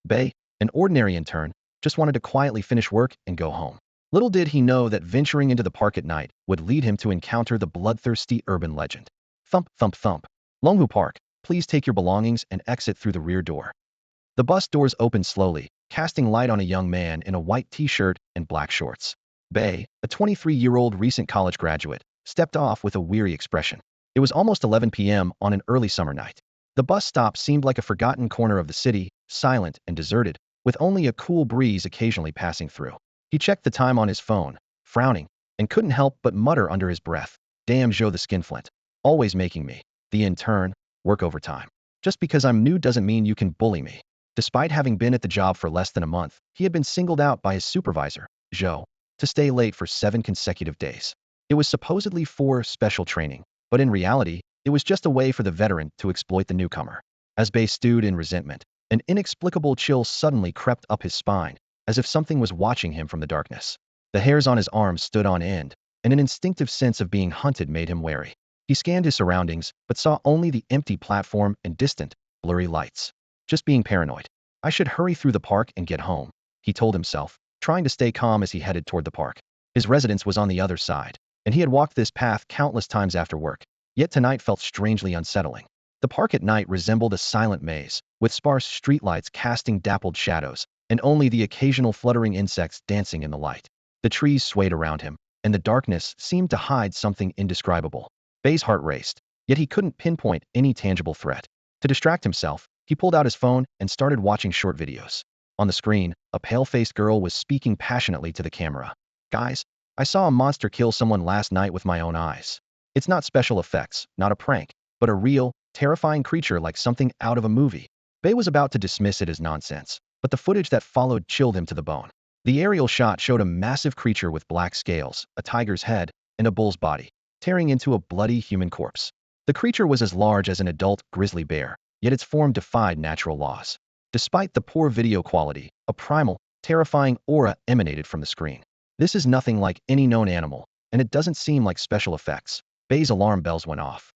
Bai, an ordinary intern, just wanted to quietly finish work and go home. Little did he know that venturing into the park at night would lead him to encounter the bloodthirsty urban legend. Thump, thump, thump. Longhu Park, please take your belongings and exit through the rear door. The bus doors opened slowly, casting light on a young man in a white t-shirt and black shorts. Bai, a 23-year-old recent college graduate, stepped off with a weary expression. It was almost 11 p.m. on an early summer night. The bus stop seemed like a forgotten corner of the city, silent and deserted, with only a cool breeze occasionally passing through. He checked the time on his phone, frowning, and couldn't help but mutter under his breath, "Damn Joe the skinflint. Always making me, the intern, work overtime. Just because I'm new doesn't mean you can bully me." Despite having been at the job for less than a month, he had been singled out by his supervisor, Joe, to stay late for 7 consecutive days. It was supposedly for special training, but in reality, it was just a way for the veteran to exploit the newcomer. As Bai stewed in resentment, an inexplicable chill suddenly crept up his spine, as if something was watching him from the darkness. The hairs on his arms stood on end, and an instinctive sense of being hunted made him wary. He scanned his surroundings, but saw only the empty platform and distant, blurry lights. Just being paranoid. I should hurry through the park and get home, he told himself, trying to stay calm as he headed toward the park. His residence was on the other side, and he had walked this path countless times after work, yet tonight felt strangely unsettling. The park at night resembled a silent maze, with sparse streetlights casting dappled shadows, and only the occasional fluttering insects dancing in the light. The trees swayed around him, and the darkness seemed to hide something indescribable. Bai's heart raced, yet he couldn't pinpoint any tangible threat. To distract himself, he pulled out his phone and started watching short videos. On the screen, a pale-faced girl was speaking passionately to the camera. "Guys, I saw a monster kill someone last night with my own eyes. It's not special effects, not a prank, but a real, terrifying creature like something out of a movie." Bai was about to dismiss it as nonsense, but the footage that followed chilled him to the bone. The aerial shot showed a massive creature with black scales, a tiger's head, and a bull's body, tearing into a bloody human corpse. The creature was as large as an adult grizzly bear, yet its form defied natural laws. Despite the poor video quality, a primal, terrifying aura emanated from the screen. "This is nothing like any known animal, and it doesn't seem like special effects." Bai's alarm bells went off.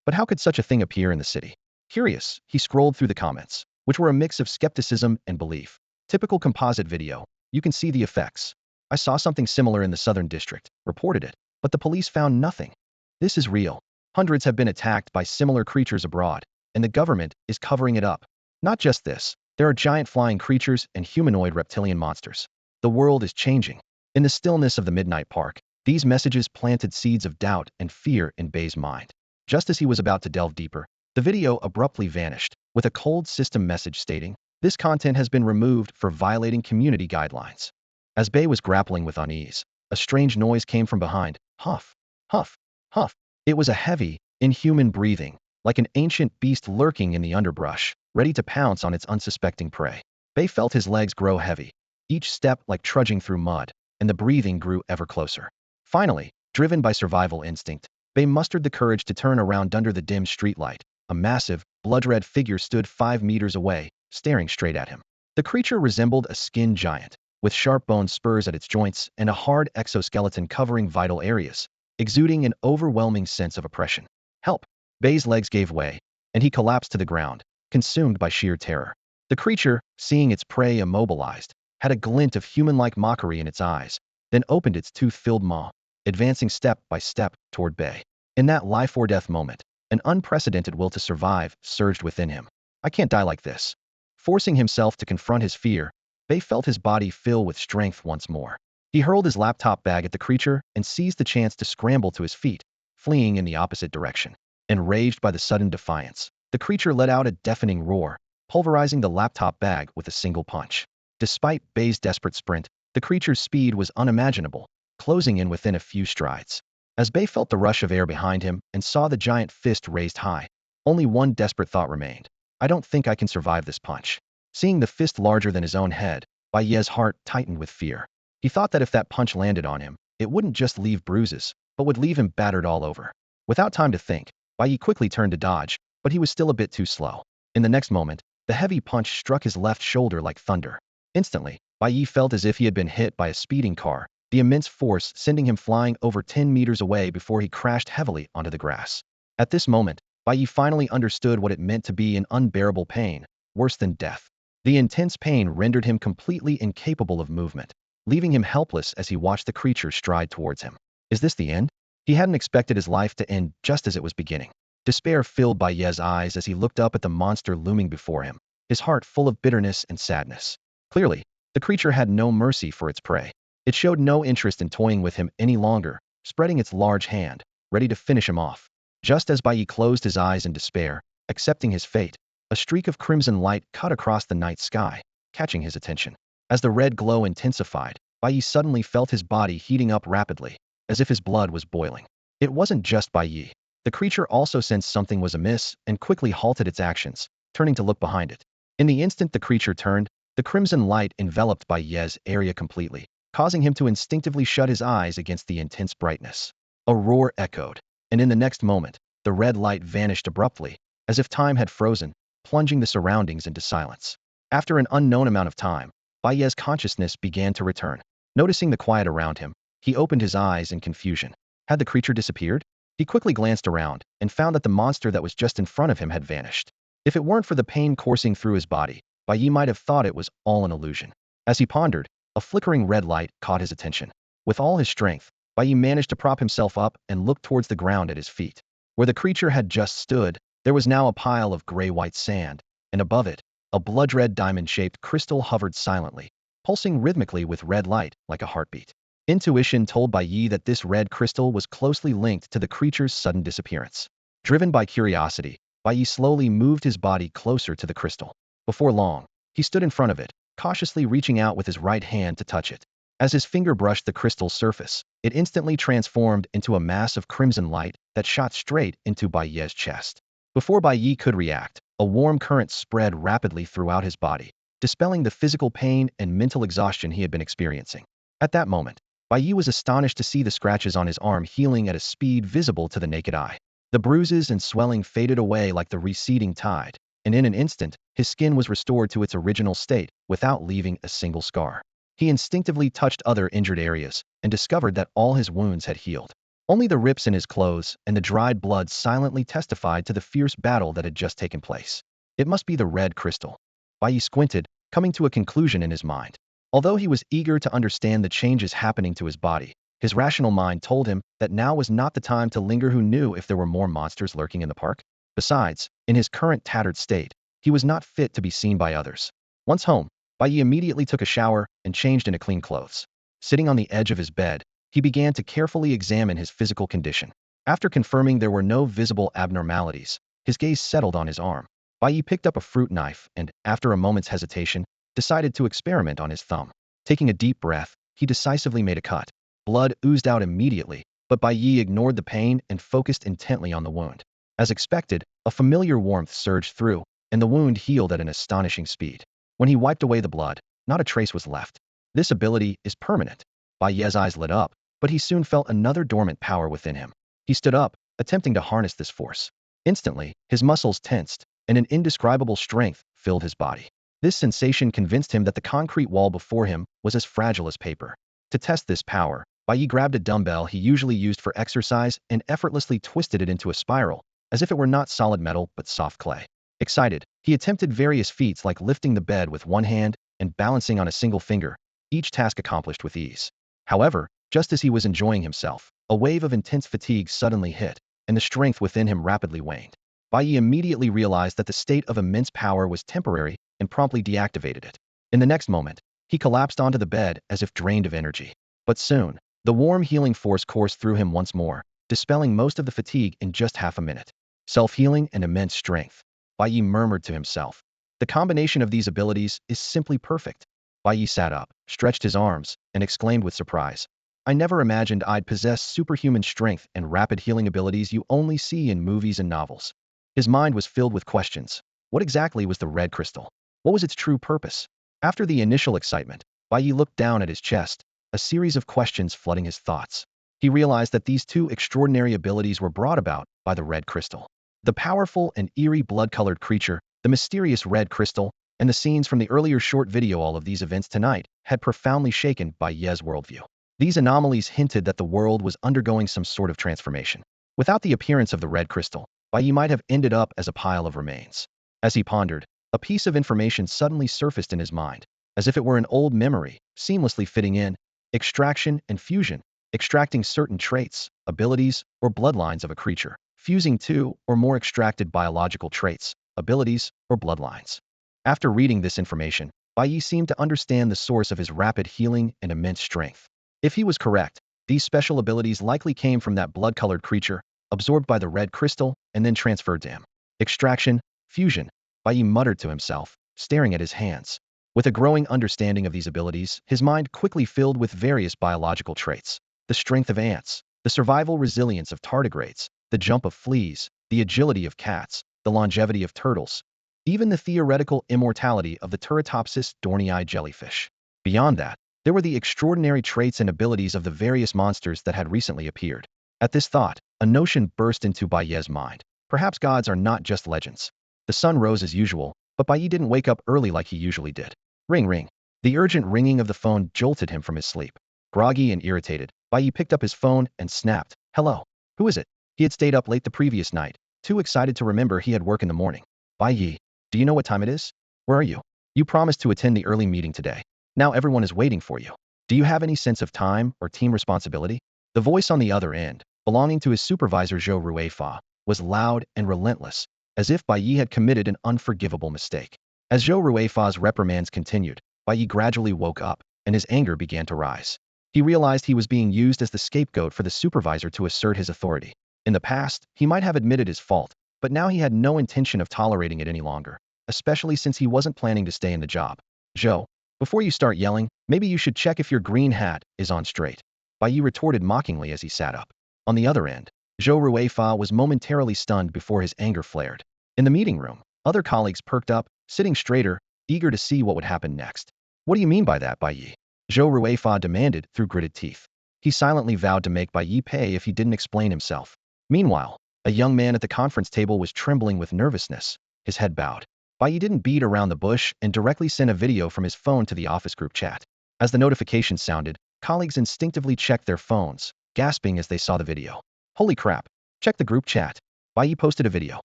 But how could such a thing appear in the city? Curious, he scrolled through the comments, which were a mix of skepticism and belief. Typical composite video. You can see the effects. "I saw something similar in the Southern District," reported it, but the police found nothing. "This is real. Hundreds have been attacked by similar creatures abroad, and the government is covering it up. Not just this, there are giant flying creatures and humanoid reptilian monsters. The world is changing." In the stillness of the midnight park, these messages planted seeds of doubt and fear in Bai's mind. Just as he was about to delve deeper, the video abruptly vanished, with a cold system message stating, "This content has been removed for violating community guidelines." As Bai was grappling with unease, a strange noise came from behind. Huff, huff, huff. It was a heavy, inhuman breathing, like an ancient beast lurking in the underbrush, ready to pounce on its unsuspecting prey. Bai felt his legs grow heavy, each step like trudging through mud, and the breathing grew ever closer. Finally, driven by survival instinct, Bai mustered the courage to turn around under the dim streetlight. A massive, blood-red figure stood 5 meters away, staring straight at him. The creature resembled a skinned giant, with sharp bone spurs at its joints and a hard exoskeleton covering vital areas, exuding an overwhelming sense of oppression. "Help!" Bai's legs gave way, and he collapsed to the ground, consumed by sheer terror. The creature, seeing its prey immobilized, had a glint of human-like mockery in its eyes, then opened its tooth-filled maw, advancing step by step toward Bai. In that life-or-death moment, an unprecedented will to survive surged within him. "I can't die like this." Forcing himself to confront his fear, Bai felt his body fill with strength once more. He hurled his laptop bag at the creature and seized the chance to scramble to his feet, fleeing in the opposite direction. Enraged by the sudden defiance, the creature let out a deafening roar, pulverizing the laptop bag with a single punch. Despite Bai's desperate sprint, the creature's speed was unimaginable, closing in within a few strides. As Bai felt the rush of air behind him and saw the giant fist raised high, only one desperate thought remained. "I don't think I can survive this punch." Seeing the fist larger than his own head, Bai Ye's heart tightened with fear. He thought that if that punch landed on him, it wouldn't just leave bruises, but would leave him battered all over. Without time to think, Bai Ye quickly turned to dodge, but he was still a bit too slow. In the next moment, the heavy punch struck his left shoulder like thunder. Instantly, Bai Ye felt as if he had been hit by a speeding car, the immense force sending him flying over 10 meters away before he crashed heavily onto the grass. At this moment, Bai Ye finally understood what it meant to be in unbearable pain, worse than death. The intense pain rendered him completely incapable of movement, leaving him helpless as he watched the creature stride towards him. Is this the end? He hadn't expected his life to end just as it was beginning. Despair filled Bai Ye's eyes as he looked up at the monster looming before him, his heart full of bitterness and sadness. Clearly, the creature had no mercy for its prey. It showed no interest in toying with him any longer, spreading its large hand, ready to finish him off. Just as Bai Ye closed his eyes in despair, accepting his fate, a streak of crimson light cut across the night sky, catching his attention. As the red glow intensified, Bai Ye suddenly felt his body heating up rapidly, as if his blood was boiling. It wasn't just Bai Ye. The creature also sensed something was amiss and quickly halted its actions, turning to look behind it. In the instant the creature turned, the crimson light enveloped Bai Ye's area completely, causing him to instinctively shut his eyes against the intense brightness. A roar echoed, and in the next moment, the red light vanished abruptly, as if time had frozen, plunging the surroundings into silence. After an unknown amount of time, Bai Ye's consciousness began to return. Noticing the quiet around him, he opened his eyes in confusion. Had the creature disappeared? He quickly glanced around and found that the monster that was just in front of him had vanished. If it weren't for the pain coursing through his body, Bai Ye might have thought it was all an illusion. As he pondered, a flickering red light caught his attention. With all his strength, Bai Ye managed to prop himself up and look towards the ground at his feet. Where the creature had just stood, there was now a pile of gray-white sand, and above it, a blood-red diamond-shaped crystal hovered silently, pulsing rhythmically with red light like a heartbeat. Intuition told Bai Ye that this red crystal was closely linked to the creature's sudden disappearance. Driven by curiosity, Bai Ye slowly moved his body closer to the crystal. Before long, he stood in front of it, cautiously reaching out with his right hand to touch it. As his finger brushed the crystal's surface, it instantly transformed into a mass of crimson light that shot straight into Bai Ye's chest. Before Bai Ye could react, a warm current spread rapidly throughout his body, dispelling the physical pain and mental exhaustion he had been experiencing. At that moment, Bai Ye was astonished to see the scratches on his arm healing at a speed visible to the naked eye. The bruises and swelling faded away like the receding tide, and in an instant, his skin was restored to its original state without leaving a single scar. He instinctively touched other injured areas and discovered that all his wounds had healed. Only the rips in his clothes and the dried blood silently testified to the fierce battle that had just taken place. It must be the red crystal. Bai Ye squinted, coming to a conclusion in his mind. Although he was eager to understand the changes happening to his body, his rational mind told him that now was not the time to linger. Who knew if there were more monsters lurking in the park? Besides, in his current tattered state, he was not fit to be seen by others. Once home, Bai Ye immediately took a shower and changed into clean clothes. Sitting on the edge of his bed, he began to carefully examine his physical condition. After confirming there were no visible abnormalities, his gaze settled on his arm. Bai Ye picked up a fruit knife and, after a moment's hesitation, decided to experiment on his thumb. Taking a deep breath, he decisively made a cut. Blood oozed out immediately, but Bai Ye ignored the pain and focused intently on the wound. As expected, a familiar warmth surged through, and the wound healed at an astonishing speed. When he wiped away the blood, not a trace was left. This ability is permanent. Bai Ye's eyes lit up, but he soon felt another dormant power within him. He stood up, attempting to harness this force. Instantly, his muscles tensed, and an indescribable strength filled his body. This sensation convinced him that the concrete wall before him was as fragile as paper. To test this power, Bai Ye grabbed a dumbbell he usually used for exercise and effortlessly twisted it into a spiral, as if it were not solid metal but soft clay. Excited, he attempted various feats like lifting the bed with one hand and balancing on a single finger, each task accomplished with ease. However, just as he was enjoying himself, a wave of intense fatigue suddenly hit, and the strength within him rapidly waned. Bai Ye immediately realized that the state of immense power was temporary and promptly deactivated it. In the next moment, he collapsed onto the bed as if drained of energy. But soon, the warm healing force coursed through him once more, dispelling most of the fatigue in just half a minute. Self-healing and immense strength. Bai Ye murmured to himself. The combination of these abilities is simply perfect. Bai Ye sat up, stretched his arms, and exclaimed with surprise. I never imagined I'd possess superhuman strength and rapid healing abilities you only see in movies and novels. His mind was filled with questions. What exactly was the red crystal? What was its true purpose? After the initial excitement, Bai Ye looked down at his chest, a series of questions flooding his thoughts. He realized that these two extraordinary abilities were brought about by the red crystal. The powerful and eerie blood-colored creature, the mysterious red crystal, and the scenes from the earlier short video. All of these events tonight had profoundly shaken Bai Ye's worldview. These anomalies hinted that the world was undergoing some sort of transformation. Without the appearance of the red crystal, Bai Ye might have ended up as a pile of remains. As he pondered, A piece of information suddenly surfaced in his mind, as if it were an old memory, seamlessly fitting in: extraction and fusion, extracting certain traits, abilities, or bloodlines of a creature, fusing two or more extracted biological traits, abilities, or bloodlines. After reading this information, Bai Ye seemed to understand the source of his rapid healing and immense strength. If he was correct, these special abilities likely came from that blood-colored creature, absorbed by the red crystal, and then transferred to him. Extraction, fusion, Bai Ye muttered to himself, staring at his hands. With a growing understanding of these abilities, his mind quickly filled with various biological traits: the strength of ants, the survival resilience of tardigrades, the jump of fleas, the agility of cats, the longevity of turtles, even the theoretical immortality of the Turritopsis dornii jellyfish. Beyond that, there were the extraordinary traits and abilities of the various monsters that had recently appeared. At this thought, a notion burst into Bai Ye's mind. Perhaps gods are not just legends. The sun rose as usual, but Bai Ye didn't wake up early like he usually did. Ring ring. The urgent ringing of the phone jolted him from his sleep. Groggy and irritated, Bai Ye picked up his phone and snapped, "Hello. Who is it?" He had stayed up late the previous night, too excited to remember he had work in the morning. "Bai Ye, do you know what time it is? Where are you? You promised to attend the early meeting today. Now everyone is waiting for you. Do you have any sense of time or team responsibility?" The voice on the other end, belonging to his supervisor Zhou Ruifa, was loud and relentless, as if Bai Ye had committed an unforgivable mistake. As Zhou Ruifa's reprimands continued, Bai Ye gradually woke up, and his anger began to rise. He realized he was being used as the scapegoat for the supervisor to assert his authority. In the past, he might have admitted his fault, but now he had no intention of tolerating it any longer, especially since he wasn't planning to stay in the job. "Zhou, before you start yelling, maybe you should check if your green hat is on straight," Bai Ye retorted mockingly as he sat up. On the other end, Zhou Ruifa was momentarily stunned before his anger flared. In the meeting room, other colleagues perked up, sitting straighter, eager to see what would happen next. "What do you mean by that, Bai Ye?" Zhou Ruifa demanded through gritted teeth. He silently vowed to make Bai Ye pay if he didn't explain himself. Meanwhile, a young man at the conference table was trembling with nervousness, his head bowed. Bai Ye didn't beat around the bush and directly sent a video from his phone to the office group chat. As the notification sounded, colleagues instinctively checked their phones, gasping as they saw the video. "Holy crap, check the group chat." Bai Ye posted a video.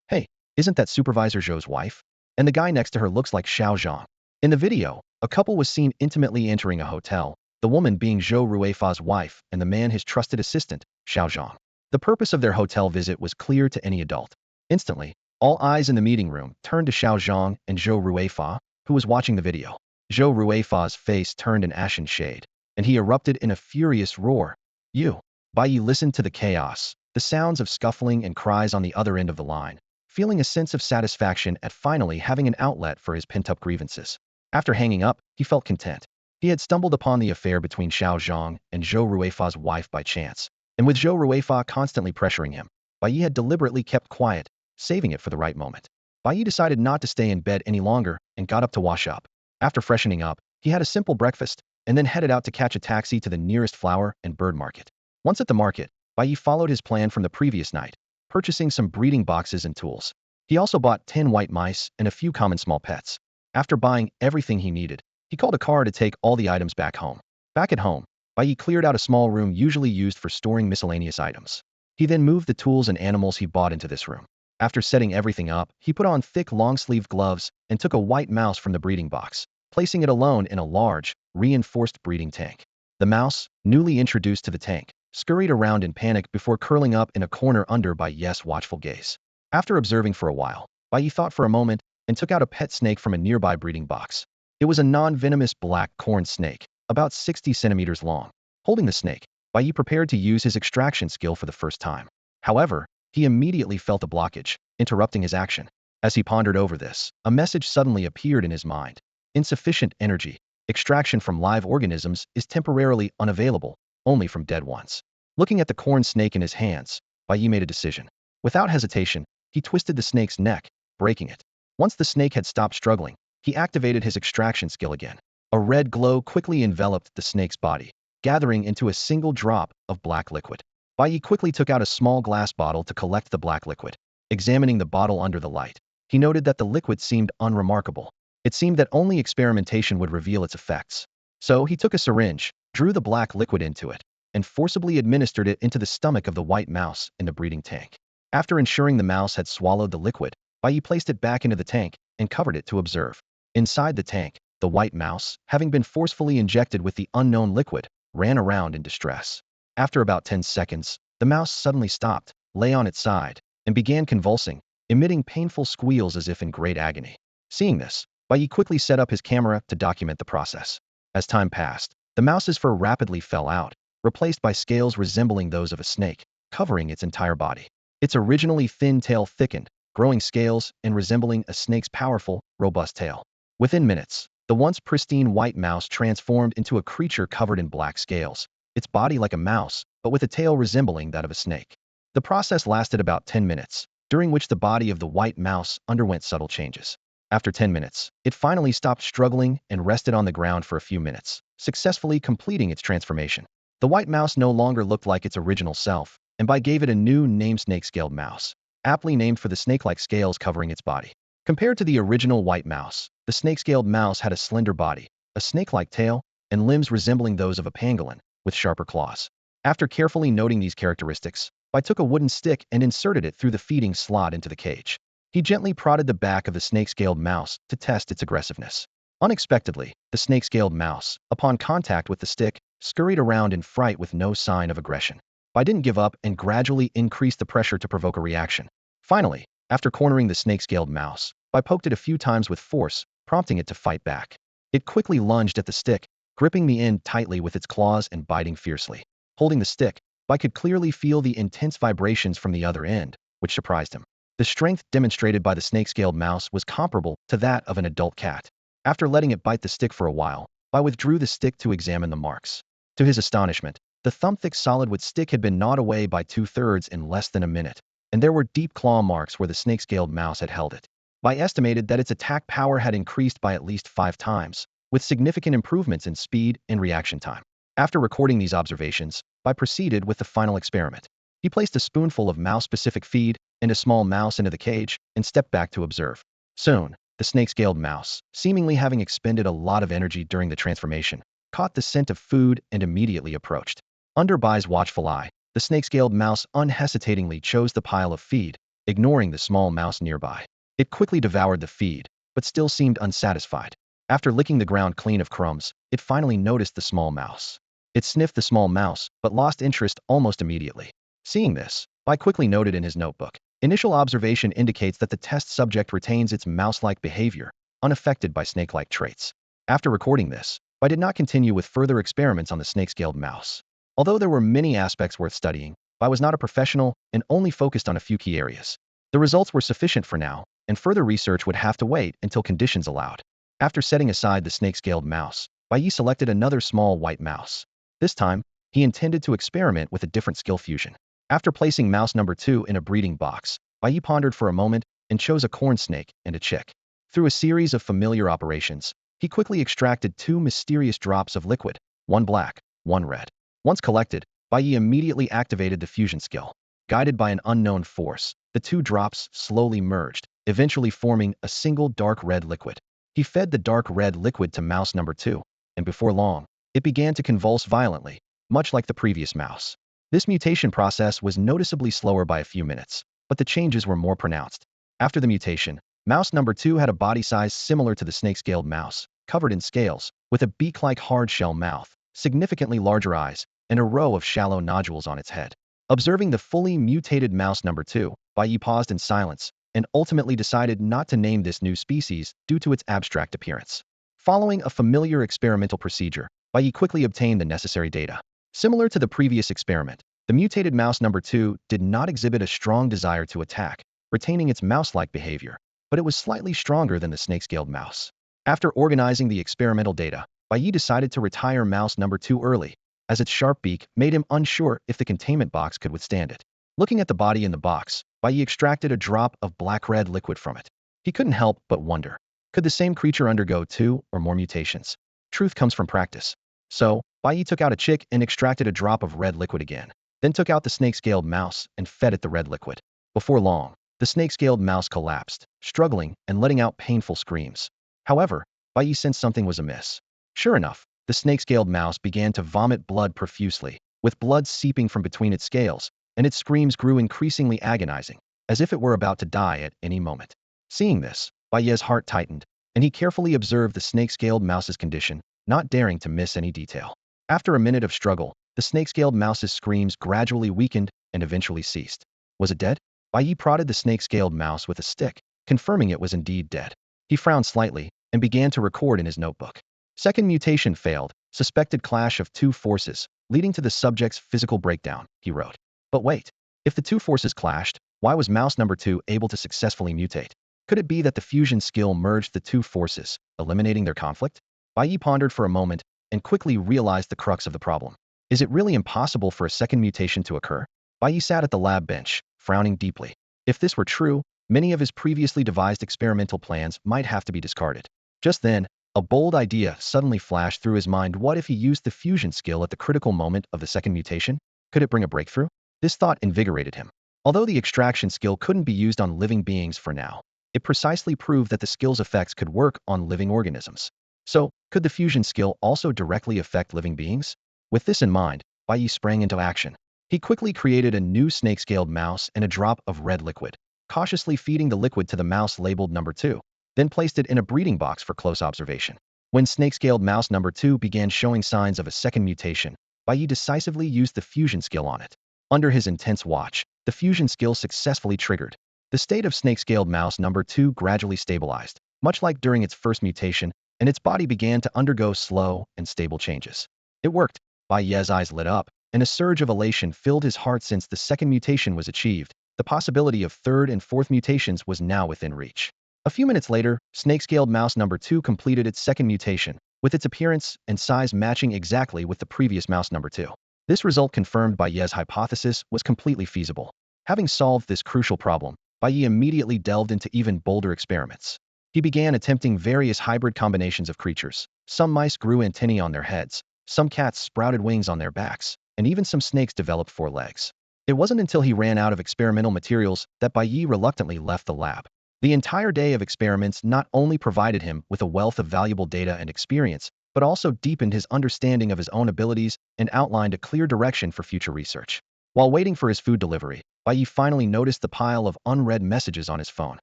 "Hey, isn't that Supervisor Zhou's wife? And the guy next to her looks like Xiao Zhang." In the video, a couple was seen intimately entering a hotel, the woman being Zhou Ruifa's wife and the man his trusted assistant, Xiao Zhang. The purpose of their hotel visit was clear to any adult. Instantly, all eyes in the meeting room turned to Xiao Zhang and Zhou Ruifa, who was watching the video. Zhou Ruifa's face turned an ashen shade, and he erupted in a furious roar. "You!" Bai Ye listened to the chaos, the sounds of scuffling and cries on the other end of the line, feeling a sense of satisfaction at finally having an outlet for his pent-up grievances. After hanging up, he felt content. He had stumbled upon the affair between Xiao Zhang and Zhou Ruifa's wife by chance, and with Zhou Ruifa constantly pressuring him, Bai Ye had deliberately kept quiet, saving it for the right moment. Bai Ye decided not to stay in bed any longer and got up to wash up. After freshening up, he had a simple breakfast and then headed out to catch a taxi to the nearest flower and bird market. Once at the market, Bai Ye followed his plan from the previous night, purchasing some breeding boxes and tools. He also bought 10 white mice and a few common small pets. After buying everything he needed, he called a car to take all the items back home. Back at home, Bai Ye cleared out a small room usually used for storing miscellaneous items. He then moved the tools and animals he bought into this room. After setting everything up, he put on thick long-sleeved gloves and took a white mouse from the breeding box, placing it alone in a large, reinforced breeding tank. The mouse, newly introduced to the tank, scurried around in panic before curling up in a corner under Bai Ye's watchful gaze. After observing for a while, Bai Ye thought for a moment and took out a pet snake from a nearby breeding box. It was a non-venomous black corn snake, about 60 centimeters long. Holding the snake, Bai Ye prepared to use his extraction skill for the first time. However, he immediately felt a blockage, interrupting his action. As he pondered over this, a message suddenly appeared in his mind. Insufficient energy. Extraction from live organisms is temporarily unavailable, only from dead ones. Looking at the corn snake in his hands, Bai Ye made a decision. Without hesitation, he twisted the snake's neck, breaking it. Once the snake had stopped struggling, he activated his extraction skill again. A red glow quickly enveloped the snake's body, gathering into a single drop of black liquid. Bai Ye quickly took out a small glass bottle to collect the black liquid. Examining the bottle under the light, he noted that the liquid seemed unremarkable. It seemed that only experimentation would reveal its effects. So he took a syringe, drew the black liquid into it, and forcibly administered it into the stomach of the white mouse in the breeding tank. After ensuring the mouse had swallowed the liquid, Bai Ye placed it back into the tank and covered it to observe. Inside the tank, the white mouse, having been forcefully injected with the unknown liquid, ran around in distress. After about 10 seconds, the mouse suddenly stopped, lay on its side, and began convulsing, emitting painful squeals as if in great agony. Seeing this, Bai Ye quickly set up his camera to document the process. As time passed, the mouse's fur rapidly fell out, replaced by scales resembling those of a snake, covering its entire body. Its originally thin tail thickened, growing scales and resembling a snake's powerful, robust tail. Within minutes, the once pristine white mouse transformed into a creature covered in black scales, its body like a mouse, but with a tail resembling that of a snake. The process lasted about 10 minutes, during which the body of the white mouse underwent subtle changes. After 10 minutes, it finally stopped struggling and rested on the ground for a few minutes, successfully completing its transformation. The white mouse no longer looked like its original self, and Bai gave it a new name, snake-scaled mouse, aptly named for the snake-like scales covering its body. Compared to the original white mouse, the snake-scaled mouse had a slender body, a snake-like tail, and limbs resembling those of a pangolin, with sharper claws. After carefully noting these characteristics, Bai took a wooden stick and inserted it through the feeding slot into the cage. He gently prodded the back of the snake-scaled mouse to test its aggressiveness. Unexpectedly, the snake-scaled mouse, upon contact with the stick, scurried around in fright with no sign of aggression. Bai didn't give up and gradually increased the pressure to provoke a reaction. Finally, after cornering the snake-scaled mouse, Bai poked it a few times with force, prompting it to fight back. It quickly lunged at the stick, gripping the end tightly with its claws and biting fiercely. Holding the stick, Bai could clearly feel the intense vibrations from the other end, which surprised him. The strength demonstrated by the snake-scaled mouse was comparable to that of an adult cat. After letting it bite the stick for a while, Bai withdrew the stick to examine the marks. To his astonishment, the thumb-thick solid wood stick had been gnawed away by 2/3 in less than a minute, and there were deep claw marks where the snake-scaled mouse had held it. Bai estimated that its attack power had increased by at least 5 times, with significant improvements in speed and reaction time. After recording these observations, Bai proceeded with the final experiment. He placed a spoonful of mouse-specific feed and a small mouse into the cage and stepped back to observe. Soon, the snake-scaled mouse, seemingly having expended a lot of energy during the transformation, caught the scent of food and immediately approached. Under Bai's watchful eye, the snake-scaled mouse unhesitatingly chose the pile of feed, ignoring the small mouse nearby. It quickly devoured the feed, but still seemed unsatisfied. After licking the ground clean of crumbs, it finally noticed the small mouse. It sniffed the small mouse, but lost interest almost immediately. Seeing this, Bai quickly noted in his notebook. Initial observation indicates that the test subject retains its mouse-like behavior, unaffected by snake-like traits. After recording this, Bai did not continue with further experiments on the snake-scaled mouse. Although there were many aspects worth studying, Bai was not a professional and only focused on a few key areas. The results were sufficient for now, and further research would have to wait until conditions allowed. After setting aside the snake-scaled mouse, Bai Ye selected another small white mouse. This time, he intended to experiment with a different skill fusion. After placing mouse number 2 in a breeding box, Bai Ye pondered for a moment and chose a corn snake and a chick. Through a series of familiar operations, he quickly extracted 2 mysterious drops of liquid, one black, one red. Once collected, Bai Ye immediately activated the fusion skill. Guided by an unknown force, the 2 drops slowly merged, eventually forming a single dark red liquid. He fed the dark red liquid to mouse number 2, and before long, it began to convulse violently, much like the previous mouse. This mutation process was noticeably slower by a few minutes, but the changes were more pronounced. After the mutation, mouse number 2 had a body size similar to the snake-scaled mouse, covered in scales, with a beak-like hard-shell mouth, significantly larger eyes, and a row of shallow nodules on its head. Observing the fully mutated mouse number 2, Bai Ye paused in silence, and ultimately decided not to name this new species due to its abstract appearance. Following a familiar experimental procedure, Bai Ye quickly obtained the necessary data. Similar to the previous experiment, the mutated mouse number 2 did not exhibit a strong desire to attack, retaining its mouse-like behavior, but it was slightly stronger than the snake-scaled mouse. After organizing the experimental data, Bai Ye decided to retire mouse number 2 early, as its sharp beak made him unsure if the containment box could withstand it. Looking at the body in the box, Bai Ye extracted a drop of black-red liquid from it. He couldn't help but wonder, could the same creature undergo 2 or more mutations? Truth comes from practice. So, Bai Ye took out a chick and extracted a drop of red liquid again, then took out the snake-scaled mouse and fed it the red liquid. Before long, the snake-scaled mouse collapsed, struggling and letting out painful screams. However, Bai Ye sensed something was amiss. Sure enough, the snake-scaled mouse began to vomit blood profusely, with blood seeping from between its scales, and its screams grew increasingly agonizing, as if it were about to die at any moment. Seeing this, Bai Ye's heart tightened, and he carefully observed the snake-scaled mouse's condition, not daring to miss any detail. After a minute of struggle, the snake-scaled mouse's screams gradually weakened and eventually ceased. Was it dead? Bai Ye prodded the snake-scaled mouse with a stick, confirming it was indeed dead. He frowned slightly and began to record in his notebook. Second mutation failed, suspected clash of two forces, leading to the subject's physical breakdown, he wrote. But wait, if the two forces clashed, why was mouse number 2 able to successfully mutate? Could it be that the fusion skill merged the two forces, eliminating their conflict? Bai Ye pondered for a moment and quickly realized the crux of the problem. Is it really impossible for a second mutation to occur? Bai Ye sat at the lab bench, frowning deeply. If this were true, many of his previously devised experimental plans might have to be discarded. Just then, a bold idea suddenly flashed through his mind. What if he used the fusion skill at the critical moment of the second mutation? Could it bring a breakthrough? This thought invigorated him. Although the extraction skill couldn't be used on living beings for now, it precisely proved that the skill's effects could work on living organisms. So, could the fusion skill also directly affect living beings? With this in mind, Bai Ye sprang into action. He quickly created a new snake-scaled mouse and a drop of red liquid, cautiously feeding the liquid to the mouse labeled number 2, then placed it in a breeding box for close observation. When snake-scaled mouse number 2 began showing signs of a second mutation, Bai Ye decisively used the fusion skill on it. Under his intense watch, the fusion skill successfully triggered. The state of snake-scaled mouse number 2 gradually stabilized, much like during its first mutation, and its body began to undergo slow and stable changes. It worked. Bai Ye's eyes lit up, and a surge of elation filled his heart since the second mutation was achieved. The possibility of third and fourth mutations was now within reach. A few minutes later, snake-scaled mouse number 2 completed its second mutation, with its appearance and size matching exactly with the previous mouse number 2. This result confirmed Bai Ye's hypothesis was completely feasible. Having solved this crucial problem, Bai Ye immediately delved into even bolder experiments. He began attempting various hybrid combinations of creatures. Some mice grew antennae on their heads, some cats sprouted wings on their backs, and even some snakes developed 4 legs. It wasn't until he ran out of experimental materials that Bai Ye reluctantly left the lab. The entire day of experiments not only provided him with a wealth of valuable data and experience, but also deepened his understanding of his own abilities and outlined a clear direction for future research. While waiting for his food delivery, Bai Ye finally noticed the pile of unread messages on his phone.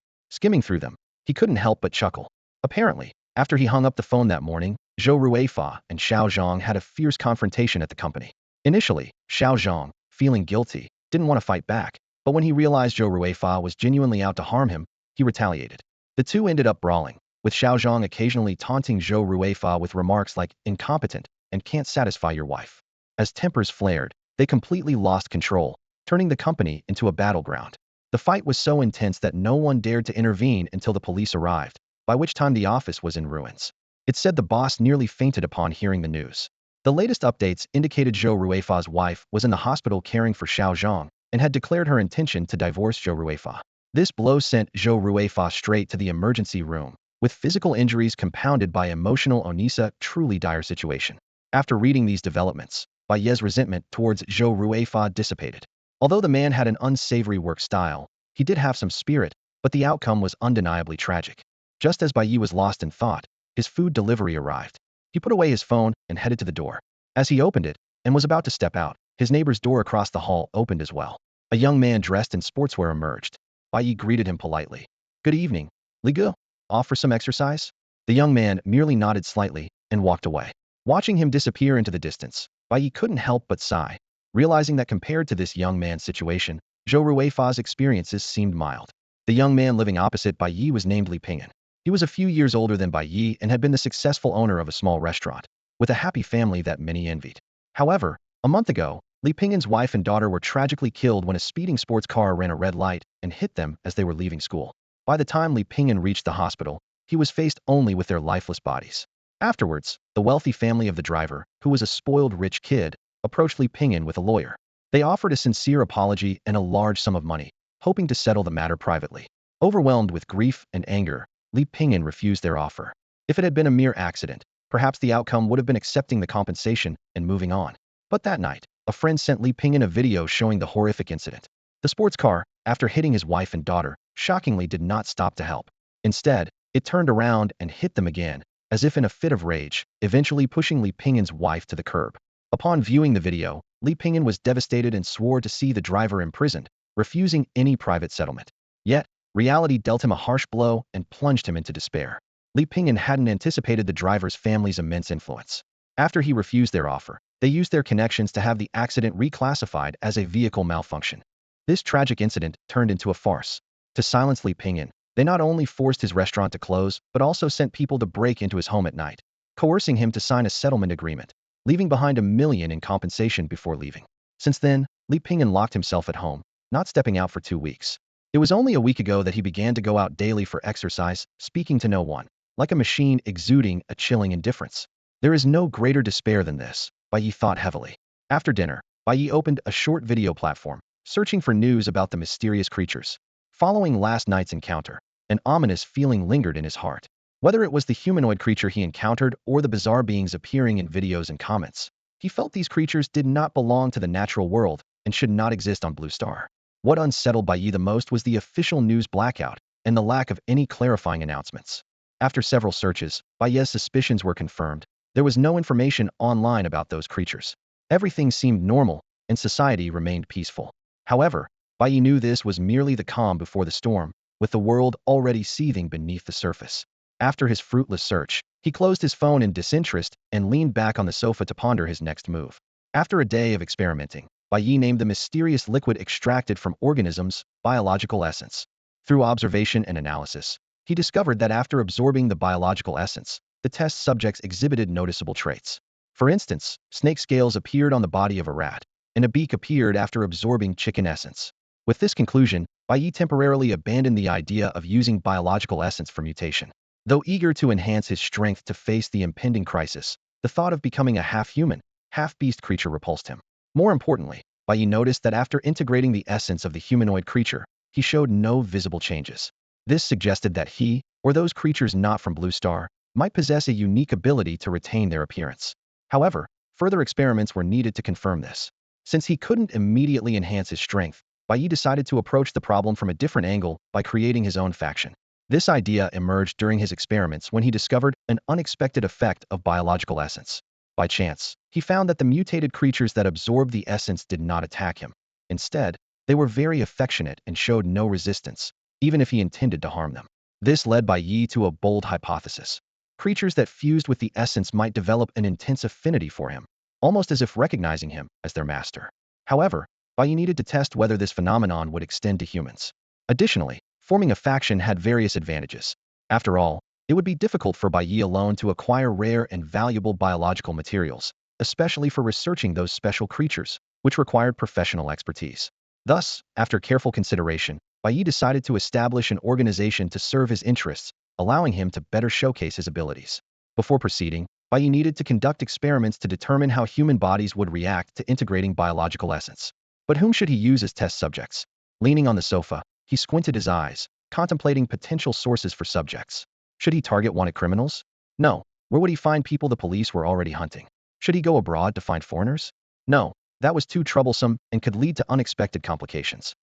Skimming through them, he couldn't help but chuckle. Apparently, after he hung up the phone that morning, Zhou Ruifa and Xiao Zhang had a fierce confrontation at the company. Initially, Xiao Zhang, feeling guilty, didn't want to fight back, but when he realized Zhou Ruifa was genuinely out to harm him, he retaliated. The two ended up brawling, with Xiao Zhang occasionally taunting Zhou Ruifa with remarks like incompetent and can't satisfy your wife. As tempers flared, they completely lost control, turning the company into a battleground. The fight was so intense that no one dared to intervene until the police arrived, by which time the office was in ruins. It's said the boss nearly fainted upon hearing the news. The latest updates indicated Zhou Ruifa's wife was in the hospital caring for Xiao Zhang and had declared her intention to divorce Zhou Ruifa. This blow sent Zhou Ruifa straight to the emergency room, with physical injuries compounded by emotional onisa. Truly dire situation. After reading these developments, Bai Ye's resentment towards Zhou Ruifa dissipated. Although the man had an unsavory work style, he did have some spirit, but the outcome was undeniably tragic. Just as Bai Ye was lost in thought, his food delivery arrived. He put away his phone and headed to the door. As he opened it and was about to step out, his neighbor's door across the hall opened as well. A young man dressed in sportswear emerged. Bai Ye greeted him politely. Good evening, Li Gu. Off for some exercise? The young man merely nodded slightly and walked away. Watching him disappear into the distance, Bai Ye couldn't help but sigh, realizing that compared to this young man's situation, Zhou Ruifa's experiences seemed mild. The young man living opposite Bai Ye was named Li Pingan. He was a few years older than Bai Ye and had been the successful owner of a small restaurant, with a happy family that many envied. However, a month ago, Li Pingan's wife and daughter were tragically killed when a speeding sports car ran a red light and hit them as they were leaving school. By the time Li Pingan reached the hospital, he was faced only with their lifeless bodies. Afterwards, the wealthy family of the driver, who was a spoiled rich kid, approached Li Pingan with a lawyer. They offered a sincere apology and a large sum of money, hoping to settle the matter privately. Overwhelmed with grief and anger, Li Pingan refused their offer. If it had been a mere accident, perhaps the outcome would have been accepting the compensation and moving on. But that night, a friend sent Li Pingan a video showing the horrific incident. The sports car, after hitting his wife and daughter, shockingly did not stop to help. Instead, it turned around and hit them again, as if in a fit of rage, eventually pushing Li Pingan's wife to the curb. Upon viewing the video, Li Pingan was devastated and swore to see the driver imprisoned, refusing any private settlement. Yet, Reality dealt him a harsh blow and plunged him into despair. Li Pingan hadn't anticipated the driver's family's immense influence. After he refused their offer, they used their connections to have the accident reclassified as a vehicle malfunction. This tragic incident turned into a farce. To silence Li Pingan, they not only forced his restaurant to close, but also sent people to break into his home at night, coercing him to sign a settlement agreement, leaving behind $1 million in compensation before leaving. Since then, Li Pingan locked himself at home, not stepping out for 2 weeks. It was only a week ago that he began to go out daily for exercise, speaking to no one, like a machine exuding a chilling indifference. There is no greater despair than this, Bai Ye thought heavily. After dinner, Bai Ye opened a short video platform, searching for news about the mysterious creatures. Following last night's encounter, an ominous feeling lingered in his heart. Whether it was the humanoid creature he encountered or the bizarre beings appearing in videos and comments, he felt these creatures did not belong to the natural world and should not exist on Blue Star. What unsettled Bai Ye the most was the official news blackout and the lack of any clarifying announcements. After several searches, Bai Ye's suspicions were confirmed. There was no information online about those creatures. Everything seemed normal, and society remained peaceful. However, Bai Ye knew this was merely the calm before the storm, with the world already seething beneath the surface. After his fruitless search, he closed his phone in disinterest and leaned back on the sofa to ponder his next move. After a day of experimenting, Bai Ye named the mysterious liquid extracted from organisms biological essence. Through observation and analysis, he discovered that after absorbing the biological essence, the test subjects exhibited noticeable traits. For instance, snake scales appeared on the body of a rat, and a beak appeared after absorbing chicken essence. With this conclusion, Bai Ye temporarily abandoned the idea of using biological essence for mutation. Though eager to enhance his strength to face the impending crisis, the thought of becoming a half-human, half-beast creature repulsed him. More importantly, Bai Ye noticed that after integrating the essence of the humanoid creature, he showed no visible changes. This suggested that he, or those creatures not from Blue Star, might possess a unique ability to retain their appearance. However, further experiments were needed to confirm this. Since he couldn't immediately enhance his strength, Bai Ye decided to approach the problem from a different angle by creating his own faction. This idea emerged during his experiments when he discovered an unexpected effect of biological essence. By chance, he found that the mutated creatures that absorbed the essence did not attack him. Instead, they were very affectionate and showed no resistance, even if he intended to harm them. This led Bai Ye to a bold hypothesis. Creatures that fused with the essence might develop an intense affinity for him, almost as if recognizing him as their master. However, Bai Ye needed to test whether this phenomenon would extend to humans. Additionally, forming a faction had various advantages. After all, it would be difficult for Bai Ye alone to acquire rare and valuable biological materials, especially for researching those special creatures, which required professional expertise. Thus, after careful consideration, Bai Ye decided to establish an organization to serve his interests, allowing him to better showcase his abilities. Before proceeding, Bai Ye needed to conduct experiments to determine how human bodies would react to integrating biological essence. But whom should he use as test subjects? Leaning on the sofa, he squinted his eyes, contemplating potential sources for subjects. Should he target wanted criminals? No. Where would he find people the police were already hunting? Should he go abroad to find foreigners? No. That was too troublesome and could lead to unexpected complications.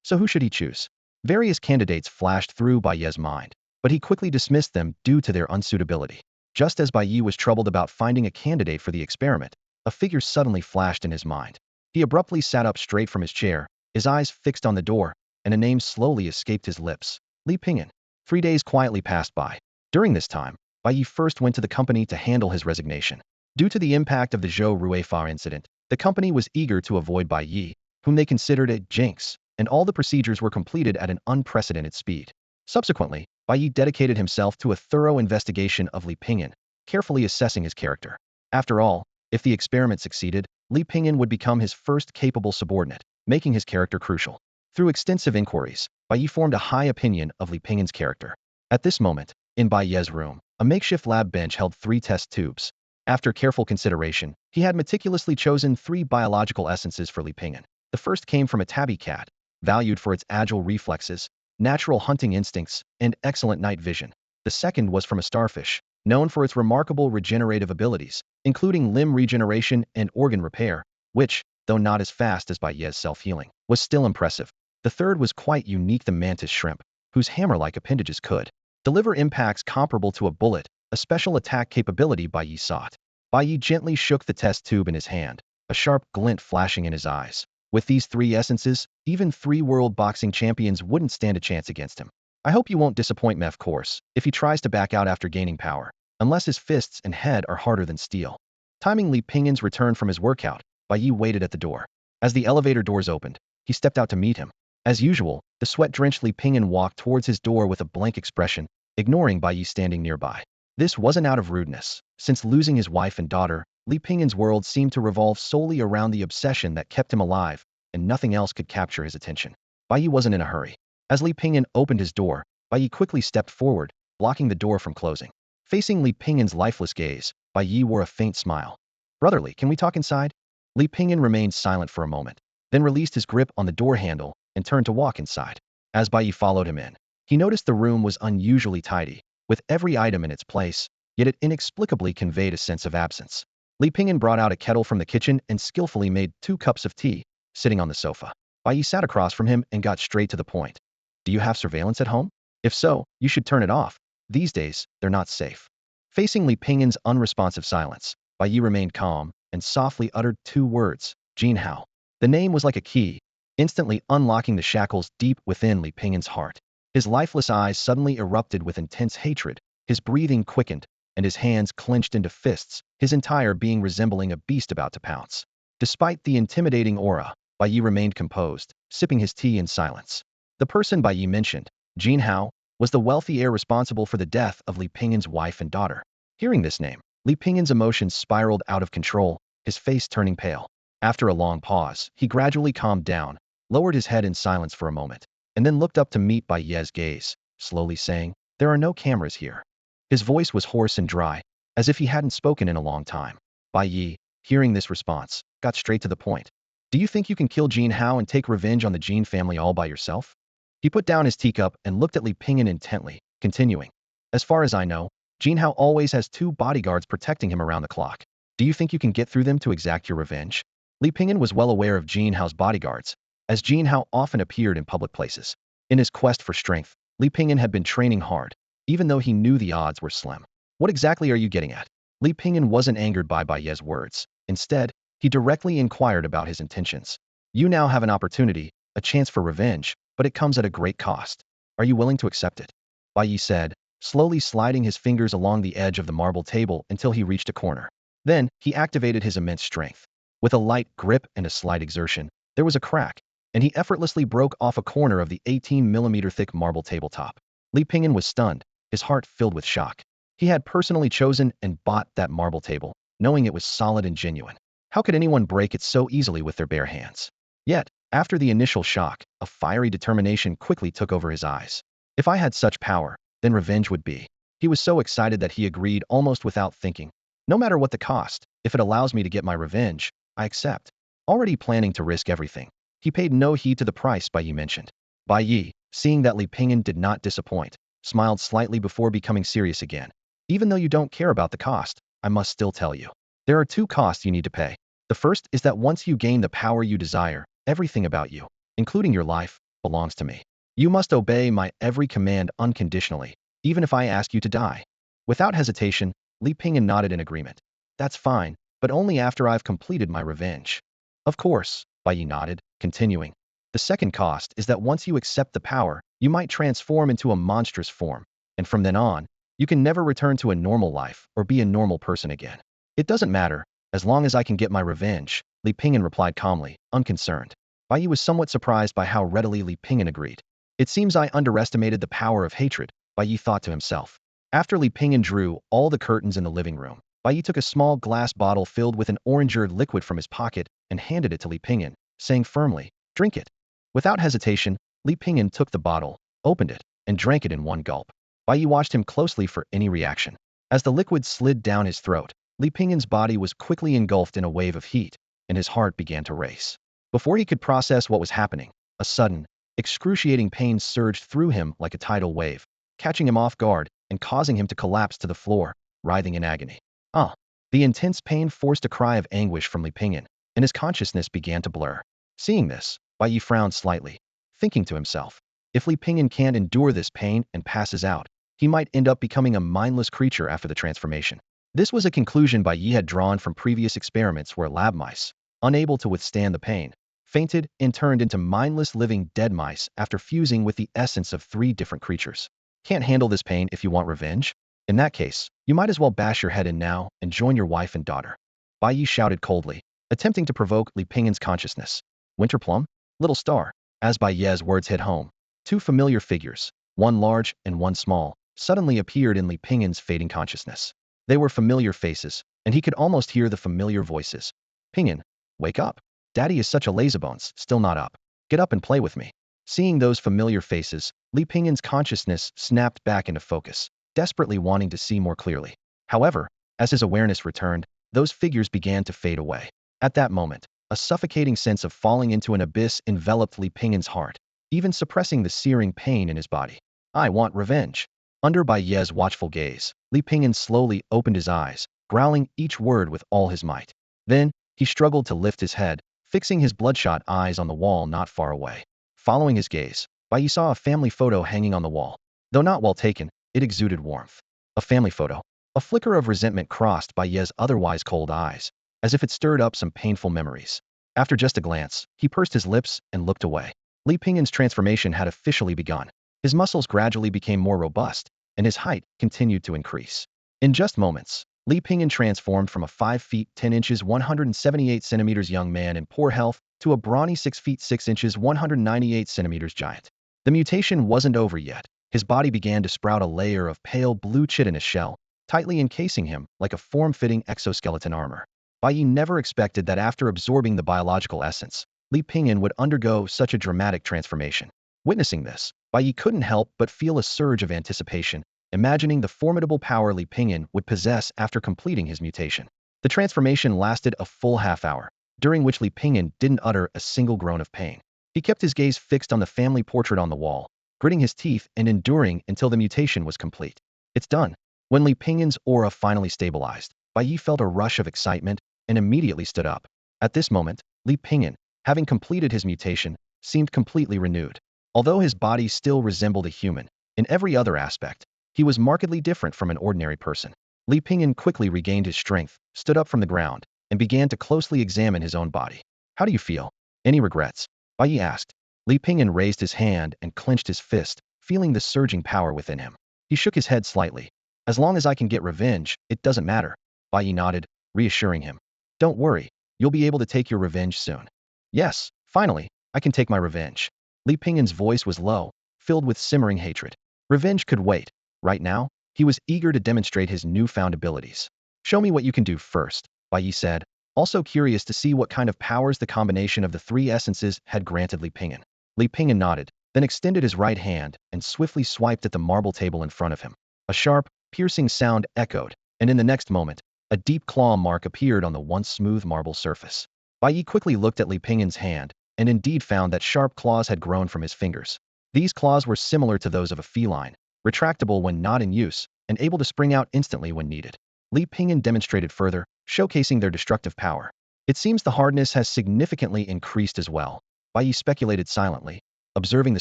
So who should he choose? Various candidates flashed through Bai Ye's mind, but he quickly dismissed them due to their unsuitability. Just as Bai Ye was troubled about finding a candidate for the experiment, a figure suddenly flashed in his mind. He abruptly sat up straight from his chair, his eyes fixed on the door, and a name slowly escaped his lips. Li Pingan. 3 days quietly passed by. During this time, Bai Ye first went to the company to handle his resignation. Due to the impact of the Zhou Ruifar incident, the company was eager to avoid Bai Ye, whom they considered a jinx, and all the procedures were completed at an unprecedented speed. Subsequently, Bai Ye dedicated himself to a thorough investigation of Li Pingan, carefully assessing his character. After all, if the experiment succeeded, Li Pingan would become his first capable subordinate, making his character crucial. Through extensive inquiries, Bai Ye formed a high opinion of Li Pingan's character. At this moment, in Bai Ye's room, a makeshift lab bench held 3 test tubes. After careful consideration, he had meticulously chosen 3 biological essences for Li Pingan. The first came from a tabby cat, valued for its agile reflexes, natural hunting instincts, and excellent night vision. The second was from a starfish, known for its remarkable regenerative abilities, including limb regeneration and organ repair, which, though not as fast as Bai Ye's self-healing, was still impressive. The third was quite unique, the mantis shrimp, whose hammer-like appendages could deliver impacts comparable to a bullet, a special attack capability Bai Ye sought. Bai Ye gently shook the test tube in his hand, a sharp glint flashing in his eyes. With these three essences, even 3 world boxing champions wouldn't stand a chance against him. I hope you won't disappoint me, of course, if he tries to back out after gaining power, unless his fists and head are harder than steel. Timing Li Pingan's return from his workout, Bai Ye waited at the door. As the elevator doors opened, he stepped out to meet him. As usual, the sweat-drenched Li Pingan walked towards his door with a blank expression, ignoring Bai Ye standing nearby. This wasn't out of rudeness. Since losing his wife and daughter, Li Pingan's world seemed to revolve solely around the obsession that kept him alive, and nothing else could capture his attention. Bai Ye wasn't in a hurry. As Li Pingan opened his door, Bai Ye quickly stepped forward, blocking the door from closing. Facing Li Pingan's lifeless gaze, Bai Ye wore a faint smile. "Brotherly, can we talk inside?" Li Pingan remained silent for a moment, then released his grip on the door handle and turned to walk inside. As Bai Ye followed him in, he noticed the room was unusually tidy, with every item in its place, yet it inexplicably conveyed a sense of absence. Li Pingan brought out a kettle from the kitchen and skillfully made 2 cups of tea, sitting on the sofa. Bai Ye sat across from him and got straight to the point. "Do you have surveillance at home? If so, you should turn it off. These days, they're not safe." Facing Li Pingan's unresponsive silence, Bai Ye remained calm and softly uttered 2 words, "Jin Hao." The name was like a key, instantly unlocking the shackles deep within Li Pingan's heart. His lifeless eyes suddenly erupted with intense hatred, his breathing quickened, and his hands clenched into fists, his entire being resembling a beast about to pounce. Despite the intimidating aura, Bai Ye remained composed, sipping his tea in silence. The person Bai Ye mentioned, Jin Hao, was the wealthy heir responsible for the death of Li Pingan's wife and daughter. Hearing this name, Li Pingan's emotions spiraled out of control, his face turning pale. After a long pause, he gradually calmed down, lowered his head in silence for a moment, and then looked up to meet Bai Ye's gaze, slowly saying, "There are no cameras here." His voice was hoarse and dry, as if he hadn't spoken in a long time. Bai Ye, hearing this response, got straight to the point. "Do you think you can kill Jin Hao and take revenge on the Jin family all by yourself?" He put down his teacup and looked at Li Pingan intently, continuing, "As far as I know, Jin Hao always has 2 bodyguards protecting him around the clock. Do you think you can get through them to exact your revenge?" Li Pingan was well aware of Jin Hao's bodyguards, as Jin Hao often appeared in public places. In his quest for strength, Li Pingan had been training hard, even though he knew the odds were slim. "What exactly are you getting at?" Li Pingan wasn't angered by Bai Ye's words. Instead, he directly inquired about his intentions. "You now have an opportunity, a chance for revenge, but it comes at a great cost. Are you willing to accept it?" Bai Ye said, slowly sliding his fingers along the edge of the marble table until he reached a corner. Then, he activated his immense strength. With a light grip and a slight exertion, there was a crack, and he effortlessly broke off a corner of the 18mm thick marble tabletop. Li Pingan was stunned, his heart filled with shock. He had personally chosen and bought that marble table, knowing it was solid and genuine. How could anyone break it so easily with their bare hands? Yet, after the initial shock, a fiery determination quickly took over his eyes. "If I had such power, then revenge would be." He was so excited that he agreed almost without thinking. "No matter what the cost, if it allows me to get my revenge, I accept." Already planning to risk everything, he paid no heed to the price Bai Ye mentioned. Bai Ye, seeing that Li Pingan did not disappoint, smiled slightly before becoming serious again. "Even though you don't care about the cost, I must still tell you. There are 2 costs you need to pay. The first is that once you gain the power you desire, everything about you, including your life, belongs to me. You must obey my every command unconditionally, even if I ask you to die." Without hesitation, Li Pingan nodded in agreement. "That's fine, but only after I've completed my revenge." "Of course," Bai Ye nodded, continuing. "The second cost is that once you accept the power, you might transform into a monstrous form, and from then on, you can never return to a normal life or be a normal person again." "It doesn't matter, as long as I can get my revenge," Li Pingan replied calmly, unconcerned. Bai Ye was somewhat surprised by how readily Li Pingan agreed. "It seems I underestimated the power of hatred," Bai Ye thought to himself. After Li Pingan drew all the curtains in the living room, Bai Ye took a small glass bottle filled with an orange-eared liquid from his pocket and handed it to Li Pingan, saying firmly, "Drink it." Without hesitation, Li Pingan took the bottle, opened it, and drank it in one gulp. Bai Ye watched him closely for any reaction. As the liquid slid down his throat, Li Pingan's body was quickly engulfed in a wave of heat, and his heart began to race. Before he could process what was happening, a sudden, excruciating pain surged through him like a tidal wave, catching him off guard and causing him to collapse to the floor, writhing in agony. Ah! The intense pain forced a cry of anguish from Li Pingan, and his consciousness began to blur. Seeing this, Bai Ye frowned slightly, thinking to himself, if Li Pingan can't endure this pain and passes out, he might end up becoming a mindless creature after the transformation. This was a conclusion Bai Ye had drawn from previous experiments where lab mice, unable to withstand the pain, fainted, and turned into mindless living dead mice after fusing with the essence of 3 different creatures. Can't handle this pain if you want revenge? In that case, you might as well bash your head in now and join your wife and daughter. Bai Ye shouted coldly, attempting to provoke Li Pingan's consciousness. Winter Plum? Little Star. As Bai Ye's words hit home, 2 familiar figures, one large and one small, suddenly appeared in Li Pingan's fading consciousness. They were familiar faces, and he could almost hear the familiar voices. Pingan, wake up. Daddy is such a lazybones, still not up. Get up and play with me. Seeing those familiar faces, Li Pingan's consciousness snapped back into focus, desperately wanting to see more clearly. However, as his awareness returned, those figures began to fade away. At that moment, a suffocating sense of falling into an abyss enveloped Li Pingan's heart, even suppressing the searing pain in his body. I want revenge. Under Bai Ye's watchful gaze, Li Pingan slowly opened his eyes, growling each word with all his might. Then, he struggled to lift his head, fixing his bloodshot eyes on the wall not far away. Following his gaze, Bai Ye saw a family photo hanging on the wall. Though not well taken, it exuded warmth. A family photo. A flicker of resentment crossed Bai Ye's otherwise cold eyes, as if it stirred up some painful memories. After just a glance, he pursed his lips and looked away. Li Pingan's transformation had officially begun. His muscles gradually became more robust, and his height continued to increase. In just moments, Li Pingan transformed from a 5 feet 10 inches 178 centimeters young man in poor health to a brawny 6 feet 6 inches 198 centimeters giant. The mutation wasn't over yet. His body began to sprout a layer of pale blue chitinous shell, tightly encasing him like a form-fitting exoskeleton armor. Bai Ye never expected that after absorbing the biological essence, Li Pingan would undergo such a dramatic transformation. Witnessing this, Bai Ye couldn't help but feel a surge of anticipation, imagining the formidable power Li Pingan would possess after completing his mutation. The transformation lasted a full half-hour, during which Li Pingan didn't utter a single groan of pain. He kept his gaze fixed on the family portrait on the wall, gritting his teeth and enduring until the mutation was complete. It's done. When Li Pingan's aura finally stabilized, Bai Ye felt a rush of excitement and immediately stood up. At this moment, Li Pingan, having completed his mutation, seemed completely renewed. Although his body still resembled a human, in every other aspect, he was markedly different from an ordinary person. Li Pingan quickly regained his strength, stood up from the ground, and began to closely examine his own body. How do you feel? Any regrets? Bai Ye asked. Li Pingan raised his hand and clenched his fist, feeling the surging power within him. He shook his head slightly. As long as I can get revenge, it doesn't matter. Bai Ye nodded, reassuring him. Don't worry, you'll be able to take your revenge soon. Yes, finally, I can take my revenge. Li Pingan's voice was low, filled with simmering hatred. Revenge could wait. Right now, he was eager to demonstrate his newfound abilities. Show me what you can do first, Bai Ye said, also curious to see what kind of powers the combination of the 3 essences had granted Li Pingan. Li Pingan nodded, then extended his right hand and swiftly swiped at the marble table in front of him. A sharp, piercing sound echoed, and in the next moment, a deep claw mark appeared on the once smooth marble surface. Bai Ye quickly looked at Li Pingan's hand, and indeed found that sharp claws had grown from his fingers. These claws were similar to those of a feline, retractable when not in use, and able to spring out instantly when needed. Li Pingan demonstrated further, showcasing their destructive power. It seems the hardness has significantly increased as well. Bai Ye speculated silently, observing the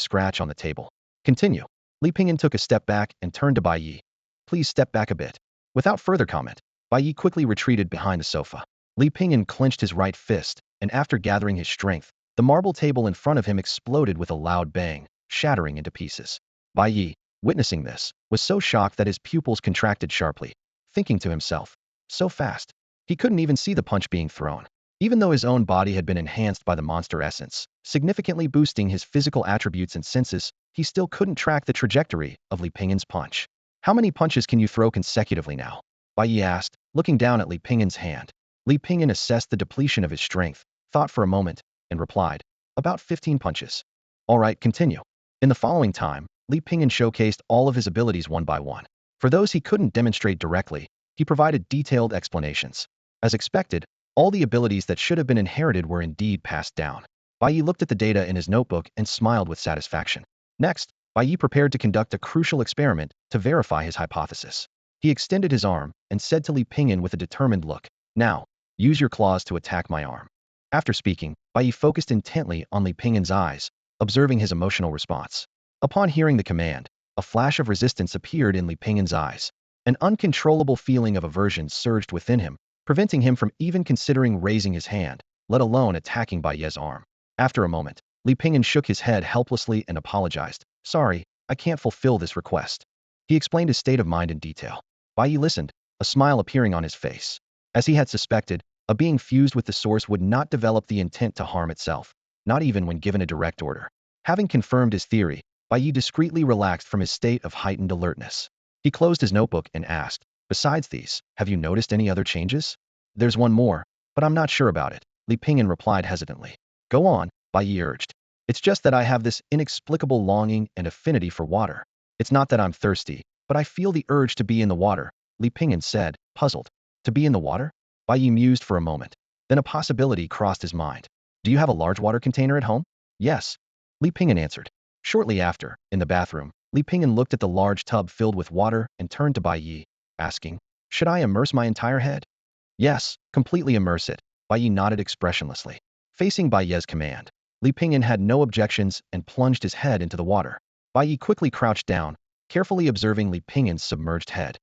scratch on the table. Continue. Li Pingan took a step back and turned to Bai Ye. Please step back a bit. Without further comment, Bai Ye quickly retreated behind the sofa. Li Pingan clenched his right fist, and after gathering his strength, the marble table in front of him exploded with a loud bang, shattering into pieces. Bai Ye, witnessing this, was so shocked that his pupils contracted sharply, thinking to himself, so fast. He couldn't even see the punch being thrown. Even though his own body had been enhanced by the monster essence, significantly boosting his physical attributes and senses, he still couldn't track the trajectory of Li Pingan's punch. How many punches can you throw consecutively now? Bai Ye asked, looking down at Li Pingan's hand. Li Pingan assessed the depletion of his strength, thought for a moment, and replied, about 15 punches. All right, continue. In the following time, Li Pingan showcased all of his abilities one by one. For those he couldn't demonstrate directly, he provided detailed explanations. As expected, all the abilities that should have been inherited were indeed passed down. Bai Ye looked at the data in his notebook and smiled with satisfaction. Next, Bai Ye prepared to conduct a crucial experiment to verify his hypothesis. He extended his arm and said to Li Pingan with a determined look, now, use your claws to attack my arm. After speaking, Bai Ye focused intently on Li Pingan's eyes, observing his emotional response. Upon hearing the command, a flash of resistance appeared in Li Pingan's eyes. An uncontrollable feeling of aversion surged within him, preventing him from even considering raising his hand, let alone attacking Bai Ye's arm. After a moment, Li Pingan shook his head helplessly and apologized. Sorry, I can't fulfill this request. He explained his state of mind in detail. Bai Ye listened, a smile appearing on his face. As he had suspected, a being fused with the source would not develop the intent to harm itself, not even when given a direct order. Having confirmed his theory, Bai Ye discreetly relaxed from his state of heightened alertness. He closed his notebook and asked, besides these, have you noticed any other changes? There's one more, but I'm not sure about it, Li Pingan replied hesitantly. Go on, Bai Ye urged. It's just that I have this inexplicable longing and affinity for water. It's not that I'm thirsty, but I feel the urge to be in the water, Li Pingan said, puzzled. To be in the water? Bai Ye mused for a moment. Then a possibility crossed his mind. Do you have a large water container at home? Yes, Li Pingan answered. Shortly after, in the bathroom, Li Pingan looked at the large tub filled with water and turned to Bai Ye, asking, should I immerse my entire head? Yes, completely immerse it, Bai Ye nodded expressionlessly. Facing Bai Ye's command, Li Pingan had no objections and plunged his head into the water. Bai Ye quickly crouched down, carefully observing Li Pingan's submerged head.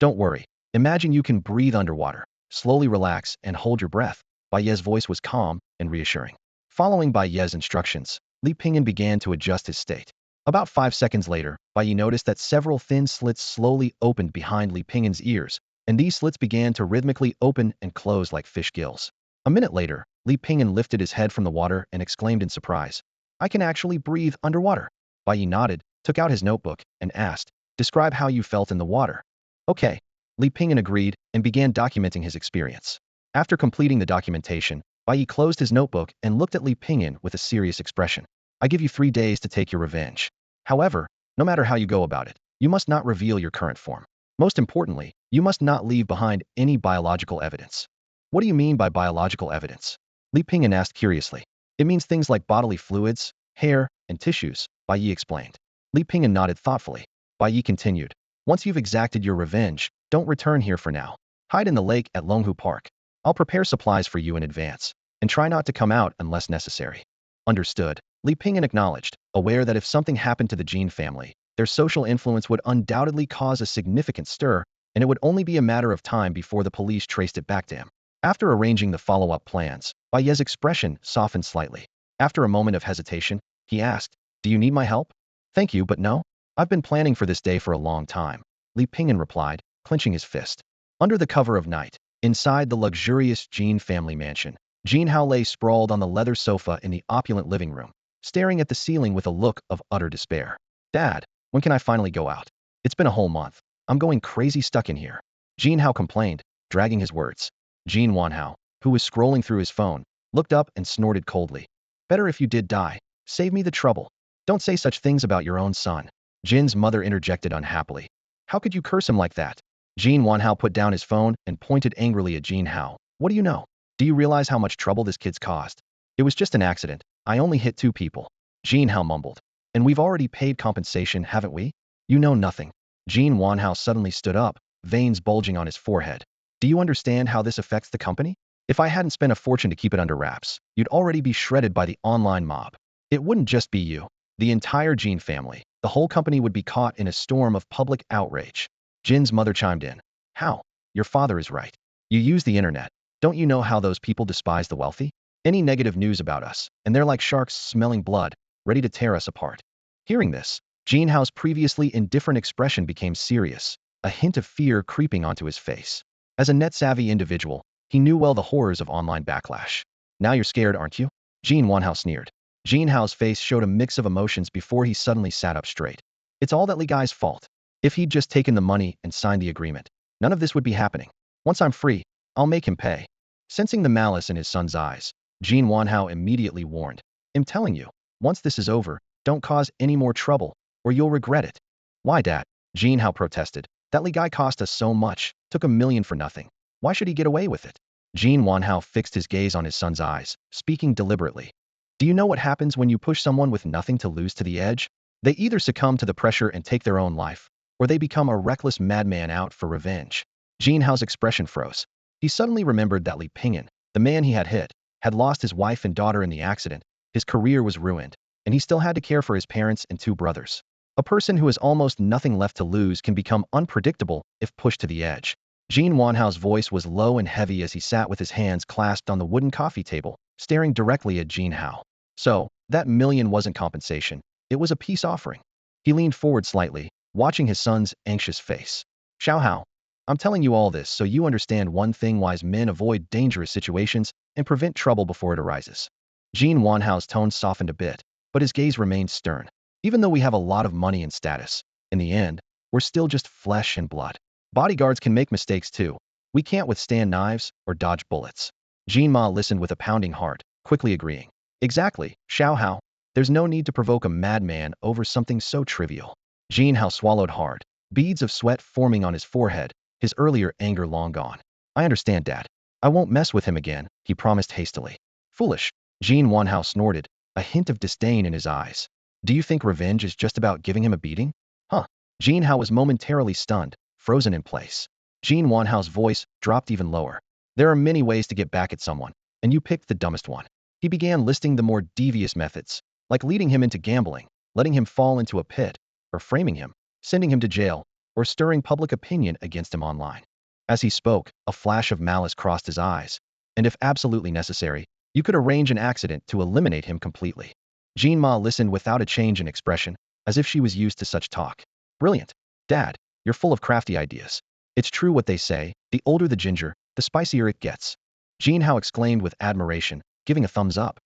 Don't worry, imagine you can breathe underwater. Slowly relax and hold your breath. Bai Ye's voice was calm and reassuring. Following Bai Ye's instructions, Li Pingan began to adjust his state. About 5 seconds later, Bai Ye noticed that several thin slits slowly opened behind Li Pingan's ears, and these slits began to rhythmically open and close like fish gills. A minute later, Li Pingan lifted his head from the water and exclaimed in surprise, I can actually breathe underwater. Bai Ye nodded, took out his notebook, and asked, describe how you felt in the water. Okay. Li Pingan agreed and began documenting his experience. After completing the documentation, Bai Ye closed his notebook and looked at Li Pingan with a serious expression. I give you 3 days to take your revenge. However, no matter how you go about it, you must not reveal your current form. Most importantly, you must not leave behind any biological evidence. What do you mean by biological evidence? Li Pingan asked curiously. It means things like bodily fluids, hair, and tissues, Bai Ye explained. Li Pingan nodded thoughtfully. Bai Ye continued. Once you've exacted your revenge, don't return here for now. Hide in the lake at Longhu Park. I'll prepare supplies for you in advance, and try not to come out unless necessary. Understood, Li Pingan acknowledged, aware that if something happened to the Jin family, their social influence would undoubtedly cause a significant stir, and it would only be a matter of time before the police traced it back to him. After arranging the follow-up plans, Bai Ye's expression softened slightly. After a moment of hesitation, he asked, do you need my help? Thank you, but no. I've been planning for this day for a long time, Li Pingan replied, clenching his fist. Under the cover of night, inside the luxurious Jin family mansion, Jin Hao lay sprawled on the leather sofa in the opulent living room, staring at the ceiling with a look of utter despair. Dad, when can I finally go out? It's been a whole month. I'm going crazy stuck in here. Jin Hao complained, dragging his words. Jin Wanhao, who was scrolling through his phone, looked up and snorted coldly. Better if you did die. Save me the trouble. Don't say such things about your own son. Jin's mother interjected unhappily. How could you curse him like that? Jin Wanhao put down his phone and pointed angrily at Jin Hao. What do you know? Do you realize how much trouble this kid's caused? It was just an accident. I only hit 2 people. Jin Hao mumbled. And we've already paid compensation, haven't we? You know nothing. Jin Wanhao suddenly stood up, veins bulging on his forehead. Do you understand how this affects the company? If I hadn't spent a fortune to keep it under wraps, you'd already be shredded by the online mob. It wouldn't just be you. The entire Jin family, the whole company would be caught in a storm of public outrage. Jin's mother chimed in. How? Your father is right. You use the internet. Don't you know how those people despise the wealthy? Any negative news about us, and they're like sharks smelling blood, ready to tear us apart. Hearing this, Jin Hao's previously indifferent expression became serious, a hint of fear creeping onto his face. As a net-savvy individual, he knew well the horrors of online backlash. Now you're scared, aren't you? Jin Wanhao sneered. Jin Hao's face showed a mix of emotions before he suddenly sat up straight. It's all that Li Guy's fault. If he'd just taken the money and signed the agreement, none of this would be happening. Once I'm free, I'll make him pay. Sensing the malice in his son's eyes, Jin Wanhao immediately warned. I'm telling you, once this is over, don't cause any more trouble, or you'll regret it. Why, Dad? Jin Hao protested. That Li Guy cost us so much, took $1 million for nothing. Why should he get away with it? Jin Wanhao fixed his gaze on his son's eyes, speaking deliberately. Do you know what happens when you push someone with nothing to lose to the edge? They either succumb to the pressure and take their own life, or they become a reckless madman out for revenge. Jin Hao's expression froze. He suddenly remembered that Li Pingan, the man he had hit, had lost his wife and daughter in the accident, his career was ruined, and he still had to care for his parents and 2 brothers. A person who has almost nothing left to lose can become unpredictable if pushed to the edge. Jin Wanhao's voice was low and heavy as he sat with his hands clasped on the wooden coffee table, staring directly at Jin Hao. So, that million wasn't compensation. It was a peace offering. He leaned forward slightly, watching his son's anxious face. Xiao Hao, I'm telling you all this so you understand one thing: wise men avoid dangerous situations and prevent trouble before it arises. Jin Wanhao's tone softened a bit, but his gaze remained stern. Even though we have a lot of money and status, in the end, we're still just flesh and blood. Bodyguards can make mistakes too. We can't withstand knives or dodge bullets. Jin Ma listened with a pounding heart, quickly agreeing. Exactly, Xiao Hao. There's no need to provoke a madman over something so trivial. Jin Hao swallowed hard, beads of sweat forming on his forehead, his earlier anger long gone. I understand, Dad. I won't mess with him again, he promised hastily. Foolish. Jin Wanhao snorted, a hint of disdain in his eyes. Do you think revenge is just about giving him a beating? Huh. Jin Hao was momentarily stunned, frozen in place. Jin Wanhao's voice dropped even lower. There are many ways to get back at someone, and you picked the dumbest one. He began listing the more devious methods, like leading him into gambling, letting him fall into a pit, or framing him, sending him to jail, or stirring public opinion against him online. As he spoke, a flash of malice crossed his eyes, and if absolutely necessary, you could arrange an accident to eliminate him completely. Jean Ma listened without a change in expression, as if she was used to such talk. Brilliant. Dad, you're full of crafty ideas. It's true what they say, the older the ginger, the spicier it gets. Jean Hao exclaimed with admiration, giving a thumbs up.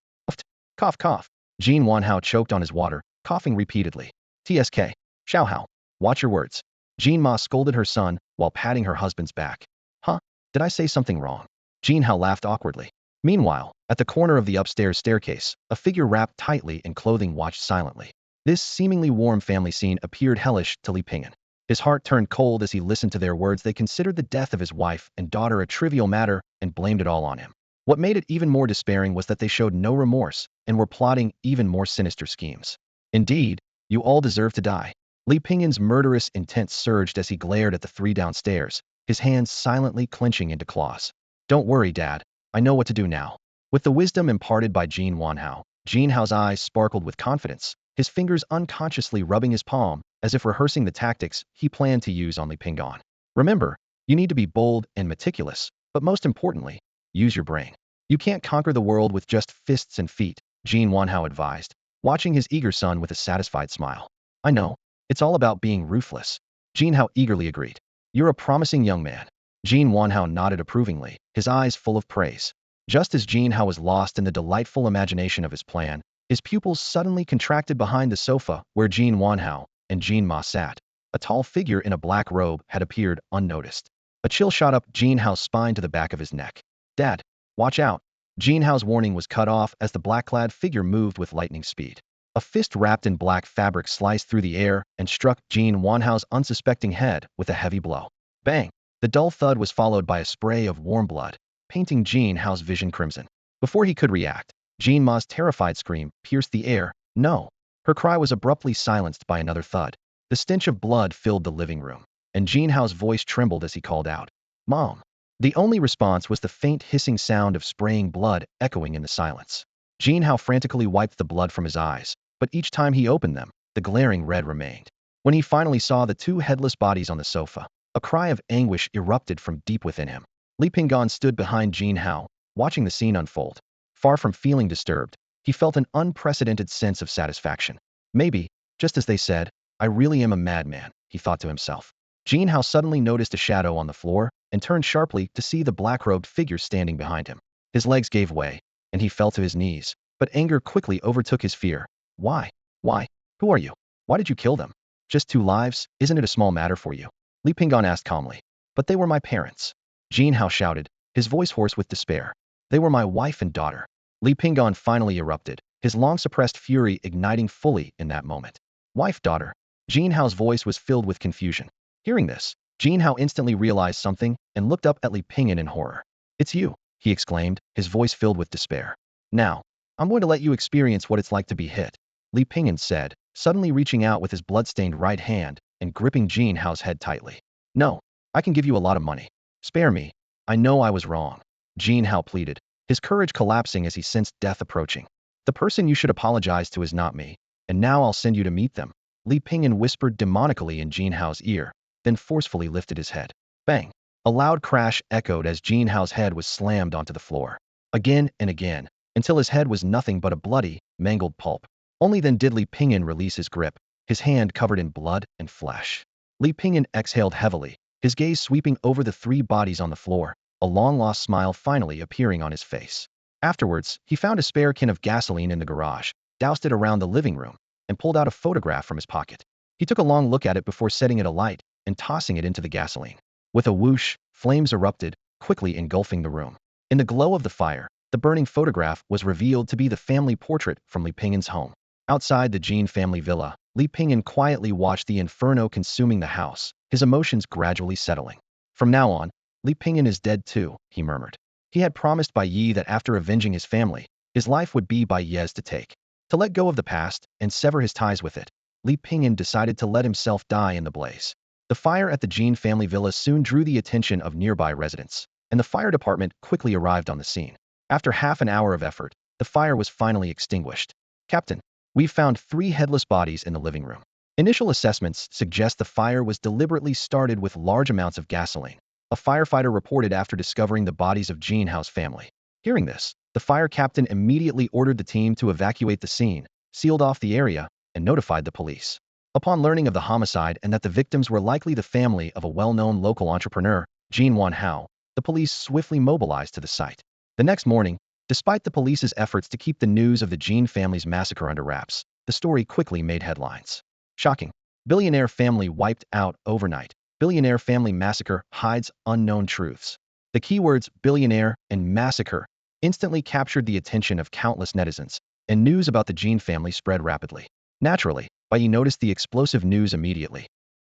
Cough, cough. Jean Wanhao choked on his water, coughing repeatedly. TSK. Xiao Hao. Watch your words. Jean Ma scolded her son while patting her husband's back. Huh? Did I say something wrong? Jean Hao laughed awkwardly. Meanwhile, at the corner of the upstairs staircase, a figure wrapped tightly in clothing watched silently. This seemingly warm family scene appeared hellish to Li Pingan. His heart turned cold as he listened to their words. They considered the death of his wife and daughter a trivial matter and blamed it all on him. What made it even more despairing was that they showed no remorse and were plotting even more sinister schemes. Indeed, you all deserve to die. Li Pingan's murderous intent surged as he glared at the three downstairs, his hands silently clenching into claws. Don't worry, Dad. I know what to do now. With the wisdom imparted by Jin Wanhao, Jin Hao's eyes sparkled with confidence, his fingers unconsciously rubbing his palm, as if rehearsing the tactics he planned to use on Li Pingan. Remember, you need to be bold and meticulous, but most importantly, use your brain. You can't conquer the world with just fists and feet, Jin Wanhao advised, watching his eager son with a satisfied smile. I know. It's all about being ruthless. Jin Hao eagerly agreed. You're a promising young man. Jin Wanhao nodded approvingly, his eyes full of praise. Just as Jin Hao was lost in the delightful imagination of his plan, his pupils suddenly contracted behind the sofa where Jin Wanhao and Jin Ma sat. A tall figure in a black robe had appeared unnoticed. A chill shot up Jin Hao's spine to the back of his neck. Dad, watch out. Jin Hao's warning was cut off as the black-clad figure moved with lightning speed. A fist wrapped in black fabric sliced through the air and struck Jin Wanhao's unsuspecting head with a heavy blow. Bang! The dull thud was followed by a spray of warm blood, painting Jin Hao's vision crimson. Before he could react, Jin Ma's terrified scream pierced the air. No! Her cry was abruptly silenced by another thud. The stench of blood filled the living room, and Jin Hao's voice trembled as he called out, Mom! The only response was the faint hissing sound of spraying blood echoing in the silence. Jin Hao frantically wiped the blood from his eyes, but each time he opened them, the glaring red remained. When he finally saw the two headless bodies on the sofa, a cry of anguish erupted from deep within him. Li Pingan stood behind Jin Hao, watching the scene unfold. Far from feeling disturbed, he felt an unprecedented sense of satisfaction. Maybe, just as they said, I really am a madman, he thought to himself. Jin Hao suddenly noticed a shadow on the floor and turned sharply to see the black-robed figure standing behind him. His legs gave way, and he fell to his knees, but anger quickly overtook his fear. Why? Why? Who are you? Why did you kill them? Just 2 lives? Isn't it a small matter for you? Li Pingan asked calmly. But they were my parents. Jin Hao shouted, his voice hoarse with despair. They were my wife and daughter. Li Pingan finally erupted, his long-suppressed fury igniting fully in that moment. Wife-daughter. Jin Hao's voice was filled with confusion. Hearing this, Jin Hao instantly realized something and looked up at Li Pingan in horror. It's you, he exclaimed, his voice filled with despair. Now, I'm going to let you experience what it's like to be hit, Li Pingan said, suddenly reaching out with his blood-stained right hand and gripping Jin Hao's head tightly. No, I can give you a lot of money. Spare me. I know I was wrong, Jin Hao pleaded, his courage collapsing as he sensed death approaching. The person you should apologize to is not me, and now I'll send you to meet them, Li Pingan whispered demonically in Jin Hao's ear, then forcefully lifted his head. Bang! A loud crash echoed as Jin Hao's head was slammed onto the floor. Again and again, until his head was nothing but a bloody, mangled pulp. Only then did Li Pingan release his grip, his hand covered in blood and flesh. Li Pingan exhaled heavily, his gaze sweeping over the three bodies on the floor, a long-lost smile finally appearing on his face. Afterwards, he found a spare can of gasoline in the garage, doused it around the living room, and pulled out a photograph from his pocket. He took a long look at it before setting it alight and tossing it into the gasoline. With a whoosh, flames erupted, quickly engulfing the room. In the glow of the fire, the burning photograph was revealed to be the family portrait from Li Pingan's home. Outside the Jean family villa, Li Pingan quietly watched the inferno consuming the house, his emotions gradually settling. From now on, Li Pingan is dead too, he murmured. He had promised Bai Ye that after avenging his family, his life would be Bai Ye's to take. To let go of the past and sever his ties with it, Li Pingan decided to let himself die in the blaze. The fire at the Jean family villa soon drew the attention of nearby residents, and the fire department quickly arrived on the scene. After half an hour of effort, the fire was finally extinguished. Captain, we've found 3 headless bodies in the living room. Initial assessments suggest the fire was deliberately started with large amounts of gasoline, a firefighter reported after discovering the bodies of Jean House family. Hearing this, the fire captain immediately ordered the team to evacuate the scene, sealed off the area, and notified the police. Upon learning of the homicide and that the victims were likely the family of a well-known local entrepreneur, Jean Wan Hao, the police swiftly mobilized to the site. The next morning, despite the police's efforts to keep the news of the Jean family's massacre under wraps, the story quickly made headlines. Shocking. Billionaire family wiped out overnight. Billionaire family massacre hides unknown truths. The keywords billionaire and massacre instantly captured the attention of countless netizens, and news about the Jean family spread rapidly. Naturally, Bai Ye noticed the explosive news immediately.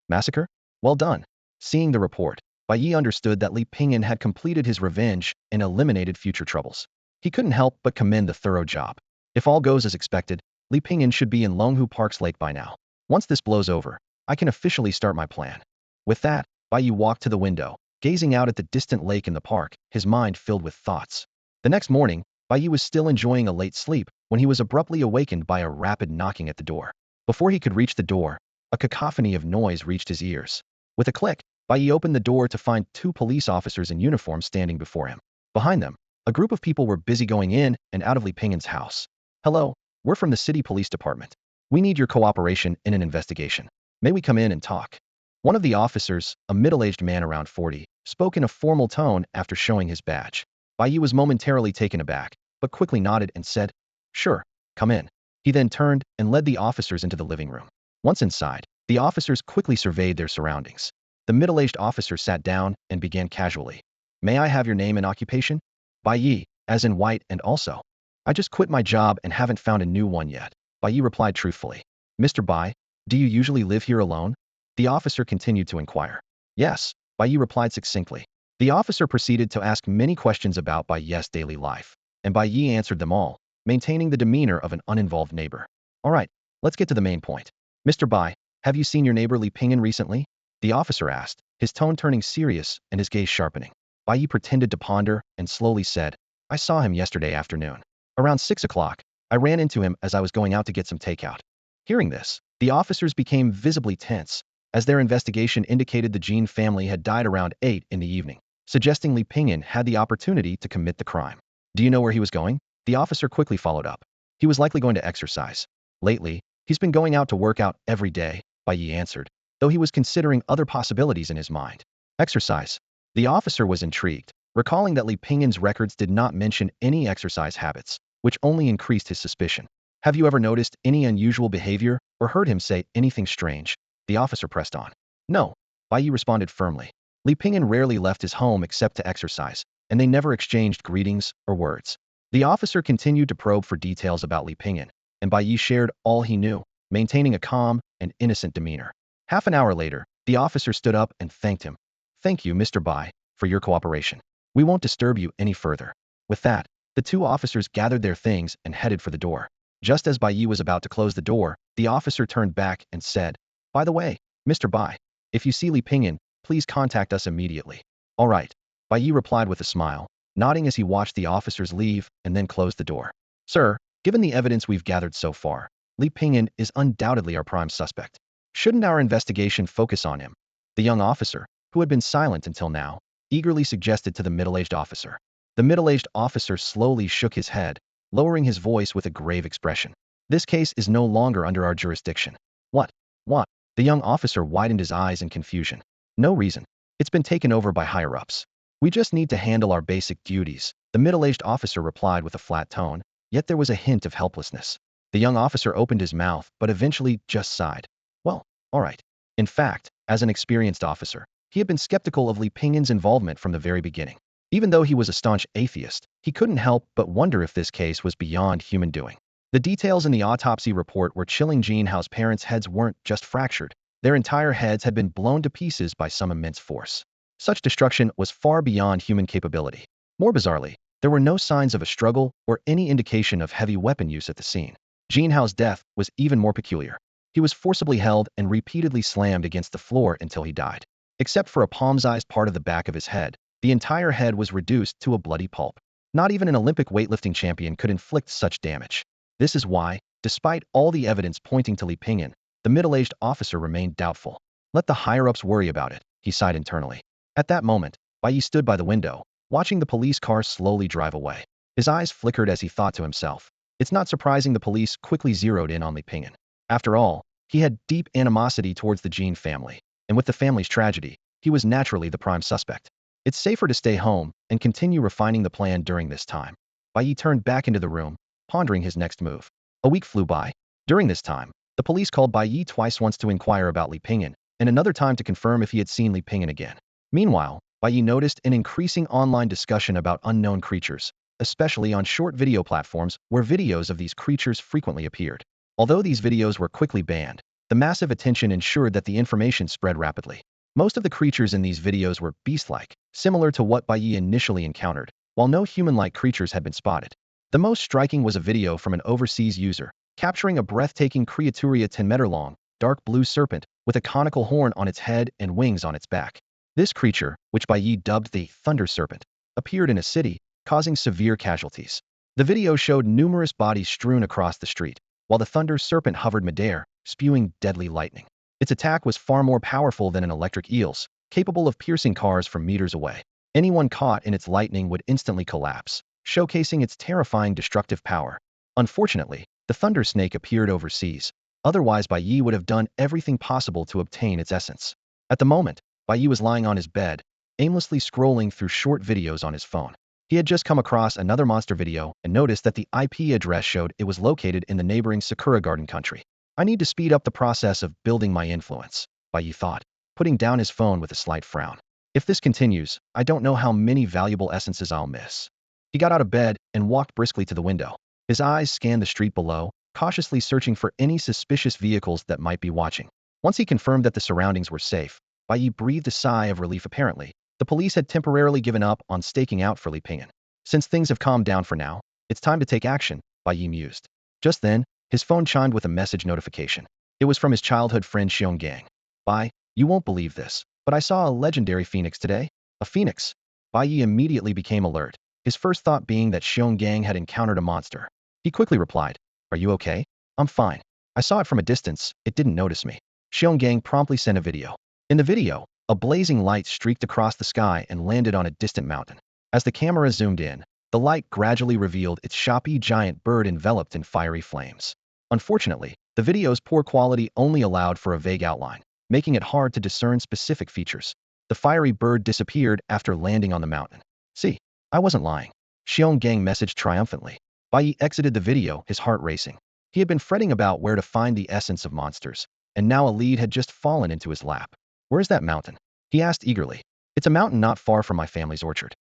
Massacre? Well done. Seeing the report, Bai Ye understood that Li Pingan had completed his revenge and eliminated future troubles. He couldn't help but commend the thorough job. If all goes as expected, Li Pingan should be in Longhu Park's lake by now. Once this blows over, I can officially start my plan. With that, Bai Ye walked to the window, gazing out at the distant lake in the park, his mind filled with thoughts. The next morning, Bai Ye was still enjoying a late sleep when he was abruptly awakened by a rapid knocking at the door. Before he could reach the door, a cacophony of noise reached his ears. With a click, Bai Ye opened the door to find 2 police officers in uniform standing before him. Behind them, a group of people were busy going in and out of Li Pingan's house. Hello, we're from the city police department. We need your cooperation in an investigation. May we come in and talk? One of the officers, a middle-aged man around 40, spoke in a formal tone after showing his badge. Bai Ye was momentarily taken aback, but quickly nodded and said, "Sure, come in." He then turned and led the officers into the living room. Once inside, the officers quickly surveyed their surroundings. The middle-aged officer sat down and began casually. "May I have your name and occupation?" "Bai Ye, as in white and also. I just quit my job and haven't found a new one yet," Bai Ye replied truthfully. "Mr. Bai, do you usually live here alone?" The officer continued to inquire. "Yes," Bai Ye replied succinctly. The officer proceeded to ask many questions about Bai Ye's daily life, and Bai Ye answered them all, maintaining the demeanor of an uninvolved neighbor. "All right, let's get to the main point. Mr. Bai, have you seen your neighbor Li Pingan recently?" The officer asked, his tone turning serious and his gaze sharpening. Bai Ye pretended to ponder and slowly said, "I saw him yesterday afternoon. Around 6 o'clock, I ran into him as I was going out to get some takeout." Hearing this, the officers became visibly tense, as their investigation indicated the Jean family had died around 8 in the evening, suggesting Li Pingan had the opportunity to commit the crime. "Do you know where he was going?" The officer quickly followed up. "He was likely going to exercise. Lately, he's been going out to work out every day," Bai Ye answered, though he was considering other possibilities in his mind. Exercise. The officer was intrigued, recalling that Li Pingan's records did not mention any exercise habits, which only increased his suspicion. "Have you ever noticed any unusual behavior or heard him say anything strange?" The officer pressed on. "No," Bai Ye responded firmly. Li Pingan rarely left his home except to exercise, and they never exchanged greetings or words. The officer continued to probe for details about Li Pingan, and Bai Ye shared all he knew, maintaining a calm and innocent demeanor. Half an hour later, the officer stood up and thanked him. "Thank you, Mr. Bai, for your cooperation. We won't disturb you any further." With that, the 2 officers gathered their things and headed for the door. Just as Bai Ye was about to close the door, the officer turned back and said, "By the way, Mr. Bai, if you see Li Pingan, please contact us immediately." "All right," Bai Ye replied with a smile, nodding as he watched the officers leave and then close the door. "Sir, given the evidence we've gathered so far, Li Pingan is undoubtedly our prime suspect. Shouldn't our investigation focus on him?" The young officer, who had been silent until now, eagerly suggested to the middle-aged officer. The middle-aged officer slowly shook his head, lowering his voice with a grave expression. This case is no longer under our jurisdiction. What? What? The young officer widened his eyes in confusion. No reason. It's been taken over by higher-ups. We just need to handle our basic duties, the middle-aged officer replied with a flat tone, yet there was a hint of helplessness. The young officer opened his mouth, but eventually just sighed. Well, all right. In fact, as an experienced officer, he had been skeptical of Li Pingan's involvement from the very beginning. Even though he was a staunch atheist, he couldn't help but wonder if this case was beyond human doing. The details in the autopsy report were chilling. Jean Hao's parents' heads weren't just fractured. Their entire heads had been blown to pieces by some immense force. Such destruction was far beyond human capability. More bizarrely, there were no signs of a struggle or any indication of heavy weapon use at the scene. Jean Hao's death was even more peculiar. He was forcibly held and repeatedly slammed against the floor until he died. Except for a palm-sized part of the back of his head, the entire head was reduced to a bloody pulp. Not even an Olympic weightlifting champion could inflict such damage. This is why, despite all the evidence pointing to Li Pingan, the middle-aged officer remained doubtful. Let the higher-ups worry about it, he sighed internally. At that moment, Bai Ye stood by the window, watching the police car slowly drive away. His eyes flickered as he thought to himself. It's not surprising the police quickly zeroed in on Li Pingan. After all, he had deep animosity towards the Jean family, and with the family's tragedy, he was naturally the prime suspect. It's safer to stay home and continue refining the plan during this time. Bai Ye turned back into the room, pondering his next move. A week flew by. During this time, the police called Bai Ye twice, once to inquire about Li Pingan, and another time to confirm if he had seen Li Pingan again. Meanwhile, Bai Ye noticed an increasing online discussion about unknown creatures, especially on short video platforms where videos of these creatures frequently appeared. Although these videos were quickly banned, the massive attention ensured that the information spread rapidly. Most of the creatures in these videos were beast-like, similar to what Bai Ye initially encountered, while no human-like creatures had been spotted. The most striking was a video from an overseas user, capturing a breathtaking creature, 10-meter long, dark blue serpent with a conical horn on its head and wings on its back. This creature, which Bai Ye dubbed the Thunder Serpent, appeared in a city, causing severe casualties. The video showed numerous bodies strewn across the street, while the Thunder Serpent hovered midair, spewing deadly lightning. Its attack was far more powerful than an electric eel's, capable of piercing cars from meters away. Anyone caught in its lightning would instantly collapse, showcasing its terrifying destructive power. Unfortunately, the Thunder Snake appeared overseas. Otherwise, Bai Ye would have done everything possible to obtain its essence. At the moment, Bai Ye was lying on his bed, aimlessly scrolling through short videos on his phone. He had just come across another monster video and noticed that the IP address showed it was located in the neighboring Sakura garden country. I need to speed up the process of building my influence, Bai Ye thought, putting down his phone with a slight frown. If this continues, I don't know how many valuable essences I'll miss. He got out of bed and walked briskly to the window. His eyes scanned the street below, cautiously searching for any suspicious vehicles that might be watching. Once he confirmed that the surroundings were safe, Bai Ye breathed a sigh of relief. Apparently, the police had temporarily given up on staking out for Li Pingan. Since things have calmed down for now, it's time to take action, Bai Ye mused. Just then, his phone chimed with a message notification. It was from his childhood friend Bai. Bai, you won't believe this, but I saw a legendary phoenix today. A phoenix? Bai Ye immediately became alert, his first thought being that Bai had encountered a monster. He quickly replied, "Are you okay?" "I'm fine. I saw it from a distance, it didn't notice me." Bai promptly sent a video. In the video, a blazing light streaked across the sky and landed on a distant mountain. As the camera zoomed in, the light gradually revealed its shoppy giant bird enveloped in fiery flames. Unfortunately, the video's poor quality only allowed for a vague outline, making it hard to discern specific features. The fiery bird disappeared after landing on the mountain. "See, I wasn't lying," Bai messaged triumphantly. Bai Ye exited the video, his heart racing. He had been fretting about where to find the essence of monsters, and now a lead had just fallen into his lap. "Where's that mountain?" he asked eagerly. "It's a mountain not far from my family's orchard."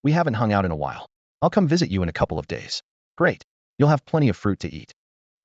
"We haven't hung out in a while. I'll come visit you in a couple of days." "Great. You'll have plenty of fruit to eat."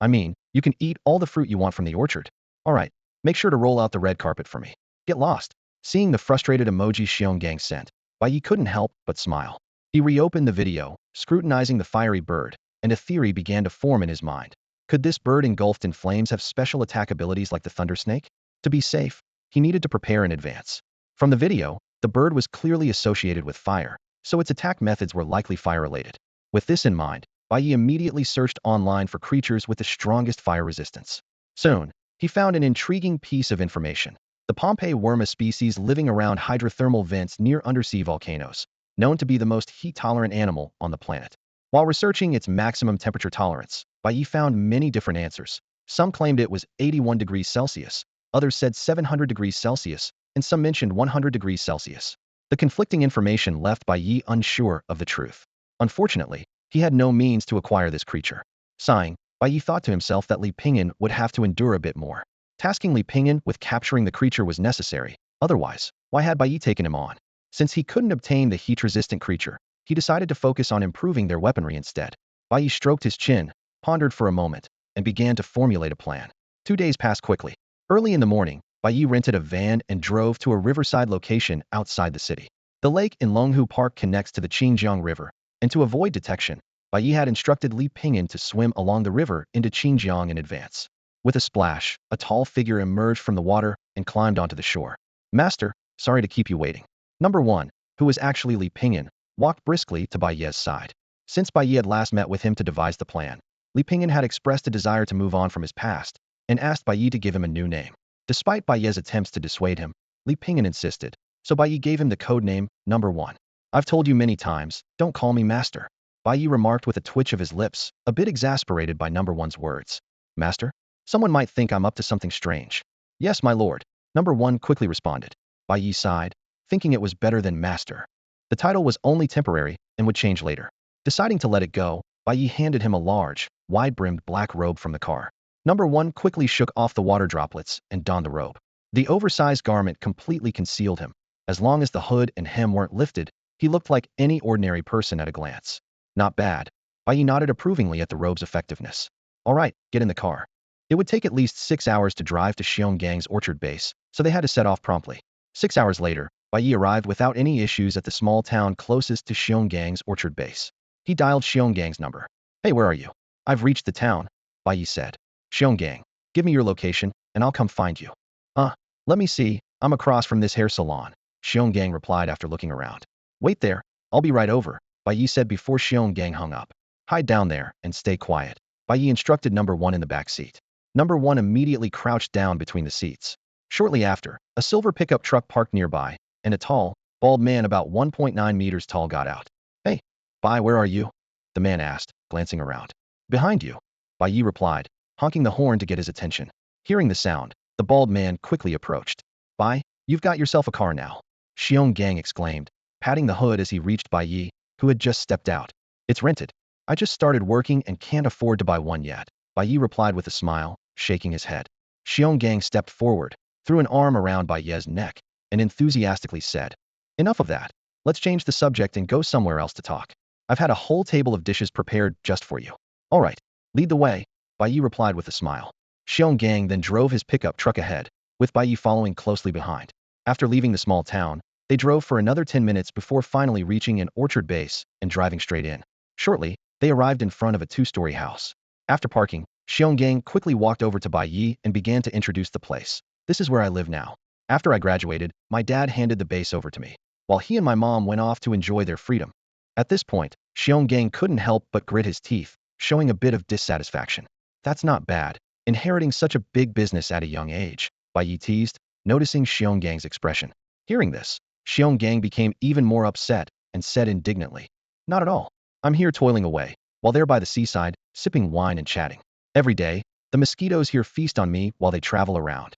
"I mean, you can eat all the fruit you want from the orchard." "All right, make sure to roll out the red carpet for me." "Get lost." Seeing the frustrated emoji Bai sent, Bai Ye couldn't help but smile. He reopened the video, scrutinizing the fiery bird, and a theory began to form in his mind. Could this bird engulfed in flames have special attack abilities like the thunder snake? To be safe, he needed to prepare in advance. From the video, the bird was clearly associated with fire, so its attack methods were likely fire-related. With this in mind, Bai Ye immediately searched online for creatures with the strongest fire resistance. Soon, he found an intriguing piece of information. The Pompeii worm, a species living around hydrothermal vents near undersea volcanoes, known to be the most heat-tolerant animal on the planet. While researching its maximum temperature tolerance, Bai Ye found many different answers. Some claimed it was 81 degrees Celsius, others said 700 degrees Celsius, and some mentioned 100 degrees Celsius. The conflicting information left Bai Ye unsure of the truth. Unfortunately, he had no means to acquire this creature. Sighing, Bai Ye thought to himself that Li Pingan would have to endure a bit more. Tasking Li Pingan with capturing the creature was necessary. Otherwise, why had Bai Ye taken him on? Since he couldn't obtain the heat-resistant creature, he decided to focus on improving their weaponry instead. Bai Ye stroked his chin, pondered for a moment, and began to formulate a plan. 2 days passed quickly. Early in the morning, Bai Ye rented a van and drove to a riverside location outside the city. The lake in Longhu Park connects to the Qingjiang River, and to avoid detection, Bai Ye had instructed Li Pingan to swim along the river into Qingjiang in advance. With a splash, a tall figure emerged from the water and climbed onto the shore. Master, sorry to keep you waiting. Number 1, who was actually Li Pingan, walked briskly to Bai Ye's side. Since Bai Ye had last met with him to devise the plan, Li Pingan had expressed a desire to move on from his past, and asked Bai Ye to give him a new name. Despite Bai Ye's attempts to dissuade him, Li Pingan insisted, so Bai Ye gave him the code name, Number 1. I've told you many times, don't call me Master, Bai Ye remarked with a twitch of his lips, a bit exasperated by Number 1's words. Master? Someone might think I'm up to something strange. Yes, my lord, Number 1 quickly responded. Bai Ye sighed, thinking it was better than Master. The title was only temporary and would change later. Deciding to let it go, Bai Ye handed him a large, wide-brimmed black robe from the car. Number 1 quickly shook off the water droplets and donned the robe. The oversized garment completely concealed him. As long as the hood and hem weren't lifted, he looked like any ordinary person at a glance. Not bad. Bai Ye nodded approvingly at the robe's effectiveness. All right, get in the car. It would take at least 6 hours to drive to Xiongang's orchard base, so they had to set off promptly. 6 hours later, Bai Ye arrived without any issues at the small town closest to Xiongang's orchard base. He dialed Xiongang's number. Hey, where are you? I've reached the town, Bai Ye said. Xionggang, give me your location, and I'll come find you. Let me see, I'm across from this hair salon, Xionggang replied after looking around. Wait there, I'll be right over, Bai Ye said before Xionggang hung up. Hide down there and stay quiet, Bai Ye instructed Number 1 in the back seat. Number 1 immediately crouched down between the seats. Shortly after, a silver pickup truck parked nearby, and a tall, bald man about 1.9 meters tall got out. Hey, Bai, where are you? The man asked, glancing around. Behind you, Bai Ye replied, honking the horn to get his attention. Hearing the sound, the bald man quickly approached. Bai, you've got yourself a car now, Xionggang exclaimed, patting the hood as he reached Bai Ye, who had just stepped out. It's rented. I just started working and can't afford to buy one yet, Bai Ye replied with a smile, shaking his head. Xionggang stepped forward, threw an arm around Bai Ye's neck, and enthusiastically said, Enough of that. Let's change the subject and go somewhere else to talk. I've had a whole table of dishes prepared just for you. All right, lead the way, Bai Ye replied with a smile. Xionggang then drove his pickup truck ahead, with Bai Ye following closely behind. After leaving the small town, they drove for another 10 minutes before finally reaching an orchard base and driving straight in. Shortly, they arrived in front of a 2-story house. After parking, Xionggang quickly walked over to Bai Ye and began to introduce the place. This is where I live now. After I graduated, my dad handed the base over to me, while he and my mom went off to enjoy their freedom. At this point, Xionggang couldn't help but grit his teeth, showing a bit of dissatisfaction. That's not bad, inheriting such a big business at a young age, Bai Ye teased, noticing Xiongang's expression. Hearing this, Xionggang became even more upset and said indignantly, Not at all. I'm here toiling away, while they're by the seaside, sipping wine and chatting. Every day, the mosquitoes here feast on me while they travel around.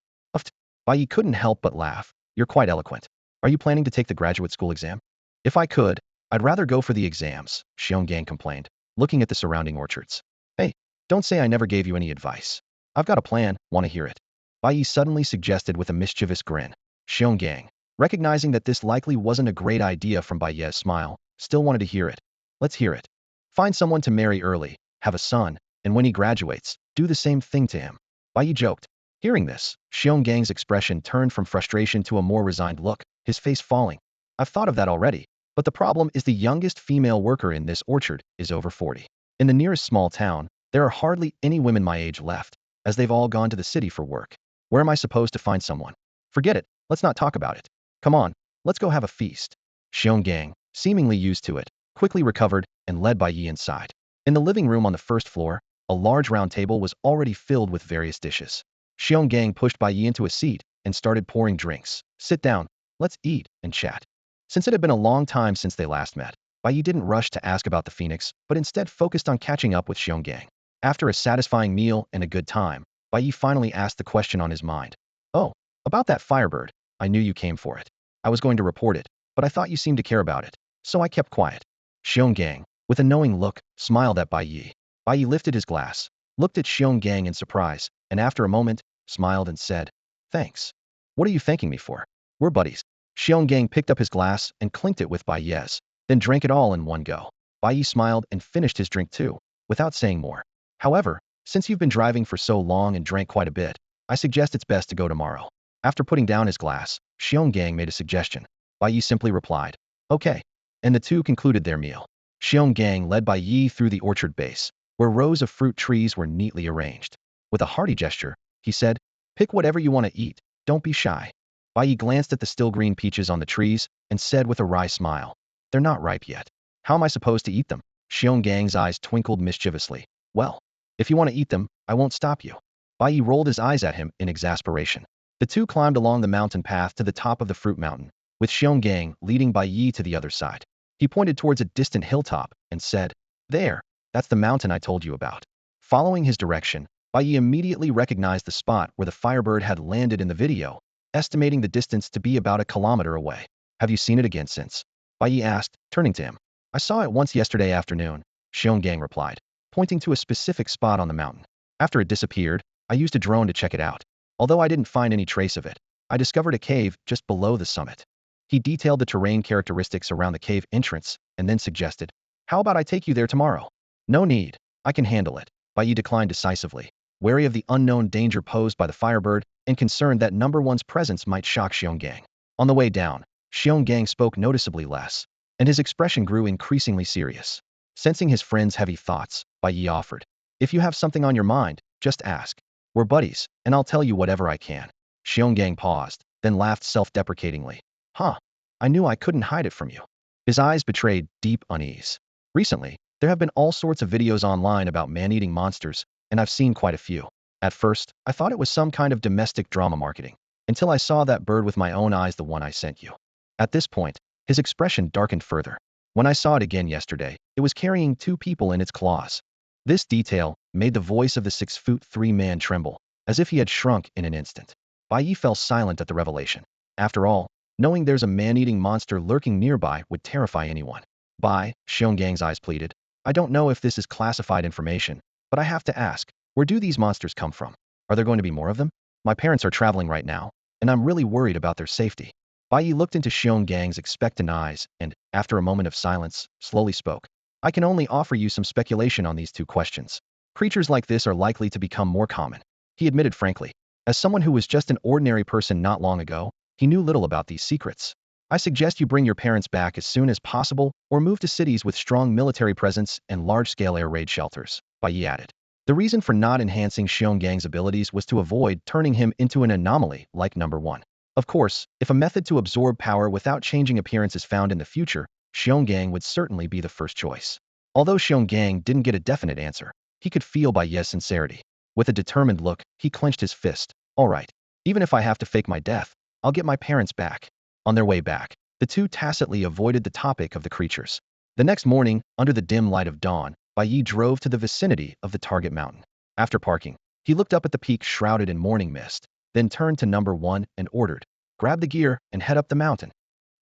Bai Ye couldn't help but laugh. You're quite eloquent. Are you planning to take the graduate school exam? If I could, I'd rather go for the exams, Xionggang complained, looking at the surrounding orchards. Hey, don't say I never gave you any advice. I've got a plan, want to hear it? Bai Ye suddenly suggested with a mischievous grin. Xionggang, recognizing that this likely wasn't a great idea from Bai Ye's smile, still wanted to hear it. Let's hear it. Find someone to marry early, have a son, and when he graduates, do the same thing to him. Bai Ye joked. Hearing this, Xiongang's expression turned from frustration to a more resigned look, his face falling. I've thought of that already, but the problem is the youngest female worker in this orchard is over 40. In the nearest small town, there are hardly any women my age left, as they've all gone to the city for work. Where am I supposed to find someone? Forget it, let's not talk about it. Come on, let's go have a feast. Xionggang, seemingly used to it, quickly recovered and led Bai Ye inside. In the living room on the first floor, a large round table was already filled with various dishes. Xionggang pushed Bai Ye into a seat and started pouring drinks. Sit down, let's eat and chat. Since it had been a long time since they last met, Bai Ye didn't rush to ask about the phoenix, but instead focused on catching up with Xionggang. After a satisfying meal and a good time, Bai Ye finally asked the question on his mind. Oh, about that firebird. I knew you came for it. I was going to report it, but I thought you seemed to care about it, so I kept quiet. Xionggang, with a knowing look, smiled at Bai Ye. Bai Ye lifted his glass, looked at Xionggang in surprise, and after a moment, smiled and said, Thanks. What are you thanking me for? We're buddies. Xionggang picked up his glass and clinked it with Bai Ye's, then drank it all in one go. Bai Ye smiled and finished his drink too, without saying more. However, since you've been driving for so long and drank quite a bit, I suggest it's best to go tomorrow. After putting down his glass, Xionggang made a suggestion. Bai Ye simply replied, Okay. And the two concluded their meal. Xionggang led Bai Ye through the orchard base, where rows of fruit trees were neatly arranged. With a hearty gesture, he said, Pick whatever you want to eat, don't be shy. Bai Ye glanced at the still green peaches on the trees and said with a wry smile, They're not ripe yet. How am I supposed to eat them? Xiongang's eyes twinkled mischievously. Well, if you want to eat them, I won't stop you. Bai Ye rolled his eyes at him in exasperation. The two climbed along the mountain path to the top of the fruit mountain, with Xionggang leading Bai Ye to the other side. He pointed towards a distant hilltop and said, There, that's the mountain I told you about. Following his direction, Bai Ye immediately recognized the spot where the firebird had landed in the video, estimating the distance to be about 1 kilometer away. Have you seen it again since? Bai Ye asked, turning to him. I saw it once yesterday afternoon, Xionggang replied, pointing to a specific spot on the mountain. After it disappeared, I used a drone to check it out. Although I didn't find any trace of it, I discovered a cave just below the summit. He detailed the terrain characteristics around the cave entrance and then suggested, How about I take you there tomorrow? No need. I can handle it. Bai Ye declined decisively, wary of the unknown danger posed by the firebird and concerned that number one's presence might shock Xionggang. On the way down, Xionggang spoke noticeably less, and his expression grew increasingly serious. Sensing his friend's heavy thoughts, Bai Ye offered, If you have something on your mind, just ask. We're buddies, and I'll tell you whatever I can. Xionggang paused, then laughed self-deprecatingly. Huh. I knew I couldn't hide it from you. His eyes betrayed deep unease. Recently, there have been all sorts of videos online about man-eating monsters, and I've seen quite a few. At first, I thought it was some kind of domestic drama marketing, until I saw that bird with my own eyes, the one I sent you. At this point, his expression darkened further. When I saw it again yesterday, it was carrying 2 people in its claws. This detail made the voice of the 6'3" man tremble, as if he had shrunk in an instant. Bai Ye fell silent at the revelation. After all, knowing there's a man-eating monster lurking nearby would terrify anyone. Bai, Xiongang's eyes pleaded, I don't know if this is classified information, but I have to ask, where do these monsters come from? Are there going to be more of them? My parents are traveling right now, and I'm really worried about their safety. Bai Ye looked into Xiongang's expectant eyes and, after a moment of silence, slowly spoke. I can only offer you some speculation on these 2 questions. Creatures like this are likely to become more common. He admitted frankly. As someone who was just an ordinary person not long ago, he knew little about these secrets. I suggest you bring your parents back as soon as possible or move to cities with strong military presence and large-scale air raid shelters, Bai Ye added. The reason for not enhancing Xiongang's abilities was to avoid turning him into an anomaly like number 1. Of course, if a method to absorb power without changing appearance is found in the future, Xionggang would certainly be the first choice. Although Xionggang didn't get a definite answer, he could feel Bai Ye's sincerity. With a determined look, he clenched his fist. All right. Even if I have to fake my death, I'll get my parents back. On their way back, the two tacitly avoided the topic of the creatures. The next morning, under the dim light of dawn, Bai Ye drove to the vicinity of the target mountain. After parking, he looked up at the peak shrouded in morning mist, then turned to number 1 and ordered, Grab the gear and head up the mountain.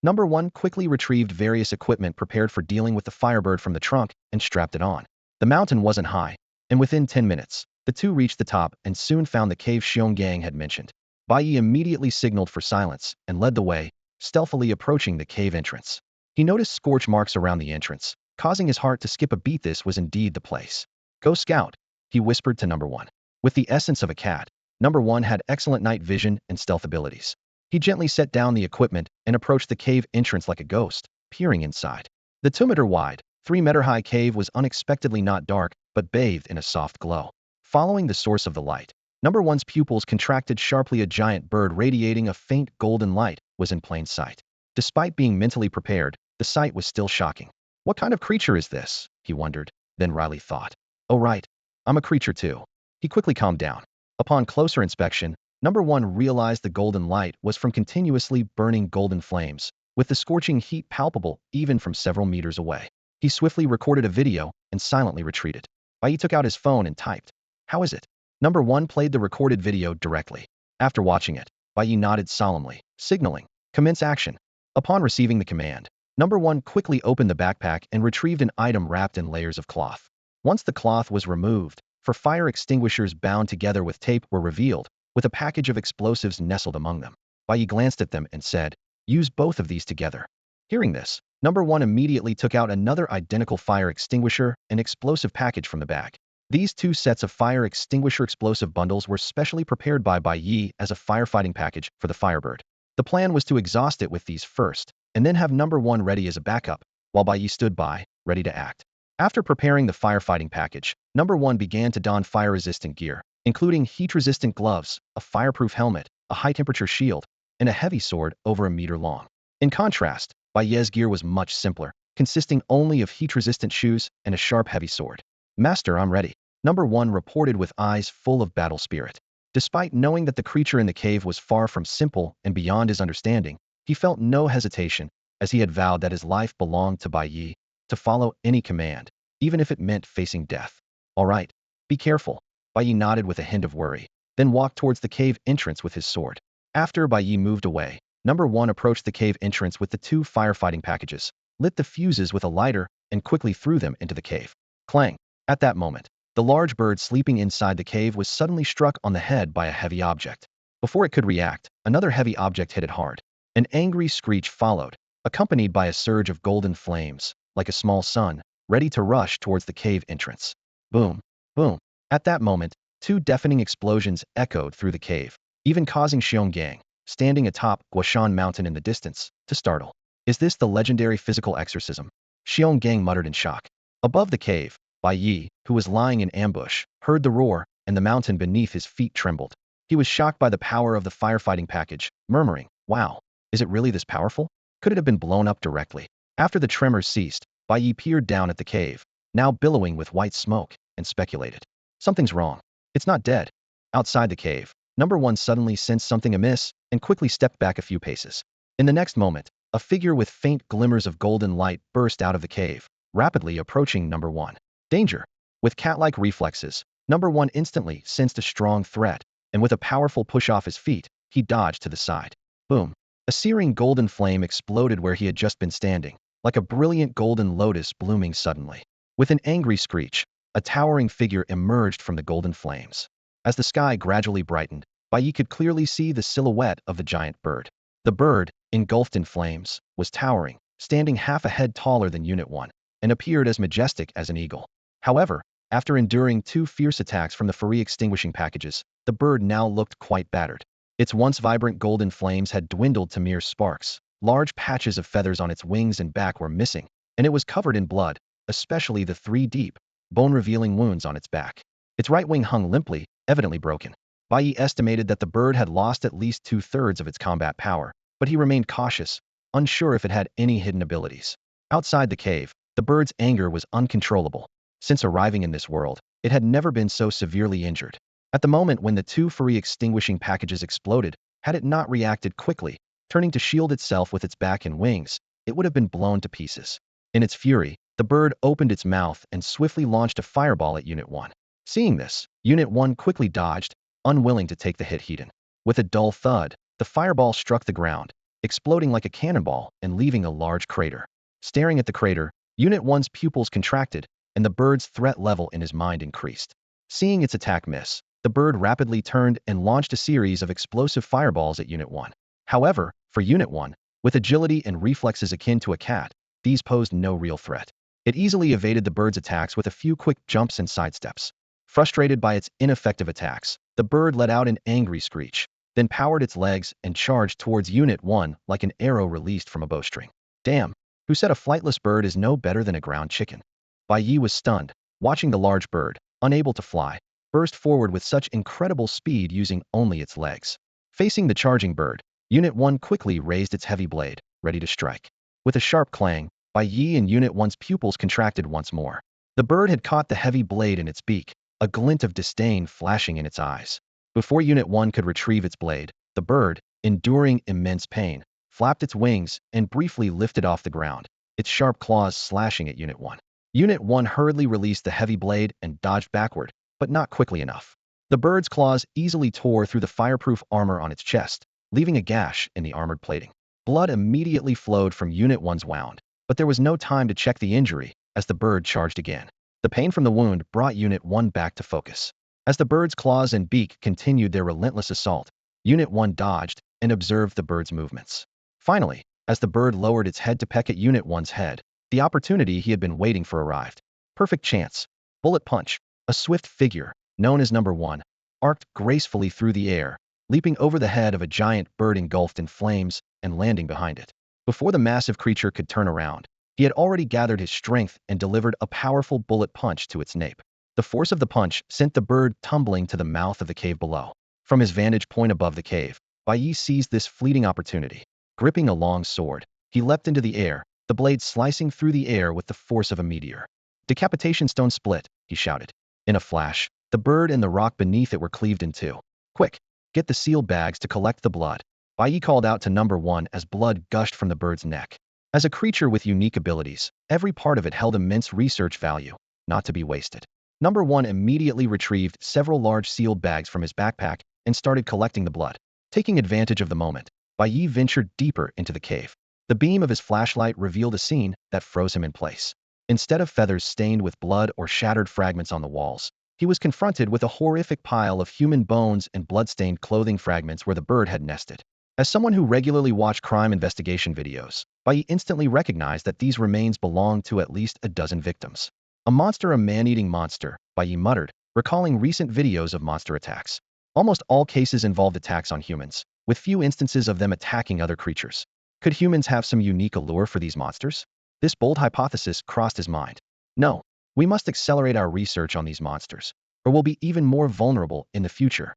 Number 1 quickly retrieved various equipment prepared for dealing with the firebird from the trunk and strapped it on. The mountain wasn't high, and within 10 minutes, the two reached the top and soon found the cave Xionggang had mentioned. Bai Ye immediately signaled for silence and led the way, stealthily approaching the cave entrance. He noticed scorch marks around the entrance, causing his heart to skip a beat. This was indeed the place. Go scout, he whispered to number 1. With the essence of a cat, number 1 had excellent night vision and stealth abilities. He gently set down the equipment and approached the cave entrance like a ghost, peering inside. The 2-meter wide, 3-meter high cave was unexpectedly not dark, but bathed in a soft glow. Following the source of the light, number 1's pupils contracted sharply. A giant bird radiating a faint golden light was in plain sight. Despite being mentally prepared, the sight was still shocking. What kind of creature is this? He wondered, then Riley thought. Oh right, I'm a creature too. He quickly calmed down. Upon closer inspection, number 1 realized the golden light was from continuously burning golden flames, with the scorching heat palpable even from several meters away. He swiftly recorded a video and silently retreated. Bai Ye took out his phone and typed, "How is it?" Number 1 played the recorded video directly. After watching it, Bai Ye nodded solemnly, signaling, "Commence action." Upon receiving the command, Number 1 quickly opened the backpack and retrieved an item wrapped in layers of cloth. Once the cloth was removed, four fire extinguishers bound together with tape were revealed, with a package of explosives nestled among them. Bai Ye glanced at them and said, "Use both of these together." Hearing this, Number 1 immediately took out another identical fire extinguisher and explosive package from the bag. These two sets of fire extinguisher explosive bundles were specially prepared by Bai Ye as a firefighting package for the Firebird. The plan was to exhaust it with these first, and then have Number 1 ready as a backup, while Bai Ye stood by, ready to act. After preparing the firefighting package, Number 1 began to don fire-resistant gear, including heat-resistant gloves, a fireproof helmet, a high-temperature shield, and a heavy sword over a meter long. In contrast, Bai Ye's gear was much simpler, consisting only of heat-resistant shoes and a sharp heavy sword. "Master, I'm ready," Number 1 reported with eyes full of battle spirit. Despite knowing that the creature in the cave was far from simple and beyond his understanding, he felt no hesitation, as he had vowed that his life belonged to Bai Ye, to follow any command, even if it meant facing death. "All right, be careful." Bai Ye nodded with a hint of worry, then walked towards the cave entrance with his sword. After Bai Ye moved away, Number 1 approached the cave entrance with the two firefighting packages, lit the fuses with a lighter, and quickly threw them into the cave. Clang! At that moment, the large bird sleeping inside the cave was suddenly struck on the head by a heavy object. Before it could react, another heavy object hit it hard. An angry screech followed, accompanied by a surge of golden flames, like a small sun, ready to rush towards the cave entrance. Boom! Boom! At that moment, two deafening explosions echoed through the cave, even causing Xionggang, standing atop Guashan Mountain in the distance, to startle. "Is this the legendary physical exorcism?" Xionggang muttered in shock. Above the cave, Bai Ye, who was lying in ambush, heard the roar, and the mountain beneath his feet trembled. He was shocked by the power of the firefighting package, murmuring, "Wow, is it really this powerful? Could it have been blown up directly?" After the tremors ceased, Bai Ye peered down at the cave, now billowing with white smoke, and speculated, "Something's wrong. It's not dead." Outside the cave, Number 1 suddenly sensed something amiss and quickly stepped back a few paces. In the next moment, a figure with faint glimmers of golden light burst out of the cave, rapidly approaching Number 1. Danger! With cat-like reflexes, Number 1 instantly sensed a strong threat, and with a powerful push off his feet, he dodged to the side. Boom! A searing golden flame exploded where he had just been standing, like a brilliant golden lotus blooming suddenly. With an angry screech, a towering figure emerged from the golden flames. As the sky gradually brightened, Bai Ye could clearly see the silhouette of the giant bird. The bird, engulfed in flames, was towering, standing half a head taller than Unit 1, and appeared as majestic as an eagle. However, after enduring two fierce attacks from the fire extinguishing packages, the bird now looked quite battered. Its once vibrant golden flames had dwindled to mere sparks. Large patches of feathers on its wings and back were missing, and it was covered in blood, especially the three deep, bone-revealing wounds on its back. Its right wing hung limply, evidently broken. Bai Ye estimated that the bird had lost at least 2/3 of its combat power, but he remained cautious, unsure if it had any hidden abilities. Outside the cave, the bird's anger was uncontrollable. Since arriving in this world, it had never been so severely injured. At the moment when the two fire extinguishing packages exploded, had it not reacted quickly, turning to shield itself with its back and wings, it would have been blown to pieces. In its fury, the bird opened its mouth and swiftly launched a fireball at Unit 1. Seeing this, Unit 1 quickly dodged, unwilling to take the hit heed. With a dull thud, the fireball struck the ground, exploding like a cannonball and leaving a large crater. Staring at the crater, Unit 1's pupils contracted, and the bird's threat level in his mind increased. Seeing its attack miss, the bird rapidly turned and launched a series of explosive fireballs at Unit 1. However, for Unit 1, with agility and reflexes akin to a cat, these posed no real threat. It easily evaded the bird's attacks with a few quick jumps and sidesteps. Frustrated by its ineffective attacks, the bird let out an angry screech, then powered its legs and charged towards Unit 1 like an arrow released from a bowstring. "Damn, who said a flightless bird is no better than a ground chicken?" Bai Ye was stunned, watching the large bird, unable to fly, burst forward with such incredible speed using only its legs. Facing the charging bird, Unit 1 quickly raised its heavy blade, ready to strike. With a sharp clang, Bai Ye and Unit 1's pupils contracted once more. The bird had caught the heavy blade in its beak, a glint of disdain flashing in its eyes. Before Unit 1 could retrieve its blade, the bird, enduring immense pain, flapped its wings and briefly lifted off the ground, its sharp claws slashing at Unit 1. Unit 1 hurriedly released the heavy blade and dodged backward, but not quickly enough. The bird's claws easily tore through the fireproof armor on its chest, leaving a gash in the armored plating. Blood immediately flowed from Unit 1's wound, but there was no time to check the injury as the bird charged again. The pain from the wound brought Unit 1 back to focus. As the bird's claws and beak continued their relentless assault, Unit 1 dodged and observed the bird's movements. Finally, as the bird lowered its head to peck at Unit 1's head, the opportunity he had been waiting for arrived. Perfect chance. Bullet punch. A swift figure, known as Number 1, arced gracefully through the air, leaping over the head of a giant bird engulfed in flames and landing behind it. Before the massive creature could turn around, he had already gathered his strength and delivered a powerful bullet punch to its nape. The force of the punch sent the bird tumbling to the mouth of the cave below. From his vantage point above the cave, Bai Ye seized this fleeting opportunity. Gripping a long sword, he leapt into the air, the blade slicing through the air with the force of a meteor. "Decapitation stone split," he shouted. In a flash, the bird and the rock beneath it were cleaved in two. "Quick, get the seal bags to collect the blood," Bai Ye called out to Number 1 as blood gushed from the bird's neck. As a creature with unique abilities, every part of it held immense research value, not to be wasted. Number 1 immediately retrieved several large sealed bags from his backpack and started collecting the blood. Taking advantage of the moment, Bai Ye ventured deeper into the cave. The beam of his flashlight revealed a scene that froze him in place. Instead of feathers stained with blood or shattered fragments on the walls, he was confronted with a horrific pile of human bones and blood-stained clothing fragments where the bird had nested. As someone who regularly watched crime investigation videos, Bai Ye instantly recognized that these remains belonged to at least a dozen victims. "A monster, a man-eating monster," Bai Ye muttered, recalling recent videos of monster attacks. Almost all cases involved attacks on humans, with few instances of them attacking other creatures. Could humans have some unique allure for these monsters? This bold hypothesis crossed his mind. No, we must accelerate our research on these monsters, or we'll be even more vulnerable in the future.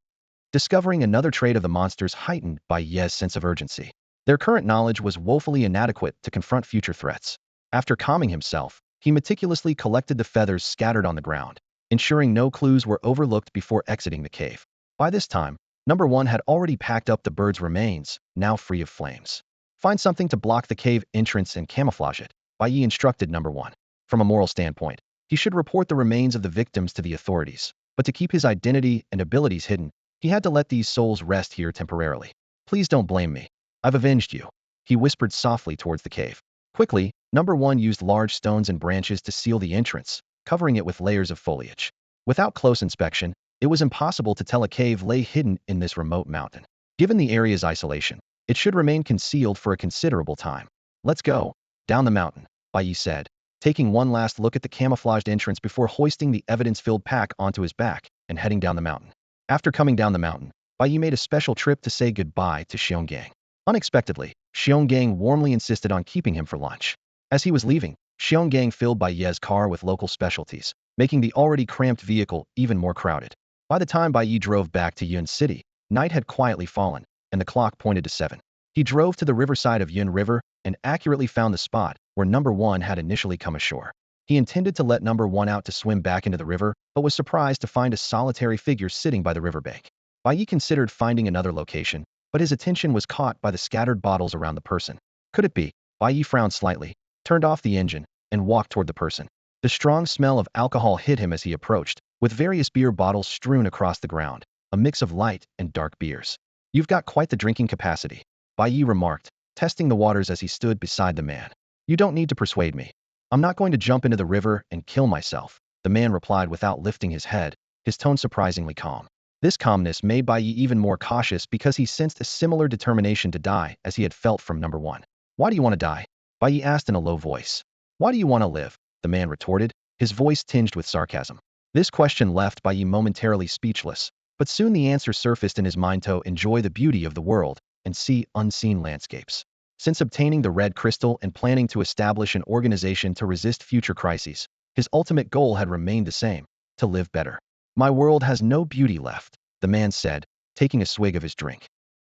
Discovering another trait of the monsters heightened Bai Ye's sense of urgency. Their current knowledge was woefully inadequate to confront future threats. After calming himself, he meticulously collected the feathers scattered on the ground, ensuring no clues were overlooked before exiting the cave. By this time, Number 1 had already packed up the bird's remains, now free of flames. "Find something to block the cave entrance and camouflage it," Bai Ye instructed Number 1. From a moral standpoint, he should report the remains of the victims to the authorities, but to keep his identity and abilities hidden, he had to let these souls rest here temporarily. "Please don't blame me. I've avenged you," he whispered softly towards the cave. Quickly, Number 1 used large stones and branches to seal the entrance, covering it with layers of foliage. Without close inspection, it was impossible to tell a cave lay hidden in this remote mountain. Given the area's isolation, it should remain concealed for a considerable time. "Let's go. Down the mountain," Bai Ye said, taking one last look at the camouflaged entrance before hoisting the evidence-filled pack onto his back and heading down the mountain. After coming down the mountain, Bai Ye made a special trip to say goodbye to Xionggang. Unexpectedly, Xionggang warmly insisted on keeping him for lunch. As he was leaving, Xionggang filled Bai Ye's car with local specialties, making the already cramped vehicle even more crowded. By the time Bai Ye drove back to Yun City, night had quietly fallen, and the clock pointed to 7. He drove to the riverside of Yun River and accurately found the spot where Number 1 had initially come ashore. He intended to let Number 1 out to swim back into the river, but was surprised to find a solitary figure sitting by the riverbank. Bai Ye considered finding another location, but his attention was caught by the scattered bottles around the person. Could it be? Bai Ye frowned slightly, turned off the engine, and walked toward the person. The strong smell of alcohol hit him as he approached, with various beer bottles strewn across the ground, a mix of light and dark beers. "You've got quite the drinking capacity," Bai Ye remarked, testing the waters as he stood beside the man. "You don't need to persuade me. I'm not going to jump into the river and kill myself," the man replied without lifting his head, his tone surprisingly calm. This calmness made Bai Ye even more cautious because he sensed a similar determination to die as he had felt from Number 1. "Why do you want to die?" Bai Ye asked in a low voice. "Why do you want to live?" the man retorted, his voice tinged with sarcasm. This question left Bai Ye momentarily speechless, but soon the answer surfaced in his mind: to enjoy the beauty of the world and see unseen landscapes. Since obtaining the red crystal and planning to establish an organization to resist future crises, his ultimate goal had remained the same: to live better. "My world has no beauty left," the man said, taking a swig of his drink.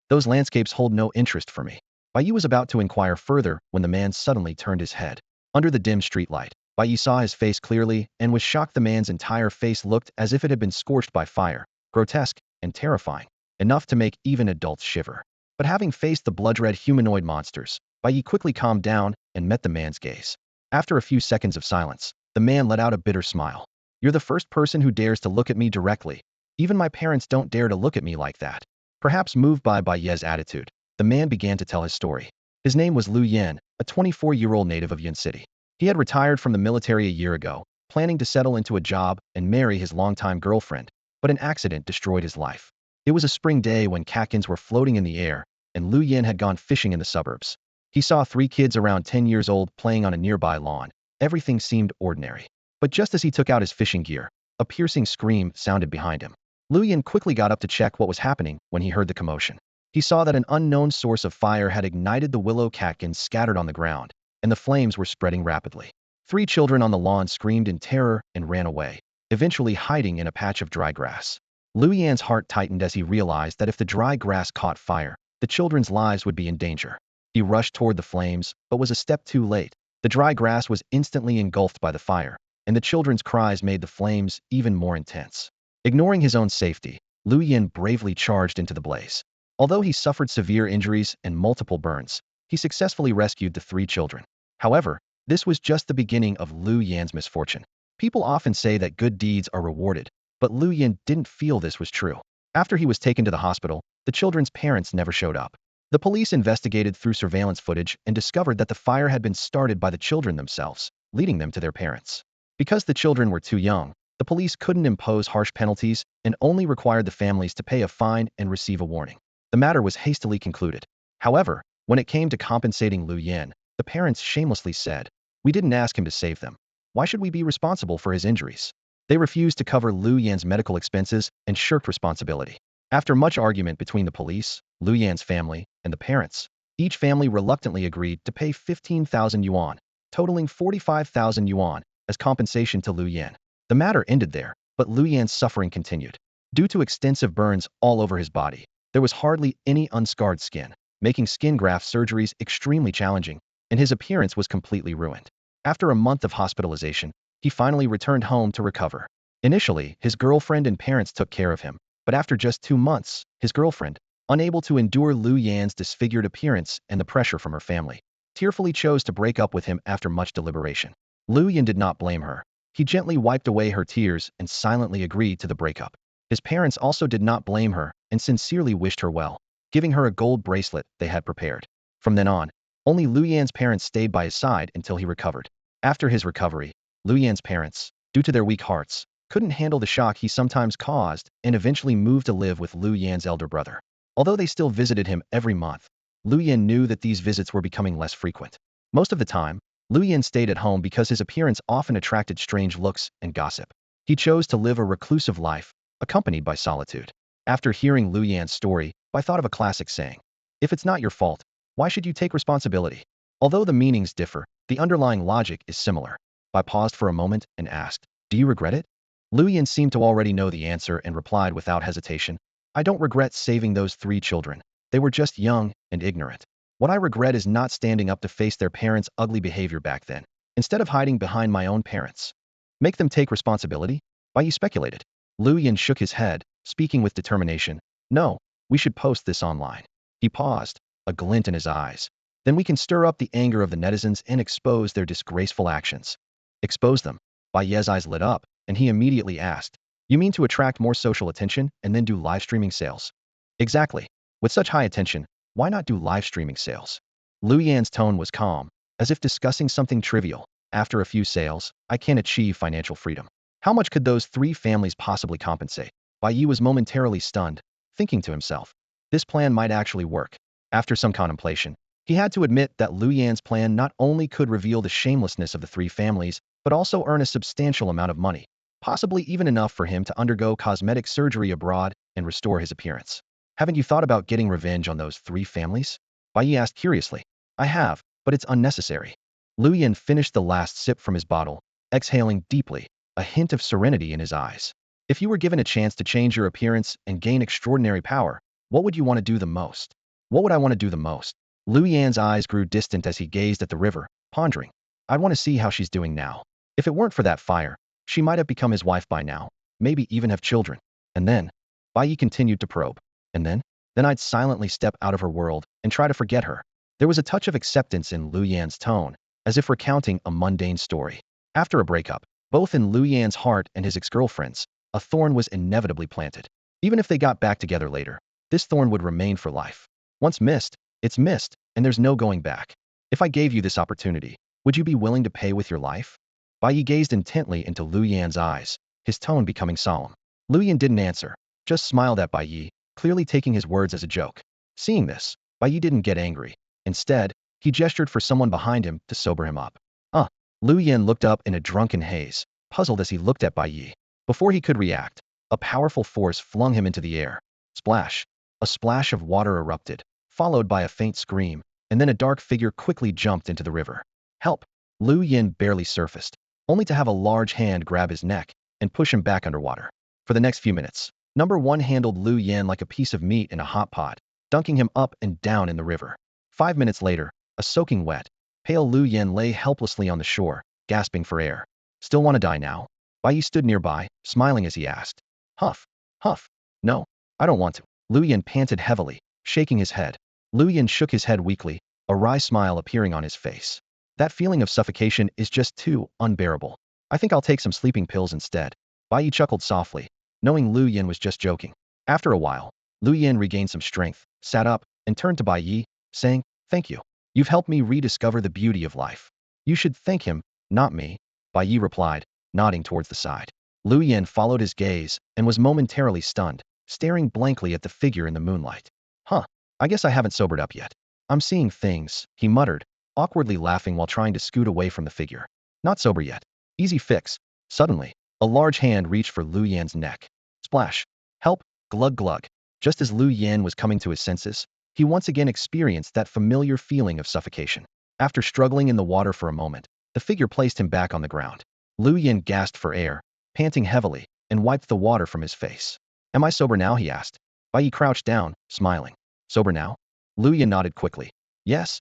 "Those landscapes hold no interest for me." Bai Ye was about to inquire further when the man suddenly turned his head. Under the dim streetlight, Bai Ye saw his face clearly and was shocked. The man's entire face looked as if it had been scorched by fire, grotesque and terrifying, enough to make even adults shiver. But having faced the blood-red humanoid monsters, Bai Ye quickly calmed down and met the man's gaze. After a few seconds of silence, the man let out a bitter smile. You're the first person who dares to look at me directly. Even my parents don't dare to look at me like that. Perhaps moved by Bai Ye's attitude, the man began to tell his story. His name was Lu Yan, a 24-year-old native of Yun City. He had retired from the military a year ago, planning to settle into a job and marry his longtime girlfriend, but an accident destroyed his life. It was a spring day when catkins were floating in the air, and Lu Yan had gone fishing in the suburbs. He saw 3 kids around 10 years old playing on a nearby lawn. Everything seemed ordinary. But just as he took out his fishing gear, a piercing scream sounded behind him. Lu Yan quickly got up to check what was happening when he heard the commotion. He saw that an unknown source of fire had ignited the willow catkins scattered on the ground, and the flames were spreading rapidly. 3 children on the lawn screamed in terror and ran away, eventually hiding in a patch of dry grass. Lu Yan's heart tightened as he realized that if the dry grass caught fire, the children's lives would be in danger. He rushed toward the flames, but was a step too late. The dry grass was instantly engulfed by the fire, and the children's cries made the flames even more intense. Ignoring his own safety, Lu Yan bravely charged into the blaze. Although he suffered severe injuries and multiple burns, he successfully rescued the 3 children. However, this was just the beginning of Lu Yan's misfortune. People often say that good deeds are rewarded, but Lu Yan didn't feel this was true. After he was taken to the hospital, the children's parents never showed up. The police investigated through surveillance footage and discovered that the fire had been started by the children themselves, leading them to their parents. Because the children were too young, the police couldn't impose harsh penalties and only required the families to pay a fine and receive a warning. The matter was hastily concluded. However, when it came to compensating Lu Yan, the parents shamelessly said, "We didn't ask him to save them. Why should we be responsible for his injuries?" They refused to cover Lu Yan's medical expenses and shirked responsibility. After much argument between the police, Lu Yan's family, and the parents, each family reluctantly agreed to pay 15,000 yuan, totaling 45,000 yuan, as compensation to Lu Yan. The matter ended there, but Lu Yan's suffering continued. Due to extensive burns all over his body, there was hardly any unscarred skin, making skin graft surgeries extremely challenging, and his appearance was completely ruined. After a month of hospitalization, he finally returned home to recover. Initially, his girlfriend and parents took care of him, but after just 2 months, his girlfriend, unable to endure Lu Yan's disfigured appearance and the pressure from her family, tearfully chose to break up with him after much deliberation. Lu Yan did not blame her. He gently wiped away her tears and silently agreed to the breakup. His parents also did not blame her and sincerely wished her well, giving her a gold bracelet they had prepared. From then on, only Lu Yan's parents stayed by his side until he recovered. After his recovery, Lu Yan's parents, due to their weak hearts, couldn't handle the shock he sometimes caused and eventually moved to live with Lu Yan's elder brother. Although they still visited him every month, Lu Yan knew that these visits were becoming less frequent. Most of the time, Lu Yan stayed at home because his appearance often attracted strange looks and gossip. He chose to live a reclusive life, accompanied by solitude. After hearing Lu Yan's story, I thought of a classic saying, "If it's not your fault, why should you take responsibility?" Although the meanings differ, the underlying logic is similar. I paused for a moment and asked, "Do you regret it?" Lu Yan seemed to already know the answer and replied without hesitation, "I don't regret saving those 3 children. They were just young and ignorant. What I regret is not standing up to face their parents' ugly behavior back then, instead of hiding behind my own parents. Make them take responsibility?" Bai Ye speculated. Lu Yan shook his head, speaking with determination. "No, we should post this online." He paused, a glint in his eyes. "Then we can stir up the anger of the netizens and expose their disgraceful actions." "Expose them?" Bai Ye's eyes lit up, and he immediately asked, "You mean to attract more social attention and then do live streaming sales?" "Exactly. With such high attention, why not do live streaming sales?" Lu Yan's tone was calm, as if discussing something trivial. "After a few sales, I can achieve financial freedom. How much could those 3 families possibly compensate?" Bai Ye was momentarily stunned, thinking to himself, this plan might actually work. After some contemplation, he had to admit that Lu Yan's plan not only could reveal the shamelessness of the 3 families, but also earn a substantial amount of money, possibly even enough for him to undergo cosmetic surgery abroad and restore his appearance. "Haven't you thought about getting revenge on those 3 families?" Bai Ye asked curiously. "I have, but it's unnecessary." Lu Yan finished the last sip from his bottle, exhaling deeply, a hint of serenity in his eyes. "If you were given a chance to change your appearance and gain extraordinary power, what would you want to do the most?" "What would I want to do the most?" Lu Yan's eyes grew distant as he gazed at the river, pondering. "I'd want to see how she's doing now. If it weren't for that fire, she might have become his wife by now, maybe even have children. And then," Bai Ye continued to probe, "and then I'd silently step out of her world and try to forget her." There was a touch of acceptance in Lu Yan's tone, as if recounting a mundane story. After a breakup, both in Lu Yan's heart and his ex-girlfriend's, a thorn was inevitably planted. Even if they got back together later, this thorn would remain for life. Once missed, it's missed, and there's no going back. If I gave you this opportunity, would you be willing to pay with your life? Bai Ye gazed intently into Lu Yan's eyes, his tone becoming solemn. Lu Yan didn't answer, just smiled at Bai Ye, clearly taking his words as a joke. Seeing this, Bai Ye didn't get angry. Instead, he gestured for someone behind him to sober him up. Lu Yan looked up in a drunken haze, puzzled as he looked at Bai Ye. Before he could react, a powerful force flung him into the air. Splash! A splash of water erupted, followed by a faint scream, and then a dark figure quickly jumped into the river. Help! Lu Yan barely surfaced, only to have a large hand grab his neck and push him back underwater. For the next few minutes, Number 1 handled Lu Yan like a piece of meat in a hot pot, dunking him up and down in the river. 5 minutes later, a soaking wet, pale Lu Yan lay helplessly on the shore, gasping for air. Still want to die now? Bai Ye stood nearby, smiling as he asked. Huff, huff. No, I don't want to. Lu Yan panted heavily, shaking his head. Lu Yan shook his head weakly, a wry smile appearing on his face. That feeling of suffocation is just too unbearable. I think I'll take some sleeping pills instead. Bai Ye chuckled softly, knowing Lu Yan was just joking. After a while, Lu Yan regained some strength, sat up, and turned to Bai Ye, saying, Thank you. You've helped me rediscover the beauty of life. You should thank him, not me, Bai Ye replied, nodding towards the side. Lu Yan followed his gaze and was momentarily stunned, staring blankly at the figure in the moonlight. I guess I haven't sobered up yet. I'm seeing things, he muttered, awkwardly laughing while trying to scoot away from the figure. Not sober yet. Easy fix. Suddenly, a large hand reached for Lu Yan's neck. Splash. Help. Glug glug. Just as Lu Yan was coming to his senses, he once again experienced that familiar feeling of suffocation. After struggling in the water for a moment, the figure placed him back on the ground. Lu Yan gasped for air, panting heavily, and wiped the water from his face. Am I sober now? He asked. Bai Ye crouched down, smiling. Sober now? Lu Yan nodded quickly. Yes,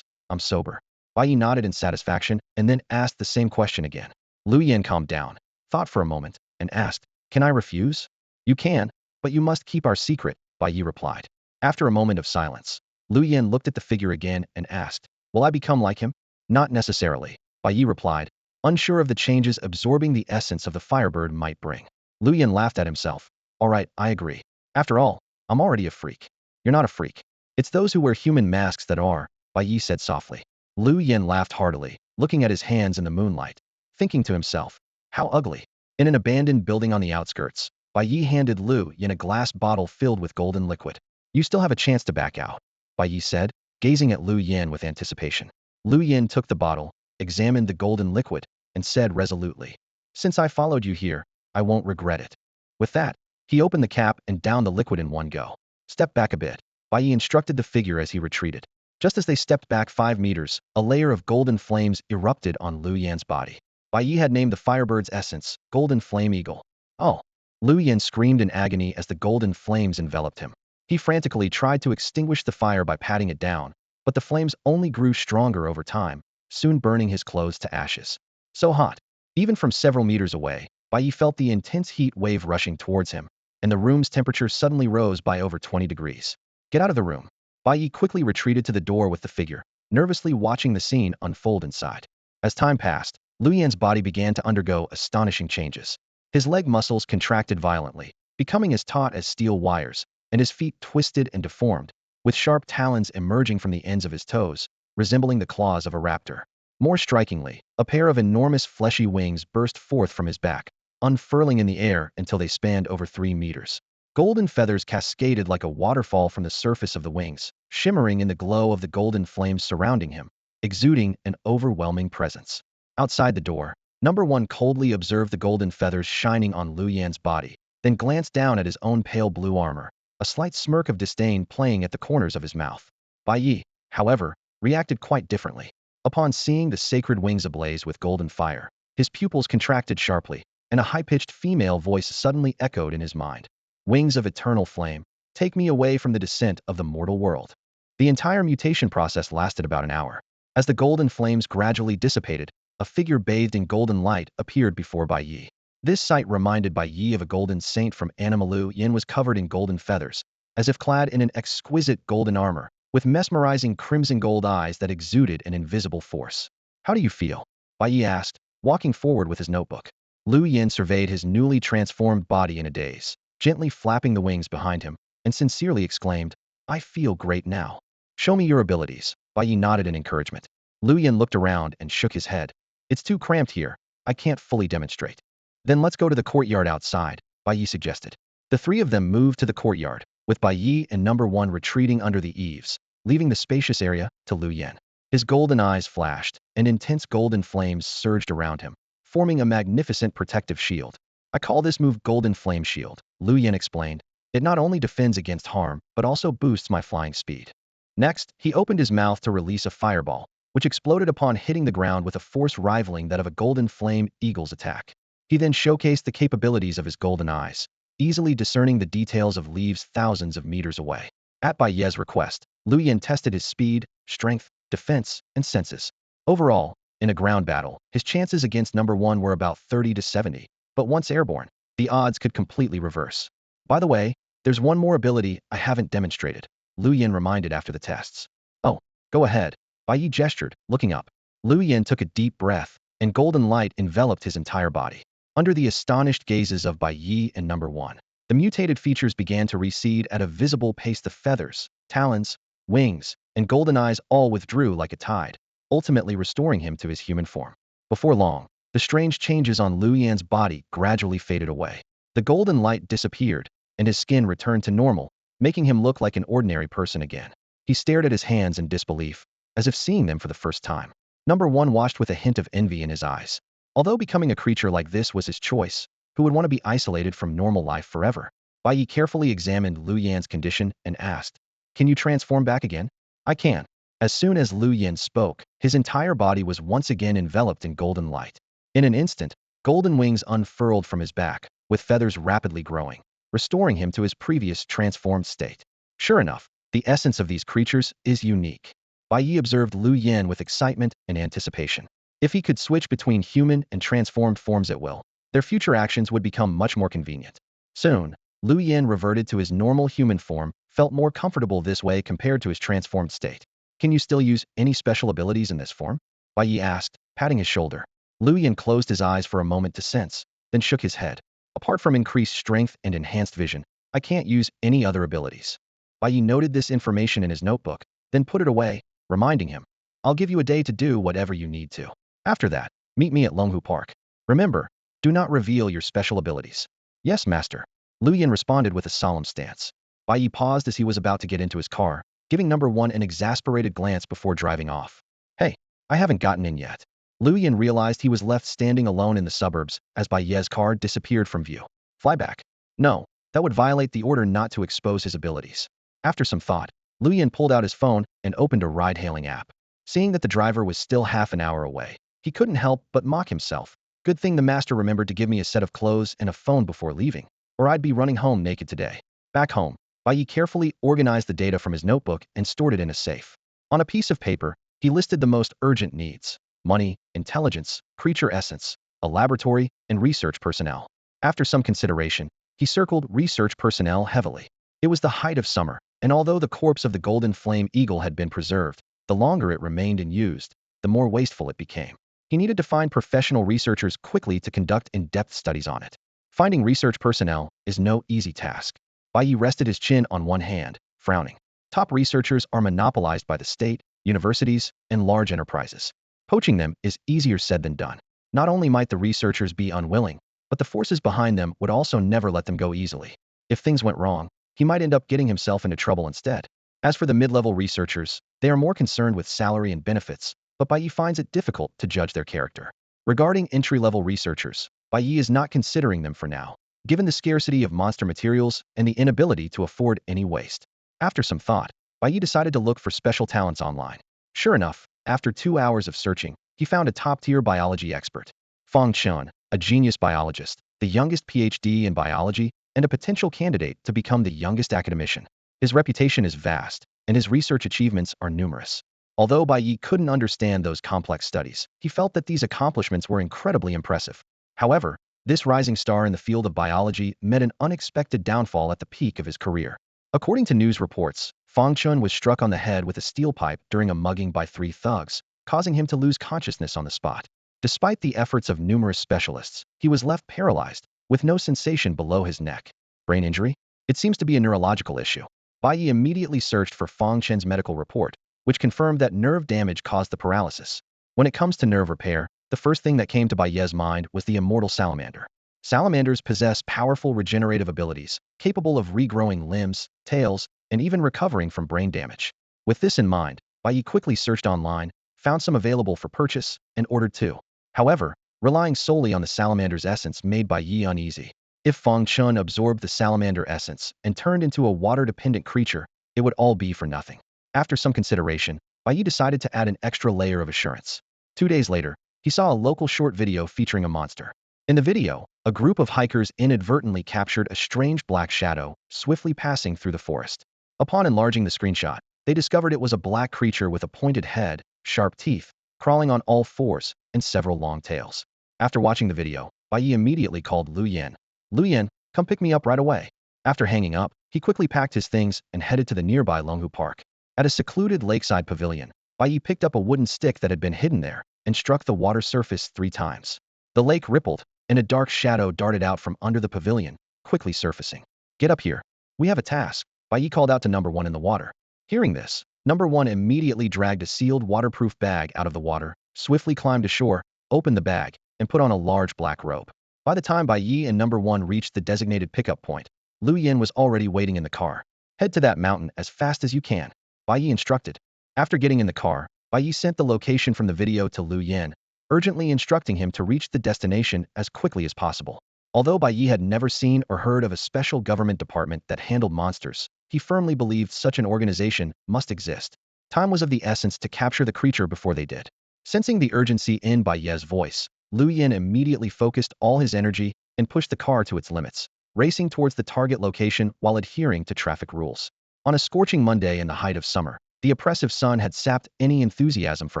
I'm sober. Bai Ye nodded in satisfaction and then asked the same question again. Lu Yan calmed down, thought for a moment, and asked, Can I refuse? You can, but you must keep our secret, Bai Ye replied. After a moment of silence, Lu Yan looked at the figure again and asked, Will I become like him? Not necessarily, Bai Ye replied, unsure of the changes absorbing the essence of the firebird might bring. Lu Yan laughed at himself. All right, I agree. After all, I'm already a freak. You're not a freak. It's those who wear human masks that are, Bai Ye said softly. Lu Yan laughed heartily, looking at his hands in the moonlight, thinking to himself, how ugly. In an abandoned building on the outskirts, Bai Ye handed Lu Yan a glass bottle filled with golden liquid. You still have a chance to back out, Bai Ye said, gazing at Lu Yan with anticipation. Lu Yan took the bottle, examined the golden liquid, and said resolutely, Since I followed you here, I won't regret it. With that, he opened the cap and downed the liquid in one go. Step back a bit, Bai Ye instructed the figure as he retreated. Just as they stepped back 5 meters, a layer of golden flames erupted on Lu Yan's body. Bai Ye had named the firebird's essence, Golden Flame Eagle. Oh! Lu Yan screamed in agony as the golden flames enveloped him. He frantically tried to extinguish the fire by patting it down, but the flames only grew stronger over time, soon burning his clothes to ashes. So hot. Even from several meters away, Bai Ye felt the intense heat wave rushing towards him, and the room's temperature suddenly rose by over 20 degrees. Get out of the room. Bai Ye quickly retreated to the door with the figure, nervously watching the scene unfold inside. As time passed, Lu Yan's body began to undergo astonishing changes. His leg muscles contracted violently, becoming as taut as steel wires, and his feet twisted and deformed, with sharp talons emerging from the ends of his toes, resembling the claws of a raptor. More strikingly, a pair of enormous fleshy wings burst forth from his back, unfurling in the air until they spanned over 3 meters. Golden feathers cascaded like a waterfall from the surface of the wings, shimmering in the glow of the golden flames surrounding him, exuding an overwhelming presence. Outside the door, Number 1 coldly observed the golden feathers shining on Lu Yan's body, then glanced down at his own pale blue armor, a slight smirk of disdain playing at the corners of his mouth. Bai Ye, however, reacted quite differently. Upon seeing the sacred wings ablaze with golden fire, his pupils contracted sharply, and a high-pitched female voice suddenly echoed in his mind. Wings of eternal flame, take me away from the descent of the mortal world. The entire mutation process lasted about an hour. As the golden flames gradually dissipated, a figure bathed in golden light appeared before Bai Ye. This sight reminded Bai Ye of a golden saint from anime. Lu Yan was covered in golden feathers, as if clad in an exquisite golden armor, with mesmerizing crimson gold eyes that exuded an invisible force. How do you feel? Bai Ye asked, walking forward with his notebook. Lu Yin surveyed his newly transformed body in a daze, gently flapping the wings behind him, and sincerely exclaimed, I feel great now. Show me your abilities. Bai Ye nodded in encouragement. Lu Yin looked around and shook his head. It's too cramped here. I can't fully demonstrate. Then let's go to the courtyard outside, Bai Ye suggested. The three of them moved to the courtyard, with Bai Ye and number 1 retreating under the eaves, leaving the spacious area to Lu Yin. His golden eyes flashed, and intense golden flames surged around him, forming a magnificent protective shield. I call this move Golden Flame Shield, Lu Yin explained. It not only defends against harm, but also boosts my flying speed. Next, he opened his mouth to release a fireball, which exploded upon hitting the ground with a force rivaling that of a golden flame eagle's attack. He then showcased the capabilities of his golden eyes, easily discerning the details of leaves thousands of meters away. At Bai Ye's request, Lu Yin tested his speed, strength, defense, and senses. Overall, in a ground battle, his chances against number 1 were about 30 to 70, but once airborne, the odds could completely reverse. By the way, there's one more ability I haven't demonstrated, Lu Yin reminded after the tests. Oh, go ahead, Bai Ye gestured, looking up. Lu Yin took a deep breath, and golden light enveloped his entire body. Under the astonished gazes of Bai Ye and number 1, the mutated features began to recede at a visible pace. The feathers, talons, wings, and golden eyes all withdrew like a tide, ultimately restoring him to his human form. Before long, the strange changes on Lu Yin's body gradually faded away. The golden light disappeared, and his skin returned to normal, making him look like an ordinary person again. He stared at his hands in disbelief, as if seeing them for the first time. Number 1 watched with a hint of envy in his eyes. Although becoming a creature like this was his choice, who would want to be isolated from normal life forever? Bai Ye carefully examined Lu Yin's condition and asked, Can you transform back again? I can. As soon as Lu Yin spoke, his entire body was once again enveloped in golden light. In an instant, golden wings unfurled from his back, with feathers rapidly growing, restoring him to his previous transformed state. Sure enough, the essence of these creatures is unique. Bai Ye observed Lu Yin with excitement and anticipation. If he could switch between human and transformed forms at will, their future actions would become much more convenient. Soon, Lu Yin reverted to his normal human form, felt more comfortable this way compared to his transformed state. Can you still use any special abilities in this form? Bai Ye asked, patting his shoulder. Lu Yin closed his eyes for a moment to sense, then shook his head. Apart from increased strength and enhanced vision, I can't use any other abilities. Bai Ye noted this information in his notebook, then put it away, reminding him, I'll give you a day to do whatever you need to. After that, meet me at Longhu Park. Remember, do not reveal your special abilities. Yes, master. Lu Yin responded with a solemn stance. Bai Ye paused as he was about to get into his car, giving number 1 an exasperated glance before driving off. Hey, I haven't gotten in yet. Lu Yin realized he was left standing alone in the suburbs as Bai Ye's car disappeared from view. Fly back. No, that would violate the order not to expose his abilities. After some thought, Lu Yin pulled out his phone and opened a ride-hailing app. Seeing that the driver was still half an hour away, he couldn't help but mock himself. Good thing the master remembered to give me a set of clothes and a phone before leaving, or I'd be running home naked today. Back home, Bai Ye carefully organized the data from his notebook and stored it in a safe. On a piece of paper, he listed the most urgent needs: money, intelligence, creature essence, a laboratory, and research personnel. After some consideration, he circled research personnel heavily. It was the height of summer, and although the corpse of the golden flame eagle had been preserved, the longer it remained and used, the more wasteful it became. He needed to find professional researchers quickly to conduct in-depth studies on it. Finding research personnel is no easy task. Bai Ye rested his chin on one hand, frowning. Top researchers are monopolized by the state, universities, and large enterprises. Poaching them is easier said than done. Not only might the researchers be unwilling, but the forces behind them would also never let them go easily. If things went wrong, he might end up getting himself into trouble instead. As for the mid-level researchers, they are more concerned with salary and benefits, but Bai Ye finds it difficult to judge their character. Regarding entry-level researchers, Bai Ye is not considering them for now, given the scarcity of monster materials and the inability to afford any waste. After some thought, Bai Ye decided to look for special talents online. Sure enough, after 2 hours of searching, he found a top-tier biology expert. Fong Chun, a genius biologist, the youngest PhD in biology, and a potential candidate to become the youngest academician. His reputation is vast, and his research achievements are numerous. Although Bai Ye couldn't understand those complex studies, he felt that these accomplishments were incredibly impressive. However, this rising star in the field of biology met an unexpected downfall at the peak of his career. According to news reports, Fong Chun was struck on the head with a steel pipe during a mugging by 3 thugs, causing him to lose consciousness on the spot. Despite the efforts of numerous specialists, he was left paralyzed, with no sensation below his neck. Brain injury? It seems to be a neurological issue. Bai Ye immediately searched for Fong Chen's medical report, which confirmed that nerve damage caused the paralysis. When it comes to nerve repair, the first thing that came to Bai Ye's mind was the immortal salamander. Salamanders possess powerful regenerative abilities, capable of regrowing limbs, tails, and even recovering from brain damage. With this in mind, Bai Ye quickly searched online, found some available for purchase, and ordered 2. However, relying solely on the salamander's essence made Bai Ye uneasy. If Fong Chun absorbed the salamander essence and turned into a water-dependent creature, it would all be for nothing. After some consideration, Bai Ye decided to add an extra layer of assurance. 2 days later, he saw a local short video featuring a monster. In the video, a group of hikers inadvertently captured a strange black shadow swiftly passing through the forest. Upon enlarging the screenshot, they discovered it was a black creature with a pointed head, sharp teeth, crawling on all 4s, and several long tails. After watching the video, Bai Ye immediately called Lu Yan. Lu Yan, come pick me up right away. After hanging up, he quickly packed his things and headed to the nearby Longhu Park. At a secluded lakeside pavilion, Bai Ye picked up a wooden stick that had been hidden there and struck the water surface 3 times. The lake rippled, and a dark shadow darted out from under the pavilion, quickly surfacing. Get up here. We have a task, Bai Ye called out to number 1 in the water. Hearing this, number 1 immediately dragged a sealed waterproof bag out of the water, swiftly climbed ashore, opened the bag, and put on a large black robe. By the time Bai Ye and number 1 reached the designated pickup point, Lu Yan was already waiting in the car. Head to that mountain as fast as you can, Bai Ye instructed. After getting in the car, Bai Ye sent the location from the video to Lu Yan, urgently instructing him to reach the destination as quickly as possible. Although Bai Ye had never seen or heard of a special government department that handled monsters, he firmly believed such an organization must exist. Time was of the essence to capture the creature before they did. Sensing the urgency in Bai Ye's voice, Lu Yan immediately focused all his energy and pushed the car to its limits, racing towards the target location while adhering to traffic rules. On a scorching Monday in the height of summer, the oppressive sun had sapped any enthusiasm for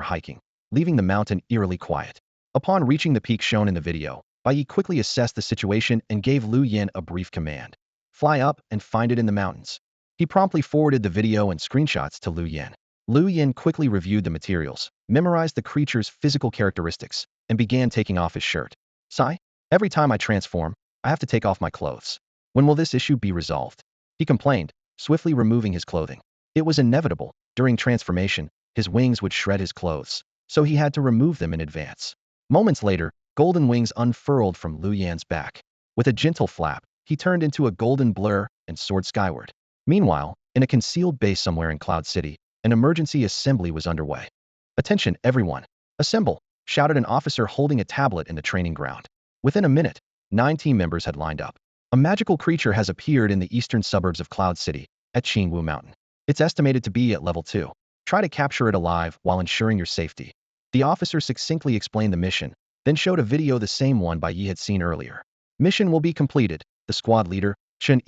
hiking, leaving the mountain eerily quiet. Upon reaching the peak shown in the video, Bai Ye quickly assessed the situation and gave Lu Yan a brief command. Fly up and find it in the mountains. He promptly forwarded the video and screenshots to Lu Yan. Lu Yan quickly reviewed the materials, memorized the creature's physical characteristics, and began taking off his shirt. Sigh, every time I transform, I have to take off my clothes. When will this issue be resolved? He complained, swiftly removing his clothing. It was inevitable. During transformation, his wings would shred his clothes, so he had to remove them in advance. Moments later, golden wings unfurled from Lu Yan's back. With a gentle flap, he turned into a golden blur and soared skyward. Meanwhile, in a concealed base somewhere in Cloud City, an emergency assembly was underway. Attention, everyone! Assemble! Shouted an officer holding a tablet in the training ground. Within a minute, 9 team members had lined up. A magical creature has appeared in the eastern suburbs of Cloud City, at Qingwu Mountain. It's estimated to be at level 2. Try to capture it alive while ensuring your safety. The officer succinctly explained the mission, then showed a video the same one Bai Ye had seen earlier. Mission will be completed, the squad leader, Chun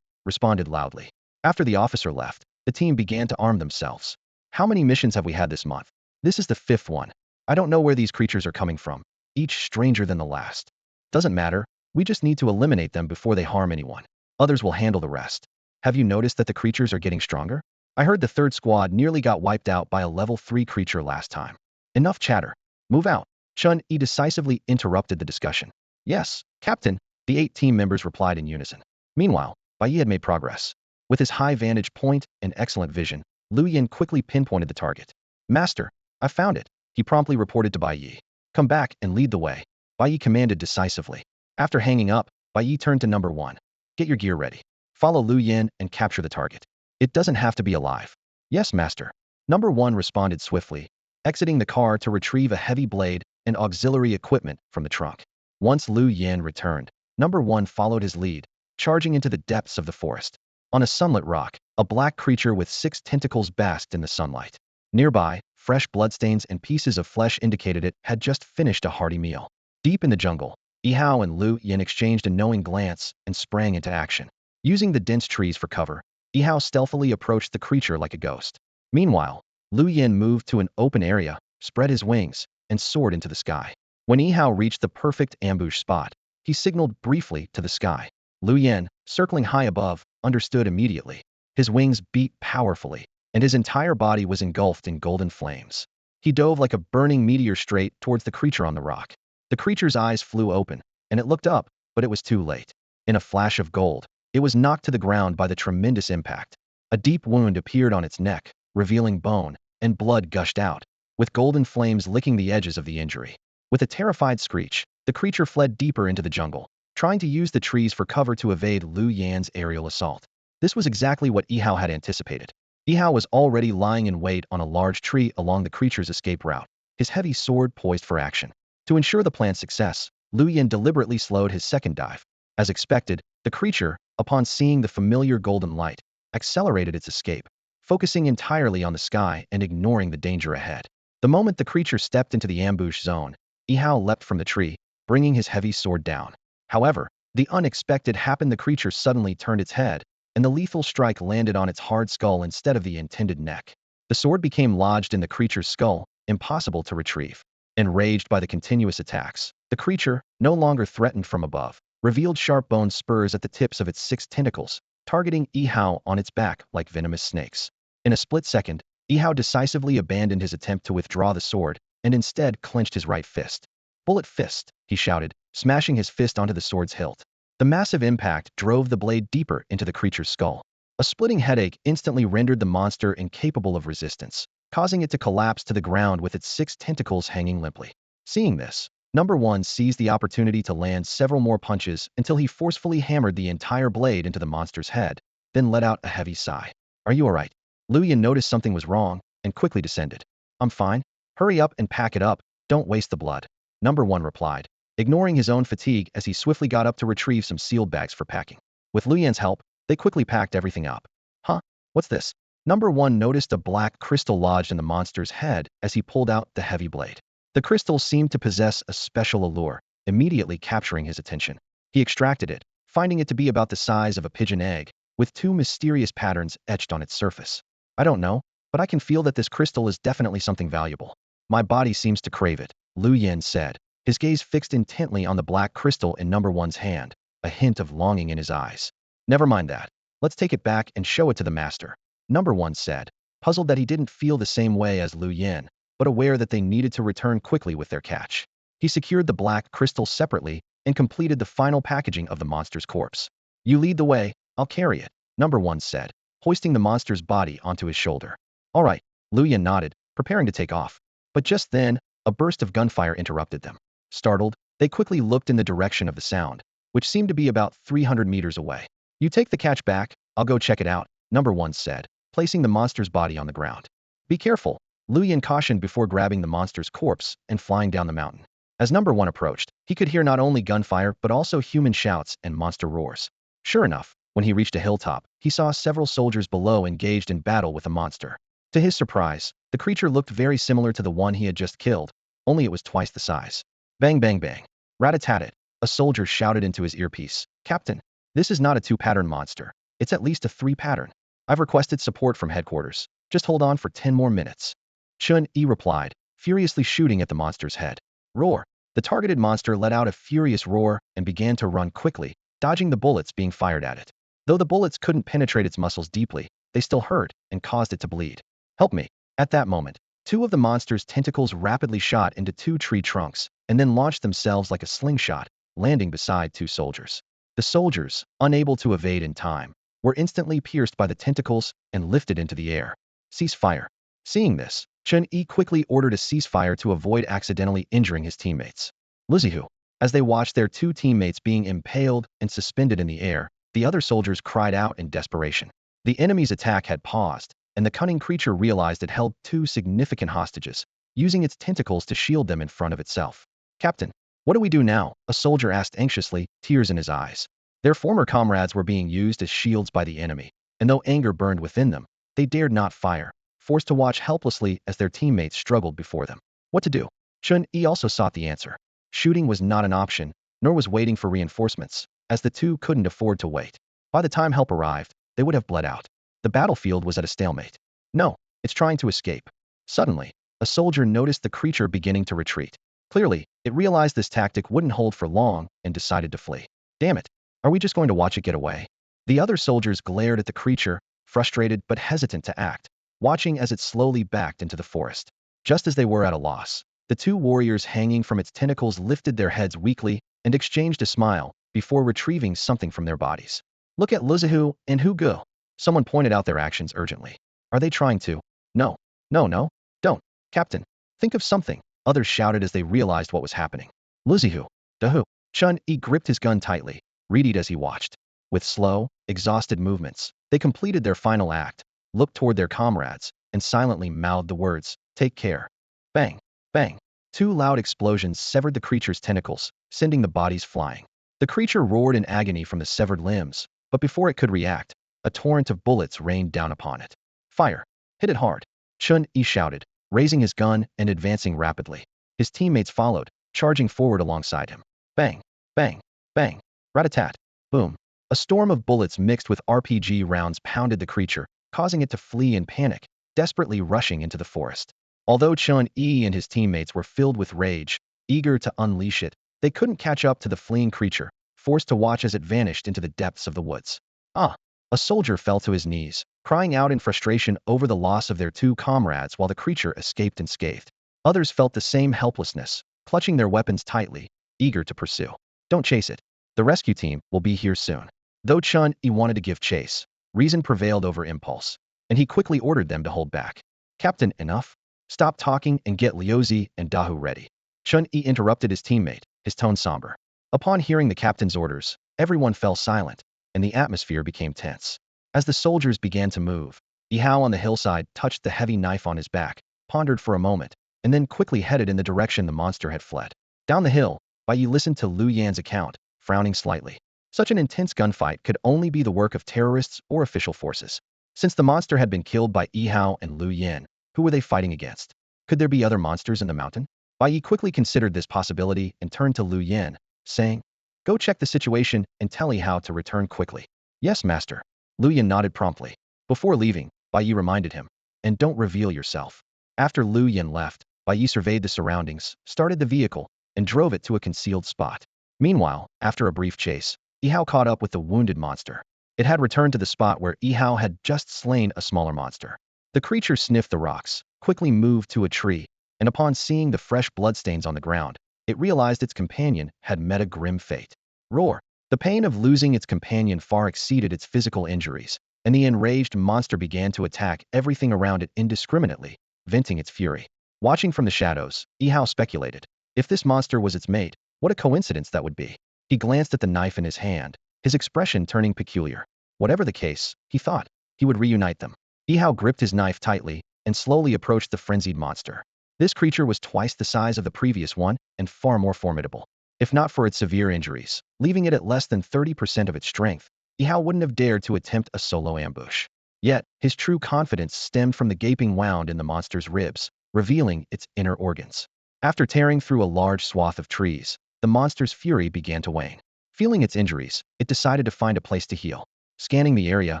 responded loudly. After the officer left, the team began to arm themselves. How many missions have we had this month? This is the 5th one. I don't know where these creatures are coming from, each stranger than the last. Doesn't matter, we just need to eliminate them before they harm anyone. Others will handle the rest. Have you noticed that the creatures are getting stronger? I heard the 3rd squad nearly got wiped out by a level 3 creature last time. Enough chatter. Move out. Chun decisively interrupted the discussion. Yes, Captain, the 8 team members replied in unison. Meanwhile, Bai Ye had made progress. With his high vantage point and excellent vision, Lu Yan quickly pinpointed the target. Master, I found it, he promptly reported to Bai Ye. Come back and lead the way, Bai Ye commanded decisively. After hanging up, Bai Ye turned to number 1. Get your gear ready. Follow Lu Yan and capture the target. It doesn't have to be alive. Yes, master. Number 1 responded swiftly, exiting the car to retrieve a heavy blade and auxiliary equipment from the trunk. Once Lu Yan returned, number 1 followed his lead, charging into the depths of the forest. On a sunlit rock, a black creature with 6 tentacles basked in the sunlight. Nearby, fresh bloodstains and pieces of flesh indicated it had just finished a hearty meal. Deep in the jungle, Yihao and Lu Yan exchanged a knowing glance and sprang into action. Using the dense trees for cover, Yihao stealthily approached the creature like a ghost. Meanwhile, Lu Yan moved to an open area, spread his wings, and soared into the sky. When Yihao reached the perfect ambush spot, he signaled briefly to the sky. Lu Yan, circling high above, understood immediately. His wings beat powerfully, and his entire body was engulfed in golden flames. He dove like a burning meteor straight towards the creature on the rock. The creature's eyes flew open, and it looked up, but it was too late. In a flash of gold, it was knocked to the ground by the tremendous impact. A deep wound appeared on its neck, revealing bone, and blood gushed out, with golden flames licking the edges of the injury. With a terrified screech, the creature fled deeper into the jungle, trying to use the trees for cover to evade Lu Yan's aerial assault. This was exactly what Yihao had anticipated. Yihao was already lying in wait on a large tree along the creature's escape route, his heavy sword poised for action. To ensure the plan's success, Lu Yan deliberately slowed his second dive. As expected, the creature, upon seeing the familiar golden light, accelerated its escape, focusing entirely on the sky and ignoring the danger ahead. The moment the creature stepped into the ambush zone, Yihao leapt from the tree, bringing his heavy sword down. However, the unexpected happened. The creature suddenly turned its head, and the lethal strike landed on its hard skull instead of the intended neck. The sword became lodged in the creature's skull, impossible to retrieve. Enraged by the continuous attacks, the creature, no longer threatened from above, revealed sharp bone spurs at the tips of its 6 tentacles, targeting Yihao on its back like venomous snakes. In a split second, Yihao decisively abandoned his attempt to withdraw the sword and instead clenched his right fist. "Bullet fist," he shouted, smashing his fist onto the sword's hilt. The massive impact drove the blade deeper into the creature's skull. A splitting headache instantly rendered the monster incapable of resistance, causing it to collapse to the ground with its 6 tentacles hanging limply. Seeing this, Number 1 seized the opportunity to land several more punches until he forcefully hammered the entire blade into the monster's head, then let out a heavy sigh. "Are you alright?" Lu Yan noticed something was wrong and quickly descended. "I'm fine. Hurry up and pack it up, don't waste the blood," Number 1 replied, ignoring his own fatigue as he swiftly got up to retrieve some sealed bags for packing. With Lu Yan's help, they quickly packed everything up. "Huh? What's this?" Number 1 noticed a black crystal lodged in the monster's head as he pulled out the heavy blade. The crystal seemed to possess a special allure, immediately capturing his attention. He extracted it, finding it to be about the size of a pigeon egg, with 2 mysterious patterns etched on its surface. "I don't know, but I can feel that this crystal is definitely something valuable. My body seems to crave it," Lu Yan said, his gaze fixed intently on the black crystal in Number 1's hand, a hint of longing in his eyes. "Never mind that. Let's take it back and show it to the master," Number 1 said, puzzled that he didn't feel the same way as Lu Yan, but aware that they needed to return quickly with their catch. He secured the black crystal separately and completed the final packaging of the monster's corpse. "You lead the way, I'll carry it," Number 1 said, hoisting the monster's body onto his shoulder. "All right," Lu Yan nodded, preparing to take off. But just then, a burst of gunfire interrupted them. Startled, they quickly looked in the direction of the sound, which seemed to be about 300 meters away. "You take the catch back, I'll go check it out," Number 1 said, placing the monster's body on the ground. "Be careful," Lu Yan cautioned before grabbing the monster's corpse and flying down the mountain. As Number 1 approached, he could hear not only gunfire but also human shouts and monster roars. Sure enough, when he reached a hilltop, he saw several soldiers below engaged in battle with a monster. To his surprise, the creature looked very similar to the one he had just killed, only it was twice the size. Bang bang bang. Rat-a-tat-tat, a soldier shouted into his earpiece. "Captain, this is not a 2-pattern monster. It's at least a 3-pattern. I've requested support from headquarters. Just hold on for 10 more minutes." Chun replied, furiously shooting at the monster's head. Roar. The targeted monster let out a furious roar and began to run quickly, dodging the bullets being fired at it. Though the bullets couldn't penetrate its muscles deeply, they still hurt and caused it to bleed. "Help me." At that moment, 2 of the monster's tentacles rapidly shot into 2 tree trunks and then launched themselves like a slingshot, landing beside 2 soldiers. The soldiers, unable to evade in time, were instantly pierced by the tentacles and lifted into the air. "Cease fire." Seeing this, Chun quickly ordered a ceasefire to avoid accidentally injuring his teammates. Lizihu. As they watched their 2 teammates being impaled and suspended in the air, the other soldiers cried out in desperation. The enemy's attack had paused, and the cunning creature realized it held 2 significant hostages, using its tentacles to shield them in front of itself. "Captain, what do we do now?" a soldier asked anxiously, tears in his eyes. Their former comrades were being used as shields by the enemy, and though anger burned within them, they dared not fire, forced to watch helplessly as their teammates struggled before them. What to do? Chun also sought the answer. Shooting was not an option, nor was waiting for reinforcements, as the 2 couldn't afford to wait. By the time help arrived, they would have bled out. The battlefield was at a stalemate. "No, it's trying to escape." Suddenly, a soldier noticed the creature beginning to retreat. Clearly, it realized this tactic wouldn't hold for long and decided to flee. "Damn it, are we just going to watch it get away?" The other soldiers glared at the creature, frustrated but hesitant to act. watching as it slowly backed into the forest. Just as they were at a loss, the two warriors hanging from its tentacles lifted their heads weakly and exchanged a smile before retrieving something from their bodies. Look at Luzihu and Hugo. Someone pointed out their actions urgently. Are they trying to? No. No, no. Don't. Captain. Think of something. Others shouted as they realized what was happening. Luzihu. Dahu. Chun gripped his gun tightly, readied as he watched. With slow, exhausted movements, they completed their final act, looked toward their comrades, and silently mouthed the words, "Take care." Bang. Bang. Two loud explosions severed the creature's tentacles, sending the bodies flying. The creature roared in agony from the severed limbs, but before it could react, a torrent of bullets rained down upon it. Fire. Hit it hard. Chun shouted, raising his gun and advancing rapidly. His teammates followed, charging forward alongside him. Bang. Bang. Bang. Rat-a-tat. Boom. A storm of bullets mixed with RPG rounds pounded the creature, causing it to flee in panic, desperately rushing into the forest. Although Chun and his teammates were filled with rage, eager to unleash it, they couldn't catch up to the fleeing creature, forced to watch as it vanished into the depths of the woods. Ah! A soldier fell to his knees, crying out in frustration over the loss of their two comrades while the creature escaped unscathed. Others felt the same helplessness, clutching their weapons tightly, eager to pursue. Don't chase it. The rescue team will be here soon. Though Chun wanted to give chase, reason prevailed over impulse, and he quickly ordered them to hold back. Captain, enough? Stop talking and get Liuzi and Dahu ready. Chun interrupted his teammate, his tone somber. Upon hearing the captain's orders, everyone fell silent, and the atmosphere became tense. As the soldiers began to move, Ihao on the hillside touched the heavy knife on his back, pondered for a moment, and then quickly headed in the direction the monster had fled. Down the hill, Bai Ye listened to Lu Yan's account, frowning slightly. Such an intense gunfight could only be the work of terrorists or official forces. Since the monster had been killed by Ihao and Lu Yan, who were they fighting against? Could there be other monsters in the mountain? Bai Ye quickly considered this possibility and turned to Lu Yan, saying, "Go check the situation and tell Ihao to return quickly." "Yes, master." Lu Yan nodded promptly. Before leaving, Bai Ye reminded him, "And don't reveal yourself." After Lu Yan left, Bai Ye surveyed the surroundings, started the vehicle, and drove it to a concealed spot. Meanwhile, after a brief chase, Ihao caught up with the wounded monster. It had returned to the spot where Ihao had just slain a smaller monster. The creature sniffed the rocks, quickly moved to a tree, and upon seeing the fresh bloodstains on the ground, it realized its companion had met a grim fate. Roar! The pain of losing its companion far exceeded its physical injuries, and the enraged monster began to attack everything around it indiscriminately, venting its fury. Watching from the shadows, Ihao speculated, if this monster was its mate, what a coincidence that would be. He glanced at the knife in his hand, his expression turning peculiar. Whatever the case, he thought, he would reunite them. Ihao gripped his knife tightly and slowly approached the frenzied monster. This creature was twice the size of the previous one and far more formidable. If not for its severe injuries, leaving it at less than 30% of its strength, Ihao wouldn't have dared to attempt a solo ambush. Yet, his true confidence stemmed from the gaping wound in the monster's ribs, revealing its inner organs. After tearing through a large swath of trees, the monster's fury began to wane. Feeling its injuries, it decided to find a place to heal. Scanning the area,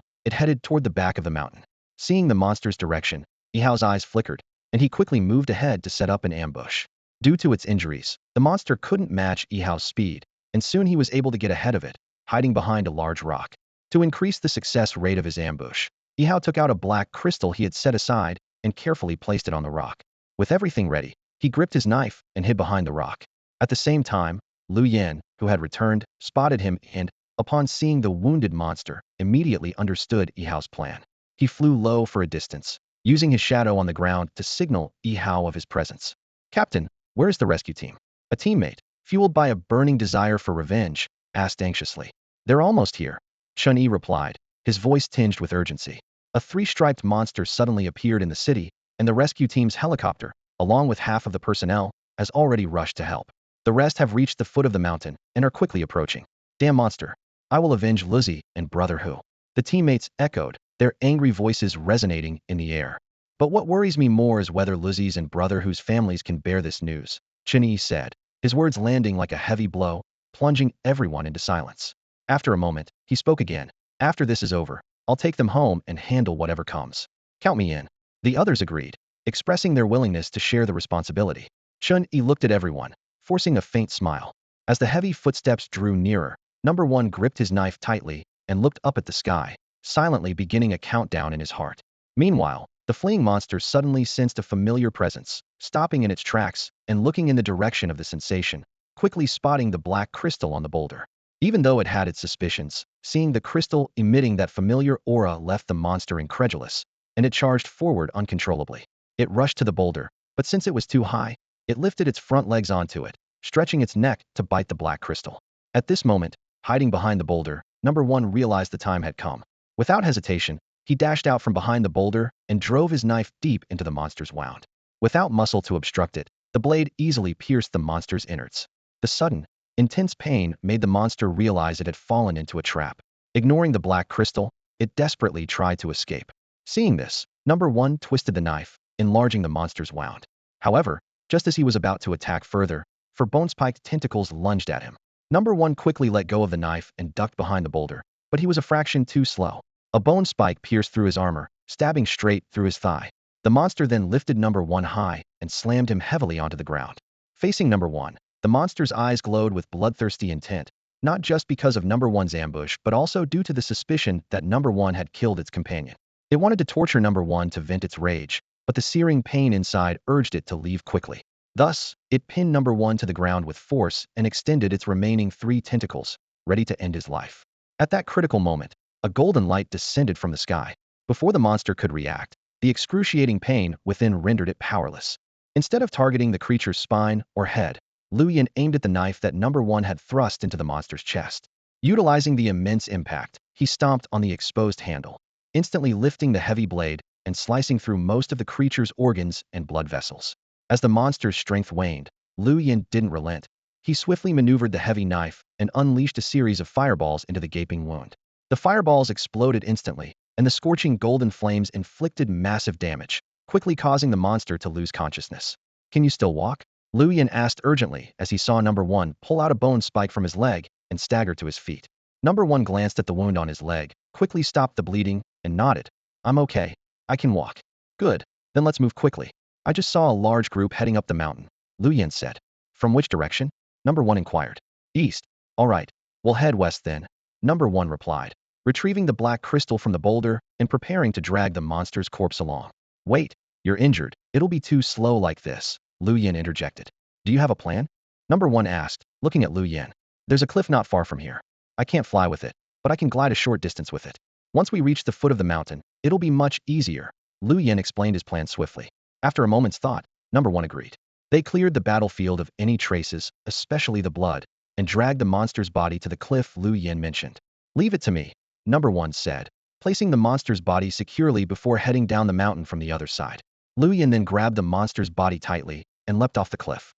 it headed toward the back of the mountain. Seeing the monster's direction, Ihao's eyes flickered, and he quickly moved ahead to set up an ambush. Due to its injuries, the monster couldn't match Ihao's speed, and soon he was able to get ahead of it, hiding behind a large rock. To increase the success rate of his ambush, Ihao took out a black crystal he had set aside and carefully placed it on the rock. With everything ready, he gripped his knife and hid behind the rock. At the same time, Lu Yan, who had returned, spotted him and, upon seeing the wounded monster, immediately understood Ihao's plan. He flew low for a distance, using his shadow on the ground to signal Ihao of his presence. "Captain, where's the rescue team?" A teammate, fueled by a burning desire for revenge, asked anxiously. "They're almost here," Chun replied, his voice tinged with urgency. A three-striped monster suddenly appeared in the city, and the rescue team's helicopter, along with half of the personnel, has already rushed to help. The rest have reached the foot of the mountain and are quickly approaching. "Damn monster. I will avenge Lizzie and Brother Hu." The teammates echoed, their angry voices resonating in the air. "But what worries me more is whether Lizzie's and Brother Hu's families can bear this news," Chun said, his words landing like a heavy blow, plunging everyone into silence. After a moment, he spoke again. "After this is over, I'll take them home and handle whatever comes. Count me in." The others agreed, expressing their willingness to share the responsibility. Chun looked at everyone, forcing a faint smile. As the heavy footsteps drew nearer, Number 1 gripped his knife tightly and looked up at the sky, silently beginning a countdown in his heart. Meanwhile, The fleeing monster suddenly sensed a familiar presence, stopping in its tracks and looking in the direction of the sensation, quickly spotting the black crystal on the boulder. Even though it had its suspicions, seeing the crystal emitting that familiar aura left the monster incredulous, and it charged forward uncontrollably. It rushed to the boulder, but since it was too high, it lifted its front legs onto it, stretching its neck to bite the black crystal. At this moment, hiding behind the boulder, Number 1 realized the time had come. Without hesitation, he dashed out from behind the boulder and drove his knife deep into the monster's wound. Without muscle to obstruct it, the blade easily pierced the monster's innards. The sudden, intense pain made the monster realize it had fallen into a trap. Ignoring the black crystal, it desperately tried to escape. Seeing this, Number 1 twisted the knife, enlarging the monster's wound. However, just as he was about to attack further, for bone-spiked tentacles lunged at him. Number 1 quickly let go of the knife and ducked behind the boulder, but he was a fraction too slow. A bone spike pierced through his armor, stabbing straight through his thigh. The monster then lifted Number 1 high and slammed him heavily onto the ground. Facing Number 1, the monster's eyes glowed with bloodthirsty intent, not just because of Number 1's ambush, but also due to the suspicion that Number 1 had killed its companion. It wanted to torture Number 1 to vent its rage, but the searing pain inside urged it to leave quickly. Thus, it pinned Number 1 to the ground with force and extended its remaining 3 tentacles, ready to end his life. At that critical moment, a golden light descended from the sky. Before the monster could react, the excruciating pain within rendered it powerless. Instead of targeting the creature's spine or head, Liu Yan aimed at the knife that Number 1 had thrust into the monster's chest. Utilizing the immense impact, he stomped on the exposed handle, instantly lifting the heavy blade and slicing through most of the creature's organs and blood vessels. As the monster's strength waned, Liu Yan didn't relent. He swiftly maneuvered the heavy knife and unleashed a series of fireballs into the gaping wound. The fireballs exploded instantly, and the scorching golden flames inflicted massive damage, quickly causing the monster to lose consciousness. "Can you still walk?" Liu Yan asked urgently as he saw Number 1 pull out a bone spike from his leg and stagger to his feet. Number 1 glanced at the wound on his leg, quickly stopped the bleeding, and nodded. "I'm okay. I can walk." "Good. Then let's move quickly. I just saw a large group heading up the mountain," Liu Yan said. "From which direction?" Number 1 inquired. "East." "All right. We'll head west then," Number 1 replied, retrieving the black crystal from the boulder and preparing to drag the monster's corpse along. "Wait, you're injured. It'll be too slow like this," Liu Yan interjected. "Do you have a plan?" Number 1 asked, looking at Liu Yan. "There's a cliff not far from here. I can't fly with it, but I can glide a short distance with it. Once we reach the foot of the mountain, it'll be much easier," Liu Yan explained his plan swiftly. After a moment's thought, Number 1 agreed. They cleared the battlefield of any traces, especially the blood, and dragged the monster's body to the cliff Liu Yan mentioned. "Leave it to me," Number 1 said, placing the monster's body securely before heading down the mountain from the other side. Liu Yan then grabbed the monster's body tightly and leapt off the cliff.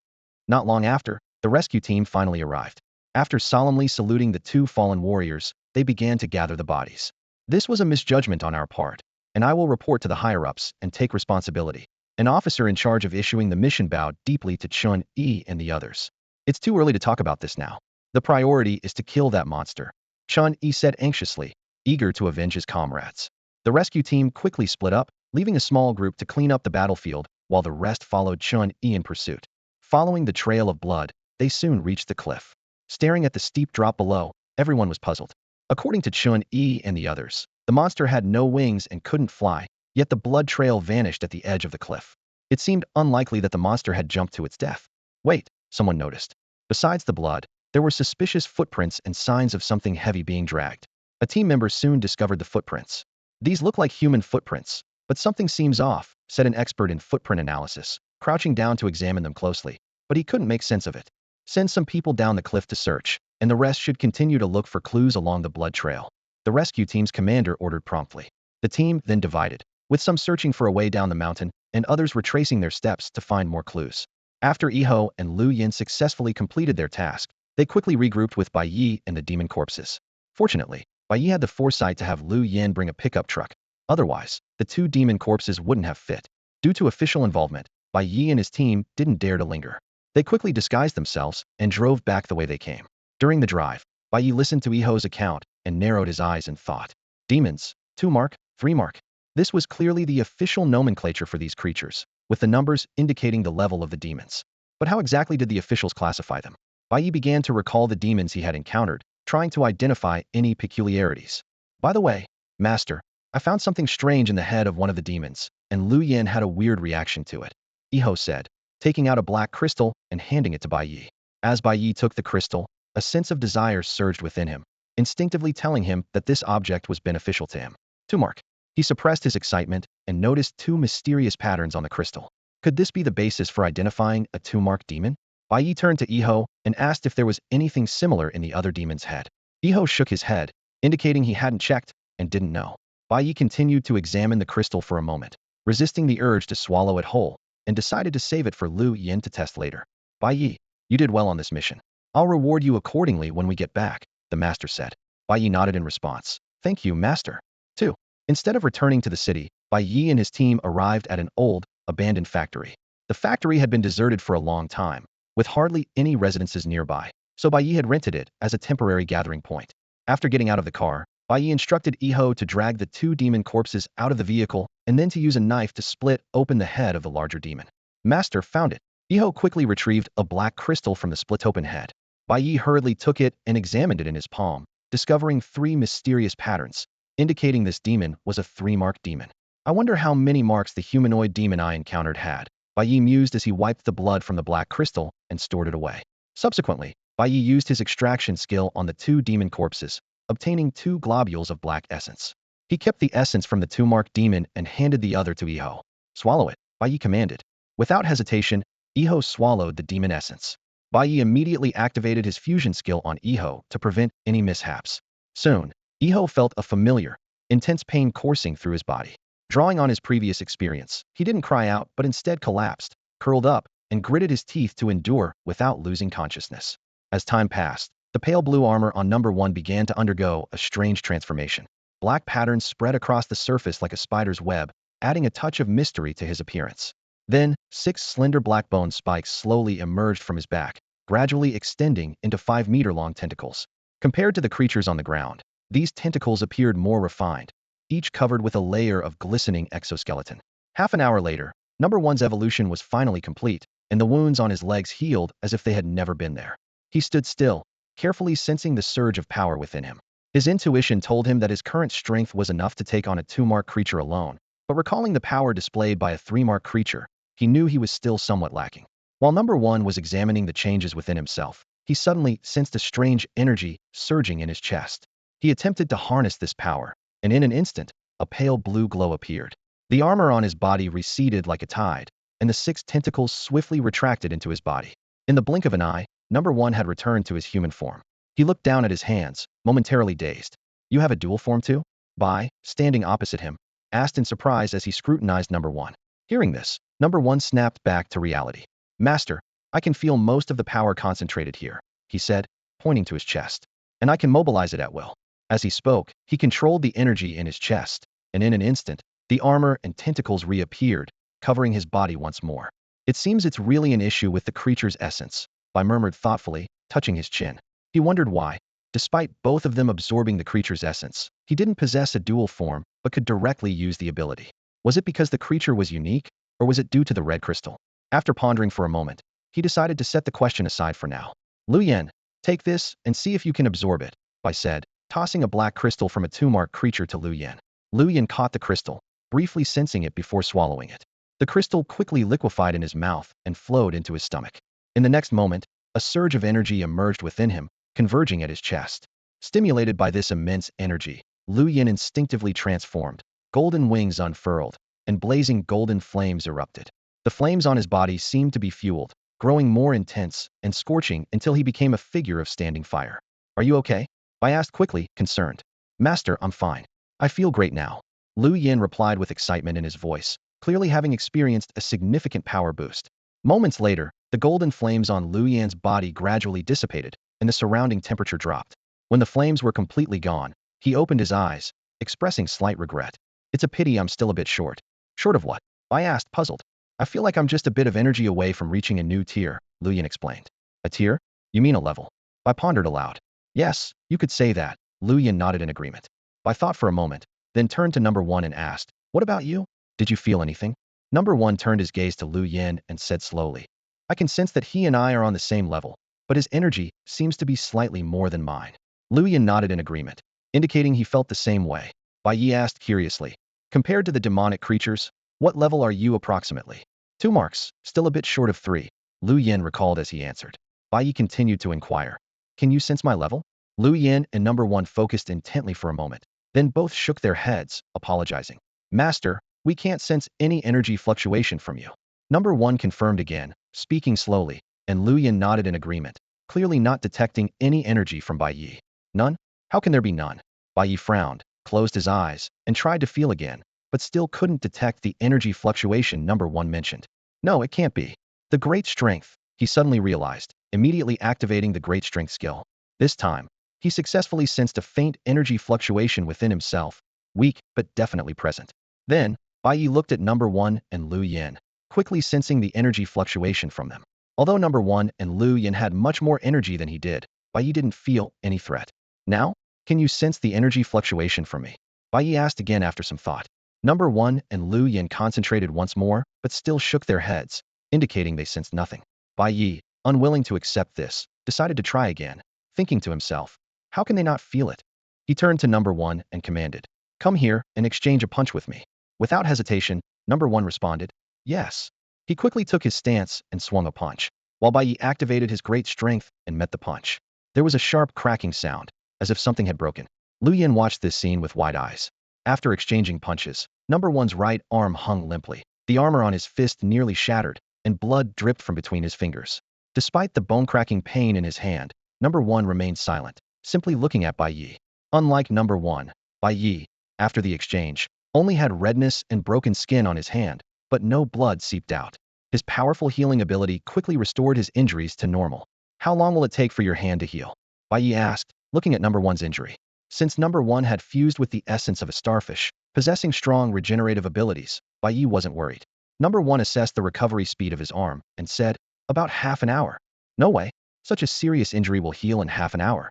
Not long after, the rescue team finally arrived. After solemnly saluting the 2 fallen warriors, they began to gather the bodies. "This was a misjudgment on our part, and I will report to the higher-ups and take responsibility." An officer in charge of issuing the mission bowed deeply to Chun and the others. "It's too early to talk about this now. The priority is to kill that monster," Chun said anxiously, eager to avenge his comrades. The rescue team quickly split up, leaving a small group to clean up the battlefield, while the rest followed Chun in pursuit. Following the trail of blood, they soon reached the cliff. Staring at the steep drop below, everyone was puzzled. According to Chun and the others, the monster had no wings and couldn't fly, yet the blood trail vanished at the edge of the cliff. It seemed unlikely that the monster had jumped to its death. "Wait," someone noticed. Besides the blood, there were suspicious footprints and signs of something heavy being dragged. A team member soon discovered the footprints. "These look like human footprints, but something seems off," said an expert in footprint analysis, crouching down to examine them closely, but he couldn't make sense of it. "Send some people down the cliff to search, and the rest should continue to look for clues along the blood trail," the rescue team's commander ordered promptly. The team then divided, with some searching for a way down the mountain and others retracing their steps to find more clues. After Iho and Liu Yan successfully completed their task, they quickly regrouped with Bai Ye and the demon corpses. Fortunately, Bai Ye had the foresight to have Liu Yan bring a pickup truck. Otherwise, the 2 demon corpses wouldn't have fit. Due to official involvement, Bai Ye and his team didn't dare to linger. They quickly disguised themselves and drove back the way they came. During the drive, Bai Ye listened to Iho's account and narrowed his eyes in thought. Demons, 2 mark, 3 mark. This was clearly the official nomenclature for these creatures, with the numbers indicating the level of the demons. But how exactly did the officials classify them? Bai Ye began to recall the demons he had encountered, trying to identify any peculiarities. "By the way, Master, I found something strange in the head of one of the demons, and Lu Yen had a weird reaction to it. Iho said, taking out a black crystal and handing it to Bai Ye. As Bai Ye took the crystal, a sense of desire surged within him, instinctively telling him that this object was beneficial to him. Tumark. He suppressed his excitement and noticed two mysterious patterns on the crystal. Could this be the basis for identifying a Tumark demon? Bai Ye turned to Iho and asked if there was anything similar in the other demon's head. Iho shook his head, indicating he hadn't checked and didn't know. Bai Ye continued to examine the crystal for a moment, resisting the urge to swallow it whole, and decided to save it for Lu Yen to test later. Bai Ye, you did well on this mission. I'll reward you accordingly when we get back, the master said. Bai Ye nodded in response. Thank you, master. 2. Instead of returning to the city, Bai Ye and his team arrived at an old, abandoned factory. The factory had been deserted for a long time, with hardly any residences nearby, so Bai Ye had rented it as a temporary gathering point. After getting out of the car, Bai Ye instructed Iho to drag the two demon corpses out of the vehicle and then to use a knife to split open the head of the larger demon. Master found it. Iho quickly retrieved a black crystal from the split-open head. Bai Ye hurriedly took it and examined it in his palm, discovering 3 mysterious patterns, indicating this demon was a 3-mark demon. I wonder how many marks the humanoid demon I encountered had, Bai Ye mused as he wiped the blood from the black crystal and stored it away. Subsequently, Bai Ye used his extraction skill on the 2 demon corpses, obtaining 2 globules of black essence. He kept the essence from the 2-mark demon and handed the other to Iho. Swallow it, Bai Ye commanded. Without hesitation, Iho swallowed the demon essence. Bai Ye immediately activated his fusion skill on Iho to prevent any mishaps. Soon, Iho felt a familiar, intense pain coursing through his body. Drawing on his previous experience, he didn't cry out but instead collapsed, curled up, and gritted his teeth to endure without losing consciousness. As time passed, the pale blue armor on number 1 began to undergo a strange transformation. Black patterns spread across the surface like a spider's web, adding a touch of mystery to his appearance. Then, 6 slender black bone spikes slowly emerged from his back, gradually extending into 5-meter-long tentacles. Compared to the creatures on the ground, these tentacles appeared more refined, each covered with a layer of glistening exoskeleton. Half an hour later, number 1's evolution was finally complete, and the wounds on his legs healed as if they had never been there. He stood still, carefully sensing the surge of power within him. His intuition told him that his current strength was enough to take on a 2-mark creature alone, but recalling the power displayed by a 3-mark creature, he knew he was still somewhat lacking. While number 1 was examining the changes within himself, he suddenly sensed a strange energy surging in his chest. He attempted to harness this power, and in an instant, a pale blue glow appeared. The armor on his body receded like a tide, and the 6 tentacles swiftly retracted into his body. In the blink of an eye, number 1 had returned to his human form. He looked down at his hands, momentarily dazed. You have a dual form too? Bai, standing opposite him, asked in surprise as he scrutinized number 1. Hearing this, number 1 snapped back to reality. Master, I can feel most of the power concentrated here, he said, pointing to his chest. And I can mobilize it at will. As he spoke, he controlled the energy in his chest, and in an instant, the armor and tentacles reappeared, covering his body once more. It seems it's really an issue with the creature's essence, Bai murmured thoughtfully, touching his chin. He wondered why, despite both of them absorbing the creature's essence, he didn't possess a dual form but could directly use the ability. Was it because the creature was unique, or was it due to the red crystal? After pondering for a moment, he decided to set the question aside for now. Lu Yen, take this and see if you can absorb it, Bai said, tossing a black crystal from a 2-mark creature to Lu Yen. Lu Yen caught the crystal, briefly sensing it before swallowing it. The crystal quickly liquefied in his mouth and flowed into his stomach. In the next moment, a surge of energy emerged within him, converging at his chest. Stimulated by this immense energy, Lu Yen instinctively transformed, golden wings unfurled, and blazing golden flames erupted. The flames on his body seemed to be fueled, growing more intense and scorching until he became a figure of standing fire. Are you okay? Bai asked quickly, concerned. Master, I'm fine. I feel great now. Lu Yen replied with excitement in his voice, clearly having experienced a significant power boost. Moments later, the golden flames on Lu Yen's body gradually dissipated, and the surrounding temperature dropped. When the flames were completely gone, he opened his eyes, expressing slight regret. It's a pity I'm still a bit short. Short of what? Bai asked, puzzled. I feel like I'm just a bit of energy away from reaching a new tier, Lu Yen explained. A tier? You mean a level? Bai pondered aloud. Yes, you could say that. Lu Yen nodded in agreement. Bai thought for a moment, then turned to number 1 and asked, what about you? Did you feel anything? Number 1 turned his gaze to Lu Yen and said slowly, I can sense that he and I are on the same level, but his energy seems to be slightly more than mine. Lu Yen nodded in agreement, indicating he felt the same way. Bai Ye asked curiously. Compared to the demonic creatures, what level are you approximately? 2 marks, still a bit short of 3, Lu Yin recalled as he answered. Bai Ye continued to inquire. Can you sense my level? Lu Yin and number 1 focused intently for a moment, then both shook their heads, apologizing. Master, we can't sense any energy fluctuation from you. Number 1 confirmed again, speaking slowly, and Lu Yin nodded in agreement, clearly not detecting any energy from Bai Ye. None? How can there be none? Bai Ye frowned, closed his eyes, and tried to feel again, but still couldn't detect the energy fluctuation number 1 mentioned. No, it can't be. The great strength, he suddenly realized, immediately activating the great strength skill. This time, he successfully sensed a faint energy fluctuation within himself, weak but definitely present. Then, Bai Ye looked at number 1 and Lu Yin, quickly sensing the energy fluctuation from them. Although number 1 and Lu Yin had much more energy than he did, Bai Ye didn't feel any threat. Now, can you sense the energy fluctuation from me? Bai Ye asked again after some thought. Number 1 and Lu Yin concentrated once more, but still shook their heads, indicating they sensed nothing. Bai Ye, unwilling to accept this, decided to try again, thinking to himself, how can they not feel it? He turned to number 1 and commanded, come here and exchange a punch with me. Without hesitation, number 1 responded, yes. He quickly took his stance and swung a punch, while Bai Ye activated his great strength and met the punch. There was a sharp cracking sound, as if something had broken. Lu Yin watched this scene with wide eyes. After exchanging punches, number 1's right arm hung limply. The armor on his fist nearly shattered, and blood dripped from between his fingers. Despite the bone-cracking pain in his hand, number 1 remained silent, simply looking at Bai Ye. Unlike number 1, Bai Ye, after the exchange, only had redness and broken skin on his hand, but no blood seeped out. His powerful healing ability quickly restored his injuries to normal. How long will it take for your hand to heal? Bai Ye asked, looking at number 1's injury. Since number 1 had fused with the essence of a starfish, possessing strong regenerative abilities, Bai Ye wasn't worried. Number 1 assessed the recovery speed of his arm and said, about half an hour. No way. Such a serious injury will heal in half an hour.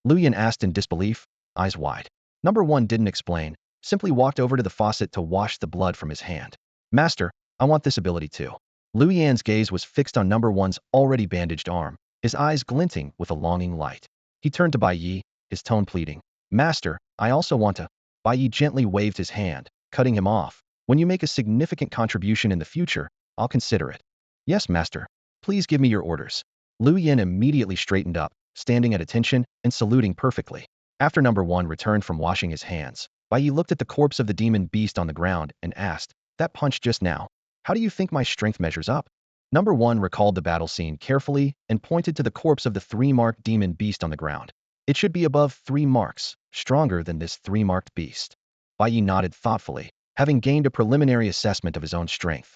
Lu Yin asked in disbelief, eyes wide. Number 1 didn't explain, simply walked over to the faucet to wash the blood from his hand. Master, I want this ability too. Lu Yan's gaze was fixed on number 1's already bandaged arm, his eyes glinting with a longing light. He turned to Bai Ye, his tone pleading. Master, I also want to. Bai Ye gently waved his hand, cutting him off. When you make a significant contribution in the future, I'll consider it. Yes, master. Please give me your orders. Lu Yin immediately straightened up, standing at attention and saluting perfectly. After number 1 returned from washing his hands, Bai Ye looked at the corpse of the demon beast on the ground and asked, that punch just now, how do you think my strength measures up? Number 1 recalled the battle scene carefully and pointed to the corpse of the 3-marked demon beast on the ground. It should be above 3 marks, stronger than this 3-marked beast. Bai Ye nodded thoughtfully, having gained a preliminary assessment of his own strength.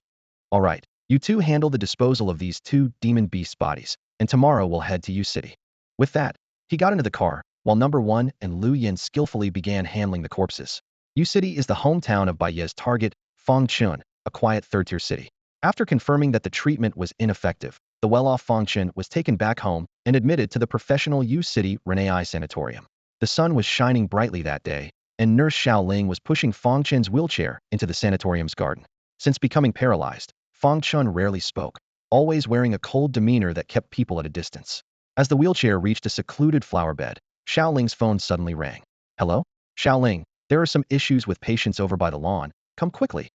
All right, you two handle the disposal of these 2 demon beast bodies, and tomorrow we'll head to U City. With that, he got into the car, while number 1 and Lu Yin skillfully began handling the corpses. U City is the hometown of Bai Ye's target, Fong Chun, a quiet 3rd-tier city. After confirming that the treatment was ineffective, the well-off Fong Chun was taken back home and admitted to the professional U City Renai Sanatorium. The sun was shining brightly that day, and Nurse Xiao Ling was pushing Fong Chun's wheelchair into the sanatorium's garden. Since becoming paralyzed, Fong Chun rarely spoke, always wearing a cold demeanor that kept people at a distance. As the wheelchair reached a secluded flower bed, Xiao Ling's phone suddenly rang. Hello? Xiao Ling, there are some issues with patients over by the lawn. Come quickly.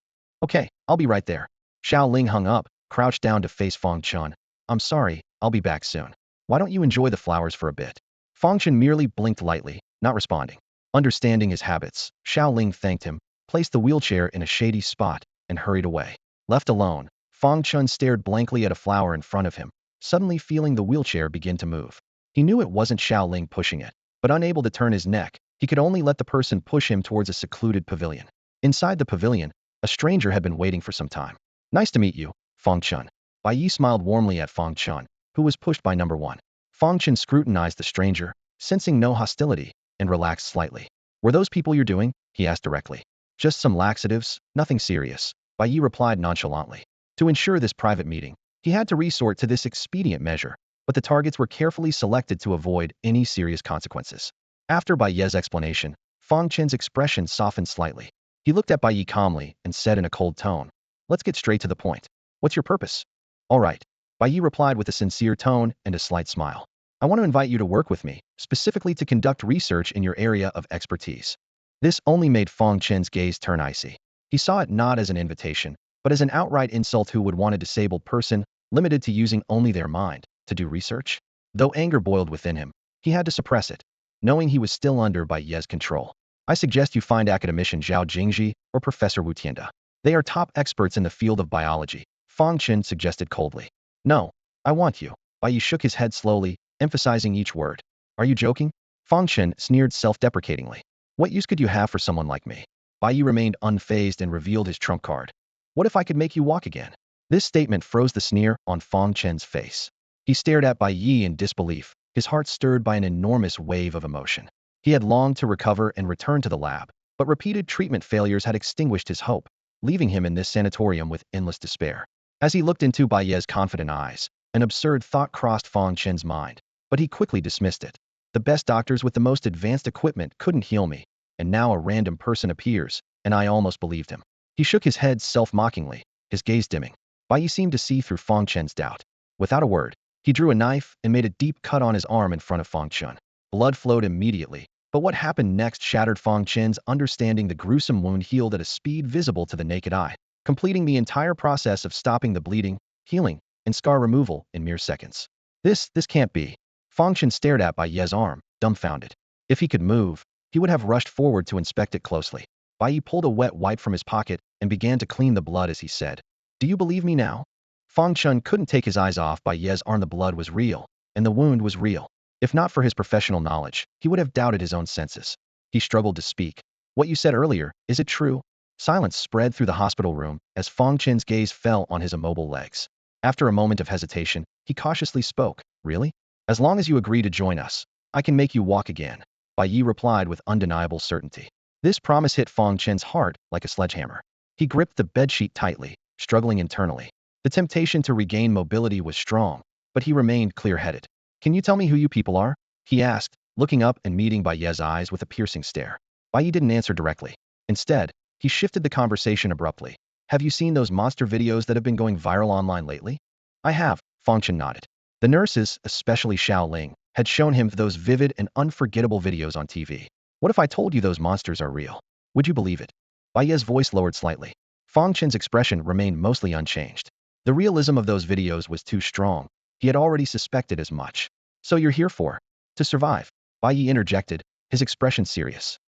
Okay, I'll be right there. Xiao Ling hung up, crouched down to face Fong Chun. I'm sorry, I'll be back soon. Why don't you enjoy the flowers for a bit? Fong Chun merely blinked lightly, not responding. Understanding his habits, Xiao Ling thanked him, placed the wheelchair in a shady spot, and hurried away. Left alone, Fong Chun stared blankly at a flower in front of him, suddenly feeling the wheelchair begin to move. He knew it wasn't Xiao Ling pushing it, but unable to turn his neck, he could only let the person push him towards a secluded pavilion. Inside the pavilion, a stranger had been waiting for some time. Nice to meet you, Fong Chun. Bai Ye smiled warmly at Fong Chun, who was pushed by number 1. Fong Chun scrutinized the stranger, sensing no hostility, and relaxed slightly. Were those people you're doing? He asked directly. Just some laxatives, nothing serious, Bai Ye replied nonchalantly. To ensure this private meeting, he had to resort to this expedient measure, but the targets were carefully selected to avoid any serious consequences. After Bai Ye's explanation, Fong Chun's expression softened slightly. He looked at Bai Ye calmly and said in a cold tone, let's get straight to the point. What's your purpose? All right, Bai Ye replied with a sincere tone and a slight smile. I want to invite you to work with me, specifically to conduct research in your area of expertise. This only made Fong Chen's gaze turn icy. He saw it not as an invitation, but as an outright insult. Who would want a disabled person, limited to using only their mind, to do research? Though anger boiled within him, he had to suppress it, knowing he was still under Bai Ye's control. I suggest you find academician Zhao Jingji or Professor Wu Tianda. They are top experts in the field of biology, Fong Chen suggested coldly. No, I want you. Bai Ye shook his head slowly, emphasizing each word. Are you joking? Fong Chen sneered self-deprecatingly. What use could you have for someone like me? Bai Ye remained unfazed and revealed his trump card. What if I could make you walk again? This statement froze the sneer on Fong Chen's face. He stared at Bai Ye in disbelief, his heart stirred by an enormous wave of emotion. He had longed to recover and return to the lab, but repeated treatment failures had extinguished his hope, leaving him in this sanatorium with endless despair. As he looked into Bai Ye's confident eyes, an absurd thought crossed Fong Chen's mind, but he quickly dismissed it. The best doctors with the most advanced equipment couldn't heal me, and now a random person appears, and I almost believed him. He shook his head self-mockingly, his gaze dimming. Bai Ye seemed to see through Fong Chen's doubt. Without a word, he drew a knife and made a deep cut on his arm in front of Fong Chen. Blood flowed immediately, but what happened next shattered Fong Chen's understanding. The gruesome wound healed at a speed visible to the naked eye, completing the entire process of stopping the bleeding, healing, and scar removal in mere seconds. This can't be. Fong Chen stared at Bai Ye's arm, dumbfounded. If he could move, he would have rushed forward to inspect it closely. Bai Ye pulled a wet wipe from his pocket and began to clean the blood as he said, "Do you believe me now?" Fong Chen couldn't take his eyes off Bai Ye's arm. The blood was real, and the wound was real. If not for his professional knowledge, he would have doubted his own senses. He struggled to speak. "What you said earlier, is it true?" Silence spread through the hospital room as Fong Chen's gaze fell on his immobile legs. After a moment of hesitation, he cautiously spoke. "Really? As long as you agree to join us, I can make you walk again," Bai Ye replied with undeniable certainty. This promise hit Fong Chen's heart like a sledgehammer. He gripped the bedsheet tightly, struggling internally. The temptation to regain mobility was strong, but he remained clear-headed. "Can you tell me who you people are?" he asked, looking up and meeting Bai Ye's eyes with a piercing stare. Bai Ye didn't answer directly. Instead, he shifted the conversation abruptly. "Have you seen those monster videos that have been going viral online lately?" "I have," Fong Chen nodded. The nurses, especially Xiao Ling, had shown him those vivid and unforgettable videos on TV. "What if I told you those monsters are real? Would you believe it?" Bai Ye's voice lowered slightly. Fong Chen's expression remained mostly unchanged. The realism of those videos was too strong. He had already suspected as much. "So you're here for? To survive?" Bai Ye interjected, his expression serious.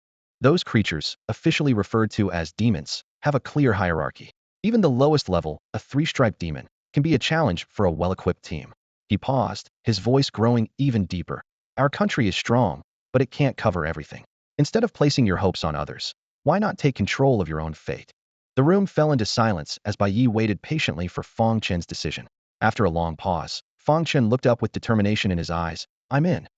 "Those creatures, officially referred to as demons, have a clear hierarchy. Even the lowest level, a three-striped demon, can be a challenge for a well-equipped team." He paused, his voice growing even deeper. "Our country is strong, but it can't cover everything. Instead of placing your hopes on others, why not take control of your own fate?" The room fell into silence as Bai Ye waited patiently for Fong Chen's decision. After a long pause, Fong Chen looked up with determination in his eyes. "I'm in."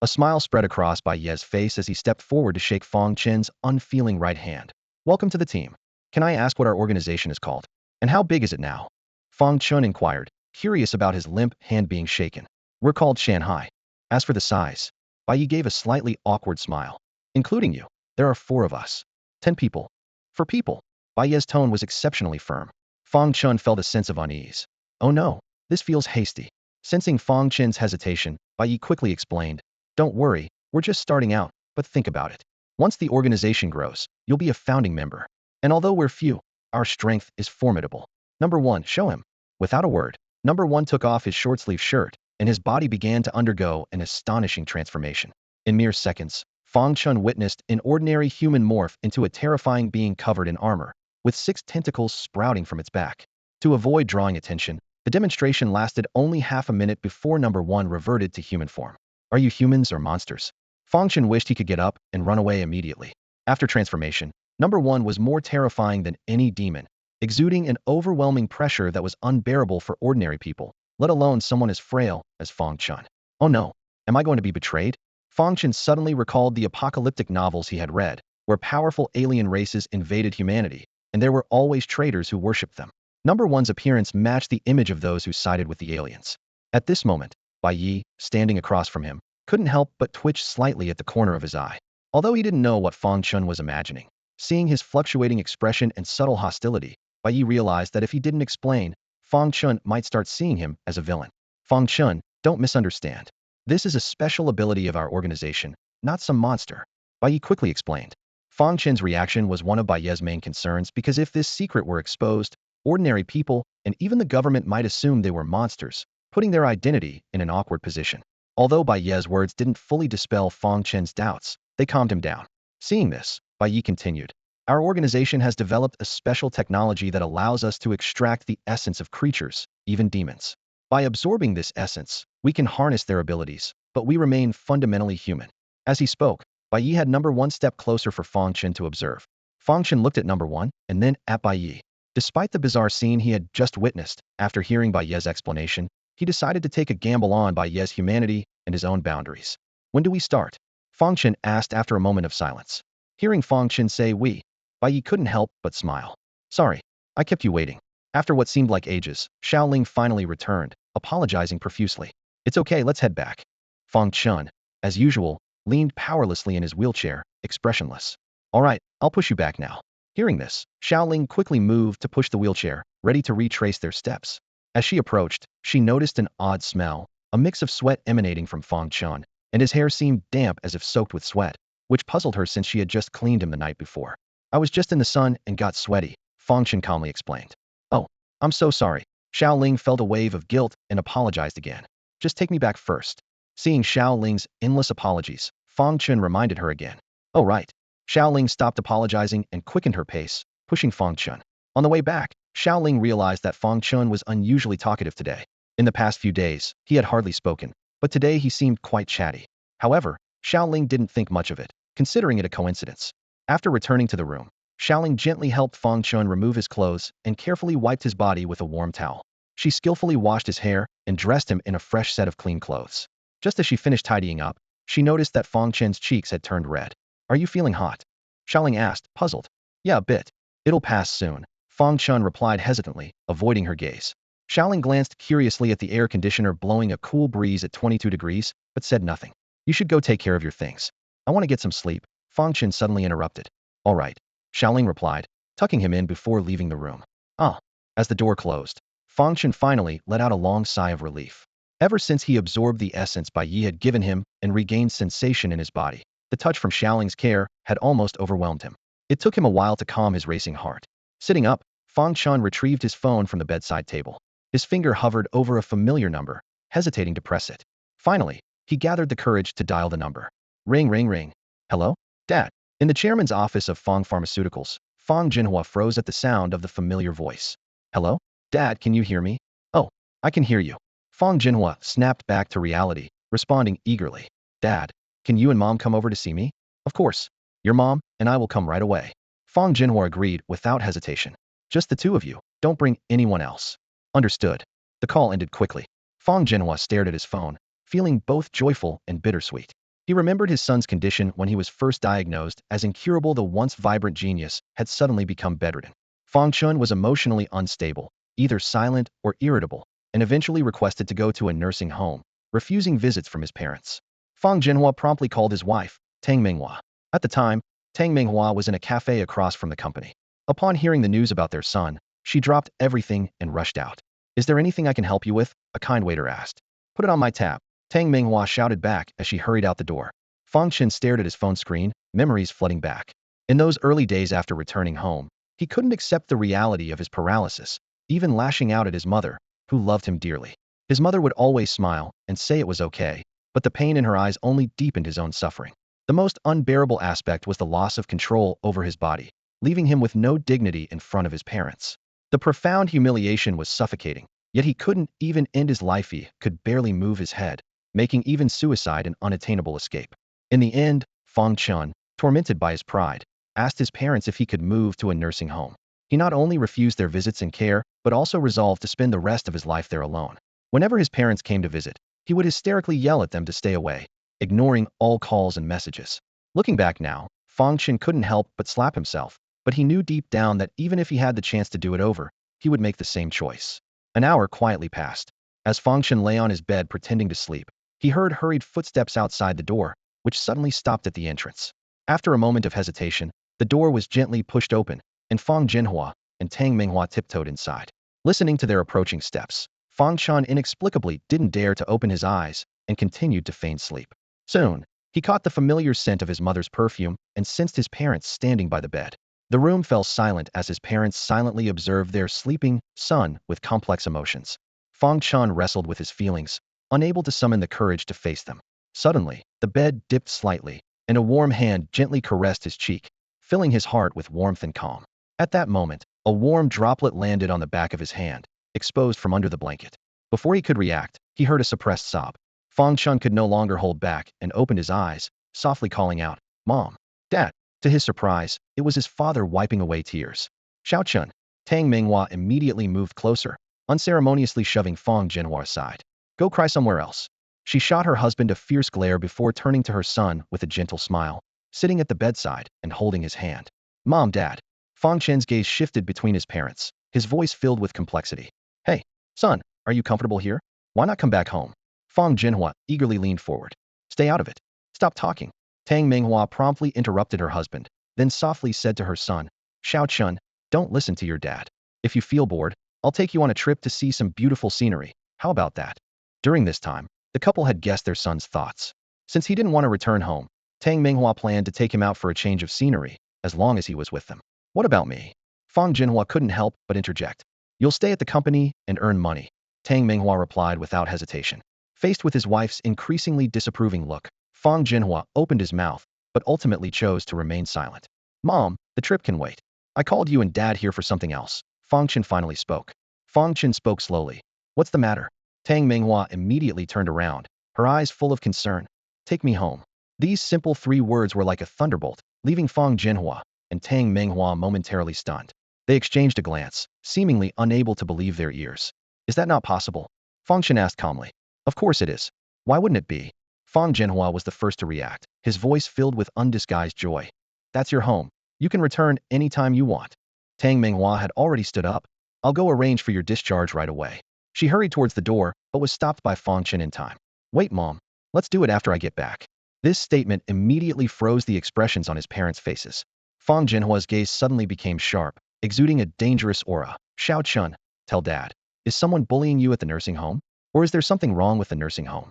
A smile spread across Bai Ye's face as he stepped forward to shake Fong Chen's unfeeling right hand. "Welcome to the team. Can I ask what our organization is called? And how big is it now?" Fong Chun inquired, curious about his limp hand being shaken. "We're called Shanghai. As for the size," Bai Ye gave a slightly awkward smile. "Including you, there are 4 of us. 10 people. For people." Bai Ye's tone was exceptionally firm. Fong Chun felt a sense of unease. "Oh no, this feels hasty." Sensing Fong Chen's hesitation, Bai Ye quickly explained, "Don't worry, we're just starting out, but think about it. Once the organization grows, you'll be a founding member. And although we're few, our strength is formidable. Number 1, show him." Without a word, Number 1 took off his short-sleeve shirt, and his body began to undergo an astonishing transformation. In mere seconds, Fong Chun witnessed an ordinary human morph into a terrifying being covered in armor, with 6 tentacles sprouting from its back. To avoid drawing attention, the demonstration lasted only half a minute before Number 1 reverted to human form. "Are you humans or monsters?" Fong Chun wished he could get up and run away immediately. After transformation, Number 1 was more terrifying than any demon, exuding an overwhelming pressure that was unbearable for ordinary people, let alone someone as frail as Fong Chun. "Oh no, am I going to be betrayed?" Fong Chun suddenly recalled the apocalyptic novels he had read, where powerful alien races invaded humanity, and there were always traitors who worshipped them. Number 1's appearance matched the image of those who sided with the aliens. At this moment, Bai Ye, standing across from him, couldn't help but twitch slightly at the corner of his eye. Although he didn't know what Fong Chun was imagining, seeing his fluctuating expression and subtle hostility, Bai Ye realized that if he didn't explain, Fong Chun might start seeing him as a villain. "Fong Chun, don't misunderstand. This is a special ability of our organization, not some monster," Bai Ye quickly explained. Fong Chen's reaction was one of Bai Ye's main concerns because if this secret were exposed, ordinary people and even the government might assume they were monsters, putting their identity in an awkward position. Although Bai Ye's words didn't fully dispel Fong Chen's doubts, they calmed him down. Seeing this, Bai Ye continued, "Our organization has developed a special technology that allows us to extract the essence of creatures, even demons. By absorbing this essence, we can harness their abilities, but we remain fundamentally human." As he spoke, Bai Ye had number one step closer for Fong Chen to observe. Fong Chen looked at number one and then at Bai Ye. Despite the bizarre scene he had just witnessed, after hearing Bai Ye's explanation, he decided to take a gamble on Bai Ye's humanity and his own boundaries. "When do we start?" Fong Chen asked after a moment of silence. Hearing Fong Chen say we, Bai Ye couldn't help but smile. "Sorry, I kept you waiting." After what seemed like ages, Xiaoling finally returned, apologizing profusely. "It's okay, let's head back." Fong Chun, as usual, leaned powerlessly in his wheelchair, expressionless. "All right, I'll push you back now." Hearing this, Xiaoling quickly moved to push the wheelchair, ready to retrace their steps. As she approached, she noticed an odd smell, a mix of sweat emanating from Fong Chun, and his hair seemed damp as if soaked with sweat, which puzzled her since she had just cleaned him the night before. "I was just in the sun and got sweaty," Fong Chun calmly explained. "Oh, I'm so sorry." Xiaoling felt a wave of guilt and apologized again. "Just take me back first." Seeing Xiaoling's endless apologies, Fong Chun reminded her again. "Oh right." Xiaoling stopped apologizing and quickened her pace, pushing Fong Chun. On the way back, Xiaoling realized that Fong Chun was unusually talkative today. In the past few days, he had hardly spoken, but today he seemed quite chatty. However, Xiaoling didn't think much of it, considering it a coincidence. After returning to the room, Xiaoling gently helped Fong Chun remove his clothes and carefully wiped his body with a warm towel. She skillfully washed his hair and dressed him in a fresh set of clean clothes. Just as she finished tidying up, she noticed that Fong Chen's cheeks had turned red. "Are you feeling hot?" Xiaoling asked, puzzled. "Yeah, a bit. It'll pass soon," Fong Chun replied hesitantly, avoiding her gaze. Xiaoling glanced curiously at the air conditioner blowing a cool breeze at 22 degrees, but said nothing. "You should go take care of your things. I want to get some sleep," Fong Chun suddenly interrupted. "All right," Xiaoling replied, tucking him in before leaving the room. Ah. As the door closed, Fong Chun finally let out a long sigh of relief. Ever since he absorbed the essence Bai Ye had given him and regained sensation in his body, the touch from Xiaoling's care had almost overwhelmed him. It took him a while to calm his racing heart. Sitting up, Fong Chun retrieved his phone from the bedside table. His finger hovered over a familiar number, hesitating to press it. Finally, he gathered the courage to dial the number. Ring, ring, ring. "Hello? Dad." In the chairman's office of Fong Pharmaceuticals, Fong Jinhua froze at the sound of the familiar voice. "Hello? Dad, can you hear me?" "Oh, I can hear you." Fong Jinhua snapped back to reality, responding eagerly. "Dad, can you and Mom come over to see me?" "Of course. Your mom and I will come right away." Fong Jinhua agreed without hesitation. "Just the two of you. Don't bring anyone else." "Understood." The call ended quickly. Fong Jinhua stared at his phone, feeling both joyful and bittersweet. He remembered his son's condition when he was first diagnosed as incurable. The once vibrant genius had suddenly become bedridden. Fong Chun was emotionally unstable, either silent or irritable, and eventually requested to go to a nursing home, refusing visits from his parents. Fong Jinhua promptly called his wife, Tang Menghua. At the time, Tang Menghua was in a cafe across from the company. Upon hearing the news about their son, she dropped everything and rushed out. "Is there anything I can help you with?" a kind waiter asked. "Put it on my tab," Tang Menghua shouted back as she hurried out the door. Fong Chen stared at his phone screen, memories flooding back. In those early days after returning home, he couldn't accept the reality of his paralysis, even lashing out at his mother, who loved him dearly. His mother would always smile and say it was okay, but the pain in her eyes only deepened his own suffering. The most unbearable aspect was the loss of control over his body, leaving him with no dignity in front of his parents. The profound humiliation was suffocating, yet he couldn't even end his life. He could barely move his head, making even suicide an unattainable escape. In the end, Fong Chun, tormented by his pride, asked his parents if he could move to a nursing home. He not only refused their visits and care, but also resolved to spend the rest of his life there alone. Whenever his parents came to visit, he would hysterically yell at them to stay away, ignoring all calls and messages. Looking back now, Fong Chun couldn't help but slap himself, but he knew deep down that even if he had the chance to do it over, he would make the same choice. An hour quietly passed. As Fong Chun lay on his bed pretending to sleep, he heard hurried footsteps outside the door, which suddenly stopped at the entrance. After a moment of hesitation, the door was gently pushed open, and Fong Jinhua and Tang Menghua tiptoed inside. Listening to their approaching steps, Fong Chun inexplicably didn't dare to open his eyes and continued to feign sleep. Soon, He caught the familiar scent of his mother's perfume and sensed his parents standing by the bed. The room fell silent as his parents silently observed their sleeping son with complex emotions. Fong Chun wrestled with his feelings, unable to summon the courage to face them. Suddenly, the bed dipped slightly, and a warm hand gently caressed his cheek, filling his heart with warmth and calm. At that moment, a warm droplet landed on the back of his hand, exposed from under the blanket. Before he could react, he heard a suppressed sob. Fong Chun could no longer hold back and opened his eyes, softly calling out, "Mom! Dad!" To his surprise, it was his father wiping away tears. "Xiao Chun!" Tang Minghua immediately moved closer, unceremoniously shoving Fong Jinhua aside. "Go cry somewhere else." She shot her husband a fierce glare before turning to her son with a gentle smile, sitting at the bedside and holding his hand. "Mom, Dad." Fong Chen's gaze shifted between his parents, his voice filled with complexity. "Hey, son, are you comfortable here? Why not come back home?" Fong Jinhua eagerly leaned forward. "Stay out of it. Stop talking." Tang Minghua promptly interrupted her husband, then softly said to her son, "Xiao Chun, don't listen to your dad. If you feel bored, I'll take you on a trip to see some beautiful scenery. How about that?" During this time, the couple had guessed their son's thoughts. Since he didn't want to return home, Tang Minghua planned to take him out for a change of scenery, as long as he was with them. "What about me?" Fong Jinhua couldn't help but interject. "You'll stay at the company and earn money," Tang Minghua replied without hesitation. Faced with his wife's increasingly disapproving look, Fong Jinhua opened his mouth, but ultimately chose to remain silent. "Mom, the trip can wait. I called you and Dad here for something else." Fong Chen finally spoke. Fong Chen spoke slowly. "What's the matter?" Tang Minghua immediately turned around, her eyes full of concern. "Take me home." These simple 3 words were like a thunderbolt, leaving Fong Jinhua and Tang Minghua momentarily stunned. They exchanged a glance, seemingly unable to believe their ears. "Is that not possible?" Fong Chen asked calmly. "Of course it is. Why wouldn't it be?" Fong Jinhua was the first to react, his voice filled with undisguised joy. "That's your home. You can return anytime you want." Tang Minghua had already stood up. "I'll go arrange for your discharge right away." She hurried towards the door, but was stopped by Fong Chen in time. "Wait, Mom. Let's do it after I get back." This statement immediately froze the expressions on his parents' faces. Fong Jinhua's gaze suddenly became sharp, exuding a dangerous aura. "Xiao Chun, tell Dad. Is someone bullying you at the nursing home? Or is there something wrong with the nursing home?"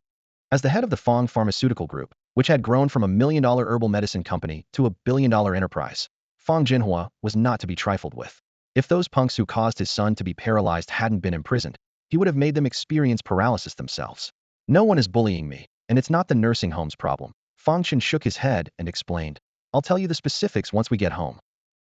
As the head of the Fong Pharmaceutical Group, which had grown from a $1 million herbal medicine company to a billion-dollar enterprise, Fong Jinhua was not to be trifled with. If those punks who caused his son to be paralyzed hadn't been imprisoned, he would have made them experience paralysis themselves. "No one is bullying me, and it's not the nursing home's problem." Fong Chen shook his head and explained, "I'll tell you the specifics once we get home."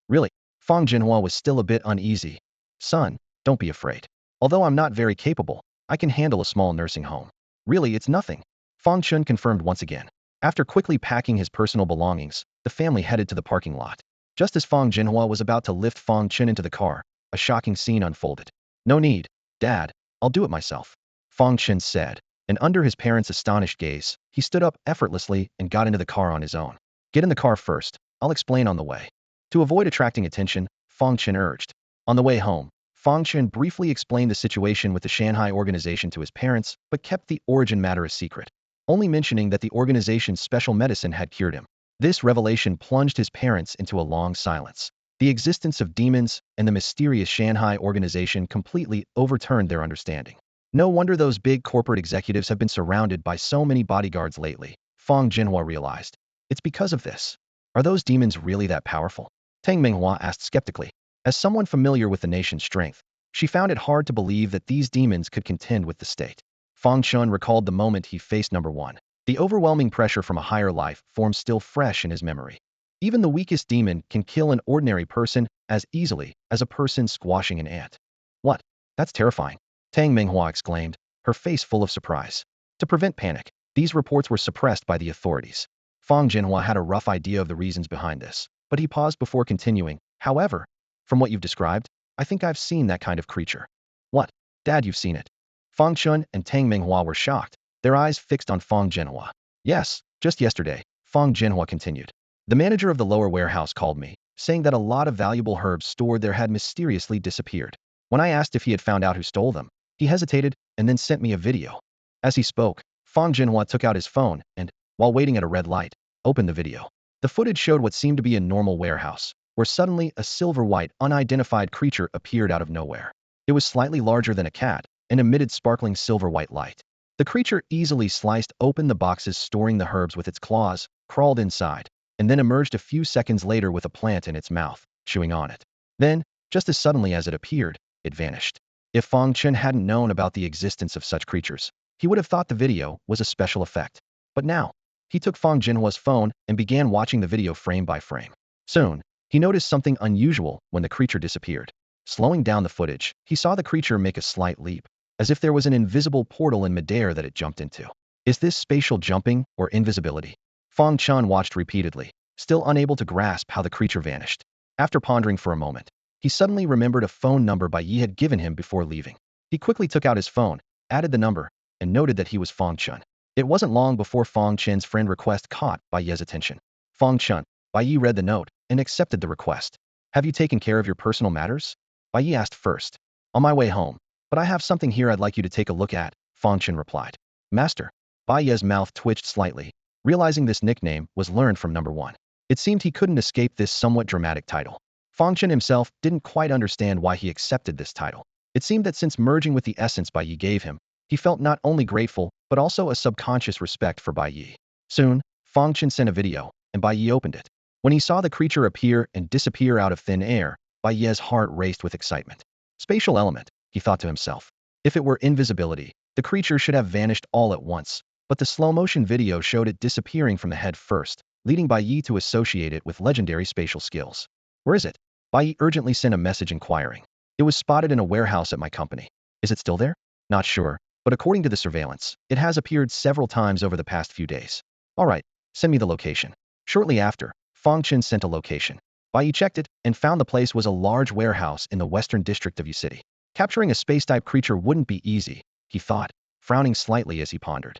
"Really?" Fong Jinhua was still a bit uneasy. "Son, don't be afraid. Although I'm not very capable, I can handle a small nursing home." "Really, it's nothing." Fong Chun confirmed once again. After quickly packing his personal belongings, the family headed to the parking lot. Just as Fong Jinhua was about to lift Fong Chen into the car, a shocking scene unfolded. "No need, Dad. I'll do it myself," Fong Chen said, and under his parents' astonished gaze, he stood up effortlessly and got into the car on his own. "Get in the car first. I'll explain on the way." To avoid attracting attention, Fong Chen urged. On the way home, Fong Chen briefly explained the situation with the Shanghai organization to his parents, but kept the origin matter a secret, only mentioning that the organization's special medicine had cured him. This revelation plunged his parents into a long silence. The existence of demons and the mysterious Shanghai organization completely overturned their understanding. No wonder those big corporate executives have been surrounded by so many bodyguards lately, Fong Jinhua realized. It's because of this. Are those demons really that powerful? Tang Minghua asked skeptically. As someone familiar with the nation's strength, she found it hard to believe that these demons could contend with the state. Fong Chun recalled the moment he faced number 1. The overwhelming pressure from a higher life form still fresh in his memory. Even the weakest demon can kill an ordinary person as easily as a person squashing an ant. "What? That's terrifying," Tang Minghua exclaimed, her face full of surprise. To prevent panic, these reports were suppressed by the authorities. Fong Jinhua had a rough idea of the reasons behind this, but he paused before continuing. "However, from what you've described, I think I've seen that kind of creature." "What? Dad, you've seen it?" Fong Chun and Tang Minghua were shocked, their eyes fixed on Fong Jinhua. "Yes, just yesterday," Fong Jinhua continued. "The manager of the lower warehouse called me, saying that a lot of valuable herbs stored there had mysteriously disappeared. When I asked if he had found out who stole them, he hesitated and then sent me a video." As he spoke, Fong Jinhua took out his phone and, while waiting at a red light, opened the video. The footage showed what seemed to be a normal warehouse, where suddenly a silver-white, unidentified creature appeared out of nowhere. It was slightly larger than a cat and emitted sparkling silver-white light. The creature easily sliced open the boxes storing the herbs with its claws, crawled inside, and then emerged a few seconds later with a plant in its mouth, chewing on it. Then, just as suddenly as it appeared, it vanished. If Fong Chun hadn't known about the existence of such creatures, he would have thought the video was a special effect. But now, he took Fong Jinhua's phone and began watching the video frame by frame. Soon, he noticed something unusual when the creature disappeared. Slowing down the footage, he saw the creature make a slight leap, as if there was an invisible portal in midair that it jumped into. Is this spatial jumping or invisibility? Fong Chun watched repeatedly, still unable to grasp how the creature vanished. After pondering for a moment, he suddenly remembered a phone number Bai Ye had given him before leaving. He quickly took out his phone, added the number, and noted that he was Fong Chun. It wasn't long before Fong Chen's friend request caught Bai Ye's attention. Fong Chun, Bai Ye read the note and accepted the request. Have you taken care of your personal matters? Bai Ye asked first. On my way home, but I have something here I'd like you to take a look at, Fong Chun replied. Master. Bai Ye's mouth twitched slightly, realizing this nickname was learned from number one. It seemed he couldn't escape this somewhat dramatic title. Fong Chun himself didn't quite understand why he accepted this title. It seemed that since merging with the essence Bai Ye gave him, he felt not only grateful, but also a subconscious respect for Bai Ye. Soon, Fong Chun sent a video, and Bai Ye opened it. When he saw the creature appear and disappear out of thin air, Bai Ye's heart raced with excitement. Spatial element, he thought to himself. If it were invisibility, the creature should have vanished all at once, but the slow-motion video showed it disappearing from the head first, leading Bai Ye to associate it with legendary spatial skills. Where is it? Bai Ye urgently sent a message inquiring. It was spotted in a warehouse at my company. Is it still there? Not sure, but according to the surveillance, it has appeared several times over the past few days. All right, send me the location. Shortly after, Fong Chun sent a location. Bai Ye checked it and found the place was a large warehouse in the western district of Yu City. Capturing a space-type creature wouldn't be easy, he thought, frowning slightly as he pondered.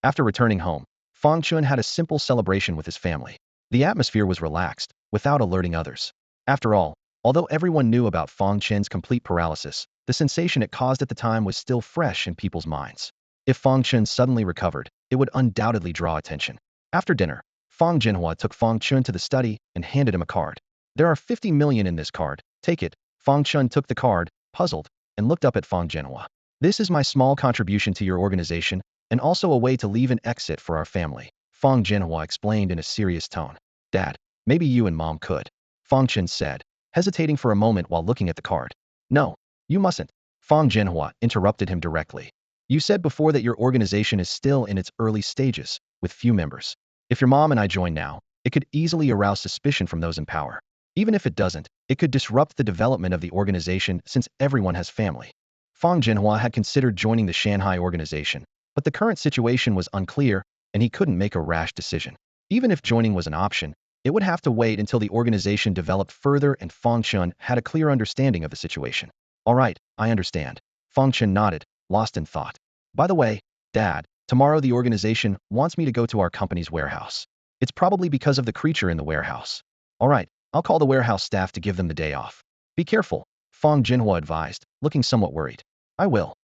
After returning home, Fong Chun had a simple celebration with his family. The atmosphere was relaxed, without alerting others. After all, although everyone knew about Fong Chen's complete paralysis, the sensation it caused at the time was still fresh in people's minds. If Fong Chun suddenly recovered, it would undoubtedly draw attention. After dinner, Fong Jinhua took Fong Chun to the study and handed him a card. There are 50 million in this card, take it. Fong Chun took the card, puzzled, and looked up at Fong Jinhua. This is my small contribution to your organization, and also a way to leave an exit for our family, Fong Jinhua explained in a serious tone. Dad, maybe you and Mom could, Fong Chun said, hesitating for a moment while looking at the card. No, you mustn't, Fong Jinhua interrupted him directly. You said before that your organization is still in its early stages, with few members. If your mom and I join now, it could easily arouse suspicion from those in power. Even if it doesn't, it could disrupt the development of the organization since everyone has family. Fong Jinhua had considered joining the Shanghai organization, but the current situation was unclear, and he couldn't make a rash decision. Even if joining was an option, it would have to wait until the organization developed further and Fong Chun had a clear understanding of the situation. All right, I understand. Fong Chun nodded, lost in thought. By the way, Dad, tomorrow the organization wants me to go to our company's warehouse. It's probably because of the creature in the warehouse. All right, I'll call the warehouse staff to give them the day off. Be careful, Fong Jinhua advised, looking somewhat worried. I will.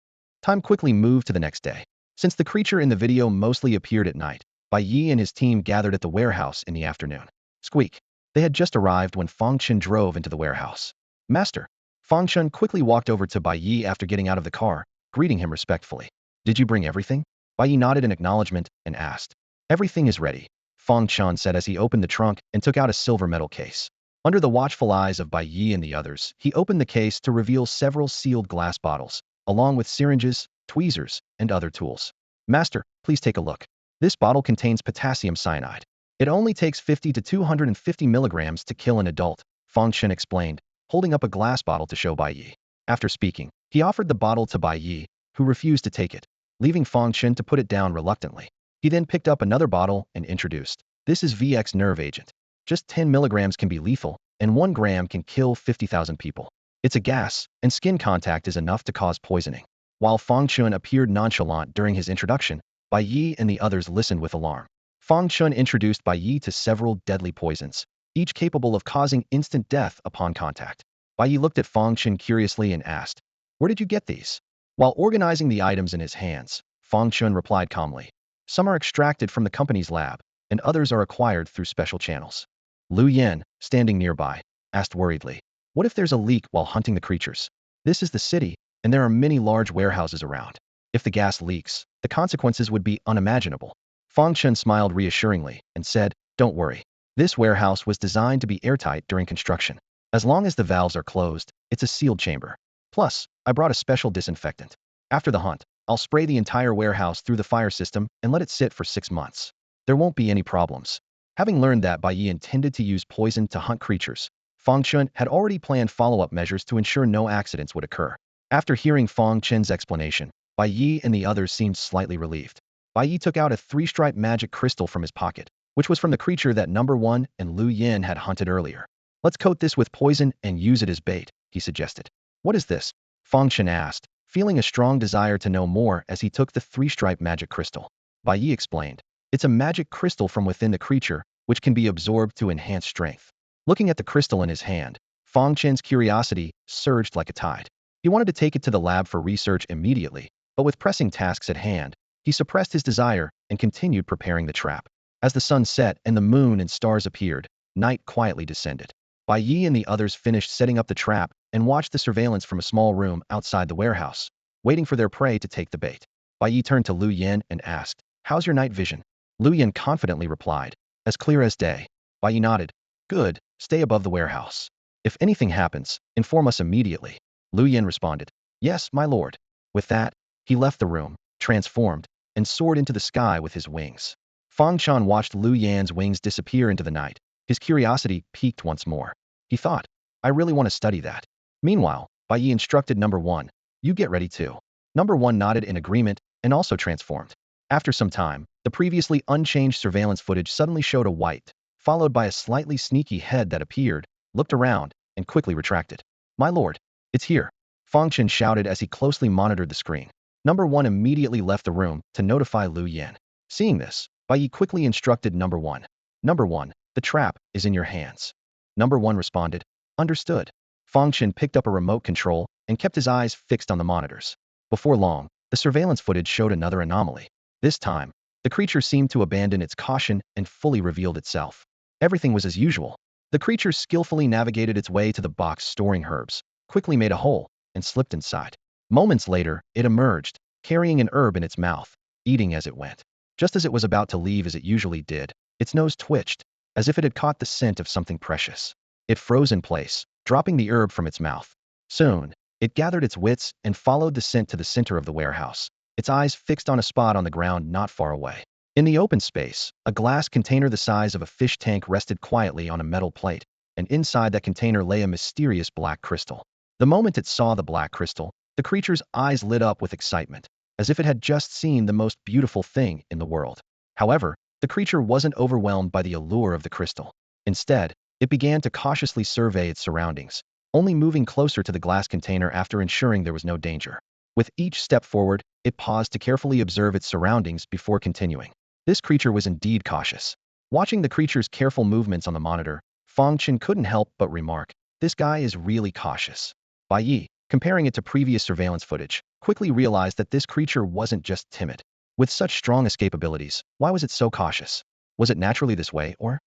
Time quickly moved to the next day. Since the creature in the video mostly appeared at night, Bai Ye and his team gathered at the warehouse in the afternoon. Squeak. They had just arrived when Fong Chun drove into the warehouse. Master. Fong Chun quickly walked over to Bai Ye after getting out of the car, greeting him respectfully. Did you bring everything? Bai Ye nodded in acknowledgement and asked. Everything is ready, Fong Chun said as he opened the trunk and took out a silver metal case. Under the watchful eyes of Bai Ye and the others, he opened the case to reveal several sealed glass bottles, along with syringes, tweezers, and other tools. Master, please take a look. This bottle contains potassium cyanide. It only takes 50 to 250 milligrams to kill an adult, Fong Chun explained, holding up a glass bottle to show Bai Ye. After speaking, he offered the bottle to Bai Ye, who refused to take it, leaving Fong Chun to put it down reluctantly. He then picked up another bottle and introduced. This is VX nerve agent. Just 10 milligrams can be lethal, and 1 gram can kill 50,000 people. It's a gas, and skin contact is enough to cause poisoning. While Fong Chun appeared nonchalant during his introduction, Bai Ye and the others listened with alarm. Fong Chun introduced Bai Ye to several deadly poisons, each capable of causing instant death upon contact. Bai Ye looked at Fong Chun curiously and asked, "Where did you get these?" While organizing the items in his hands, Fong Chun replied calmly, "Some are extracted from the company's lab, and others are acquired through special channels." Lu Yan, standing nearby, asked worriedly, "What if there's a leak while hunting the creatures? This is the city, and there are many large warehouses around. If the gas leaks, the consequences would be unimaginable. Fong Chun smiled reassuringly and said, "Don't worry. This warehouse was designed to be airtight during construction. As long as the valves are closed, it's a sealed chamber. Plus, I brought a special disinfectant. After the hunt, I'll spray the entire warehouse through the fire system and let it sit for 6 months. There won't be any problems." Having learned that Bai Ye intended to use poison to hunt creatures, Fong Chun had already planned follow-up measures to ensure no accidents would occur. After hearing Fong Chun's explanation, Bai Ye and the others seemed slightly relieved. Bai Ye took out a 3-stripe magic crystal from his pocket, which was from the creature that Number 1 and Lu Yin had hunted earlier. "Let's coat this with poison and use it as bait," he suggested. "What is this?" Fong Chun asked, feeling a strong desire to know more as he took the 3-stripe magic crystal. Bai Ye explained, "It's a magic crystal from within the creature, which can be absorbed to enhance strength." Looking at the crystal in his hand, Fong Chun's curiosity surged like a tide. He wanted to take it to the lab for research immediately, but with pressing tasks at hand, he suppressed his desire and continued preparing the trap. As the sun set and the moon and stars appeared, night quietly descended. Bai Ye and the others finished setting up the trap and watched the surveillance from a small room outside the warehouse, waiting for their prey to take the bait. Bai Ye turned to Lu Yin and asked, "How's your night vision?" Lu Yin confidently replied, "As clear as day." Bai Ye nodded, "Good, stay above the warehouse. If anything happens, inform us immediately." Lu Yin responded, "Yes, my lord." With that, he left the room, transformed, and soared into the sky with his wings. Fong Chun watched Lu Yan's wings disappear into the night. His curiosity piqued once more. He thought, "I really want to study that." Meanwhile, Bai Ye instructed Number 1, "You get ready too." Number 1 nodded in agreement and also transformed. After some time, the previously unchanged surveillance footage suddenly showed a white, followed by a slightly sneaky head that appeared, looked around, and quickly retracted. "My lord, it's here," Fong Chun shouted as he closely monitored the screen. Number 1 immediately left the room to notify Lu Yin. Seeing this, Bai Ye quickly instructed Number 1. "Number 1, the trap is in your hands." Number 1 responded, "Understood." Fong Chun picked up a remote control and kept his eyes fixed on the monitors. Before long, the surveillance footage showed another anomaly. This time, the creature seemed to abandon its caution and fully revealed itself. Everything was as usual. The creature skillfully navigated its way to the box storing herbs, quickly made a hole, and slipped inside. Moments later, it emerged, carrying an herb in its mouth, eating as it went. Just as it was about to leave as it usually did, its nose twitched, as if it had caught the scent of something precious. It froze in place, dropping the herb from its mouth. Soon, it gathered its wits and followed the scent to the center of the warehouse, its eyes fixed on a spot on the ground not far away. In the open space, a glass container the size of a fish tank rested quietly on a metal plate, and inside that container lay a mysterious black crystal. The moment it saw the black crystal, the creature's eyes lit up with excitement, as if it had just seen the most beautiful thing in the world. However, the creature wasn't overwhelmed by the allure of the crystal. Instead, it began to cautiously survey its surroundings, only moving closer to the glass container after ensuring there was no danger. With each step forward, it paused to carefully observe its surroundings before continuing. This creature was indeed cautious. Watching the creature's careful movements on the monitor, Fong Chun couldn't help but remark, "This guy is really cautious." Bai Ye, comparing it to previous surveillance footage, quickly realized that this creature wasn't just timid. With such strong escape abilities, why was it so cautious? Was it naturally this way, or?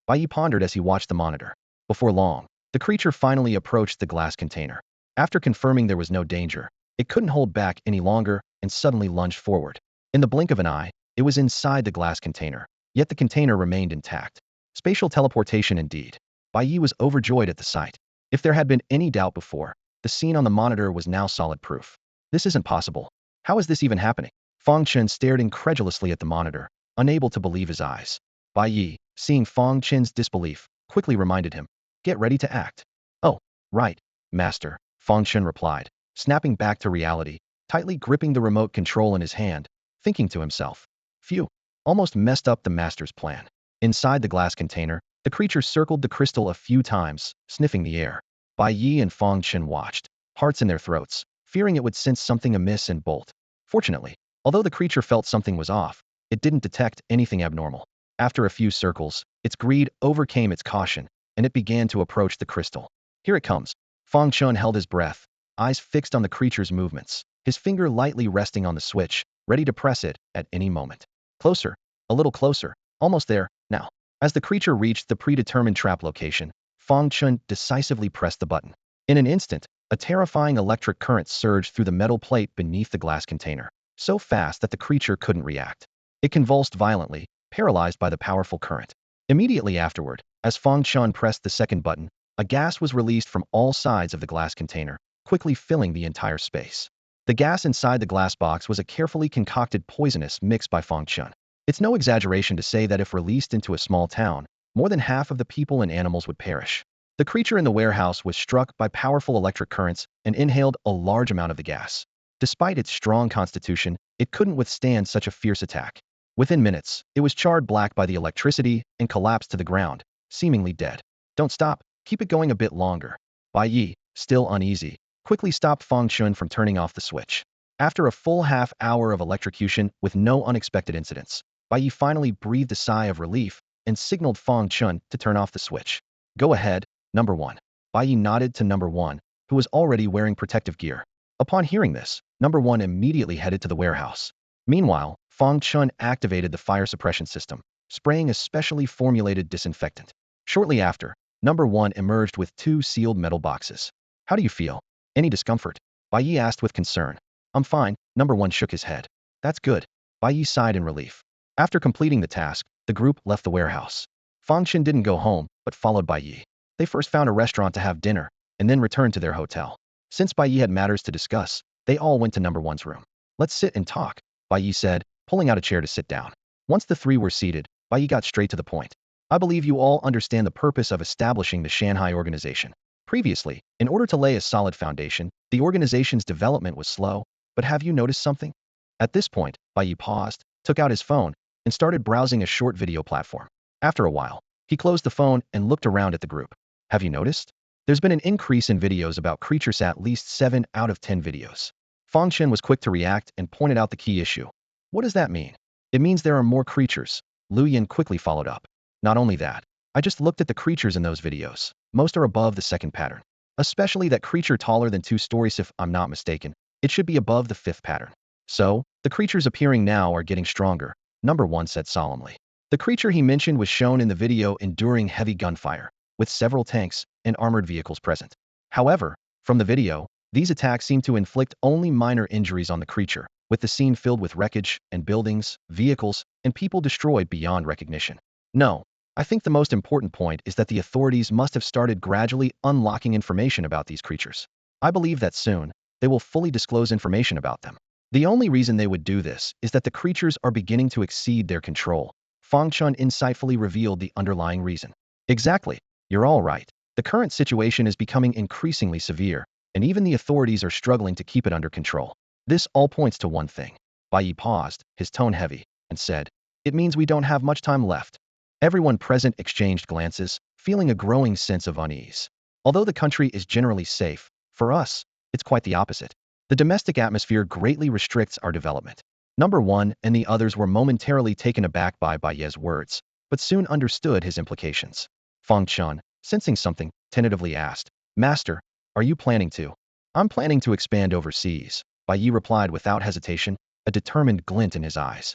Bai Ye pondered as he watched the monitor. Before long, the creature finally approached the glass container. After confirming there was no danger, it couldn't hold back any longer and suddenly lunged forward. In the blink of an eye, it was inside the glass container, yet the container remained intact. Spatial teleportation indeed. Bai Ye was overjoyed at the sight. If there had been any doubt before, the scene on the monitor was now solid proof. This isn't possible. How is this even happening? Fong Chun stared incredulously at the monitor, unable to believe his eyes. Bai Ye, seeing Fong Chun's disbelief, quickly reminded him, "Get ready to act." "Oh, right, master," Fong Chun replied, snapping back to reality, tightly gripping the remote control in his hand, thinking to himself, "Phew, almost messed up the master's plan." Inside the glass container, the creature circled the crystal a few times, sniffing the air. Bai Ye and Fong Chun watched, hearts in their throats, fearing it would sense something amiss and bolt. Fortunately, although the creature felt something was off, it didn't detect anything abnormal. After a few circles, its greed overcame its caution, and it began to approach the crystal. "Here it comes." Fong Chun held his breath, eyes fixed on the creature's movements, his finger lightly resting on the switch, ready to press it at any moment. Closer, a little closer, almost there, now. As the creature reached the predetermined trap location, Fong Chun decisively pressed the button. In an instant, a terrifying electric current surged through the metal plate beneath the glass container. so fast that the creature couldn't react. It convulsed violently, paralyzed by the powerful current. Immediately afterward, as Fong Chun pressed the second button, a gas was released from all sides of the glass container, quickly filling the entire space. The gas inside the glass box was a carefully concocted poisonous mix by Fong Chun. It's no exaggeration to say that if released into a small town, more than half of the people and animals would perish. The creature in the warehouse was struck by powerful electric currents and inhaled a large amount of the gas. Despite its strong constitution, it couldn't withstand such a fierce attack. Within minutes, it was charred black by the electricity and collapsed to the ground, seemingly dead. Don't stop, keep it going a bit longer. Bai Ye, still uneasy, quickly stopped Fong Chun from turning off the switch. After a full half-hour of electrocution with no unexpected incidents, Bai Ye finally breathed a sigh of relief and signaled Fong Chun to turn off the switch. Go ahead, number 1. Bai Ye nodded to number 1, who was already wearing protective gear. Upon hearing this, number 1 immediately headed to the warehouse. Meanwhile, Fong Chun activated the fire suppression system, spraying a specially formulated disinfectant. Shortly after, number 1 emerged with 2 sealed metal boxes. How do you feel? Any discomfort? Bai Ye asked with concern. I'm fine, number 1 shook his head. That's good. Bai Ye sighed in relief. After completing the task, the group left the warehouse. Fong Chun didn't go home, but followed Bai Ye. They first found a restaurant to have dinner, and then returned to their hotel. Since Bai Ye had matters to discuss, they all went to number 1's room. Let's sit and talk, Bai Ye said, pulling out a chair to sit down. Once the three were seated, Bai Ye got straight to the point. I believe you all understand the purpose of establishing the Shanghai organization. Previously, in order to lay a solid foundation, the organization's development was slow, but have you noticed something? At this point, Bai Ye paused, took out his phone, and started browsing a short video platform. After a while, he closed the phone and looked around at the group. Have you noticed? There's been an increase in videos about creatures, at least 7 out of 10 videos. Fong Chun was quick to react and pointed out the key issue. What does that mean? It means there are more creatures. Lu Yin quickly followed up. Not only that, I just looked at the creatures in those videos. Most are above the second pattern. Especially that creature taller than 2 stories. If I'm not mistaken, it should be above the 5th pattern. So, the creatures appearing now are getting stronger, number 1 said solemnly. The creature he mentioned was shown in the video enduring heavy gunfire, with several tanks and armored vehicles present. However, from the video, these attacks seem to inflict only minor injuries on the creature, with the scene filled with wreckage and buildings, vehicles, and people destroyed beyond recognition. No, I think the most important point is that the authorities must have started gradually unlocking information about these creatures. I believe that soon, they will fully disclose information about them. The only reason they would do this is that the creatures are beginning to exceed their control. Fong Chun insightfully revealed the underlying reason. Exactly, you're all right. The current situation is becoming increasingly severe, and even the authorities are struggling to keep it under control. This all points to one thing. Bai Ye paused, his tone heavy, and said, it means we don't have much time left. Everyone present exchanged glances, feeling a growing sense of unease. Although the country is generally safe, for us, it's quite the opposite. The domestic atmosphere greatly restricts our development. Number 1 and the others were momentarily taken aback by Bai Ye's words, but soon understood his implications. Fong Chun, sensing something, tentatively asked, Master, are you planning to? I'm planning to expand overseas, Bai Ye replied without hesitation, a determined glint in his eyes.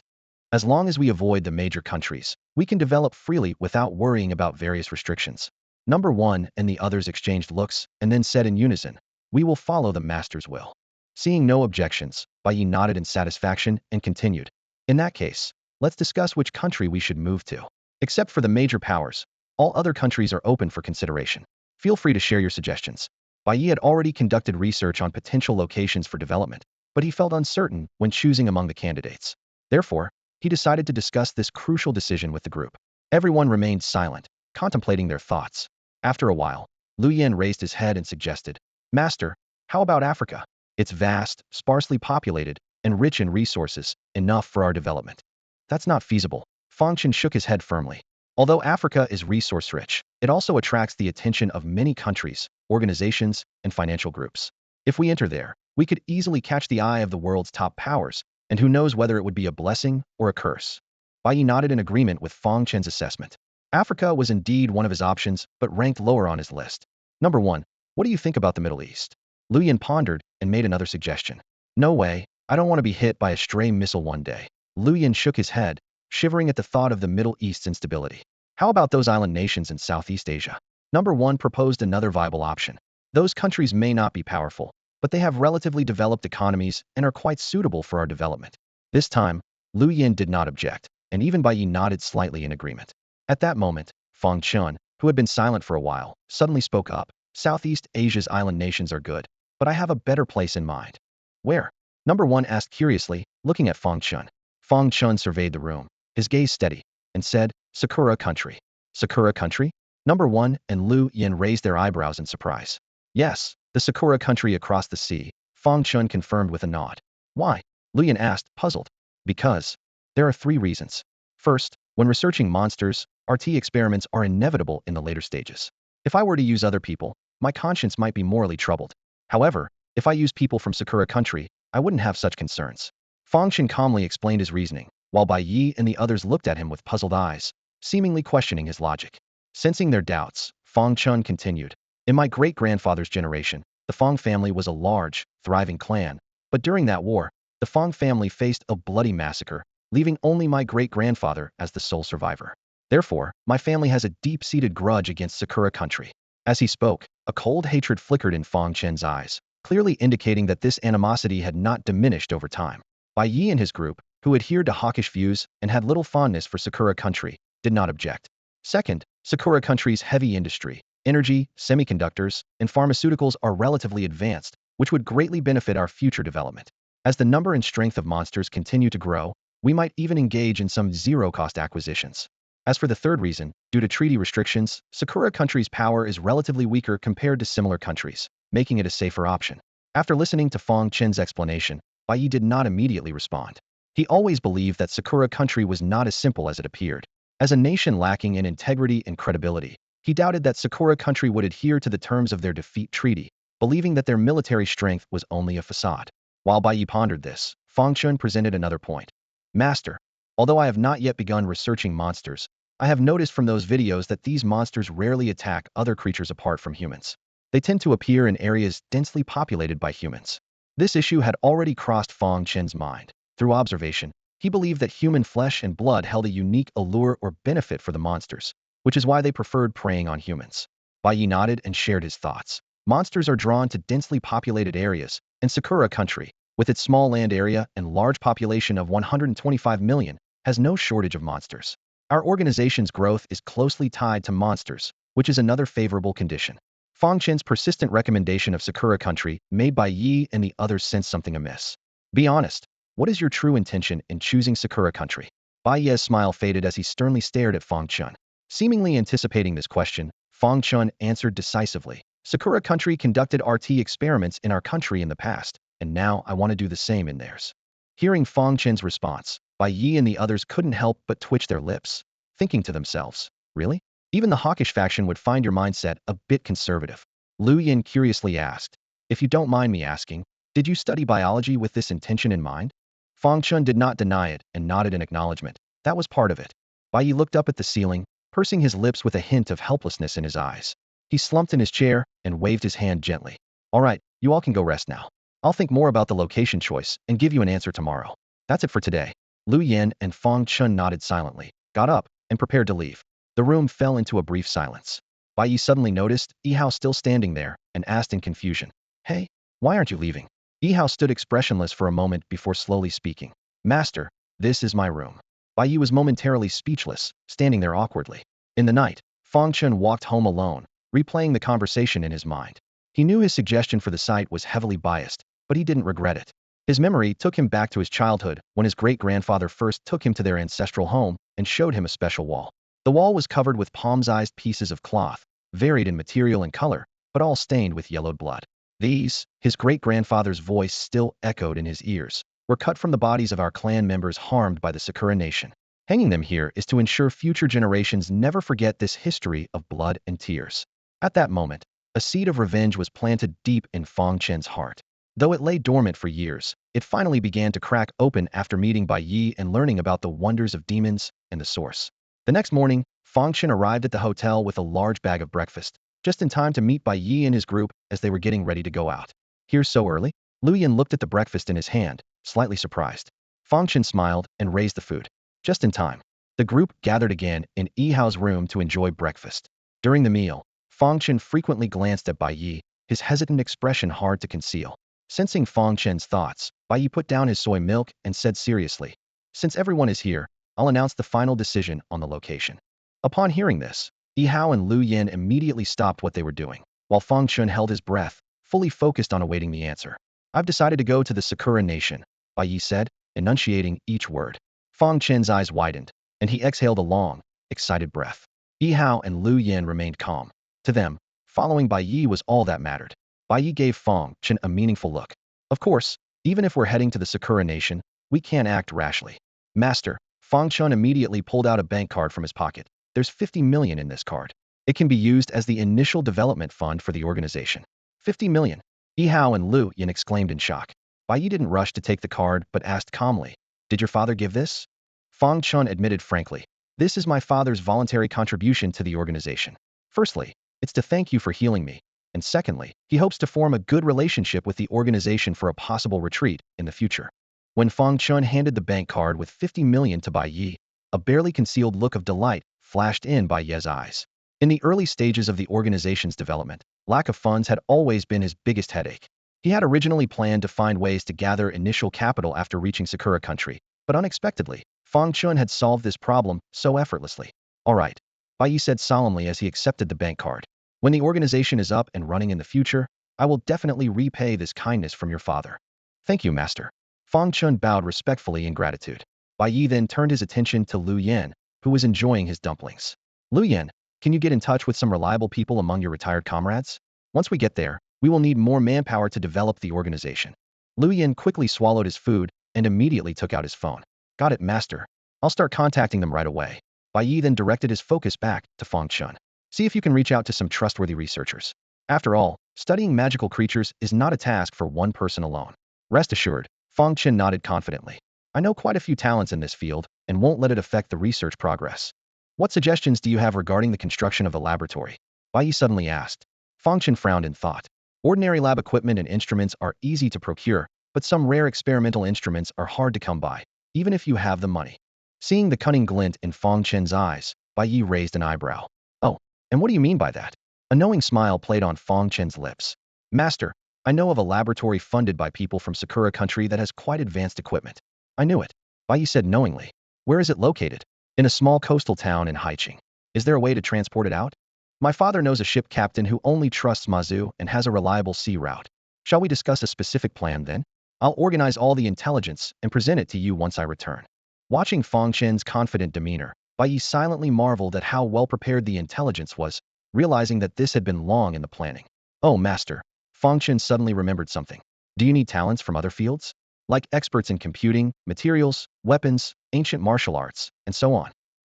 As long as we avoid the major countries, we can develop freely without worrying about various restrictions. Number 1 and the others exchanged looks and then said in unison, we will follow the master's will. Seeing no objections, Bai Ye nodded in satisfaction and continued. In that case, let's discuss which country we should move to. Except for the major powers, all other countries are open for consideration. Feel free to share your suggestions. Bai Ye had already conducted research on potential locations for development, but he felt uncertain when choosing among the candidates. Therefore, he decided to discuss this crucial decision with the group. Everyone remained silent, contemplating their thoughts. After a while, Lu Yin raised his head and suggested, Master, how about Africa? It's vast, sparsely populated, and rich in resources, enough for our development. That's not feasible. Fong Chun shook his head firmly. Although Africa is resource-rich, it also attracts the attention of many countries, organizations, and financial groups. If we enter there, we could easily catch the eye of the world's top powers, and who knows whether it would be a blessing or a curse. Bai Ye nodded in agreement with Fong Chun's assessment. Africa was indeed one of his options, but ranked lower on his list. Number 1, what do you think about the Middle East? Lu Yin pondered and made another suggestion. No way, I don't want to be hit by a stray missile one day. Lu Yin shook his head, shivering at the thought of the Middle East's instability. How about those island nations in Southeast Asia? Number 1 proposed another viable option. Those countries may not be powerful, but they have relatively developed economies and are quite suitable for our development. This time, Lu Yin did not object, and even Bai Ye nodded slightly in agreement. At that moment, Fong Chun, who had been silent for a while, suddenly spoke up. Southeast Asia's island nations are good, but I have a better place in mind. Where? Number 1 asked curiously, looking at Fong Chun. Fong Chun surveyed the room, his gaze steady, and said, Sakura country. Sakura country? Number 1 and Lu Yin raised their eyebrows in surprise. Yes, the Sakura country across the sea, Fong Chun confirmed with a nod. Why? Lu Yin asked, puzzled. Because. There are 3 reasons. First, when researching monsters, RT experiments are inevitable in the later stages. If I were to use other people, my conscience might be morally troubled. However, if I use people from Sakura country, I wouldn't have such concerns. Fong Chun calmly explained his reasoning, while Bai Ye and the others looked at him with puzzled eyes, seemingly questioning his logic. Sensing their doubts, Fong Chun continued. In my great-grandfather's generation, the Fong family was a large, thriving clan, but during that war, the Fong family faced a bloody massacre, leaving only my great-grandfather as the sole survivor. Therefore, my family has a deep-seated grudge against Sakura country. As he spoke, a cold hatred flickered in Fong Chen's eyes, clearly indicating that this animosity had not diminished over time. Bai Ye and his group, who adhered to hawkish views and had little fondness for Sakura country, did not object. Second, Sakura country's heavy industry, energy, semiconductors, and pharmaceuticals are relatively advanced, which would greatly benefit our future development. As the number and strength of monsters continue to grow, we might even engage in some zero-cost acquisitions. As for the third reason, due to treaty restrictions, Sakura country's power is relatively weaker compared to similar countries, making it a safer option. After listening to Fong Chen's explanation, Bai Ye did not immediately respond. He always believed that Sakura country was not as simple as it appeared. As a nation lacking in integrity and credibility, he doubted that Sakura country would adhere to the terms of their defeat treaty, believing that their military strength was only a facade. While Bai Ye pondered this, Fong Chun presented another point. Master, although I have not yet begun researching monsters, I have noticed from those videos that these monsters rarely attack other creatures apart from humans. They tend to appear in areas densely populated by humans. This issue had already crossed Fong Chen's mind. Through observation, he believed that human flesh and blood held a unique allure or benefit for the monsters, which is why they preferred preying on humans. Bai Ye nodded and shared his thoughts. Monsters are drawn to densely populated areas, and Sakura country, with its small land area and large population of 125 million, has no shortage of monsters. Our organization's growth is closely tied to monsters, which is another favorable condition. Fong Chen's persistent recommendation of Sakura country made Bai Ye and the others sense something amiss. Be honest, what is your true intention in choosing Sakura country? Bai Ye's smile faded as he sternly stared at Fong Chun. Seemingly anticipating this question, Fong Chun answered decisively. Sakura country conducted RT experiments in our country in the past, and now I want to do the same in theirs. Hearing Fong Chen's response, Bai Ye and the others couldn't help but twitch their lips, thinking to themselves, really? Even the hawkish faction would find your mindset a bit conservative. Lu Yin curiously asked, if you don't mind me asking, did you study biology with this intention in mind? Fong Chun did not deny it and nodded in acknowledgement. That was part of it. Bai Ye looked up at the ceiling, pursing his lips with a hint of helplessness in his eyes. He slumped in his chair and waved his hand gently. All right, you all can go rest now. I'll think more about the location choice and give you an answer tomorrow. That's it for today. Lu Yin and Fong Chun nodded silently, got up, and prepared to leave. The room fell into a brief silence. Bai Ye suddenly noticed Yihao still standing there and asked in confusion, Hey, why aren't you leaving? Yihao stood expressionless for a moment before slowly speaking. Master, this is my room. Bai Ye was momentarily speechless, standing there awkwardly. In the night, Fong Chun walked home alone, replaying the conversation in his mind. He knew his suggestion for the site was heavily biased, but he didn't regret it. His memory took him back to his childhood when his great-grandfather first took him to their ancestral home and showed him a special wall. The wall was covered with palm-sized pieces of cloth, varied in material and color, but all stained with yellowed blood. These, his great-grandfather's voice still echoed in his ears, were cut from the bodies of our clan members harmed by the Sakura nation. Hanging them here is to ensure future generations never forget this history of blood and tears. At that moment, a seed of revenge was planted deep in Fong Chen's heart. Though it lay dormant for years, it finally began to crack open after meeting Bai Ye and learning about the wonders of demons and the source. The next morning, Fong Chen arrived at the hotel with a large bag of breakfast, just in time to meet Bai Ye and his group as they were getting ready to go out. Here so early? Lu Yin looked at the breakfast in his hand, slightly surprised. Fong Chen smiled and raised the food. Just in time. The group gathered again in Yihao's room to enjoy breakfast. During the meal, Fong Chen frequently glanced at Bai Ye, his hesitant expression hard to conceal. Sensing Fong Chen's thoughts, Bai Ye put down his soy milk and said seriously, "Since everyone is here, I'll announce the final decision on the location." Upon hearing this, Yi Hao and Lu Yin immediately stopped what they were doing, while Fong Chun held his breath, fully focused on awaiting the answer. "I've decided to go to the Sakura Nation," Bai Ye said, enunciating each word. Fong Chen's eyes widened, and he exhaled a long, excited breath. Yi Hao and Lu Yin remained calm. To them, following Bai Ye was all that mattered. Bai Ye gave Fong Chen a meaningful look. "Of course, even if we're heading to the Sakura Nation, we can't act rashly." "Master," Fong Chun immediately pulled out a bank card from his pocket. "There's 50 million in this card. It can be used as the initial development fund for the organization." 50 million? Yi Hao and Lu Yin exclaimed in shock. Bai Ye didn't rush to take the card but asked calmly, "Did your father give this?" Fong Chun admitted frankly, "This is my father's voluntary contribution to the organization. Firstly, it's to thank you for healing me, and secondly, he hopes to form a good relationship with the organization for a possible retreat in the future." When Fong Chun handed the bank card with 50 million to Bai Ye, a barely concealed look of delight flashed in Bai Ye's eyes. In the early stages of the organization's development, lack of funds had always been his biggest headache. He had originally planned to find ways to gather initial capital after reaching Sakura country, but unexpectedly, Fong Chun had solved this problem so effortlessly. "All right," Bai Ye said solemnly as he accepted the bank card. "When the organization is up and running in the future, I will definitely repay this kindness from your father." "Thank you, master." Fong Chun bowed respectfully in gratitude. Bai Ye then turned his attention to Lu Yin, who was enjoying his dumplings. "Lu Yin, can you get in touch with some reliable people among your retired comrades? Once we get there, we will need more manpower to develop the organization." Lu Yin quickly swallowed his food and immediately took out his phone. "Got it, master. I'll start contacting them right away." Bai Ye then directed his focus back to Fong Chun. "See if you can reach out to some trustworthy researchers. After all, studying magical creatures is not a task for one person alone." "Rest assured," Fong Chun nodded confidently. "I know quite a few talents in this field and won't let it affect the research progress." "What suggestions do you have regarding the construction of the laboratory?" Bai Ye suddenly asked. Fong Chun frowned in thought. Ordinary lab equipment and instruments are easy to procure, but some rare experimental instruments are hard to come by, even if you have the money. Seeing the cunning glint in Fong Chen's eyes, Bai Ye raised an eyebrow. "Oh, and what do you mean by that?" A knowing smile played on Fong Chen's lips. "Master, I know of a laboratory funded by people from Sakura country that has quite advanced equipment." "I knew it," Bai Ye said knowingly. "Where is it located?" "In a small coastal town in Haicheng." "Is there a way to transport it out?" "My father knows a ship captain who only trusts Mazu and has a reliable sea route." "Shall we discuss a specific plan then? I'll organize all the intelligence and present it to you once I return." Watching Fong Chen's confident demeanor, Bai Ye silently marveled at how well prepared the intelligence was, realizing that this had been long in the planning. "Oh, master," Fong Chen suddenly remembered something. "Do you need talents from other fields? Like experts in computing, materials, weapons, ancient martial arts, and so on?"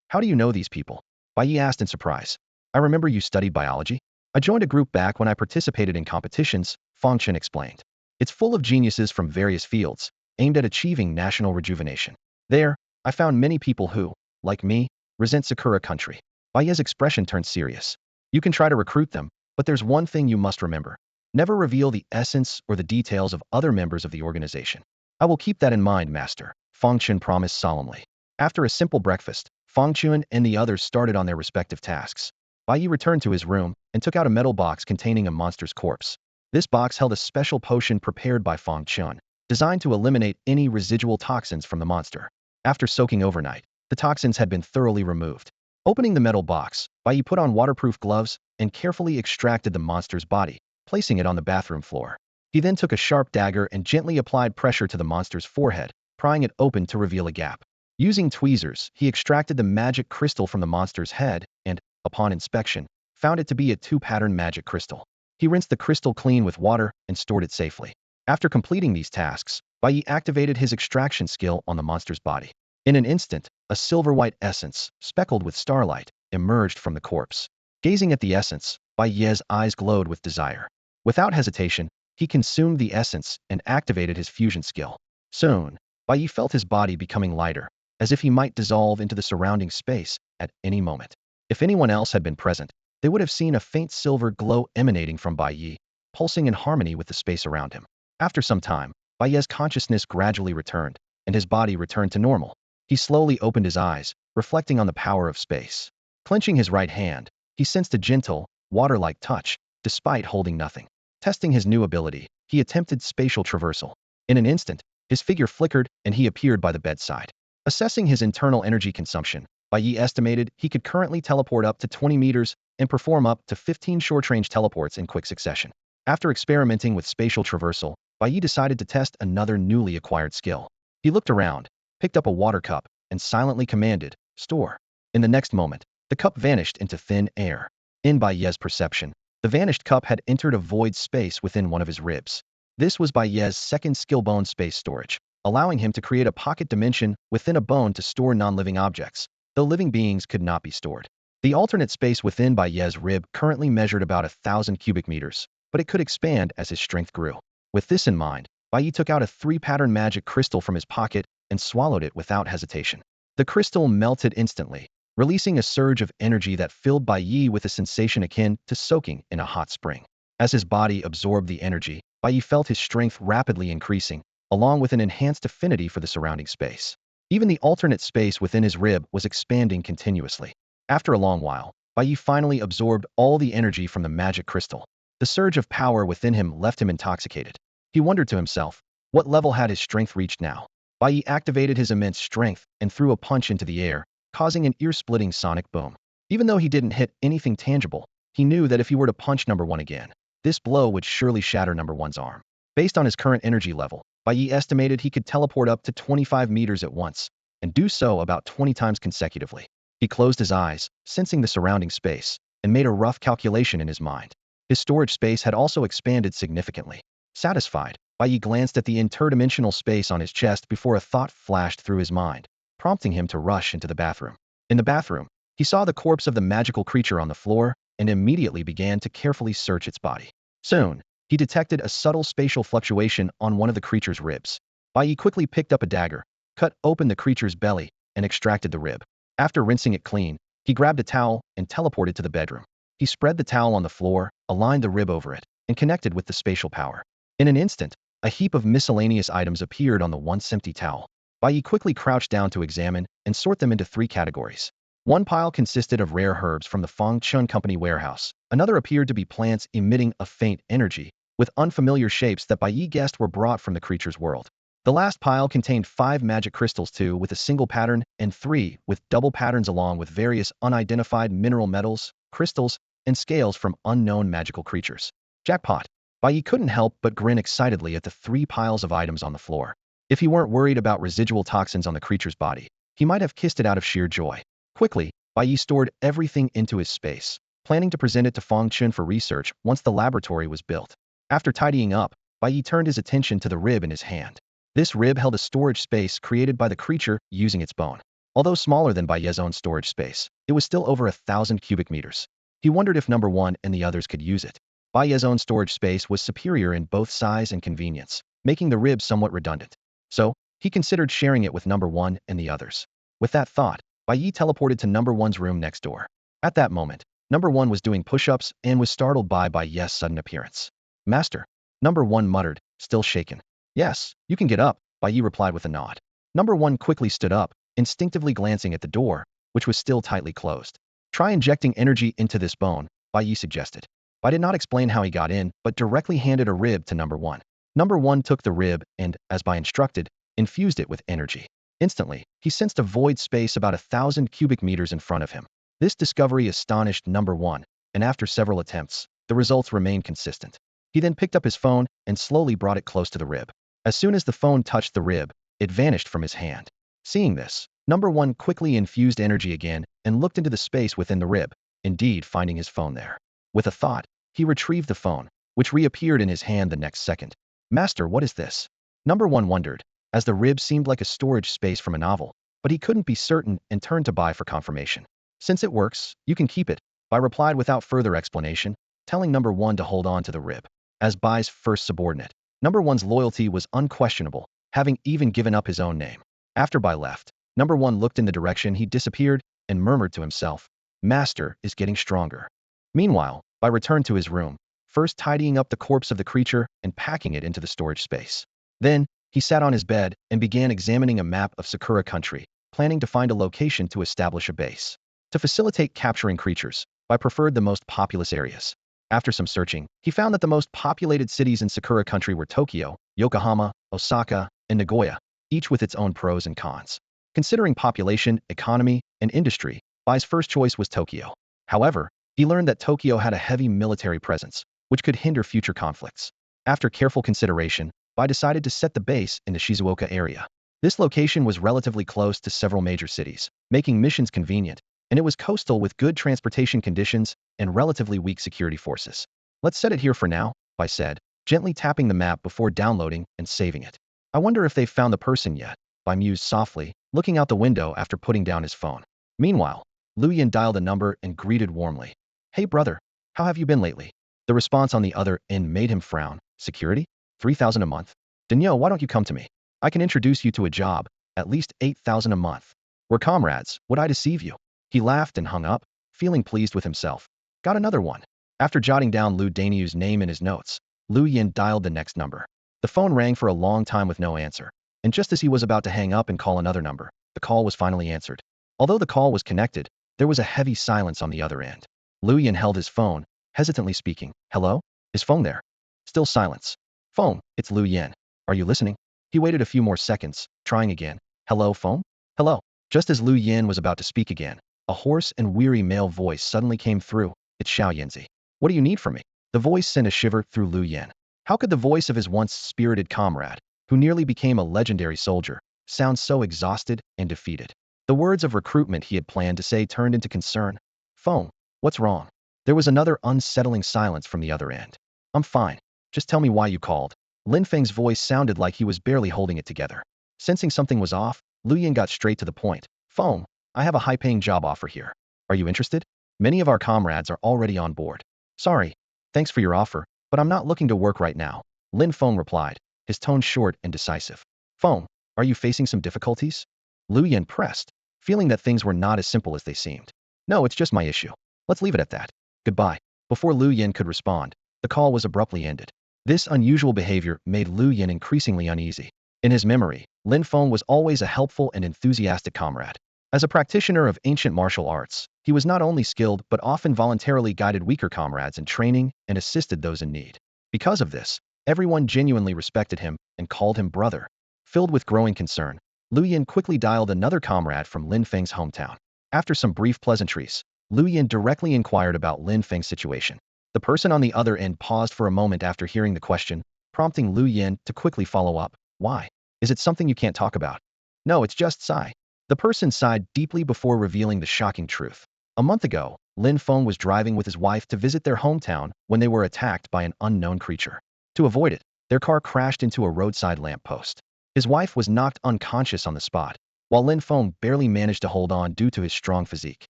"How do you know these people?" Bai Ye asked in surprise. "I remember you studied biology." "I joined a group back when I participated in competitions," Fong Chen explained. "It's full of geniuses from various fields, aimed at achieving national rejuvenation. There, I found many people who, like me, resent Sakura country." Bai Ye's expression turned serious. "You can try to recruit them, but there's one thing you must remember. Never reveal the essence or the details of other members of the organization." "I will keep that in mind, master," Fong Chun promised solemnly. After a simple breakfast, Fong Chun and the others started on their respective tasks. Bai Ye returned to his room and took out a metal box containing a monster's corpse. This box held a special potion prepared by Fong Chun, designed to eliminate any residual toxins from the monster. After soaking overnight, the toxins had been thoroughly removed. Opening the metal box, Bai Ye put on waterproof gloves and carefully extracted the monster's body, placing it on the bathroom floor. He then took a sharp dagger and gently applied pressure to the monster's forehead, prying it open to reveal a gap. Using tweezers, he extracted the magic crystal from the monster's head and, upon inspection, found it to be a two-pattern magic crystal. He rinsed the crystal clean with water and stored it safely. After completing these tasks, Bai Ye activated his extraction skill on the monster's body. In an instant, a silver-white essence, speckled with starlight, emerged from the corpse. Gazing at the essence, Bai Ye's eyes glowed with desire. Without hesitation, he consumed the essence and activated his fusion skill. Soon, Bai Ye felt his body becoming lighter, as if he might dissolve into the surrounding space at any moment. If anyone else had been present, they would have seen a faint silver glow emanating from Bai Ye, pulsing in harmony with the space around him. After some time, Bai Ye's consciousness gradually returned, and his body returned to normal. He slowly opened his eyes, reflecting on the power of space. Clenching his right hand, he sensed a gentle, water-like touch, despite holding nothing. Testing his new ability, he attempted spatial traversal. In an instant, his figure flickered and he appeared by the bedside. Assessing his internal energy consumption, Bai Ye estimated he could currently teleport up to 20 meters and perform up to 15 short-range teleports in quick succession. After experimenting with spatial traversal, Bai Ye decided to test another newly acquired skill. He looked around, picked up a water cup, and silently commanded, "Store." In the next moment, the cup vanished into thin air. In Bai Ye's perception, the vanished cup had entered a void space within one of his ribs. This was Bai Ye's second skill, bone space storage, allowing him to create a pocket dimension within a bone to store non-living objects, though living beings could not be stored. The alternate space within Bai Ye's rib currently measured about 1,000 cubic meters, but it could expand as his strength grew. With this in mind, Bai Ye took out a 3-pattern magic crystal from his pocket and swallowed it without hesitation. The crystal melted instantly, releasing a surge of energy that filled Bai Ye with a sensation akin to soaking in a hot spring. As his body absorbed the energy, Bai Ye felt his strength rapidly increasing, along with an enhanced affinity for the surrounding space. Even the alternate space within his rib was expanding continuously. After a long while, Bai Ye finally absorbed all the energy from the magic crystal. The surge of power within him left him intoxicated. He wondered to himself, what level had his strength reached now? Bai Ye activated his immense strength and threw a punch into the air, causing an ear-splitting sonic boom. Even though he didn't hit anything tangible, he knew that if he were to punch number 1 again, this blow would surely shatter number 1's arm. Based on his current energy level, Bai Ye estimated he could teleport up to 25 meters at once, and do so about 20 times consecutively. He closed his eyes, sensing the surrounding space, and made a rough calculation in his mind. His storage space had also expanded significantly. Satisfied, Bai Ye glanced at the interdimensional space on his chest before a thought flashed through his mind, prompting him to rush into the bathroom. In the bathroom, he saw the corpse of the magical creature on the floor and immediately began to carefully search its body. Soon, he detected a subtle spatial fluctuation on one of the creature's ribs. Bai Ye quickly picked up a dagger, cut open the creature's belly, and extracted the rib. After rinsing it clean, he grabbed a towel and teleported to the bedroom. He spread the towel on the floor, aligned the rib over it, and connected with the spatial power. In an instant, a heap of miscellaneous items appeared on the once empty towel. Bai Ye quickly crouched down to examine and sort them into 3 categories. One pile consisted of rare herbs from the Fong Chun Company warehouse. Another appeared to be plants emitting a faint energy, with unfamiliar shapes that Bai Ye guessed were brought from the creature's world. The last pile contained 5 magic crystals, 2 with a single pattern and 3 with double patterns, along with various unidentified mineral metals, crystals, and scales from unknown magical creatures. Jackpot! Bai Ye couldn't help but grin excitedly at the 3 piles of items on the floor. If he weren't worried about residual toxins on the creature's body, he might have kissed it out of sheer joy. Quickly, Bai Ye stored everything into his space, planning to present it to Fong Chun for research once the laboratory was built. After tidying up, Bai Ye turned his attention to the rib in his hand. This rib held a storage space created by the creature using its bone. Although smaller than Bai Ye's own storage space, it was still over 1,000 cubic meters. He wondered if number 1 and the others could use it. Bai Ye's own storage space was superior in both size and convenience, making the rib somewhat redundant. So, he considered sharing it with number 1 and the others. With that thought, Bai Ye teleported to number 1's room next door. At that moment, number 1 was doing push-ups and was startled by Bai Ye's sudden appearance. "Master," number 1 muttered, still shaken. "Yes, you can get up," Bai Ye replied with a nod. Number 1 quickly stood up, instinctively glancing at the door, which was still tightly closed. "Try injecting energy into this bone," Bai Ye suggested. Bai did not explain how he got in, but directly handed a rib to number 1. Number 1 took the rib and, as Bai instructed, infused it with energy. Instantly, he sensed a void space about 1,000 cubic meters in front of him. This discovery astonished number 1, and after several attempts, the results remained consistent. He then picked up his phone and slowly brought it close to the rib. As soon as the phone touched the rib, it vanished from his hand. Seeing this, number 1 quickly infused energy again and looked into the space within the rib, indeed finding his phone there. With a thought, he retrieved the phone, which reappeared in his hand the next second. "Master, what is this?" Number 1 wondered, as the rib seemed like a storage space from a novel, but he couldn't be certain and turned to Bai for confirmation. "Since it works, you can keep it," Bai replied without further explanation, telling number 1 to hold on to the rib. As Bai's first subordinate, number 1's loyalty was unquestionable, having even given up his own name. After Bai left, number 1 looked in the direction he disappeared and murmured to himself, "Master is getting stronger." Meanwhile, Bai returned to his room, first tidying up the corpse of the creature and packing it into the storage space. Then, he sat on his bed and began examining a map of Sakura country, planning to find a location to establish a base. To facilitate capturing creatures, Bai preferred the most populous areas. After some searching, he found that the most populated cities in Sakura country were Tokyo, Yokohama, Osaka, and Nagoya, each with its own pros and cons. Considering population, economy, and industry, Bai's first choice was Tokyo. However, he learned that Tokyo had a heavy military presence, which could hinder future conflicts. After careful consideration, Bai decided to set the base in the Shizuoka area. This location was relatively close to several major cities, making missions convenient, and it was coastal with good transportation conditions and relatively weak security forces. Let's set it here for now, Bai said, gently tapping the map before downloading and saving it. I wonder if they've found the person yet, Bai mused softly, looking out the window after putting down his phone. Meanwhile, Lu Yin dialed a number and greeted warmly. Hey brother, how have you been lately? The response on the other end made him frown. Security? 3,000 a month? Danielle, why don't you come to me? I can introduce you to a job, at least 8,000 a month. We're comrades, would I deceive you? He laughed and hung up, feeling pleased with himself. Got another one. After jotting down Lu Daniu's name in his notes, Lu Yin dialed the next number. The phone rang for a long time with no answer, and just as he was about to hang up and call another number, the call was finally answered. Although the call was connected, there was a heavy silence on the other end. Lu Yin held his phone, hesitantly speaking. Hello? Is Fong there? Still silence. Fong, it's Lu Yin. Are you listening? He waited a few more seconds, trying again. Hello, Fong? Hello. Just as Lu Yin was about to speak again, a hoarse and weary male voice suddenly came through. It's Xiao Yanzi. What do you need from me? The voice sent a shiver through Lu Yin. How could the voice of his once spirited comrade, who nearly became a legendary soldier, sound so exhausted and defeated? The words of recruitment he had planned to say turned into concern. Fong, what's wrong? There was another unsettling silence from the other end. I'm fine. Just tell me why you called. Lin Feng's voice sounded like he was barely holding it together. Sensing something was off, Lu Yin got straight to the point. Fong, I have a high-paying job offer here. Are you interested? Many of our comrades are already on board. Sorry. Thanks for your offer, but I'm not looking to work right now. Lin Feng replied, his tone short and decisive. Fong, are you facing some difficulties? Lu Yin pressed, feeling that things were not as simple as they seemed. No, it's just my issue. Let's leave it at that. Goodbye. Before Lu Yin could respond, the call was abruptly ended. This unusual behavior made Lu Yin increasingly uneasy. In his memory, Lin Feng was always a helpful and enthusiastic comrade. As a practitioner of ancient martial arts, he was not only skilled but often voluntarily guided weaker comrades in training and assisted those in need. Because of this, everyone genuinely respected him and called him brother. Filled with growing concern, Lu Yin quickly dialed another comrade from Lin Feng's hometown. After some brief pleasantries, Lu Yin directly inquired about Lin Feng's situation. The person on the other end paused for a moment after hearing the question, prompting Lu Yin to quickly follow up. Why? Is it something you can't talk about? No, it's just sigh. The person sighed deeply before revealing the shocking truth. A month ago, Lin Feng was driving with his wife to visit their hometown when they were attacked by an unknown creature. To avoid it, their car crashed into a roadside lamppost. His wife was knocked unconscious on the spot, while Lin Feng barely managed to hold on due to his strong physique.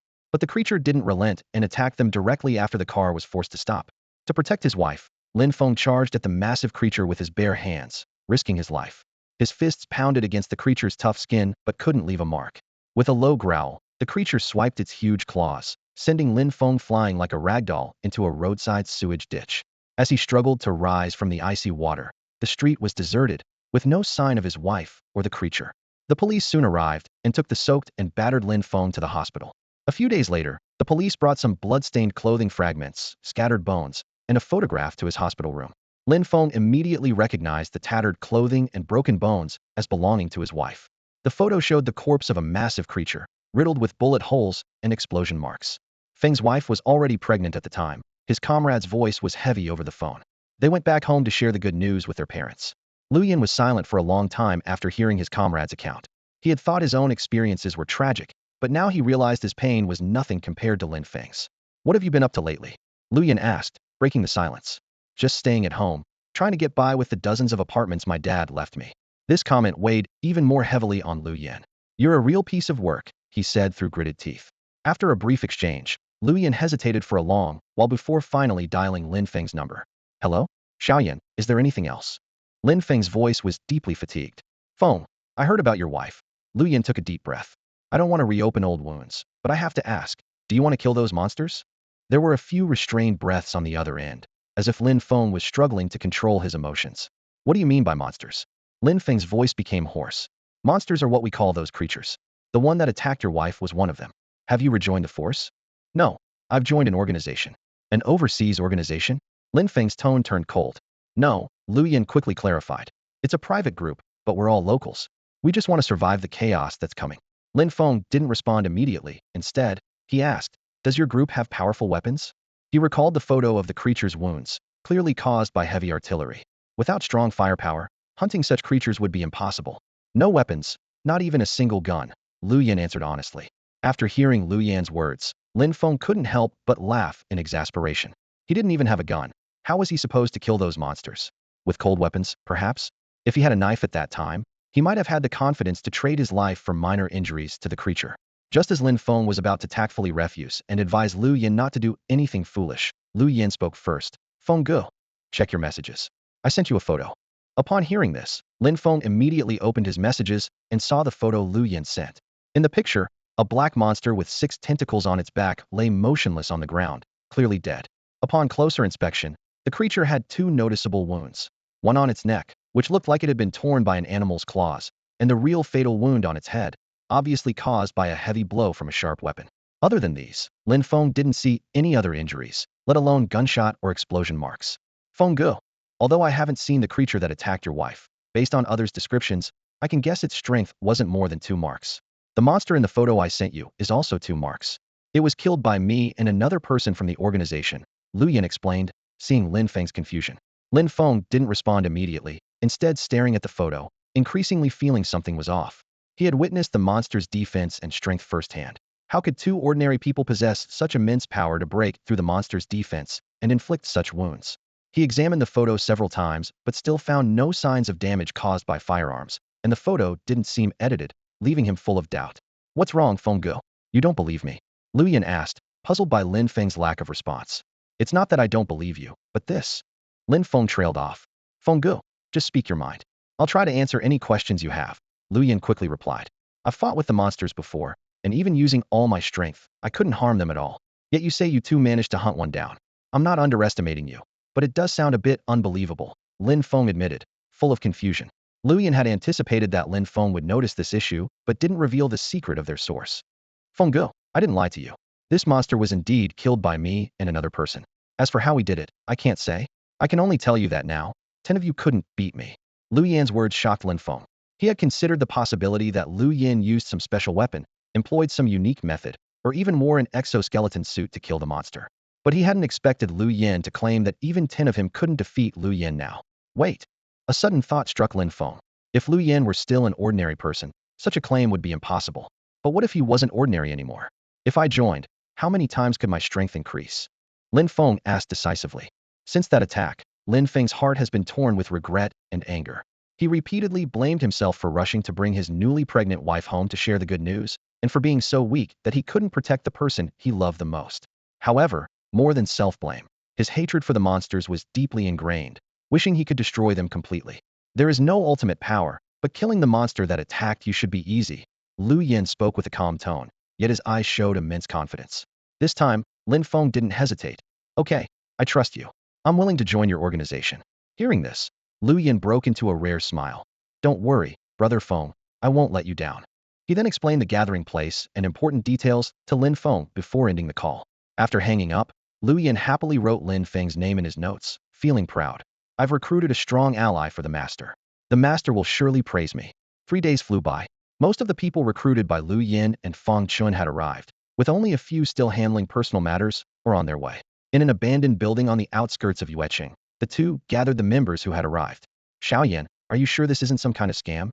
But the creature didn't relent and attacked them directly after the car was forced to stop. To protect his wife, Lin Feng charged at the massive creature with his bare hands, risking his life. His fists pounded against the creature's tough skin but couldn't leave a mark. With a low growl, the creature swiped its huge claws, sending Lin Feng flying like a ragdoll into a roadside sewage ditch. As he struggled to rise from the icy water, the street was deserted, with no sign of his wife or the creature. The police soon arrived and took the soaked and battered Lin Feng to the hospital. A few days later, the police brought some blood-stained clothing fragments, scattered bones, and a photograph to his hospital room. Lin Feng immediately recognized the tattered clothing and broken bones as belonging to his wife. The photo showed the corpse of a massive creature, riddled with bullet holes and explosion marks. Feng's wife was already pregnant at the time. His comrade's voice was heavy over the phone. They went back home to share the good news with their parents. Lu Yin was silent for a long time after hearing his comrade's account. He had thought his own experiences were tragic, but now he realized his pain was nothing compared to Lin Feng's. What have you been up to lately? Lu Yin asked, breaking the silence. Just staying at home, trying to get by with the dozens of apartments my dad left me. This comment weighed even more heavily on Lu Yin. You're a real piece of work, he said through gritted teeth. After a brief exchange, Lu Yin hesitated for a long while before finally dialing Lin Feng's number. Hello? Xiaoyan, is there anything else? Lin Feng's voice was deeply fatigued. Fong, I heard about your wife. Lu Yin took a deep breath. I don't want to reopen old wounds, but I have to ask, do you want to kill those monsters? There were a few restrained breaths on the other end, as if Lin Feng was struggling to control his emotions. What do you mean by monsters? Lin Feng's voice became hoarse. Monsters are what we call those creatures. The one that attacked your wife was one of them. Have you rejoined the force? No, I've joined an organization. An overseas organization? Lin Feng's tone turned cold. No, Lu Yin quickly clarified. It's a private group, but we're all locals. We just want to survive the chaos that's coming. Lin Feng didn't respond immediately. Instead, he asked, does your group have powerful weapons? He recalled the photo of the creature's wounds, clearly caused by heavy artillery. Without strong firepower, hunting such creatures would be impossible. No weapons, not even a single gun, Lu Yin answered honestly. After hearing Lu Yan's words, Lin Feng couldn't help but laugh in exasperation. He didn't even have a gun. How was he supposed to kill those monsters? With cold weapons, perhaps? If he had a knife at that time, he might have had the confidence to trade his life for minor injuries to the creature. Just as Lin Feng was about to tactfully refuse and advise Lu Yin not to do anything foolish, Lu Yin spoke first. Feng Ge, check your messages. I sent you a photo. Upon hearing this, Lin Feng immediately opened his messages and saw the photo Lu Yin sent. In the picture, a black monster with 6 tentacles on its back lay motionless on the ground, clearly dead. Upon closer inspection, the creature had 2 noticeable wounds. One on its neck, which looked like it had been torn by an animal's claws, and the real fatal wound on its head, obviously caused by a heavy blow from a sharp weapon. Other than these, Lin Feng didn't see any other injuries, let alone gunshot or explosion marks. Feng Ge, although I haven't seen the creature that attacked your wife, based on others' descriptions, I can guess its strength wasn't more than 2 marks. The monster in the photo I sent you is also 2 marks. It was killed by me and another person from the organization, Lu Yin explained, seeing Lin Feng's confusion. Lin Feng didn't respond immediately, instead staring at the photo, increasingly feeling something was off. He had witnessed the monster's defense and strength firsthand. How could 2 ordinary people possess such immense power to break through the monster's defense and inflict such wounds? He examined the photo several times, but still found no signs of damage caused by firearms, and the photo didn't seem edited, leaving him full of doubt. What's wrong, Feng Ge? You don't believe me? Lu Yin asked, puzzled by Lin Feng's lack of response. It's not that I don't believe you, but this. Lin Feng trailed off. Feng Ge, just speak your mind. I'll try to answer any questions you have, Lu Yin quickly replied. I've fought with the monsters before, and even using all my strength, I couldn't harm them at all. Yet you say you 2 managed to hunt one down. I'm not underestimating you, but it does sound a bit unbelievable, Lin Feng admitted, full of confusion. Lu Yin had anticipated that Lin Feng would notice this issue, but didn't reveal the secret of their source. Feng Ge, I didn't lie to you. This monster was indeed killed by me and another person. As for how we did it, I can't say. I can only tell you that now, 10 of you couldn't beat me. Lu Yan's words shocked Lin Feng. He had considered the possibility that Lu Yin used some special weapon, employed some unique method, or even wore an exoskeleton suit to kill the monster. But he hadn't expected Lu Yin to claim that even 10 of him couldn't defeat Lu Yin now. Wait. A sudden thought struck Lin Feng. If Lu Yin were still an ordinary person, such a claim would be impossible. But what if he wasn't ordinary anymore? If I joined, how many times could my strength increase? Lin Feng asked decisively. Since that attack, Lin Feng's heart has been torn with regret and anger. He repeatedly blamed himself for rushing to bring his newly pregnant wife home to share the good news, and for being so weak that he couldn't protect the person he loved the most. However, more than self-blame, his hatred for the monsters was deeply ingrained, wishing he could destroy them completely. There is no ultimate power, but killing the monster that attacked you should be easy. Lu Yin spoke with a calm tone, yet his eyes showed immense confidence. This time, Lin Feng didn't hesitate. Okay, I trust you. I'm willing to join your organization. Hearing this, Lu Yin broke into a rare smile. Don't worry, Brother Feng, I won't let you down. He then explained the gathering place and important details to Lin Feng before ending the call. After hanging up, Lu Yin happily wrote Lin Feng's name in his notes, feeling proud. I've recruited a strong ally for the master. The master will surely praise me. 3 days flew by. Most of the people recruited by Lu Yin and Fong Chun had arrived, with only a few still handling personal matters or on their way. In an abandoned building on the outskirts of Yueqing, the 2 gathered the members who had arrived. Xiaoyan, are you sure this isn't some kind of scam?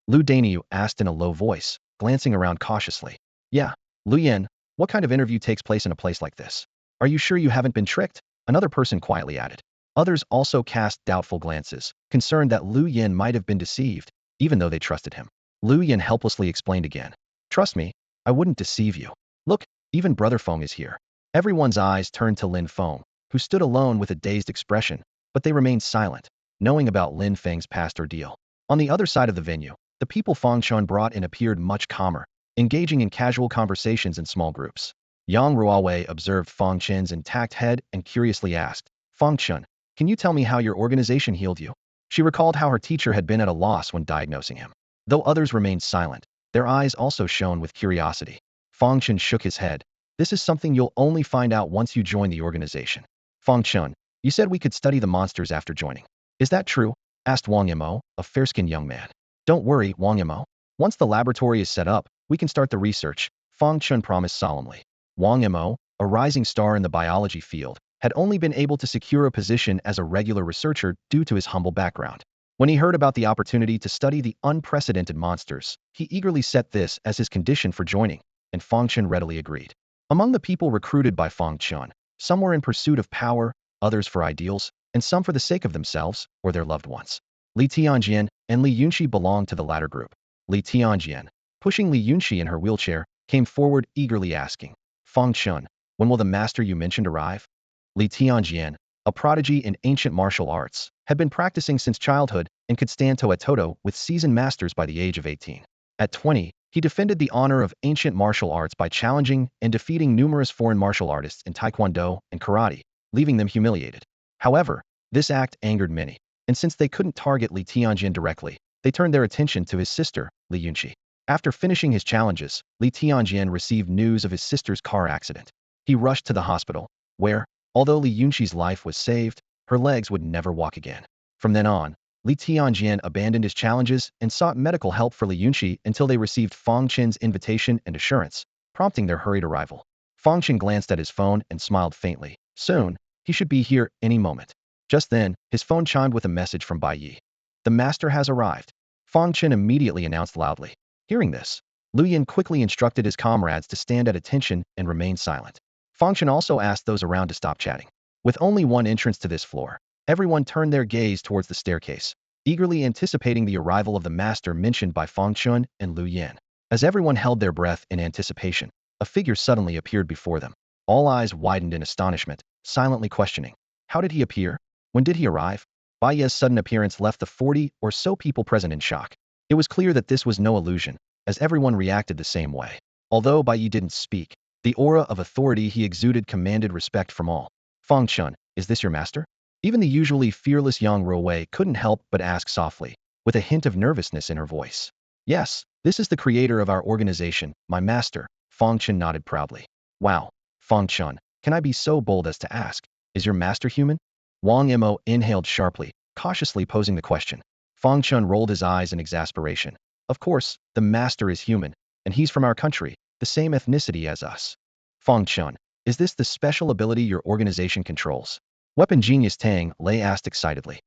Lu Daniu asked in a low voice, glancing around cautiously. Yeah. Lu Yin, what kind of interview takes place in a place like this? Are you sure you haven't been tricked? Another person quietly added. Others also cast doubtful glances, concerned that Lu Yin might have been deceived, even though they trusted him. Lu Yin helplessly explained again. Trust me, I wouldn't deceive you. Look, even Brother Feng is here. Everyone's eyes turned to Lin Feng, who stood alone with a dazed expression, but they remained silent, knowing about Lin Feng's past ordeal. On the other side of the venue, the people Fong Chun brought in appeared much calmer, engaging in casual conversations in small groups. Yang Ruowei observed Fong Chen's intact head and curiously asked, Fong Chun, can you tell me how your organization healed you? She recalled how her teacher had been at a loss when diagnosing him. Though others remained silent, their eyes also shone with curiosity. Fong Chun shook his head. This is something you'll only find out once you join the organization. Fong Chun, you said we could study the monsters after joining. Is that true? Asked Wang Yimo, a fair-skinned young man. Don't worry, Wang Yimo. Once the laboratory is set up, we can start the research, Fong Chun promised solemnly. Wang Yimo, a rising star in the biology field, had only been able to secure a position as a regular researcher due to his humble background. When he heard about the opportunity to study the unprecedented monsters, he eagerly set this as his condition for joining, and Fong Chun readily agreed. Among the people recruited by Fong Chun, some were in pursuit of power, others for ideals, and some for the sake of themselves or their loved ones. Li Tianjian and Li Yunxi belonged to the latter group. Li Tianjian, pushing Li Yunxi in her wheelchair, came forward eagerly asking, Fong Chun, when will the master you mentioned arrive? Li Tianjian, a prodigy in ancient martial arts, had been practicing since childhood and could stand toe-to-toe with seasoned masters by the age of 18. At 20, he defended the honor of ancient martial arts by challenging and defeating numerous foreign martial artists in taekwondo and karate, leaving them humiliated. However, this act angered many, and since they couldn't target Li Tianjian directly, they turned their attention to his sister, Li Yunxi. After finishing his challenges, Li Tianjian received news of his sister's car accident. He rushed to the hospital, where, although Li Yunxi's life was saved, her legs would never walk again. From then on, Li Tianjian abandoned his challenges and sought medical help for Li Yunxi until they received Fong Chen's invitation and assurance, prompting their hurried arrival. Fong Chen glanced at his phone and smiled faintly. Soon, he should be here any moment. Just then, his phone chimed with a message from Bai Ye. The master has arrived. Fong Chen immediately announced loudly. Hearing this, Lu Yin quickly instructed his comrades to stand at attention and remain silent. Fong Chen also asked those around to stop chatting. With only one entrance to this floor, everyone turned their gaze towards the staircase, eagerly anticipating the arrival of the master mentioned by Fong Chun and Lu Yin. As everyone held their breath in anticipation, a figure suddenly appeared before them. All eyes widened in astonishment, silently questioning. How did he appear? When did he arrive? Bai Ye's sudden appearance left the 40 or so people present in shock. It was clear that this was no illusion, as everyone reacted the same way. Although Bai Ye didn't speak, the aura of authority he exuded commanded respect from all. Fong Chun, is this your master? Even the usually fearless Yang Ruowei couldn't help but ask softly, with a hint of nervousness in her voice. Yes, this is the creator of our organization, my master, Fong Chun nodded proudly. Wow, Fong Chun, can I be so bold as to ask, is your master human? Wang Mo inhaled sharply, cautiously posing the question. Fong Chun rolled his eyes in exasperation. Of course, the master is human, and he's from our country, the same ethnicity as us. Fong Chun, is this the special ability your organization controls? Weapon Genius Tang Lei asked excitedly.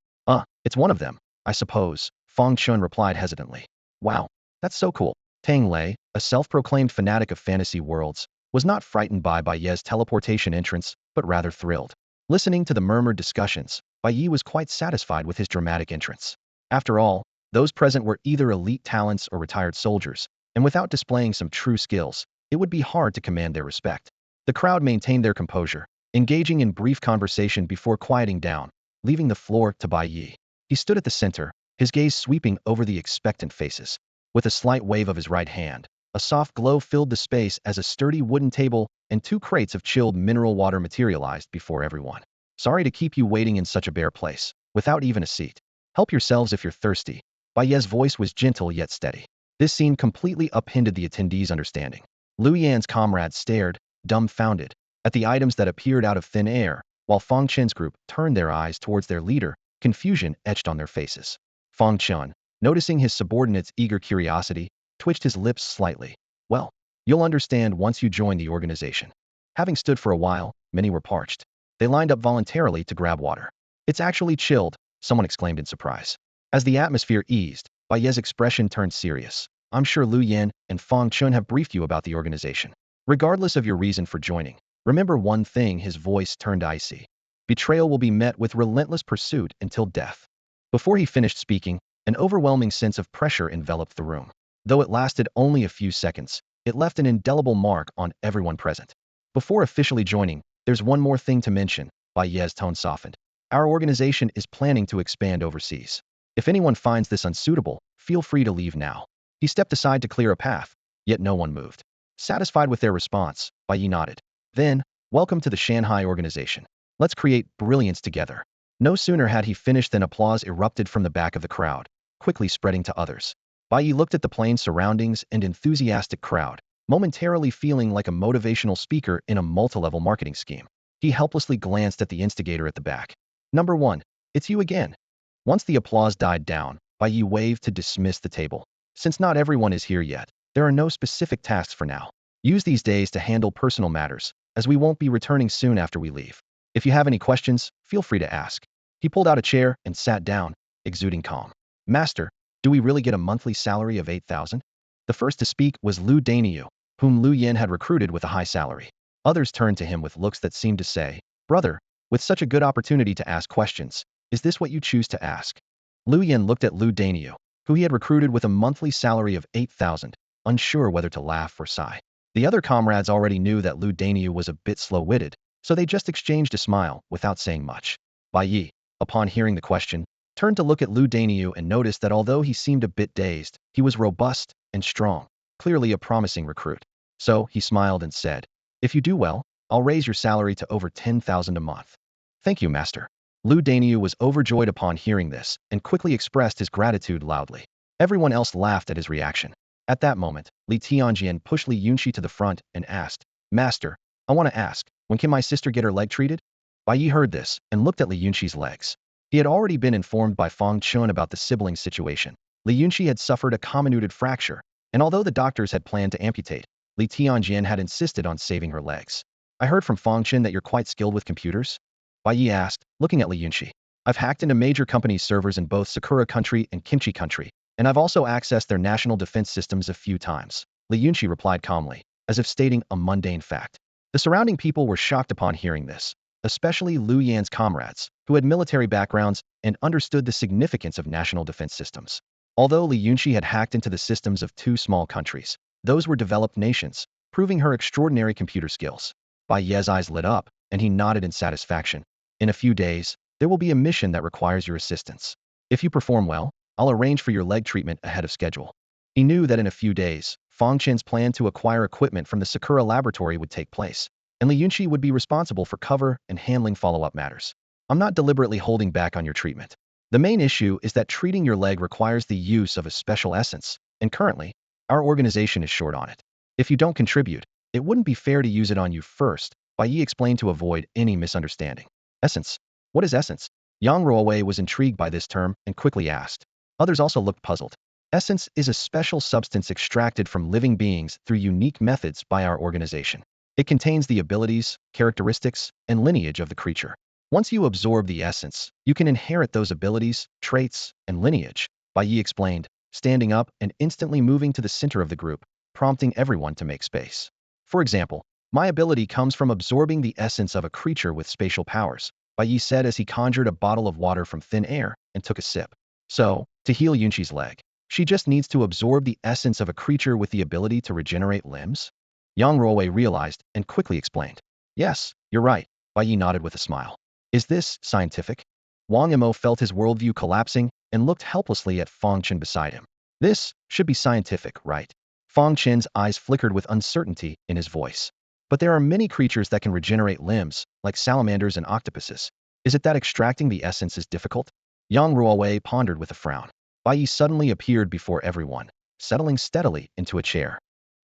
It's one of them, I suppose, Fong Chun replied hesitantly. Wow, that's so cool. Tang Lei, a self-proclaimed fanatic of fantasy worlds, was not frightened by Bai Ye's teleportation entrance, but rather thrilled. Listening to the murmured discussions, Bai Ye was quite satisfied with his dramatic entrance. After all, those present were either elite talents or retired soldiers, and without displaying some true skills, it would be hard to command their respect. The crowd maintained their composure, engaging in brief conversation before quieting down, leaving the floor to Bai Ye. He stood at the center, his gaze sweeping over the expectant faces. With a slight wave of his right hand, a soft glow filled the space as a sturdy wooden table and 2 crates of chilled mineral water materialized before everyone. Sorry to keep you waiting in such a bare place, without even a seat. Help yourselves if you're thirsty. Bai Ye's voice was gentle yet steady. This scene completely upended the attendees' understanding. Lu Yan's comrades stared, dumbfounded, at the items that appeared out of thin air, while Fong Chen's group turned their eyes towards their leader, confusion etched on their faces. Fong Chun, noticing his subordinates' eager curiosity, twitched his lips slightly. Well, you'll understand once you join the organization. Having stood for a while, many were parched. They lined up voluntarily to grab water. It's actually chilled, someone exclaimed in surprise. As the atmosphere eased, Bai Ye's expression turned serious. I'm sure Lu Yan and Fong Chun have briefed you about the organization. Regardless of your reason for joining, remember one thing, his voice turned icy. Betrayal will be met with relentless pursuit until death. Before he finished speaking, an overwhelming sense of pressure enveloped the room. Though it lasted only a few seconds, it left an indelible mark on everyone present. Before officially joining, there's one more thing to mention, Bai Ye's tone softened. Our organization is planning to expand overseas. If anyone finds this unsuitable, feel free to leave now. He stepped aside to clear a path, yet no one moved. Satisfied with their response, Bai Ye nodded. Then, welcome to the Shanghai organization. Let's create brilliance together. No sooner had he finished than applause erupted from the back of the crowd, quickly spreading to others. Bai Ye looked at the plain surroundings and enthusiastic crowd, momentarily feeling like a motivational speaker in a multi-level marketing scheme. He helplessly glanced at the instigator at the back. Number 1. It's you again. Once the applause died down, Bai Ye waved to dismiss the table. Since not everyone is here yet, there are no specific tasks for now. Use these days to handle personal matters, as we won't be returning soon after we leave. If you have any questions, feel free to ask. He pulled out a chair and sat down, exuding calm. Master, do we really get a monthly salary of 8,000? The first to speak was Lu Daniu, whom Lu Yen had recruited with a high salary. Others turned to him with looks that seemed to say, Brother, with such a good opportunity to ask questions, is this what you choose to ask? Lu Yen looked at Lu Daniu, who he had recruited with a monthly salary of 8,000, unsure whether to laugh or sigh. The other comrades already knew that Lu Daniu was a bit slow-witted, so they just exchanged a smile without saying much. Bai Ye, upon hearing the question, turned to look at Lu Daniu and noticed that although he seemed a bit dazed, he was robust and strong, clearly a promising recruit. So he smiled and said, If you do well, I'll raise your salary to over 10,000 a month. Thank you, master. Lu Daniu was overjoyed upon hearing this and quickly expressed his gratitude loudly. Everyone else laughed at his reaction. At that moment, Li Tianjian pushed Li Yunxi to the front and asked, Master, I want to ask, when can my sister get her leg treated? Bai Ye heard this and looked at Li Yunxi's legs. He had already been informed by Fong Chun about the sibling situation. Li Yunxi had suffered a comminuted fracture, and although the doctors had planned to amputate, Li Tianjian had insisted on saving her legs. I heard from Fong Chun that you're quite skilled with computers? Bai Ye asked, looking at Li Yunxi. I've hacked into major companies' servers in both Sakura country and Kimchi country, and I've also accessed their national defense systems a few times. Li Yunxi replied calmly, as if stating a mundane fact. The surrounding people were shocked upon hearing this, especially Lu Yan's comrades, who had military backgrounds and understood the significance of national defense systems. Although Li Yunxi had hacked into the systems of 2 small countries, those were developed nations, proving her extraordinary computer skills. Bai Ye's eyes lit up, and he nodded in satisfaction. In a few days, there will be a mission that requires your assistance. If you perform well, I'll arrange for your leg treatment ahead of schedule. He knew that in a few days, Fong Chen's plan to acquire equipment from the Sakura laboratory would take place, and Li Yunxi would be responsible for cover and handling follow-up matters. I'm not deliberately holding back on your treatment. The main issue is that treating your leg requires the use of a special essence, and currently, our organization is short on it. If you don't contribute, it wouldn't be fair to use it on you first, Bai Ye explained to avoid any misunderstanding. Essence? What is essence? Yang Ruowei was intrigued by this term and quickly asked. Others also looked puzzled. Essence is a special substance extracted from living beings through unique methods by our organization. It contains the abilities, characteristics, and lineage of the creature. Once you absorb the essence, you can inherit those abilities, traits, and lineage, Bai Ye explained, standing up and instantly moving to the center of the group, prompting everyone to make space. For example, my ability comes from absorbing the essence of a creature with spatial powers, Bai Ye said as he conjured a bottle of water from thin air and took a sip. So, to heal Yunxi's leg, she just needs to absorb the essence of a creature with the ability to regenerate limbs? Yang Ruowei realized and quickly explained. Yes, you're right, Bai Ye nodded with a smile. Is this scientific? Wang Yimou felt his worldview collapsing and looked helplessly at Fong Chen beside him. This should be scientific, right? Fong Chen's eyes flickered with uncertainty in his voice. But there are many creatures that can regenerate limbs, like salamanders and octopuses. Is it that extracting the essence is difficult? Yang Ruowei pondered with a frown. Bai Ye suddenly appeared before everyone, settling steadily into a chair.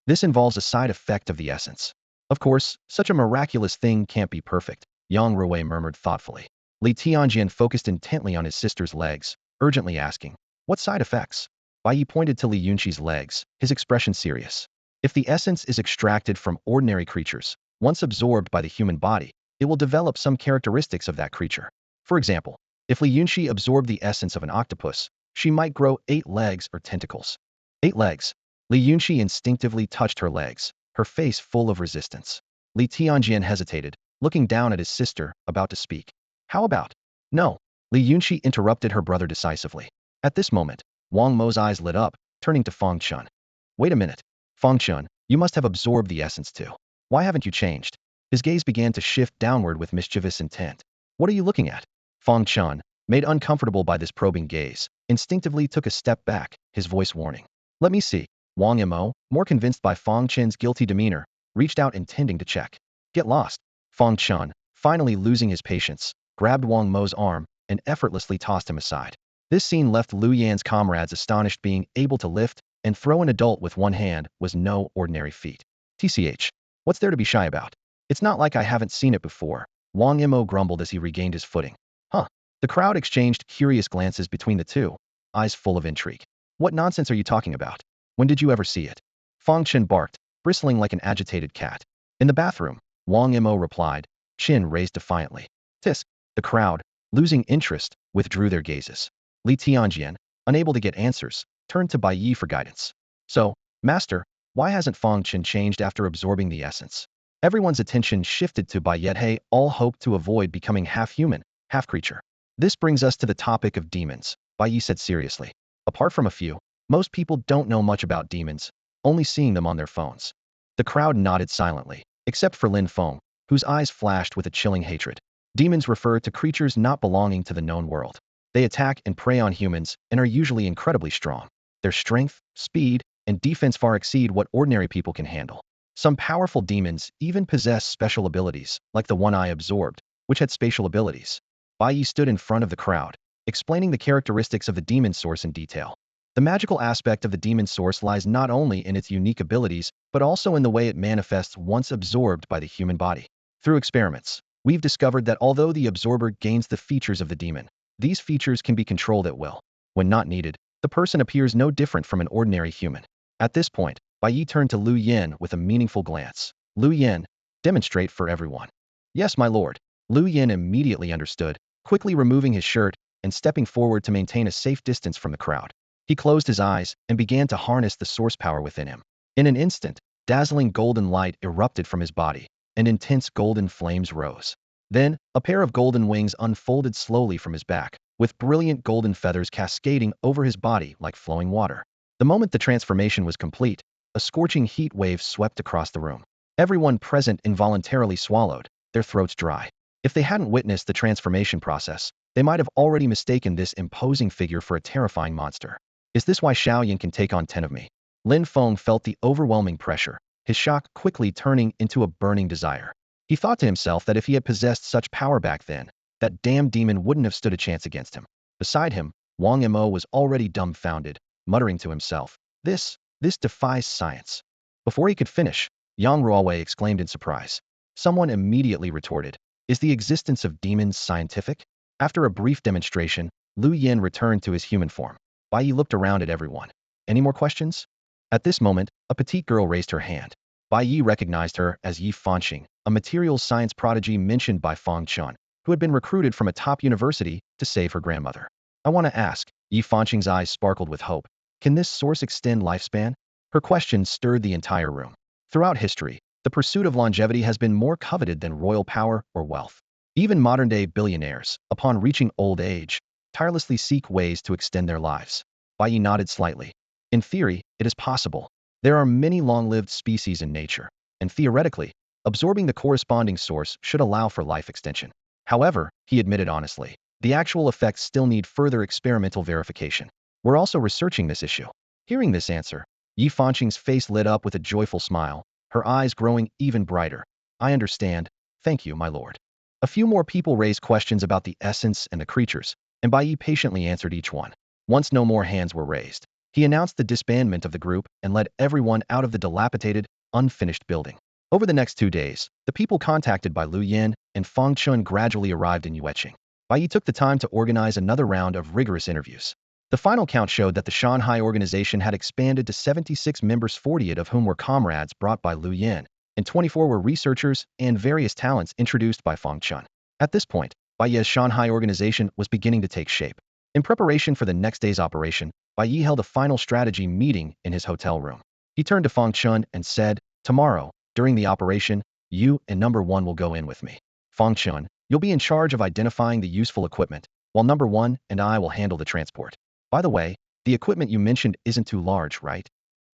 This involves a side effect of the essence. Of course, such a miraculous thing can't be perfect, Yang Ruowei murmured thoughtfully. Li Tianjian focused intently on his sister's legs, urgently asking, What side effects? Bai Ye pointed to Li Yunxi's legs, his expression serious. If the essence is extracted from ordinary creatures, once absorbed by the human body, it will develop some characteristics of that creature. For example, if Li Yunxi absorbed the essence of an octopus, she might grow 8 legs or tentacles. 8 legs. Li Yunxi instinctively touched her legs, her face full of resistance. Li Tianjian hesitated, looking down at his sister, about to speak. How about? No. Li Yunxi interrupted her brother decisively. At this moment, Wang Mo's eyes lit up, turning to Fong Chun. Wait a minute. Fong Chun, you must have absorbed the essence too. Why haven't you changed? His gaze began to shift downward with mischievous intent. What are you looking at? Fong Chun, made uncomfortable by this probing gaze, instinctively took a step back, his voice warning. Let me see. Wang Yimou, more convinced by Fong Chen's guilty demeanor, reached out intending to check. Get lost. Fong Chun, finally losing his patience, grabbed Wang Mo's arm and effortlessly tossed him aside. This scene left Lu Yan's comrades astonished. Being able to lift and throw an adult with one hand was no ordinary feat. TCH. What's there to be shy about? It's not like I haven't seen it before, Wang Imo grumbled as he regained his footing. Huh. The crowd exchanged curious glances between the two, eyes full of intrigue. What nonsense are you talking about? When did you ever see it? Fong Chin barked, bristling like an agitated cat. In the bathroom, Wang Imo replied, chin raised defiantly. Tisk. The crowd, losing interest, withdrew their gazes. Li Tianjian, unable to get answers, turned to Bai Ye for guidance. So, Master, why hasn't Fong Chin changed after absorbing the essence? Everyone's attention shifted to Bai Ye, all hoped to avoid becoming half human, half creature. This brings us to the topic of demons, Bai Ye said seriously. Apart from a few, most people don't know much about demons, only seeing them on their phones. The crowd nodded silently, except for Lin Fong, whose eyes flashed with a chilling hatred. Demons refer to creatures not belonging to the known world. They attack and prey on humans and are usually incredibly strong. Their strength, speed, and defense far exceed what ordinary people can handle. Some powerful demons even possess special abilities, like the one I absorbed, which had spatial abilities. Bai Yi stood in front of the crowd, explaining the characteristics of the demon source in detail. The magical aspect of the demon source lies not only in its unique abilities, but also in the way it manifests once absorbed by the human body. Through experiments, we've discovered that although the absorber gains the features of the demon, these features can be controlled at will. When not needed, the person appears no different from an ordinary human. At this point, Bai Yi turned to Lu Yin with a meaningful glance. Lu Yin, demonstrate for everyone. Yes, my lord. Lu Yin immediately understood, quickly removing his shirt and stepping forward to maintain a safe distance from the crowd. He closed his eyes and began to harness the source power within him. In an instant, dazzling golden light erupted from his body, and intense golden flames rose. Then, a pair of golden wings unfolded slowly from his back, with brilliant golden feathers cascading over his body like flowing water. The moment the transformation was complete, a scorching heat wave swept across the room. Everyone present involuntarily swallowed, their throats dry. If they hadn't witnessed the transformation process, they might have already mistaken this imposing figure for a terrifying monster. Is this why Xiaoyan can take on 10 of me? Lin Feng felt the overwhelming pressure, his shock quickly turning into a burning desire. He thought to himself that if he had possessed such power back then, that damn demon wouldn't have stood a chance against him. Beside him, Wang Mo was already dumbfounded, muttering to himself, This defies science. Before he could finish, Yang Ruowei exclaimed in surprise. Someone immediately retorted, Is the existence of demons scientific? After a brief demonstration, Lu Yin returned to his human form. Bai Yi looked around at everyone. Any more questions? At this moment, a petite girl raised her hand. Bai Yi recognized her as Yi Fanqing, a materials science prodigy mentioned by Fong Chun, who had been recruited from a top university to save her grandmother. I want to ask, Yi Fanqing's eyes sparkled with hope. Can this source extend lifespan? Her question stirred the entire room. Throughout history, the pursuit of longevity has been more coveted than royal power or wealth. Even modern-day billionaires, upon reaching old age, tirelessly seek ways to extend their lives. Bai Yi nodded slightly. In theory, it is possible. There are many long-lived species in nature, and theoretically, absorbing the corresponding source should allow for life extension. However, he admitted honestly, the actual effects still need further experimental verification. We're also researching this issue. Hearing this answer, Yi Fanqing's face lit up with a joyful smile, her eyes growing even brighter. I understand. Thank you, my lord. A few more people raised questions about the essence and the creatures, and Bai Yi patiently answered each one. Once no more hands were raised, he announced the disbandment of the group and led everyone out of the dilapidated, unfinished building. Over the next 2 days, the people contacted by Lu Yin and Fong Chun gradually arrived in Yueqing. Bai Yi took the time to organize another round of rigorous interviews. The final count showed that the Shanghai organization had expanded to 76 members, 48 of whom were comrades brought by Lu Yin, and 24 were researchers and various talents introduced by Fong Chun. At this point, Bai Ye's Shanghai organization was beginning to take shape. In preparation for the next day's operation, Bai Yi held a final strategy meeting in his hotel room. He turned to Fong Chun and said, Tomorrow, during the operation, you and number 1 will go in with me. Fong Chun, you'll be in charge of identifying the useful equipment, while number 1 and I will handle the transport. By the way, the equipment you mentioned isn't too large, right?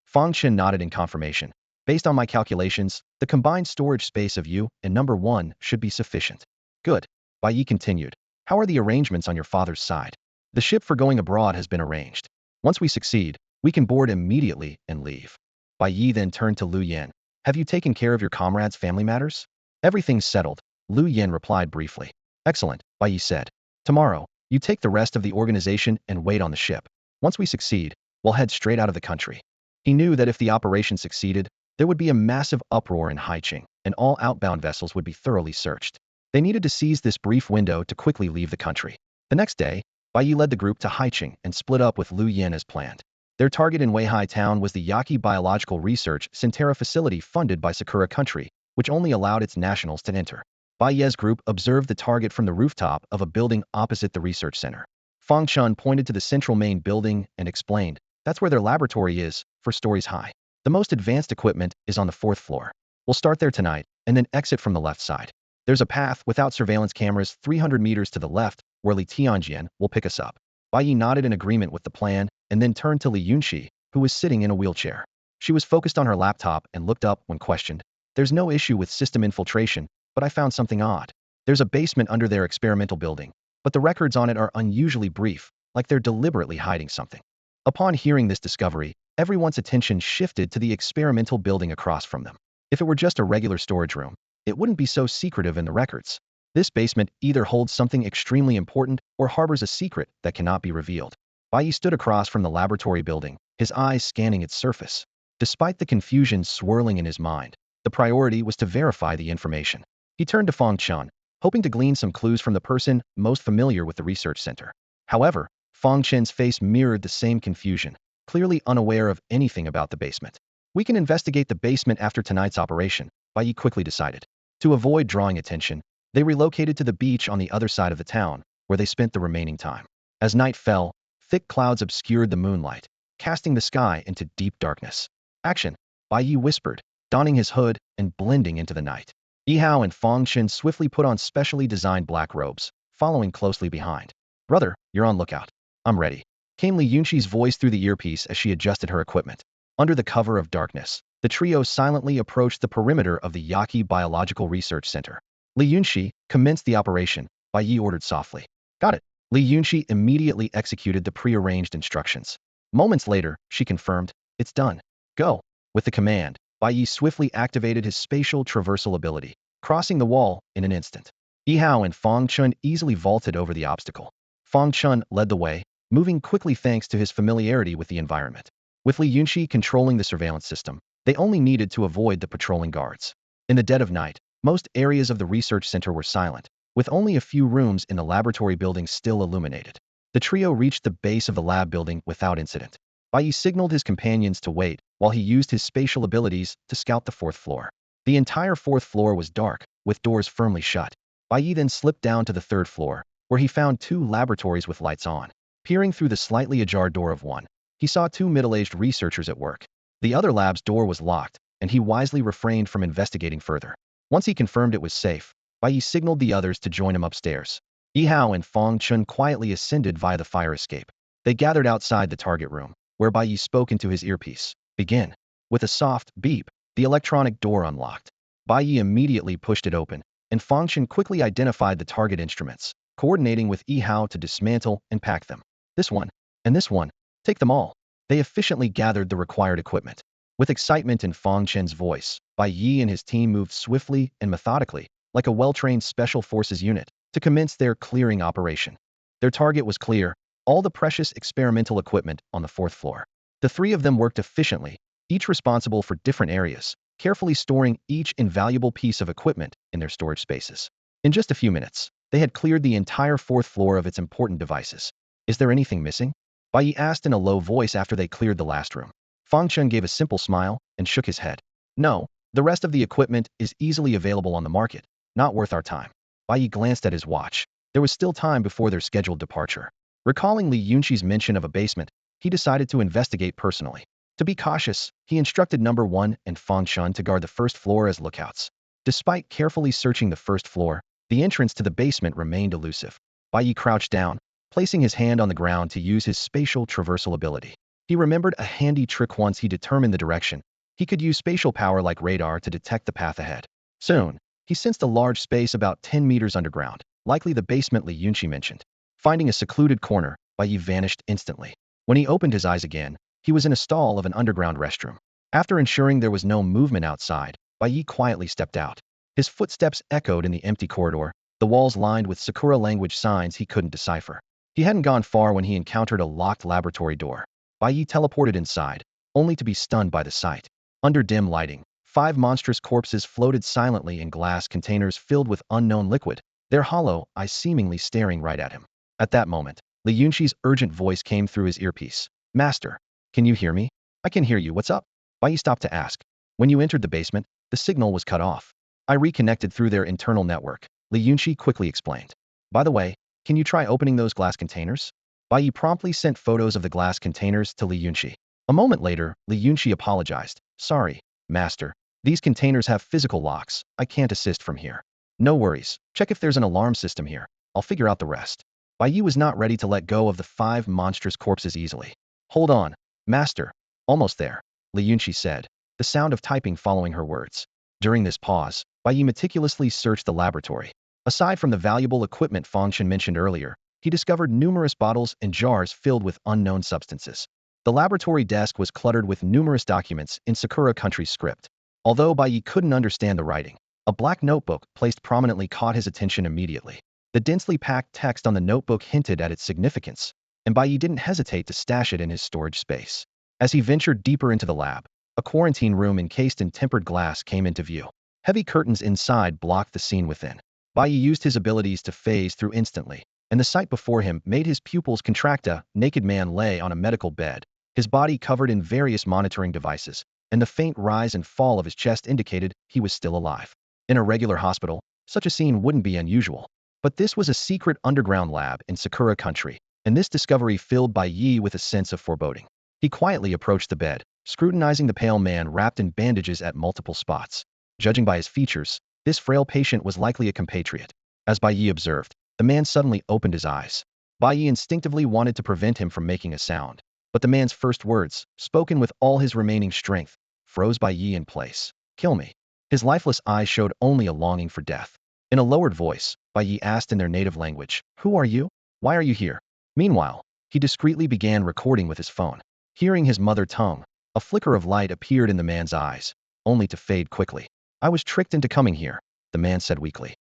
Fong Chun nodded in confirmation. Based on my calculations, the combined storage space of you and number 1 should be sufficient. Good. Bai Yi continued. How are the arrangements on your father's side? The ship for going abroad has been arranged. Once we succeed, we can board immediately and leave. Bai Yi then turned to Lu Yin. Have you taken care of your comrades' family matters? Everything's settled, Lu Yin replied briefly. Excellent, Bai Yi said. Tomorrow, you take the rest of the organization and wait on the ship. Once we succeed, we'll head straight out of the country. He knew that if the operation succeeded, there would be a massive uproar in Haicheng, and all outbound vessels would be thoroughly searched. They needed to seize this brief window to quickly leave the country. The next day, Bai Ye led the group to Haicheng and split up with Liu Yin as planned. Their target in Weihai town was the Yaqi Biological Research Centera facility funded by Sakura country, which only allowed its nationals to enter. Bai Ye's group observed the target from the rooftop of a building opposite the research center. Fong Chun pointed to the central main building and explained, "That's where their laboratory is, 4 stories high. The most advanced equipment is on the 4th floor. We'll start there tonight, and then exit from the left side. There's a path without surveillance cameras 300 meters to the left, where Li Tianjian will pick us up." Bai Ye nodded in agreement with the plan, and then turned to Li Yunxi, who was sitting in a wheelchair. She was focused on her laptop and looked up when questioned. "There's no issue with system infiltration, but I found something odd. There's a basement under their experimental building, but the records on it are unusually brief, like they're deliberately hiding something." Upon hearing this discovery, everyone's attention shifted to the experimental building across from them. If it were just a regular storage room, it wouldn't be so secretive in the records. This basement either holds something extremely important or harbors a secret that cannot be revealed. Bai Ye stood across from the laboratory building, his eyes scanning its surface. Despite the confusion swirling in his mind, the priority was to verify the information. He turned to Fong Chun, hoping to glean some clues from the person most familiar with the research center. However, Fong Chen's face mirrored the same confusion, clearly unaware of anything about the basement. "We can investigate the basement after tonight's operation," Bai Ye quickly decided. To avoid drawing attention, they relocated to the beach on the other side of the town, where they spent the remaining time. As night fell, thick clouds obscured the moonlight, casting the sky into deep darkness. "Action," Bai Ye whispered, donning his hood and blending into the night. Yihao and Fong Chen swiftly put on specially designed black robes, following closely behind. "Brother, you're on lookout." "I'm ready," came Li Yunxi's voice through the earpiece as she adjusted her equipment. Under the cover of darkness, the trio silently approached the perimeter of the Yaqi Biological Research Center. Li Yunxi, commenced the operation, Bai Ye ordered softly. "Got it." Li Yunxi immediately executed the prearranged instructions. Moments later, she confirmed, "It's done. Go." With the command, Bai Ye swiftly activated his spatial traversal ability, crossing the wall in an instant. Yihao and Fong Chun easily vaulted over the obstacle. Fong Chun led the way, moving quickly thanks to his familiarity with the environment. With Li Yunxi controlling the surveillance system, they only needed to avoid the patrolling guards. In the dead of night, most areas of the research center were silent, with only a few rooms in the laboratory building still illuminated. The trio reached the base of the lab building without incident. Bai Ye signaled his companions to wait, while he used his spatial abilities to scout the 4th floor. The entire 4th floor was dark, with doors firmly shut. Bai Ye then slipped down to the 3rd floor, where he found 2 laboratories with lights on. Peering through the slightly ajar door of one, he saw 2 middle-aged researchers at work. The other lab's door was locked, and he wisely refrained from investigating further. Once he confirmed it was safe, Bai Ye signaled the others to join him upstairs. Yihao and Fong Chun quietly ascended via the fire escape. They gathered outside the target room, where Bai Ye spoke into his earpiece. "Begin." With a soft beep, the electronic door unlocked. Bai Ye immediately pushed it open, and Fong Chun quickly identified the target instruments, coordinating with Yihao to dismantle and pack them. "This one, and this one. Take them all." They efficiently gathered the required equipment. With excitement in Fong Chen's voice, Bai Ye and his team moved swiftly and methodically, like a well-trained special forces unit, to commence their clearing operation. Their target was clear, all the precious experimental equipment on the 4th floor. The 3 of them worked efficiently, each responsible for different areas, carefully storing each invaluable piece of equipment in their storage spaces. In just a few minutes, they had cleared the entire 4th floor of its important devices. "Is there anything missing?" Bai Ye asked in a low voice after they cleared the last room. Fong Chun gave a simple smile and shook his head. "No, the rest of the equipment is easily available on the market. Not worth our time." Bai Ye glanced at his watch. There was still time before their scheduled departure. Recalling Li Yunxi's mention of a basement, he decided to investigate personally. To be cautious, he instructed Number 1 and Fong Chun to guard the 1st floor as lookouts. Despite carefully searching the 1st floor, the entrance to the basement remained elusive. Bai Ye crouched down, placing his hand on the ground to use his spatial traversal ability. He remembered a handy trick once he determined the direction. He could use spatial power like radar to detect the path ahead. Soon, he sensed a large space about 10 meters underground, likely the basement Li Yunxi mentioned. Finding a secluded corner, Bai Ye vanished instantly. When he opened his eyes again, he was in a stall of an underground restroom. After ensuring there was no movement outside, Bai Ye quietly stepped out. His footsteps echoed in the empty corridor, the walls lined with Sakura language signs he couldn't decipher. He hadn't gone far when he encountered a locked laboratory door. Bai Ye teleported inside, only to be stunned by the sight. Under dim lighting, 5 monstrous corpses floated silently in glass containers filled with unknown liquid, their hollow eyes seemingly staring right at him. At that moment, Li Yunshi's urgent voice came through his earpiece. Master, can you hear me? I can hear you, what's up? Bai Ye stopped to ask. When you entered the basement, the signal was cut off. I reconnected through their internal network, Li Yunshi quickly explained. By the way, can you try opening those glass containers? Bai Ye promptly sent photos of the glass containers to Li Yunshi. A moment later, Li Yunshi apologized. Sorry, Master. These containers have physical locks. I can't assist from here. No worries. Check if there's an alarm system here. I'll figure out the rest. Bai Ye was not ready to let go of the 5 monstrous corpses easily. Hold on, Master. Almost there, Li Yunshi said, the sound of typing following her words. During this pause, Bai Ye meticulously searched the laboratory. Aside from the valuable equipment Fong mentioned earlier, he discovered numerous bottles and jars filled with unknown substances. The laboratory desk was cluttered with numerous documents in Sakura country script. Although Bai Ye couldn't understand the writing, a black notebook placed prominently caught his attention immediately. The densely packed text on the notebook hinted at its significance, and Bai Ye didn't hesitate to stash it in his storage space. As he ventured deeper into the lab, a quarantine room encased in tempered glass came into view. Heavy curtains inside blocked the scene within. Bai Ye used his abilities to phase through instantly, and the sight before him made his pupils contract. A naked man lay on a medical bed, his body covered in various monitoring devices, and the faint rise and fall of his chest indicated he was still alive. In a regular hospital, such a scene wouldn't be unusual. But this was a secret underground lab in Sakura country, and this discovery filled Bai Ye with a sense of foreboding. He quietly approached the bed, scrutinizing the pale man wrapped in bandages at multiple spots. Judging by his features, this frail patient was likely a compatriot. As Bai Ye observed, the man suddenly opened his eyes. Bai Ye instinctively wanted to prevent him from making a sound, but the man's first words, spoken with all his remaining strength, froze Bai Ye in place. Kill me. His lifeless eyes showed only a longing for death. In a lowered voice, Bai Ye asked in their native language, Who are you? Why are you here? Meanwhile, he discreetly began recording with his phone. Hearing his mother tongue, a flicker of light appeared in the man's eyes, only to fade quickly. I was tricked into coming here, the man said weakly.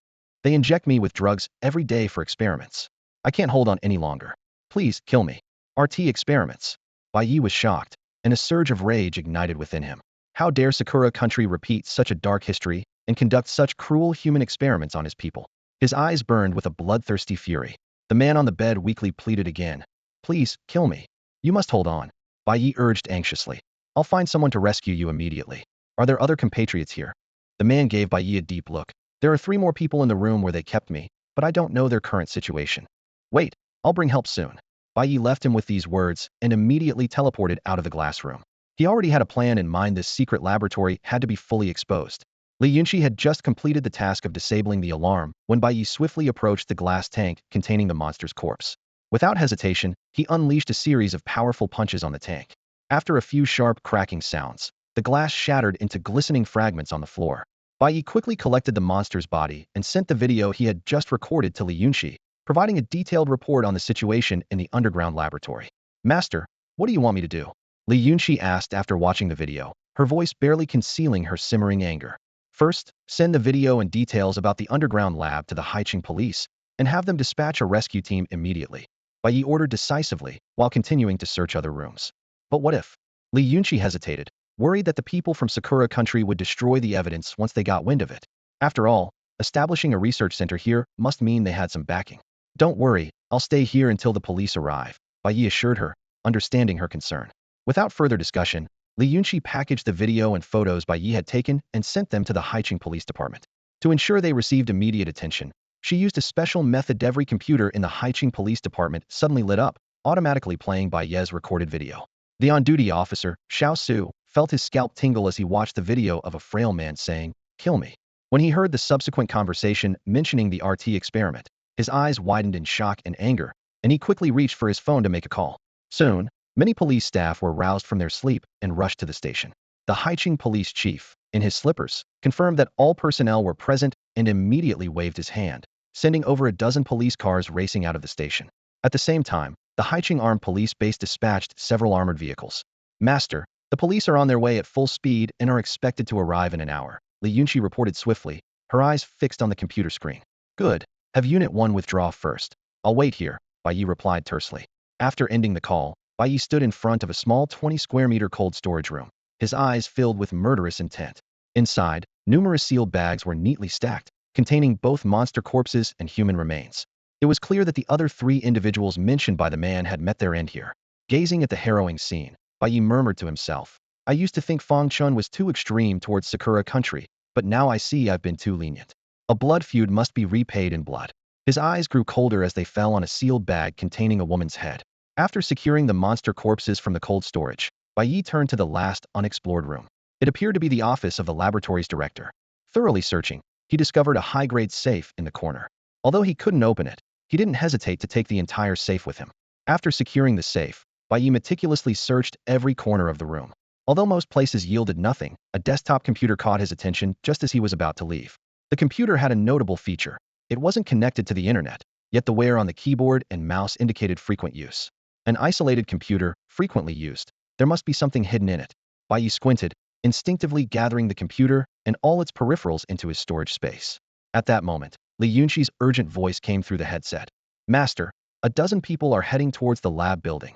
They inject me with drugs every day for experiments. I can't hold on any longer. Please, kill me. RT experiments. Bai Ye was shocked, and a surge of rage ignited within him. How dare Sakura country repeat such a dark history and conduct such cruel human experiments on his people? His eyes burned with a bloodthirsty fury. The man on the bed weakly pleaded again. Please, kill me. You must hold on. Bai Ye urged anxiously. I'll find someone to rescue you immediately. Are there other compatriots here? The man gave Bai Ye a deep look. There are 3 more people in the room where they kept me, but I don't know their current situation. Wait, I'll bring help soon. Bai Ye left him with these words and immediately teleported out of the glass room. He already had a plan in mind. This secret laboratory had to be fully exposed. Li Yunshi had just completed the task of disabling the alarm when Bai Ye swiftly approached the glass tank containing the monster's corpse. Without hesitation, he unleashed a series of powerful punches on the tank. After a few sharp cracking sounds, the glass shattered into glistening fragments on the floor. Bai Ye quickly collected the monster's body and sent the video he had just recorded to Li Yunshi, providing a detailed report on the situation in the underground laboratory. Master, what do you want me to do? Li Yunshi asked after watching the video, her voice barely concealing her simmering anger. First, send the video and details about the underground lab to the Haicheng police, and have them dispatch a rescue team immediately. Bai Ye ordered decisively, while continuing to search other rooms. But what if? Li Yunshi hesitated, worried that the people from Sakura country would destroy the evidence once they got wind of it. After all, establishing a research center here must mean they had some backing. Don't worry, I'll stay here until the police arrive, Bai Ye assured her, understanding her concern. Without further discussion, Li Yunshi packaged the video and photos Bai Ye had taken and sent them to the Haicheng Police Department. To ensure they received immediate attention, she used a special method. Every computer in the Haicheng Police Department suddenly lit up, automatically playing Bai Ye's recorded video. The on-duty officer, Xiao Su, felt his scalp tingle as he watched the video of a frail man saying, Kill me. When he heard the subsequent conversation mentioning the RT experiment, his eyes widened in shock and anger, and he quickly reached for his phone to make a call. Soon, many police staff were roused from their sleep and rushed to the station. The Haicheng police chief, in his slippers, confirmed that all personnel were present and immediately waved his hand, sending over a dozen police cars racing out of the station. At the same time, the Haicheng Armed Police Base dispatched several armored vehicles. Master, the police are on their way at full speed and are expected to arrive in an hour, Li Yunshi reported swiftly, her eyes fixed on the computer screen. Good. Have Unit 1 withdraw first. I'll wait here, Bai Ye replied tersely. After ending the call, Bai Ye stood in front of a small 20 square meter cold storage room, his eyes filled with murderous intent. Inside, numerous sealed bags were neatly stacked, containing both monster corpses and human remains. It was clear that the other three individuals mentioned by the man had met their end here. Gazing at the harrowing scene, Bai Ye murmured to himself, I used to think Fong Chun was too extreme towards Sakura country, but now I see I've been too lenient. A blood feud must be repaid in blood. His eyes grew colder as they fell on a sealed bag containing a woman's head. After securing the monster corpses from the cold storage, Bai Ye turned to the last unexplored room. It appeared to be the office of the laboratory's director. Thoroughly searching, he discovered a high-grade safe in the corner. Although he couldn't open it, he didn't hesitate to take the entire safe with him. After securing the safe, Bai Ye meticulously searched every corner of the room. Although most places yielded nothing, a desktop computer caught his attention just as he was about to leave. The computer had a notable feature. It wasn't connected to the internet, yet the wear on the keyboard and mouse indicated frequent use. An isolated computer, frequently used. There must be something hidden in it. Bai Ye squinted, instinctively gathering the computer and all its peripherals into his storage space. At that moment, Li Yunqi's urgent voice came through the headset. Master, a dozen people are heading towards the lab building.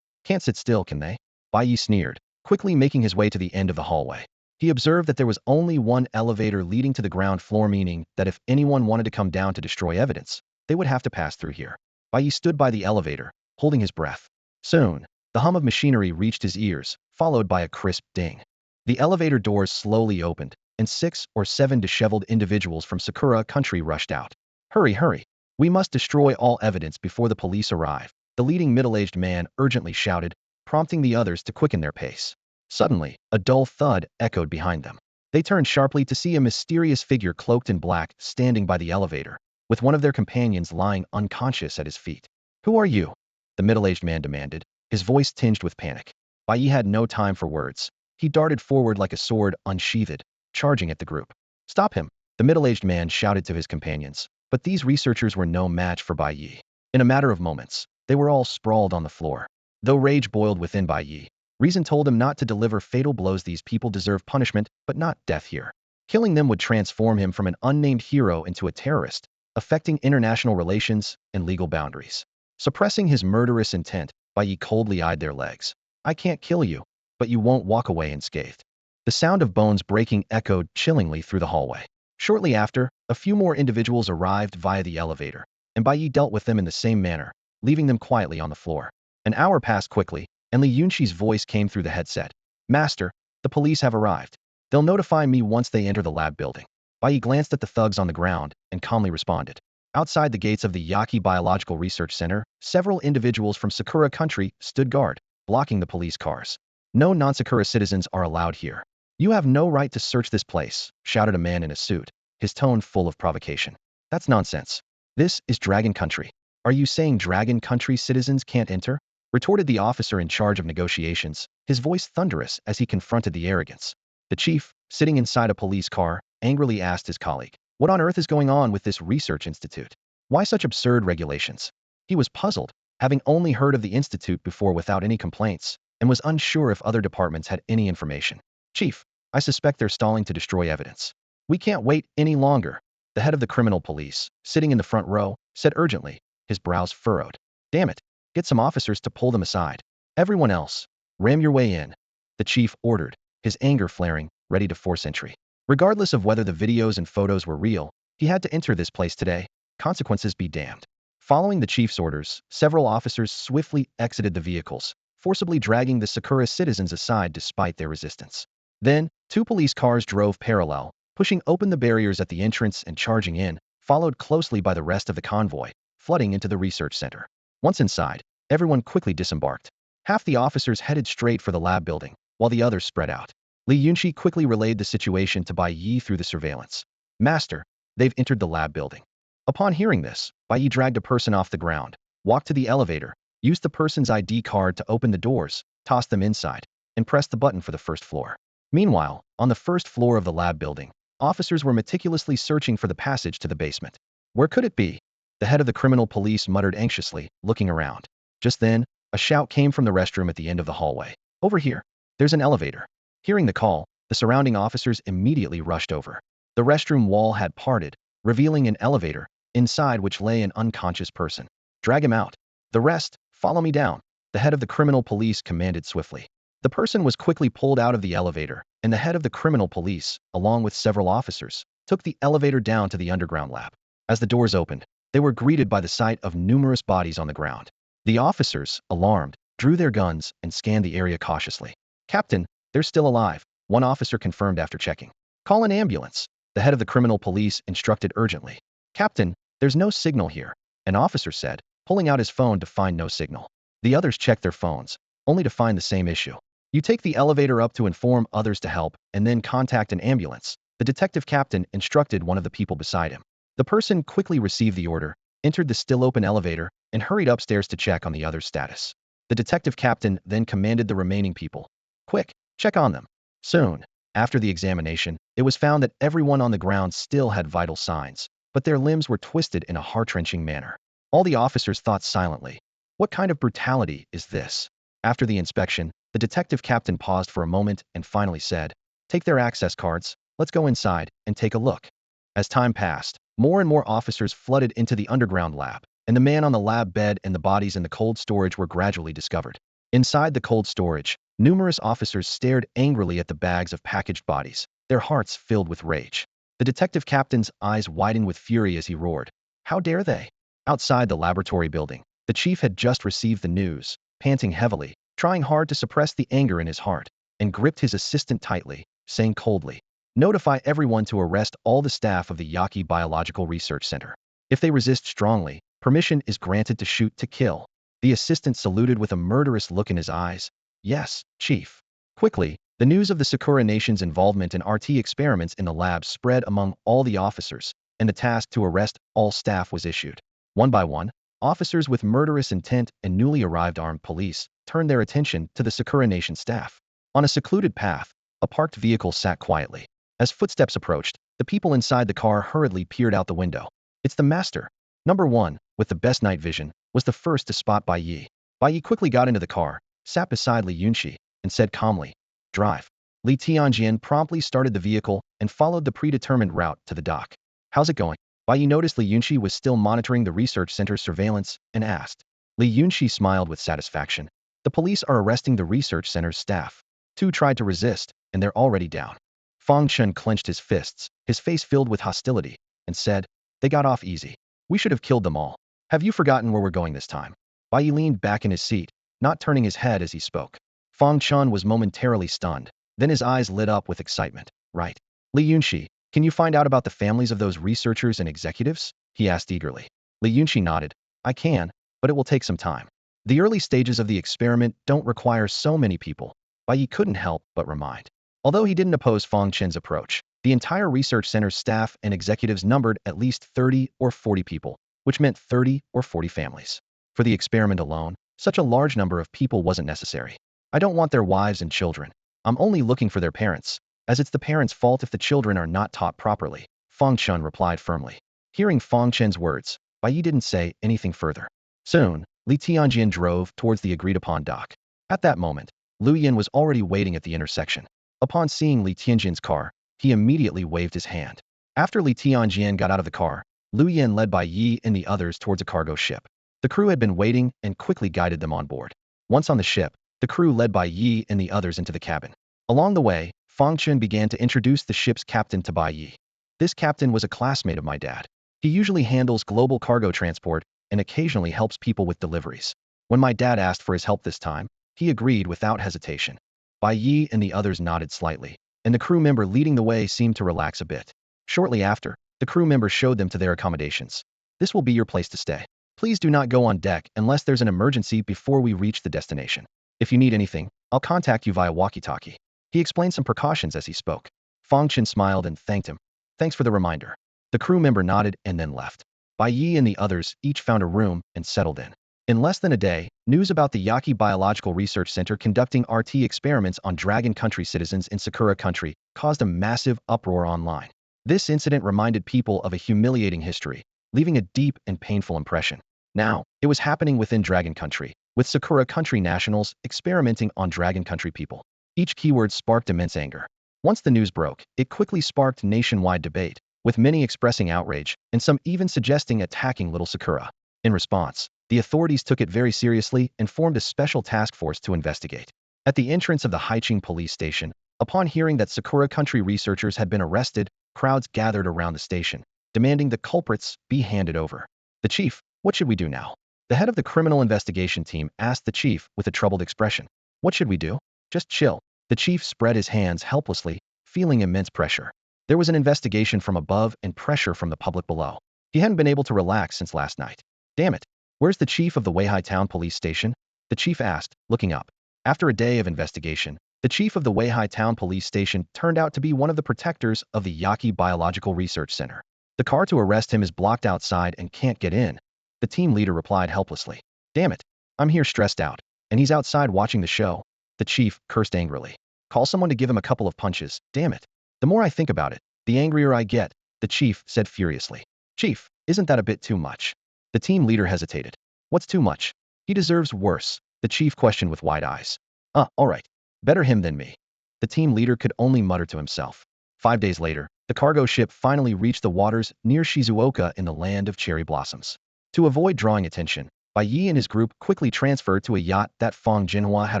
Can't sit still, can they? Bai Ye sneered, quickly making his way to the end of the hallway. He observed that there was only one elevator leading to the ground floor, meaning that if anyone wanted to come down to destroy evidence, they would have to pass through here. Bai Ye stood by the elevator, holding his breath. Soon, the hum of machinery reached his ears, followed by a crisp ding. The elevator doors slowly opened, and 6 or 7 disheveled individuals from Sakura country rushed out. Hurry, hurry! We must destroy all evidence before the police arrive, the leading middle-aged man urgently shouted, prompting the others to quicken their pace. Suddenly, a dull thud echoed behind them. They turned sharply to see a mysterious figure cloaked in black standing by the elevator, with one of their companions lying unconscious at his feet. Who are you? The middle-aged man demanded, his voice tinged with panic. Bai Ye had no time for words. He darted forward like a sword unsheathed, charging at the group. Stop him! The middle-aged man shouted to his companions, but these researchers were no match for Bai Ye. In a matter of moments, they were all sprawled on the floor. Though rage boiled within Bai Ye, reason told him not to deliver fatal blows. These people deserve punishment, but not death here. Killing them would transform him from an unnamed hero into a terrorist, affecting international relations and legal boundaries. Suppressing his murderous intent, Bai Ye coldly eyed their legs. I can't kill you, but you won't walk away unscathed. The sound of bones breaking echoed chillingly through the hallway. Shortly after, a few more individuals arrived via the elevator, and Bai Ye dealt with them in the same manner, leaving them quietly on the floor. An hour passed quickly, and Li Yunqi's voice came through the headset. Master, the police have arrived. They'll notify me once they enter the lab building. Bai Ye glanced at the thugs on the ground and calmly responded. Outside the gates of the Yaki Biological Research Center, several individuals from Sakura country stood guard, blocking the police cars. No non-Sakura citizens are allowed here. You have no right to search this place, shouted a man in a suit, his tone full of provocation. That's nonsense. This is Dragon Country. Are you saying Dragon Country citizens can't enter? Retorted the officer in charge of negotiations, his voice thunderous as he confronted the arrogance. The chief, sitting inside a police car, angrily asked his colleague, what on earth is going on with this research institute? Why such absurd regulations? He was puzzled, having only heard of the institute before without any complaints, and was unsure if other departments had any information. Chief, I suspect they're stalling to destroy evidence. We can't wait any longer. The head of the criminal police, sitting in the front row, said urgently, his brows furrowed. Damn it. Get some officers to pull them aside. Everyone else, ram your way in. The chief ordered, his anger flaring, ready to force entry. Regardless of whether the videos and photos were real, he had to enter this place today. Consequences be damned. Following the chief's orders, several officers swiftly exited the vehicles, forcibly dragging the Sakura citizens aside despite their resistance. Then, 2 police cars drove parallel, pushing open the barriers at the entrance and charging in, followed closely by the rest of the convoy, flooding into the research center. Once inside, everyone quickly disembarked. Half the officers headed straight for the lab building, while the others spread out. Li Yunqi quickly relayed the situation to Bai Ye through the surveillance. Master, they've entered the lab building. Upon hearing this, Bai Ye dragged a person off the ground, walked to the elevator, used the person's ID card to open the doors, tossed them inside, and pressed the button for the first floor. Meanwhile, on the first floor of the lab building, officers were meticulously searching for the passage to the basement. Where could it be? The head of the criminal police muttered anxiously, looking around. Just then, a shout came from the restroom at the end of the hallway. Over here. There's an elevator. Hearing the call, the surrounding officers immediately rushed over. The restroom wall had parted, revealing an elevator, inside which lay an unconscious person. Drag him out. The rest, follow me down. The head of the criminal police commanded swiftly. The person was quickly pulled out of the elevator, and the head of the criminal police, along with several officers, took the elevator down to the underground lab. As the doors opened, they were greeted by the sight of numerous bodies on the ground. The officers, alarmed, drew their guns and scanned the area cautiously. "Captain, they're still alive," one officer confirmed after checking. "Call an ambulance," the head of the criminal police instructed urgently. "Captain, there's no signal here," an officer said, pulling out his phone to find no signal. The others checked their phones, only to find the same issue. "You take the elevator up to inform others to help, and then contact an ambulance," the detective captain instructed one of the people beside him. The person quickly received the order, entered the still open elevator, and hurried upstairs to check on the other's status. The detective captain then commanded the remaining people, "Quick, check on them." Soon, after the examination, it was found that everyone on the ground still had vital signs, but their limbs were twisted in a heart-wrenching manner. All the officers thought silently, "What kind of brutality is this?" After the inspection, the detective captain paused for a moment and finally said, "Take their access cards, let's go inside and take a look." As time passed, more and more officers flooded into the underground lab, and the man on the lab bed and the bodies in the cold storage were gradually discovered. Inside the cold storage, numerous officers stared angrily at the bags of packaged bodies, their hearts filled with rage. The detective captain's eyes widened with fury as he roared, "How dare they?" Outside the laboratory building, the chief had just received the news, panting heavily, trying hard to suppress the anger in his heart, and gripped his assistant tightly, saying coldly, "Notify everyone to arrest all the staff of the Yaki Biological Research Center. If they resist strongly, permission is granted to shoot to kill." The assistant saluted with a murderous look in his eyes. "Yes, chief." Quickly, the news of the Sakura Nation's involvement in RT experiments in the lab spread among all the officers, and the task to arrest all staff was issued. One by one, officers with murderous intent and newly arrived armed police turned their attention to the Sakura Nation staff. On a secluded path, a parked vehicle sat quietly. As footsteps approached, the people inside the car hurriedly peered out the window. "It's the master." Number 1, with the best night vision, was the first to spot Bai Ye. Bai Ye quickly got into the car, sat beside Li Yunxi, and said calmly, "Drive." Li Tianjian promptly started the vehicle and followed the predetermined route to the dock. "How's it going?" Bai Ye noticed Li Yunxi was still monitoring the research center's surveillance and asked. Li Yunxi smiled with satisfaction. "The police are arresting the research center's staff. 2 tried to resist, and they're already down." Fong Chun clenched his fists, his face filled with hostility, and said, "They got off easy. We should have killed them all. Have you forgotten where we're going this time?" Bai Ye leaned back in his seat, not turning his head as he spoke. Fong Chun was momentarily stunned, then his eyes lit up with excitement. "Right. Li Yunxi, can you find out about the families of those researchers and executives?" he asked eagerly. Li Yunxi nodded. "I can, but it will take some time. The early stages of the experiment don't require so many people." Bai Ye couldn't help but remind. Although he didn't oppose Fong Chen's approach, the entire research center's staff and executives numbered at least 30 or 40 people, which meant 30 or 40 families. For the experiment alone, such a large number of people wasn't necessary. "I don't want their wives and children. I'm only looking for their parents, as it's the parents' fault if the children are not taught properly," Fong Chun replied firmly. Hearing Fong Chen's words, Bai Ye didn't say anything further. Soon, Li Tianjian drove towards the agreed-upon dock. At that moment, Lu Yin was already waiting at the intersection. Upon seeing Li Tianjian's car, he immediately waved his hand. After Li Tianjian got out of the car, Lu Yin led Bai Ye and the others towards a cargo ship. The crew had been waiting and quickly guided them on board. Once on the ship, the crew led Bai Ye and the others into the cabin. Along the way, Fong Chun began to introduce the ship's captain to Bai Ye. "This captain was a classmate of my dad. He usually handles global cargo transport and occasionally helps people with deliveries. When my dad asked for his help this time, he agreed without hesitation." Bai Ye and the others nodded slightly, and the crew member leading the way seemed to relax a bit. Shortly after, the crew member showed them to their accommodations. "This will be your place to stay. Please do not go on deck unless there's an emergency before we reach the destination. If you need anything, I'll contact you via walkie-talkie." He explained some precautions as he spoke. Fong Chun smiled and thanked him. "Thanks for the reminder." The crew member nodded and then left. Bai Ye and the others each found a room and settled in. In less than a day, news about the Yaki Biological Research Center conducting RT experiments on Dragon Country citizens in Sakura Country caused a massive uproar online. This incident reminded people of a humiliating history, leaving a deep and painful impression. Now, it was happening within Dragon Country, with Sakura Country nationals experimenting on Dragon Country people. Each keyword sparked immense anger. Once the news broke, it quickly sparked nationwide debate, with many expressing outrage and some even suggesting attacking little Sakura. In response, the authorities took it very seriously and formed a special task force to investigate. At the entrance of the Haiching police station, upon hearing that Sakura country researchers had been arrested, crowds gathered around the station, demanding the culprits be handed over. The chief, what should we do now? The head of the criminal investigation team asked the chief with a troubled expression. What should we do? Just chill. The chief spread his hands helplessly, feeling immense pressure. There was an investigation from above and pressure from the public below. He hadn't been able to relax since last night. Damn it. Where's the chief of the Weihai Town police station? The chief asked, looking up. After a day of investigation, the chief of the Weihai Town police station turned out to be one of the protectors of the Yaki Biological Research Center. The car to arrest him is blocked outside and can't get in. The team leader replied helplessly. Damn it. I'm here stressed out, and he's outside watching the show. The chief cursed angrily. Call someone to give him a couple of punches, damn it. The more I think about it, the angrier I get, the chief said furiously. Chief, isn't that a bit too much? The team leader hesitated. What's too much? He deserves worse, the chief questioned with wide eyes. All right. Better him than me. The team leader could only mutter to himself. 5 days later, the cargo ship finally reached the waters near Shizuoka in the land of cherry blossoms. To avoid drawing attention, Bai Ye and his group quickly transferred to a yacht that Fong Jinhua had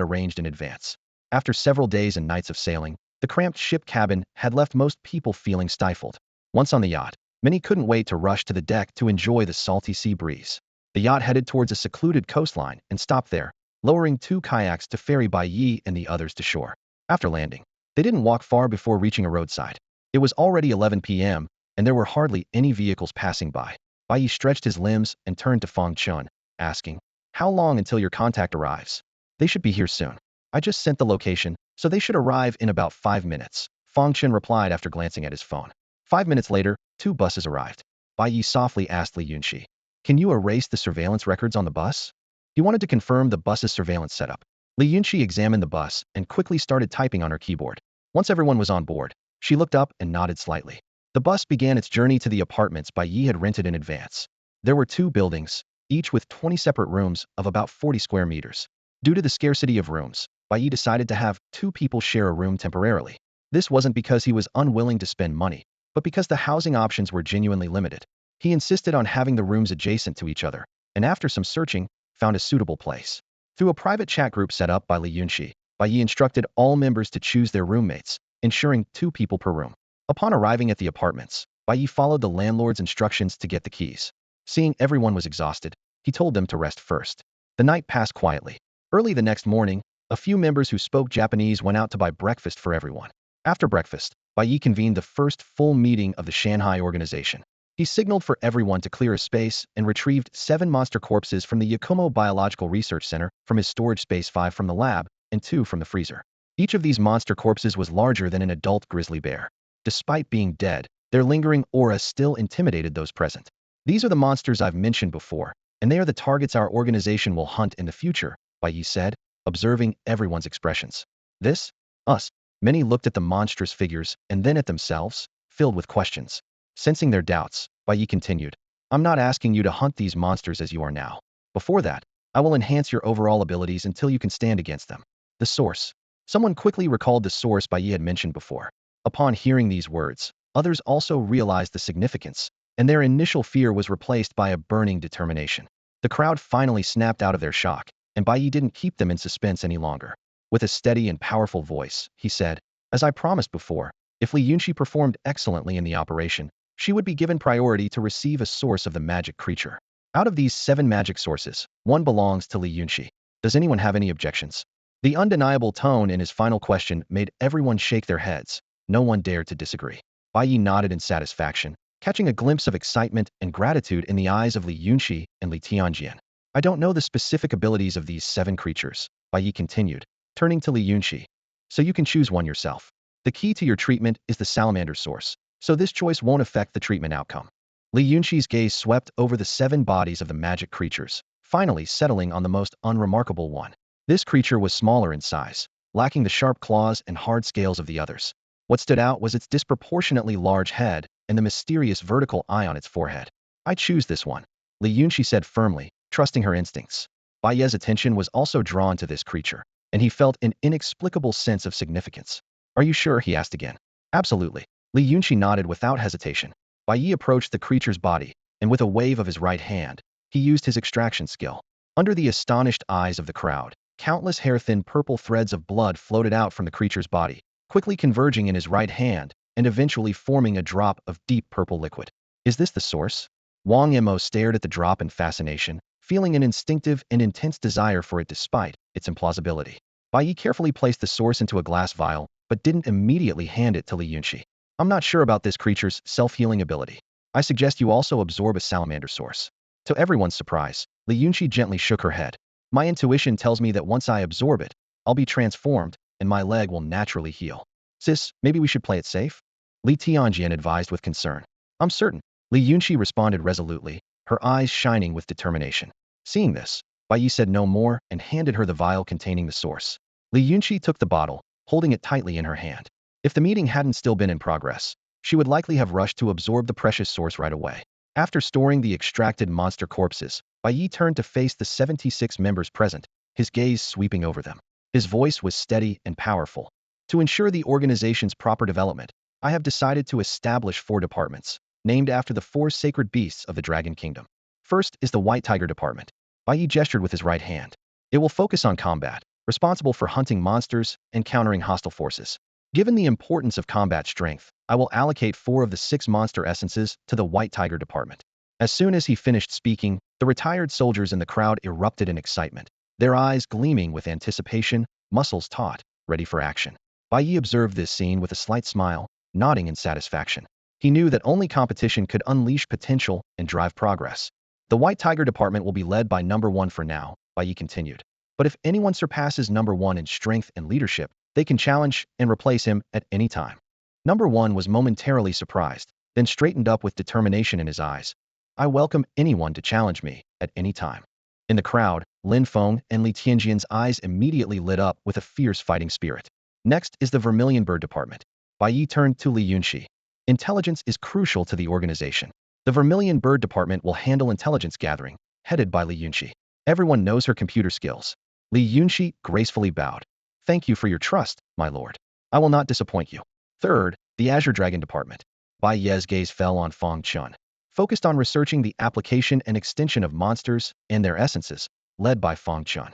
arranged in advance. After several days and nights of sailing, the cramped ship cabin had left most people feeling stifled. Once on the yacht, many couldn't wait to rush to the deck to enjoy the salty sea breeze. The yacht headed towards a secluded coastline and stopped there, lowering 2 kayaks to ferry Bai Ye and the others to shore. After landing, they didn't walk far before reaching a roadside. It was already 11 p.m., and there were hardly any vehicles passing by. Bai Ye stretched his limbs and turned to Fong Chun, asking, How long until your contact arrives? They should be here soon. I just sent the location, so they should arrive in about 5 minutes. Fong Chun replied after glancing at his phone. 5 minutes later, 2 buses arrived. Bai Ye softly asked Li Yunxi, Can you erase the surveillance records on the bus? He wanted to confirm the bus's surveillance setup. Li Yunxi examined the bus and quickly started typing on her keyboard. Once everyone was on board, she looked up and nodded slightly. The bus began its journey to the apartments Bai Ye had rented in advance. There were 2 buildings, each with 20 separate rooms of about 40 square meters. Due to the scarcity of rooms, Bai Ye decided to have 2 people share a room temporarily. This wasn't because he was unwilling to spend money, but because the housing options were genuinely limited. He insisted on having the rooms adjacent to each other, and after some searching, found a suitable place. Through a private chat group set up by Li Yunxi, Bai Ye instructed all members to choose their roommates, ensuring 2 people per room. Upon arriving at the apartments, Bai Ye followed the landlord's instructions to get the keys. Seeing everyone was exhausted, he told them to rest first. The night passed quietly. Early the next morning, a few members who spoke Japanese went out to buy breakfast for everyone. After breakfast, Bai Ye convened the first full meeting of the Shanghai organization. He signaled for everyone to clear a space and retrieved 7 monster corpses from the Yakumo Biological Research Center from his storage space, 5 from the lab, and 2 from the freezer. Each of these monster corpses was larger than an adult grizzly bear. Despite being dead, their lingering aura still intimidated those present. These are the monsters I've mentioned before, and they are the targets our organization will hunt in the future, Bai Ye said, observing everyone's expressions. This? Us. Many looked at the monstrous figures and then at themselves, filled with questions. Sensing their doubts, Bai Ye continued, I'm not asking you to hunt these monsters as you are now. Before that, I will enhance your overall abilities until you can stand against them. The source. Someone quickly recalled the source Bai Ye had mentioned before. Upon hearing these words, others also realized the significance, and their initial fear was replaced by a burning determination. The crowd finally snapped out of their shock, and Bai Ye didn't keep them in suspense any longer. With a steady and powerful voice, he said, As I promised before, if Li Yunxi performed excellently in the operation, she would be given priority to receive a source of the magic creature. Out of these 7 magic sources, 1 belongs to Li Yunxi. Does anyone have any objections? The undeniable tone in his final question made everyone shake their heads. No one dared to disagree. Bai Ye nodded in satisfaction, catching a glimpse of excitement and gratitude in the eyes of Li Yunxi and Li Tianjian. I don't know the specific abilities of these 7 creatures, Bai Ye continued, turning to Li Yunxi. So you can choose one yourself. The key to your treatment is the salamander source, so this choice won't affect the treatment outcome. Li Yunxi's gaze swept over the 7 bodies of the magic creatures, finally settling on the most unremarkable one. This creature was smaller in size, lacking the sharp claws and hard scales of the others. What stood out was its disproportionately large head and the mysterious vertical eye on its forehead. I choose this one, Li Yunxi said firmly, trusting her instincts. Bai Ye's attention was also drawn to this creature, and he felt an inexplicable sense of significance. Are you sure? He asked again. Absolutely. Li Yunxi nodded without hesitation. Bai Ye approached the creature's body, and with a wave of his right hand, he used his extraction skill. Under the astonished eyes of the crowd, Countless hair-thin purple threads of blood floated out from the creature's body, quickly converging in his right hand and eventually forming a drop of deep purple liquid. Is this the source? Wang Mo stared at the drop in fascination, feeling an instinctive and intense desire for it despite its implausibility. Bai Ye carefully placed the source into a glass vial, but didn't immediately hand it to Li Yunxi. I'm not sure about this creature's self-healing ability. I suggest you also absorb a salamander source. To everyone's surprise, Li Yunxi gently shook her head. My intuition tells me that once I absorb it, I'll be transformed, and my leg will naturally heal. Sis, maybe we should play it safe? Li Tianjian advised with concern. I'm certain. Li Yunxi responded resolutely, her eyes shining with determination. Seeing this, Bai Ye said no more and handed her the vial containing the source. Li Yunxi took the bottle, holding it tightly in her hand. If the meeting hadn't still been in progress, she would likely have rushed to absorb the precious source right away. After storing the extracted monster corpses, Bai Ye turned to face the 76 members present, his gaze sweeping over them. His voice was steady and powerful. To ensure the organization's proper development, I have decided to establish 4 departments, named after the 4 sacred beasts of the Dragon Kingdom. First is the White Tiger Department. Bai Ye gestured with his right hand. It will focus on combat, responsible for hunting monsters and countering hostile forces. Given the importance of combat strength, I will allocate 4 of the 6 monster essences to the White Tiger Department. As soon as he finished speaking, the retired soldiers in the crowd erupted in excitement, their eyes gleaming with anticipation, muscles taut, ready for action. Bai Ye observed this scene with a slight smile, nodding in satisfaction. He knew that only competition could unleash potential and drive progress. The White Tiger Department will be led by number 1 for now, Bai Ye continued. But if anyone surpasses number 1 in strength and leadership, they can challenge and replace him at any time. Number 1 was momentarily surprised, then straightened up with determination in his eyes. I welcome anyone to challenge me at any time. In the crowd, Lin Fong and Li Tianjian's eyes immediately lit up with a fierce fighting spirit. Next is the Vermilion Bird Department. Bai Ye turned to Li Yunxi. Intelligence is crucial to the organization. The Vermilion Bird Department will handle intelligence gathering, headed by Li Yunxi. Everyone knows her computer skills. Li Yunxi gracefully bowed. Thank you for your trust, my lord. I will not disappoint you. Third, the Azure Dragon Department. Bai Ye's gaze fell on Fong Chun, focused on researching the application and extension of monsters and their essences, led by Fong Chun.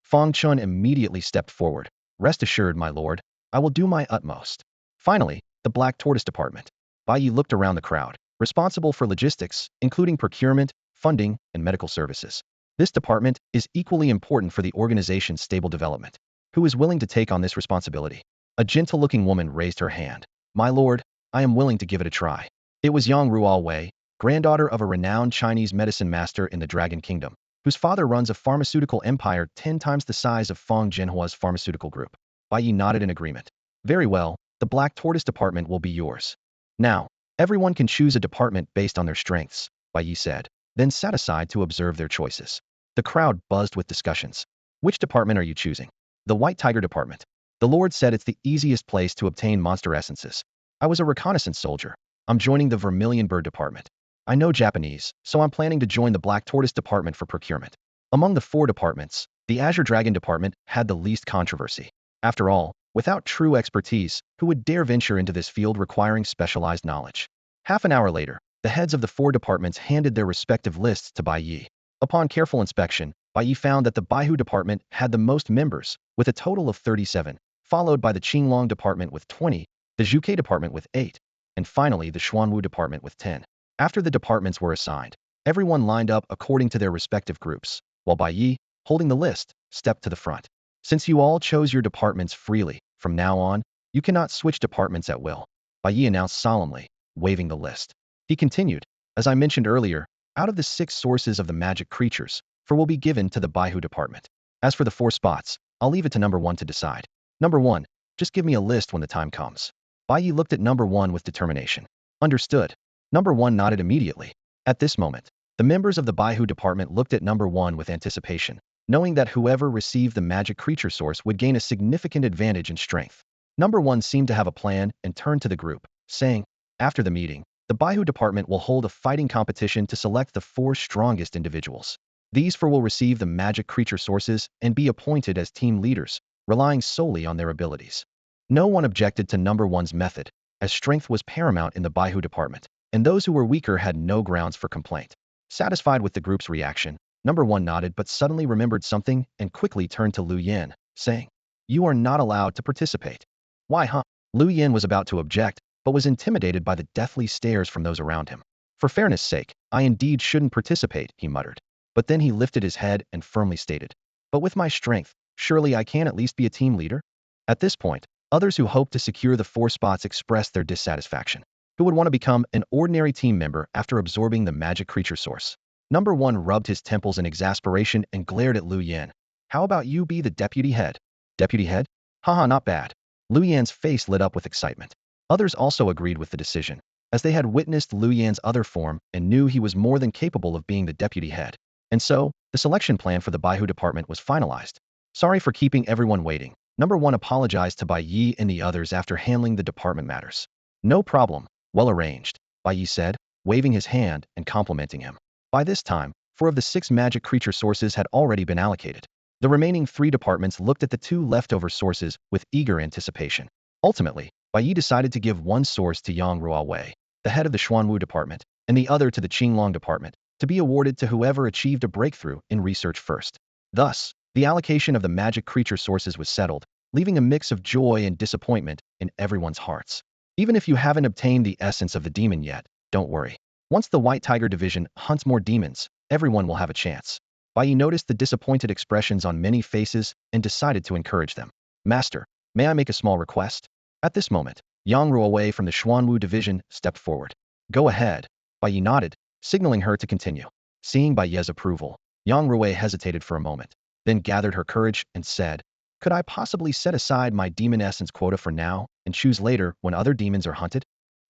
Fong Chun immediately stepped forward. Rest assured, my lord, I will do my utmost. Finally, the Black Tortoise Department. Bai Ye looked around the crowd, responsible for logistics, including procurement, funding, and medical services. This department is equally important for the organization's stable development. Who is willing to take on this responsibility? A gentle-looking woman raised her hand. My lord, I am willing to give it a try. It was Yang Ruowei, granddaughter of a renowned Chinese medicine master in the Dragon Kingdom, whose father runs a pharmaceutical empire 10 times the size of Fong Jinhua's pharmaceutical group. Bai Ye nodded in agreement. Very well, the Black Tortoise Department will be yours. Now, everyone can choose a department based on their strengths, Bai Ye said, then sat aside to observe their choices. The crowd buzzed with discussions. Which department are you choosing? The White Tiger Department. The Lord said it's the easiest place to obtain monster essences. I was a reconnaissance soldier. I'm joining the Vermilion Bird Department. I know Japanese, so I'm planning to join the Black Tortoise Department for procurement. Among the 4 departments, the Azure Dragon Department had the least controversy. After all, without true expertise, who would dare venture into this field requiring specialized knowledge? Half an hour later, the heads of the 4 departments handed their respective lists to Bai Ye. Upon careful inspection, Bai Ye found that the Baihu Department had the most members, with a total of 37, followed by the Qinglong Department with 20, the Zhuke Department with 8, and finally the Xuanwu Department with 10. After the departments were assigned, everyone lined up according to their respective groups, while Bai Ye, holding the list, stepped to the front. Since you all chose your departments freely, from now on, you cannot switch departments at will, Bai Ye announced solemnly, waving the list. He continued, as I mentioned earlier, out of the 6 sources of the magic creatures, 4 will be given to the Baihu Department. As for the 4 spots, I'll leave it to number 1 to decide. Number 1, just give me a list when the time comes. Bai Ye looked at number 1 with determination. Understood. Number 1 nodded immediately. At this moment, the members of the Baihu Department looked at number 1 with anticipation, knowing that whoever received the magic creature source would gain a significant advantage in strength. Number 1 seemed to have a plan and turned to the group, saying, after the meeting, the Baihu Department will hold a fighting competition to select the 4 strongest individuals. These 4 will receive the magic creature sources and be appointed as team leaders, relying solely on their abilities. No one objected to number 1's method, as strength was paramount in the Baihu Department, and those who were weaker had no grounds for complaint. Satisfied with the group's reaction, Number 1 nodded but suddenly remembered something and quickly turned to Lu Yin, saying, "You are not allowed to participate." "Why, huh?" Lu Yin was about to object, but was intimidated by the deathly stares from those around him. "For fairness' sake, I indeed shouldn't participate," he muttered. But then he lifted his head and firmly stated, "But with my strength, surely I can at least be a team leader?" At this point, others who hoped to secure the 4 spots expressed their dissatisfaction. Who would want to become an ordinary team member after absorbing the magic creature source? Number 1 rubbed his temples in exasperation and glared at Lu Yan. "How about you be the deputy head?" "Deputy head? Haha, not bad." Lu Yan's face lit up with excitement. Others also agreed with the decision, as they had witnessed Lu Yan's other form and knew he was more than capable of being the deputy head. And so, the selection plan for the Bai Ye department was finalized. "Sorry for keeping everyone waiting." Number 1 apologized to Bai Ye and the others after handling the department matters. "No problem, well arranged," Bai Ye said, waving his hand and complimenting him. By this time, 4 of the 6 magic creature sources had already been allocated. The remaining 3 departments looked at the 2 leftover sources with eager anticipation. Ultimately, Bai Ye decided to give one source to Yang Ruowei, the head of the Xuanwu department, and the other to the Qinglong department, to be awarded to whoever achieved a breakthrough in research first. Thus, the allocation of the magic creature sources was settled, leaving a mix of joy and disappointment in everyone's hearts. Even if you haven't obtained the essence of the demon yet, don't worry. Once the White Tiger Division hunts more demons, everyone will have a chance. Bai Ye noticed the disappointed expressions on many faces and decided to encourage them. "Master, may I make a small request?" At this moment, Yang Ruowei from the Xuanwu Division stepped forward. "Go ahead." Bai Ye nodded, signaling her to continue. Seeing Bai Ye's approval, Yang Ruowei hesitated for a moment, then gathered her courage and said, "Could I possibly set aside my demon essence quota for now and choose later when other demons are hunted?"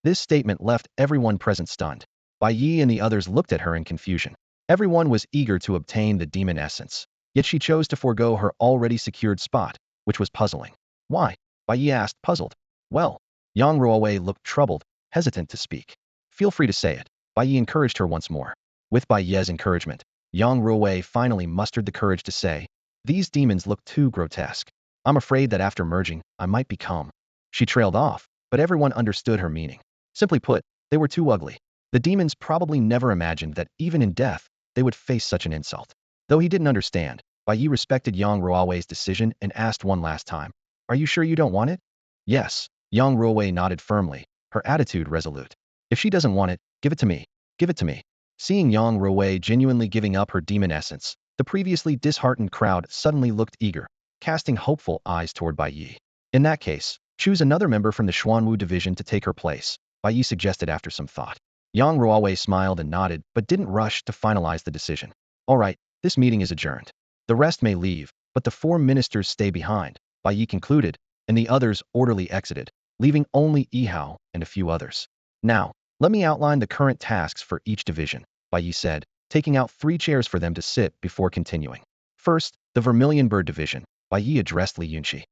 This statement left everyone present stunned. Bai Ye and the others looked at her in confusion. Everyone was eager to obtain the demon essence, yet she chose to forego her already secured spot, which was puzzling. "Why?" Bai Ye asked, puzzled. "Well," Yang Ruowei looked troubled, hesitant to speak. "Feel free to say it." Bai Ye encouraged her once more. With Bai Ye's encouragement, Yang Ruowei finally mustered the courage to say, "These demons look too grotesque. I'm afraid that after merging, I might become." She trailed off, but everyone understood her meaning. Simply put, they were too ugly. The demons probably never imagined that even in death, they would face such an insult. Though he didn't understand, Bai Ye respected Yang Ruowei's decision and asked one last time, "Are you sure you don't want it?" "Yes." Yang Ruowei nodded firmly, her attitude resolute. "If she doesn't want it, give it to me. Give it to me." Seeing Yang Ruowei genuinely giving up her demon essence, the previously disheartened crowd suddenly looked eager, casting hopeful eyes toward Bai Ye. "In that case, choose another member from the Xuanwu division to take her place," Bai Ye suggested after some thought. Yang Ruowei smiled and nodded, but didn't rush to finalize the decision. "All right, this meeting is adjourned. The rest may leave, but the 4 ministers stay behind," Bai Ye concluded, and the others orderly exited, leaving only Yihao and a few others. "Now, let me outline the current tasks for each division," Bai Ye said, taking out 3 chairs for them to sit before continuing. "First, the Vermilion Bird Division," Bai Ye addressed Li Yunqi.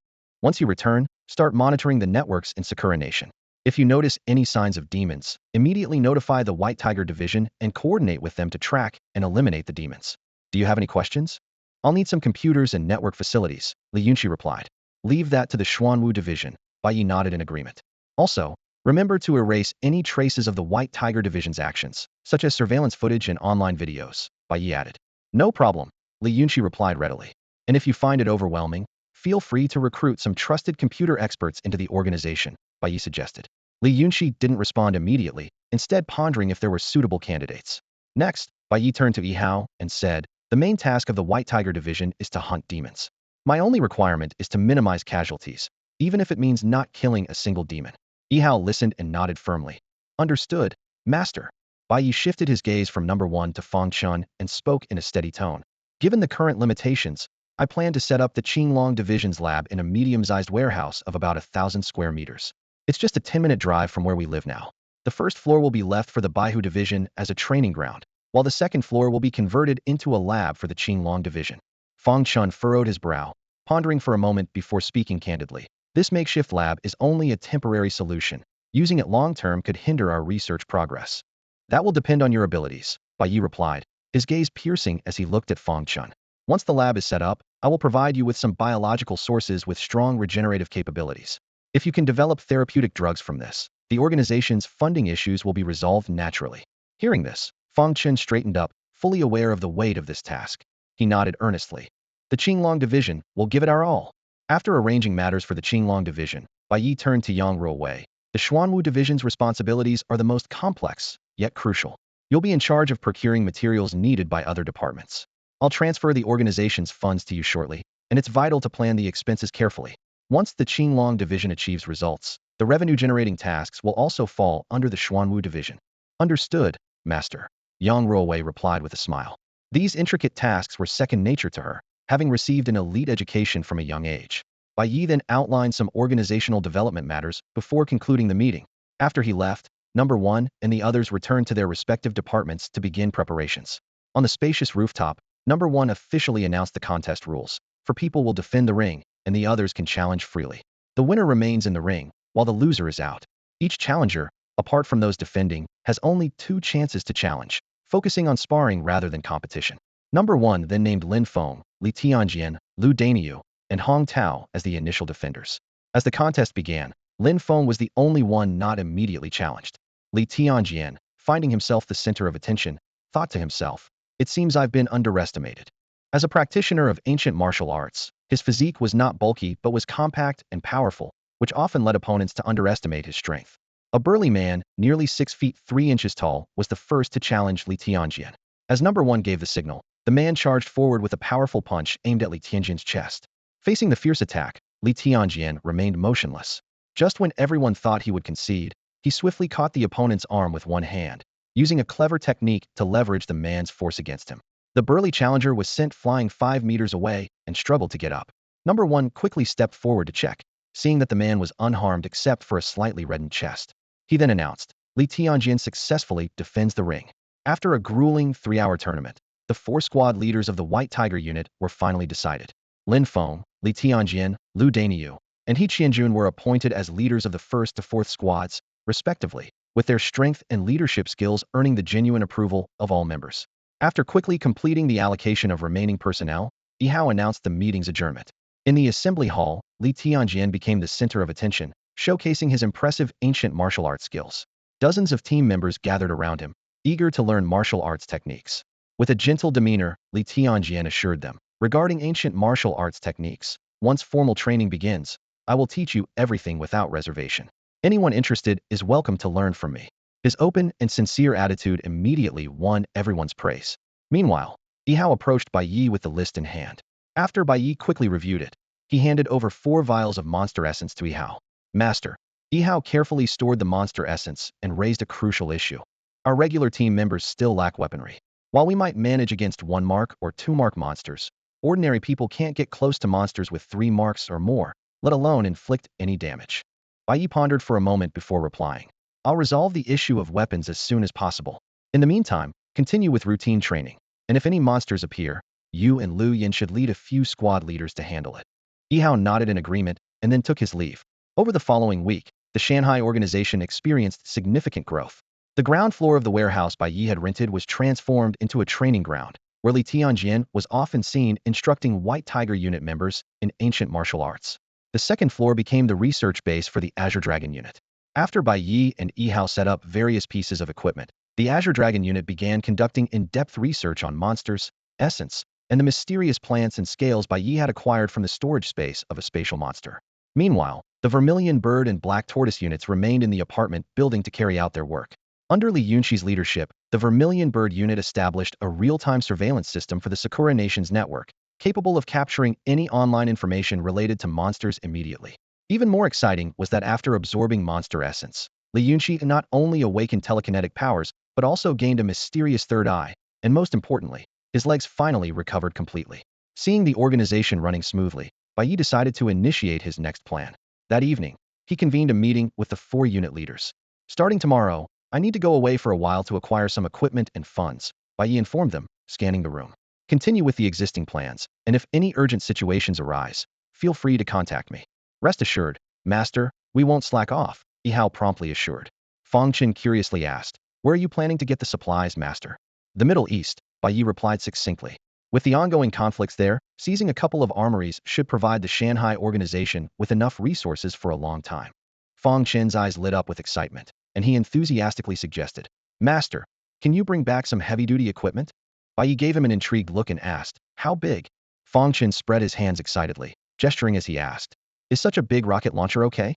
"Once you return, start monitoring the networks in Sakura Nation. If you notice any signs of demons, immediately notify the White Tiger Division and coordinate with them to track and eliminate the demons." "Do you have any questions?" "I'll need some computers and network facilities," Li Yunqi replied. "Leave that to the Xuanwu Division," Bai Ye nodded in agreement. "Also, remember to erase any traces of the White Tiger Division's actions, such as surveillance footage and online videos," Bai Ye added. "No problem," Li Yunqi replied readily. "And if you find it overwhelming, feel free to recruit some trusted computer experts into the organization," Bai Ye suggested. Li Yunqi didn't respond immediately, instead pondering if there were suitable candidates. Next, Bai Ye turned to Yihao and said, "The main task of the White Tiger Division is to hunt demons. My only requirement is to minimize casualties, even if it means not killing a single demon." Yihao listened and nodded firmly. "Understood, Master." Bai Ye shifted his gaze from number 1 to Fong Chun and spoke in a steady tone. "Given the current limitations, I plan to set up the Qinglong Division's lab in a medium-sized warehouse of about 1,000 square meters. It's just a 10-minute drive from where we live now. The first floor will be left for the Bai Ye Division as a training ground, while the second floor will be converted into a lab for the Qinglong Division." Fong Chun furrowed his brow, pondering for a moment before speaking candidly. "This makeshift lab is only a temporary solution. Using it long-term could hinder our research progress." "That will depend on your abilities," Bai Ye replied, his gaze piercing as he looked at Fong Chun. "Once the lab is set up, I will provide you with some biological sources with strong regenerative capabilities. If you can develop therapeutic drugs from this, the organization's funding issues will be resolved naturally." Hearing this, Fong Chun straightened up, fully aware of the weight of this task. He nodded earnestly. The Qinglong Division will give it our all. After arranging matters for the Qinglong Division, Bai Ye turned to Yang Ruowei. The Xuanwu Division's responsibilities are the most complex, yet crucial. You'll be in charge of procuring materials needed by other departments. I'll transfer the organization's funds to you shortly, and it's vital to plan the expenses carefully. Once the Qinglong Division achieves results, the revenue-generating tasks will also fall under the Xuanwu Division. Understood, Master. Yang Ruowei replied with a smile. These intricate tasks were second nature to her, having received an elite education from a young age. Bai Ye then outlined some organizational development matters before concluding the meeting. After he left, Number 1 and the others returned to their respective departments to begin preparations. On the spacious rooftop, Number 1 officially announced the contest rules. For people will defend the ring, and the others can challenge freely. The winner remains in the ring, while the loser is out. Each challenger, apart from those defending, has only 2 chances to challenge, focusing on sparring rather than competition. Number 1 then named Lin Fong, Li Tianjian, Lu Daniu, and Hong Tao as the initial defenders. As the contest began, Lin Fong was the only one not immediately challenged. Li Tianjian, finding himself the center of attention, thought to himself, "It seems I've been underestimated." As a practitioner of ancient martial arts, his physique was not bulky but was compact and powerful, which often led opponents to underestimate his strength. A burly man, nearly 6 feet 3 inches tall, was the first to challenge Li Tianjian. As Number 1 gave the signal, the man charged forward with a powerful punch aimed at Li Tianjian's chest. Facing the fierce attack, Li Tianjian remained motionless. Just when everyone thought he would concede, he swiftly caught the opponent's arm with one hand, using a clever technique to leverage the man's force against him. The burly challenger was sent flying 5 meters away and struggled to get up. Number 1 quickly stepped forward to check, seeing that the man was unharmed except for a slightly reddened chest. He then announced, "Li Tianjian successfully defends the ring." After a grueling 3-hour tournament, the 4 squad leaders of the White Tiger unit were finally decided. Lin Fong, Li Tianjian, Lu Daniu, and He Qianjun were appointed as leaders of the 1st to 4th squads, respectively, with their strength and leadership skills earning the genuine approval of all members. After quickly completing the allocation of remaining personnel, Yihao announced the meeting's adjournment. In the assembly hall, Li Tianjian became the center of attention, showcasing his impressive ancient martial arts skills. Dozens of team members gathered around him, eager to learn martial arts techniques. With a gentle demeanor, Li Tianjian assured them, "Regarding ancient martial arts techniques, once formal training begins, I will teach you everything without reservation. Anyone interested is welcome to learn from me." His open and sincere attitude immediately won everyone's praise. Meanwhile, Yihao approached Bai Ye with the list in hand. After Bai Ye quickly reviewed it, he handed over 4 vials of monster essence to Yihao. "Master." Yihao carefully stored the monster essence and raised a crucial issue. "Our regular team members still lack weaponry. While we might manage against 1 mark or 2 mark monsters, ordinary people can't get close to monsters with 3 marks or more, let alone inflict any damage." Bai Ye pondered for a moment before replying, "I'll resolve the issue of weapons as soon as possible. In the meantime, continue with routine training, and if any monsters appear, you and Lu Yin should lead a few squad leaders to handle it." Yihao nodded in agreement and then took his leave. Over the following week, the Shanghai organization experienced significant growth. The ground floor of the warehouse Bai Ye had rented was transformed into a training ground, where Li Tianjian was often seen instructing White Tiger unit members in ancient martial arts. The second floor became the research base for the Azure Dragon unit. After Bai Ye and Yihao set up various pieces of equipment, the Azure Dragon unit began conducting in-depth research on monsters, essence, and the mysterious plants and scales Bai Ye had acquired from the storage space of a spatial monster. Meanwhile, the Vermilion Bird and Black Tortoise units remained in the apartment building to carry out their work. Under Li Yunqi's leadership, the Vermilion Bird unit established a real-time surveillance system for the Sakura Nation's network, capable of capturing any online information related to monsters immediately. Even more exciting was that after absorbing monster essence, Li Yunqi not only awakened telekinetic powers, but also gained a mysterious third eye, and most importantly, his legs finally recovered completely. Seeing the organization running smoothly, Bai Ye decided to initiate his next plan. That evening, he convened a meeting with the 4 unit leaders. "Starting tomorrow, I need to go away for a while to acquire some equipment and funds," Bai Ye informed them, scanning the room. "Continue with the existing plans, and if any urgent situations arise, feel free to contact me." "Rest assured, Master, we won't slack off," Yihao promptly assured. Fong curiously asked, "Where are you planning to get the supplies, Master?" "The Middle East," Bai Ye replied succinctly. With the ongoing conflicts there, seizing a couple of armories should provide the Shanghai organization with enough resources for a long time. Fong Chen's eyes lit up with excitement, and he enthusiastically suggested, "Master, can you bring back some heavy-duty equipment?" Bai Ye gave him an intrigued look and asked, how big? Fong Chun spread his hands excitedly, gesturing as he asked, is such a big rocket launcher okay?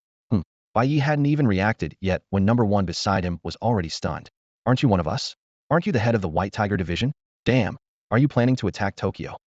Bai Ye hadn't even reacted yet when number one beside him was already stunned. Aren't you one of us? Aren't you the head of the White Tiger Division? Damn, are you planning to attack Tokyo?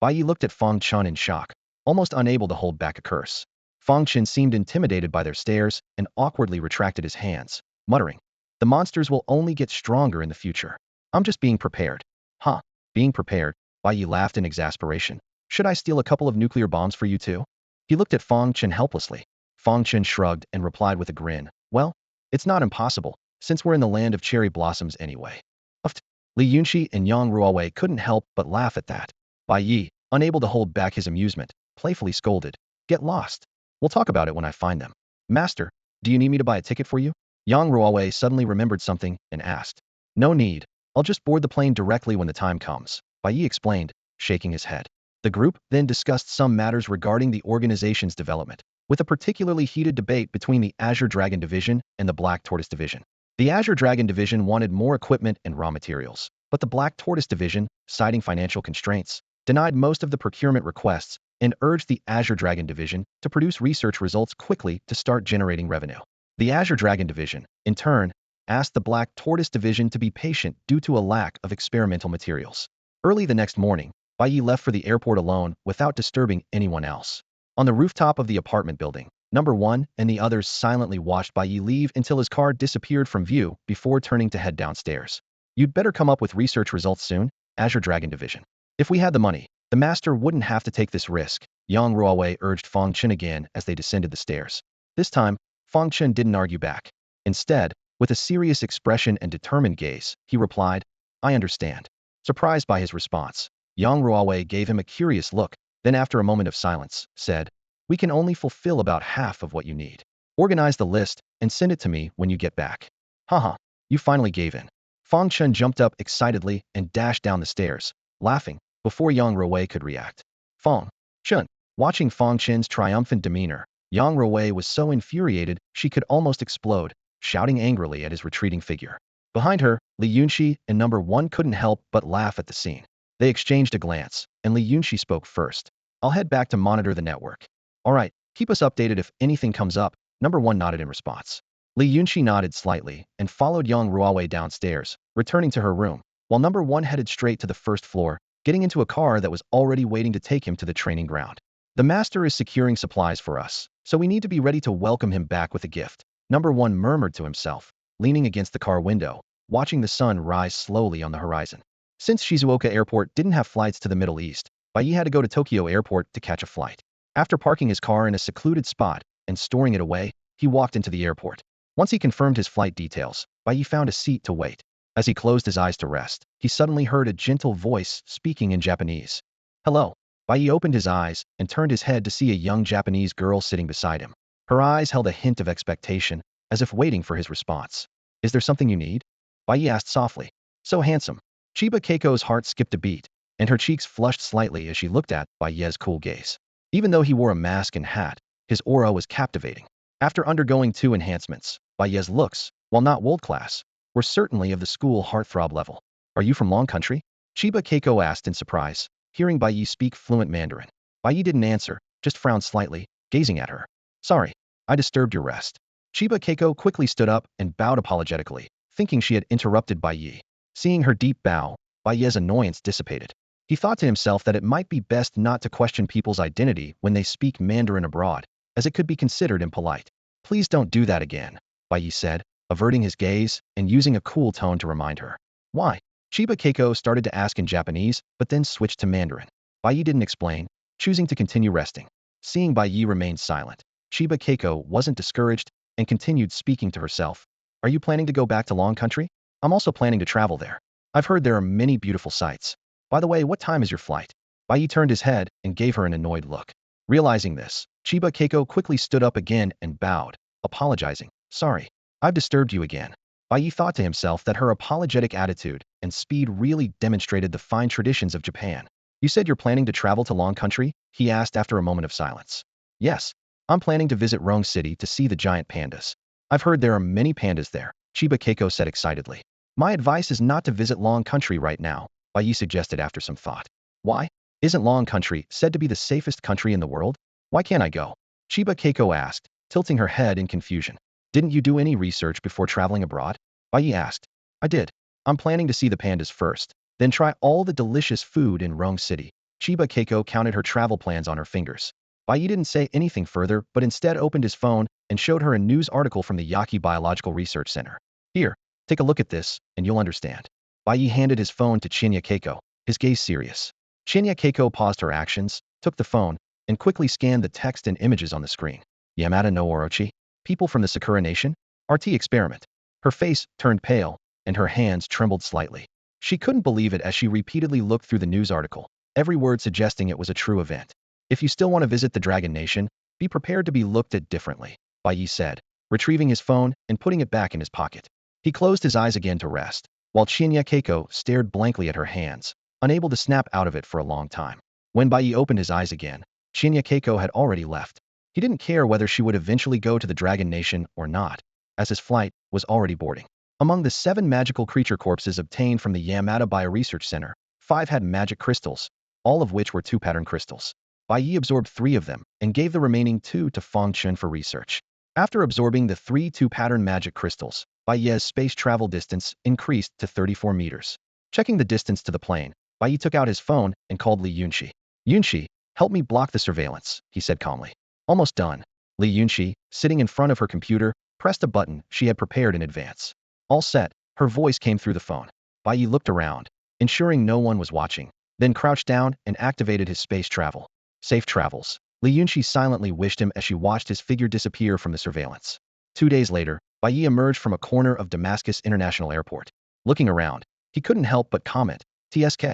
Bai Ye looked at Fong Chun in shock, almost unable to hold back a curse. Fong Chun seemed intimidated by their stares and awkwardly retracted his hands, muttering, the monsters will only get stronger in the future. I'm just being prepared. Huh, being prepared? Bai Ye laughed in exasperation. Should I steal a couple of nuclear bombs for you too? He looked at Fong Chun helplessly. Fong Chun shrugged and replied with a grin, well, it's not impossible, since we're in the land of cherry blossoms anyway. Uft. Li Yunxi and Yang Ruowei couldn't help but laugh at that. Bai Ye, unable to hold back his amusement, playfully scolded, get lost. We'll talk about it when I find them. Master, do you need me to buy a ticket for you? Yang Ruowei suddenly remembered something and asked. No need. I'll just board the plane directly when the time comes, Bai Ye explained, shaking his head. The group then discussed some matters regarding the organization's development, with a particularly heated debate between the Azure Dragon Division and the Black Tortoise Division. The Azure Dragon Division wanted more equipment and raw materials, but the Black Tortoise Division, citing financial constraints, denied most of the procurement requests and urged the Azure Dragon Division to produce research results quickly to start generating revenue. The Azure Dragon Division, in turn, asked the Black Tortoise Division to be patient due to a lack of experimental materials. Early the next morning, Bai Ye left for the airport alone without disturbing anyone else. On the rooftop of the apartment building, number one and the others silently watched Bai Ye leave until his car disappeared from view before turning to head downstairs. You'd better come up with research results soon, Azure Dragon Division. If we had the money, the master wouldn't have to take this risk, Yang Ruowei urged Fong Chun again as they descended the stairs. This time, Fong Chun didn't argue back. Instead, with a serious expression and determined gaze, he replied, I understand. Surprised by his response, Yang Ruowei gave him a curious look, then after a moment of silence, said, we can only fulfill about half of what you need. Organize the list and send it to me when you get back. Haha, you finally gave in. Fong Chun jumped up excitedly and dashed down the stairs, laughing, before Yang Ruowei could react. Fong Chun. Watching Fong Chun's triumphant demeanor, Yang Ruowei was so infuriated she could almost explode, shouting angrily at his retreating figure. Behind her, Li Yunxi and number one couldn't help but laugh at the scene. They exchanged a glance, and Li Yunxi spoke first. I'll head back to monitor the network. All right, keep us updated if anything comes up, number one nodded in response. Li Yunxi nodded slightly and followed Yang Ruowei downstairs, returning to her room, while number one headed straight to the first floor, getting into a car that was already waiting to take him to the training ground. The master is securing supplies for us, so we need to be ready to welcome him back with a gift, number one murmured to himself, leaning against the car window, watching the sun rise slowly on the horizon. Since Shizuoka Airport didn't have flights to the Middle East, Bai Ye had to go to Tokyo Airport to catch a flight. After parking his car in a secluded spot and storing it away, he walked into the airport. Once he confirmed his flight details, Bai Ye found a seat to wait. As he closed his eyes to rest, he suddenly heard a gentle voice speaking in Japanese. Hello. Bai Ye opened his eyes and turned his head to see a young Japanese girl sitting beside him. Her eyes held a hint of expectation, as if waiting for his response. Is there something you need? Bai Ye asked softly. So handsome. Chiba Keiko's heart skipped a beat, and her cheeks flushed slightly as she looked at Bai Ye's cool gaze. Even though he wore a mask and hat, his aura was captivating. After undergoing 2 enhancements, Bai Ye's looks, while not world-class, were certainly of the school heartthrob level. Are you from Long Country? Chiba Keiko asked in surprise, hearing Bai Ye speak fluent Mandarin. Bai Ye didn't answer, just frowned slightly, gazing at her. Sorry, I disturbed your rest. Chiba Keiko quickly stood up and bowed apologetically, thinking she had interrupted Bai Ye. Seeing her deep bow, Bai Ye's annoyance dissipated. He thought to himself that it might be best not to question people's identity when they speak Mandarin abroad, as it could be considered impolite. Please don't do that again, Bai Ye said, averting his gaze and using a cool tone to remind her. Why? Chiba Keiko started to ask in Japanese, but then switched to Mandarin. Bai Ye didn't explain, choosing to continue resting. Seeing Bai Ye remain silent, Chiba Keiko wasn't discouraged and continued speaking to herself. Are you planning to go back to Long Country? I'm also planning to travel there. I've heard there are many beautiful sights. By the way, what time is your flight? Bai Ye turned his head and gave her an annoyed look. Realizing this, Chiba Keiko quickly stood up again and bowed, apologizing. Sorry, I've disturbed you again. Bai Ye thought to himself that her apologetic attitude and speed really demonstrated the fine traditions of Japan. You said you're planning to travel to Long Country? He asked after a moment of silence. Yes, I'm planning to visit Rome City to see the giant pandas. I've heard there are many pandas there, Chiba Keiko said excitedly. My advice is not to visit Long Country right now, Bai Ye suggested after some thought. Why? Isn't Long Country said to be the safest country in the world? Why can't I go? Chiba Keiko asked, tilting her head in confusion. Didn't you do any research before traveling abroad? Bai Ye asked. I did. I'm planning to see the pandas first, then try all the delicious food in Rome City. Chiba Keiko counted her travel plans on her fingers. Bai Ye didn't say anything further, but instead opened his phone and showed her a news article from the Yaki Biological Research Center. Here, take a look at this, and you'll understand. Bai Ye handed his phone to Shinya Keiko, his gaze serious. Shinya Keiko paused her actions, took the phone, and quickly scanned the text and images on the screen. Yamada no Orochi? People from the Sakura Nation? RT experiment. Her face turned pale, and her hands trembled slightly. She couldn't believe it as she repeatedly looked through the news article, every word suggesting it was a true event. If you still want to visit the Dragon Nation, be prepared to be looked at differently, Bai Ye said, retrieving his phone and putting it back in his pocket. He closed his eyes again to rest, while Shinya Keiko stared blankly at her hands, unable to snap out of it for a long time. When Bai Ye opened his eyes again, Shinya Keiko had already left. He didn't care whether she would eventually go to the Dragon Nation or not, as his flight was already boarding. Among the 7 magical creature corpses obtained from the Yamada Bioresearch Center, 5 had magic crystals, all of which were 2-pattern crystals. Bai Ye absorbed 3 of them and gave the remaining 2 to Fong Chun for research. After absorbing the 3 2-pattern magic crystals, Bai Ye's space travel distance increased to 34 meters. Checking the distance to the plane, Bai Ye took out his phone and called Li Yunxi. Yunxi, help me block the surveillance, he said calmly. Almost done. Li Yunxi, sitting in front of her computer, pressed a button she had prepared in advance. All set, her voice came through the phone. Bai Ye looked around, ensuring no one was watching, then crouched down and activated his space travel. Safe travels. Li Yunxi silently wished him as she watched his figure disappear from the surveillance. 2 days later, Bai Ye emerged from a corner of Damascus International Airport. Looking around, he couldn't help but comment, TSK,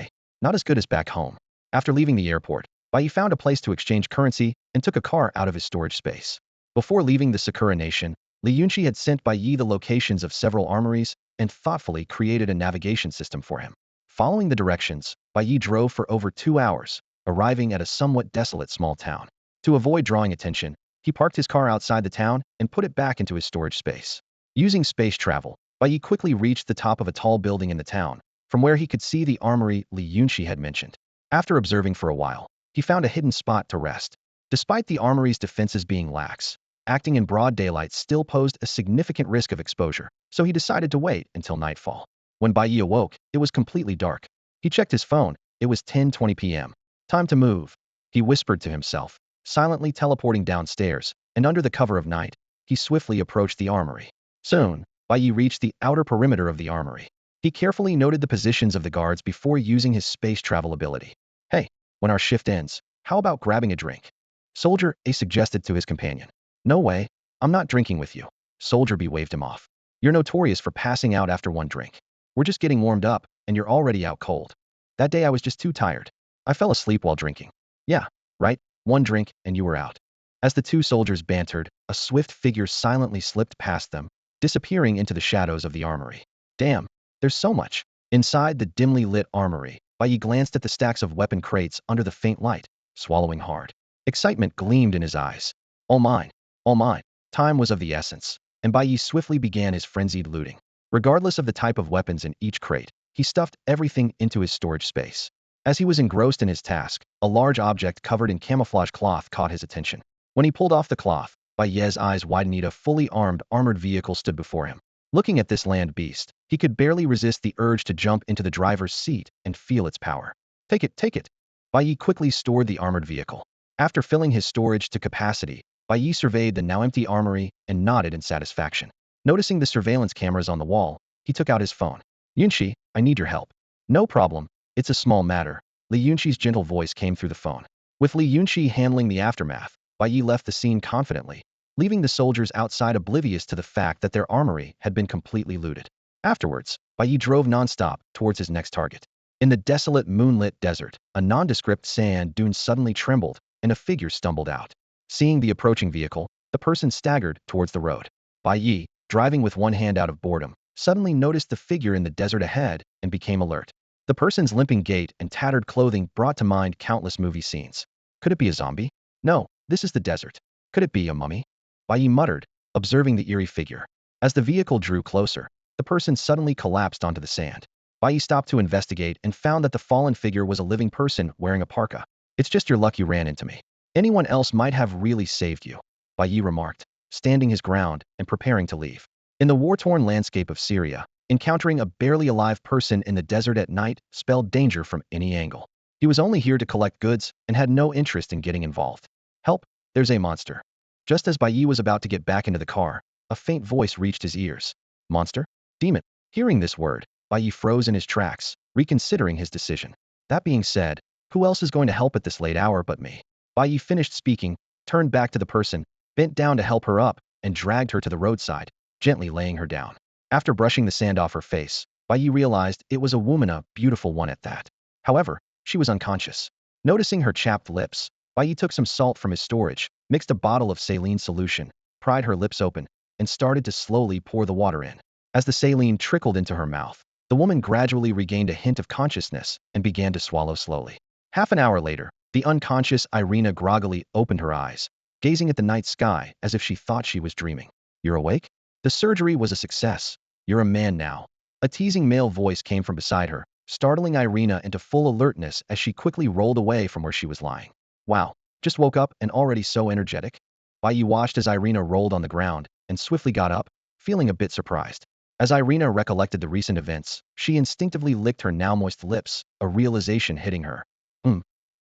not as good as back home. After leaving the airport, Bai Ye found a place to exchange currency and took a car out of his storage space. Before leaving the Sakura Nation, Li Yunxi had sent Bai Ye the locations of several armories and thoughtfully created a navigation system for him. Following the directions, Bai Ye drove for over 2 hours, arriving at a somewhat desolate small town. To avoid drawing attention, he parked his car outside the town and put it back into his storage space. Using space travel, Bai Ye quickly reached the top of a tall building in the town, from where he could see the armory Li Yunxi had mentioned. After observing for a while, he found a hidden spot to rest. Despite the armory's defenses being lax, acting in broad daylight still posed a significant risk of exposure, so he decided to wait until nightfall. When Bai Ye awoke, it was completely dark. He checked his phone. It was 10:20 p.m. Time to move, he whispered to himself, silently teleporting downstairs, and under the cover of night, he swiftly approached the armory. Soon, Bai Ye reached the outer perimeter of the armory. He carefully noted the positions of the guards before using his space travel ability. Hey, when our shift ends, how about grabbing a drink? Soldier A suggested to his companion. No way, I'm not drinking with you. Soldier B waved him off. You're notorious for passing out after one drink. We're just getting warmed up, and you're already out cold. That day I was just too tired. I fell asleep while drinking. Yeah, right, 1 drink, and you were out. As the 2 soldiers bantered, a swift figure silently slipped past them, disappearing into the shadows of the armory. Damn, there's so much. Inside the dimly lit armory, Bai Ye glanced at the stacks of weapon crates under the faint light, swallowing hard. Excitement gleamed in his eyes. All mine. All mine. Time was of the essence, and Bai Ye swiftly began his frenzied looting. Regardless of the type of weapons in each crate, he stuffed everything into his storage space. As he was engrossed in his task, a large object covered in camouflage cloth caught his attention. When he pulled off the cloth, Bai Ye's eyes widened. A fully armed armored vehicle stood before him. Looking at this land beast, he could barely resist the urge to jump into the driver's seat and feel its power. Take it, take it. Bai Ye quickly stored the armored vehicle. After filling his storage to capacity, Bai Ye surveyed the now empty armory and nodded in satisfaction. Noticing the surveillance cameras on the wall, he took out his phone. Yunxi, I need your help. No problem. It's a small matter. Li Yunxi's gentle voice came through the phone. With Li Yunxi handling the aftermath, Bai Ye left the scene confidently, leaving the soldiers outside oblivious to the fact that their armory had been completely looted. Afterwards, Bai Ye drove nonstop towards his next target. In the desolate moonlit desert, a nondescript sand dune suddenly trembled, and a figure stumbled out. Seeing the approaching vehicle, the person staggered towards the road. Bai Ye, driving with one hand out of boredom, suddenly noticed the figure in the desert ahead and became alert. The person's limping gait and tattered clothing brought to mind countless movie scenes. Could it be a zombie? No, this is the desert. Could it be a mummy? Bai Ye muttered, observing the eerie figure. As the vehicle drew closer, the person suddenly collapsed onto the sand. Bai Ye stopped to investigate and found that the fallen figure was a living person wearing a parka. It's just your luck you ran into me. Anyone else might have really saved you, Bai Ye remarked, standing his ground and preparing to leave. In the war-torn landscape of Syria, encountering a barely alive person in the desert at night spelled danger from any angle. He was only here to collect goods and had no interest in getting involved. Help, there's a monster. Just as Bai Ye was about to get back into the car, a faint voice reached his ears. Monster? Demon. Hearing this word, Bai Ye froze in his tracks, reconsidering his decision. That being said, who else is going to help at this late hour but me? Bai Ye finished speaking, turned back to the person, bent down to help her up, and dragged her to the roadside, gently laying her down. After brushing the sand off her face, Bai Ye realized it was a woman, a beautiful one at that. However, she was unconscious. Noticing her chapped lips, Bai Ye took some salt from his storage, mixed a bottle of saline solution, pried her lips open, and started to slowly pour the water in. As the saline trickled into her mouth, the woman gradually regained a hint of consciousness and began to swallow slowly. Half an hour later, the unconscious Irina groggily opened her eyes, gazing at the night sky as if she thought she was dreaming. You're awake? The surgery was a success. You're a man now. A teasing male voice came from beside her, startling Irina into full alertness as she quickly rolled away from where she was lying. Wow, just woke up and already so energetic? Bai Ye watched as Irina rolled on the ground and swiftly got up, feeling a bit surprised. As Irina recollected the recent events, she instinctively licked her now moist lips, a realization hitting her.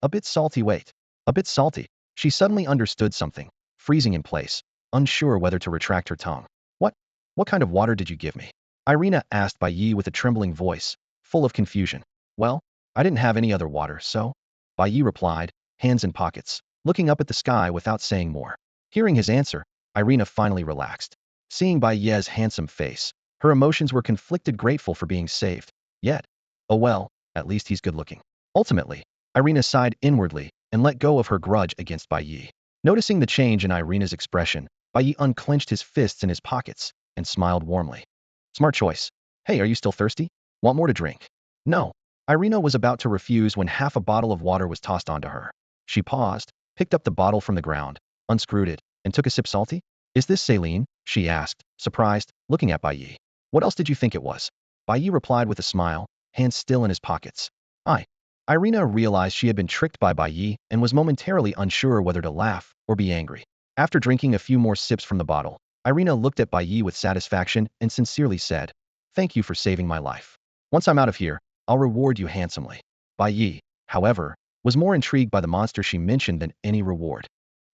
A bit salty, wait. A bit salty. She suddenly understood something, freezing in place, unsure whether to retract her tongue. What kind of water did you give me? Irina asked Bai Ye with a trembling voice, full of confusion. Well, I didn't have any other water, so? Bai Ye replied, hands in pockets, looking up at the sky without saying more. Hearing his answer, Irina finally relaxed. Seeing Bai Ye's handsome face, her emotions were conflicted, grateful for being saved. Yet, oh well, at least he's good looking. Ultimately, Irina sighed inwardly and let go of her grudge against Bai Ye. Noticing the change in Irina's expression, Bai Ye unclenched his fists in his pockets and smiled warmly. Smart choice. Hey, are you still thirsty? Want more to drink? No. Irina was about to refuse when half a bottle of water was tossed onto her. She paused, picked up the bottle from the ground, unscrewed it, and took a sip. Salty? Is this saline? She asked, surprised, looking at Bai Ye. What else did you think it was? Bai Ye replied with a smile, hands still in his pockets. Irina realized she had been tricked by Bai Ye and was momentarily unsure whether to laugh or be angry. After drinking a few more sips from the bottle, Irina looked at Bai Ye with satisfaction and sincerely said, Thank you for saving my life. Once I'm out of here, I'll reward you handsomely. Bai Ye, however, was more intrigued by the monster she mentioned than any reward.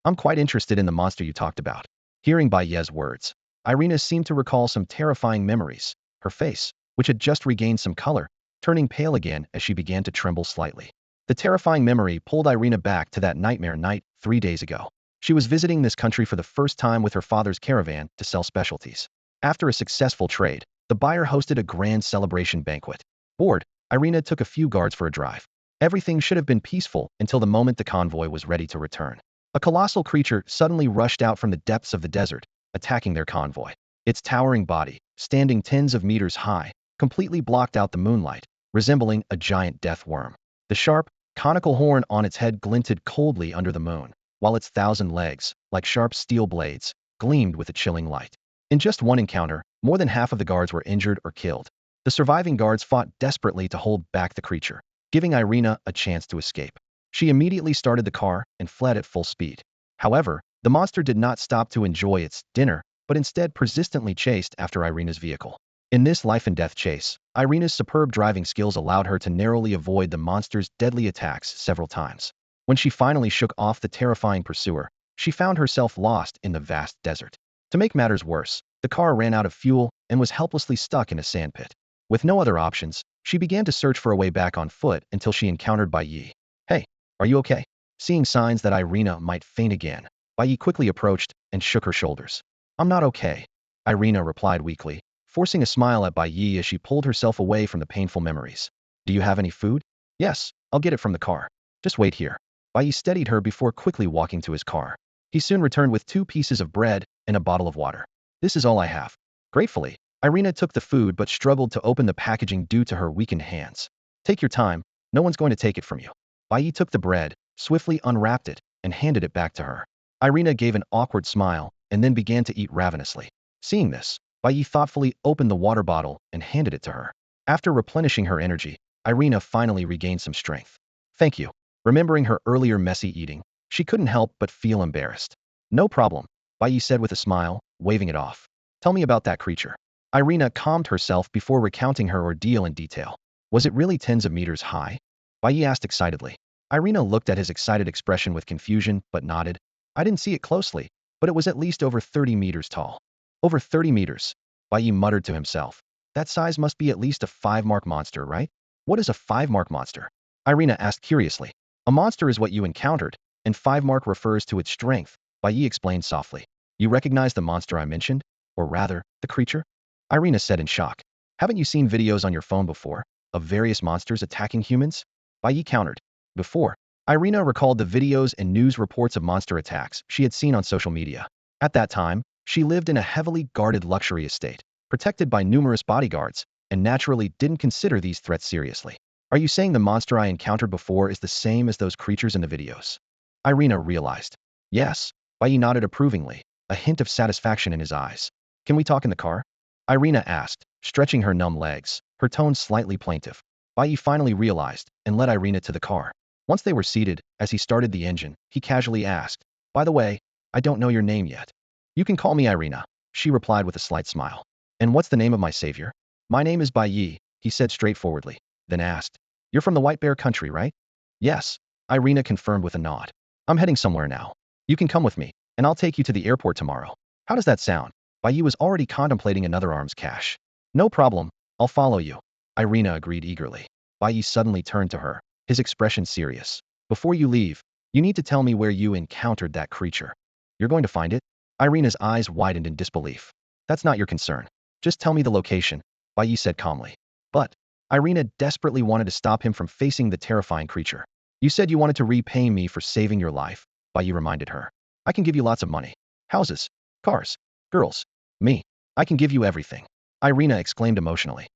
I'm quite interested in the monster you talked about. Hearing Bai Ye's words, Irina seemed to recall some terrifying memories, her face, which had just regained some color, turning pale again as she began to tremble slightly. The terrifying memory pulled Irina back to that nightmare night 3 days ago. She was visiting this country for the first time with her father's caravan to sell specialties. After a successful trade, the buyer hosted a grand celebration banquet. Bored, Irina took a few guards for a drive. Everything should have been peaceful until the moment the convoy was ready to return. A colossal creature suddenly rushed out from the depths of the desert, attacking their convoy. Its towering body, standing tens of meters high, completely blocked out the moonlight, resembling a giant death worm. The sharp, conical horn on its head glinted coldly under the moon, while its 1,000 legs, like sharp steel blades, gleamed with a chilling light. In just one encounter, more than half of the guards were injured or killed. The surviving guards fought desperately to hold back the creature, giving Irina a chance to escape. She immediately started the car and fled at full speed. However, the monster did not stop to enjoy its dinner, but instead persistently chased after Irina's vehicle. In this life-and-death chase, Irina's superb driving skills allowed her to narrowly avoid the monster's deadly attacks several times. When she finally shook off the terrifying pursuer, she found herself lost in the vast desert. To make matters worse, the car ran out of fuel and was helplessly stuck in a sandpit. With no other options, she began to search for a way back on foot until she encountered Bai Ye. Hey, are you okay? Seeing signs that Irina might faint again, Bai Ye quickly approached and shook her shoulders. I'm not okay, Irina replied weakly, forcing a smile at Bai Ye as she pulled herself away from the painful memories. Do you have any food? Yes, I'll get it from the car. Just wait here. Bai Ye steadied her before quickly walking to his car. He soon returned with 2 pieces of bread and a bottle of water. This is all I have. Gratefully, Irina took the food but struggled to open the packaging due to her weakened hands. Take your time, no one's going to take it from you. Bai Ye took the bread, swiftly unwrapped it, and handed it back to her. Irina gave an awkward smile and then began to eat ravenously. Seeing this, Bai Ye thoughtfully opened the water bottle and handed it to her. After replenishing her energy, Irina finally regained some strength. Thank you. Remembering her earlier messy eating, she couldn't help but feel embarrassed. No problem, Bai Ye said with a smile, waving it off. Tell me about that creature. Irina calmed herself before recounting her ordeal in detail. Was it really tens of meters high? Bai Ye asked excitedly. Irina looked at his excited expression with confusion, but nodded. I didn't see it closely, but it was at least over 30 meters tall. Over 30 meters, Bai Ye muttered to himself. That size must be at least a 5-mark monster, right? What is a 5-mark monster? Irina asked curiously. A monster is what you encountered, and 5-mark refers to its strength, Bai Ye explained softly. You recognize the monster I mentioned? Or rather, the creature? Irina said in shock. Haven't you seen videos on your phone before, of various monsters attacking humans? Bai Ye countered. Before, Irina recalled the videos and news reports of monster attacks she had seen on social media. At that time, she lived in a heavily guarded luxury estate, protected by numerous bodyguards, and naturally didn't consider these threats seriously. Are you saying the monster I encountered before is the same as those creatures in the videos? Irina realized. Yes, Bai Ye nodded approvingly, a hint of satisfaction in his eyes. Can we talk in the car? Irina asked, stretching her numb legs, her tone slightly plaintive. Bai Ye finally realized and led Irina to the car. Once they were seated, as he started the engine, he casually asked, By the way, I don't know your name yet. You can call me Irina, she replied with a slight smile. And what's the name of my savior? My name is Bai Ye, he said straightforwardly, then asked, You're from the White Bear country, right? Yes, Irina confirmed with a nod. I'm heading somewhere now. You can come with me, and I'll take you to the airport tomorrow. How does that sound? Bai Ye was already contemplating another arms cache. No problem, I'll follow you. Irina agreed eagerly. Bai Ye suddenly turned to her, his expression serious. Before you leave, you need to tell me where you encountered that creature. You're going to find it? Irina's eyes widened in disbelief. That's not your concern. Just tell me the location, Bai Ye said calmly. But Irina desperately wanted to stop him from facing the terrifying creature. You said you wanted to repay me for saving your life, Bai Ye reminded her. I can give you lots of money. Houses, cars, girls, me. I can give you everything. Irina exclaimed emotionally.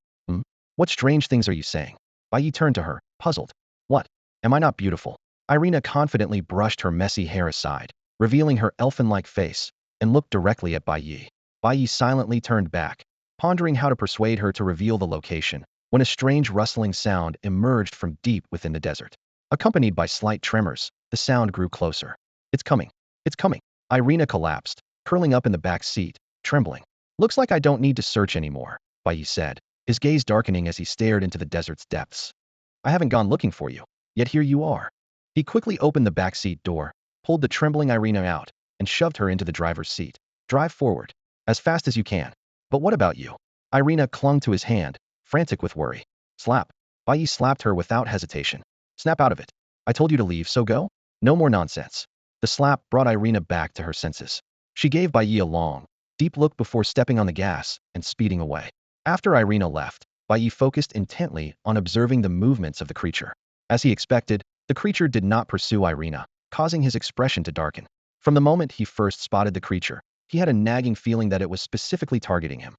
What strange things are you saying? Bai Ye turned to her, puzzled. What? Am I not beautiful? Irina confidently brushed her messy hair aside, revealing her elfin-like face, and looked directly at Bai Ye. Bai Ye silently turned back, pondering how to persuade her to reveal the location, when a strange rustling sound emerged from deep within the desert. Accompanied by slight tremors, the sound grew closer. It's coming. It's coming. Irina collapsed, curling up in the back seat, trembling. Looks like I don't need to search anymore, Bai Ye said, his gaze darkening as he stared into the desert's depths. I haven't gone looking for you, yet here you are. He quickly opened the backseat door, pulled the trembling Irina out, and shoved her into the driver's seat. Drive forward. As fast as you can. But what about you? Irina clung to his hand, frantic with worry. Slap. Bai Ye slapped her without hesitation. Snap out of it. I told you to leave, so go? No more nonsense. The slap brought Irina back to her senses. She gave Bai Ye a long, deep look before stepping on the gas and speeding away. After Irina left, Bai Ye focused intently on observing the movements of the creature. As he expected, the creature did not pursue Irina, causing his expression to darken. From the moment he first spotted the creature, he had a nagging feeling that it was specifically targeting him.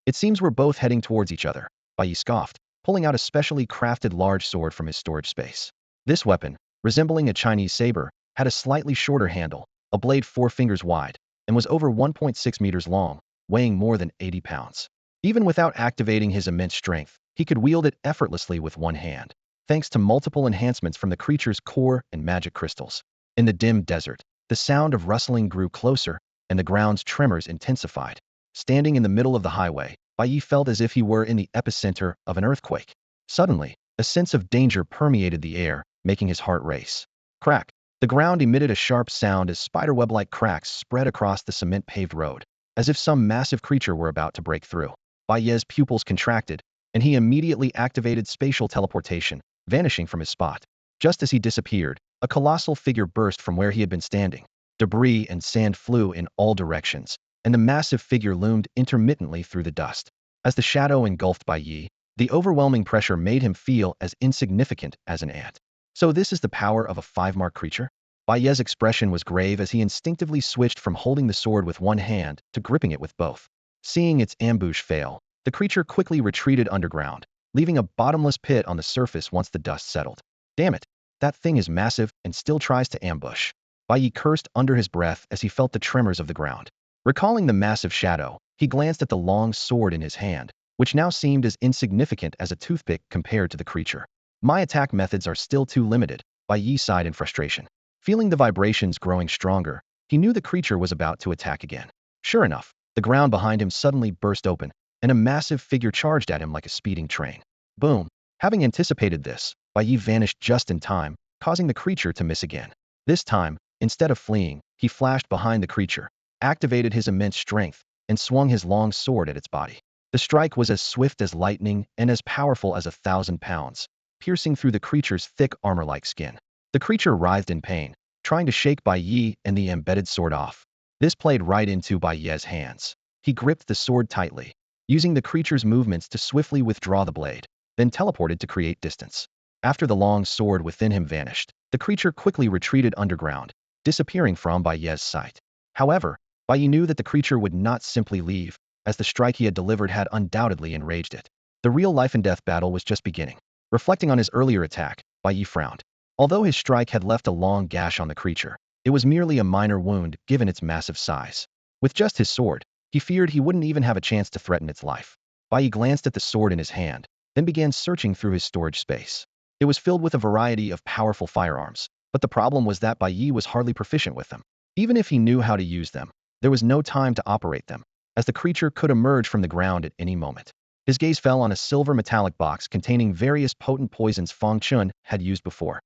It seems we're both heading towards each other, Bai Ye scoffed, pulling out a specially crafted large sword from his storage space. This weapon, resembling a Chinese saber, had a slightly shorter handle, a blade 4 fingers wide, and was over 1.6 meters long, weighing more than 80 pounds. Even without activating his immense strength, he could wield it effortlessly with one hand, thanks to multiple enhancements from the creature's core and magic crystals. In the dim desert, the sound of rustling grew closer, and the ground's tremors intensified. Standing in the middle of the highway, Bai Ye felt as if he were in the epicenter of an earthquake. Suddenly, a sense of danger permeated the air, making his heart race. Crack! The ground emitted a sharp sound as spiderweb-like cracks spread across the cement-paved road, as if some massive creature were about to break through. Bai Ye's pupils contracted, and he immediately activated spatial teleportation, vanishing from his spot. Just as he disappeared, a colossal figure burst from where he had been standing. Debris and sand flew in all directions, and the massive figure loomed intermittently through the dust. As the shadow engulfed Bai Ye, the overwhelming pressure made him feel as insignificant as an ant. So this is the power of a 5-mark creature? Bai Ye's expression was grave as he instinctively switched from holding the sword with one hand to gripping it with both. Seeing its ambush fail, the creature quickly retreated underground, leaving a bottomless pit on the surface once the dust settled. Damn it! That thing is massive and still tries to ambush. Bai Ye cursed under his breath as he felt the tremors of the ground. Recalling the massive shadow, he glanced at the long sword in his hand, which now seemed as insignificant as a toothpick compared to the creature. My attack methods are still too limited, Bai Ye sighed in frustration. Feeling the vibrations growing stronger, he knew the creature was about to attack again. Sure enough, the ground behind him suddenly burst open, and a massive figure charged at him like a speeding train. Boom! Having anticipated this, Bai Ye vanished just in time, causing the creature to miss again. This time, instead of fleeing, he flashed behind the creature, activated his immense strength, and swung his long sword at its body. The strike was as swift as lightning and as powerful as 1,000 pounds, piercing through the creature's thick armor-like skin. The creature writhed in pain, trying to shake Bai Ye and the embedded sword off. This played right into Bai Ye's hands. He gripped the sword tightly, using the creature's movements to swiftly withdraw the blade, then teleported to create distance. After the long sword within him vanished, the creature quickly retreated underground, disappearing from Bai Ye's sight. However, Bai Ye knew that the creature would not simply leave, as the strike he had delivered had undoubtedly enraged it. The real life-and-death battle was just beginning. Reflecting on his earlier attack, Bai Ye frowned. Although his strike had left a long gash on the creature, it was merely a minor wound given its massive size. With just his sword, he feared he wouldn't even have a chance to threaten its life. Bai Ye glanced at the sword in his hand, then began searching through his storage space. It was filled with a variety of powerful firearms, but the problem was that Bai Ye was hardly proficient with them. Even if he knew how to use them, there was no time to operate them, as the creature could emerge from the ground at any moment. His gaze fell on a silver metallic box containing various potent poisons Chun had used before.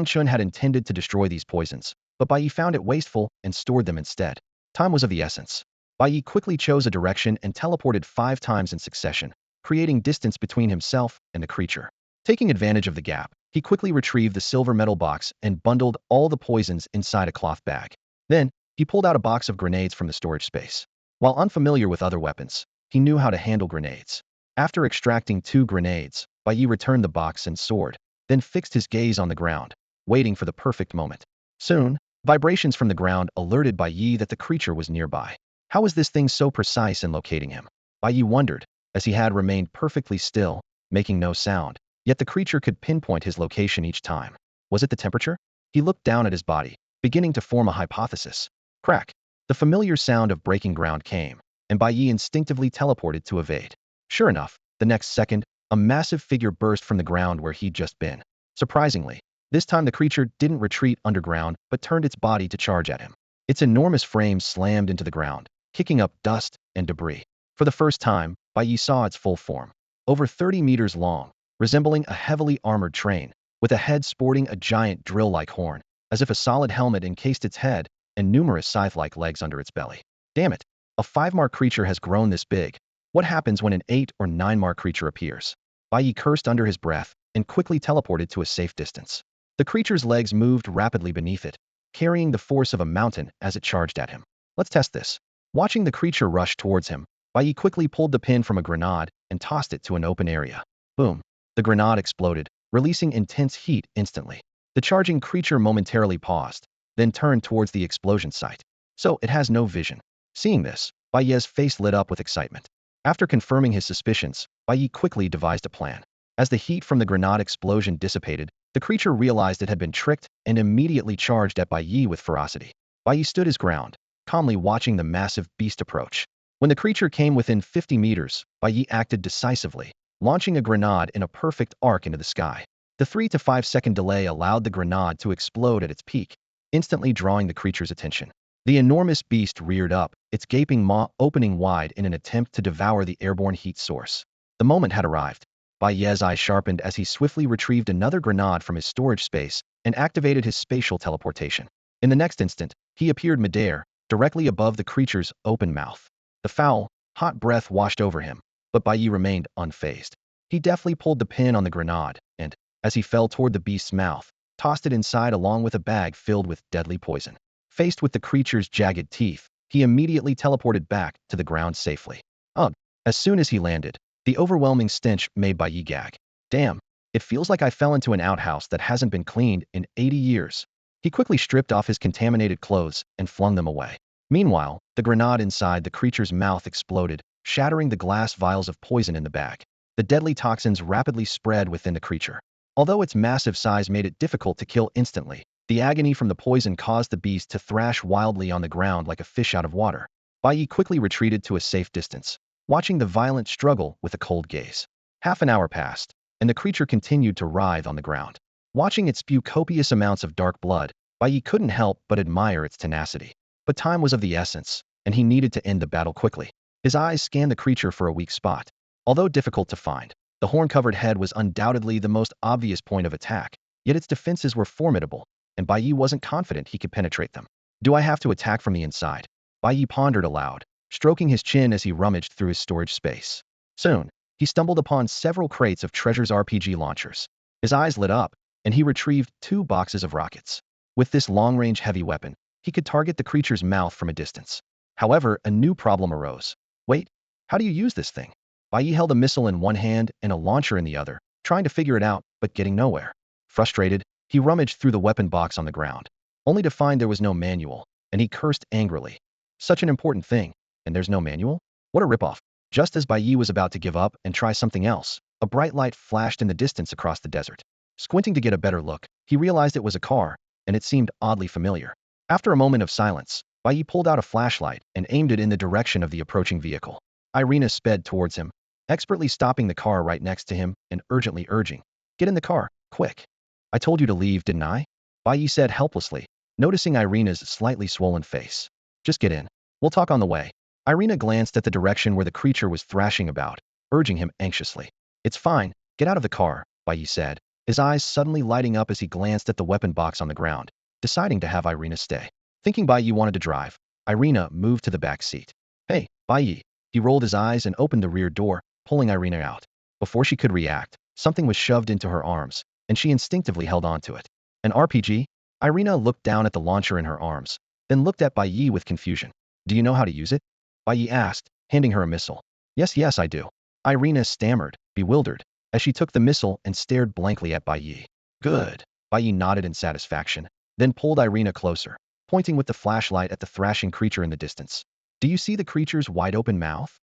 Chun had intended to destroy these poisons, but Bai Ye found it wasteful and stored them instead. Time was of the essence. Bai Ye quickly chose a direction and teleported 5 times in succession, creating distance between himself and the creature. Taking advantage of the gap, he quickly retrieved the silver metal box and bundled all the poisons inside a cloth bag. Then, he pulled out a box of grenades from the storage space. While unfamiliar with other weapons, he knew how to handle grenades. After extracting 2 grenades, Bai Ye returned the box and sword, then fixed his gaze on the ground, waiting for the perfect moment. Soon, vibrations from the ground alerted Bai Ye that the creature was nearby. How was this thing so precise in locating him? Bai Ye wondered, as he had remained perfectly still, making no sound, yet the creature could pinpoint his location each time. Was it the temperature? He looked down at his body, beginning to form a hypothesis. Crack! The familiar sound of breaking ground came, and Bai Ye instinctively teleported to evade. Sure enough, the next second, a massive figure burst from the ground where he'd just been. Surprisingly, this time the creature didn't retreat underground but turned its body to charge at him. Its enormous frame slammed into the ground, kicking up dust and debris. For the first time, Bai Ye saw its full form. Over 30 meters long, resembling a heavily armored train, with a head sporting a giant drill-like horn, as if a solid helmet encased its head, and numerous scythe-like legs under its belly. Damn it! A 5-mark creature has grown this big. What happens when an 8 or 9-mark creature appears? Bai Ye cursed under his breath and quickly teleported to a safe distance. The creature's legs moved rapidly beneath it, carrying the force of a mountain as it charged at him. Let's test this. Watching the creature rush towards him, Bai Ye quickly pulled the pin from a grenade and tossed it to an open area. Boom! The grenade exploded, releasing intense heat instantly. The charging creature momentarily paused, then turned towards the explosion site. So it has no vision. Seeing this, Bai Ye's face lit up with excitement. After confirming his suspicions, Bai Ye quickly devised a plan. As the heat from the grenade explosion dissipated, the creature realized it had been tricked and immediately charged at Bai Ye with ferocity. Bai Ye stood his ground, calmly watching the massive beast approach. When the creature came within 50 meters, Bai Ye acted decisively, launching a grenade in a perfect arc into the sky. The 3 to 5 second delay allowed the grenade to explode at its peak, instantly drawing the creature's attention. The enormous beast reared up, its gaping maw opening wide in an attempt to devour the airborne heat source. The moment had arrived. Bai Ye's eyes sharpened as he swiftly retrieved another grenade from his storage space and activated his spatial teleportation. In the next instant, he appeared midair, directly above the creature's open mouth. The foul, hot breath washed over him, but Bai Ye remained unfazed. He deftly pulled the pin on the grenade and, as he fell toward the beast's mouth, tossed it inside along with a bag filled with deadly poison. Faced with the creature's jagged teeth, he immediately teleported back to the ground safely. Ugh! As soon as he landed, the overwhelming stench made Bai Ye gag. Damn, it feels like I fell into an outhouse that hasn't been cleaned in 80 years. He quickly stripped off his contaminated clothes and flung them away. Meanwhile, the grenade inside the creature's mouth exploded, shattering the glass vials of poison in the bag. The deadly toxins rapidly spread within the creature. Although its massive size made it difficult to kill instantly, the agony from the poison caused the beast to thrash wildly on the ground like a fish out of water. Bai Ye quickly retreated to a safe distance. watching the violent struggle with a cold gaze. Half an hour passed, and the creature continued to writhe on the ground. Watching it spew copious amounts of dark blood, Bai Ye couldn't help but admire its tenacity. But time was of the essence, and he needed to end the battle quickly. His eyes scanned the creature for a weak spot. Although difficult to find, the horn-covered head was undoubtedly the most obvious point of attack, yet its defenses were formidable, and Bai Ye wasn't confident he could penetrate them. Do I have to attack from the inside? Bai Ye pondered aloud, stroking his chin as he rummaged through his storage space. Soon, he stumbled upon several crates of Treasure's RPG launchers. His eyes lit up, and he retrieved 2 boxes of rockets. With this long-range heavy weapon, he could target the creature's mouth from a distance. However, a new problem arose. Wait, how do you use this thing? Bai Ye held a missile in one hand and a launcher in the other, trying to figure it out, but getting nowhere. Frustrated, he rummaged through the weapon box on the ground, only to find there was no manual, and he cursed angrily. Such an important thing, and there's no manual? What a ripoff. Just as Bai Ye was about to give up and try something else, a bright light flashed in the distance across the desert. Squinting to get a better look, he realized it was a car, and it seemed oddly familiar. After a moment of silence, Bai Ye pulled out a flashlight and aimed it in the direction of the approaching vehicle. Irina sped towards him, expertly stopping the car right next to him and urgently urging, "Get in the car, quick." "I told you to leave, didn't I?" Bai Ye said helplessly, noticing Irina's slightly swollen face. "Just get in. We'll talk on the way." Irina glanced at the direction where the creature was thrashing about, urging him anxiously. "It's fine, get out of the car," Bai Ye said, his eyes suddenly lighting up as he glanced at the weapon box on the ground, deciding to have Irina stay. Thinking Bai Ye wanted to drive, Irina moved to the back seat. "Hey, Bai Ye." He rolled his eyes and opened the rear door, pulling Irina out. Before she could react, something was shoved into her arms, and she instinctively held onto it. An RPG? Irina looked down at the launcher in her arms, then looked at Bai Ye with confusion. "Do you know how to use it?" Bai Ye asked, handing her a missile. Yes, I do." Irina stammered, bewildered, as she took the missile and stared blankly at Bai Ye. "Good." Bai Ye nodded in satisfaction, then pulled Irina closer, pointing with the flashlight at the thrashing creature in the distance. "Do you see the creature's wide-open mouth?"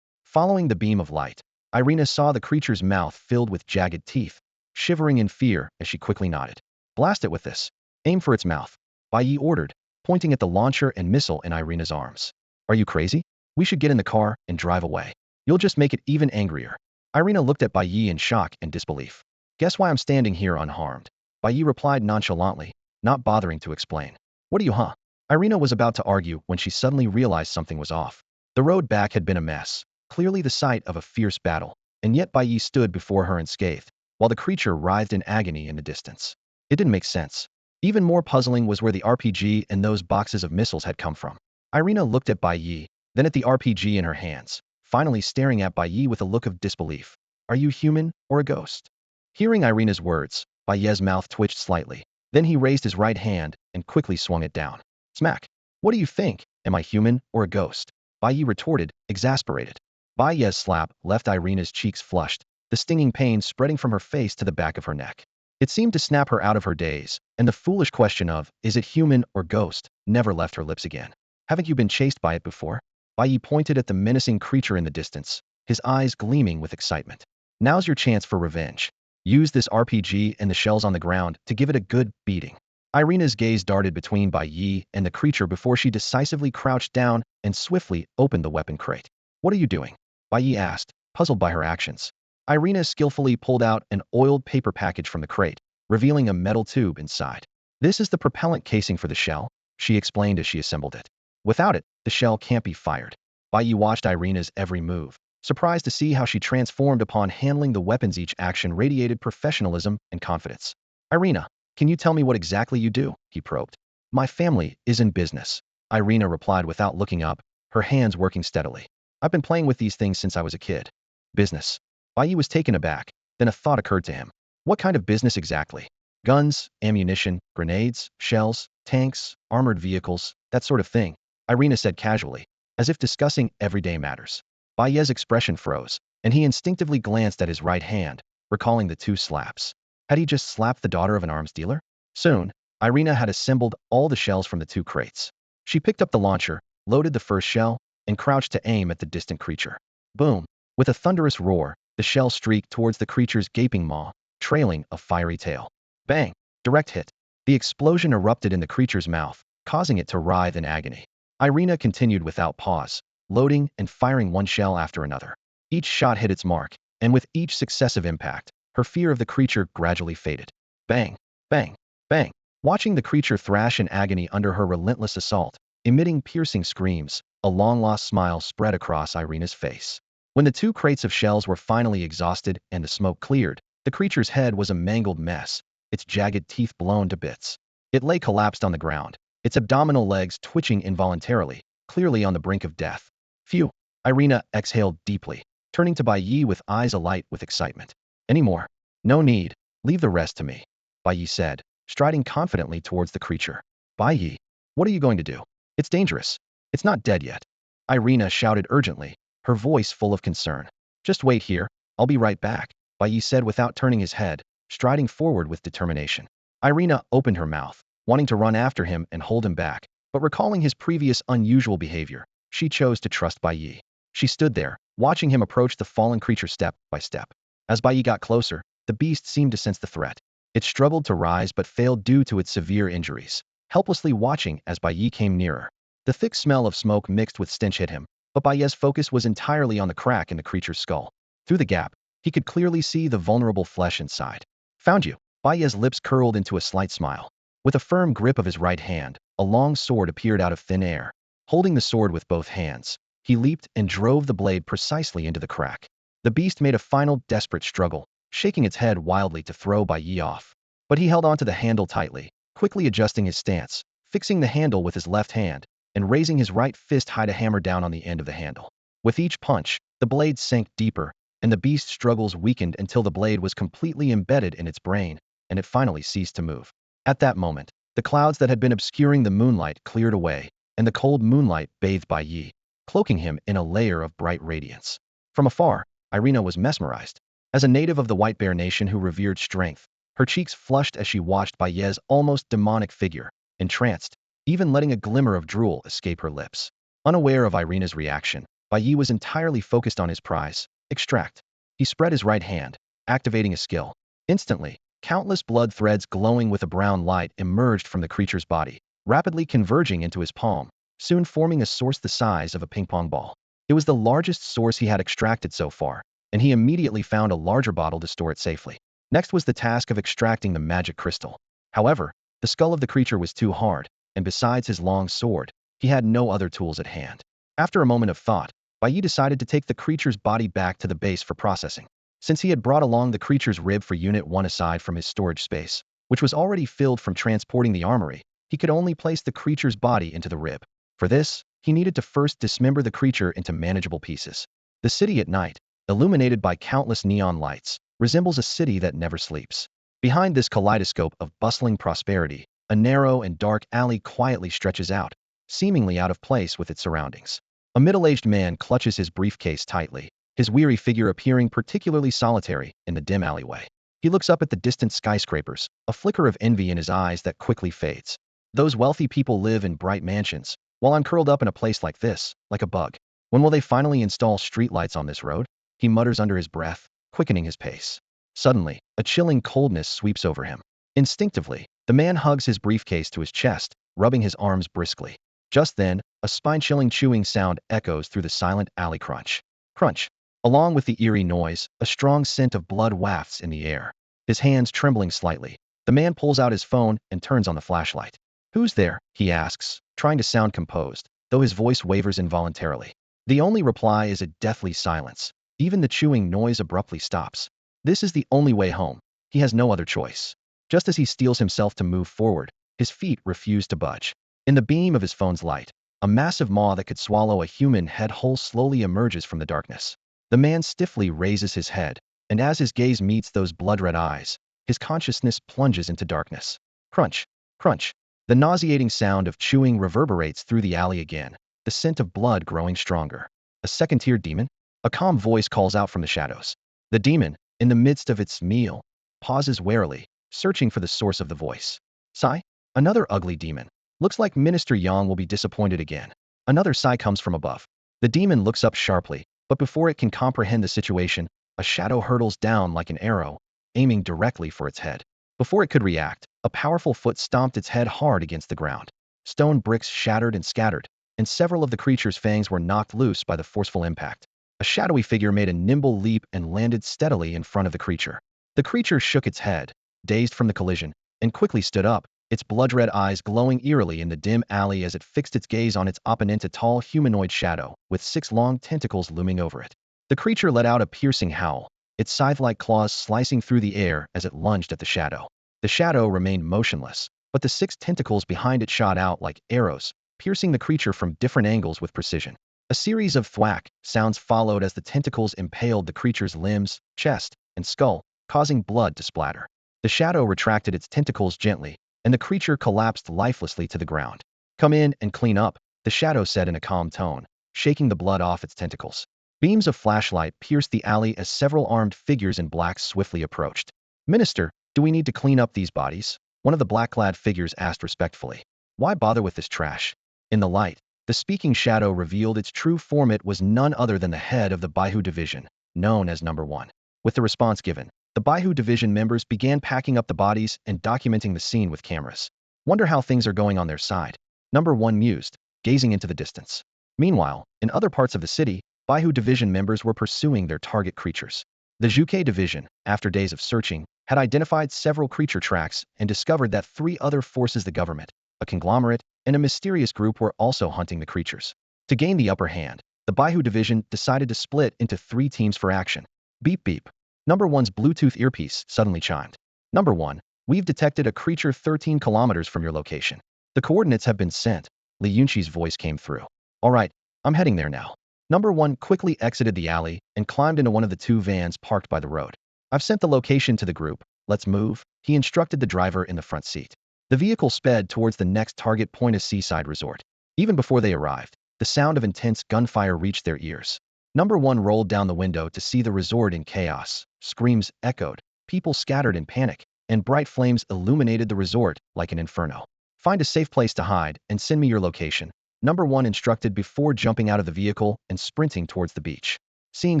Following the beam of light, Irina saw the creature's mouth filled with jagged teeth, shivering in fear as she quickly nodded. "Blast it with this. Aim for its mouth," Bai Ye ordered, pointing at the launcher and missile in Irina's arms. "Are you crazy? We should get in the car and drive away. You'll just make it even angrier." Irina looked at Bai Ye in shock and disbelief. "Guess why I'm standing here unharmed?" Bai Ye replied nonchalantly, not bothering to explain. "What do you, huh?" Irina was about to argue when she suddenly realized something was off. The road back had been a mess, clearly the site of a fierce battle, and yet Bai Ye stood before her unscathed, while the creature writhed in agony in the distance. It didn't make sense. Even more puzzling was where the RPG and those boxes of missiles had come from. Irina looked at Bai Ye, then at the RPG in her hands, finally staring at Bai Ye with a look of disbelief. "Are you human or a ghost?" Hearing Irina's words, Bai Ye's mouth twitched slightly. Then he raised his right hand and quickly swung it down. Smack. "What do you think? Am I human or a ghost?" Bai Ye retorted, exasperated. Bai Ye's slap left Irina's cheeks flushed, the stinging pain spreading from her face to the back of her neck. It seemed to snap her out of her daze, and the foolish question of, "Is it human or ghost?" never left her lips again. "Haven't you been chased by it before?" Bai Ye pointed at the menacing creature in the distance, his eyes gleaming with excitement. "Now's your chance for revenge. Use this RPG and the shells on the ground to give it a good beating." Irina's gaze darted between Bai Ye and the creature before she decisively crouched down and swiftly opened the weapon crate. "What are you doing?" Bai Ye asked, puzzled by her actions. Irina skillfully pulled out an oiled paper package from the crate, revealing a metal tube inside. "This is the propellant casing for the shell," she explained as she assembled it. "Without it, the shell can't be fired." Bai Ye watched Irina's every move, surprised to see how she transformed upon handling the weapons. Each action radiated professionalism and confidence. "Irina, can you tell me what exactly you do?" he probed. "My family is in business," Irina replied without looking up, her hands working steadily. "I've been playing with these things since I was a kid." "Business?" Bai Ye was taken aback, then a thought occurred to him. "What kind of business exactly? Guns, ammunition, grenades, shells, tanks, armored vehicles, that sort of thing," Irina said casually, as if discussing everyday matters. Bai Ye's expression froze, and he instinctively glanced at his right hand, recalling the 2 slaps. Had he just slapped the daughter of an arms dealer? Soon, Irina had assembled all the shells from the 2 crates. She picked up the launcher, loaded the first shell, and crouched to aim at the distant creature. Boom! With a thunderous roar, the shell streaked towards the creature's gaping maw, trailing a fiery tail. Bang! Direct hit. The explosion erupted in the creature's mouth, causing it to writhe in agony. Irina continued without pause, loading and firing one shell after another. Each shot hit its mark, and with each successive impact, her fear of the creature gradually faded. Bang, bang, bang. Watching the creature thrash in agony under her relentless assault, emitting piercing screams, a long-lost smile spread across Irina's face. When the two crates of shells were finally exhausted and the smoke cleared, the creature's head was a mangled mess, its jagged teeth blown to bits. It lay collapsed on the ground, its abdominal legs twitching involuntarily, clearly on the brink of death. Phew! Irina exhaled deeply, turning to Bai Ye with eyes alight with excitement. Any more? No need. Leave the rest to me, Bai Ye said, striding confidently towards the creature. Bai Ye, what are you going to do? It's dangerous. It's not dead yet. Irina shouted urgently, her voice full of concern. Just wait here, I'll be right back, Bai Ye said without turning his head, striding forward with determination. Irina opened her mouth, wanting to run after him and hold him back, but recalling his previous unusual behavior, she chose to trust Bai Ye. She stood there, watching him approach the fallen creature step by step. As Bai Ye got closer, the beast seemed to sense the threat. It struggled to rise but failed due to its severe injuries, helplessly watching as Bai Ye came nearer. The thick smell of smoke mixed with stench hit him, but Bai Ye's focus was entirely on the crack in the creature's skull. Through the gap, he could clearly see the vulnerable flesh inside. Found you. Bai Ye's lips curled into a slight smile. With a firm grip of his right hand, a long sword appeared out of thin air. Holding the sword with both hands, he leaped and drove the blade precisely into the crack. The beast made a final desperate struggle, shaking its head wildly to throw Bai Ye off. But he held onto the handle tightly, quickly adjusting his stance, fixing the handle with his left hand, and raising his right fist high to hammer down on the end of the handle. With each punch, the blade sank deeper, and the beast's struggles weakened until the blade was completely embedded in its brain, and it finally ceased to move. At that moment, the clouds that had been obscuring the moonlight cleared away, and the cold moonlight bathed Bai Ye, cloaking him in a layer of bright radiance. From afar, Irina was mesmerized. As a native of the White Bear Nation who revered strength, her cheeks flushed as she watched Bai Ye's almost demonic figure, entranced, even letting a glimmer of drool escape her lips. Unaware of Irina's reaction, Bai Ye was entirely focused on his prize, extract. He spread his right hand, activating a skill. Instantly, countless blood threads glowing with a brown light emerged from the creature's body, rapidly converging into his palm, soon forming a source the size of a ping-pong ball. It was the largest source he had extracted so far, and he immediately found a larger bottle to store it safely. Next was the task of extracting the magic crystal. However, the skull of the creature was too hard, and besides his long sword, he had no other tools at hand. After a moment of thought, Bai Ye decided to take the creature's body back to the base for processing. Since he had brought along the creature's rib for Unit 1 aside from his storage space, which was already filled from transporting the armory, he could only place the creature's body into the rib. For this, he needed to first dismember the creature into manageable pieces. The city at night, illuminated by countless neon lights, resembles a city that never sleeps. Behind this kaleidoscope of bustling prosperity, a narrow and dark alley quietly stretches out, seemingly out of place with its surroundings. A middle-aged man clutches his briefcase tightly, his weary figure appearing particularly solitary in the dim alleyway. He looks up at the distant skyscrapers, a flicker of envy in his eyes that quickly fades. Those wealthy people live in bright mansions, while I'm curled up in a place like this, like a bug. When will they finally install streetlights on this road? He mutters under his breath, quickening his pace. Suddenly, a chilling coldness sweeps over him. Instinctively, the man hugs his briefcase to his chest, rubbing his arms briskly. Just then, a spine-chilling chewing sound echoes through the silent alley. Crunch. Crunch. Along with the eerie noise, a strong scent of blood wafts in the air. His hands trembling slightly, the man pulls out his phone and turns on the flashlight. Who's there? He asks, trying to sound composed, though his voice wavers involuntarily. The only reply is a deathly silence. Even the chewing noise abruptly stops. This is the only way home. He has no other choice. Just as he steels himself to move forward, his feet refuse to budge. In the beam of his phone's light, a massive maw that could swallow a human head whole slowly emerges from the darkness. The man stiffly raises his head, and as his gaze meets those blood-red eyes, his consciousness plunges into darkness. Crunch. Crunch. The nauseating sound of chewing reverberates through the alley again, the scent of blood growing stronger. A second-tier demon? A calm voice calls out from the shadows. The demon, in the midst of its meal, pauses warily, searching for the source of the voice. Sigh? Another ugly demon. Looks like Minister Yang will be disappointed again. Another sigh comes from above. The demon looks up sharply, but before it can comprehend the situation, a shadow hurtles down like an arrow, aiming directly for its head. Before it could react, a powerful foot stomped its head hard against the ground. Stone bricks shattered and scattered, and several of the creature's fangs were knocked loose by the forceful impact. A shadowy figure made a nimble leap and landed steadily in front of the creature. The creature shook its head, dazed from the collision, and quickly stood up, its blood-red eyes glowing eerily in the dim alley as it fixed its gaze on its opponent, a tall humanoid shadow, with 6 long tentacles looming over it. The creature let out a piercing howl, its scythe-like claws slicing through the air as it lunged at the shadow. The shadow remained motionless, but the 6 tentacles behind it shot out like arrows, piercing the creature from different angles with precision. A series of thwack sounds followed as the tentacles impaled the creature's limbs, chest, and skull, causing blood to splatter. The shadow retracted its tentacles gently, and the creature collapsed lifelessly to the ground. "Come in and clean up," the shadow said in a calm tone, shaking the blood off its tentacles. Beams of flashlight pierced the alley as several armed figures in black swiftly approached. "Minister, do we need to clean up these bodies?" one of the black-clad figures asked respectfully. "Why bother with this trash?" In the light, the speaking shadow revealed its true form. It was none other than the head of the Bai Ye division, known as Number 1. With the response given, the Bai Ye division members began packing up the bodies and documenting the scene with cameras. "Wonder how things are going on their side," Number 1 mused, gazing into the distance. Meanwhile, in other parts of the city, Bai Ye division members were pursuing their target creatures. The Zhuke division, after days of searching, had identified several creature tracks and discovered that 3 other forces, the government, a conglomerate, and a mysterious group, were also hunting the creatures. To gain the upper hand, the Bai Ye division decided to split into 3 teams for action. Beep beep. Number 1's Bluetooth earpiece suddenly chimed. "Number 1, we've detected a creature 13 kilometers from your location. The coordinates have been sent," Li Yunqi's voice came through. "All right, I'm heading there now." Number 1 quickly exited the alley and climbed into one of the 2 vans parked by the road. "I've sent the location to the group. Let's move," he instructed the driver in the front seat. The vehicle sped towards the next target point, a seaside resort. Even before they arrived, the sound of intense gunfire reached their ears. Number 1 rolled down the window to see the resort in chaos. Screams echoed, people scattered in panic, and bright flames illuminated the resort like an inferno. "Find a safe place to hide and send me your location," Number 1 instructed before jumping out of the vehicle and sprinting towards the beach. Seeing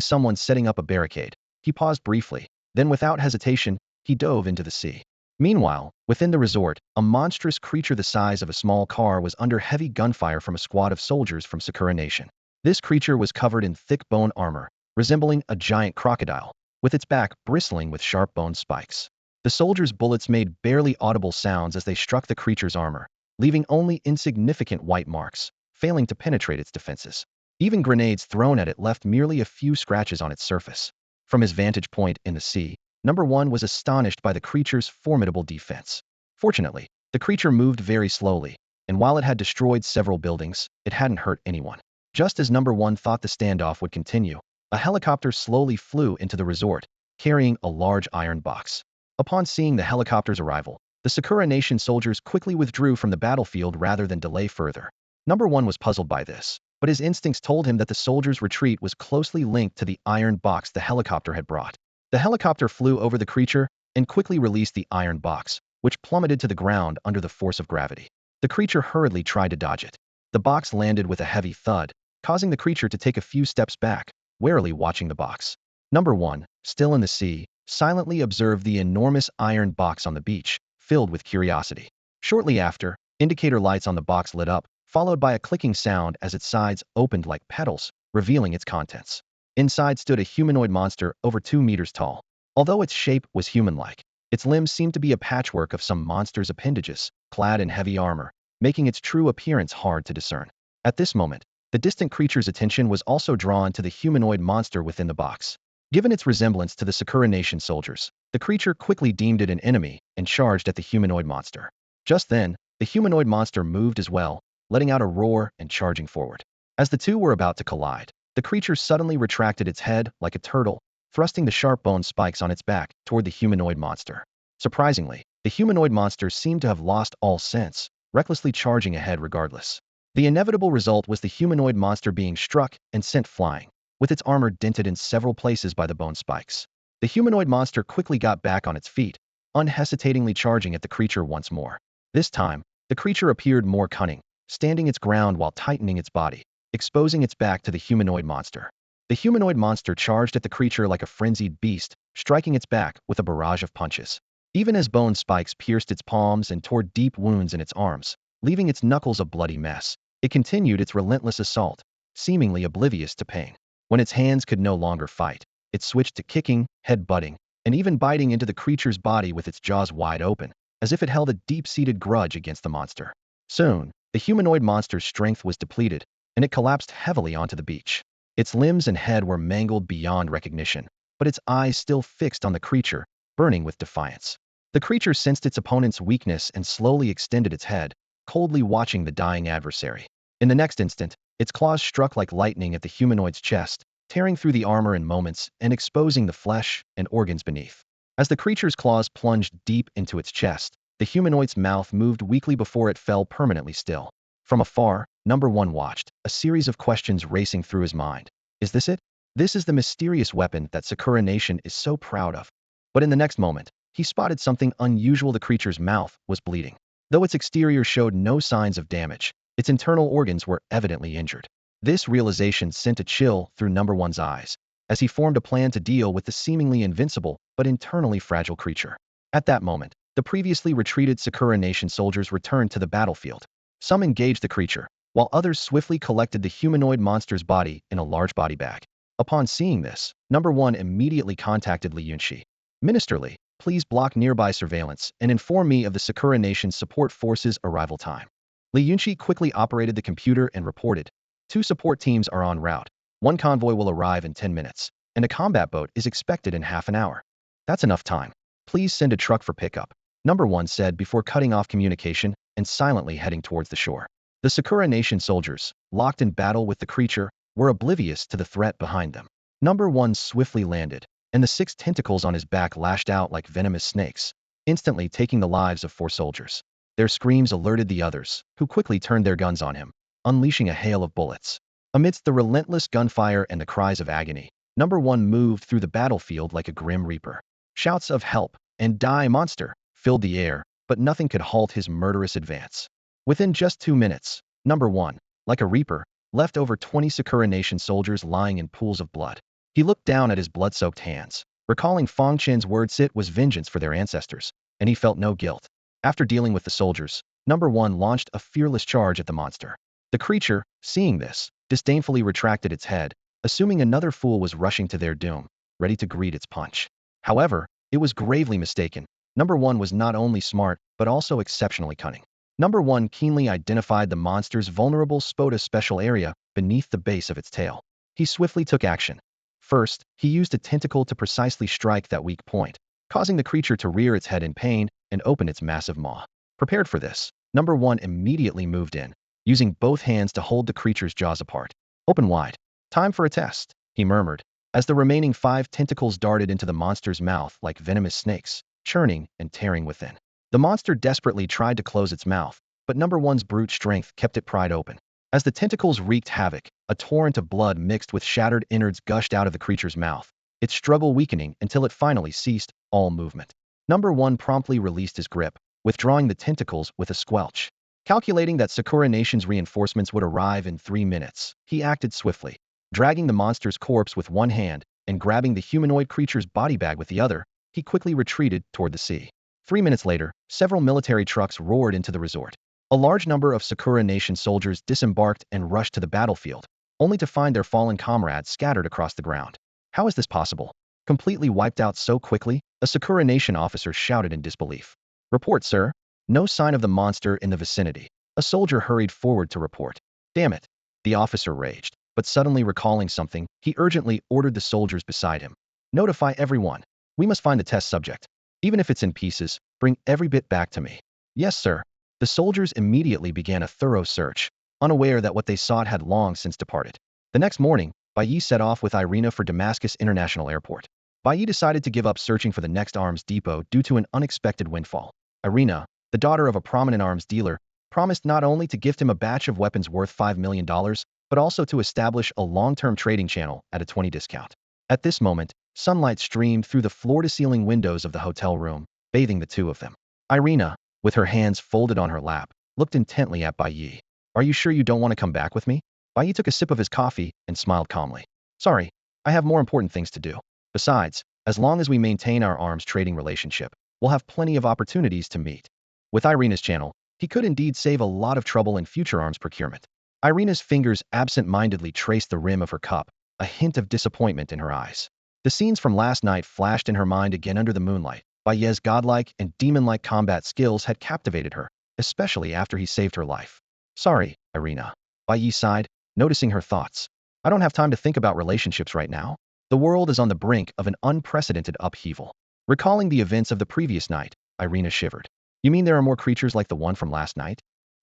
someone setting up a barricade, he paused briefly, then without hesitation, he dove into the sea. Meanwhile, within the resort, a monstrous creature the size of a small car was under heavy gunfire from a squad of soldiers from Sakura Nation. This creature was covered in thick bone armor, resembling a giant crocodile, with its back bristling with sharp bone spikes. The soldiers' bullets made barely audible sounds as they struck the creature's armor, leaving only insignificant white marks, failing to penetrate its defenses. Even grenades thrown at it left merely a few scratches on its surface. From his vantage point in the sea, Number 1 was astonished by the creature's formidable defense. Fortunately, the creature moved very slowly, and while it had destroyed several buildings, it hadn't hurt anyone. Just as Number 1 thought the standoff would continue, a helicopter slowly flew into the resort, carrying a large iron box. Upon seeing the helicopter's arrival, the Sakura Nation soldiers quickly withdrew from the battlefield rather than delay further. Number 1 was puzzled by this, but his instincts told him that the soldiers' retreat was closely linked to the iron box the helicopter had brought. The helicopter flew over the creature and quickly released the iron box, which plummeted to the ground under the force of gravity. The creature hurriedly tried to dodge it. The box landed with a heavy thud, causing the creature to take a few steps back, warily watching the box. Number 1, still in the sea, silently observed the enormous iron box on the beach, filled with curiosity. Shortly after, indicator lights on the box lit up, followed by a clicking sound as its sides opened like petals, revealing its contents. Inside stood a humanoid monster over 2 meters tall. Although its shape was human-like, its limbs seemed to be a patchwork of some monster's appendages, clad in heavy armor, making its true appearance hard to discern. At this moment, the distant creature's attention was also drawn to the humanoid monster within the box. Given its resemblance to the Sakura Nation soldiers, the creature quickly deemed it an enemy and charged at the humanoid monster. Just then, the humanoid monster moved as well, letting out a roar and charging forward. As the two were about to collide, the creature suddenly retracted its head like a turtle, thrusting the sharp bone spikes on its back toward the humanoid monster. Surprisingly, the humanoid monster seemed to have lost all sense, recklessly charging ahead regardless. The inevitable result was the humanoid monster being struck and sent flying, with its armor dented in several places by the bone spikes. The humanoid monster quickly got back on its feet, unhesitatingly charging at the creature once more. This time, the creature appeared more cunning, standing its ground while tightening its body, exposing its back to the humanoid monster. The humanoid monster charged at the creature like a frenzied beast, striking its back with a barrage of punches. Even as bone spikes pierced its palms and tore deep wounds in its arms, leaving its knuckles a bloody mess, It continued its relentless assault, seemingly oblivious to pain. When its hands could no longer fight, it switched to kicking, head-butting, and even biting into the creature's body with its jaws wide open, as if it held a deep-seated grudge against the monster. Soon, the humanoid monster's strength was depleted, and it collapsed heavily onto the beach. Its limbs and head were mangled beyond recognition, but its eyes still fixed on the creature, burning with defiance. The creature sensed its opponent's weakness and slowly extended its head, coldly watching the dying adversary. In the next instant, its claws struck like lightning at the humanoid's chest, tearing through the armor in moments and exposing the flesh and organs beneath. As the creature's claws plunged deep into its chest, the humanoid's mouth moved weakly before it fell permanently still. From afar, Number One watched, a series of questions racing through his mind. Is this it? This is the mysterious weapon that Sakura Nation is so proud of. But in the next moment, he spotted something unusual. The creature's mouth was bleeding. Though its exterior showed no signs of damage, its internal organs were evidently injured. This realization sent a chill through Number One's eyes, as he formed a plan to deal with the seemingly invincible but internally fragile creature. At that moment, the previously retreated Sakura Nation soldiers returned to the battlefield. Some engaged the creature, while others swiftly collected the humanoid monster's body in a large body bag. Upon seeing this, Number One immediately contacted Li Yunxi. Minister Li, please block nearby surveillance and inform me of the Sakura Nation support forces' arrival time. Li Yunxi quickly operated the computer and reported, 2 support teams are en route, 1 convoy will arrive in 10 minutes, and a combat boat is expected in half an hour. That's enough time. Please send a truck for pickup, Number One said before cutting off communication and silently heading towards the shore. The Sakura Nation soldiers, locked in battle with the creature, were oblivious to the threat behind them. Number One swiftly landed, and the 6 tentacles on his back lashed out like venomous snakes, instantly taking the lives of 4 soldiers. Their screams alerted the others, who quickly turned their guns on him, unleashing a hail of bullets. Amidst the relentless gunfire and the cries of agony, Number One moved through the battlefield like a grim reaper. Shouts of help and die monster filled the air, but nothing could halt his murderous advance. Within just 2 minutes, Number One, like a reaper, left over 20 Sakura Nation soldiers lying in pools of blood. He looked down at his blood-soaked hands, recalling Fong Chen's words. It was vengeance for their ancestors, and he felt no guilt. After dealing with the soldiers, Number One launched a fearless charge at the monster. The creature, seeing this, disdainfully retracted its head, assuming another fool was rushing to their doom, ready to greet its punch. However, it was gravely mistaken. Number One was not only smart, but also exceptionally cunning. Number One keenly identified the monster's vulnerable spoda special area beneath the base of its tail. He swiftly took action. First, he used a tentacle to precisely strike that weak point, causing the creature to rear its head in pain and open its massive maw. Prepared for this, Number One immediately moved in, using both hands to hold the creature's jaws apart. Open wide. Time for a test, he murmured, as the remaining 5 tentacles darted into the monster's mouth like venomous snakes, churning and tearing within. The monster desperately tried to close its mouth, but Number One's brute strength kept it pried open. As the tentacles wreaked havoc, a torrent of blood mixed with shattered innards gushed out of the creature's mouth, its struggle weakening until it finally ceased all movement. Number One promptly released his grip, withdrawing the tentacles with a squelch. Calculating that Sakura Nation's reinforcements would arrive in 3 minutes, he acted swiftly. Dragging the monster's corpse with one hand and grabbing the humanoid creature's body bag with the other, he quickly retreated toward the sea. 3 minutes later, several military trucks roared into the resort. A large number of Sakura Nation soldiers disembarked and rushed to the battlefield, only to find their fallen comrades scattered across the ground. How is this possible? Completely wiped out so quickly? A Sakura Nation officer shouted in disbelief. Report, sir. No sign of the monster in the vicinity. A soldier hurried forward to report. Damn it. The officer raged, but suddenly recalling something, he urgently ordered the soldiers beside him. Notify everyone. We must find the test subject. Even if it's in pieces, bring every bit back to me. Yes, sir. The soldiers immediately began a thorough search, unaware that what they sought had long since departed. The next morning, Bai Ye set off with Irina for Damascus International Airport. Bai Ye decided to give up searching for the next arms depot due to an unexpected windfall. Irina, the daughter of a prominent arms dealer, promised not only to gift him a batch of weapons worth $5 million, but also to establish a long-term trading channel at a 20% discount. At this moment, sunlight streamed through the floor-to-ceiling windows of the hotel room, bathing the two of them. Irina, with her hands folded on her lap, looked intently at Bai Ye. Are you sure you don't want to come back with me? Bai Ye took a sip of his coffee and smiled calmly. Sorry, I have more important things to do. Besides, as long as we maintain our arms trading relationship, we'll have plenty of opportunities to meet. With Irina's channel, he could indeed save a lot of trouble in future arms procurement. Irina's fingers absent-mindedly traced the rim of her cup, a hint of disappointment in her eyes. The scenes from last night flashed in her mind again under the moonlight. Bai Ye's godlike and demon-like combat skills had captivated her, especially after he saved her life. Sorry, Irina. Bai Ye sighed, noticing her thoughts. I don't have time to think about relationships right now. The world is on the brink of an unprecedented upheaval. Recalling the events of the previous night, Irina shivered. You mean there are more creatures like the one from last night?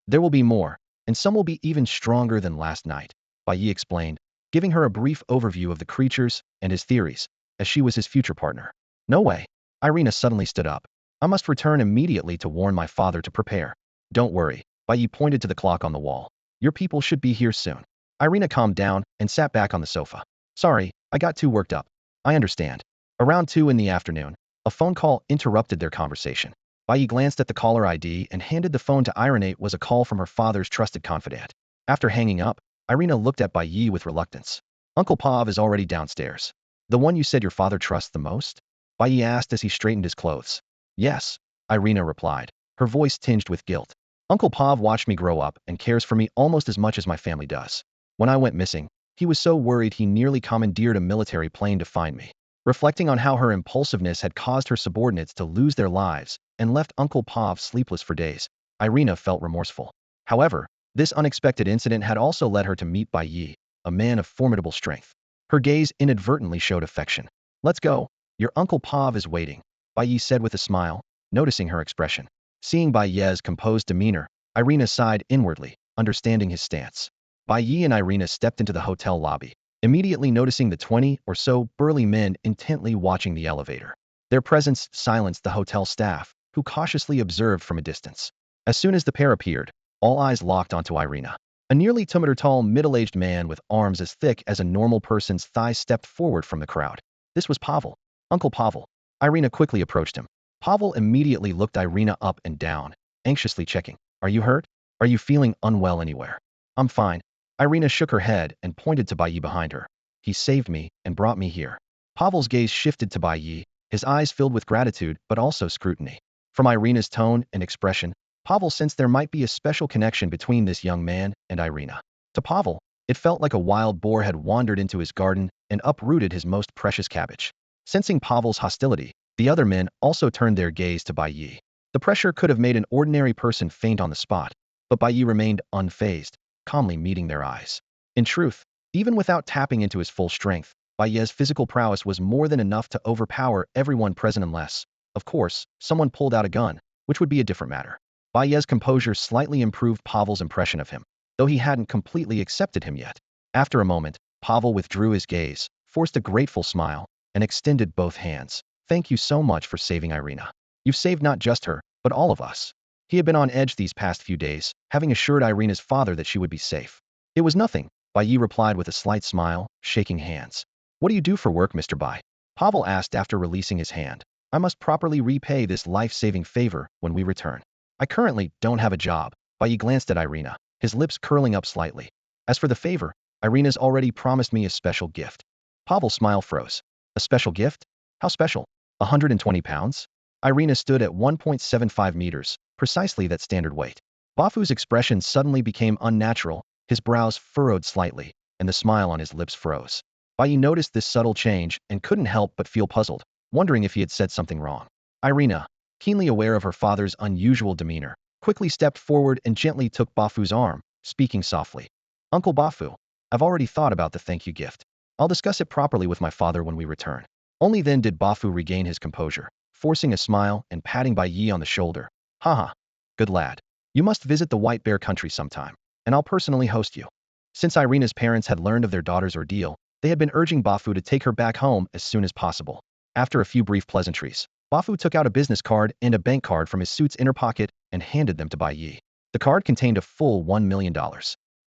There will be more, and some will be even stronger than last night, Bai Ye explained, giving her a brief overview of the creatures and his theories, as she was his future partner. No way. Irina suddenly stood up. I must return immediately to warn my father to prepare. Don't worry, Bai Ye pointed to the clock on the wall. Your people should be here soon. Irina calmed down and sat back on the sofa. Sorry, I got too worked up. I understand. Around 2 in the afternoon, a phone call interrupted their conversation. Bai Ye glanced at the caller ID and handed the phone to Irina. It was a call from her father's trusted confidant. After hanging up, Irina looked at Bai Ye with reluctance. Uncle Pav is already downstairs. The one you said your father trusts the most? Bai Ye asked as he straightened his clothes. Yes, Irina replied, her voice tinged with guilt. Uncle Pav watched me grow up and cares for me almost as much as my family does. When I went missing, he was so worried he nearly commandeered a military plane to find me. Reflecting on how her impulsiveness had caused her subordinates to lose their lives and left Uncle Pav sleepless for days, Irina felt remorseful. However, this unexpected incident had also led her to meet Bai Ye, a man of formidable strength. Her gaze inadvertently showed affection. Let's go. Your Uncle Pav is waiting, Bai Ye said with a smile, noticing her expression. Seeing Bai Ye's composed demeanor, Irina sighed inwardly, understanding his stance. Bai Ye and Irina stepped into the hotel lobby, immediately noticing the 20 or so burly men intently watching the elevator. Their presence silenced the hotel staff, who cautiously observed from a distance. As soon as the pair appeared, all eyes locked onto Irina. A nearly 2-meter-tall middle-aged man with arms as thick as a normal person's thighs stepped forward from the crowd. This was Pavel. Uncle Pavel. Irina quickly approached him. Pavel immediately looked Irina up and down, anxiously checking. Are you hurt? Are you feeling unwell anywhere? I'm fine. Irina shook her head and pointed to Bai Ye behind her. He saved me and brought me here. Pavel's gaze shifted to Bai Ye, his eyes filled with gratitude but also scrutiny. From Irina's tone and expression, Pavel sensed there might be a special connection between this young man and Irina. To Pavel, it felt like a wild boar had wandered into his garden and uprooted his most precious cabbage. Sensing Pavel's hostility, the other men also turned their gaze to Bai Ye. The pressure could have made an ordinary person faint on the spot, but Bai Ye remained unfazed, calmly meeting their eyes. In truth, even without tapping into his full strength, Bai Ye's physical prowess was more than enough to overpower everyone present unless, of course, someone pulled out a gun, which would be a different matter. Bai Ye's composure slightly improved Pavel's impression of him, though he hadn't completely accepted him yet. After a moment, Pavel withdrew his gaze, forced a grateful smile, and extended both hands. Thank you so much for saving Irina. You've saved not just her, but all of us. He had been on edge these past few days, having assured Irina's father that she would be safe. It was nothing, Bai Ye replied with a slight smile, shaking hands. What do you do for work, Mr. Bai? Pavel asked after releasing his hand. I must properly repay this life-saving favor when we return. I currently don't have a job. Bai Ye glanced at Irina, his lips curling up slightly. As for the favor, Irina's already promised me a special gift. Pavel's smile froze. A special gift? How special? 120 pounds? Irina stood at 1.75 meters, precisely that standard weight. Bafu's expression suddenly became unnatural, his brows furrowed slightly, and the smile on his lips froze. Bai Ye noticed this subtle change and couldn't help but feel puzzled, wondering if he had said something wrong. Irina, keenly aware of her father's unusual demeanor, quickly stepped forward and gently took Bafu's arm, speaking softly. Uncle Bafu, I've already thought about the thank you gift. I'll discuss it properly with my father when we return. Only then did Bafu regain his composure, forcing a smile and patting Bai Ye on the shoulder. Haha. Good lad. You must visit the White Bear country sometime, and I'll personally host you. Since Irina's parents had learned of their daughter's ordeal, they had been urging Bafu to take her back home as soon as possible. After a few brief pleasantries, Bafu took out a business card and a bank card from his suit's inner pocket and handed them to Bai Ye. The card contained a full $1 million.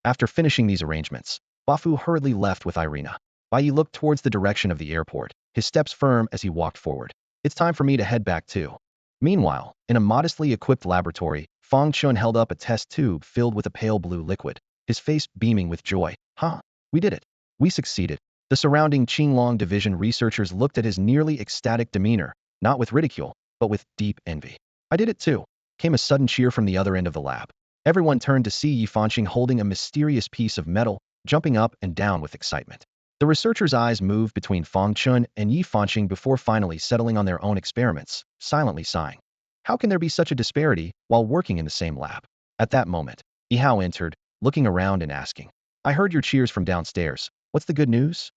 After finishing these arrangements, Bafu hurriedly left with Irina. Bai Ye looked towards the direction of the airport, his steps firm as he walked forward. It's time for me to head back too. Meanwhile, in a modestly equipped laboratory, Fong Chun held up a test tube filled with a pale blue liquid, his face beaming with joy. We did it. We succeeded. The surrounding Qinglong division researchers looked at his nearly ecstatic demeanor, not with ridicule, but with deep envy. I did it too, came a sudden cheer from the other end of the lab. Everyone turned to see Yi Fanqing holding a mysterious piece of metal, jumping up and down with excitement. The researchers' eyes moved between Fong Chun and Yi Fanqing before finally settling on their own experiments, silently sighing. How can there be such a disparity while working in the same lab? At that moment, Yi Hao entered, looking around and asking, I heard your cheers from downstairs. What's the good news?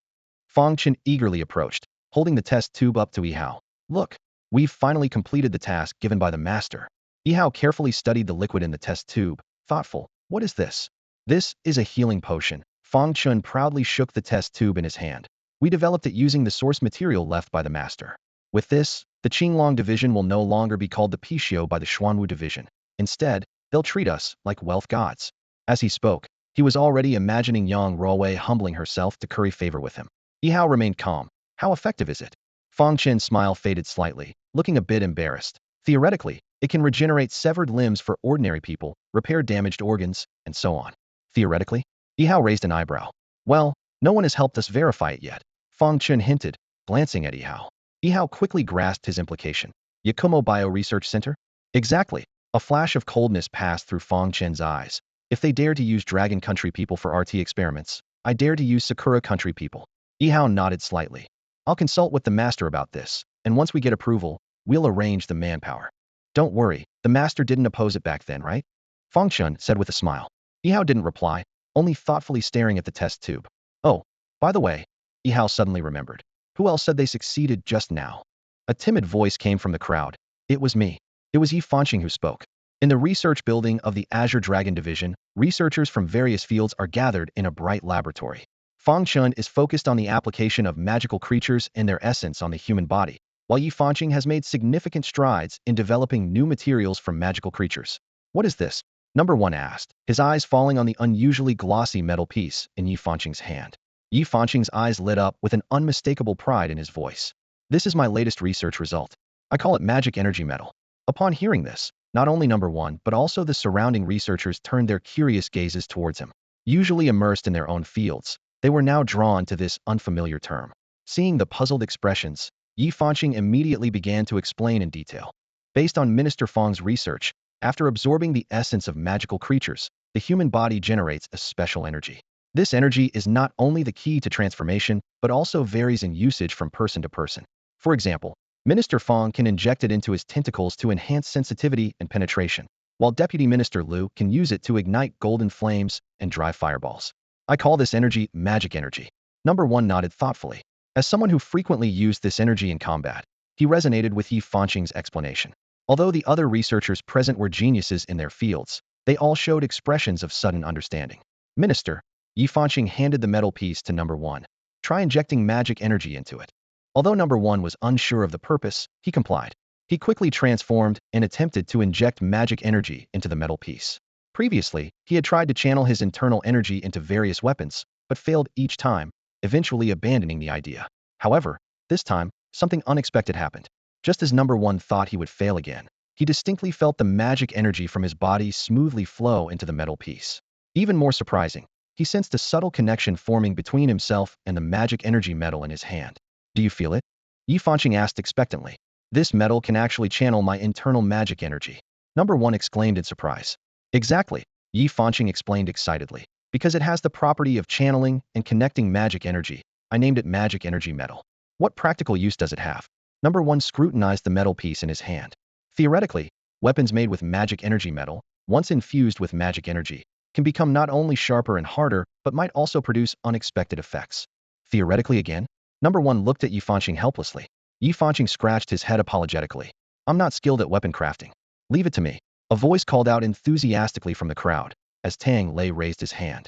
Fong Chun eagerly approached, holding the test tube up to Yi Hao. Look, we've finally completed the task given by the master. Yi Hao carefully studied the liquid in the test tube, thoughtful. What is this? This is a healing potion. Fong Chun proudly shook the test tube in his hand. We developed it using the source material left by the master. With this, the Qinglong division will no longer be called the Pishio by the Xuanwu division. Instead, they'll treat us like wealth gods. As he spoke, he was already imagining Yang Ruowei humbling herself to curry favor with him. Yi Hao remained calm. How effective is it? Fong Chen's smile faded slightly, looking a bit embarrassed. Theoretically, it can regenerate severed limbs for ordinary people, repair damaged organs, and so on. Theoretically? Yi Hao raised an eyebrow. Well, no one has helped us verify it yet. Fong Chun hinted, glancing at Yi Hao. Yi Hao quickly grasped his implication. Yakumo Bio Research Center? Exactly. A flash of coldness passed through Fong Chen's eyes. If they dare to use Dragon Country people for RT experiments, I dare to use Sakura Country people. Yi Hao nodded slightly. I'll consult with the master about this, and once we get approval, we'll arrange the manpower. Don't worry, the master didn't oppose it back then, right? Fong Chun said with a smile. Yi Hao didn't reply, only thoughtfully staring at the test tube. Oh, by the way, Yi Hao suddenly remembered. Who else said they succeeded just now? A timid voice came from the crowd. It was me. It was Yi Fanqing who spoke. In the research building of the Azure Dragon Division, researchers from various fields are gathered in a bright laboratory. Fong Chun is focused on the application of magical creatures and their essence on the human body, while Yi Fanqing has made significant strides in developing new materials from magical creatures. What is this? Number 1 asked, his eyes falling on the unusually glossy metal piece in Yi Fanqing's hand. Yi Fanqing's eyes lit up with an unmistakable pride in his voice. This is my latest research result. I call it magic energy metal. Upon hearing this, not only number 1 but also the surrounding researchers turned their curious gazes towards him. Usually immersed in their own fields, they were now drawn to this unfamiliar term. Seeing the puzzled expressions, Yi Fanqing immediately began to explain in detail. Based on Minister Fong's research, after absorbing the essence of magical creatures, the human body generates a special energy. This energy is not only the key to transformation, but also varies in usage from person to person. For example, Minister Fong can inject it into his tentacles to enhance sensitivity and penetration, while Deputy Minister Liu can use it to ignite golden flames and drive fireballs. I call this energy magic energy. Number 1 nodded thoughtfully. As someone who frequently used this energy in combat, he resonated with Yi Fanqing's explanation. Although the other researchers present were geniuses in their fields, they all showed expressions of sudden understanding. Minister, Yi Fanqing handed the metal piece to number 1. Try injecting magic energy into it. Although number 1 was unsure of the purpose, he complied. He quickly transformed and attempted to inject magic energy into the metal piece. Previously, he had tried to channel his internal energy into various weapons, but failed each time, eventually abandoning the idea. However, this time, something unexpected happened. Just as number 1 thought he would fail again, he distinctly felt the magic energy from his body smoothly flow into the metal piece. Even more surprising, he sensed a subtle connection forming between himself and the magic energy metal in his hand. Do you feel it? Yi Fanqing asked expectantly. This metal can actually channel my internal magic energy. Number 1 exclaimed in surprise. Exactly, Yi Fanqing explained excitedly. Because it has the property of channeling and connecting magic energy, I named it magic energy metal. What practical use does it have? Number 1 scrutinized the metal piece in his hand. Theoretically, weapons made with magic energy metal, once infused with magic energy, can become not only sharper and harder, but might also produce unexpected effects. Theoretically again? Number 1 looked at Yi Fanqing helplessly. Yi Fanqing scratched his head apologetically. I'm not skilled at weapon crafting. Leave it to me. A voice called out enthusiastically from the crowd, as Tang Lei raised his hand.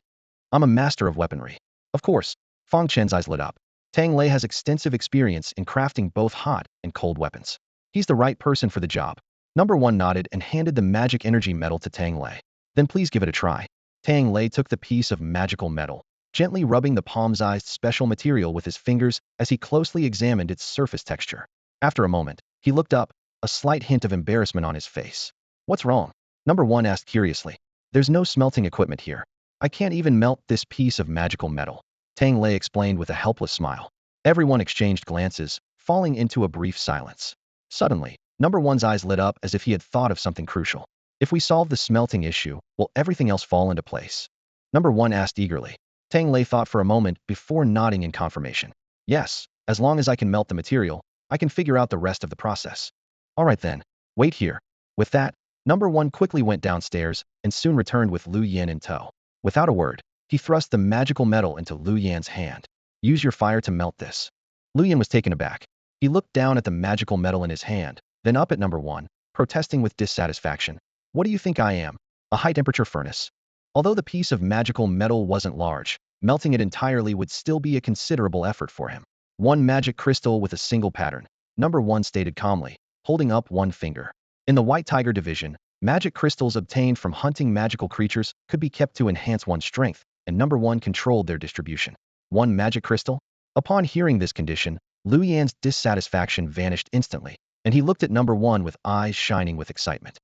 I'm a master of weaponry. Of course. Fong Chen's eyes lit up. Tang Lei has extensive experience in crafting both hot and cold weapons. He's the right person for the job. Number 1 nodded and handed the magic energy metal to Tang Lei. Then please give it a try. Tang Lei took the piece of magical metal, gently rubbing the palm-sized special material with his fingers as he closely examined its surface texture. After a moment, he looked up, a slight hint of embarrassment on his face. What's wrong? Number 1 asked curiously. There's no smelting equipment here. I can't even melt this piece of magical metal. Tang Lei explained with a helpless smile. Everyone exchanged glances, falling into a brief silence. Suddenly, number 1's eyes lit up as if he had thought of something crucial. If we solve the smelting issue, will everything else fall into place? Number 1 asked eagerly. Tang Lei thought for a moment before nodding in confirmation. Yes, as long as I can melt the material, I can figure out the rest of the process. All right then, wait here. With that, Number 1 quickly went downstairs and soon returned with Lu Yan in tow. Without a word, he thrust the magical metal into Lu Yan's hand. Use your fire to melt this. Lu Yan was taken aback. He looked down at the magical metal in his hand, then up at Number 1, protesting with dissatisfaction. What do you think I am? A high-temperature furnace? Although the piece of magical metal wasn't large, melting it entirely would still be a considerable effort for him. One magic crystal with a single pattern, Number 1 stated calmly, holding up one finger. In the White Tiger division, magic crystals obtained from hunting magical creatures could be kept to enhance one's strength, and Number 1 controlled their distribution. One magic crystal? Upon hearing this condition, Lu Yan's dissatisfaction vanished instantly, and he looked at Number 1 with eyes shining with excitement.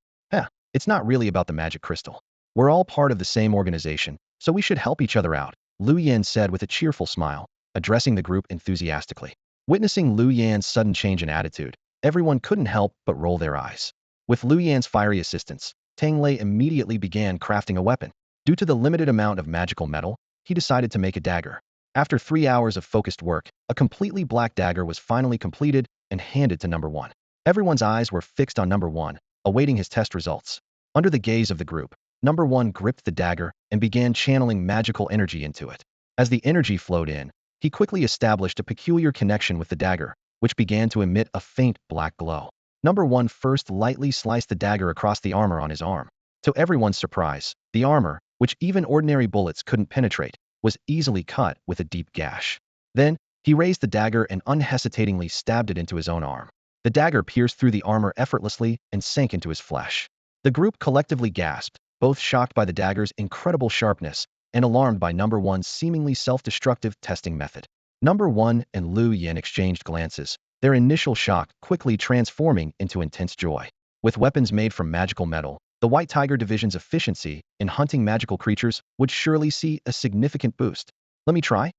It's not really about the magic crystal. We're all part of the same organization, so we should help each other out, Lu Yan said with a cheerful smile, addressing the group enthusiastically. Witnessing Lu Yan's sudden change in attitude, everyone couldn't help but roll their eyes. With Lu Yan's fiery assistance, Tang Lei immediately began crafting a weapon. Due to the limited amount of magical metal, he decided to make a dagger. After 3 hours of focused work, a completely black dagger was finally completed and handed to Number 1. Everyone's eyes were fixed on Number 1, awaiting his test results. Under the gaze of the group, Number 1 gripped the dagger and began channeling magical energy into it. As the energy flowed in, he quickly established a peculiar connection with the dagger, which began to emit a faint black glow. Number 1 first lightly sliced the dagger across the armor on his arm. To everyone's surprise, the armor, which even ordinary bullets couldn't penetrate, was easily cut with a deep gash. Then, he raised the dagger and unhesitatingly stabbed it into his own arm. The dagger pierced through the armor effortlessly and sank into his flesh. The group collectively gasped, both shocked by the dagger's incredible sharpness and alarmed by Number 1's seemingly self-destructive testing method. Number 1 and Lu Yan exchanged glances, their initial shock quickly transforming into intense joy. With weapons made from magical metal, the White Tiger division's efficiency in hunting magical creatures would surely see a significant boost. Let me try.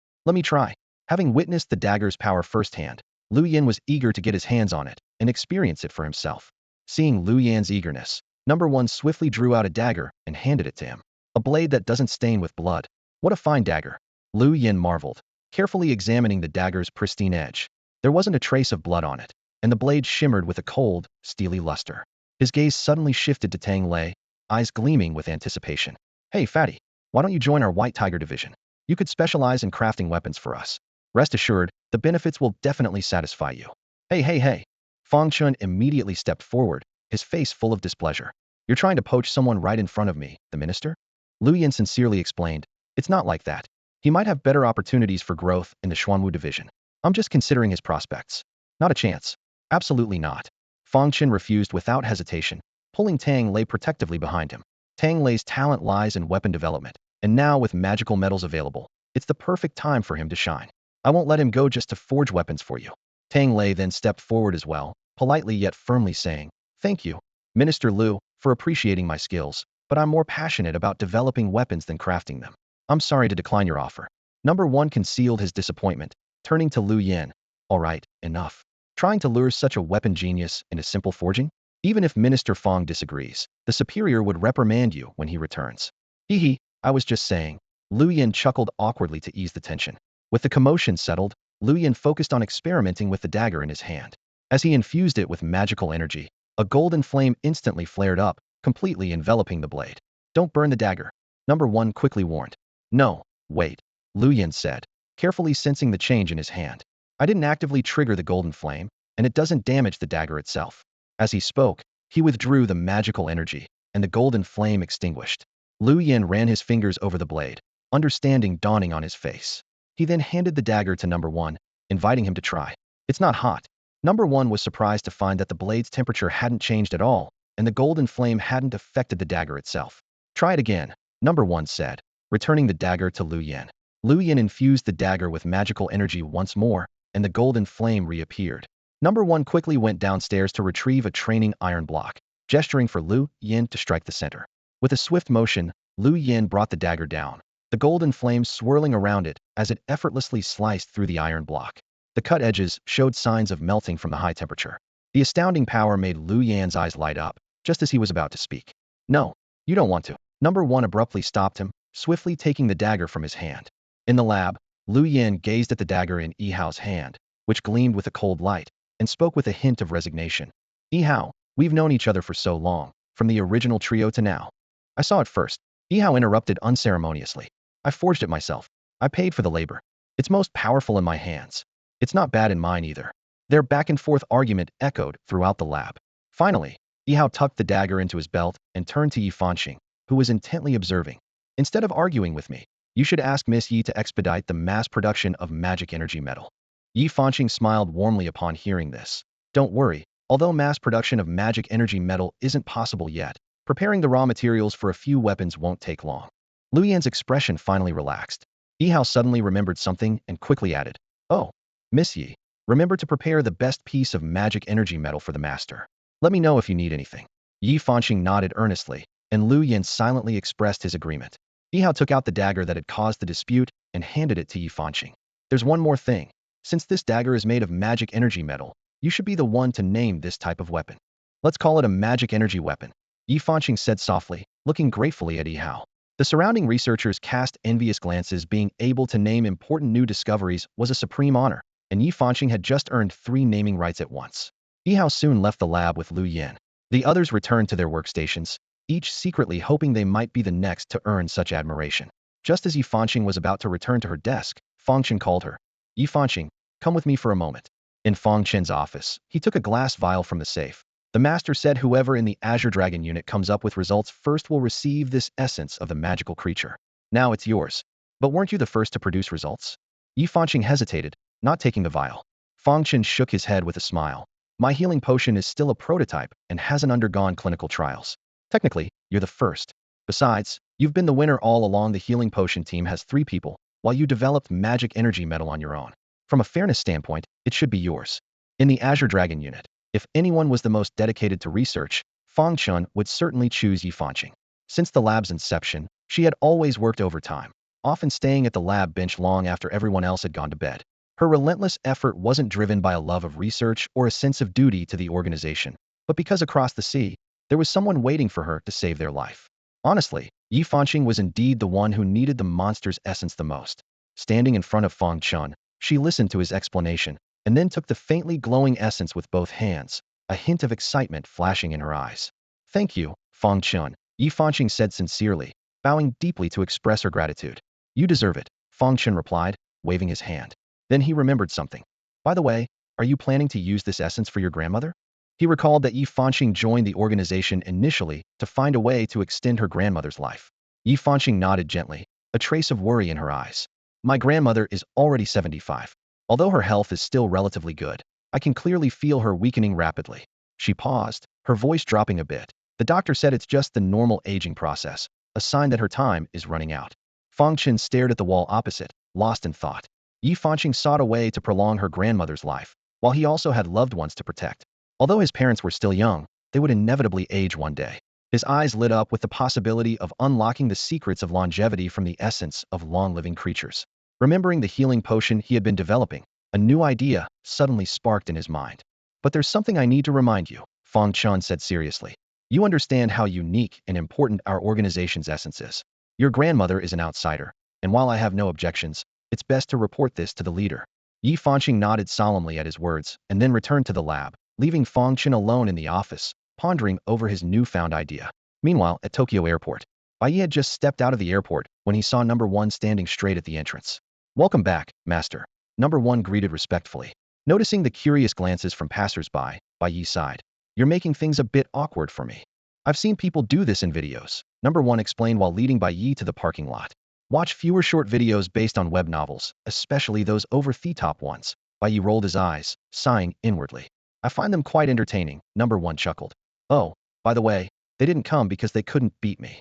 Having witnessed the dagger's power firsthand, Lu Yan was eager to get his hands on it and experience it for himself. Seeing Lu Yan's eagerness, Number 1 swiftly drew out a dagger and handed it to him. A blade that doesn't stain with blood. What a fine dagger. Lu Yan marveled, carefully examining the dagger's pristine edge. There wasn't a trace of blood on it, and the blade shimmered with a cold, steely luster. His gaze suddenly shifted to Tang Lei, eyes gleaming with anticipation. Hey, fatty, why don't you join our White Tiger division? You could specialize in crafting weapons for us. Rest assured, the benefits will definitely satisfy you. Hey. Fong Chun immediately stepped forward, his face full of displeasure. You're trying to poach someone right in front of me, the minister? Lu Yan sincerely explained. It's not like that. He might have better opportunities for growth in the Xuanwu division. I'm just considering his prospects. Not a chance. Absolutely not. Fong Chun refused without hesitation, pulling Tang Lei protectively behind him. Tang Lei's talent lies in weapon development, and now with magical metals available, it's the perfect time for him to shine. I won't let him go just to forge weapons for you. Tang Lei then stepped forward as well, politely yet firmly saying, Thank you, Minister Lu, for appreciating my skills, but I'm more passionate about developing weapons than crafting them. I'm sorry to decline your offer. Number 1 concealed his disappointment, turning to Lu Yan. All right, enough. Trying to lure such a weapon genius into simple forging? Even if Minister Fong disagrees, the superior would reprimand you when he returns. I was just saying. Lu Yan chuckled awkwardly to ease the tension. With the commotion settled, Lu Yan focused on experimenting with the dagger in his hand. As he infused it with magical energy, a golden flame instantly flared up, completely enveloping the blade. Don't burn the dagger. Number 1 quickly warned. No, wait, Lu Yan said, carefully sensing the change in his hand. I didn't actively trigger the golden flame, and it doesn't damage the dagger itself. As he spoke, he withdrew the magical energy, and the golden flame extinguished. Lu Yan ran his fingers over the blade, understanding dawning on his face. He then handed the dagger to Number 1, inviting him to try. It's not hot. Number 1 was surprised to find that the blade's temperature hadn't changed at all, and the golden flame hadn't affected the dagger itself. Try it again, Number 1 said, returning the dagger to Lu Yan. Lu Yan infused the dagger with magical energy once more, and the golden flame reappeared. Number 1 quickly went downstairs to retrieve a training iron block, gesturing for Lu Yan to strike the center. With a swift motion, Lu Yan brought the dagger down, the golden flame swirling around it as it effortlessly sliced through the iron block. The cut edges showed signs of melting from the high temperature. The astounding power made Lu Yan's eyes light up, just as he was about to speak. No, you don't want to. Number one abruptly stopped him, swiftly taking the dagger from his hand. In the lab, Lu Yin gazed at the dagger in Yihao's hand, which gleamed with a cold light, and spoke with a hint of resignation. Yihao, we've known each other for so long, from the original trio to now. I saw it first. Yihao interrupted unceremoniously. I forged it myself. I paid for the labor. It's most powerful in my hands. It's not bad in mine either. Their back-and-forth argument echoed throughout the lab. Finally, Yihao tucked the dagger into his belt and turned to Yi Fanqing, who was intently observing. Instead of arguing with me, you should ask Miss Yi to expedite the mass production of magic energy metal. Yi Fanqing smiled warmly upon hearing this. Don't worry, although mass production of magic energy metal isn't possible yet, preparing the raw materials for a few weapons won't take long. Lu Yan's expression finally relaxed. Yihao suddenly remembered something and quickly added, Oh, Miss Yi, remember to prepare the best piece of magic energy metal for the master. Let me know if you need anything. Yi Fanqing nodded earnestly, and Lu Yan silently expressed his agreement. Yihao took out the dagger that had caused the dispute and handed it to Yi Fanqing. There's one more thing. Since this dagger is made of magic energy metal, you should be the one to name this type of weapon. Let's call it a magic energy weapon, Yi Fanqing said softly, looking gratefully at Yihao. The surrounding researchers cast envious glances. Being able to name important new discoveries was a supreme honor, and Yi Fanqing had just earned 3 naming rights at once. Yihao soon left the lab with Lu Yan. The others returned to their workstations, each secretly hoping they might be the next to earn such admiration. Just as Yi Fanqing was about to return to her desk, Fong Chen called her. Yi Fanqing, come with me for a moment. In Fong Chen's office, he took a glass vial from the safe. The master said whoever in the Azure Dragon unit comes up with results first will receive this essence of the magical creature. Now it's yours. But weren't you the first to produce results? Yi Fanqing hesitated, not taking the vial. Fong Chen shook his head with a smile. My healing potion is still a prototype and hasn't undergone clinical trials. Technically, you're the first. Besides, you've been the winner all along. The healing potion team has 3 people, while you developed magic energy metal on your own. From a fairness standpoint, it should be yours. In the Azure Dragon unit, if anyone was the most dedicated to research, Fong Chun would certainly choose Yi Fanqing. Since the lab's inception, she had always worked overtime, often staying at the lab bench long after everyone else had gone to bed. Her relentless effort wasn't driven by a love of research or a sense of duty to the organization, but because across the sea, there was someone waiting for her to save their life. Honestly, Yi Fanqing was indeed the one who needed the monster's essence the most. Standing in front of Fong Chun, she listened to his explanation, and then took the faintly glowing essence with both hands, a hint of excitement flashing in her eyes. Thank you, Fong Chun, Yi Fanqing said sincerely, bowing deeply to express her gratitude. You deserve it, Fong Chun replied, waving his hand. Then he remembered something. By the way, are you planning to use this essence for your grandmother? He recalled that Yi Fanqing joined the organization initially to find a way to extend her grandmother's life. Yi Fanqing nodded gently, a trace of worry in her eyes. My grandmother is already 75. Although her health is still relatively good, I can clearly feel her weakening rapidly. She paused, her voice dropping a bit. The doctor said it's just the normal aging process, a sign that her time is running out. Fong Chen stared at the wall opposite, lost in thought. Yi Fanqing sought a way to prolong her grandmother's life, while he also had loved ones to protect. Although his parents were still young, they would inevitably age one day. His eyes lit up with the possibility of unlocking the secrets of longevity from the essence of long-living creatures. Remembering the healing potion he had been developing, a new idea suddenly sparked in his mind. But there's something I need to remind you, Fong Chun said seriously. You understand how unique and important our organization's essence is. Your grandmother is an outsider, and while I have no objections, it's best to report this to the leader. Yi Fanqing nodded solemnly at his words and then returned to the lab, leaving Fong Chen alone in the office, pondering over his newfound idea. Meanwhile, at Tokyo Airport, Bai Ye had just stepped out of the airport when he saw Number 1 standing straight at the entrance. Welcome back, Master. Number 1 greeted respectfully. Noticing the curious glances from passers-by, Bai Ye sighed. You're making things a bit awkward for me. I've seen people do this in videos, Number 1 explained while leading Bai Ye to the parking lot. Watch fewer short videos based on web novels, especially those over-the-top ones. Bai Ye rolled his eyes, sighing inwardly. I find them quite entertaining, Number 1 chuckled. Oh, by the way, they didn't come because they couldn't beat me.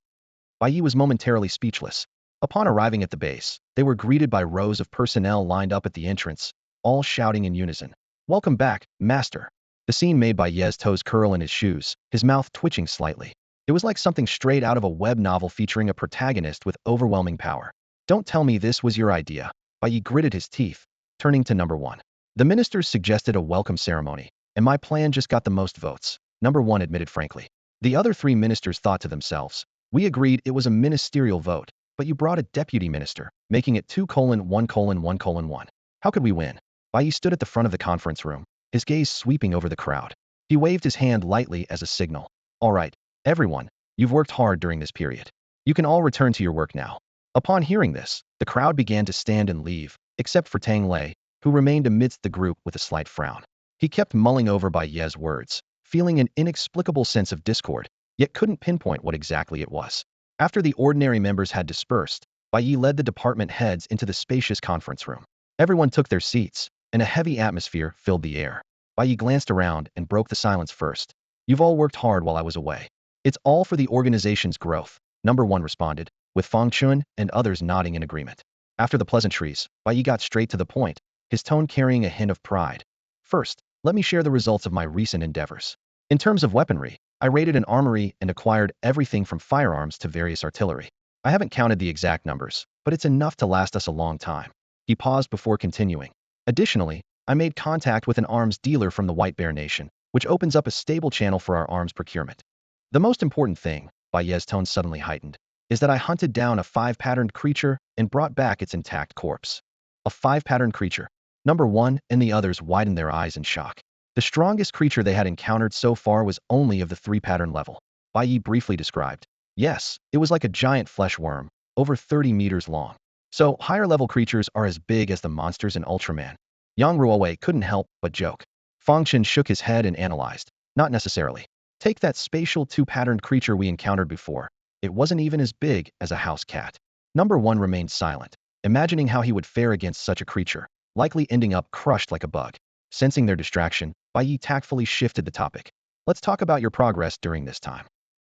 Bai Ye was momentarily speechless. Upon arriving at the base, they were greeted by rows of personnel lined up at the entrance, all shouting in unison. Welcome back, Master. The scene made Bai Ye's toes curl in his shoes, his mouth twitching slightly. It was like something straight out of a web novel featuring a protagonist with overwhelming power. Don't tell me this was your idea. Bai Ye gritted his teeth, turning to Number 1. The ministers suggested a welcome ceremony, and my plan just got the most votes, Number 1 admitted frankly. The other three ministers thought to themselves, we agreed it was a ministerial vote, but you brought a deputy minister, making it 2:1:1:1. How could we win? Bai Ye stood at the front of the conference room, his gaze sweeping over the crowd. He waved his hand lightly as a signal. All right, everyone, you've worked hard during this period. You can all return to your work now. Upon hearing this, the crowd began to stand and leave, except for Tang Lei, who remained amidst the group with a slight frown. He kept mulling over Bai Ye's words, feeling an inexplicable sense of discord, yet couldn't pinpoint what exactly it was. After the ordinary members had dispersed, Bai Ye led the department heads into the spacious conference room. Everyone took their seats, and a heavy atmosphere filled the air. Bai Ye glanced around and broke the silence first. You've all worked hard while I was away. It's all for the organization's growth, number one responded, with Fong Chun and others nodding in agreement. After the pleasantries, Bai Ye got straight to the point, his tone carrying a hint of pride. First, let me share the results of my recent endeavors. In terms of weaponry, I raided an armory and acquired everything from firearms to various artillery. I haven't counted the exact numbers, but it's enough to last us a long time. He paused before continuing. Additionally, I made contact with an arms dealer from the White Bear Nation, which opens up a stable channel for our arms procurement. The most important thing, Bai Ye's tone suddenly heightened, is that I hunted down a 5-patterned creature and brought back its intact corpse. A 5-patterned creature. Number one and the others widened their eyes in shock. The strongest creature they had encountered so far was only of the 3-pattern level. Bai Ye briefly described. Yes, it was like a giant flesh worm, over 30 meters long. So, higher-level creatures are as big as the monsters in Ultraman. Yang Ruowei couldn't help but joke. Fong Chen shook his head and analyzed. Not necessarily. Take that spatial 2-patterned creature we encountered before. It wasn't even as big as a house cat. Number one remained silent, imagining how he would fare against such a creature, likely ending up crushed like a bug. Sensing their distraction, Bai Ye tactfully shifted the topic. Let's talk about your progress during this time.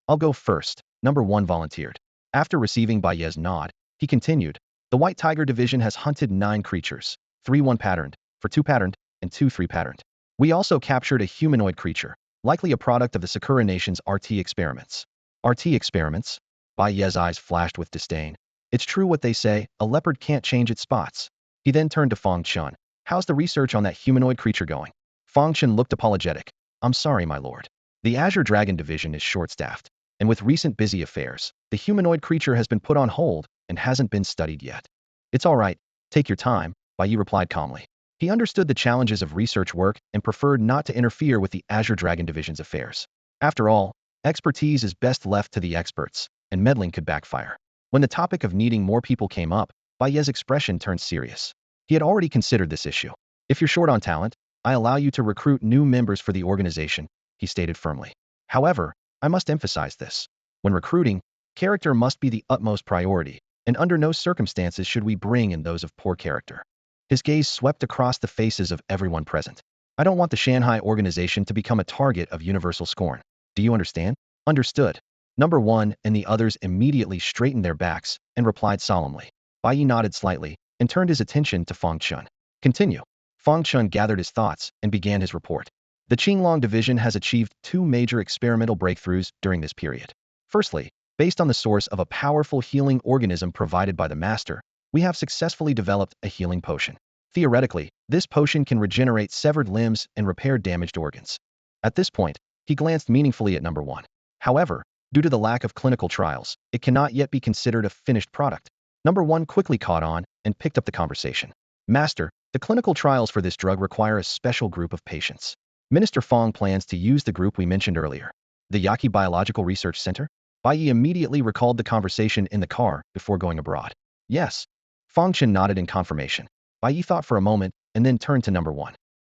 I'll go first, number one volunteered. After receiving Bai Ye's nod, he continued. The White Tiger Division has hunted 9 creatures, 3 1-patterned, for 2-patterned, and 2 3-patterned. We also captured a humanoid creature, likely a product of the Sakura Nation's RT experiments. RT experiments? Bai Ye's eyes flashed with disdain. It's true what they say, a leopard can't change its spots. He then turned to Fong Chun. How's the research on that humanoid creature going? Fong Chun looked apologetic. I'm sorry, my lord. The Azure Dragon Division is short-staffed, and with recent busy affairs, the humanoid creature has been put on hold and hasn't been studied yet. It's all right, take your time, Bai Ye replied calmly. He understood the challenges of research work and preferred not to interfere with the Azure Dragon Division's affairs. After all, expertise is best left to the experts, and meddling could backfire. When the topic of needing more people came up, Bai Ye's expression turned serious. He had already considered this issue. If you're short on talent, I allow you to recruit new members for the organization, he stated firmly. However, I must emphasize this. When recruiting, character must be the utmost priority, and under no circumstances should we bring in those of poor character. His gaze swept across the faces of everyone present. I don't want the Shanghai organization to become a target of universal scorn. Do you understand? Understood. Number one and the others immediately straightened their backs and replied solemnly. Bai Ye nodded slightly and turned his attention to Fong Chun. Continue. Fong Chun gathered his thoughts and began his report. The Qinglong Division has achieved 2 major experimental breakthroughs during this period. Firstly, based on the source of a powerful healing organism provided by the Master, we have successfully developed a healing potion. Theoretically, this potion can regenerate severed limbs and repair damaged organs. At this point, he glanced meaningfully at number one. However, due to the lack of clinical trials, it cannot yet be considered a finished product. Number one quickly caught on and picked up the conversation. Master, the clinical trials for this drug require a special group of patients. Minister Fong plans to use the group we mentioned earlier. The Yaqi Biological Research Center? Bai Ye immediately recalled the conversation in the car before going abroad. Yes. Fong Chen nodded in confirmation. Bai Ye thought for a moment and then turned to number one.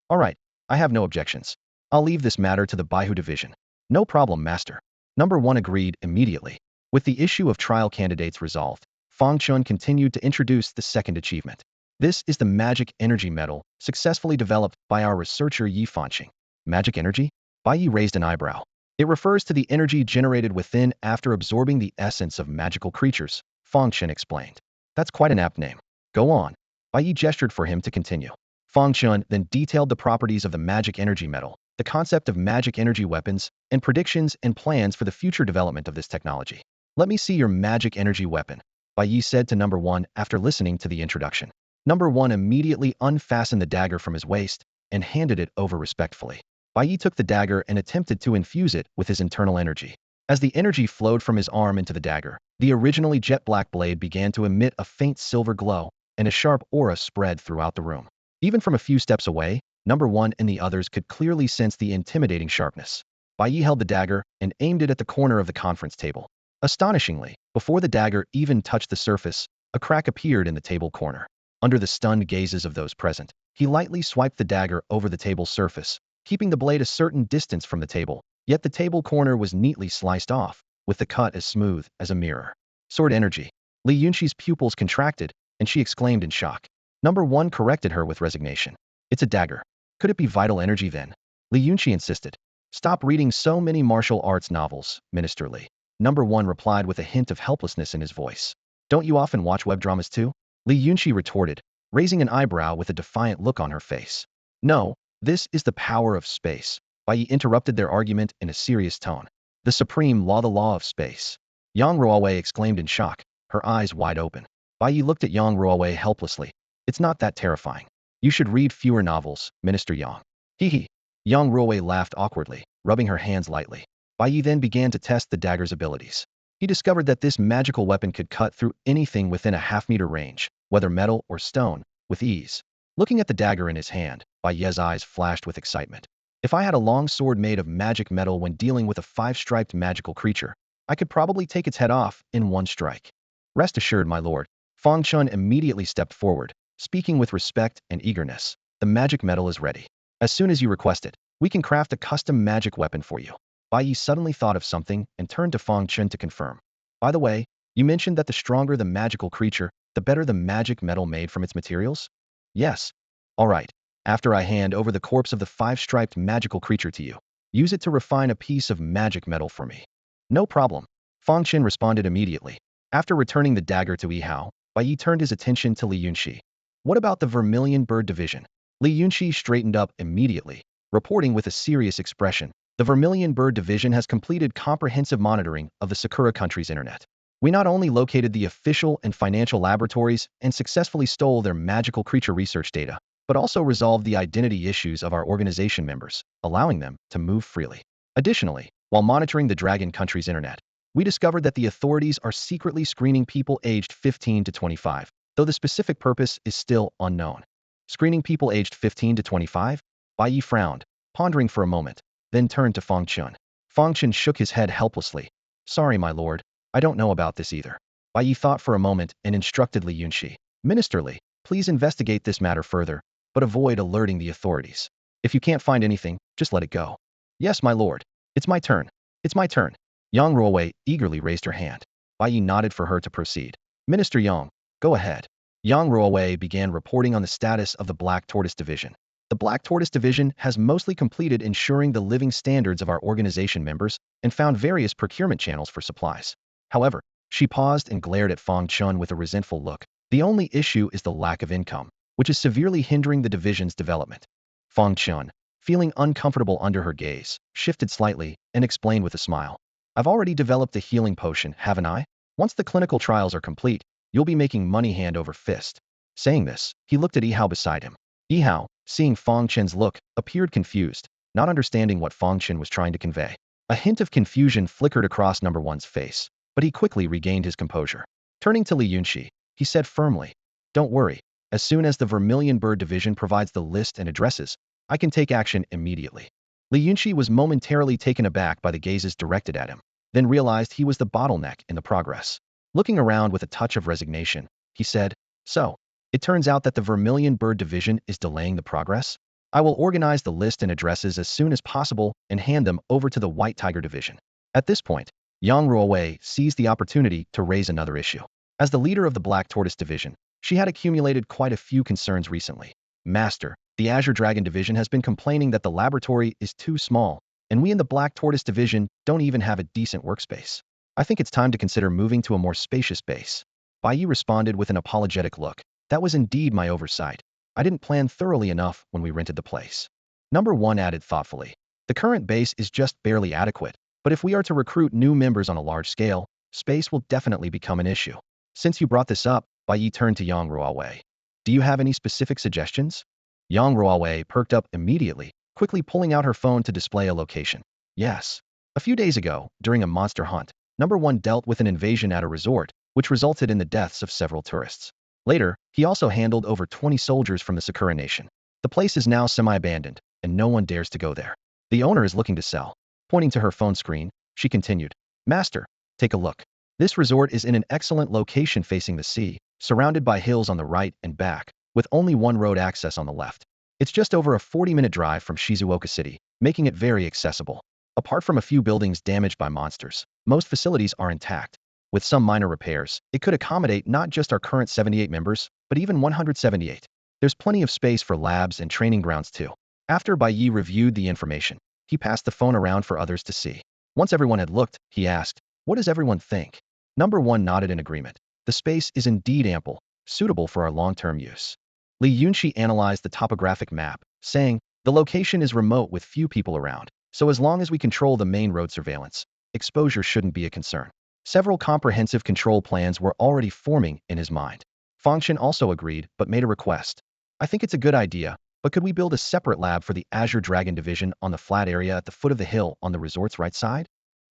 All right, I have no objections. I'll leave this matter to the Baihu Division. No problem, Master. Number one agreed immediately. With the issue of trial candidates resolved, Fong Chun continued to introduce the second achievement. This is the magic energy metal, successfully developed by our researcher Yi Fanqing. Magic energy? Bai Ye raised an eyebrow. It refers to the energy generated within after absorbing the essence of magical creatures, Fong Chen explained. That's quite an apt name. Go on. Bai Ye gestured for him to continue. Fong Chun then detailed the properties of the magic energy metal, the concept of magic energy weapons, and predictions and plans for the future development of this technology. Let me see your magic energy weapon, Bai Ye said to number one after listening to the introduction. Number one immediately unfastened the dagger from his waist and handed it over respectfully. Bai Ye took the dagger and attempted to infuse it with his internal energy. As the energy flowed from his arm into the dagger, the originally jet-black blade began to emit a faint silver glow, and a sharp aura spread throughout the room. Even from a few steps away, number one and the others could clearly sense the intimidating sharpness. Bai Ye held the dagger and aimed it at the corner of the conference table. Astonishingly, before the dagger even touched the surface, a crack appeared in the table corner. Under the stunned gazes of those present, he lightly swiped the dagger over the table's surface, keeping the blade a certain distance from the table, yet the table corner was neatly sliced off, with the cut as smooth as a mirror. Sword energy. Li Yunxi's pupils contracted, and she exclaimed in shock. Number one corrected her with resignation. It's a dagger. Could it be vital energy then? Li Yunxi insisted. Stop reading so many martial arts novels, Minister Li. Number one replied with a hint of helplessness in his voice. Don't you often watch web dramas too? Li Yunxi retorted, raising an eyebrow with a defiant look on her face. No, this is the power of space. Bai Ye interrupted their argument in a serious tone. The supreme law, the law of space. Yang Ruowei exclaimed in shock, her eyes wide open. Bai Ye looked at Yang Ruowei helplessly. It's not that terrifying. You should read fewer novels, Minister Yang. Hee hee. Yang Ruowei laughed awkwardly, rubbing her hands lightly. Bai Ye then began to test the dagger's abilities. He discovered that this magical weapon could cut through anything within a half-meter range, whether metal or stone, with ease. Looking at the dagger in his hand, Bai Ye's eyes flashed with excitement. If I had a long sword made of magic metal when dealing with a five-striped magical creature, I could probably take its head off in one strike. Rest assured, my lord. Fong Chun immediately stepped forward, speaking with respect and eagerness. The magic metal is ready. As soon as you request it, we can craft a custom magic weapon for you. Bai Ye suddenly thought of something and turned to Fong Chun to confirm. By the way, you mentioned that the stronger the magical creature, the better the magic metal made from its materials? Yes. All right. After I hand over the corpse of the five-striped magical creature to you, use it to refine a piece of magic metal for me. No problem. Fong Chun responded immediately. After returning the dagger to Yihao, Bai Ye turned his attention to Li Yunxi. What about the Vermilion Bird Division? Li Yunxi straightened up immediately, reporting with a serious expression. The Vermilion Bird Division has completed comprehensive monitoring of the Sakura country's internet. We not only located the official and financial laboratories and successfully stole their magical creature research data, but also resolved the identity issues of our organization members, allowing them to move freely. Additionally, while monitoring the Dragon country's internet, we discovered that the authorities are secretly screening people aged 15 to 25, though the specific purpose is still unknown. Screening people aged 15 to 25? Bai Ye frowned, pondering for a moment, then turned to Fong Chun. Fong Chun shook his head helplessly. Sorry, my lord. I don't know about this either. Bai Ye thought for a moment and instructed Li Yunxi. Minister Li, please investigate this matter further, but avoid alerting the authorities. If you can't find anything, just let it go. Yes, my lord. It's my turn. It's my turn. Yang Ruowei eagerly raised her hand. Bai Ye nodded for her to proceed. Minister Yang, go ahead. Yang Ruowei began reporting on the status of the Black Tortoise Division. The Black Tortoise Division has mostly completed ensuring the living standards of our organization members and found various procurement channels for supplies. However, she paused and glared at Fong Chun with a resentful look. The only issue is the lack of income, which is severely hindering the division's development. Fong Chun, feeling uncomfortable under her gaze, shifted slightly and explained with a smile. I've already developed a healing potion, haven't I? Once the clinical trials are complete, you'll be making money hand over fist. Saying this, he looked at Yihao beside him. Yihao, seeing Fong Chun's look, appeared confused, not understanding what Fong Chun was trying to convey. A hint of confusion flickered across number one's face, but he quickly regained his composure. Turning to Li Yunxi, he said firmly, Don't worry. As soon as the Vermilion Bird Division provides the list and addresses, I can take action immediately. Li Yunxi was momentarily taken aback by the gazes directed at him, then realized he was the bottleneck in the progress. Looking around with a touch of resignation, he said, So, it turns out that the Vermilion Bird Division is delaying the progress? I will organize the list and addresses as soon as possible and hand them over to the White Tiger Division. At this point, Yang Ruowei seized the opportunity to raise another issue. As the leader of the Black Tortoise Division, she had accumulated quite a few concerns recently. Master, the Azure Dragon Division has been complaining that the laboratory is too small, and we in the Black Tortoise Division don't even have a decent workspace. I think it's time to consider moving to a more spacious base. Bai Ye responded with an apologetic look. That was indeed my oversight. I didn't plan thoroughly enough when we rented the place. Number one added thoughtfully. The current base is just barely adequate, but if we are to recruit new members on a large scale, space will definitely become an issue. Since you brought this up, Bai Ye turned to Yang Ruowei. Do you have any specific suggestions? Yang Ruowei perked up immediately, quickly pulling out her phone to display a location. Yes. A few days ago, during a monster hunt, number 1 dealt with an invasion at a resort, which resulted in the deaths of several tourists. Later, he also handled over 20 soldiers from the Sakura nation. The place is now semi-abandoned, and no one dares to go there. The owner is looking to sell. Pointing to her phone screen, she continued, Master, take a look. This resort is in an excellent location facing the sea, surrounded by hills on the right and back, with only one road access on the left. It's just over a 40-minute drive from Shizuoka City, making it very accessible. Apart from a few buildings damaged by monsters, most facilities are intact. With some minor repairs, it could accommodate not just our current 78 members, but even 178. There's plenty of space for labs and training grounds too. After Bai Ye reviewed the information, he passed the phone around for others to see. Once everyone had looked, he asked, what does everyone think? Number 1 nodded in agreement. The space is indeed ample, suitable for our long-term use. Li Yunxi analyzed the topographic map, saying, the location is remote with few people around, so as long as we control the main road surveillance, exposure shouldn't be a concern. Several comprehensive control plans were already forming in his mind. Fong also agreed, but made a request. I think it's a good idea, but could we build a separate lab for the Azure Dragon Division on the flat area at the foot of the hill on the resort's right side?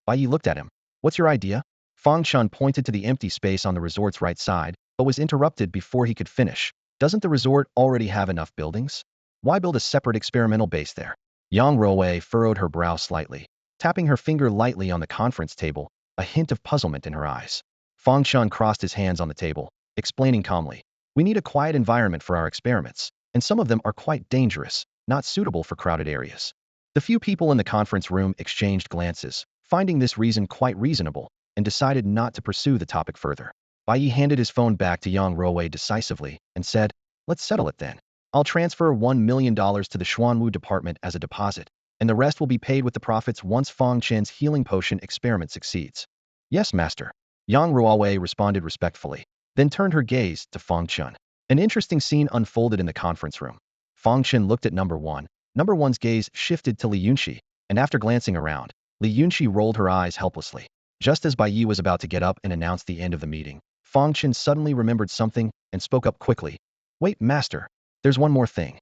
Bai Ye looked at him. What's your idea? Fong pointed to the empty space on the resort's right side, but was interrupted before he could finish. Doesn't the resort already have enough buildings? Why build a separate experimental base there? Yang Ruowei furrowed her brow slightly, tapping her finger lightly on the conference table, a hint of puzzlement in her eyes. Fong crossed his hands on the table, explaining calmly, we need a quiet environment for our experiments, and some of them are quite dangerous, not suitable for crowded areas. The few people in the conference room exchanged glances, finding this reason quite reasonable, and decided not to pursue the topic further. Bai Ye handed his phone back to Yang Ruowei decisively and said, let's settle it then. I'll transfer $1 million to the Xuanwu department as a deposit, and the rest will be paid with the profits once Fong Chen's healing potion experiment succeeds. Yes, master. Yang Ruowei responded respectfully, then turned her gaze to Fong Chun. An interesting scene unfolded in the conference room. Fong Chen looked at number 1. Number 1's gaze shifted to Li Yunxi, and after glancing around, Li Yunxi rolled her eyes helplessly. Just as Bai Ye was about to get up and announce the end of the meeting, Fong Chen suddenly remembered something and spoke up quickly. Wait, master. There's one more thing.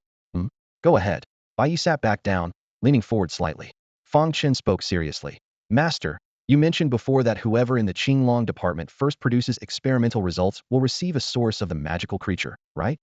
Go ahead. Bai Ye sat back down, leaning forward slightly. Fong Chen spoke seriously. Master, you mentioned before that whoever in the Qinglong department first produces experimental results will receive a source of the magical creature, right?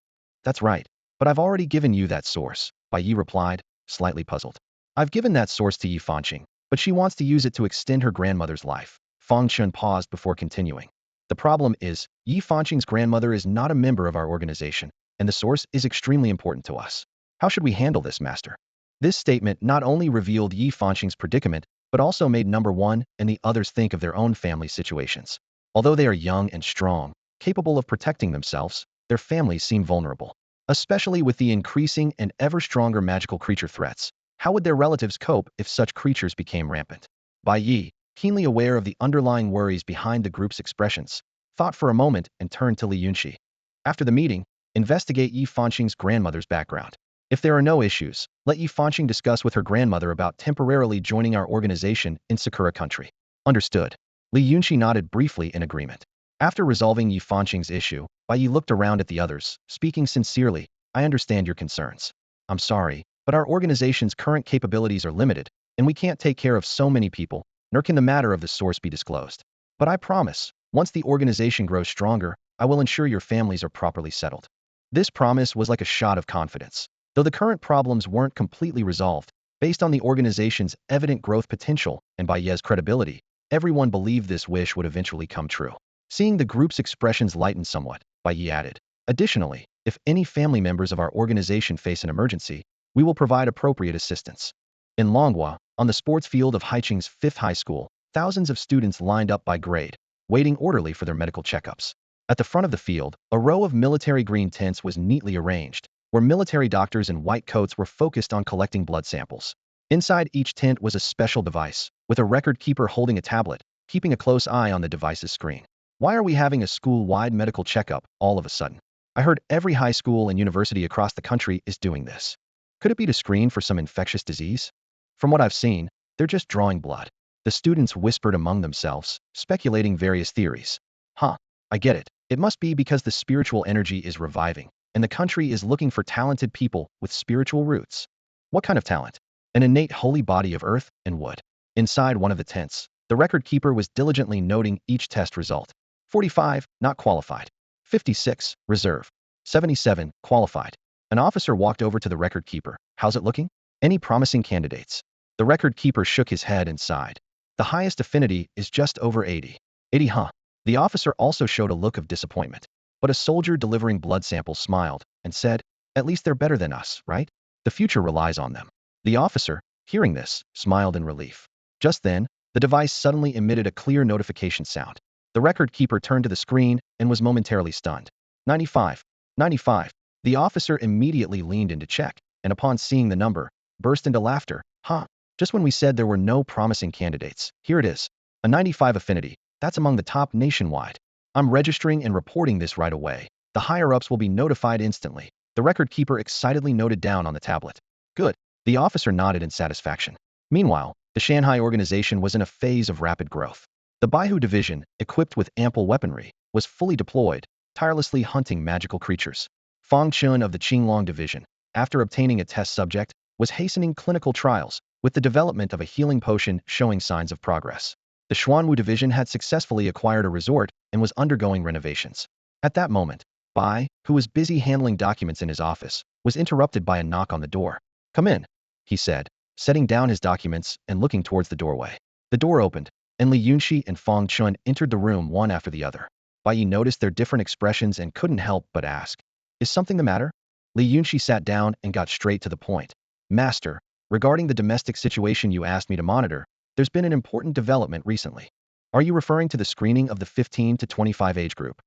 That's right. But I've already given you that source, Bai Ye replied, slightly puzzled. I've given that source to Yi Fanqing, but she wants to use it to extend her grandmother's life. Fong Chen paused before continuing. The problem is, Yi Fanqing's grandmother is not a member of our organization, and the source is extremely important to us. How should we handle this, master? This statement not only revealed Yi Fanqing's predicament, but also made number 1 and the others think of their own family situations. Although they are young and strong, capable of protecting themselves, their families seem vulnerable. Especially with the increasing and ever stronger magical creature threats. How would their relatives cope if such creatures became rampant? Bai Ye, keenly aware of the underlying worries behind the group's expressions, thought for a moment and turned to Li Yunxi. After the meeting, investigate Yi Fanqing's grandmother's background. If there are no issues, let Yi Fanqing discuss with her grandmother about temporarily joining our organization in Sakura country. Understood. Li Yunxi nodded briefly in agreement. After resolving Yi Fanqing's issue, Bai Ye looked around at the others, speaking sincerely, I understand your concerns. I'm sorry, but our organization's current capabilities are limited, and we can't take care of so many people, nor can the matter of the source be disclosed. But I promise, once the organization grows stronger, I will ensure your families are properly settled. This promise was like a shot of confidence. Though the current problems weren't completely resolved, based on the organization's evident growth potential and Bai Ye's credibility, everyone believed this wish would eventually come true. Seeing the group's expressions lighten somewhat, Bai Ye added, additionally, if any family members of our organization face an emergency, we will provide appropriate assistance. In Longhua, on the sports field of Haiqing's 5th high school, thousands of students lined up by grade, waiting orderly for their medical checkups. At the front of the field, a row of military green tents was neatly arranged, where military doctors in white coats were focused on collecting blood samples. Inside each tent was a special device, with a record keeper holding a tablet, keeping a close eye on the device's screen. Why are we having a school-wide medical checkup all of a sudden? I heard every high school and university across the country is doing this. Could it be to screen for some infectious disease? From what I've seen, they're just drawing blood. The students whispered among themselves, speculating various theories. I get it. It must be because the spiritual energy is reviving, and the country is looking for talented people with spiritual roots. What kind of talent? an innate holy body of earth and wood. Inside one of the tents, the record keeper was diligently noting each test result. 45, not qualified. 56, reserve. 77, qualified. An officer walked over to the record keeper. How's it looking? Any promising candidates? The record keeper shook his head and sighed. The highest affinity is just over 80. 80, huh? The officer also showed a look of disappointment. But a soldier delivering blood samples smiled and said, at least they're better than us, right? The future relies on them. The officer, hearing this, smiled in relief. Just then, the device suddenly emitted a clear notification sound. The record keeper turned to the screen and was momentarily stunned. 95. 95. The officer immediately leaned in to check, and upon seeing the number, burst into laughter. Huh? Just when we said there were no promising candidates, here it is. A 95 affinity. That's among the top nationwide. I'm registering and reporting this right away. The higher-ups will be notified instantly. The record keeper excitedly noted down on the tablet. Good. The officer nodded in satisfaction. Meanwhile, the Shanghai organization was in a phase of rapid growth. The Baihu division, equipped with ample weaponry, was fully deployed, tirelessly hunting magical creatures. Fong Chun of the Qinglong division, after obtaining a test subject, was hastening clinical trials, with the development of a healing potion showing signs of progress. The Xuanwu division had successfully acquired a resort and was undergoing renovations. At that moment, Bai, who was busy handling documents in his office, was interrupted by a knock on the door. Come in, he said, setting down his documents and looking towards the doorway. The door opened, and Li Yunxi and Fong Chun entered the room one after the other. Bai Ye noticed their different expressions and couldn't help but ask, is something the matter? Li Yunxi sat down and got straight to the point. Master, regarding the domestic situation you asked me to monitor, there's been an important development recently. Are you referring to the screening of the 15 to 25 age group?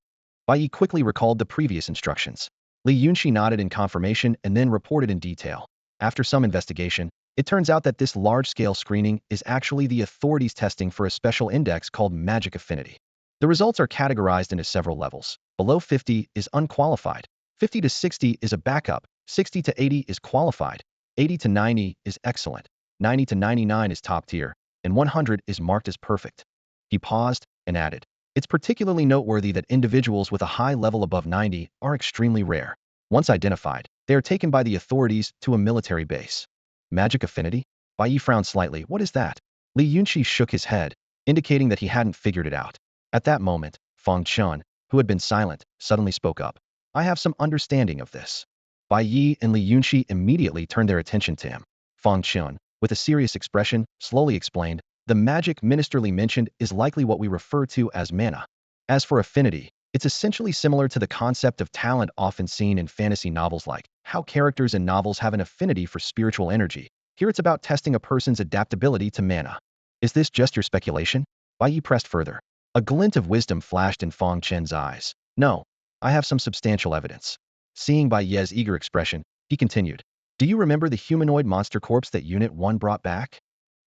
Bai Ye quickly recalled the previous instructions. Li Yunxi nodded in confirmation and then reported in detail. After some investigation, it turns out that this large-scale screening is actually the authorities testing for a special index called magic affinity. The results are categorized into several levels. Below 50 is unqualified. 50 to 60 is a backup. 60 to 80 is qualified. 80 to 90 is excellent. 90 to 99 is top tier. And 100 is marked as perfect. He paused and added, it's particularly noteworthy that individuals with a high level above 90 are extremely rare. Once identified, they are taken by the authorities to a military base. Magic affinity? Bai Ye frowned slightly. What is that? Li Yunxi shook his head, indicating that he hadn't figured it out. At that moment, Fong Chun, who had been silent, suddenly spoke up. I have some understanding of this. Bai Ye and Li Yunxi immediately turned their attention to him. Fong Chun, with a serious expression, slowly explained, the magic Minister Li mentioned is likely what we refer to as mana. As for affinity, it's essentially similar to the concept of talent often seen in fantasy novels, like how characters in novels have an affinity for spiritual energy. Here it's about testing a person's adaptability to mana. Is this just your speculation? Bai Ye pressed further. A glint of wisdom flashed in Fong Chen's eyes. No, I have some substantial evidence. Seeing Bai Ye's eager expression, he continued. Do you remember the humanoid monster corpse that Unit 1 brought back?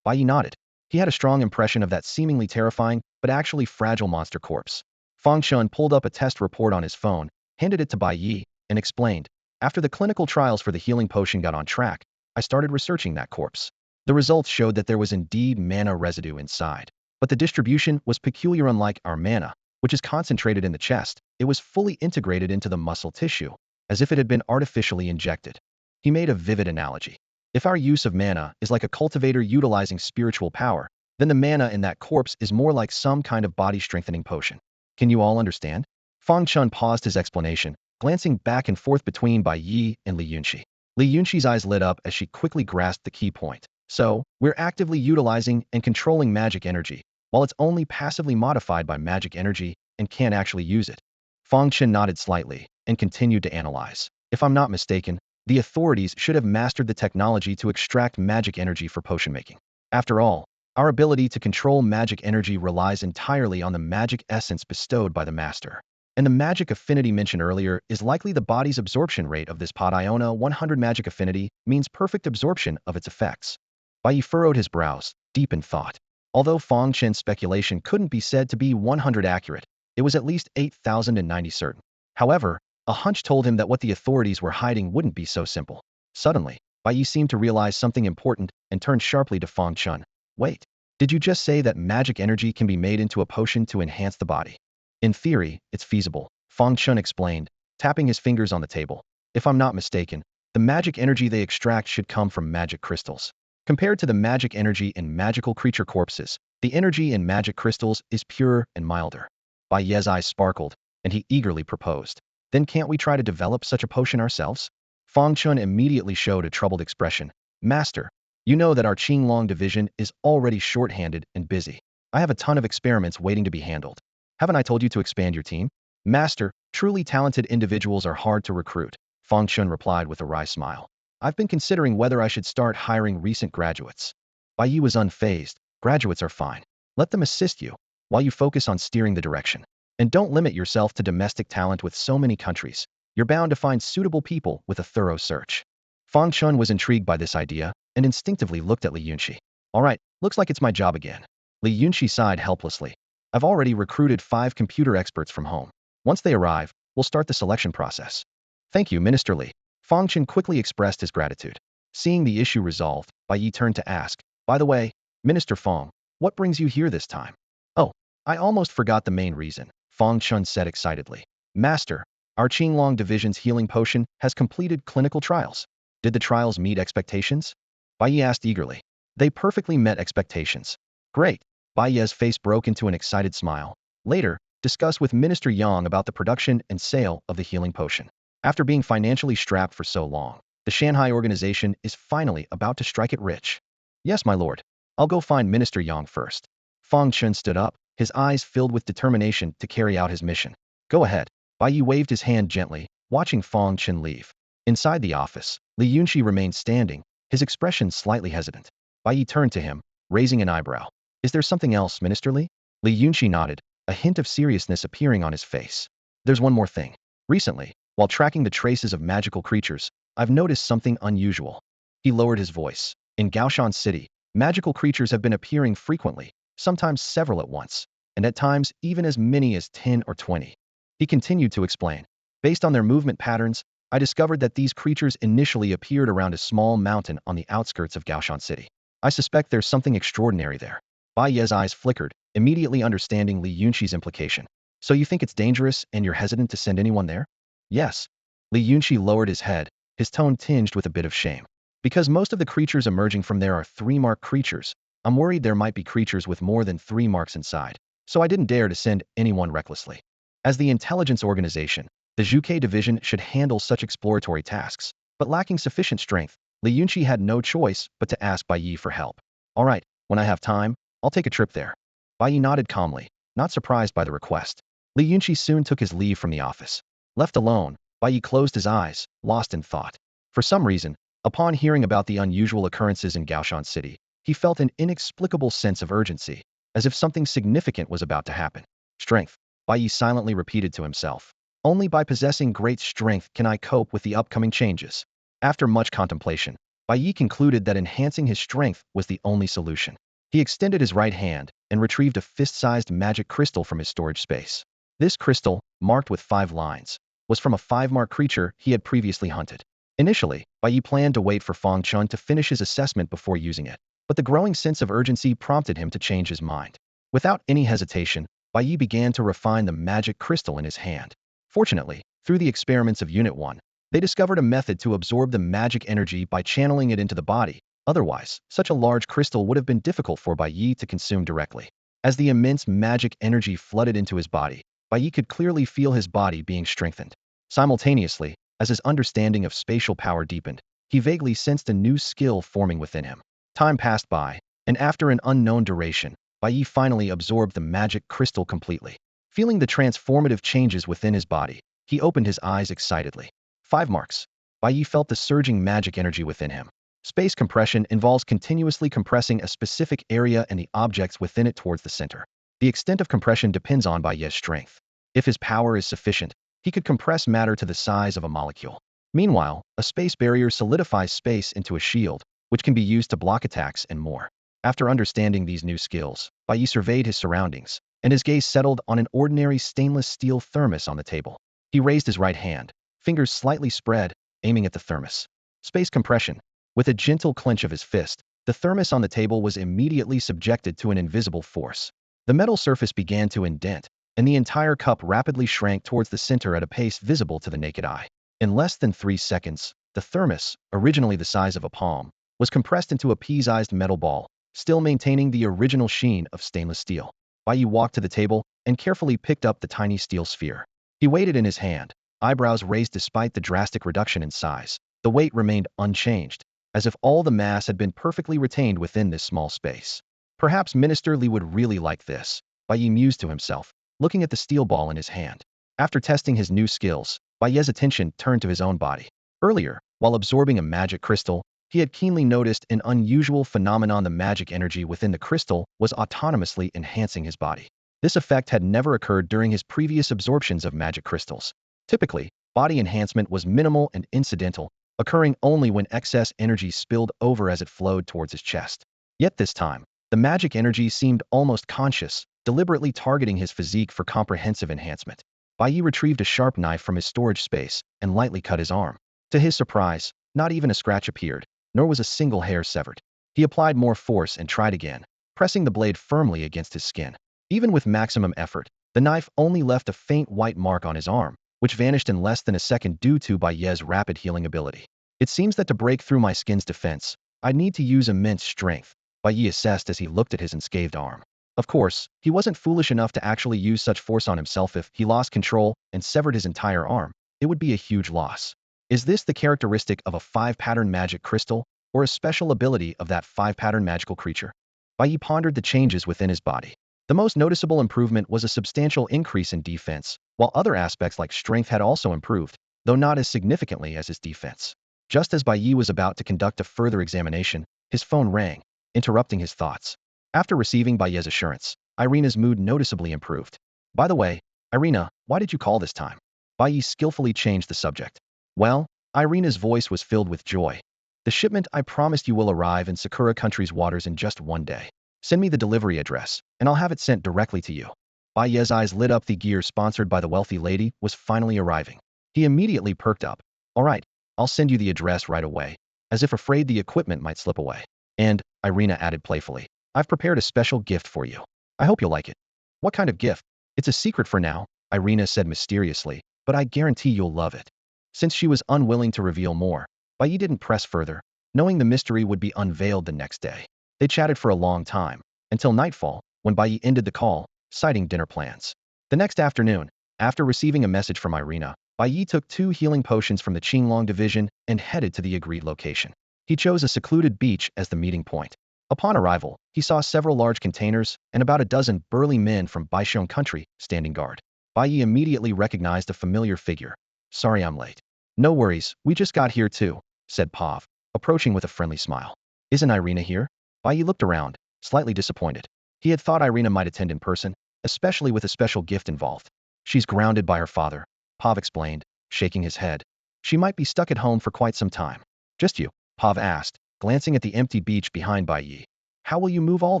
Bai Ye nodded. He had a strong impression of that seemingly terrifying, but actually fragile monster corpse. Fong Chun pulled up a test report on his phone, handed it to Bai Ye, and explained, after the clinical trials for the healing potion got on track, I started researching that corpse. The results showed that there was indeed mana residue inside, but the distribution was peculiar. Unlike our mana, which is concentrated in the chest, it was fully integrated into the muscle tissue, as if it had been artificially injected. He made a vivid analogy. If our use of mana is like a cultivator utilizing spiritual power, then the mana in that corpse is more like some kind of body-strengthening potion. Can you all understand? Fong Chun paused his explanation, glancing back and forth between Bai Ye and Li Yunxi. Li Yunxi's eyes lit up as she quickly grasped the key point. So, we're actively utilizing and controlling magic energy, while it's only passively modified by magic energy and can't actually use it. Fong Chun nodded slightly and continued to analyze. If I'm not mistaken, the authorities should have mastered the technology to extract magic energy for potion making. After all, our ability to control magic energy relies entirely on the magic essence bestowed by the master. And the magic affinity mentioned earlier is likely the body's absorption rate of this pod. Iona 100 magic affinity means perfect absorption of its effects. Bai Ye furrowed his brows, deep in thought. Although Fong Chen's speculation couldn't be said to be 100 accurate, it was at least 8,090 certain. However, a hunch told him that what the authorities were hiding wouldn't be so simple. Suddenly, Bai Ye seemed to realize something important and turned sharply to Fong Chun. Wait, did you just say that magic energy can be made into a potion to enhance the body? In theory, it's feasible, Fong Chun explained, tapping his fingers on the table. If I'm not mistaken, the magic energy they extract should come from magic crystals. Compared to the magic energy in magical creature corpses, the energy in magic crystals is purer and milder. Bai Ye's eyes sparkled, and he eagerly proposed. Then can't we try to develop such a potion ourselves? Fong Chun immediately showed a troubled expression. Master, you know that our Qinglong division is already short-handed and busy. I have a ton of experiments waiting to be handled. Haven't I told you to expand your team? Master, truly talented individuals are hard to recruit, Fong Chun replied with a wry smile. I've been considering whether I should start hiring recent graduates. Bai Ye was unfazed. Graduates are fine. Let them assist you, while you focus on steering the direction. And don't limit yourself to domestic talent with so many countries. You're bound to find suitable people with a thorough search. Fong Chun was intrigued by this idea and instinctively looked at Li Yunxi. All right, looks like it's my job again. Li Yunxi sighed helplessly. I've already recruited 5 computer experts from home. Once they arrive, we'll start the selection process. Thank you, Minister Li. Fong Chun quickly expressed his gratitude. Seeing the issue resolved, Bai Ye turned to ask, by the way, Minister Fong, what brings you here this time? Oh, I almost forgot the main reason, Fong Chun said excitedly. Master, our Qinglong division's healing potion has completed clinical trials. Did the trials meet expectations? Bai Ye asked eagerly. They perfectly met expectations. Great. Bai Ye's face broke into an excited smile. Later, discuss with Minister Yang about the production and sale of the healing potion. After being financially strapped for so long, the Shanghai organization is finally about to strike it rich. Yes, my lord. I'll go find Minister Yang first. Fong Chun stood up, his eyes filled with determination to carry out his mission. Go ahead. Bai Ye waved his hand gently, watching Fong Chun leave. Inside the office, Li Yunxi remained standing, his expression slightly hesitant. Bai Ye turned to him, raising an eyebrow. Is there something else, Minister Li? Li Yunxi nodded, a hint of seriousness appearing on his face. There's one more thing. Recently, while tracking the traces of magical creatures, I've noticed something unusual. He lowered his voice. In Gaoshan City, magical creatures have been appearing frequently, sometimes several at once, and at times even as many as 10 or 20. He continued to explain. Based on their movement patterns, I discovered that these creatures initially appeared around a small mountain on the outskirts of Gaoshan City. I suspect there's something extraordinary there. Bai Ye's eyes flickered, immediately understanding Li Yunxi's implication. So you think it's dangerous and you're hesitant to send anyone there? Yes. Li Yunxi lowered his head, his tone tinged with a bit of shame. Because most of the creatures emerging from there are 3-mark creatures, I'm worried there might be creatures with more than 3 marks inside, so I didn't dare to send anyone recklessly. As the intelligence organization, the Zhuke division should handle such exploratory tasks, but lacking sufficient strength, Li Yunxi had no choice but to ask Bai Ye for help. All right, when I have time, I'll take a trip there. Bai Ye nodded calmly, not surprised by the request. Li Yunxi soon took his leave from the office. Left alone, Bai Ye closed his eyes, lost in thought. For some reason, upon hearing about the unusual occurrences in Gaoshan City, he felt an inexplicable sense of urgency, as if something significant was about to happen. Strength, Bai Ye silently repeated to himself. Only by possessing great strength can I cope with the upcoming changes. After much contemplation, Bai Ye concluded that enhancing his strength was the only solution. He extended his right hand and retrieved a fist-sized magic crystal from his storage space. This crystal, marked with 5 lines, was from a 5-mark creature he had previously hunted. Initially, Bai Ye planned to wait for Fong Chun to finish his assessment before using it, but the growing sense of urgency prompted him to change his mind. Without any hesitation, Bai Ye began to refine the magic crystal in his hand. Fortunately, through the experiments of Unit 1, they discovered a method to absorb the magic energy by channeling it into the body. Otherwise, such a large crystal would have been difficult for Bai Ye to consume directly. As the immense magic energy flooded into his body, Bai Ye could clearly feel his body being strengthened. Simultaneously, as his understanding of spatial power deepened, he vaguely sensed a new skill forming within him. Time passed by, and after an unknown duration, Bai Ye finally absorbed the magic crystal completely. Feeling the transformative changes within his body, he opened his eyes excitedly. 5 marks. Bai Ye felt the surging magic energy within him. Space compression involves continuously compressing a specific area and the objects within it towards the center. The extent of compression depends on Bai Ye's strength. If his power is sufficient, he could compress matter to the size of a molecule. Meanwhile, a space barrier solidifies space into a shield, which can be used to block attacks and more. After understanding these new skills, Bai Ye surveyed his surroundings, and his gaze settled on an ordinary stainless steel thermos on the table. He raised his right hand, fingers slightly spread, aiming at the thermos. Space compression. With a gentle clench of his fist, the thermos on the table was immediately subjected to an invisible force. The metal surface began to indent, and the entire cup rapidly shrank towards the center at a pace visible to the naked eye. In less than 3 seconds, the thermos, originally the size of a palm, was compressed into a pea-sized metal ball, still maintaining the original sheen of stainless steel. Bai Ye walked to the table and carefully picked up the tiny steel sphere. He weighed it in his hand, eyebrows raised despite the drastic reduction in size. The weight remained unchanged, as if all the mass had been perfectly retained within this small space. Perhaps Minister Li would really like this, Bai Ye mused to himself, looking at the steel ball in his hand. After testing his new skills, Bai Ye's attention turned to his own body. Earlier, while absorbing a magic crystal, he had keenly noticed an unusual phenomenon. The magic energy within the crystal was autonomously enhancing his body. This effect had never occurred during his previous absorptions of magic crystals. Typically, body enhancement was minimal and incidental, occurring only when excess energy spilled over as it flowed towards his chest. Yet this time, the magic energy seemed almost conscious, deliberately targeting his physique for comprehensive enhancement. Bai Ye retrieved a sharp knife from his storage space and lightly cut his arm. To his surprise, not even a scratch appeared, nor was a single hair severed. He applied more force and tried again, pressing the blade firmly against his skin. Even with maximum effort, the knife only left a faint white mark on his arm, which vanished in less than a second due to Bai Ye's rapid healing ability. It seems that to break through my skin's defense, I'd need to use immense strength, Bai Ye assessed as he looked at his unscathed arm. Of course, he wasn't foolish enough to actually use such force on himself. If he lost control and severed his entire arm, it would be a huge loss. Is this the characteristic of a 5-pattern magic crystal, or a special ability of that 5-pattern magical creature? Bai Ye pondered the changes within his body. The most noticeable improvement was a substantial increase in defense, while other aspects like strength had also improved, though not as significantly as his defense. Just as Bai Ye was about to conduct a further examination, his phone rang, interrupting his thoughts. After receiving Bai Ye's assurance, Irina's mood noticeably improved. By the way, Irina, why did you call this time? Bai Ye skillfully changed the subject. Well, Irina's voice was filled with joy. The shipment I promised you will arrive in Sakura country's waters in just one day. Send me the delivery address, and I'll have it sent directly to you. Bai Ye's eyes lit up. The gear sponsored by the wealthy lady was finally arriving. He immediately perked up. All right, I'll send you the address right away, as if afraid the equipment might slip away. And, Irina added playfully, I've prepared a special gift for you. I hope you'll like it. What kind of gift? It's a secret for now, Irina said mysteriously, but I guarantee you'll love it. Since she was unwilling to reveal more, Bai Ye didn't press further, knowing the mystery would be unveiled the next day. They chatted for a long time, until nightfall, when Bai Ye ended the call, citing dinner plans. The next afternoon, after receiving a message from Irina, Bai Ye took 2 healing potions from the Qinglong division and headed to the agreed location. He chose a secluded beach as the meeting point. Upon arrival, he saw several large containers and about a dozen burly men from Baisheng country standing guard. Bai Ye immediately recognized a familiar figure. Sorry I'm late. No worries, we just got here too, said Pav, approaching with a friendly smile. Isn't Irina here? Bai Ye looked around, slightly disappointed. He had thought Irina might attend in person, especially with a special gift involved. She's grounded by her father, Pav explained, shaking his head. She might be stuck at home for quite some time. Just you? Pav asked, glancing at the empty beach behind Bai Ye. How will you move all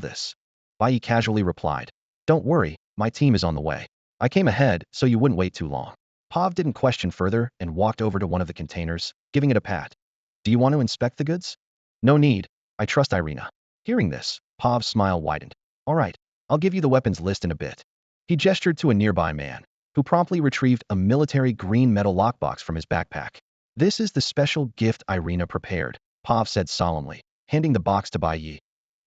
this? Bai Ye casually replied. Don't worry, my team is on the way. I came ahead, so you wouldn't wait too long. Pav didn't question further and walked over to one of the containers, giving it a pat. Do you want to inspect the goods? No need, I trust Irina. Hearing this, Pav's smile widened. All right, I'll give you the weapons list in a bit. He gestured to a nearby man, who promptly retrieved a military green metal lockbox from his backpack. This is the special gift Irina prepared, Pav said solemnly, handing the box to Bai Ye.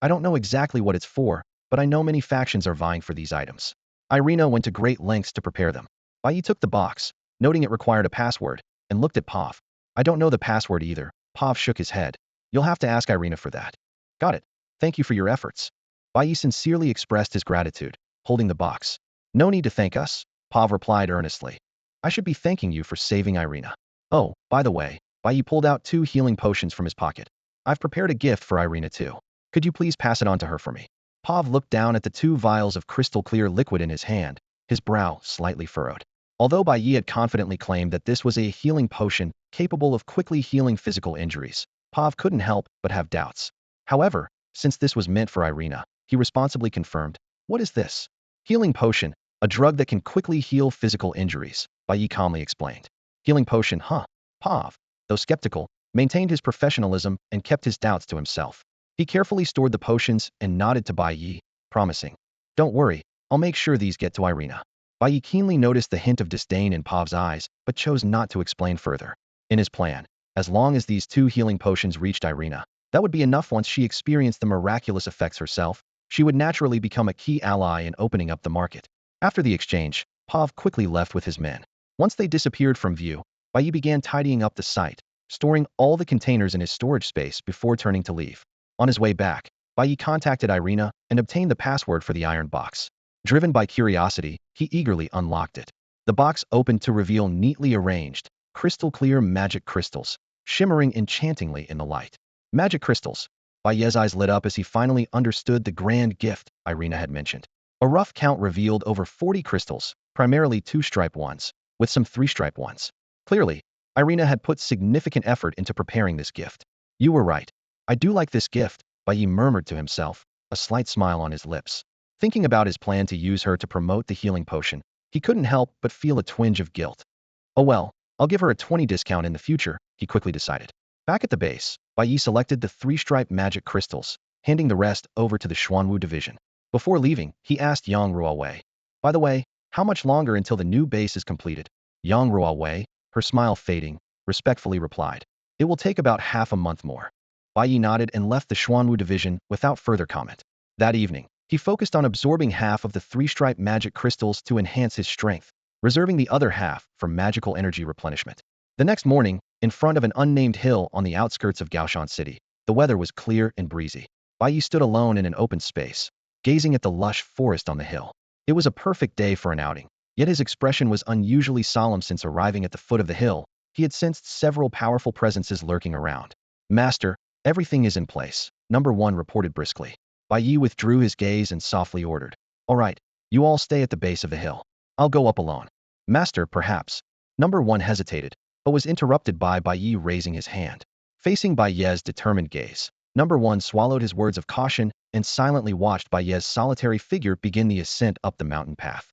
I don't know exactly what it's for, but I know many factions are vying for these items. Irina went to great lengths to prepare them. Bai Ye took the box, noting it required a password, and looked at Pav. I don't know the password either. Pav shook his head. You'll have to ask Irina for that. Got it. Thank you for your efforts. Bai Ye sincerely expressed his gratitude, holding the box. No need to thank us, Pav replied earnestly. I should be thanking you for saving Irina. Oh, by the way, Bai Ye pulled out 2 healing potions from his pocket. I've prepared a gift for Irina too. Could you please pass it on to her for me? Pav looked down at the 2 vials of crystal clear liquid in his hand, his brow slightly furrowed. Although Bai Ye had confidently claimed that this was a healing potion capable of quickly healing physical injuries, Pav couldn't help but have doubts. However, since this was meant for Irina, he responsibly confirmed, What is this? Healing potion, a drug that can quickly heal physical injuries, Bai Ye calmly explained. Healing potion, huh? Pav, though skeptical, maintained his professionalism and kept his doubts to himself. He carefully stored the potions and nodded to Bai Ye, promising, Don't worry, I'll make sure these get to Irina. Bai Ye keenly noticed the hint of disdain in Pav's eyes, but chose not to explain further. In his plan, as long as these 2 healing potions reached Irina, That would be enough. Once she experienced the miraculous effects herself, she would naturally become a key ally in opening up the market. After the exchange, Pav quickly left with his men. Once they disappeared from view, Bai Ye began tidying up the site, storing all the containers in his storage space before turning to leave. On his way back, Bai Ye contacted Irina and obtained the password for the iron box. Driven by curiosity, he eagerly unlocked it. The box opened to reveal neatly arranged, crystal-clear magic crystals, shimmering enchantingly in the light. Magic crystals. Bai Ye's eyes lit up as he finally understood the grand gift Irina had mentioned. A rough count revealed over 40 crystals, primarily 2-stripe ones, with some 3-stripe ones. Clearly, Irina had put significant effort into preparing this gift. You were right. I do like this gift, Bai Ye murmured to himself, a slight smile on his lips. Thinking about his plan to use her to promote the healing potion, he couldn't help but feel a twinge of guilt. Oh well, I'll give her a 20 discount in the future, he quickly decided. Back at the base, Bai Ye selected the 3-stripe magic crystals, handing the rest over to the Xuanwu division. Before leaving, he asked Yang Ruowei, "By the way, how much longer until the new base is completed?" Yang Ruowei, her smile fading, respectfully replied, "It will take about half a month more." Bai Ye nodded and left the Xuanwu division without further comment. That evening, he focused on absorbing half of the 3-stripe magic crystals to enhance his strength, reserving the other half for magical energy replenishment. The next morning, in front of an unnamed hill on the outskirts of Gaoshan City, the weather was clear and breezy. Bai Ye stood alone in an open space, gazing at the lush forest on the hill. It was a perfect day for an outing, yet his expression was unusually solemn. Since arriving at the foot of the hill, he had sensed several powerful presences lurking around. "Master, everything is in place," Number 1 reported briskly. Bai Ye withdrew his gaze and softly ordered, "All right, you all stay at the base of the hill. I'll go up alone." "Master, perhaps." Number 1 hesitated, but was interrupted by Bai Ye raising his hand. Facing Bai Ye's determined gaze, Number 1 swallowed his words of caution and silently watched Bai Ye's solitary figure begin the ascent up the mountain path.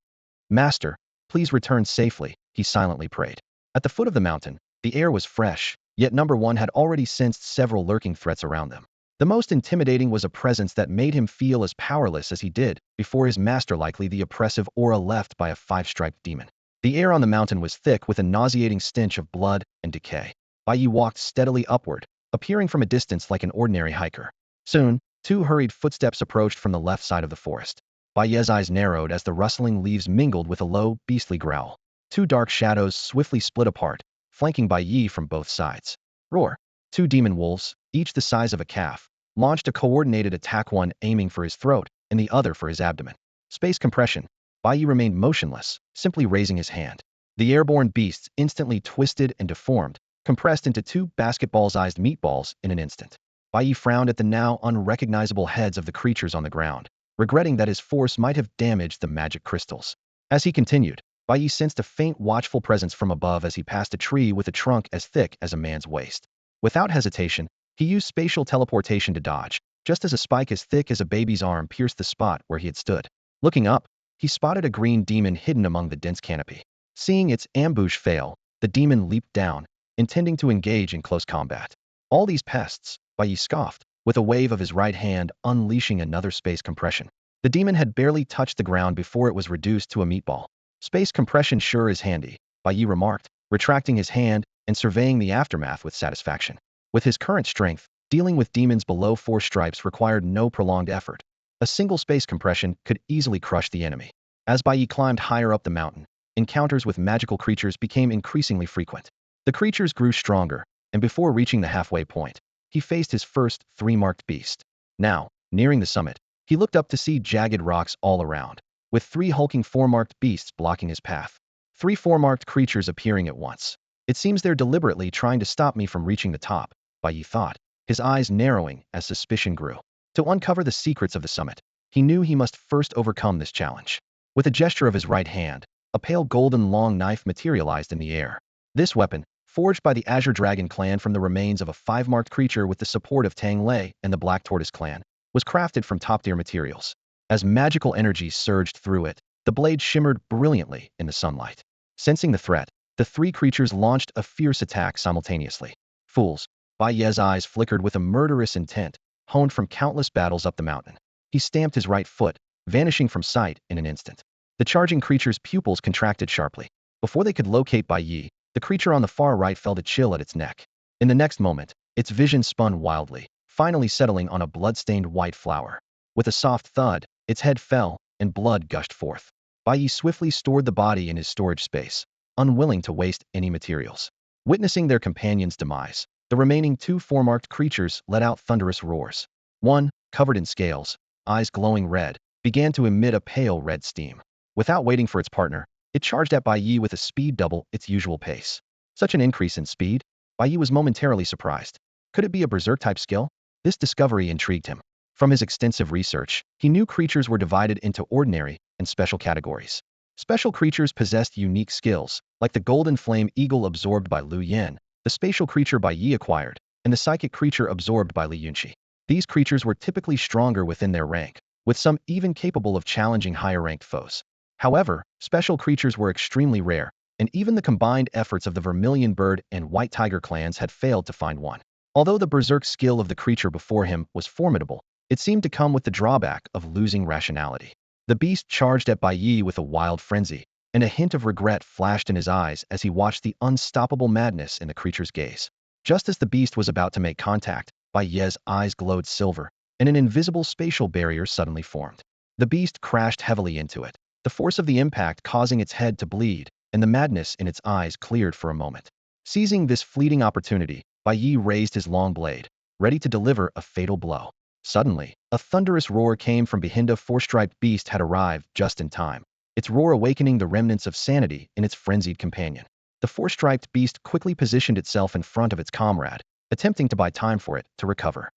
"Master, please return safely," he silently prayed. At the foot of the mountain, the air was fresh, yet Number 1 had already sensed several lurking threats around them. The most intimidating was a presence that made him feel as powerless as he did before his master, likely the oppressive aura left by a 5-striped demon. The air on the mountain was thick with a nauseating stench of blood and decay. Bai Ye walked steadily upward, appearing from a distance like an ordinary hiker. Soon, 2 hurried footsteps approached from the left side of the forest. Bai Ye's eyes narrowed as the rustling leaves mingled with a low, beastly growl. 2 dark shadows swiftly split apart, flanking Bai Ye from both sides. Roar! 2 demon wolves, each the size of a calf, launched a coordinated attack, one aiming for his throat and the other for his abdomen. Space compression. Bai Ye remained motionless, simply raising his hand. The airborne beasts instantly twisted and deformed, compressed into 2 basketball-sized meatballs in an instant. Bai Ye frowned at the now unrecognizable heads of the creatures on the ground, regretting that his force might have damaged the magic crystals. As he continued, Bai Ye sensed a faint watchful presence from above as he passed a tree with a trunk as thick as a man's waist. Without hesitation, he used spatial teleportation to dodge, just as a spike as thick as a baby's arm pierced the spot where he had stood. Looking up, he spotted a green demon hidden among the dense canopy. Seeing its ambush fail, the demon leaped down, intending to engage in close combat. "All these pests," Bai Ye scoffed, with a wave of his right hand unleashing another space compression. The demon had barely touched the ground before it was reduced to a meatball. "Space compression sure is handy," Bai Ye remarked, retracting his hand and surveying the aftermath with satisfaction. With his current strength, dealing with demons below 4 stripes required no prolonged effort. A single space compression could easily crush the enemy. As Bai Ye climbed higher up the mountain, encounters with magical creatures became increasingly frequent. The creatures grew stronger, and before reaching the halfway point, he faced his first 3-marked beast. Now, nearing the summit, he looked up to see jagged rocks all around, with 3 hulking 4-marked beasts blocking his path. 3 4-marked creatures appearing at once. "It seems they're deliberately trying to stop me from reaching the top," Bai Ye thought, his eyes narrowing as suspicion grew. To uncover the secrets of the summit, he knew he must first overcome this challenge. With a gesture of his right hand, a pale golden long knife materialized in the air. This weapon, forged by the Azure Dragon clan from the remains of a 5-marked creature with the support of Tang Lei and the Black Tortoise clan, was crafted from top-tier materials. As magical energy surged through it, the blade shimmered brilliantly in the sunlight. Sensing the threat, the 3 creatures launched a fierce attack simultaneously. Fools! Bai Ye's eyes flickered with a murderous intent, honed from countless battles up the mountain. He stamped his right foot, vanishing from sight in an instant. The charging creature's pupils contracted sharply. Before they could locate Bai Ye, the creature on the far right felt a chill at its neck. In the next moment, its vision spun wildly, finally settling on a blood-stained white flower. With a soft thud, its head fell, and blood gushed forth. Bai Ye swiftly stored the body in his storage space, unwilling to waste any materials. Witnessing their companion's demise, the remaining two four-marked creatures let out thunderous roars. One, covered in scales, eyes glowing red, began to emit a pale red steam. Without waiting for its partner, it charged at Bai Ye with a speed double its usual pace. Such an increase in speed? Bai Ye was momentarily surprised. Could it be a berserk-type skill? This discovery intrigued him. From his extensive research, he knew creatures were divided into ordinary and special categories. Special creatures possessed unique skills, like the golden flame eagle absorbed by Lu Yen, the spatial creature Bai Ye acquired, and the psychic creature absorbed by Li Yunqi. These creatures were typically stronger within their rank, with some even capable of challenging higher-ranked foes. However, special creatures were extremely rare, and even the combined efforts of the Vermilion Bird and White Tiger clans had failed to find one. Although the berserk skill of the creature before him was formidable, it seemed to come with the drawback of losing rationality. The beast charged at Bai Ye with a wild frenzy, and a hint of regret flashed in his eyes as he watched the unstoppable madness in the creature's gaze. Just as the beast was about to make contact, Bai Ye's eyes glowed silver, and an invisible spatial barrier suddenly formed. The beast crashed heavily into it, the force of the impact causing its head to bleed, and the madness in its eyes cleared for a moment. Seizing this fleeting opportunity, Bai Ye raised his long blade, ready to deliver a fatal blow. Suddenly, a thunderous roar came from behind. A four-striped beast had arrived just in time, its roar awakening the remnants of sanity in its frenzied companion. The four-striped beast quickly positioned itself in front of its comrade, attempting to buy time for it to recover.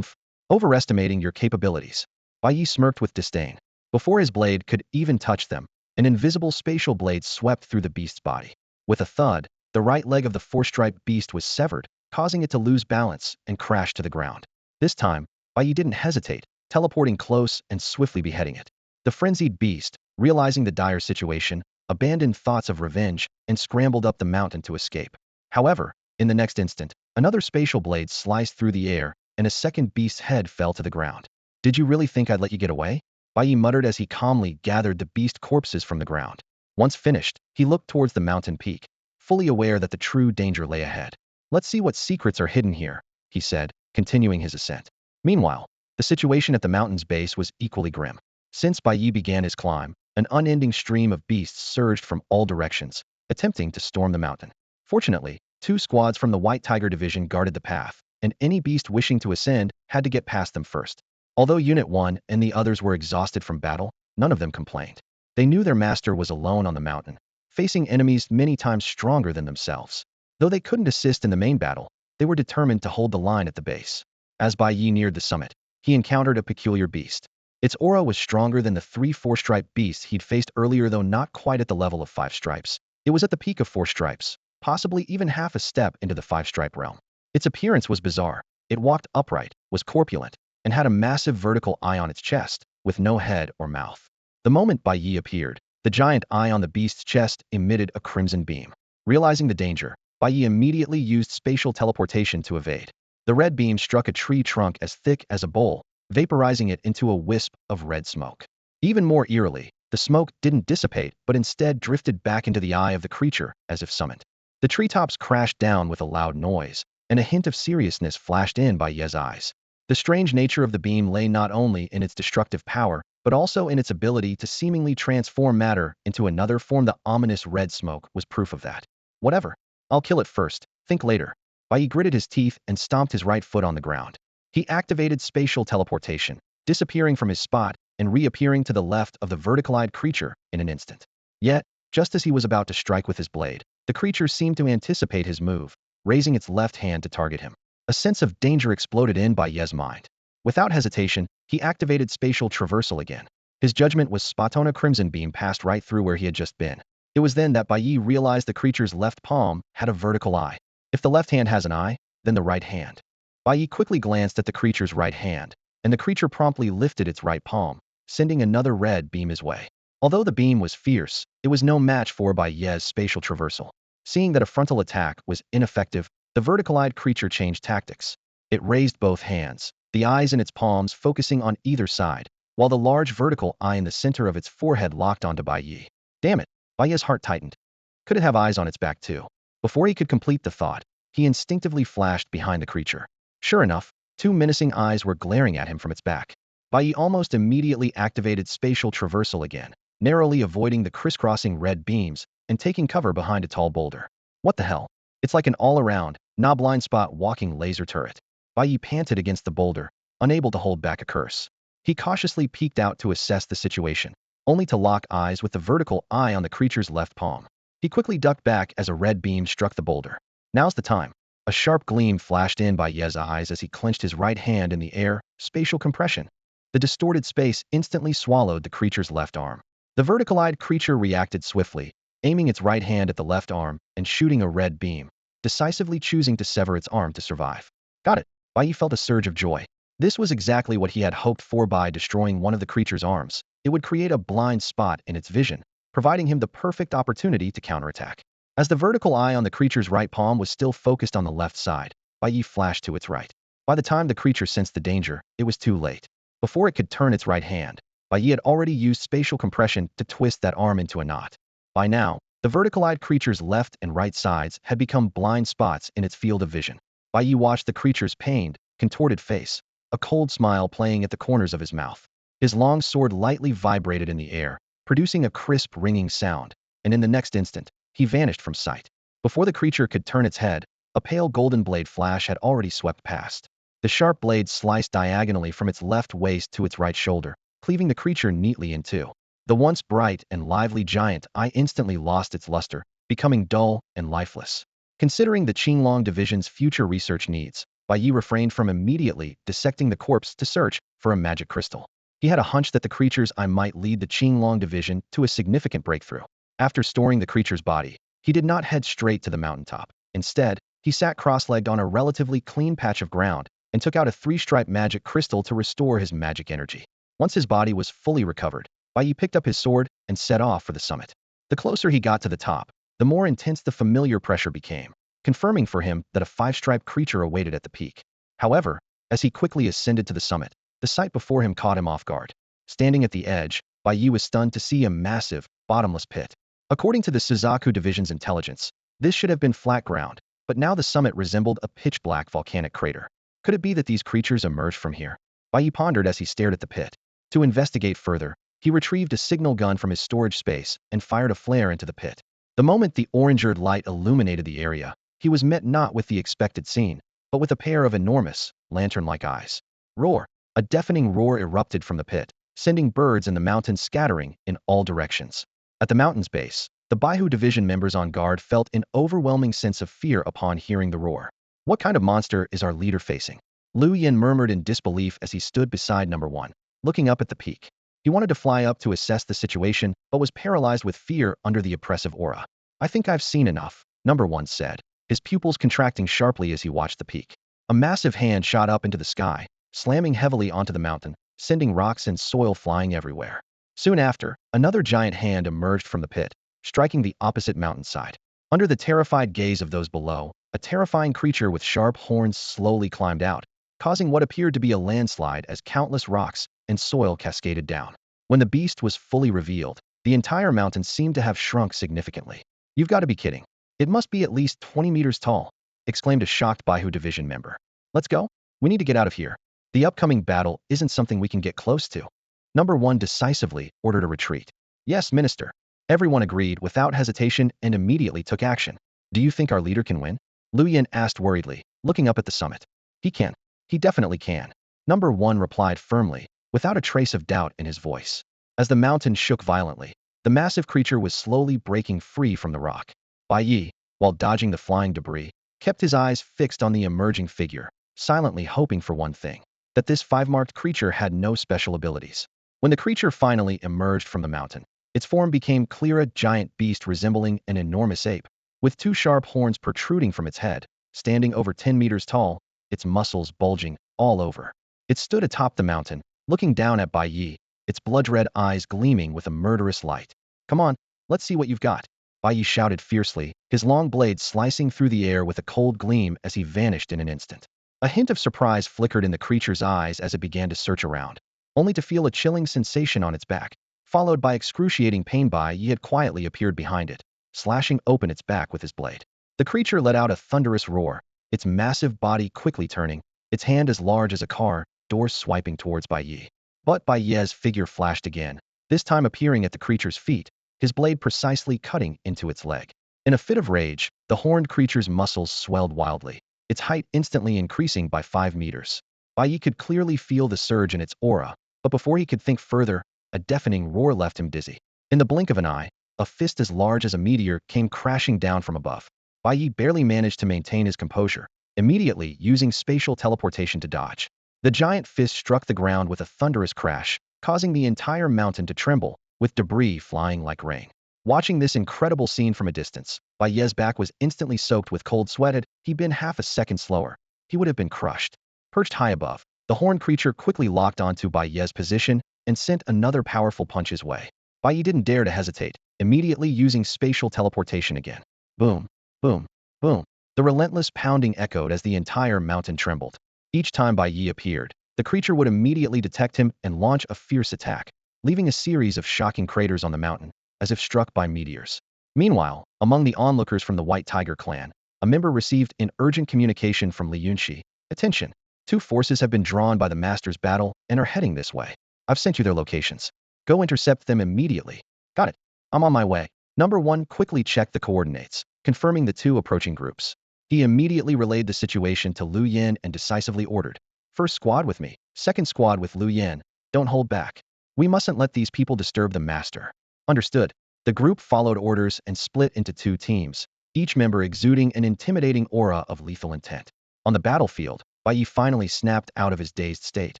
Overestimating your capabilities. Bai Ye smirked with disdain. Before his blade could even touch them, an invisible spatial blade swept through the beast's body. With a thud, the right leg of the four-striped beast was severed, causing it to lose balance and crash to the ground. This time, Bai Ye didn't hesitate, teleporting close and swiftly beheading it. The frenzied beast, realizing the dire situation, abandoned thoughts of revenge and scrambled up the mountain to escape. However, in the next instant, another spatial blade sliced through the air, and a second beast's head fell to the ground. "Did you really think I'd let you get away?" Bai Ye muttered as he calmly gathered the beast corpses from the ground. Once finished, he looked towards the mountain peak, fully aware that the true danger lay ahead. "Let's see what secrets are hidden here," he said, continuing his ascent. Meanwhile, the situation at the mountain's base was equally grim. Since Bai Ye began his climb, an unending stream of beasts surged from all directions, attempting to storm the mountain. Fortunately, two squads from the White Tiger Division guarded the path, and any beast wishing to ascend had to get past them first. Although Unit 1 and the others were exhausted from battle, none of them complained. They knew their master was alone on the mountain, facing enemies many times stronger than themselves. Though they couldn't assist in the main battle, they were determined to hold the line at the base. As Bai Ye neared the summit, he encountered a peculiar beast. Its aura was stronger than the 3 four-striped beasts he'd faced earlier, though not quite at the level of 5 stripes. It was at the peak of 4 stripes, possibly even half a step into the 5-stripe realm. Its appearance was bizarre. It walked upright, was corpulent, and had a massive vertical eye on its chest, with no head or mouth. The moment Bai Ye appeared, the giant eye on the beast's chest emitted a crimson beam. Realizing the danger, Bai Ye immediately used spatial teleportation to evade. The red beam struck a tree trunk as thick as a bowl, vaporizing it into a wisp of red smoke. Even more eerily, the smoke didn't dissipate but instead drifted back into the eye of the creature as if summoned. The treetops crashed down with a loud noise, and a hint of seriousness flashed in Bai Ye's eyes. The strange nature of the beam lay not only in its destructive power, but also in its ability to seemingly transform matter into another form. The ominous red smoke was proof of that. "Whatever. I'll kill it first. Think later." Bai Ye gritted his teeth and stomped his right foot on the ground. He activated spatial teleportation, disappearing from his spot and reappearing to the left of the vertical-eyed creature in an instant. Yet, just as he was about to strike with his blade, the creature seemed to anticipate his move, raising its left hand to target him. A sense of danger exploded in Bai Ye's mind. Without hesitation, he activated spatial traversal again. His judgment was spot on. A crimson beam passed right through where he had just been. It was then that Bai Ye realized the creature's left palm had a vertical eye. If the left hand has an eye, then the right hand. Bai Ye quickly glanced at the creature's right hand, and the creature promptly lifted its right palm, sending another red beam his way. Although the beam was fierce, it was no match for Bai Ye's spatial traversal. Seeing that a frontal attack was ineffective, the vertical-eyed creature changed tactics. It raised both hands, the eyes in its palms focusing on either side, while the large vertical eye in the center of its forehead locked onto Bai Ye. Damn it! Bai Ye's heart tightened. Could it have eyes on its back too? Before he could complete the thought, he instinctively flashed behind the creature. Sure enough, Two menacing eyes were glaring at him from its back. Bai Ye almost immediately activated spatial traversal again, narrowly avoiding the crisscrossing red beams and taking cover behind a tall boulder. What the hell? It's like an all-around, blind spot walking laser turret. Bai Ye panted against the boulder, unable to hold back a curse. He cautiously peeked out to assess the situation, only to lock eyes with the vertical eye on the creature's left palm. He quickly ducked back as a red beam struck the boulder. Now's the time. A sharp gleam flashed in Bai Ye's eyes as he clenched his right hand in the air, spatial compression. The distorted space instantly swallowed the creature's left arm. The vertical-eyed creature reacted swiftly, aiming its right hand at the left arm and shooting a red beam, decisively choosing to sever its arm to survive. Got it. Bai Ye felt a surge of joy. This was exactly what he had hoped for. By destroying one of the creature's arms, it would create a blind spot in its vision, providing him the perfect opportunity to counterattack. As the vertical eye on the creature's right palm was still focused on the left side, Bai Ye flashed to its right. By the time the creature sensed the danger, it was too late. Before it could turn its right hand, Bai Ye had already used spatial compression to twist that arm into a knot. By now, the vertical-eyed creature's left and right sides had become blind spots in its field of vision. Bai Ye watched the creature's pained, contorted face, a cold smile playing at the corners of his mouth. His long sword lightly vibrated in the air, producing a crisp, ringing sound, and in the next instant, he vanished from sight. Before the creature could turn its head, a pale golden blade flash had already swept past. The sharp blade sliced diagonally from its left waist to its right shoulder, cleaving the creature neatly in two. The once bright and lively giant eye instantly lost its luster, becoming dull and lifeless. Considering the Qinglong Division's future research needs, Bai Ye refrained from immediately dissecting the corpse to search for a magic crystal. He had a hunch that the creature's eye might lead the Qinglong Division to a significant breakthrough. After storing the creature's body, he did not head straight to the mountaintop. Instead, he sat cross-legged on a relatively clean patch of ground and took out a three-stripe magic crystal to restore his magic energy. Once his body was fully recovered, Bai Ye picked up his sword and set off for the summit. The closer he got to the top, the more intense the familiar pressure became, confirming for him that a five-striped creature awaited at the peak. However, as he quickly ascended to the summit, the sight before him caught him off guard. Standing at the edge, Bai Ye was stunned to see a massive, bottomless pit. According to the Suzaku Division's intelligence, this should have been flat ground, but now the summit resembled a pitch-black volcanic crater. Could it be that these creatures emerged from here? Bai Ye pondered as he stared at the pit. To investigate further, he retrieved a signal gun from his storage space and fired a flare into the pit. The moment the orange-earth light illuminated the area, he was met not with the expected scene, but with a pair of enormous, lantern-like eyes. Roar! A deafening roar erupted from the pit, sending birds in the mountains scattering in all directions. At the mountain's base, the Baihu Division members on guard felt an overwhelming sense of fear upon hearing the roar. What kind of monster is our leader facing? Lu Yin murmured in disbelief as he stood beside number one, looking up at the peak. He wanted to fly up to assess the situation, but was paralyzed with fear under the oppressive aura. I think I've seen enough, number one said, his pupils contracting sharply as he watched the peak. A massive hand shot up into the sky, slamming heavily onto the mountain, sending rocks and soil flying everywhere. Soon after, another giant hand emerged from the pit, striking the opposite mountainside. Under the terrified gaze of those below, a terrifying creature with sharp horns slowly climbed out, causing what appeared to be a landslide as countless rocks and soil cascaded down. When the beast was fully revealed, the entire mountain seemed to have shrunk significantly. You've got to be kidding. It must be at least 20 meters tall, exclaimed a shocked Baihu Division member. Let's go. We need to get out of here. The upcoming battle isn't something we can get close to. Number one decisively ordered a retreat. Yes, Minister. Everyone agreed without hesitation and immediately took action. Do you think our leader can win? Lu Yin asked worriedly, looking up at the summit. He can. He definitely can. Number one replied firmly, without a trace of doubt in his voice. As the mountain shook violently, the massive creature was slowly breaking free from the rock. Bai Ye, while dodging the flying debris, kept his eyes fixed on the emerging figure, silently hoping for one thing, that this five-marked creature had no special abilities. When the creature finally emerged from the mountain, its form became clear, a giant beast resembling an enormous ape, with two sharp horns protruding from its head, standing over 10 meters tall, its muscles bulging all over. It stood atop the mountain, looking down at Bai Ye, its blood-red eyes gleaming with a murderous light. Come on, let's see what you've got. Bai Ye shouted fiercely, his long blade slicing through the air with a cold gleam as he vanished in an instant. A hint of surprise flickered in the creature's eyes as it began to search around, only to feel a chilling sensation on its back, followed by excruciating pain. Bai Ye had quietly appeared behind it, slashing open its back with his blade. The creature let out a thunderous roar, its massive body quickly turning, its hand as large as a car, doors swiping towards Bai Ye. But Bai Ye's figure flashed again, this time appearing at the creature's feet, his blade precisely cutting into its leg. In a fit of rage, the horned creature's muscles swelled wildly, its height instantly increasing by 5 meters. Bai Ye could clearly feel the surge in its aura, but before he could think further, a deafening roar left him dizzy. In the blink of an eye, a fist as large as a meteor came crashing down from above. Bai Ye barely managed to maintain his composure, immediately using spatial teleportation to dodge. The giant fist struck the ground with a thunderous crash, causing the entire mountain to tremble, with debris flying like rain. Watching this incredible scene from a distance, Bai Ye's back was instantly soaked with cold sweat. Had he been half a second slower, he would have been crushed. Perched high above, the horned creature quickly locked onto Bai Ye's position and sent another powerful punch his way. Bai Ye didn't dare to hesitate, immediately using spatial teleportation again. Boom, boom, boom. The relentless pounding echoed as the entire mountain trembled. Each time Bai Ye appeared, the creature would immediately detect him and launch a fierce attack, leaving a series of shocking craters on the mountain, as if struck by meteors. Meanwhile, among the onlookers from the White Tiger clan, a member received an urgent communication from Li Yunxi. Attention! 2 forces have been drawn by the Master's battle and are heading this way. I've sent you their locations. Go intercept them immediately. Got it. I'm on my way. Number 1 quickly checked the coordinates, confirming the 2 approaching groups. He immediately relayed the situation to Lu Yin and decisively ordered, "First squad with me, second squad with Lu Yin. Don't hold back. We mustn't let these people disturb the Master." Understood. The group followed orders and split into 2 teams, each member exuding an intimidating aura of lethal intent. On the battlefield, Bai Ye finally snapped out of his dazed state,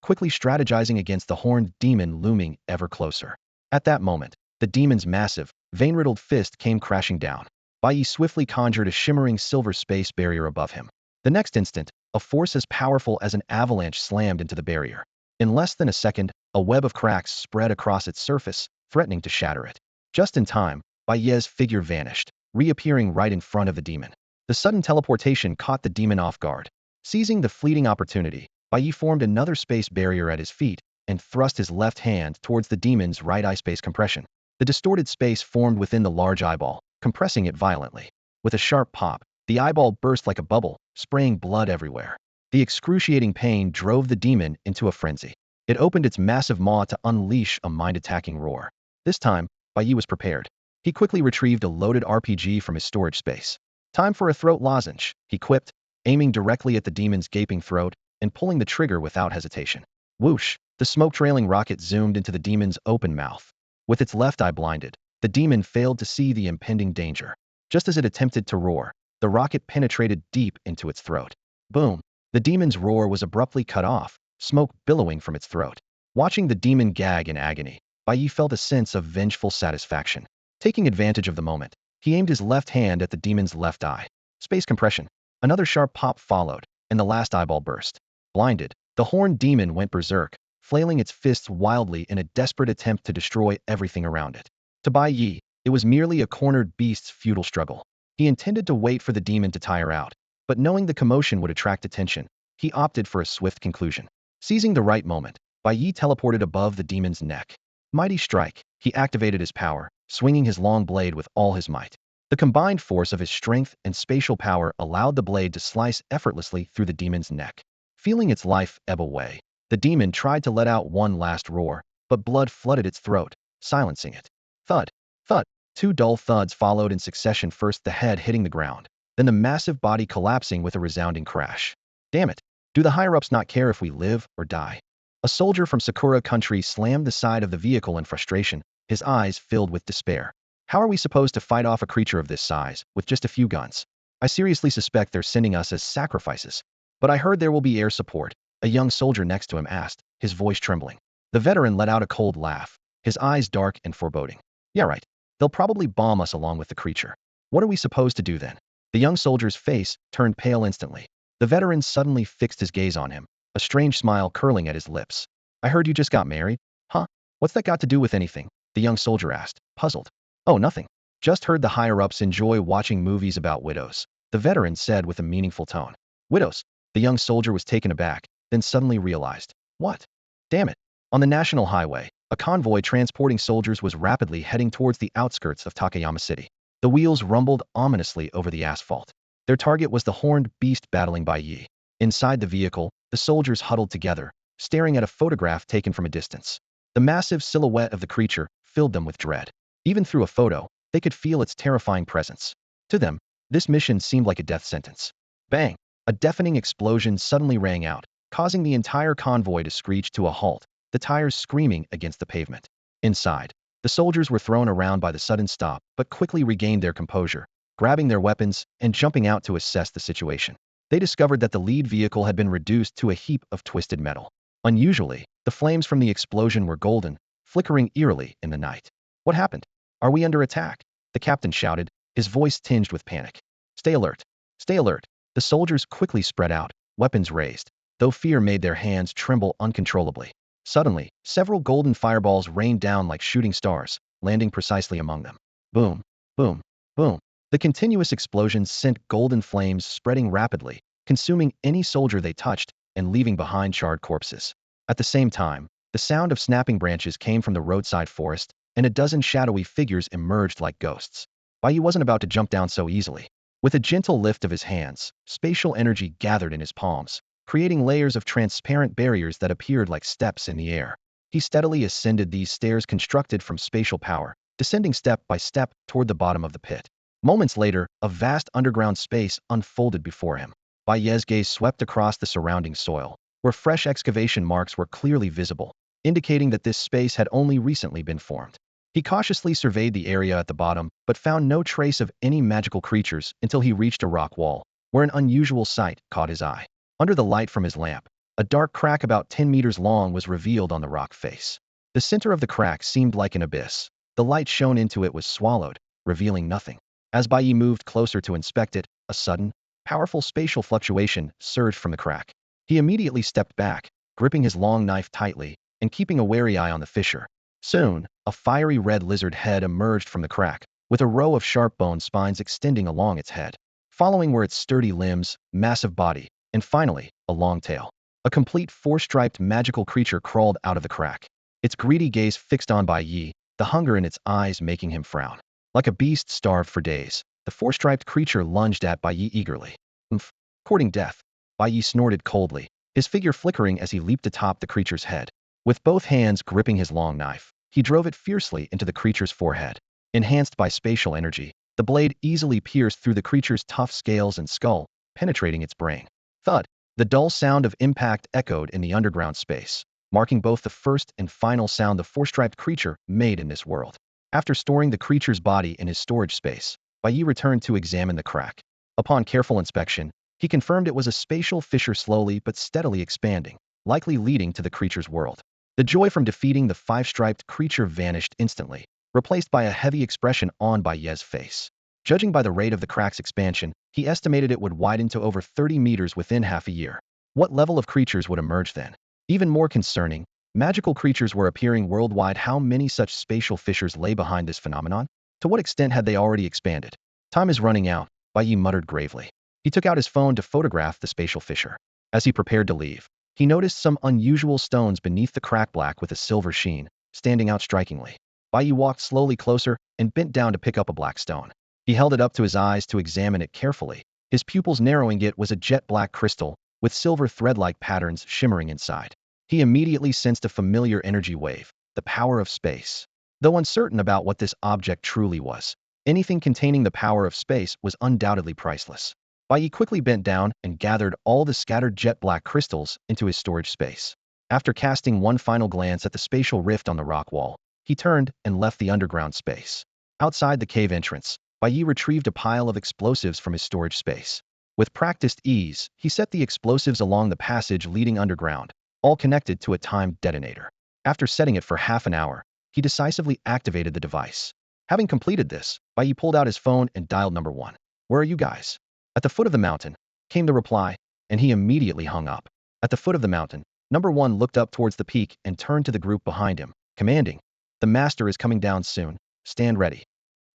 quickly strategizing against the horned demon looming ever closer. At that moment, the demon's massive, vein-riddled fist came crashing down. Bai Ye swiftly conjured a shimmering silver space barrier above him. The next instant, a force as powerful as an avalanche slammed into the barrier. In less than a second, a web of cracks spread across its surface, threatening to shatter it. Just in time, Bai Ye's figure vanished, reappearing right in front of the demon. The sudden teleportation caught the demon off guard. Seizing the fleeting opportunity, Bai Ye formed another space barrier at his feet and thrust his left hand towards the demon's right eye. Space compression. The distorted space formed within the large eyeball, compressing it violently. With a sharp pop, the eyeball burst like a bubble, spraying blood everywhere. The excruciating pain drove the demon into a frenzy. It opened its massive maw to unleash a mind-attacking roar. This time, Bai Ye was prepared. He quickly retrieved a loaded RPG from his storage space. "Time for a throat lozenge," he quipped, aiming directly at the demon's gaping throat and pulling the trigger without hesitation. Whoosh! The smoke-trailing rocket zoomed into the demon's open mouth. With its left eye blinded, the demon failed to see the impending danger. Just as it attempted to roar, the rocket penetrated deep into its throat. Boom! The demon's roar was abruptly cut off, smoke billowing from its throat. Watching the demon gag in agony, Bai Ye felt a sense of vengeful satisfaction. Taking advantage of the moment, he aimed his left hand at the demon's left eye. Space compression. Another sharp pop followed, and the last eyeball burst. Blinded, the horned demon went berserk, flailing its fists wildly in a desperate attempt to destroy everything around it. To Bai Ye, it was merely a cornered beast's futile struggle. He intended to wait for the demon to tire out, but knowing the commotion would attract attention, he opted for a swift conclusion. Seizing the right moment, Bai Ye teleported above the demon's neck. Mighty strike, he activated his power, swinging his long blade with all his might. The combined force of his strength and spatial power allowed the blade to slice effortlessly through the demon's neck. Feeling its life ebb away, the demon tried to let out one last roar, but blood flooded its throat, silencing it. Thud, thud. 2 dull thuds followed in succession, first the head hitting the ground, then the massive body collapsing with a resounding crash. Damn it! Do the higher-ups not care if we live or die? A soldier from Sakura country slammed the side of the vehicle in frustration, his eyes filled with despair. How are we supposed to fight off a creature of this size, with just a few guns? I seriously suspect they're sending us as sacrifices. But I heard there will be air support, a young soldier next to him asked, his voice trembling. The veteran let out a cold laugh, his eyes dark and foreboding. Yeah right. They'll probably bomb us along with the creature. What are we supposed to do then? The young soldier's face turned pale instantly. The veteran suddenly fixed his gaze on him, a strange smile curling at his lips. I heard you just got married? Huh? What's that got to do with anything? The young soldier asked, puzzled. Oh, nothing. Just heard the higher-ups enjoy watching movies about widows, the veteran said with a meaningful tone. Widows? The young soldier was taken aback, then suddenly realized. What? Damn it. On the national highway, a convoy transporting soldiers was rapidly heading towards the outskirts of Takayama City. The wheels rumbled ominously over the asphalt. Their target was the horned beast battling Bai Ye. Inside the vehicle, the soldiers huddled together, staring at a photograph taken from a distance. The massive silhouette of the creature filled them with dread. Even through a photo, they could feel its terrifying presence. To them, this mission seemed like a death sentence. Bang! A deafening explosion suddenly rang out, causing the entire convoy to screech to a halt, the tires screaming against the pavement. Inside, the soldiers were thrown around by the sudden stop, but quickly regained their composure, grabbing their weapons and jumping out to assess the situation. They discovered that the lead vehicle had been reduced to a heap of twisted metal. Unusually, the flames from the explosion were golden, flickering eerily in the night. What happened? Are we under attack? The captain shouted, his voice tinged with panic. Stay alert. Stay alert. The soldiers quickly spread out, weapons raised, though fear made their hands tremble uncontrollably. Suddenly, several golden fireballs rained down like shooting stars, landing precisely among them. Boom, boom, boom. The continuous explosions sent golden flames spreading rapidly, consuming any soldier they touched and leaving behind charred corpses. At the same time, the sound of snapping branches came from the roadside forest, and a dozen shadowy figures emerged like ghosts. Bai Ye wasn't about to jump down so easily. With a gentle lift of his hands, spatial energy gathered in his palms, creating layers of transparent barriers that appeared like steps in the air. He steadily ascended these stairs constructed from spatial power, descending step by step toward the bottom of the pit. Moments later, a vast underground space unfolded before him. Bai Ye's gaze swept across the surrounding soil, where fresh excavation marks were clearly visible, indicating that this space had only recently been formed. He cautiously surveyed the area at the bottom, but found no trace of any magical creatures until he reached a rock wall, where an unusual sight caught his eye. Under the light from his lamp, a dark crack about 10 meters long was revealed on the rock face. The center of the crack seemed like an abyss. The light shone into it was swallowed, revealing nothing. As Bai Ye moved closer to inspect it, a sudden, powerful spatial fluctuation surged from the crack. He immediately stepped back, gripping his long knife tightly and keeping a wary eye on the fissure. Soon, a fiery red lizard head emerged from the crack, with a row of sharp bone spines extending along its head. Following were its sturdy limbs, massive body, and finally, a long tail. A complete four-striped magical creature crawled out of the crack. Its greedy gaze fixed on Bai Ye, the hunger in its eyes making him frown. Like a beast starved for days, the four-striped creature lunged at Bai Ye eagerly. Oomph! Courting death, Bai Ye snorted coldly, his figure flickering as he leaped atop the creature's head. With both hands gripping his long knife, he drove it fiercely into the creature's forehead. Enhanced by spatial energy, the blade easily pierced through the creature's tough scales and skull, penetrating its brain. Thud! The dull sound of impact echoed in the underground space, marking both the first and final sound the four-striped creature made in this world. After storing the creature's body in his storage space, Bai Ye returned to examine the crack. Upon careful inspection, he confirmed it was a spatial fissure slowly but steadily expanding, likely leading to the creature's world. The joy from defeating the five-striped creature vanished instantly, replaced by a heavy expression on Bai Ye's face. Judging by the rate of the crack's expansion, he estimated it would widen to over 30 meters within half a year. What level of creatures would emerge then? Even more concerning, magical creatures were appearing worldwide. How many such spatial fissures lay behind this phenomenon? To what extent had they already expanded? Time is running out, Bai Ye muttered gravely. He took out his phone to photograph the spatial fissure. As he prepared to leave, he noticed some unusual stones beneath the crack, black with a silver sheen, standing out strikingly. Bai Ye walked slowly closer and bent down to pick up a black stone. He held it up to his eyes to examine it carefully, his pupils narrowing. It was a jet-black crystal, with silver thread-like patterns shimmering inside. He immediately sensed a familiar energy wave, the power of space. Though uncertain about what this object truly was, anything containing the power of space was undoubtedly priceless. Bai Ye quickly bent down and gathered all the scattered jet-black crystals into his storage space. After casting one final glance at the spatial rift on the rock wall, he turned and left the underground space. Outside the cave entrance, Bai Ye retrieved a pile of explosives from his storage space. With practiced ease, he set the explosives along the passage leading underground, all connected to a timed detonator. After setting it for half an hour, he decisively activated the device. Having completed this, Bai Ye pulled out his phone and dialed number 1. "Where are you guys?" "At the foot of the mountain," came the reply, and he immediately hung up. At the foot of the mountain, number 1 looked up towards the peak and turned to the group behind him, commanding, "The master is coming down soon. Stand ready."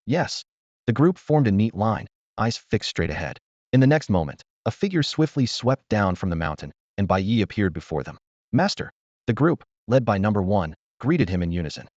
"Yes." The group formed a neat line, eyes fixed straight ahead. In the next moment, a figure swiftly swept down from the mountain, and Bai Ye appeared before them. "Master." The group, led by number 1, greeted him in unison.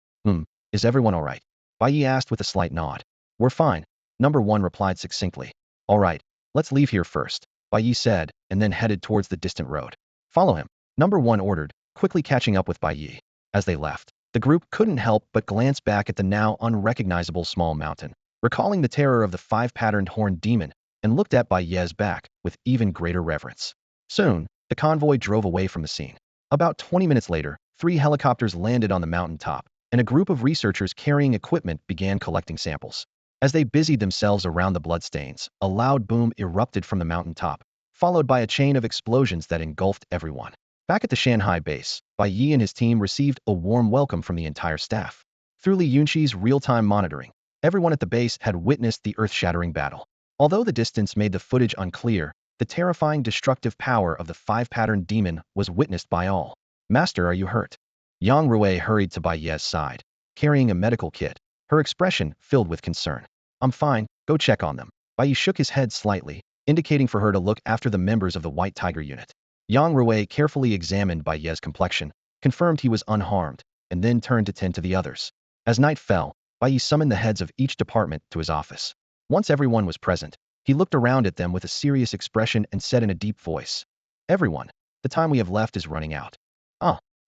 Is everyone all right?" Bai Ye asked with a slight nod. "We're fine," number 1 replied succinctly. "All right, let's leave here first," Bai Ye said, and then headed towards the distant road. Follow him. Number 1 ordered, quickly catching up with Bai Ye. As they left, the group couldn't help but glance back at the now unrecognizable small mountain, recalling the terror of the 5-patterned horned demon, and looked at Bai Ye's back with even greater reverence. Soon, the convoy drove away from the scene. About 20 minutes later, 3 helicopters landed on the mountain top, and a group of researchers carrying equipment began collecting samples. As they busied themselves around the bloodstains, a loud boom erupted from the mountain top, followed by a chain of explosions that engulfed everyone. Back at the Shanghai base, Bai Ye and his team received a warm welcome from the entire staff. Through Li Yunqi's real-time monitoring, everyone at the base had witnessed the earth-shattering battle. Although the distance made the footage unclear, the terrifying destructive power of the 5-patterned demon was witnessed by all. Master, are you hurt? Yang Rui hurried to Bai Ye's side, carrying a medical kit, her expression filled with concern. I'm fine, go check on them. Bai Ye shook his head slightly, indicating for her to look after the members of the White Tiger unit. Yang Rui carefully examined Bai Ye's complexion, confirmed he was unharmed, and then turned to tend to the others. As night fell, Bai Ye summoned the heads of each department to his office. Once everyone was present, he looked around at them with a serious expression and said in a deep voice, "Everyone, the time we have left is running out."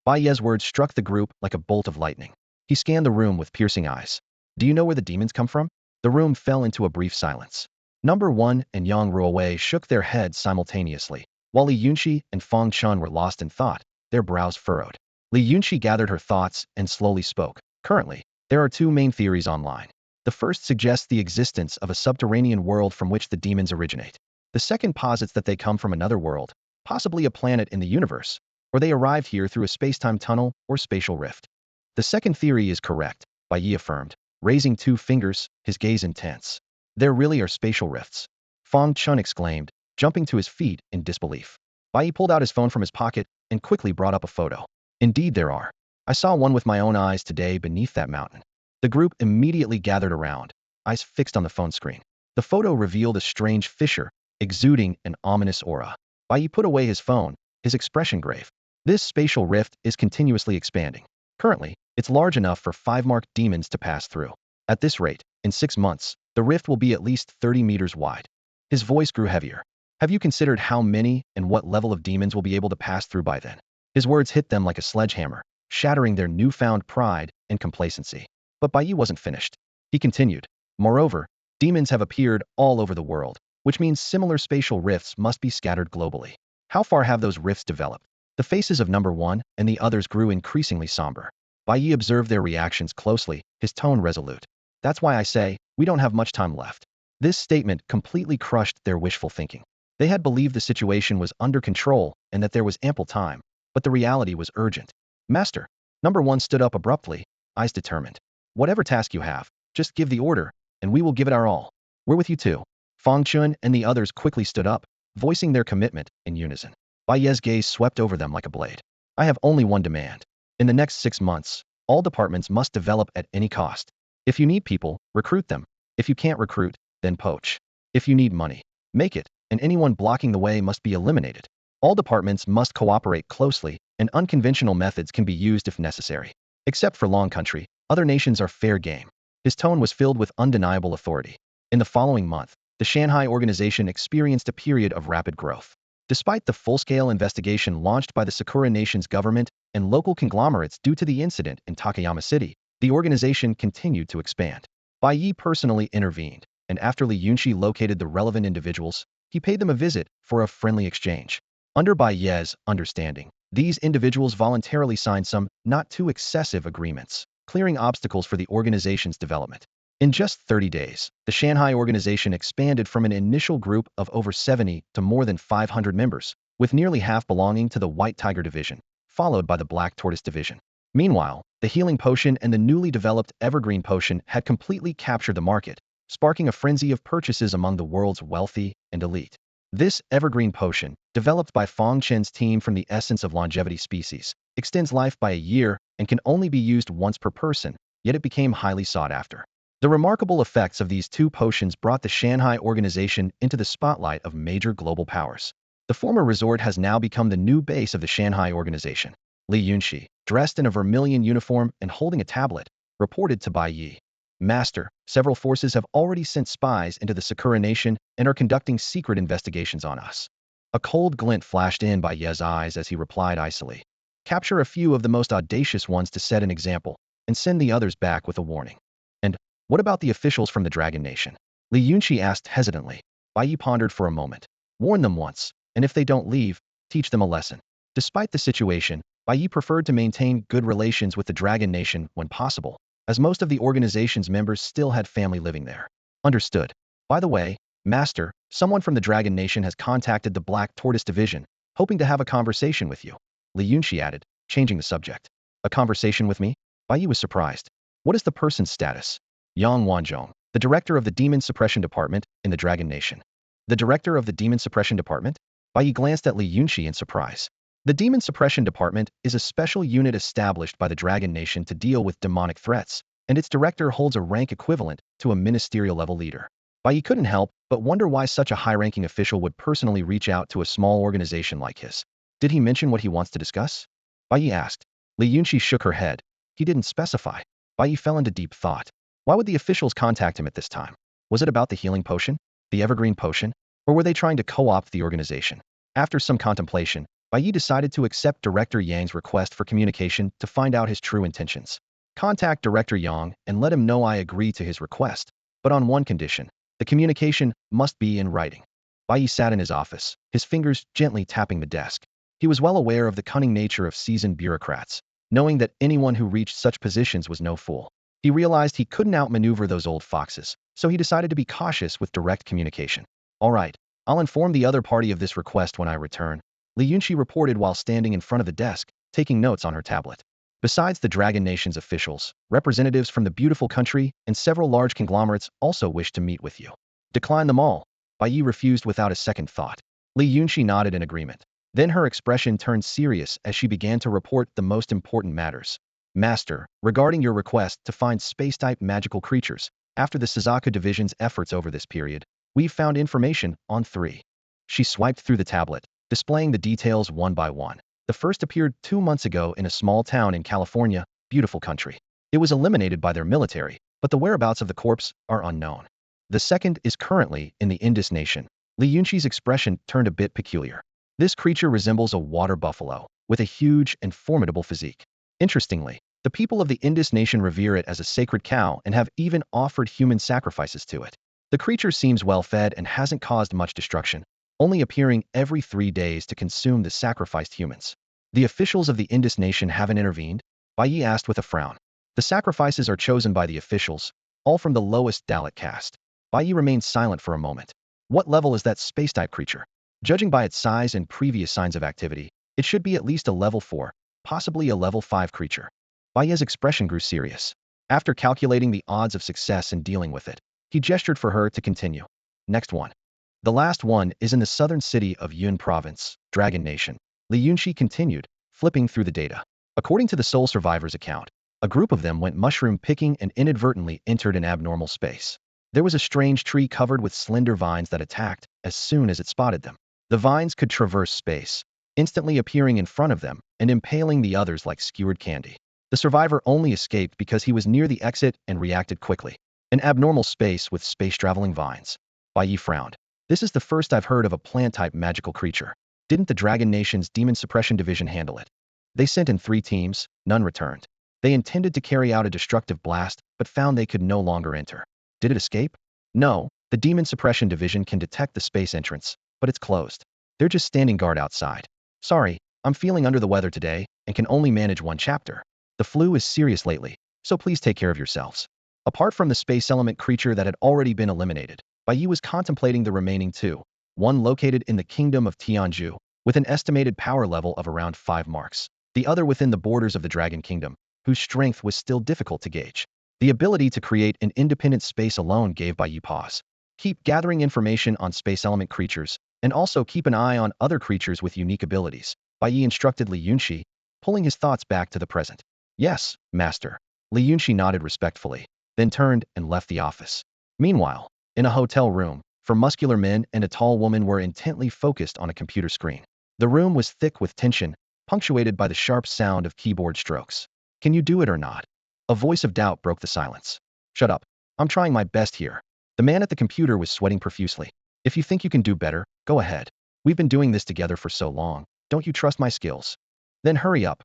Bai Ye's words struck the group like a bolt of lightning. He scanned the room with piercing eyes. Do you know where the demons come from? The room fell into a brief silence. Number 1 and Yang Ruowei shook their heads simultaneously, while Li Yunqi and Fong Chun were lost in thought, their brows furrowed. Li Yunqi gathered her thoughts and slowly spoke. Currently, there are 2 main theories online. The first suggests the existence of a subterranean world from which the demons originate. The second posits that they come from another world, possibly a planet in the universe, or they arrived here through a space-time tunnel or spatial rift. The second theory is correct, Bai Ye affirmed, raising 2 fingers, his gaze intense. There really are spatial rifts. Fong Chun exclaimed, jumping to his feet in disbelief. Bai Ye pulled out his phone from his pocket and quickly brought up a photo. Indeed there are. I saw one with my own eyes today beneath that mountain. The group immediately gathered around, eyes fixed on the phone screen. The photo revealed a strange fissure, exuding an ominous aura. Bai Ye put away his phone, his expression grave. This spatial rift is continuously expanding. Currently, it's large enough for 5 marked demons to pass through. At this rate, in 6 months, the rift will be at least 30 meters wide. His voice grew heavier. Have you considered how many and what level of demons will be able to pass through by then? His words hit them like a sledgehammer, shattering their newfound pride and complacency. But Bai Ye wasn't finished. He continued. Moreover, demons have appeared all over the world, which means similar spatial rifts must be scattered globally. How far have those rifts developed? The faces of number 1 and the others grew increasingly somber. Bai Ye observed their reactions closely, his tone resolute. That's why I say, we don't have much time left. This statement completely crushed their wishful thinking. They had believed the situation was under control and that there was ample time, but the reality was urgent. Master, number 1 stood up abruptly, eyes determined. Whatever task you have, just give the order, and we will give it our all. We're with you too. Fong Chun and the others quickly stood up, voicing their commitment in unison. Bai Ye's gaze swept over them like a blade. I have only one demand. In the next 6 months, all departments must develop at any cost. If you need people, recruit them. If you can't recruit, then poach. If you need money, make it, and anyone blocking the way must be eliminated. All departments must cooperate closely, and unconventional methods can be used if necessary. Except for Long Country, other nations are fair game. His tone was filled with undeniable authority. In the following month, the Shanghai organization experienced a period of rapid growth. Despite the full-scale investigation launched by the Sakura nation's government and local conglomerates due to the incident in Takayama City, the organization continued to expand. Bai Ye personally intervened, and after Li Yunqi located the relevant individuals, he paid them a visit for a friendly exchange. Under Bai Ye's understanding, these individuals voluntarily signed some not too excessive agreements, clearing obstacles for the organization's development. In just 30 days, the Shanghai organization expanded from an initial group of over 70 to more than 500 members, with nearly half belonging to the White Tiger Division, followed by the Black Tortoise Division. Meanwhile, the healing potion and the newly developed evergreen potion had completely captured the market, sparking a frenzy of purchases among the world's wealthy and elite. This evergreen potion, developed by Fong Chen's team from the essence of longevity species, extends life by a year and can only be used once per person, yet it became highly sought after. The remarkable effects of these 2 potions brought the Shanghai organization into the spotlight of major global powers. The former resort has now become the new base of the Shanghai organization. Li Yunqi, dressed in a vermilion uniform and holding a tablet, reported to Bai Ye. Master, several forces have already sent spies into the Sakura nation and are conducting secret investigations on us. A cold glint flashed in Bai Ye's eyes as he replied icily. Capture a few of the most audacious ones to set an example, and send the others back with a warning. And what about the officials from the Dragon Nation? Li Yunqi asked hesitantly. Bai Ye pondered for a moment. Warn them once, and if they don't leave, teach them a lesson. Despite the situation, Bai Ye preferred to maintain good relations with the Dragon Nation when possible, as most of the organization's members still had family living there. Understood. By the way, Master, someone from the Dragon Nation has contacted the Black Tortoise Division, hoping to have a conversation with you. Li Yunqi added, changing the subject. A conversation with me? Bai Ye was surprised. What is the person's status? Yang Wanzhong, the director of the Demon Suppression Department in the Dragon Nation. The director of the Demon Suppression Department? Bai Ye glanced at Li Yunqi in surprise. The Demon Suppression Department is a special unit established by the Dragon Nation to deal with demonic threats, and its director holds a rank equivalent to a ministerial-level leader. Bai Ye couldn't help but wonder why such a high-ranking official would personally reach out to a small organization like his. Did he mention what he wants to discuss? Bai Ye asked. Li Yunqi shook her head. He didn't specify. Bai Ye fell into deep thought. Why would the officials contact him at this time? Was it about the healing potion? The evergreen potion? Or were they trying to co-opt the organization? After some contemplation, Bai Ye decided to accept Director Yang's request for communication to find out his true intentions. Contact Director Yang and let him know I agree to his request, but on one condition. The communication must be in writing. Bai Ye sat in his office, his fingers gently tapping the desk. He was well aware of the cunning nature of seasoned bureaucrats, knowing that anyone who reached such positions was no fool. He realized he couldn't outmaneuver those old foxes, so he decided to be cautious with direct communication. All right, I'll inform the other party of this request when I return, Li Yunqi reported while standing in front of the desk, taking notes on her tablet. Besides the Dragon Nation's officials, representatives from the beautiful country and several large conglomerates also wished to meet with you. Decline them all. Bai Ye refused without a second thought. Li Yunqi nodded in agreement. Then her expression turned serious as she began to report the most important matters. Master, regarding your request to find space-type magical creatures, after the Suzaku Division's efforts over this period, we've found information on 3. She swiped through the tablet, displaying the details one by one. The first appeared 2 months ago in a small town in California, beautiful country. It was eliminated by their military, but the whereabouts of the corpse are unknown. The second is currently in the Indus Nation. Li Yunqi's expression turned a bit peculiar. This creature resembles a water buffalo, with a huge and formidable physique. Interestingly, the people of the Indus Nation revere it as a sacred cow and have even offered human sacrifices to it. The creature seems well-fed and hasn't caused much destruction, only appearing every 3 days to consume the sacrificed humans. The officials of the Indus Nation haven't intervened? Bai Ye asked with a frown. The sacrifices are chosen by the officials, all from the lowest Dalit caste. Bai Ye remained silent for a moment. What level is that space-type creature? Judging by its size and previous signs of activity, it should be at least a level 4, possibly a level 5 creature. Bai Ye's expression grew serious. After calculating the odds of success in dealing with it, he gestured for her to continue. Next one. The last one is in the southern city of Yun Province, Dragon Nation. Li Yunqi continued, flipping through the data. According to the Soul Survivor's account, a group of them went mushroom picking and inadvertently entered an abnormal space. There was a strange tree covered with slender vines that attacked as soon as it spotted them. The vines could traverse space, instantly appearing in front of them and impaling the others like skewered candy. The survivor only escaped because he was near the exit and reacted quickly. An abnormal space with space-traveling vines. Bai Ye frowned. This is the first I've heard of a plant-type magical creature. Didn't the Dragon Nation's Demon Suppression Division handle it? They sent in 3 teams, none returned. They intended to carry out a destructive blast, but found they could no longer enter. Did it escape? No, the Demon Suppression Division can detect the space entrance, but it's closed. They're just standing guard outside. Sorry, I'm feeling under the weather today and can only manage 1 chapter. The flu is serious lately, so please take care of yourselves. Apart from the space element creature that had already been eliminated, Bai Ye was contemplating the remaining 2, one located in the kingdom of Tianju, with an estimated power level of around 5 marks, the other within the borders of the Dragon Kingdom, whose strength was still difficult to gauge. The ability to create an independent space alone gave Bai Ye pause. Keep gathering information on space element creatures, and also keep an eye on other creatures with unique abilities, Bai Ye instructed Li Yunqi, pulling his thoughts back to the present. Yes, Master. Li Yunqi nodded respectfully, then turned and left the office. Meanwhile, in a hotel room, 4 muscular men and a tall woman were intently focused on a computer screen. The room was thick with tension, punctuated by the sharp sound of keyboard strokes. Can you do it or not? A voice of doubt broke the silence. Shut up. I'm trying my best here. The man at the computer was sweating profusely. If you think you can do better, go ahead. We've been doing this together for so long. Don't you trust my skills? Then hurry up.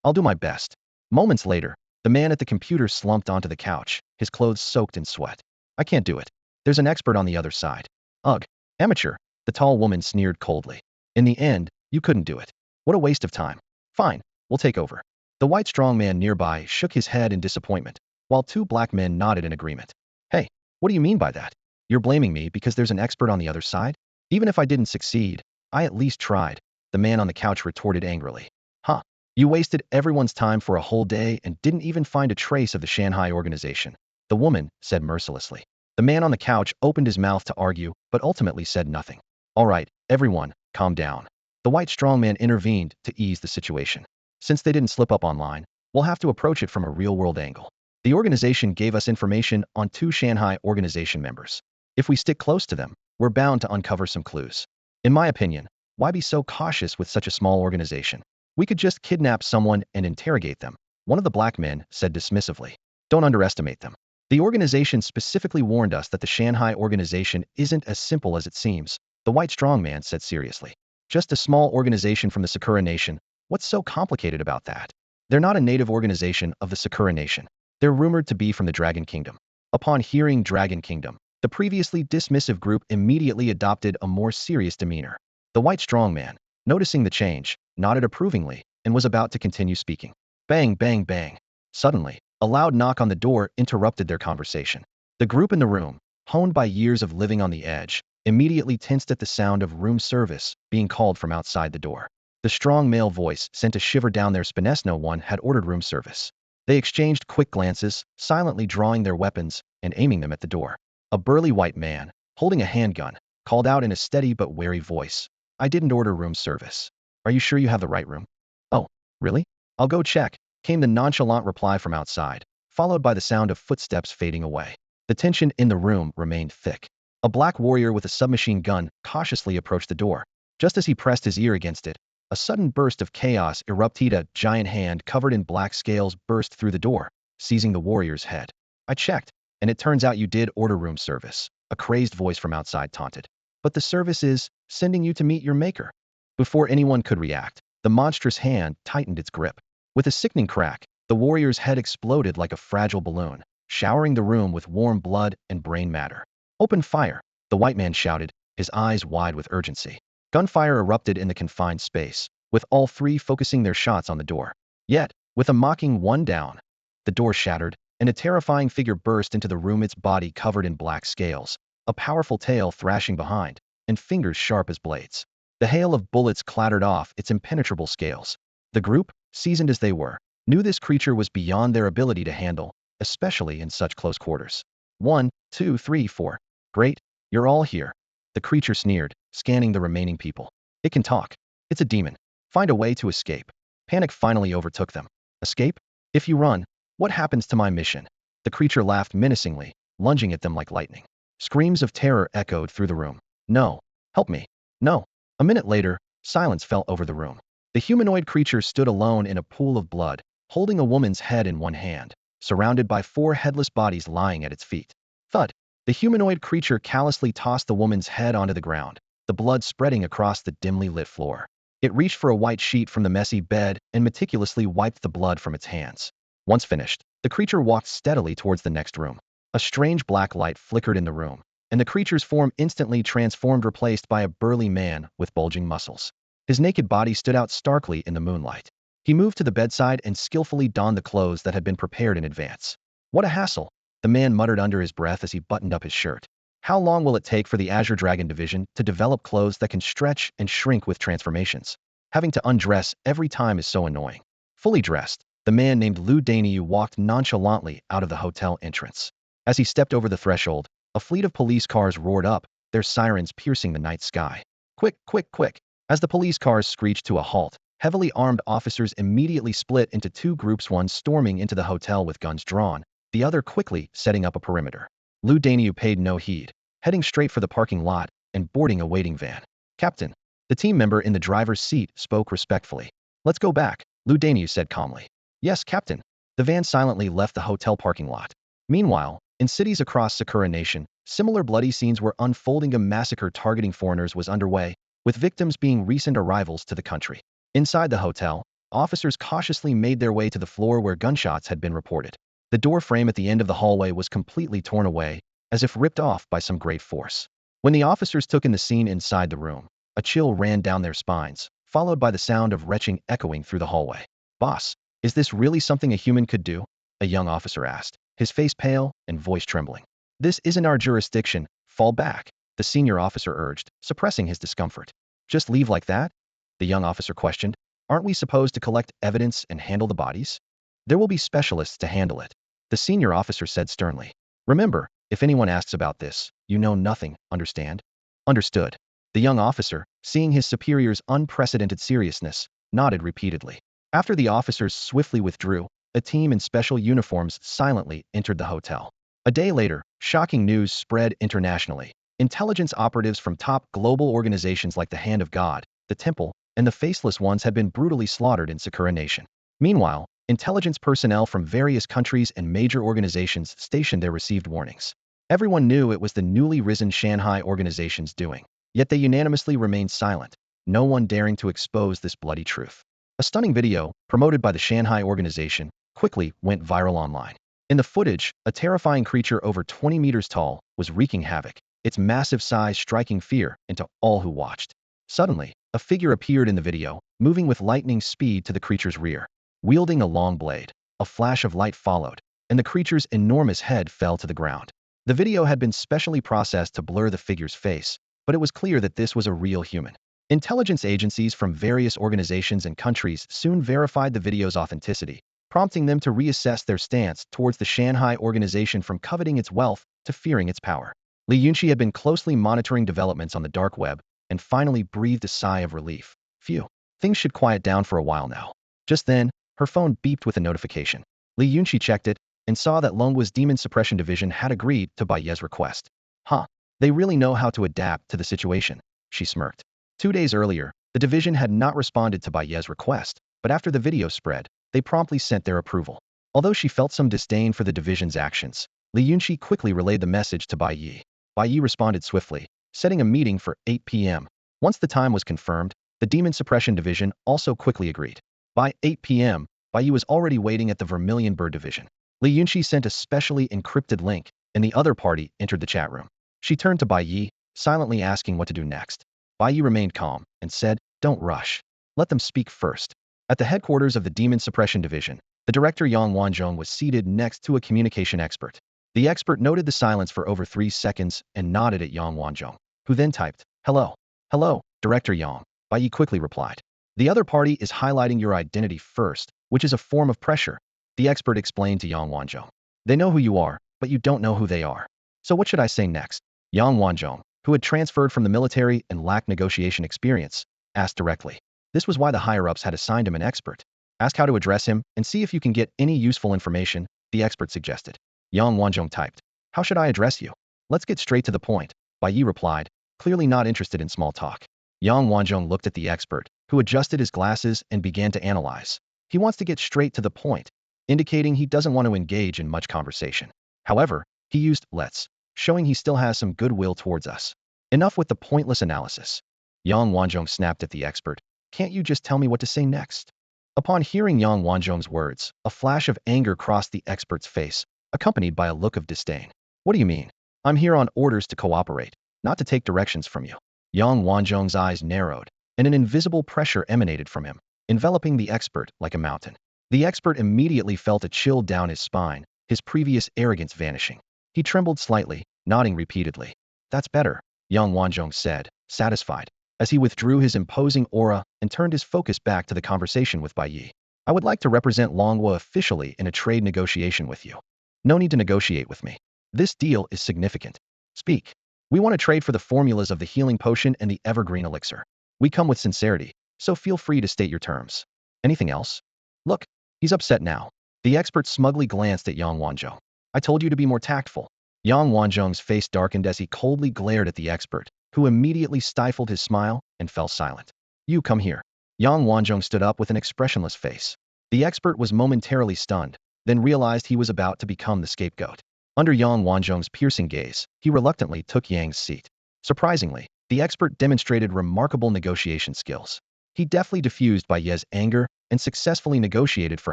I'll do my best. Moments later, the man at the computer slumped onto the couch, his clothes soaked in sweat. I can't do it. There's an expert on the other side. Ugh, amateur, the tall woman sneered coldly. In the end, you couldn't do it. What a waste of time. Fine, we'll take over. The white strong man nearby shook his head in disappointment, while two black men nodded in agreement. Hey, what do you mean by that? You're blaming me because there's an expert on the other side? Even if I didn't succeed, I at least tried, the man on the couch retorted angrily. Huh, you wasted everyone's time for a whole day and didn't even find a trace of the Shanghai organization, the woman said mercilessly. The man on the couch opened his mouth to argue, but ultimately said nothing. All right, everyone, calm down. The white strongman intervened to ease the situation. Since they didn't slip up online, we'll have to approach it from a real-world angle. The organization gave us information on 2 Shanghai organization members. If we stick close to them, we're bound to uncover some clues. In my opinion, why be so cautious with such a small organization? We could just kidnap someone and interrogate them, one of the black men said dismissively. Don't underestimate them. The organization specifically warned us that the Shanghai organization isn't as simple as it seems, the white strongman said seriously. Just a small organization from the Sakura Nation. What's so complicated about that? They're not a native organization of the Sakura Nation. They're rumored to be from the Dragon Kingdom. Upon hearing Dragon Kingdom, the previously dismissive group immediately adopted a more serious demeanor. The white strongman, noticing the change, nodded approvingly and was about to continue speaking. Bang, bang, bang. Suddenly, a loud knock on the door interrupted their conversation. The group in the room, honed by years of living on the edge, immediately tensed at the sound of room service being called from outside the door. The strong male voice sent a shiver down their spine. No one had ordered room service. They exchanged quick glances, silently drawing their weapons and aiming them at the door. A burly white man, holding a handgun, called out in a steady but wary voice. I didn't order room service. Are you sure you have the right room? Oh, really? I'll go check, came the nonchalant reply from outside, followed by the sound of footsteps fading away. The tension in the room remained thick. A black warrior with a submachine gun cautiously approached the door. Just as he pressed his ear against it, a sudden burst of chaos erupted. A giant hand covered in black scales burst through the door, seizing the warrior's head. I checked, and it turns out you did order room service, a crazed voice from outside taunted. But the service is sending you to meet your maker. Before anyone could react, the monstrous hand tightened its grip. With a sickening crack, the warrior's head exploded like a fragile balloon, showering the room with warm blood and brain matter. Open fire, the white man shouted, his eyes wide with urgency. Gunfire erupted in the confined space, with all 3 focusing their shots on the door. Yet, with a mocking one down, the door shattered, and a terrifying figure burst into the room, its body covered in black scales, a powerful tail thrashing behind, and fingers sharp as blades. The hail of bullets clattered off its impenetrable scales. The group, seasoned as they were, knew this creature was beyond their ability to handle, especially in such close quarters. 1, 2, 3, 4. Great, you're all here. The creature sneered, scanning the remaining people. It can talk. It's a demon. Find a way to escape. Panic finally overtook them. Escape? If you run, what happens to my mission? The creature laughed menacingly, lunging at them like lightning. Screams of terror echoed through the room. No. Help me. No. A minute later, silence fell over the room. The humanoid creature stood alone in a pool of blood, holding a woman's head in one hand, surrounded by 4 headless bodies lying at its feet. Thud. The humanoid creature callously tossed the woman's head onto the ground, the blood spreading across the dimly lit floor. It reached for a white sheet from the messy bed and meticulously wiped the blood from its hands. Once finished, the creature walked steadily towards the next room. A strange black light flickered in the room, and the creature's form instantly transformed, replaced by a burly man with bulging muscles. His naked body stood out starkly in the moonlight. He moved to the bedside and skillfully donned the clothes that had been prepared in advance. What a hassle, the man muttered under his breath as he buttoned up his shirt. How long will it take for the Azure Dragon Division to develop clothes that can stretch and shrink with transformations? Having to undress every time is so annoying. Fully dressed, the man named Lu Daniu walked nonchalantly out of the hotel entrance. As he stepped over the threshold, a fleet of police cars roared up, their sirens piercing the night sky. Quick, quick, quick! As the police cars screeched to a halt, heavily armed officers immediately split into 2 groups, one storming into the hotel with guns drawn, the other quickly setting up a perimeter. Lu Daniu paid no heed, heading straight for the parking lot and boarding a waiting van. Captain, the team member in the driver's seat spoke respectfully. Let's go back, Lu Daniu said calmly. Yes, Captain. The van silently left the hotel parking lot. Meanwhile, in cities across Sakura Nation, similar bloody scenes were unfolding. A massacre targeting foreigners was underway, with victims being recent arrivals to the country. Inside the hotel, officers cautiously made their way to the floor where gunshots had been reported. The door frame at the end of the hallway was completely torn away, as if ripped off by some great force. When the officers took in the scene inside the room, a chill ran down their spines, followed by the sound of retching echoing through the hallway. "Boss, is this really something a human could do?" a young officer asked, his face pale and voice trembling. "This isn't our jurisdiction. Fall back," the senior officer urged, suppressing his discomfort. "Just leave like that?" the young officer questioned. "Aren't we supposed to collect evidence and handle the bodies?" "There will be specialists to handle it," the senior officer said sternly. "Remember, if anyone asks about this, you know nothing, understand?" "Understood." The young officer, seeing his superior's unprecedented seriousness, nodded repeatedly. After the officers swiftly withdrew, a team in special uniforms silently entered the hotel. A day later, shocking news spread internationally. Intelligence operatives from top global organizations like the Hand of God, the Temple, and the Faceless Ones had been brutally slaughtered in Sakura Nation. Meanwhile, intelligence personnel from various countries and major organizations stationed there received warnings. Everyone knew it was the newly risen Shanghai organization's doing, yet they unanimously remained silent, no one daring to expose this bloody truth. A stunning video, promoted by the Shanghai organization, quickly went viral online. In the footage, a terrifying creature over 20 meters tall was wreaking havoc, its massive size striking fear into all who watched. Suddenly, a figure appeared in the video, moving with lightning speed to the creature's rear. Wielding a long blade, a flash of light followed, and the creature's enormous head fell to the ground. The video had been specially processed to blur the figure's face, but it was clear that this was a real human. Intelligence agencies from various organizations and countries soon verified the video's authenticity, prompting them to reassess their stance towards the Shanghai organization from coveting its wealth to fearing its power. Li Yunxi had been closely monitoring developments on the dark web and finally breathed a sigh of relief. Phew, things should quiet down for a while now. Just then, her phone beeped with a notification. Li Yunxi checked it and saw that Longwa's Demon Suppression Division had agreed to Bai Ye's request. Huh, they really know how to adapt to the situation, she smirked. 2 days earlier, the division had not responded to Bai Ye's request, but after the video spread, they promptly sent their approval. Although she felt some disdain for the division's actions, Li Yunxi quickly relayed the message to Bai Ye. Bai Ye responded swiftly, setting a meeting for 8 p.m. Once the time was confirmed, the Demon Suppression Division also quickly agreed. By 8 p.m., Bai Ye was already waiting at the Vermilion Bird Division. Li Yunxi sent a specially encrypted link, and the other party entered the chat room. She turned to Bai Ye, silently asking what to do next. Bai Ye remained calm and said, "Don't rush. Let them speak first." At the headquarters of the Demon Suppression Division, the director Yang Wanzhong was seated next to a communication expert. The expert noted the silence for over 3 seconds and nodded at Yang Wanzhong, who then typed, "Hello. Hello, Director Yang," Bai Ye quickly replied. "The other party is highlighting your identity first, which is a form of pressure," the expert explained to Yang Wanzhong. "They know who you are, but you don't know who they are. So what should I say next?" Yang Wanzhong, who had transferred from the military and lacked negotiation experience, asked directly. This was why the higher-ups had assigned him an expert. "Ask how to address him and see if you can get any useful information," the expert suggested. Yang Wanzhong typed, "How should I address you?" "Let's get straight to the point," Bai Ye replied, clearly not interested in small talk. Yang Wanzhong looked at the expert, who adjusted his glasses and began to analyze. He wants to get straight to the point, indicating he doesn't want to engage in much conversation. However, he used "let's," showing he still has some goodwill towards us. Enough with the pointless analysis. Yang Wanzhong snapped at the expert. "Can't you just tell me what to say next?" Upon hearing Yang Wanzhong's words, a flash of anger crossed the expert's face, accompanied by a look of disdain. "What do you mean? I'm here on orders to cooperate, not to take directions from you." Yang Wanzhong's eyes narrowed, and an invisible pressure emanated from him, enveloping the expert like a mountain. The expert immediately felt a chill down his spine, his previous arrogance vanishing. He trembled slightly, nodding repeatedly. "That's better," Yang Wanzhong said, satisfied, as he withdrew his imposing aura and turned his focus back to the conversation with Bai Ye. "I would like to represent Longwa officially in a trade negotiation with you." "No need to negotiate with me. This deal is significant. Speak. We want to trade for the formulas of the healing potion and the evergreen elixir. We come with sincerity, so feel free to state your terms. Anything else?" "Look, he's upset now." The expert smugly glanced at Yang Wanzhong. "I told you to be more tactful." Yang Wanzhong's face darkened as he coldly glared at the expert, who immediately stifled his smile and fell silent. "You come here." Yang Wanzhong stood up with an expressionless face. The expert was momentarily stunned, then realized he was about to become the scapegoat. Under Yang Wanzhong's piercing gaze, he reluctantly took Yang's seat. Surprisingly, The expert demonstrated remarkable negotiation skills. He deftly diffused Bai Ye's anger and successfully negotiated for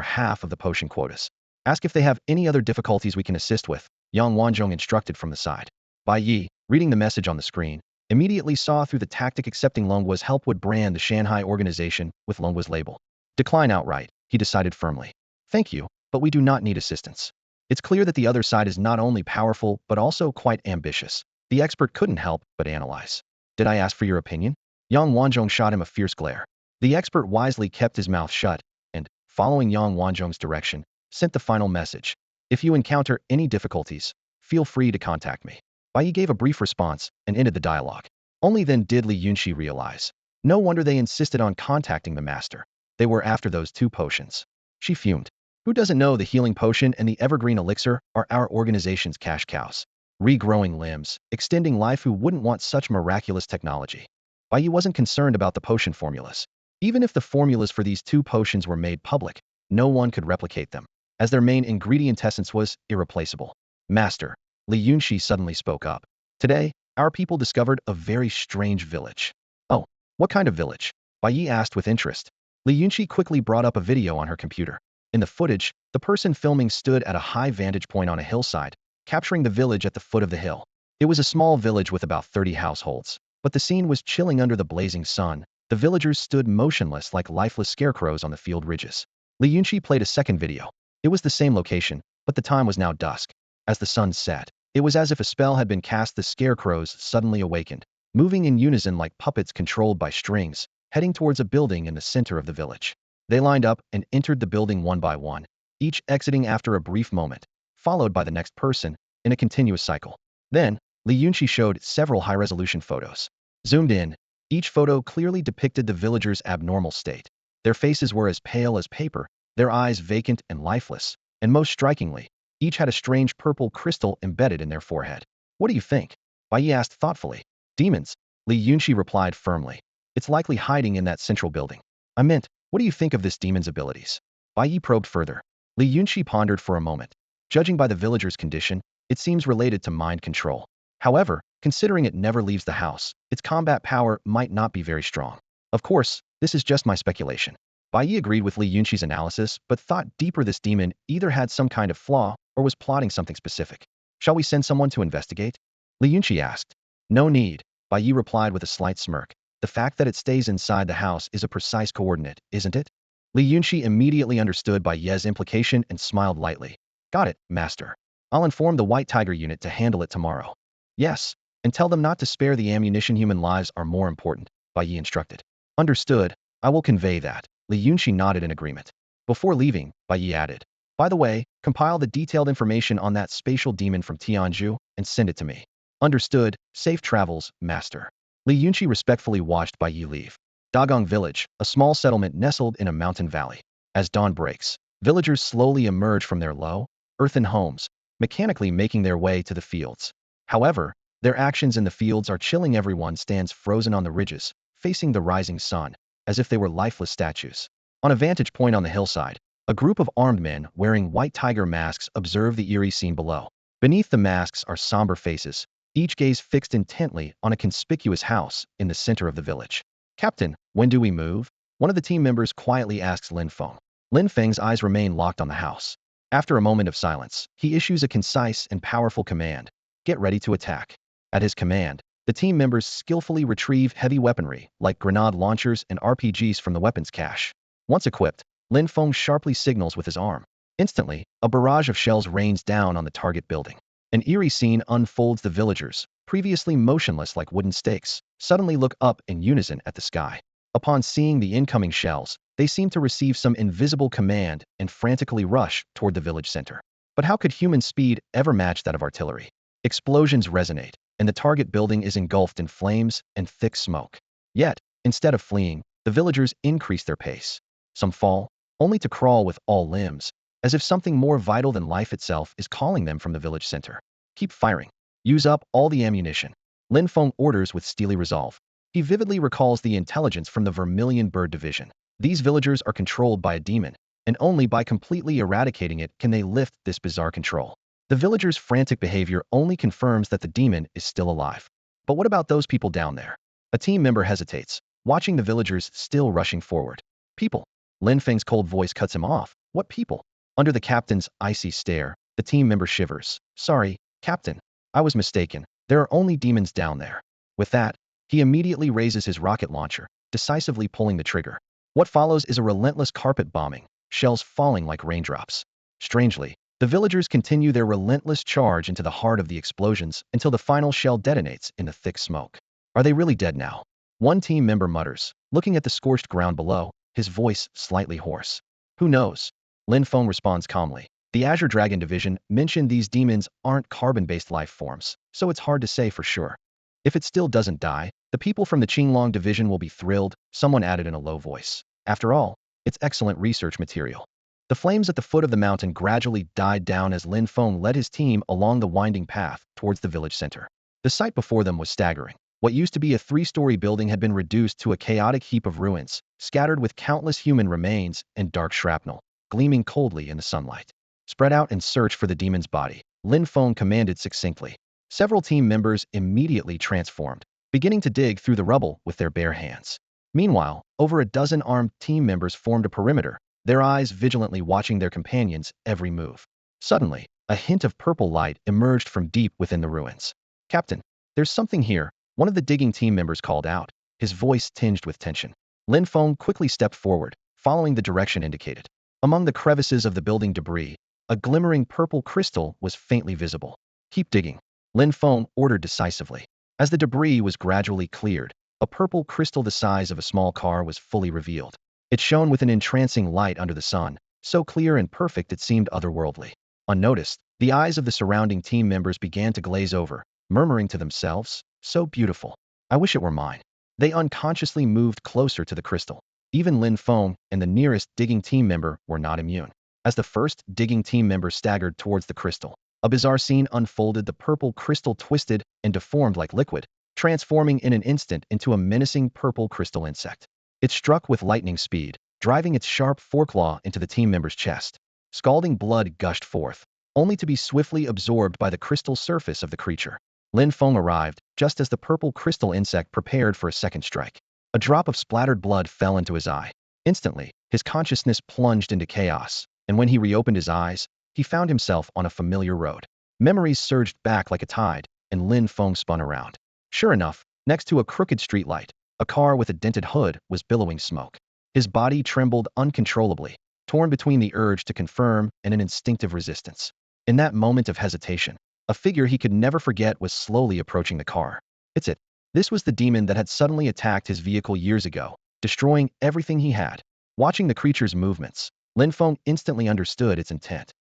half of the potion quotas. Ask if they have any other difficulties we can assist with, Yang Wanzhong instructed from the side. Bai Ye, reading the message on the screen, immediately saw through the tactic accepting Longhua's help would brand the Shanghai organization with Longhua's label. Decline outright, he decided firmly. Thank you, but we do not need assistance. It's clear that the other side is not only powerful but also quite ambitious. The expert couldn't help but analyze. Did I ask for your opinion? Yang Wanzhong shot him a fierce glare. The expert wisely kept his mouth shut and, following Yang Wanzhong's direction, sent the final message. If you encounter any difficulties, feel free to contact me. Bai Ye gave a brief response and ended the dialogue. Only then did Li Yunxi realize. No wonder they insisted on contacting the master. They were after those 2 potions. She fumed. Who doesn't know the healing potion and the evergreen elixir are our organization's cash cows? Regrowing limbs, extending life, who wouldn't want such miraculous technology? Bai Ye wasn't concerned about the potion formulas. Even if the formulas for these 2 potions were made public, no one could replicate them, as their main ingredient essence was irreplaceable. Master, Li Yunxi suddenly spoke up. Today, our people discovered a very strange village. Oh, what kind of village? Bai Ye asked with interest. Li Yunxi quickly brought up a video on her computer. In the footage, the person filming stood at a high vantage point on a hillside, capturing the village at the foot of the hill. It was a small village with about 30 households, but the scene was chilling under the blazing sun. The villagers stood motionless like lifeless scarecrows on the field ridges. Li Yunxi played a second video. It was the same location, but the time was now dusk. As the sun set, it was as if a spell had been cast. The scarecrows suddenly awakened, moving in unison like puppets controlled by strings, heading towards a building in the center of the village. They lined up and entered the building one by one, each exiting after a brief moment, followed by the next person, in a continuous cycle. Then, Li Yunxi showed several high-resolution photos. Zoomed in, each photo clearly depicted the villagers' abnormal state. Their faces were as pale as paper, their eyes vacant and lifeless, and most strikingly, each had a strange purple crystal embedded in their forehead. What do you think? Bai Ye asked thoughtfully. Demons, Li Yunxi replied firmly. It's likely hiding in that central building. I meant, what do you think of this demon's abilities? Bai Ye probed further. Li Yunxi pondered for a moment. Judging by the villager's condition, it seems related to mind control. However, considering it never leaves the house, its combat power might not be very strong. Of course, this is just my speculation. Bai Ye agreed with Li Yunxi's analysis, but thought deeper. This demon either had some kind of flaw or was plotting something specific. Shall we send someone to investigate? Li Yunxi asked. No need, Bai Ye replied with a slight smirk. The fact that it stays inside the house is a precise coordinate, isn't it? Li Yunxi immediately understood Bai Ye's implication and smiled lightly. Got it, master. I'll inform the White Tiger unit to handle it tomorrow. Yes, and tell them not to spare the ammunition. Human lives are more important, Bai Ye instructed. Understood, I will convey that. Li Yunxi nodded in agreement. Before leaving, Bai Ye added, by the way, compile the detailed information on that spatial demon from Tianzhu and send it to me. Understood, safe travels, master. Li Yunxi respectfully watched Bai Ye leave. Dagong Village, a small settlement nestled in a mountain valley. As dawn breaks, villagers slowly emerge from their low, earthen homes, mechanically making their way to the fields. However, their actions in the fields are chilling. Everyone stands frozen on the ridges, facing the rising sun, as if they were lifeless statues. On a vantage point on the hillside, a group of armed men wearing white tiger masks observe the eerie scene below. Beneath the masks are somber faces, each gaze fixed intently on a conspicuous house in the center of the village. Captain, when do we move? One of the team members quietly asks Lin Feng. Lin Feng's eyes remain locked on the house. After a moment of silence, he issues a concise and powerful command. Get ready to attack. At his command, the team members skillfully retrieve heavy weaponry, like grenade launchers and RPGs from the weapons cache. Once equipped, Lin Feng sharply signals with his arm. Instantly, a barrage of shells rains down on the target building. An eerie scene unfolds. The villagers, previously motionless like wooden stakes, suddenly look up in unison at the sky. Upon seeing the incoming shells, they seem to receive some invisible command and frantically rush toward the village center. But how could human speed ever match that of artillery? Explosions resonate, and the target building is engulfed in flames and thick smoke. Yet, instead of fleeing, the villagers increase their pace. Some fall, only to crawl with all limbs, as if something more vital than life itself is calling them from the village center. Keep firing. Use up all the ammunition. Lin Feng orders with steely resolve. He vividly recalls the intelligence from the Vermilion Bird Division. These villagers are controlled by a demon, and only by completely eradicating it can they lift this bizarre control. The villagers' frantic behavior only confirms that the demon is still alive. But what about those people down there? A team member hesitates, watching the villagers still rushing forward. People. Lin Feng's cold voice cuts him off. What people? Under the captain's icy stare, the team member shivers. Sorry, Captain. I was mistaken. There are only demons down there. With that, he immediately raises his rocket launcher, decisively pulling the trigger. What follows is a relentless carpet bombing, shells falling like raindrops. Strangely, the villagers continue their relentless charge into the heart of the explosions until the final shell detonates in the thick smoke. Are they really dead now? One team member mutters, looking at the scorched ground below, his voice slightly hoarse. Who knows? Lin Feng responds calmly. The Azure Dragon Division mentioned these demons aren't carbon-based life forms, so it's hard to say for sure. If it still doesn't die, the people from the Qinglong Division will be thrilled, someone added in a low voice. After all, it's excellent research material. The flames at the foot of the mountain gradually died down as Lin Feng led his team along the winding path towards the village center. The sight before them was staggering. What used to be a 3-story building had been reduced to a chaotic heap of ruins, scattered with countless human remains and dark shrapnel, gleaming coldly in the sunlight. Spread out and search for the demon's body, Lin Feng commanded succinctly. Several team members immediately transformed, beginning to dig through the rubble with their bare hands. Meanwhile, over a dozen armed team members formed a perimeter, their eyes vigilantly watching their companions' every move. Suddenly, a hint of purple light emerged from deep within the ruins. Captain, there's something here, one of the digging team members called out, his voice tinged with tension. Lin Feng quickly stepped forward, following the direction indicated. Among the crevices of the building debris, a glimmering purple crystal was faintly visible. Keep digging, Lin Feng ordered decisively. As the debris was gradually cleared, a purple crystal the size of a small car was fully revealed. It shone with an entrancing light under the sun, so clear and perfect it seemed otherworldly. Unnoticed, the eyes of the surrounding team members began to glaze over, murmuring to themselves, so beautiful. I wish it were mine. They unconsciously moved closer to the crystal. Even Lin Feng and the nearest digging team member were not immune. As the first digging team member staggered towards the crystal, a bizarre scene unfolded. The purple crystal twisted and deformed like liquid, transforming in an instant into a menacing purple crystal insect. It struck with lightning speed, driving its sharp foreclaw into the team member's chest. Scalding blood gushed forth, only to be swiftly absorbed by the crystal surface of the creature. Lin Feng arrived just as the purple crystal insect prepared for a second strike. A drop of splattered blood fell into his eye. Instantly, his consciousness plunged into chaos, and when he reopened his eyes, he found himself on a familiar road. Memories surged back like a tide, and Lin Feng spun around. Sure enough, next to a crooked streetlight, a car with a dented hood was billowing smoke. His body trembled uncontrollably, torn between the urge to confirm and an instinctive resistance. In that moment of hesitation, a figure he could never forget was slowly approaching the car. It's it. This was the demon that had suddenly attacked his vehicle years ago, destroying everything he had. Watching the creature's movements, Lin Feng instantly understood its intent.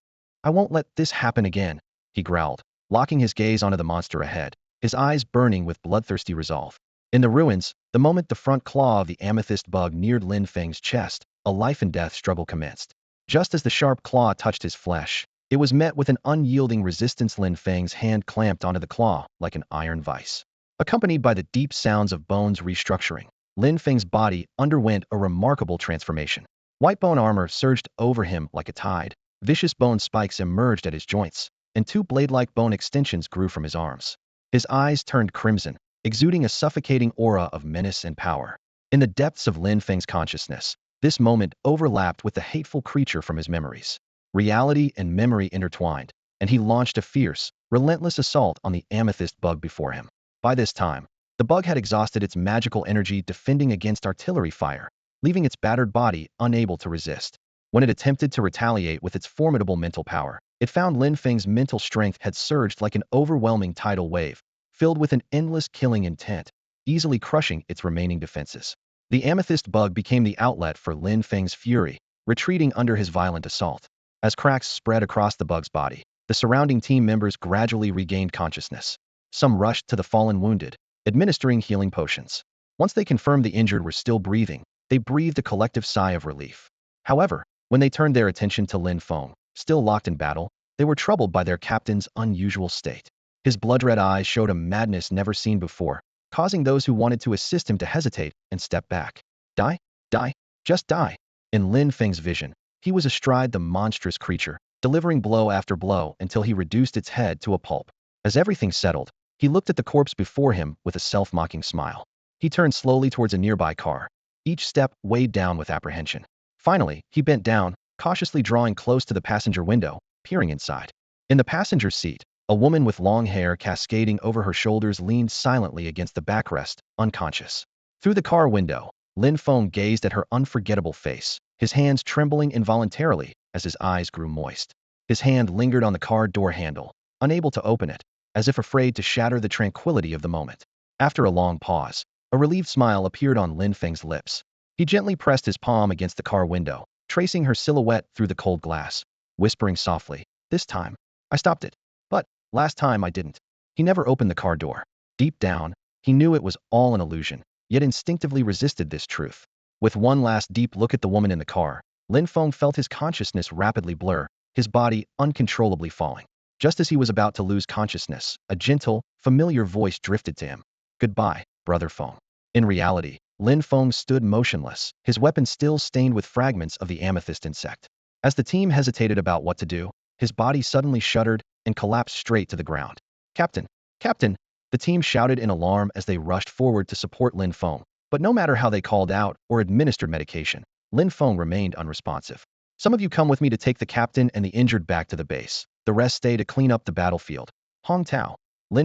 I won't let this happen again, he growled, locking his gaze onto the monster ahead, his eyes burning with bloodthirsty resolve. In the ruins, the moment the front claw of the amethyst bug neared Lin Feng's chest, a life-and-death struggle commenced. Just as the sharp claw touched his flesh, it was met with an unyielding resistance. Lin Feng's hand clamped onto the claw like an iron vice. Accompanied by the deep sounds of bones restructuring, Lin Feng's body underwent a remarkable transformation. White bone armor surged over him like a tide, vicious bone spikes emerged at his joints, and 2 blade-like bone extensions grew from his arms. His eyes turned crimson, exuding a suffocating aura of menace and power. In the depths of Lin Feng's consciousness, this moment overlapped with the hateful creature from his memories. Reality and memory intertwined, and he launched a fierce, relentless assault on the amethyst bug before him. By this time, the bug had exhausted its magical energy defending against artillery fire, leaving its battered body unable to resist. When it attempted to retaliate with its formidable mental power, it found Lin Feng's mental strength had surged like an overwhelming tidal wave, filled with an endless killing intent, easily crushing its remaining defenses. The amethyst bug became the outlet for Lin Feng's fury, retreating under his violent assault. As cracks spread across the bug's body, the surrounding team members gradually regained consciousness. Some rushed to the fallen wounded, administering healing potions. Once they confirmed the injured were still breathing, they breathed a collective sigh of relief. However, when they turned their attention to Lin Feng, still locked in battle, they were troubled by their captain's unusual state. His blood-red eyes showed a madness never seen before, causing those who wanted to assist him to hesitate and step back. Die? Die? Just die. In Lin Feng's vision, he was astride the monstrous creature, delivering blow after blow until he reduced its head to a pulp. As everything settled, he looked at the corpse before him with a self-mocking smile. He turned slowly towards a nearby car, each step weighed down with apprehension. Finally, he bent down, cautiously drawing close to the passenger window, peering inside. In the passenger seat, a woman with long hair cascading over her shoulders leaned silently against the backrest, unconscious. Through the car window, Fong gazed at her unforgettable face, his hands trembling involuntarily as his eyes grew moist. His hand lingered on the car door handle, unable to open it, as if afraid to shatter the tranquility of the moment. After a long pause, a relieved smile appeared on Feng's lips. He gently pressed his palm against the car window, tracing her silhouette through the cold glass, whispering softly, "This time, I stopped it. But last time I didn't." He never opened the car door. Deep down, he knew it was all an illusion, yet instinctively resisted this truth. With one last deep look at the woman in the car, Feng felt his consciousness rapidly blur, his body uncontrollably falling. Just as he was about to lose consciousness, a gentle, familiar voice drifted to him. "Goodbye, Brother Fong." In reality, Feng stood motionless, his weapon still stained with fragments of the amethyst insect. As the team hesitated about what to do, his body suddenly shuddered and collapsed straight to the ground. "Captain! Captain!" The team shouted in alarm as they rushed forward to support Feng. But no matter how they called out or administered medication, Feng remained unresponsive. "Some of you come with me to take the captain and the injured back to the base. The rest stay to clean up the battlefield," Hong Tao,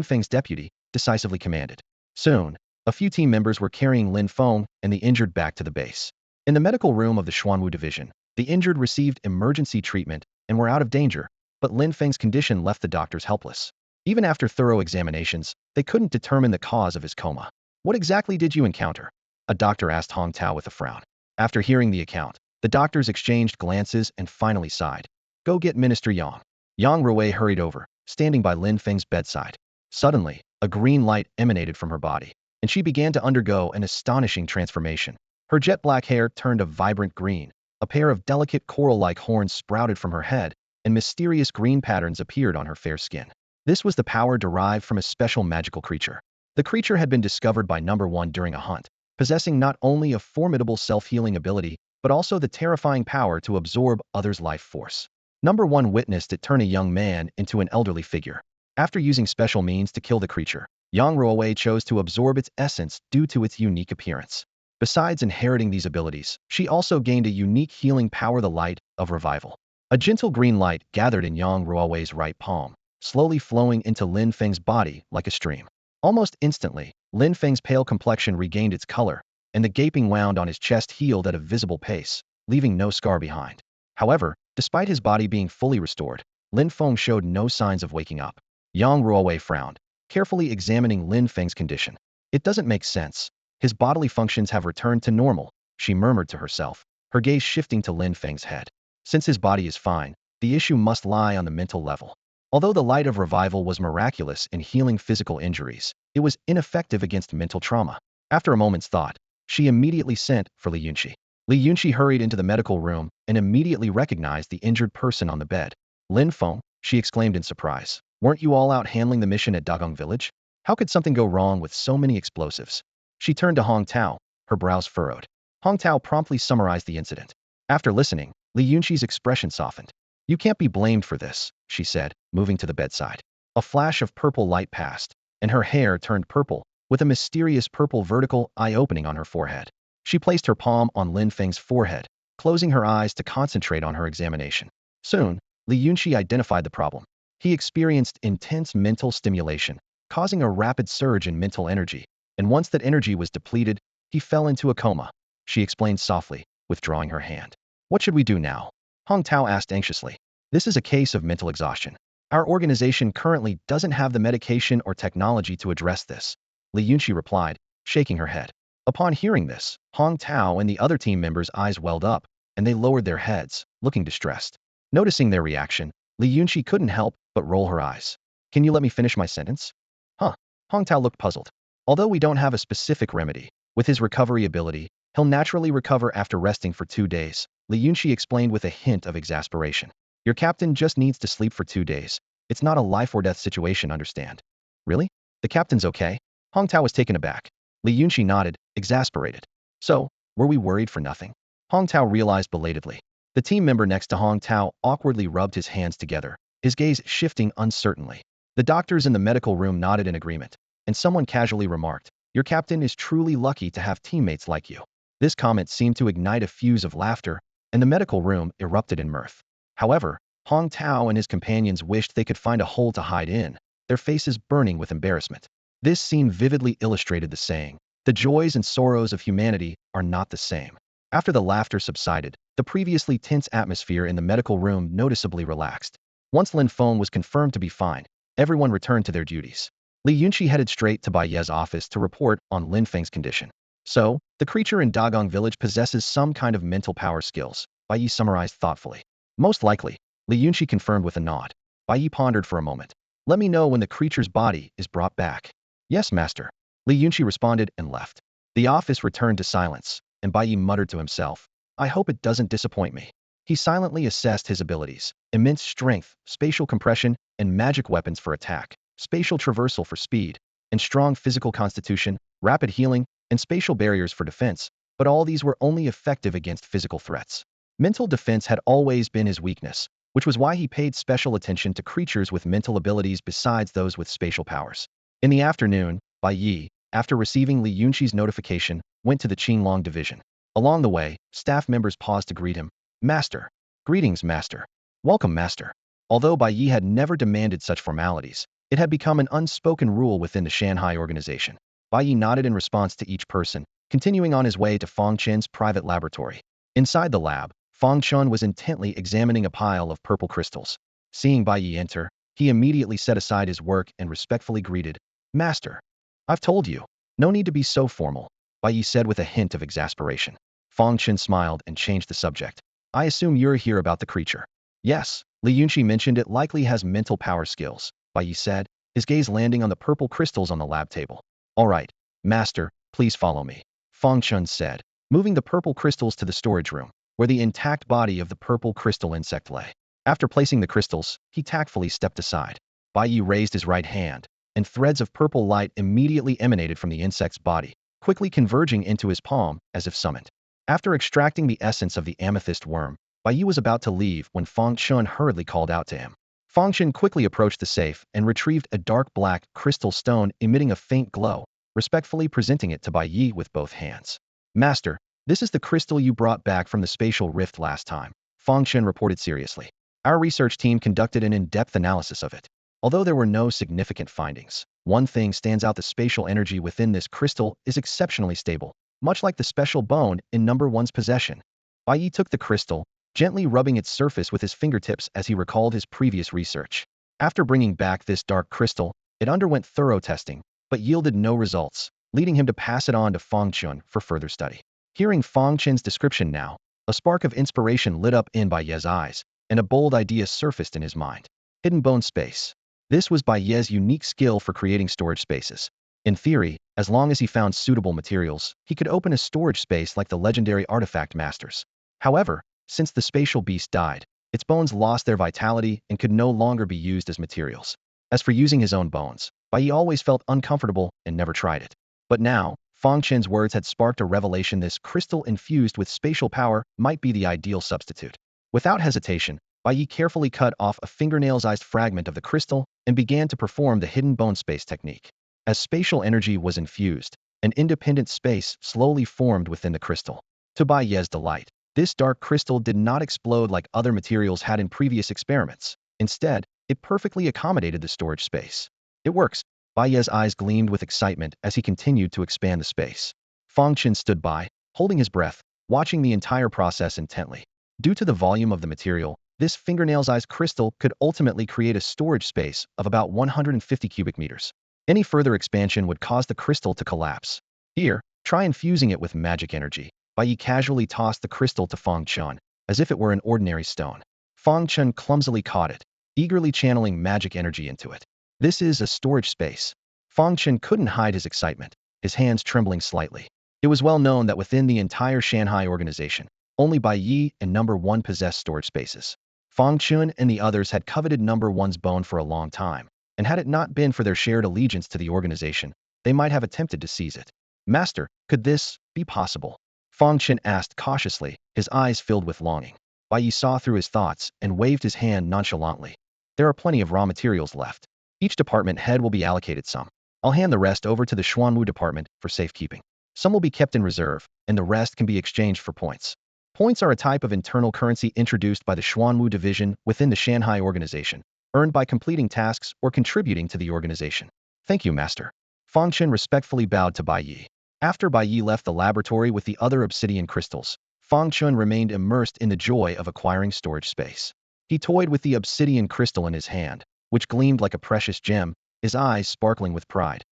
Feng's deputy, decisively commanded. Soon, a few team members were carrying Feng and the injured back to the base. In the medical room of the Xuanwu division, the injured received emergency treatment and were out of danger, but Feng's condition left the doctors helpless. Even after thorough examinations, they couldn't determine the cause of his coma. "What exactly did you encounter?" a doctor asked Hong Tao with a frown. After hearing the account, the doctors exchanged glances and finally sighed. "Go get Minister Yang." Yang Ruwei hurried over, standing by Feng's bedside. Suddenly, a green light emanated from her body, and she began to undergo an astonishing transformation. Her jet black hair turned a vibrant green, a pair of delicate coral-like horns sprouted from her head, and mysterious green patterns appeared on her fair skin. This was the power derived from a special magical creature. The creature had been discovered by Number One during a hunt, possessing not only a formidable self-healing ability, but also the terrifying power to absorb others' life force. Number One witnessed it turn a young man into an elderly figure. After using special means to kill the creature, Yang Ruowei chose to absorb its essence due to its unique appearance. Besides inheriting these abilities, she also gained a unique healing power, the light of revival. A gentle green light gathered in Yang Ruowei's right palm, slowly flowing into Feng's body like a stream. Almost instantly, Feng's pale complexion regained its color, and the gaping wound on his chest healed at a visible pace, leaving no scar behind. However, despite his body being fully restored, Feng showed no signs of waking up. Yang Ruowei frowned, carefully examining Feng's condition. "It doesn't make sense. His bodily functions have returned to normal," she murmured to herself, her gaze shifting to Feng's head. "Since his body is fine, the issue must lie on the mental level." Although the light of revival was miraculous in healing physical injuries, it was ineffective against mental trauma. After a moment's thought, she immediately sent for Li Yunxi. Li Yunxi hurried into the medical room and immediately recognized the injured person on the bed. "Feng," she exclaimed in surprise. "Weren't you all out handling the mission at Dagong Village? How could something go wrong with so many explosives?" She turned to Hong Tao, her brows furrowed. Hong Tao promptly summarized the incident. After listening, Li Yunxi's expression softened. "You can't be blamed for this," she said, moving to the bedside. A flash of purple light passed, and her hair turned purple, with a mysterious purple vertical eye opening on her forehead. She placed her palm on Feng's forehead, closing her eyes to concentrate on her examination. Soon, Li Yunxi identified the problem. He experienced intense mental stimulation, causing a rapid surge in mental energy, and once that energy was depleted, he fell into a coma. She explained softly, withdrawing her hand. "What should we do now?" Hong Tao asked anxiously. "This is a case of mental exhaustion. Our organization currently doesn't have the medication or technology to address this," Li Yunxi replied, shaking her head. Upon hearing this, Hong Tao and the other team members' eyes welled up, and they lowered their heads, looking distressed. Noticing their reaction, Li Yunxi couldn't help but roll her eyes. "Can you let me finish my sentence?" "Huh?" Hong Tao looked puzzled. "Although we don't have a specific remedy, with his recovery ability, he'll naturally recover after resting for 2 days," Li Yunxi explained with a hint of exasperation. "Your captain just needs to sleep for 2 days. It's not a life-or-death situation, understand?" "Really? The captain's okay?" Hong Tao was taken aback. Li Yunxi nodded, exasperated. "So, were we worried for nothing?" Hong Tao realized belatedly. The team member next to Hong Tao awkwardly rubbed his hands together, his gaze shifting uncertainly. The doctors in the medical room nodded in agreement, and someone casually remarked, Your captain is truly lucky to have teammates like you. This comment seemed to ignite a fuse of laughter, and the medical room erupted in mirth. However, Hong Tao and his companions wished they could find a hole to hide in, their faces burning with embarrassment. This scene vividly illustrated the saying, "The joys and sorrows of humanity are not the same." After the laughter subsided, the previously tense atmosphere in the medical room noticeably relaxed. Once Lin Fong was confirmed to be fine, everyone returned to their duties. Li Yunqi headed straight to Bai Ye's office to report on Lin Feng's condition. "So, the creature in Dagong village possesses some kind of mental power skills," Bai Ye summarized thoughtfully. "Most likely," Li Yunqi confirmed with a nod. Bai Ye pondered for a moment. "Let me know when the creature's body is brought back." "Yes, master." Li Yunqi responded and left. The office returned to silence, and Bai Ye muttered to himself, "I hope it doesn't disappoint me." He silently assessed his abilities: immense strength, spatial compression, and magic weapons for attack, spatial traversal for speed, and strong physical constitution, rapid healing, and spatial barriers for defense, but all these were only effective against physical threats. Mental defense had always been his weakness, which was why he paid special attention to creatures with mental abilities besides those with spatial powers. In the afternoon, Bai Ye, after receiving Li Yunqi's notification, went to the Qinglong division. Along the way, staff members paused to greet him. "Master." "Greetings, master." "Welcome, master." Although Bai Ye had never demanded such formalities, it had become an unspoken rule within the Shanghai organization. Bai Ye nodded in response to each person, continuing on his way to Fong Chen's private laboratory. Inside the lab, Fong Chun was intently examining a pile of purple crystals. Seeing Bai Ye enter, he immediately set aside his work and respectfully greeted, "Master." "I've told you. No need to be so formal," Bai Ye said with a hint of exasperation. Fong Chen smiled and changed the subject. "I assume you're here about the creature." "Yes." Li Yunqi mentioned it likely has mental power skills, Bai Ye said, his gaze landing on the purple crystals on the lab table. "All right, master, please follow me," Fong Chun said, moving the purple crystals to the storage room, where the intact body of the purple crystal insect lay. After placing the crystals, he tactfully stepped aside. Bai Ye raised his right hand, and threads of purple light immediately emanated from the insect's body, quickly converging into his palm as if summoned. After extracting the essence of the amethyst worm, Bai Ye was about to leave when Fong Chun hurriedly called out to him. Fong Chun quickly approached the safe and retrieved a dark black crystal stone emitting a faint glow, respectfully presenting it to Bai Ye with both hands. "Master, this is the crystal you brought back from the spatial rift last time," Fong Chun reported seriously. "Our research team conducted an in-depth analysis of it. Although there were no significant findings, one thing stands out: the spatial energy within this crystal is exceptionally stable, much like the special bone in number one's possession." Bai Ye took the crystal, gently rubbing its surface with his fingertips as he recalled his previous research. After bringing back this dark crystal, it underwent thorough testing, but yielded no results, leading him to pass it on to Fong Chun for further study. Hearing Fong Chun's description now, a spark of inspiration lit up in Bai Ye's eyes, and a bold idea surfaced in his mind. Hidden bone space. This was Bai Ye's unique skill for creating storage spaces. In theory, as long as he found suitable materials, he could open a storage space like the legendary artifact masters. However, since the spatial beast died, its bones lost their vitality and could no longer be used as materials. As for using his own bones, Bai Ye always felt uncomfortable and never tried it. But now, Fong Chen's words had sparked a revelation: this crystal infused with spatial power might be the ideal substitute. Without hesitation, Bai Ye carefully cut off a fingernail-sized fragment of the crystal and began to perform the hidden bone space technique. As spatial energy was infused, an independent space slowly formed within the crystal. To Bai Ye's delight, this dark crystal did not explode like other materials had in previous experiments. Instead, it perfectly accommodated the storage space. "It works." Bai Ye's eyes gleamed with excitement as he continued to expand the space. Fong Chun stood by, holding his breath, watching the entire process intently. Due to the volume of the material, this fingernail-sized crystal could ultimately create a storage space of about 150 cubic meters. Any further expansion would cause the crystal to collapse. "Here, try infusing it with magic energy." Bai Ye casually tossed the crystal to Fong Chun, as if it were an ordinary stone. Fong Chun clumsily caught it, eagerly channeling magic energy into it. "This is a storage space." Fong Chun couldn't hide his excitement, his hands trembling slightly. It was well known that within the entire Shanghai organization, only Bai Ye and number one possessed storage spaces. Fong Chun and the others had coveted number one's bone for a long time, and had it not been for their shared allegiance to the organization, they might have attempted to seize it. "Master, could this be possible?" Fong Chun asked cautiously, his eyes filled with longing. Bai Ye saw through his thoughts and waved his hand nonchalantly. "There are plenty of raw materials left. Each department head will be allocated some. I'll hand the rest over to the Xuanwu department for safekeeping. Some will be kept in reserve, and the rest can be exchanged for points. Points are a type of internal currency introduced by the Xuanwu division within the Shanghai organization, earned by completing tasks or contributing to the organization. Thank you, Master. Fong Chun respectfully bowed to Bai Ye. After Bai Ye left the laboratory with the other obsidian crystals, Fong Chun remained immersed in the joy of acquiring storage space. He toyed with the obsidian crystal in his hand, which gleamed like a precious gem, his eyes sparkling with pride.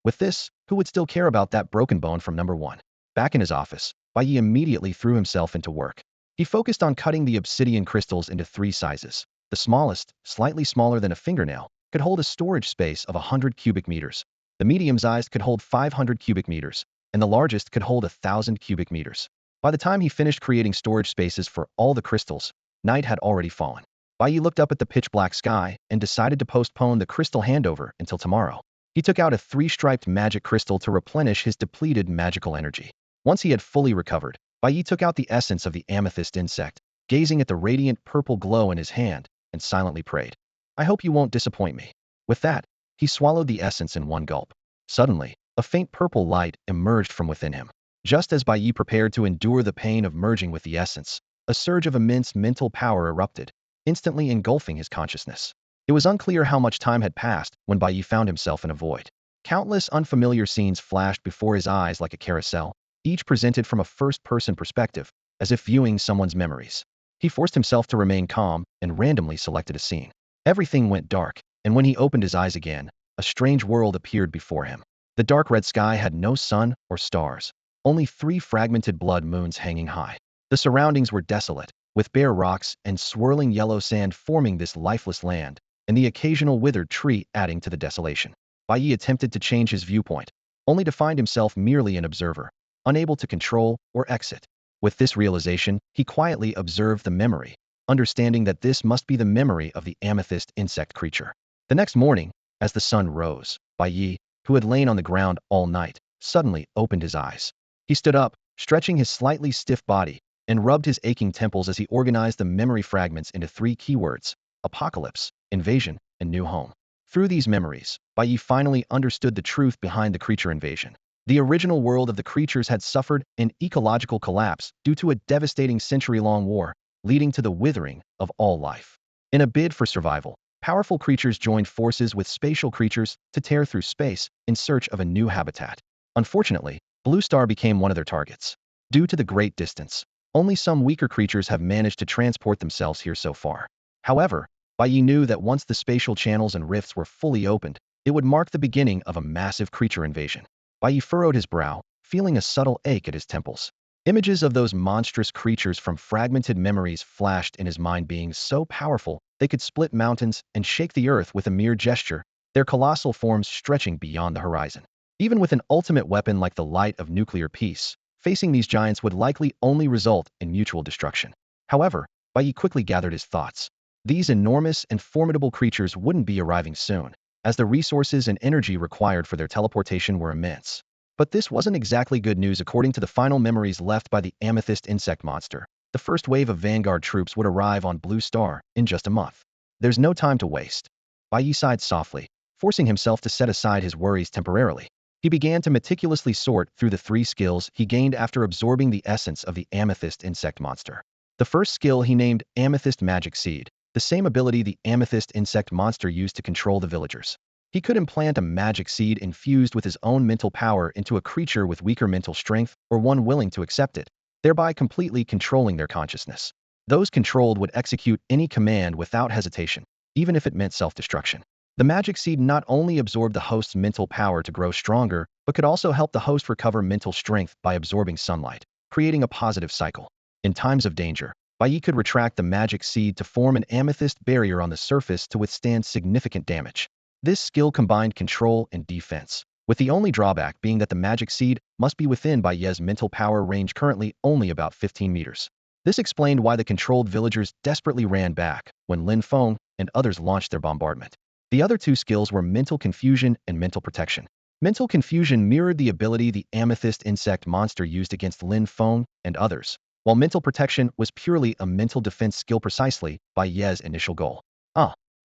With this, who would still care about that broken bone from number 1? Back in his office, Bai Ye immediately threw himself into work. He focused on cutting the obsidian crystals into 3 sizes. The smallest, slightly smaller than a fingernail, could hold a storage space of 100 cubic meters. The medium-sized could hold 500 cubic meters, and the largest could hold 1,000 cubic meters. By the time he finished creating storage spaces for all the crystals, night had already fallen. Bai Ye looked up at the pitch-black sky and decided to postpone the crystal handover until tomorrow. He took out a 3-striped magic crystal to replenish his depleted magical energy. Once he had fully recovered, Bai Ye took out the essence of the amethyst insect, gazing at the radiant purple glow in his hand, and silently prayed. I hope you won't disappoint me. With that, he swallowed the essence in one gulp. Suddenly, a faint purple light emerged from within him. Just as Bai Ye prepared to endure the pain of merging with the essence, a surge of immense mental power erupted, instantly engulfing his consciousness. It was unclear how much time had passed when Bai Ye found himself in a void. Countless unfamiliar scenes flashed before his eyes like a carousel, each presented from a first-person perspective, as if viewing someone's memories. He forced himself to remain calm and randomly selected a scene. Everything went dark, and when he opened his eyes again, a strange world appeared before him. The dark red sky had no sun or stars, only 3 fragmented blood moons hanging high. The surroundings were desolate, with bare rocks and swirling yellow sand forming this lifeless land, and the occasional withered tree adding to the desolation. Bai Ye attempted to change his viewpoint, only to find himself merely an observer, unable to control or exit. With this realization, he quietly observed the memory, understanding that this must be the memory of the amethyst insect creature. The next morning, as the sun rose, Bai Ye, who had lain on the ground all night, suddenly opened his eyes. He stood up, stretching his slightly stiff body, and rubbed his aching temples as he organized the memory fragments into 3 keywords: apocalypse, invasion, and new home. Through these memories, Bai Ye finally understood the truth behind the creature invasion. The original world of the creatures had suffered an ecological collapse due to a devastating century-long war, leading to the withering of all life. In a bid for survival, powerful creatures joined forces with spatial creatures to tear through space in search of a new habitat. Unfortunately, Blue Star became one of their targets. Due to the great distance, only some weaker creatures have managed to transport themselves here so far. However, Bai Ye knew that once the spatial channels and rifts were fully opened, it would mark the beginning of a massive creature invasion. Bai Ye furrowed his brow, feeling a subtle ache at his temples. Images of those monstrous creatures from fragmented memories flashed in his mind, being so powerful they could split mountains and shake the earth with a mere gesture, their colossal forms stretching beyond the horizon. Even with an ultimate weapon like the light of nuclear peace, facing these giants would likely only result in mutual destruction. However, Bai Ye quickly gathered his thoughts. These enormous and formidable creatures wouldn't be arriving soon, as the resources and energy required for their teleportation were immense. But this wasn't exactly good news. According to the final memories left by the amethyst insect monster, the first wave of Vanguard troops would arrive on Blue Star in just a month. There's no time to waste. Bai Ye sighed softly, forcing himself to set aside his worries temporarily. He began to meticulously sort through the 3 skills he gained after absorbing the essence of the amethyst insect monster. The first skill he named Amethyst Magic Seed, the same ability the amethyst insect monster used to control the villagers. He could implant a magic seed infused with his own mental power into a creature with weaker mental strength or one willing to accept it, thereby completely controlling their consciousness. Those controlled would execute any command without hesitation, even if it meant self-destruction. The magic seed not only absorbed the host's mental power to grow stronger, but could also help the host recover mental strength by absorbing sunlight, creating a positive cycle. In times of danger, Bai Ye could retract the magic seed to form an amethyst barrier on the surface to withstand significant damage. This skill combined control and defense, with the only drawback being that the magic seed must be within Bai Ye's mental power range, currently only about 15 meters. This explained why the controlled villagers desperately ran back when Lin Fong and others launched their bombardment. The other 2 skills were mental confusion and mental protection. Mental confusion mirrored the ability the amethyst insect monster used against Lin Fong and others, while mental protection was purely a mental defense skill, precisely Bai Ye's initial goal.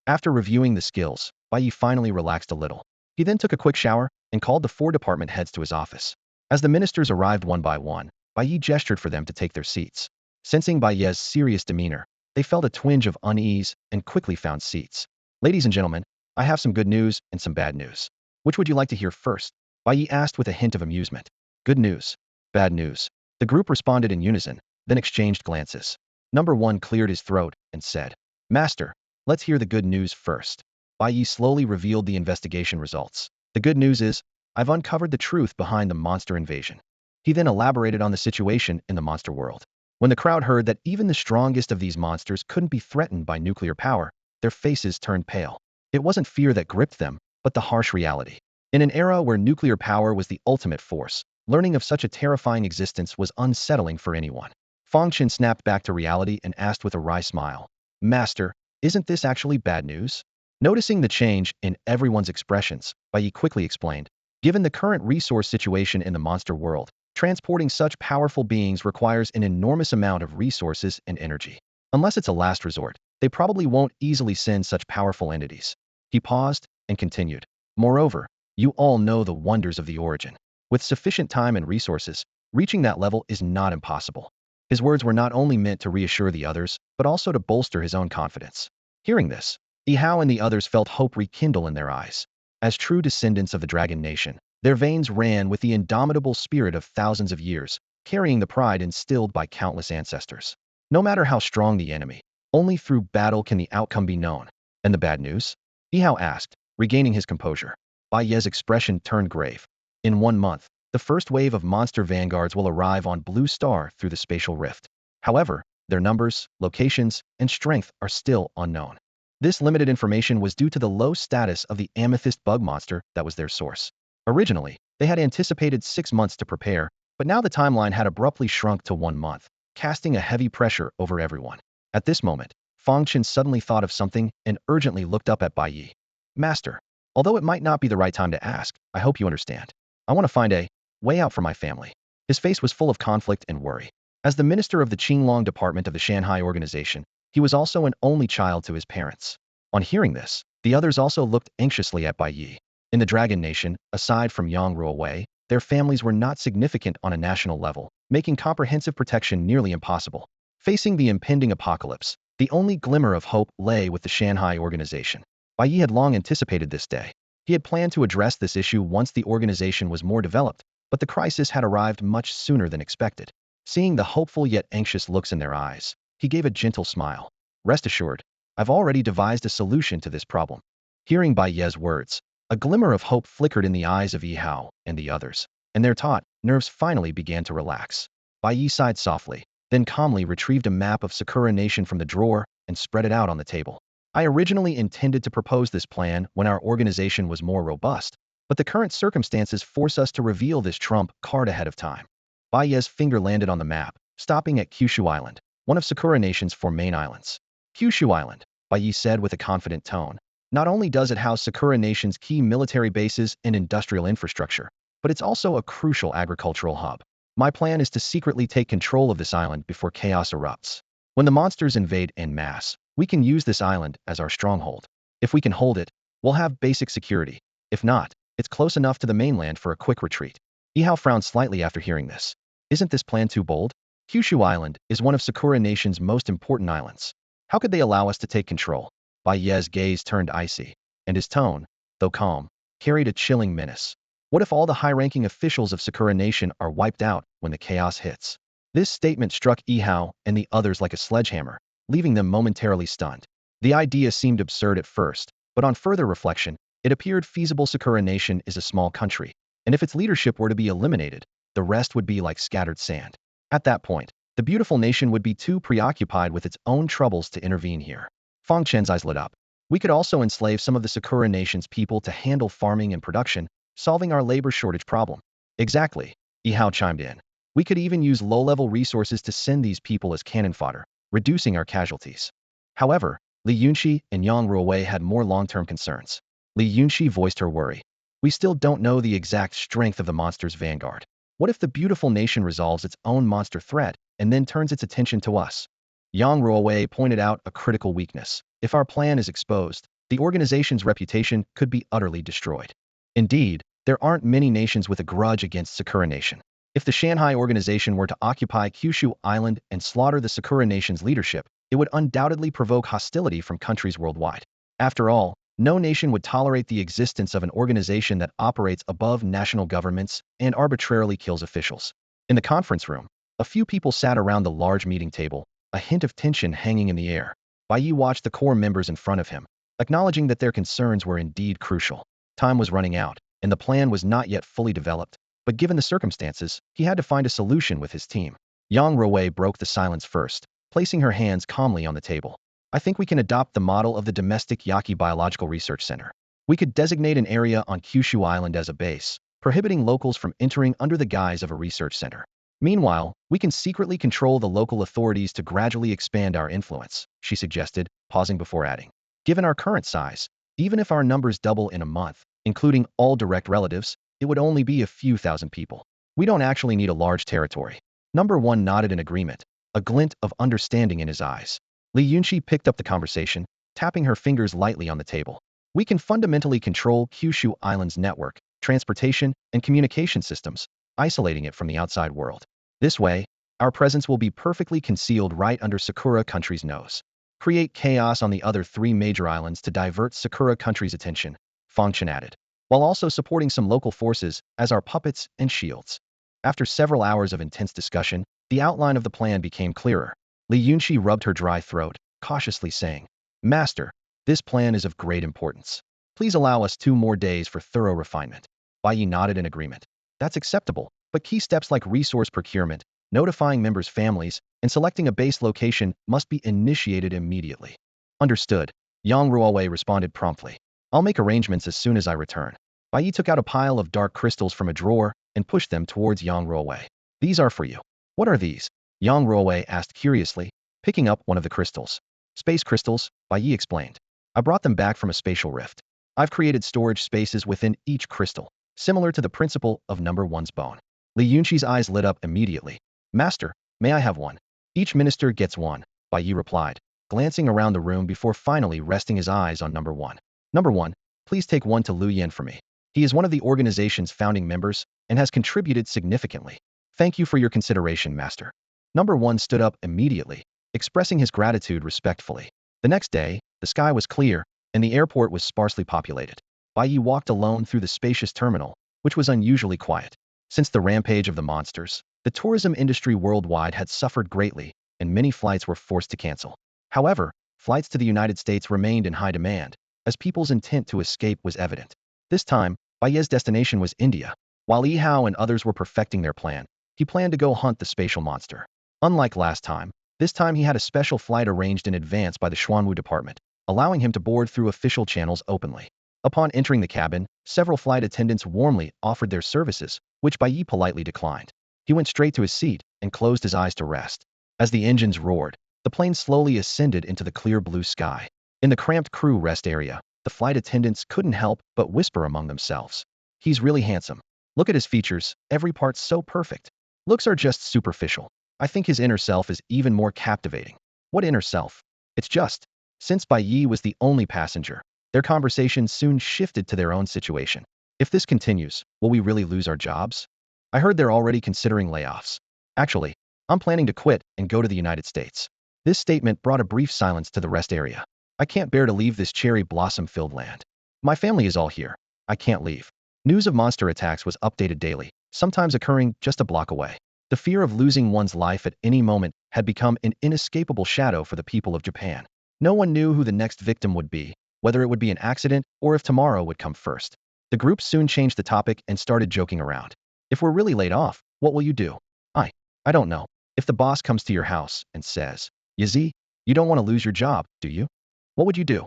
After reviewing the skills, Bai Ye finally relaxed a little. He then took a quick shower and called the 4 department heads to his office. As the ministers arrived one by one, Bai Ye gestured for them to take their seats. Sensing Bai Ye's serious demeanor, they felt a twinge of unease and quickly found seats. Ladies and gentlemen, I have some good news and some bad news. Which would you like to hear first? Bai Ye asked with a hint of amusement. Good news. Bad news. The group responded in unison, then exchanged glances. Number 1 cleared his throat and said, Master, let's hear the good news first. Bai Ye slowly revealed the investigation results. The good news is, I've uncovered the truth behind the monster invasion. He then elaborated on the situation in the monster world. When the crowd heard that even the strongest of these monsters couldn't be threatened by nuclear power, their faces turned pale. It wasn't fear that gripped them, but the harsh reality. In an era where nuclear power was the ultimate force, learning of such a terrifying existence was unsettling for anyone. Fong snapped back to reality and asked with a wry smile, Master, isn't this actually bad news? Noticing the change in everyone's expressions, Bai Ye quickly explained, given the current resource situation in the monster world, transporting such powerful beings requires an enormous amount of resources and energy. Unless it's a last resort, they probably won't easily send such powerful entities. He paused and continued, Moreover, you all know the wonders of the origin. With sufficient time and resources, reaching that level is not impossible. His words were not only meant to reassure the others, but also to bolster his own confidence. Hearing this, Ihao and the others felt hope rekindle in their eyes. As true descendants of the Dragon Nation, their veins ran with the indomitable spirit of thousands of years, carrying the pride instilled by countless ancestors. No matter how strong the enemy, only through battle can the outcome be known. And the bad news? Ihao asked, regaining his composure. Bai Ye's expression turned grave. In 1 month, the first wave of monster vanguards will arrive on Blue Star through the spatial rift. However, their numbers, locations, and strength are still unknown. This limited information was due to the low status of the amethyst bug monster that was their source. Originally, they had anticipated 6 months to prepare, but now the timeline had abruptly shrunk to 1 month, casting a heavy pressure over everyone. At this moment, Fong suddenly thought of something and urgently looked up at Bai Ye. Master, although it might not be the right time to ask, I hope you understand. I want to find a way out for my family. His face was full of conflict and worry. As the minister of the Qinglong department of the Shanghai organization, he was also an only child to his parents. On hearing this, the others also looked anxiously at Bai Ye. In the Dragon Nation, aside from Yang Ruowei, their families were not significant on a national level, making comprehensive protection nearly impossible. Facing the impending apocalypse, the only glimmer of hope lay with the Shanghai organization. Bai Ye had long anticipated this day. He had planned to address this issue once the organization was more developed, but the crisis had arrived much sooner than expected. Seeing the hopeful yet anxious looks in their eyes, he gave a gentle smile. Rest assured, I've already devised a solution to this problem. Hearing Bai Ye's words, a glimmer of hope flickered in the eyes of Ihao and the others, and their taut nerves finally began to relax. Bai Ye sighed softly, then calmly retrieved a map of Sakura Nation from the drawer and spread it out on the table. I originally intended to propose this plan when our organization was more robust, but the current circumstances force us to reveal this trump card ahead of time. Bai Ye's finger landed on the map, stopping at Kyushu Island, one of Sakura Nation's 4 main islands. Kyushu Island, Bai Ye said with a confident tone. Not only does it house Sakura Nation's key military bases and industrial infrastructure, but it's also a crucial agricultural hub. My plan is to secretly take control of this island before chaos erupts. When the monsters invade en masse, we can use this island as our stronghold. If we can hold it, we'll have basic security. If not, it's close enough to the mainland for a quick retreat. Ihao frowned slightly after hearing this. Isn't this plan too bold? Kyushu Island is one of Sakura Nation's most important islands. How could they allow us to take control? Bai Ye's gaze turned icy, and his tone, though calm, carried a chilling menace. What if all the high-ranking officials of Sakura Nation are wiped out when the chaos hits? This statement struck Ihao and the others like a sledgehammer, leaving them momentarily stunned. The idea seemed absurd at first, but on further reflection, it appeared feasible. Sakura Nation is a small country, and if its leadership were to be eliminated, the rest would be like scattered sand. At that point, the beautiful nation would be too preoccupied with its own troubles to intervene here. Fong Chen's eyes lit up. We could also enslave some of the Sakura Nation's people to handle farming and production, solving our labor shortage problem. Exactly, Ihao chimed in. We could even use low-level resources to send these people as cannon fodder, reducing our casualties. However, Li Yunxi and Yang Ruowei had more long-term concerns. Li Yunxi voiced her worry. We still don't know the exact strength of the monster's vanguard. What if the beautiful nation resolves its own monster threat and then turns its attention to us? Yang Ruowei pointed out a critical weakness. If our plan is exposed, the organization's reputation could be utterly destroyed. Indeed, there aren't many nations with a grudge against Sakura Nation. If the Shanghai organization were to occupy Kyushu Island and slaughter the Sakura Nation's leadership, it would undoubtedly provoke hostility from countries worldwide. After all, no nation would tolerate the existence of an organization that operates above national governments and arbitrarily kills officials. In the conference room, a few people sat around the large meeting table, a hint of tension hanging in the air. Bai Ye watched the core members in front of him, acknowledging that their concerns were indeed crucial. Time was running out, and the plan was not yet fully developed, but given the circumstances, he had to find a solution with his team. Yang Ruowei broke the silence first, placing her hands calmly on the table. I think we can adopt the model of the domestic Yaki Biological Research Center. We could designate an area on Kyushu Island as a base, prohibiting locals from entering under the guise of a research center. Meanwhile, we can secretly control the local authorities to gradually expand our influence, she suggested, pausing before adding. Given our current size, even if our numbers double in a month, including all direct relatives, it would only be a few thousand people. We don't actually need a large territory. Number 1 nodded in agreement, a glint of understanding in his eyes. Li Yunqi picked up the conversation, tapping her fingers lightly on the table. We can fundamentally control Kyushu Island's network, transportation, and communication systems, isolating it from the outside world. This way, our presence will be perfectly concealed right under Sakura Country's nose. Create chaos on the other 3 major islands to divert Sakura Country's attention, Fong added, while also supporting some local forces as our puppets and shields. After several hours of intense discussion, the outline of the plan became clearer. Li Yunqi rubbed her dry throat, cautiously saying, Master, this plan is of great importance. Please allow us 2 more days for thorough refinement. Bai Ye nodded in agreement. That's acceptable, but key steps like resource procurement, notifying members' families, and selecting a base location must be initiated immediately. Understood. Yang Ruowei responded promptly. I'll make arrangements as soon as I return. Bai Ye took out a pile of dark crystals from a drawer and pushed them towards Yang Ruowei. These are for you. What are these? Yang Ruowei asked curiously, picking up one of the crystals. Space crystals, Bai Ye explained. I brought them back from a spatial rift. I've created storage spaces within each crystal, similar to the principle of number 1's bone. Li Yunqi's eyes lit up immediately. Master, may I have one? Each minister gets one, Bai Ye replied, glancing around the room before finally resting his eyes on number 1. Number 1, please take one to Lu Yan for me. He is one of the organization's founding members and has contributed significantly. Thank you for your consideration, Master. Number 1 stood up immediately, expressing his gratitude respectfully. The next day, the sky was clear, and the airport was sparsely populated. Bai Ye walked alone through the spacious terminal, which was unusually quiet. Since the rampage of the monsters, the tourism industry worldwide had suffered greatly, and many flights were forced to cancel. However, flights to the United States remained in high demand, as people's intent to escape was evident. This time, Bai Ye's destination was India. While Yi Hao and others were perfecting their plan, he planned to go hunt the spatial monster. Unlike last time, this time he had a special flight arranged in advance by the Xuanwu department, allowing him to board through official channels openly. Upon entering the cabin, several flight attendants warmly offered their services, which Bai Ye politely declined. He went straight to his seat and closed his eyes to rest. As the engines roared, the plane slowly ascended into the clear blue sky. In the cramped crew rest area, the flight attendants couldn't help but whisper among themselves. He's really handsome. Look at his features, every part's so perfect. Looks are just superficial. I think his inner self is even more captivating. What inner self? It's just, since Bai Ye was the only passenger, their conversation soon shifted to their own situation. If this continues, will we really lose our jobs? I heard they're already considering layoffs. Actually, I'm planning to quit and go to the United States. This statement brought a brief silence to the rest area. I can't bear to leave this cherry blossom-filled land. My family is all here. I can't leave. News of monster attacks was updated daily, sometimes occurring just a block away. The fear of losing one's life at any moment had become an inescapable shadow for the people of Japan. No one knew who the next victim would be, whether it would be an accident or if tomorrow would come first. The group soon changed the topic and started joking around. If we're really laid off, what will you do? I don't know. If the boss comes to your house and says, Yazi, you don't want to lose your job, do you? What would you do?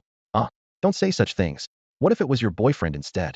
Don't say such things. What if it was your boyfriend instead?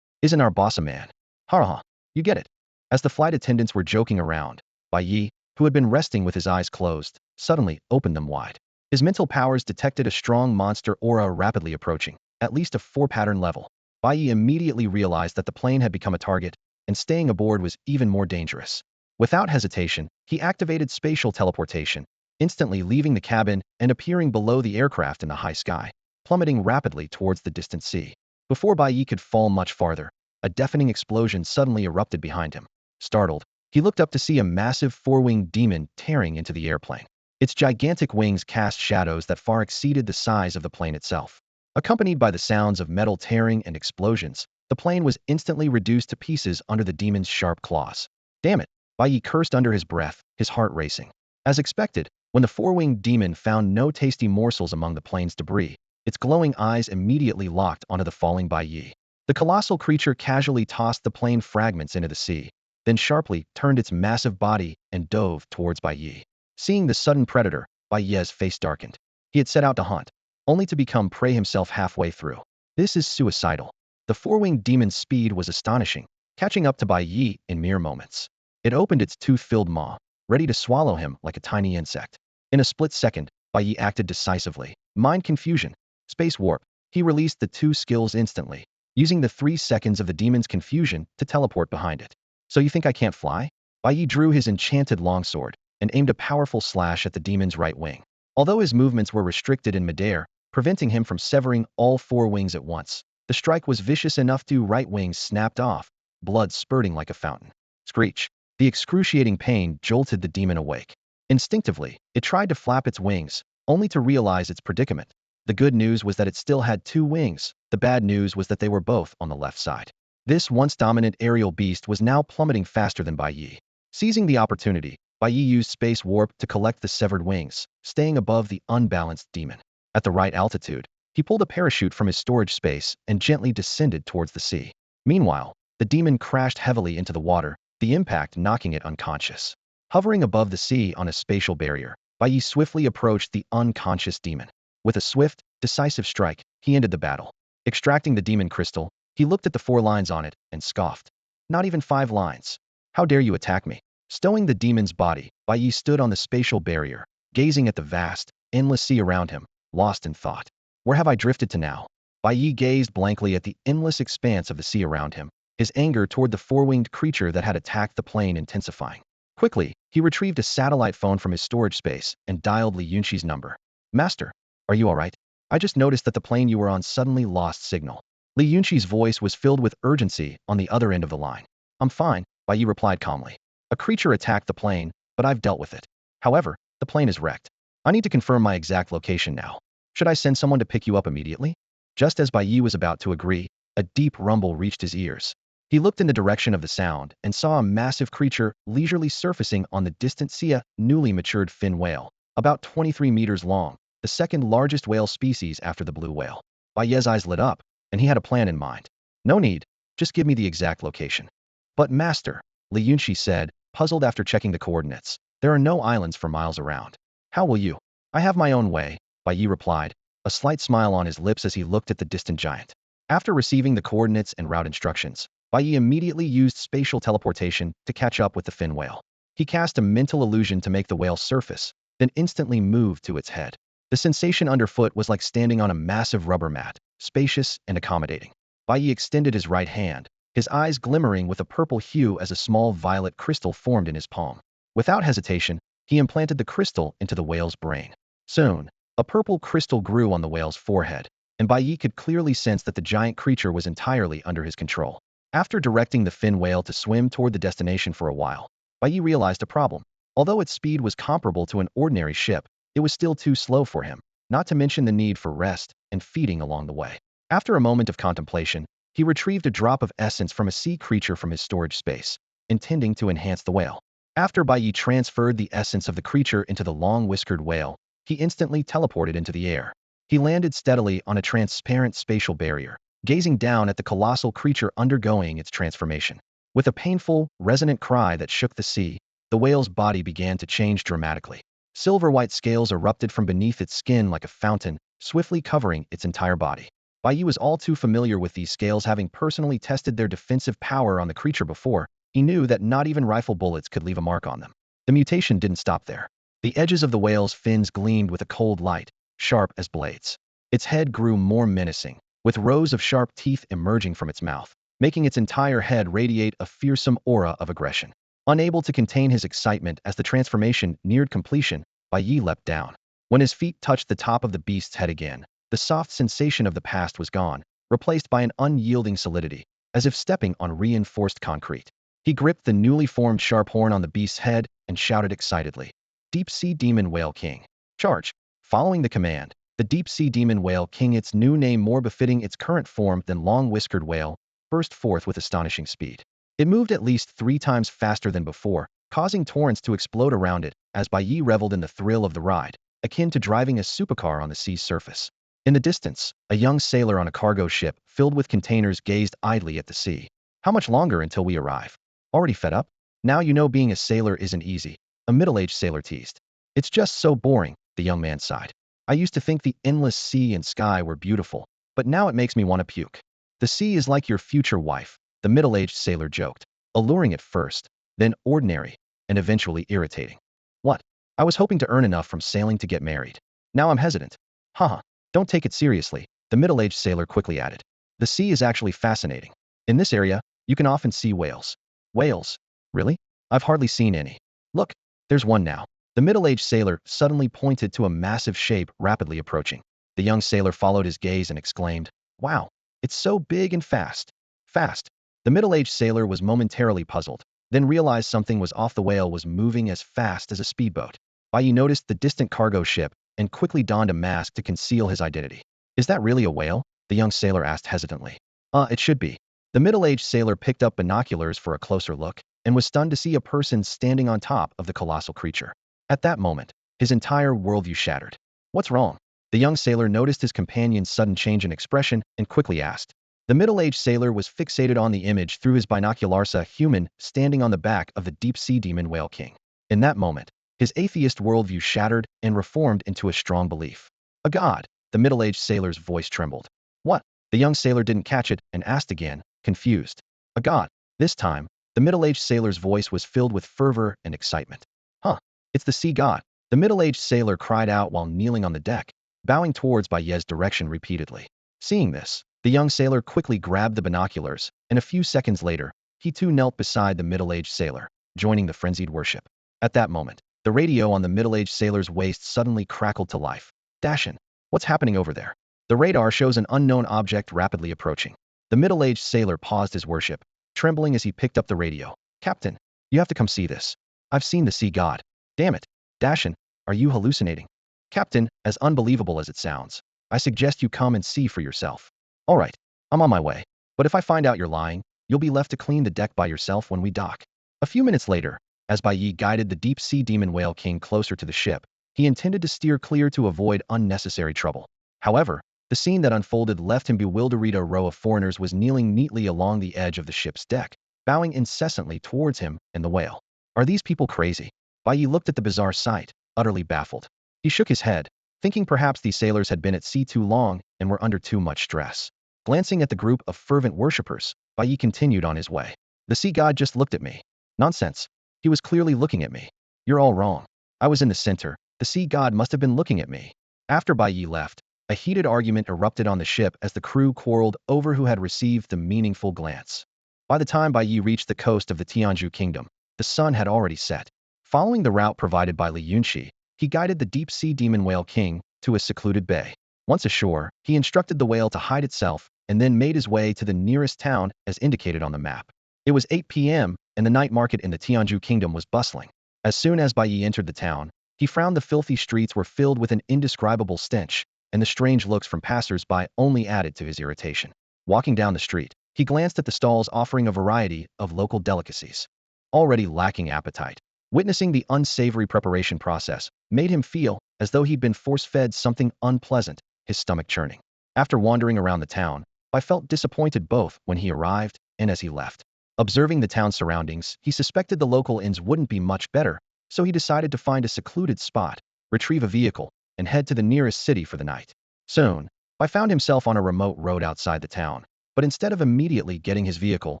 Isn't our boss a man? Ha. You get it. As the flight attendants were joking around, Bai Ye, who had been resting with his eyes closed, suddenly opened them wide. His mental powers detected a strong monster aura rapidly approaching, at least a 4-pattern level. Bai Ye immediately realized that the plane had become a target, and staying aboard was even more dangerous. Without hesitation, he activated spatial teleportation, instantly leaving the cabin and appearing below the aircraft in the high sky, plummeting rapidly towards the distant sea. Before Bai Ye could fall much farther, a deafening explosion suddenly erupted behind him. Startled, he looked up to see a massive four-winged demon tearing into the airplane. Its gigantic wings cast shadows that far exceeded the size of the plane itself. Accompanied by the sounds of metal tearing and explosions, the plane was instantly reduced to pieces under the demon's sharp claws. Damn it! Bai Ye cursed under his breath, his heart racing. As expected, when the four-winged demon found no tasty morsels among the plane's debris, its glowing eyes immediately locked onto the falling Bai Ye. The colossal creature casually tossed the plane fragments into the sea, then sharply turned its massive body and dove towards Bai Ye. Seeing the sudden predator, Bai Ye's face darkened. He had set out to hunt, only to become prey himself halfway through. This is suicidal. The four-winged demon's speed was astonishing, catching up to Bai Ye in mere moments. It opened its tooth-filled maw, ready to swallow him like a tiny insect. In a split second, Bai Ye acted decisively. Mind confusion. Space warp. He released the two skills instantly, using the 3 seconds of the demon's confusion to teleport behind it. So you think I can't fly? Bai Ye drew his enchanted longsword and aimed a powerful slash at the demon's right wing. Although his movements were restricted in midair, preventing him from severing all 4 wings at once, the strike was vicious enough to right wing snapped off, blood spurting like a fountain. Screech. The excruciating pain jolted the demon awake. Instinctively, it tried to flap its wings, only to realize its predicament. The good news was that it still had 2 wings. The bad news was that they were both on the left side. This once dominant aerial beast was now plummeting faster than Bai Ye. Seizing the opportunity, Bai Ye used space warp to collect the severed wings, staying above the unbalanced demon. At the right altitude, he pulled a parachute from his storage space and gently descended towards the sea. Meanwhile, the demon crashed heavily into the water, the impact knocking it unconscious. Hovering above the sea on a spatial barrier, Bai Ye swiftly approached the unconscious demon. With a swift, decisive strike, he ended the battle. Extracting the demon crystal, he looked at the 4 lines on it and scoffed. Not even 5 lines. How dare you attack me? Stowing the demon's body, Bai Ye stood on the spatial barrier, gazing at the vast, endless sea around him, lost in thought. Where have I drifted to now? Bai Ye gazed blankly at the endless expanse of the sea around him, his anger toward the 4-winged creature that had attacked the plane intensifying. Quickly, he retrieved a satellite phone from his storage space and dialed Li Yunqi's number. Master, are you alright? I just noticed that the plane you were on suddenly lost signal. Li Yunqi's voice was filled with urgency on the other end of the line. I'm fine, Bai Ye replied calmly. A creature attacked the plane, but I've dealt with it. However, the plane is wrecked. I need to confirm my exact location now. Should I send someone to pick you up immediately? Just as Bai Ye was about to agree, a deep rumble reached his ears. He looked in the direction of the sound and saw a massive creature leisurely surfacing on the distant sea, a newly matured fin whale, about 23 meters long, the second largest whale species after the blue whale. Bai Ye's eyes lit up, and he had a plan in mind. No need, just give me the exact location. But master, Li Yunqi said, puzzled after checking the coordinates. There are no islands for miles around. How will you? I have my own way, Bai Ye replied, a slight smile on his lips as he looked at the distant giant. After receiving the coordinates and route instructions, Bai Ye immediately used spatial teleportation to catch up with the fin whale. He cast a mental illusion to make the whale surface, then instantly moved to its head. The sensation underfoot was like standing on a massive rubber mat, spacious and accommodating. Bai Ye extended his right hand, his eyes glimmering with a purple hue as a small violet crystal formed in his palm. Without hesitation, he implanted the crystal into the whale's brain. Soon, a purple crystal grew on the whale's forehead, and Bai Ye could clearly sense that the giant creature was entirely under his control. After directing the fin whale to swim toward the destination for a while, Bai Ye realized a problem. Although its speed was comparable to an ordinary ship, it was still too slow for him, not to mention the need for rest and feeding along the way. After a moment of contemplation, he retrieved a drop of essence from a sea creature from his storage space, intending to enhance the whale. After Bai Ye transferred the essence of the creature into the long-whiskered whale, he instantly teleported into the air. He landed steadily on a transparent spatial barrier, gazing down at the colossal creature undergoing its transformation. With a painful, resonant cry that shook the sea, the whale's body began to change dramatically. Silver-white scales erupted from beneath its skin like a fountain, swiftly covering its entire body. Bai Ye was all too familiar with these scales, having personally tested their defensive power on the creature before. He knew that not even rifle bullets could leave a mark on them. The mutation didn't stop there. The edges of the whale's fins gleamed with a cold light, sharp as blades. Its head grew more menacing, with rows of sharp teeth emerging from its mouth, making its entire head radiate a fearsome aura of aggression. Unable to contain his excitement as the transformation neared completion, Bai Ye leapt down. When his feet touched the top of the beast's head again, the soft sensation of the past was gone, replaced by an unyielding solidity, as if stepping on reinforced concrete. He gripped the newly formed sharp horn on the beast's head and shouted excitedly, "Deep-sea demon whale king, charge!" Following the command, the deep-sea demon whale king, its new name more befitting its current form than long-whiskered whale, burst forth with astonishing speed. It moved at least 3 times faster than before, causing torrents to explode around it as Bai Ye reveled in the thrill of the ride, akin to driving a supercar on the sea's surface. In the distance, a young sailor on a cargo ship filled with containers gazed idly at the sea. "How much longer until we arrive? Already fed up? Now you know being a sailor isn't easy," a middle-aged sailor teased. "It's just so boring," the young man sighed. "I used to think the endless sea and sky were beautiful, but now it makes me want to puke." "The sea is like your future wife," the middle-aged sailor joked. "Alluring at first, then ordinary, and eventually irritating." "What? I was hoping to earn enough from sailing to get married. Now I'm hesitant." "Haha, don't take it seriously," the middle-aged sailor quickly added. "The sea is actually fascinating. In this area, you can often see whales." "Whales? Really? I've hardly seen any. Look, there's one now." The middle-aged sailor suddenly pointed to a massive shape rapidly approaching. The young sailor followed his gaze and exclaimed, "Wow, it's so big and fast." "Fast?" The middle-aged sailor was momentarily puzzled, then realized something was off. The whale was moving as fast as a speedboat. Bai Ye noticed the distant cargo ship and quickly donned a mask to conceal his identity. "Is that really a whale?" the young sailor asked hesitantly. It should be." The middle-aged sailor picked up binoculars for a closer look and was stunned to see a person standing on top of the colossal creature. At that moment, his entire worldview shattered. "What's wrong?" The young sailor noticed his companion's sudden change in expression and quickly asked. The middle-aged sailor was fixated on the image through his binoculars, a human standing on the back of the deep-sea demon whale king. In that moment, his atheist worldview shattered and reformed into a strong belief. "A god!" The middle-aged sailor's voice trembled. "What?" The young sailor didn't catch it and asked again, confused. "A god." This time, the middle-aged sailor's voice was filled with fervor and excitement. "Huh, it's the sea god," the middle-aged sailor cried out while kneeling on the deck, bowing towards Bai Ye's direction repeatedly. Seeing this, the young sailor quickly grabbed the binoculars, and a few seconds later, he too knelt beside the middle-aged sailor, joining the frenzied worship. At that moment, the radio on the middle-aged sailor's waist suddenly crackled to life. "Dashin, what's happening over there?" The radar shows an unknown object rapidly approaching. The middle-aged sailor paused his worship, trembling as he picked up the radio. "Captain, you have to come see this. I've seen the sea god." "Damn it, Dashin, are you hallucinating?" "Captain, as unbelievable as it sounds, I suggest you come and see for yourself." "All right, I'm on my way. But if I find out you're lying, you'll be left to clean the deck by yourself when we dock." A few minutes later, as Bai Ye guided the deep-sea demon whale king closer to the ship, he intended to steer clear to avoid unnecessary trouble. However, the scene that unfolded left him bewildered. A row of foreigners was kneeling neatly along the edge of the ship's deck, bowing incessantly towards him and the whale. "Are these people crazy?" Bai Ye looked at the bizarre sight, utterly baffled. He shook his head, thinking perhaps these sailors had been at sea too long and were under too much stress. Glancing at the group of fervent worshippers, Bai Ye continued on his way. "The sea god just looked at me." "Nonsense. He was clearly looking at me." "You're all wrong. I was in the center. The sea god must have been looking at me." After Bai Ye left, a heated argument erupted on the ship as the crew quarreled over who had received the meaningful glance. By the time Bai Ye reached the coast of the Tianzhu kingdom, the sun had already set. Following the route provided by Li Yunxi, he guided the deep-sea demon whale king to a secluded bay. Once ashore, he instructed the whale to hide itself and then made his way to the nearest town as indicated on the map. It was 8 p.m., and the night market in the Tianzhu kingdom was bustling. As soon as Bai Ye entered the town, he found the filthy streets were filled with an indescribable stench, and the strange looks from passers-by only added to his irritation. Walking down the street, he glanced at the stalls offering a variety of local delicacies. Already lacking appetite, witnessing the unsavory preparation process made him feel as though he'd been force-fed something unpleasant, his stomach churning. After wandering around the town, Bai felt disappointed both when he arrived and as he left. Observing the town's surroundings, he suspected the local inns wouldn't be much better, so he decided to find a secluded spot, retrieve a vehicle, and head to the nearest city for the night. Soon, Bai found himself on a remote road outside the town, but instead of immediately getting his vehicle,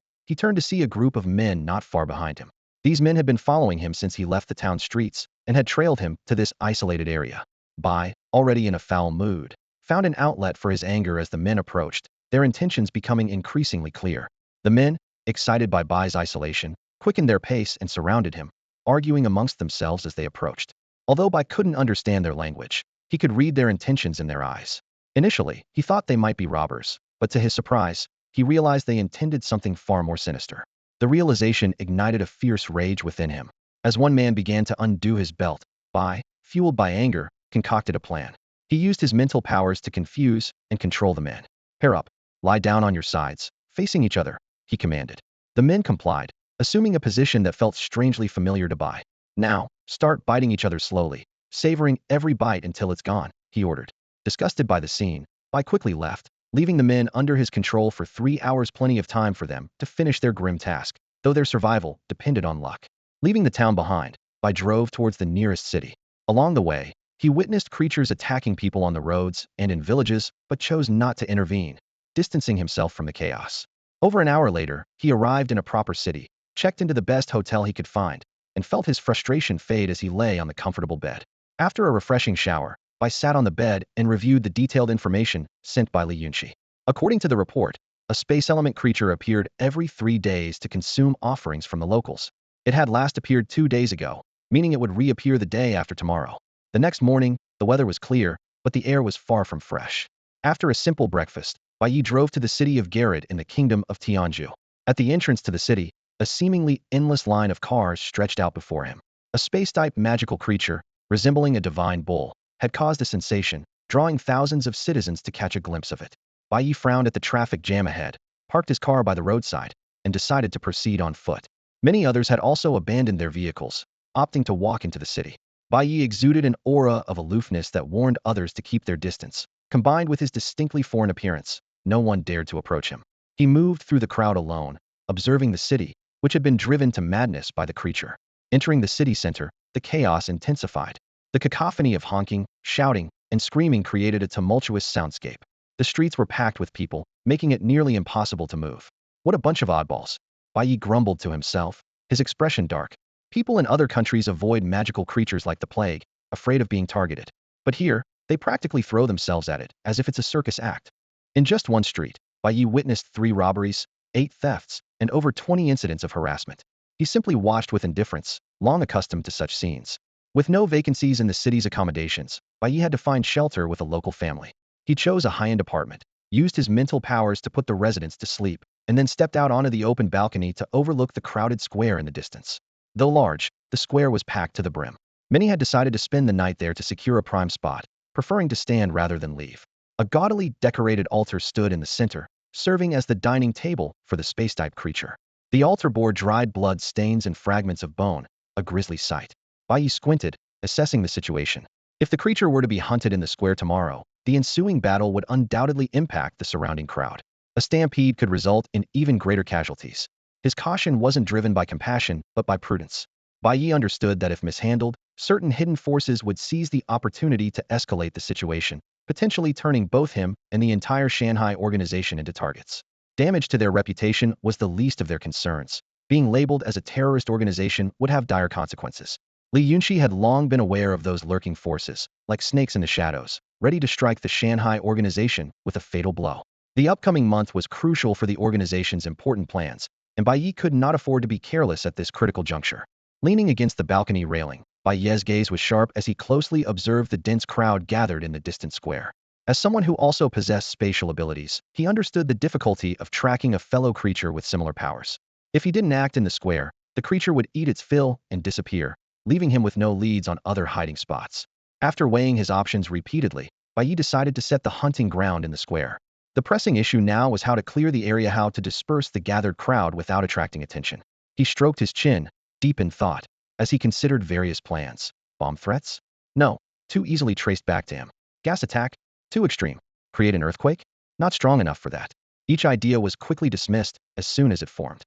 he turned to see a group of men not far behind him. These men had been following him since he left the town streets and had trailed him to this isolated area. Bai, already in a foul mood, found an outlet for his anger as the men approached, their intentions becoming increasingly clear. The men, excited by Bai's isolation, quickened their pace and surrounded him, arguing amongst themselves as they approached. Although Bai couldn't understand their language, he could read their intentions in their eyes. Initially, he thought they might be robbers, But to his surprise, he realized they intended something far more sinister. The realization ignited a fierce rage within him. As one man began to undo his belt, Bai, fueled by anger, concocted a plan. He used his mental powers to confuse and control the men. Pair up, lie down on your sides, facing each other, he commanded. The men complied, assuming a position that felt strangely familiar to Bai. Now, start biting each other slowly, savoring every bite until it's gone, he ordered. Disgusted by the scene, Bai quickly left, leaving the men under his control for 3 hours, plenty of time for them to finish their grim task, though their survival depended on luck. Leaving the town behind, Bai drove towards the nearest city. Along the way, he witnessed creatures attacking people on the roads and in villages, but chose not to intervene, distancing himself from the chaos. Over an hour later, he arrived in a proper city, checked into the best hotel he could find, and felt his frustration fade as he lay on the comfortable bed. After a refreshing shower, Bai sat on the bed and reviewed the detailed information sent by Li Yunxi. According to the report, a space element creature appeared every 3 days to consume offerings from the locals. It had last appeared 2 days ago, meaning it would reappear the day after tomorrow. The next morning, the weather was clear, but the air was far from fresh. After a simple breakfast, Bai Ye drove to the city of Garrett in the kingdom of Tianzhu. At the entrance to the city, a seemingly endless line of cars stretched out before him. A space-type magical creature, resembling a divine bull, had caused a sensation, drawing thousands of citizens to catch a glimpse of it. Bai Ye frowned at the traffic jam ahead, parked his car by the roadside, and decided to proceed on foot. Many others had also abandoned their vehicles, opting to walk into the city. Bai Ye exuded an aura of aloofness that warned others to keep their distance. Combined with his distinctly foreign appearance, no one dared to approach him. He moved through the crowd alone, observing the city, which had been driven to madness by the creature. Entering the city center, the chaos intensified. The cacophony of honking, shouting, and screaming created a tumultuous soundscape. The streets were packed with people, making it nearly impossible to move. What a bunch of oddballs, Bai Ye grumbled to himself, his expression dark. People in other countries avoid magical creatures like the plague, afraid of being targeted. But here, they practically throw themselves at it, as if it's a circus act. In just one street, Bai Ye witnessed 3 robberies, 8 thefts, and over 20 incidents of harassment. He simply watched with indifference, long accustomed to such scenes. With no vacancies in the city's accommodations, Bai Ye had to find shelter with a local family. He chose a high-end apartment, used his mental powers to put the residents to sleep, and then stepped out onto the open balcony to overlook the crowded square in the distance. Though large, the square was packed to the brim. Many had decided to spend the night there to secure a prime spot, preferring to stand rather than leave. A gaudily decorated altar stood in the center, serving as the dining table for the space-type creature. The altar bore dried blood stains and fragments of bone, a grisly sight. Bai Ye squinted, assessing the situation. If the creature were to be hunted in the square tomorrow, the ensuing battle would undoubtedly impact the surrounding crowd. A stampede could result in even greater casualties. His caution wasn't driven by compassion, but by prudence. Bai Ye understood that if mishandled, certain hidden forces would seize the opportunity to escalate the situation, potentially turning both him and the entire Shanghai organization into targets. Damage to their reputation was the least of their concerns. Being labeled as a terrorist organization would have dire consequences. Li Yunxi had long been aware of those lurking forces, like snakes in the shadows, ready to strike the Shanghai organization with a fatal blow. The upcoming month was crucial for the organization's important plans, and Bai Ye could not afford to be careless at this critical juncture. Leaning against the balcony railing, Bai Ye's gaze was sharp as he closely observed the dense crowd gathered in the distant square. As someone who also possessed spatial abilities, he understood the difficulty of tracking a fellow creature with similar powers. If he didn't act in the square, the creature would eat its fill and disappear, leaving him with no leads on other hiding spots. After weighing his options repeatedly, Bai Ye decided to set the hunting ground in the square. The pressing issue now was how to clear the area, how to disperse the gathered crowd without attracting attention. He stroked his chin, deep in thought, as he considered various plans. Bomb threats? No, too easily traced back to him. Gas attack? Too extreme. Create an earthquake? Not strong enough for that. Each idea was quickly dismissed as soon as it formed.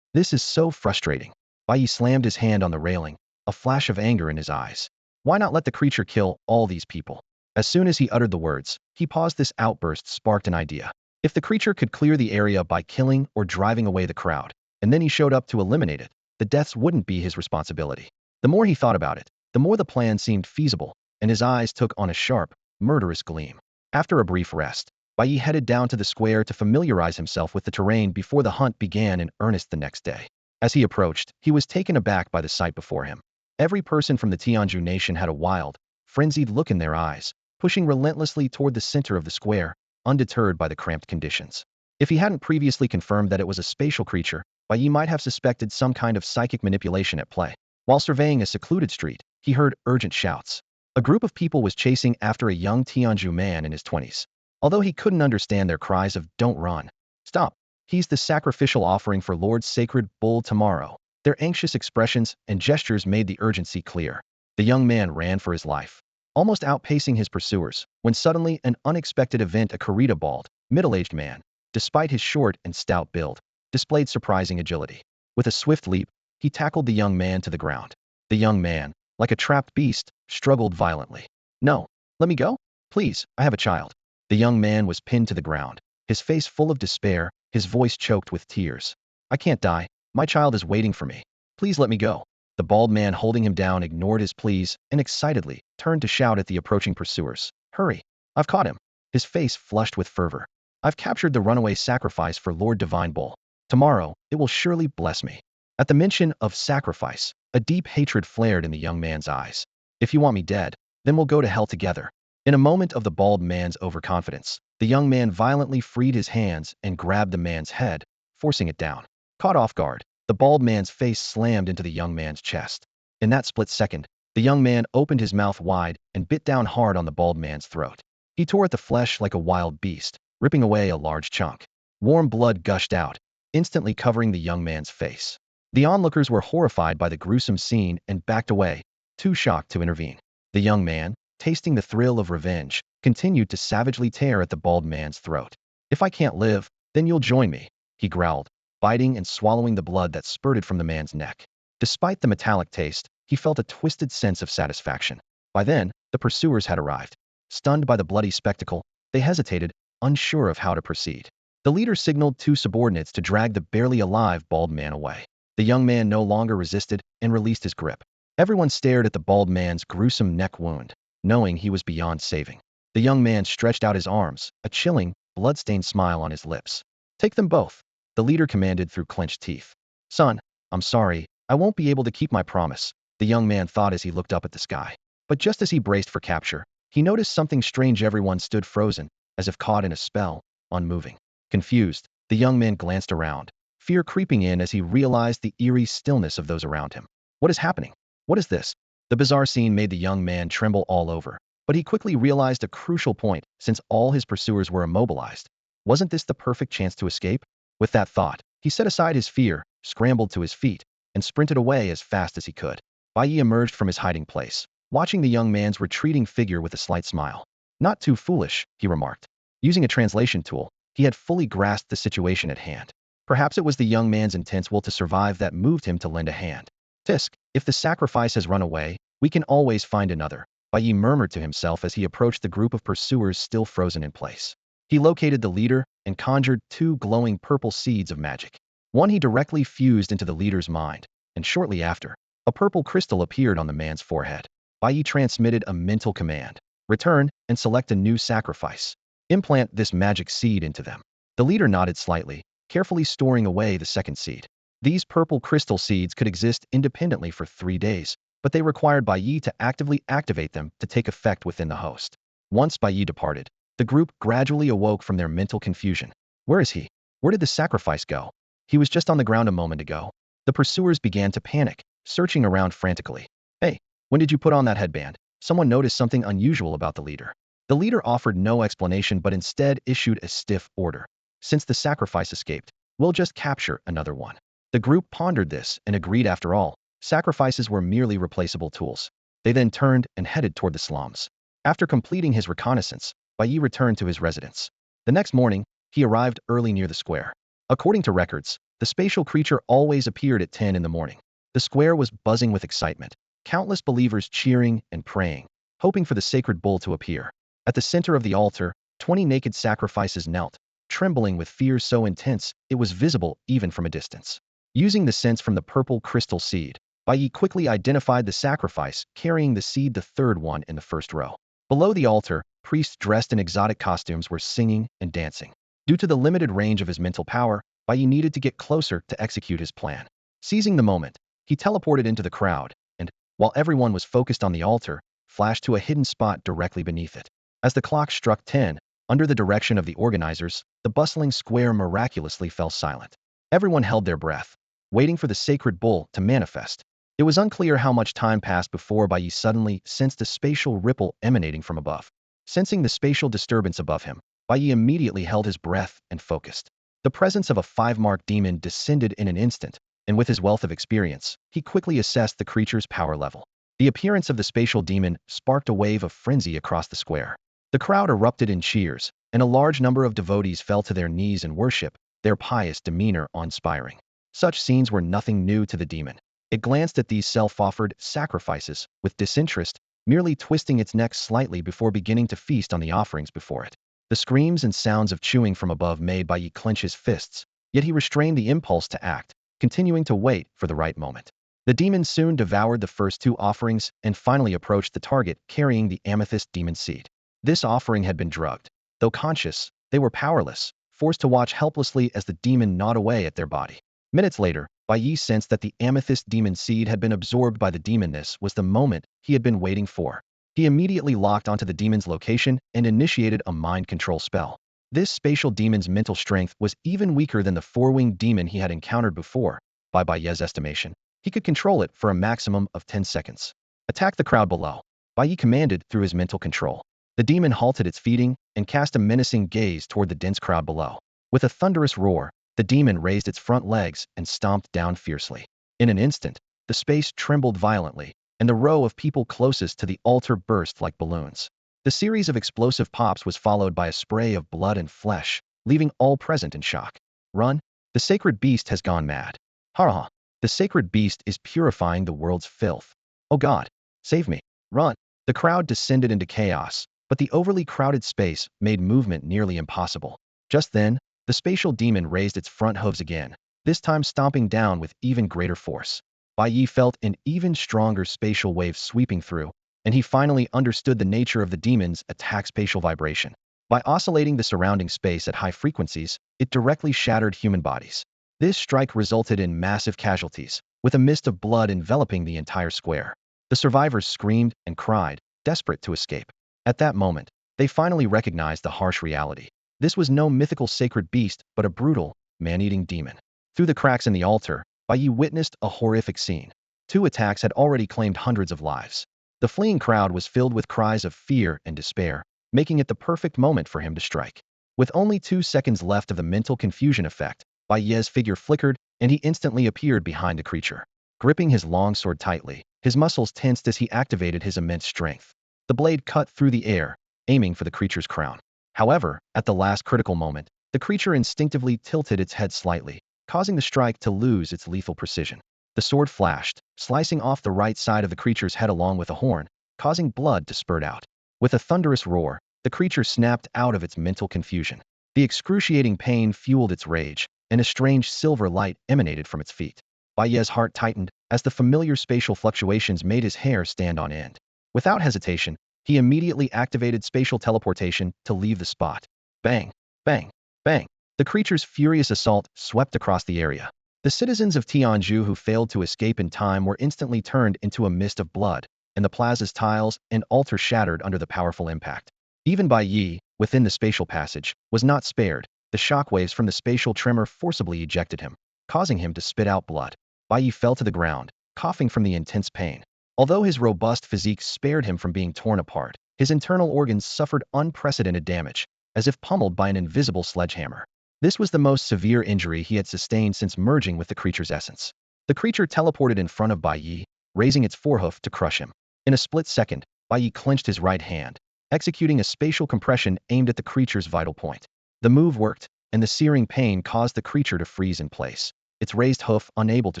This is so frustrating. Bai Ye slammed his hand on the railing, a flash of anger in his eyes. Why not let the creature kill all these people? As soon as he uttered the words, he paused. This outburst sparked an idea. If the creature could clear the area by killing or driving away the crowd, and then he showed up to eliminate it, the deaths wouldn't be his responsibility. The more he thought about it, the more the plan seemed feasible, and his eyes took on a sharp, murderous gleam. After a brief rest, Bai Ye headed down to the square to familiarize himself with the terrain before the hunt began in earnest the next day. As he approached, he was taken aback by the sight before him. Every person from the Tianzhu nation had a wild, frenzied look in their eyes, pushing relentlessly toward the center of the square, undeterred by the cramped conditions. If he hadn't previously confirmed that it was a spatial creature, Bai Ye might have suspected some kind of psychic manipulation at play. While surveying a secluded street, he heard urgent shouts. A group of people was chasing after a young Tianzhu man in his 20s. Although he couldn't understand their cries of "Don't run! Stop! He's the sacrificial offering for Lord's sacred bull tomorrow." Their anxious expressions and gestures made the urgency clear. The young man ran for his life, almost outpacing his pursuers, when suddenly an unexpected event occurred. A bald, middle-aged man, despite his short and stout build, displayed surprising agility. With a swift leap, he tackled the young man to the ground. The young man, like a trapped beast, struggled violently. "No, let me go? Please, I have a child." The young man was pinned to the ground, his face full of despair, his voice choked with tears. "I can't die. My child is waiting for me. Please let me go." The bald man holding him down ignored his pleas and excitedly turned to shout at the approaching pursuers. "Hurry! I've caught him." His face flushed with fervor. "I've captured the runaway sacrifice for Lord Divine Bull. Tomorrow, it will surely bless me." At the mention of sacrifice, a deep hatred flared in the young man's eyes. "If you want me dead, then we'll go to hell together." In a moment of the bald man's overconfidence, the young man violently freed his hands and grabbed the man's head, forcing it down. Caught off guard, the bald man's face slammed into the young man's chest. In that split second, the young man opened his mouth wide and bit down hard on the bald man's throat. He tore at the flesh like a wild beast, ripping away a large chunk. Warm blood gushed out, instantly covering the young man's face. The onlookers were horrified by the gruesome scene and backed away, too shocked to intervene. The young man, tasting the thrill of revenge, continued to savagely tear at the bald man's throat. "If I can't live, then you'll join me," he growled, biting and swallowing the blood that spurted from the man's neck. Despite the metallic taste, he felt a twisted sense of satisfaction. By then, the pursuers had arrived. Stunned by the bloody spectacle, they hesitated, unsure of how to proceed. The leader signaled two subordinates to drag the barely alive bald man away. The young man no longer resisted and released his grip. Everyone stared at the bald man's gruesome neck wound, knowing he was beyond saving. The young man stretched out his arms, a chilling, blood-stained smile on his lips. "Take them both," the leader commanded through clenched teeth. "Son, I'm sorry, I won't be able to keep my promise," the young man thought as he looked up at the sky. But just as he braced for capture, he noticed something strange. Everyone stood frozen, as if caught in a spell, unmoving. Confused, the young man glanced around, fear creeping in as he realized the eerie stillness of those around him. "What is happening? What is this?" The bizarre scene made the young man tremble all over, but he quickly realized a crucial point. Since all his pursuers were immobilized, wasn't this the perfect chance to escape? With that thought, he set aside his fear, scrambled to his feet, and sprinted away as fast as he could. Bai Ye emerged from his hiding place, watching the young man's retreating figure with a slight smile. "Not too foolish," he remarked. Using a translation tool, he had fully grasped the situation at hand. Perhaps it was the young man's intense will to survive that moved him to lend a hand. "Tisk, if the sacrifice has run away, we can always find another," Bai Ye murmured to himself as he approached the group of pursuers still frozen in place. He located the leader and conjured two glowing purple seeds of magic. One he directly fused into the leader's mind, and shortly after, a purple crystal appeared on the man's forehead. Bai Ye transmitted a mental command: "Return and select a new sacrifice. Implant this magic seed into them." The leader nodded slightly, carefully storing away the second seed. These purple crystal seeds could exist independently for 3 days, but they required Bai Ye to actively activate them to take effect within the host. Once Bai Ye departed, the group gradually awoke from their mental confusion. "Where is he? Where did the sacrifice go? He was just on the ground a moment ago." The pursuers began to panic, searching around frantically. "Hey, when did you put on that headband?" Someone noticed something unusual about the leader. The leader offered no explanation but instead issued a stiff order. "Since the sacrifice escaped, we'll just capture another one." The group pondered this and agreed. After all, sacrifices were merely replaceable tools. They then turned and headed toward the slums. After completing his reconnaissance, Bai Ye returned to his residence. The next morning, he arrived early near the square. According to records, the spatial creature always appeared at 10 in the morning. The square was buzzing with excitement, countless believers cheering and praying, hoping for the sacred bull to appear. At the center of the altar, 20 naked sacrifices knelt, trembling with fear so intense it was visible even from a distance. Using the sense from the purple crystal seed, Bai Ye quickly identified the sacrifice, carrying the seed, the third one in the first row. Below the altar, priests dressed in exotic costumes were singing and dancing. Due to the limited range of his mental power, Bai Ye needed to get closer to execute his plan. Seizing the moment, he teleported into the crowd, and, while everyone was focused on the altar, flashed to a hidden spot directly beneath it. As the clock struck 10, Under the direction of the organizers, the bustling square miraculously fell silent. Everyone held their breath, waiting for the sacred bull to manifest. It was unclear how much time passed before Bai Ye suddenly sensed a spatial ripple emanating from above. Sensing the spatial disturbance above him, Bai Ye immediately held his breath and focused. The presence of a 5-mark demon descended in an instant, and with his wealth of experience, he quickly assessed the creature's power level. The appearance of the spatial demon sparked a wave of frenzy across the square. The crowd erupted in cheers, and a large number of devotees fell to their knees in worship, their pious demeanor awe-inspiring. Such scenes were nothing new to the demon. It glanced at these self-offered sacrifices with disinterest, merely twisting its neck slightly before beginning to feast on the offerings before it. The screams and sounds of chewing from above made Bai Ye clench his fists, yet he restrained the impulse to act, continuing to wait for the right moment. The demon soon devoured the first 2 offerings and finally approached the target carrying the amethyst demon seed. This offering had been drugged. Though conscious, they were powerless, forced to watch helplessly as the demon gnawed away at their body. Minutes later, Bai Ye sensed that the amethyst demon seed had been absorbed by the demon. This was the moment he had been waiting for. He immediately locked onto the demon's location and initiated a mind control spell. This spatial demon's mental strength was even weaker than the 4-winged demon he had encountered before. By Bai Ye's estimation, he could control it for a maximum of 10 seconds. Attack the crowd below, Bai Ye commanded through his mental control. The demon halted its feeding and cast a menacing gaze toward the dense crowd below. With a thunderous roar, the demon raised its front legs and stomped down fiercely. In an instant, the space trembled violently, and the row of people closest to the altar burst like balloons. The series of explosive pops was followed by a spray of blood and flesh, leaving all present in shock. Run! The sacred beast has gone mad. Ha ha! The sacred beast is purifying the world's filth. Oh God! Save me! Run! The crowd descended into chaos, but the overly crowded space made movement nearly impossible. Just then, the spatial demon raised its front hooves again, this time stomping down with even greater force. Bai Ye felt an even stronger spatial wave sweeping through, and he finally understood the nature of the demon's attack spatial vibration. By oscillating the surrounding space at high frequencies, it directly shattered human bodies. This strike resulted in massive casualties, with a mist of blood enveloping the entire square. The survivors screamed and cried, desperate to escape. At that moment, they finally recognized the harsh reality. This was no mythical sacred beast, but a brutal, man-eating demon. Through the cracks in the altar, Bai Ye witnessed a horrific scene. 2 attacks had already claimed hundreds of lives. The fleeing crowd was filled with cries of fear and despair, making it the perfect moment for him to strike. With only 2 seconds left of the mental confusion effect, Bai Ye's figure flickered, and he instantly appeared behind the creature. Gripping his long sword tightly, his muscles tensed as he activated his immense strength. The blade cut through the air, aiming for the creature's crown. However, at the last critical moment, the creature instinctively tilted its head slightly, causing the strike to lose its lethal precision. The sword flashed, slicing off the right side of the creature's head along with a horn, causing blood to spurt out. With a thunderous roar, the creature snapped out of its mental confusion. The excruciating pain fueled its rage, and a strange silver light emanated from its feet. Bai Ye's heart tightened as the familiar spatial fluctuations made his hair stand on end. Without hesitation, he immediately activated spatial teleportation to leave the spot. Bang! Bang! Bang! The creature's furious assault swept across the area. The citizens of Tianju who failed to escape in time were instantly turned into a mist of blood, and the plaza's tiles and altar shattered under the powerful impact. Even Bai Ye, within the spatial passage, was not spared. The shockwaves from the spatial tremor forcibly ejected him, causing him to spit out blood. Bai Ye fell to the ground, coughing from the intense pain. Although his robust physique spared him from being torn apart, his internal organs suffered unprecedented damage, as if pummeled by an invisible sledgehammer. This was the most severe injury he had sustained since merging with the creature's essence. The creature teleported in front of Bai Ye, raising its forehoof to crush him. In a split second, Bai Ye clenched his right hand, executing a spatial compression aimed at the creature's vital point. The move worked, and the searing pain caused the creature to freeze in place, its raised hoof unable to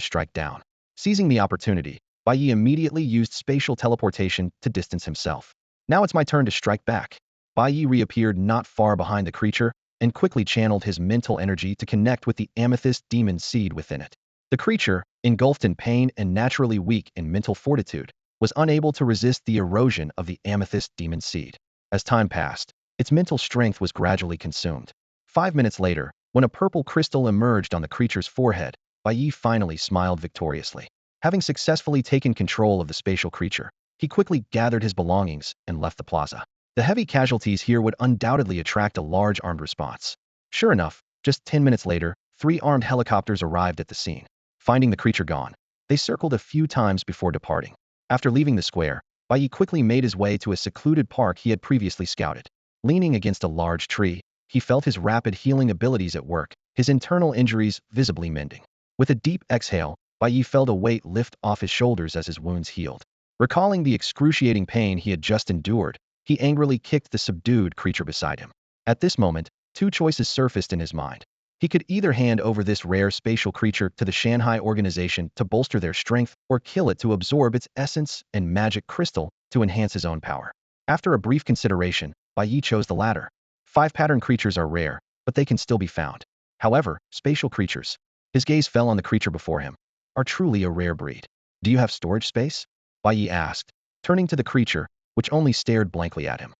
strike down. Seizing the opportunity, Bai Ye immediately used spatial teleportation to distance himself. Now it's my turn to strike back. Bai Ye reappeared not far behind the creature and quickly channeled his mental energy to connect with the amethyst demon seed within it. The creature, engulfed in pain and naturally weak in mental fortitude, was unable to resist the erosion of the amethyst demon seed. As time passed, its mental strength was gradually consumed. 5 minutes later, when a purple crystal emerged on the creature's forehead, Bai Ye finally smiled victoriously. Having successfully taken control of the spatial creature, he quickly gathered his belongings and left the plaza. The heavy casualties here would undoubtedly attract a large armed response. Sure enough, just 10 minutes later, 3 armed helicopters arrived at the scene. Finding the creature gone, they circled a few times before departing. After leaving the square, Bai Ye quickly made his way to a secluded park he had previously scouted. Leaning against a large tree, he felt his rapid healing abilities at work, his internal injuries visibly mending. With a deep exhale, Bai Ye felt a weight lift off his shoulders as his wounds healed. Recalling the excruciating pain he had just endured, he angrily kicked the subdued creature beside him. At this moment, 2 choices surfaced in his mind. He could either hand over this rare spatial creature to the Shanghai organization to bolster their strength, or kill it to absorb its essence and magic crystal to enhance his own power. After a brief consideration, Bai Ye chose the latter. 5-pattern creatures are rare, but they can still be found. However, spatial creatures, his gaze fell on the creature before him, are truly a rare breed. Do you have storage space? Bai Ye asked, turning to the creature, which only stared blankly at him.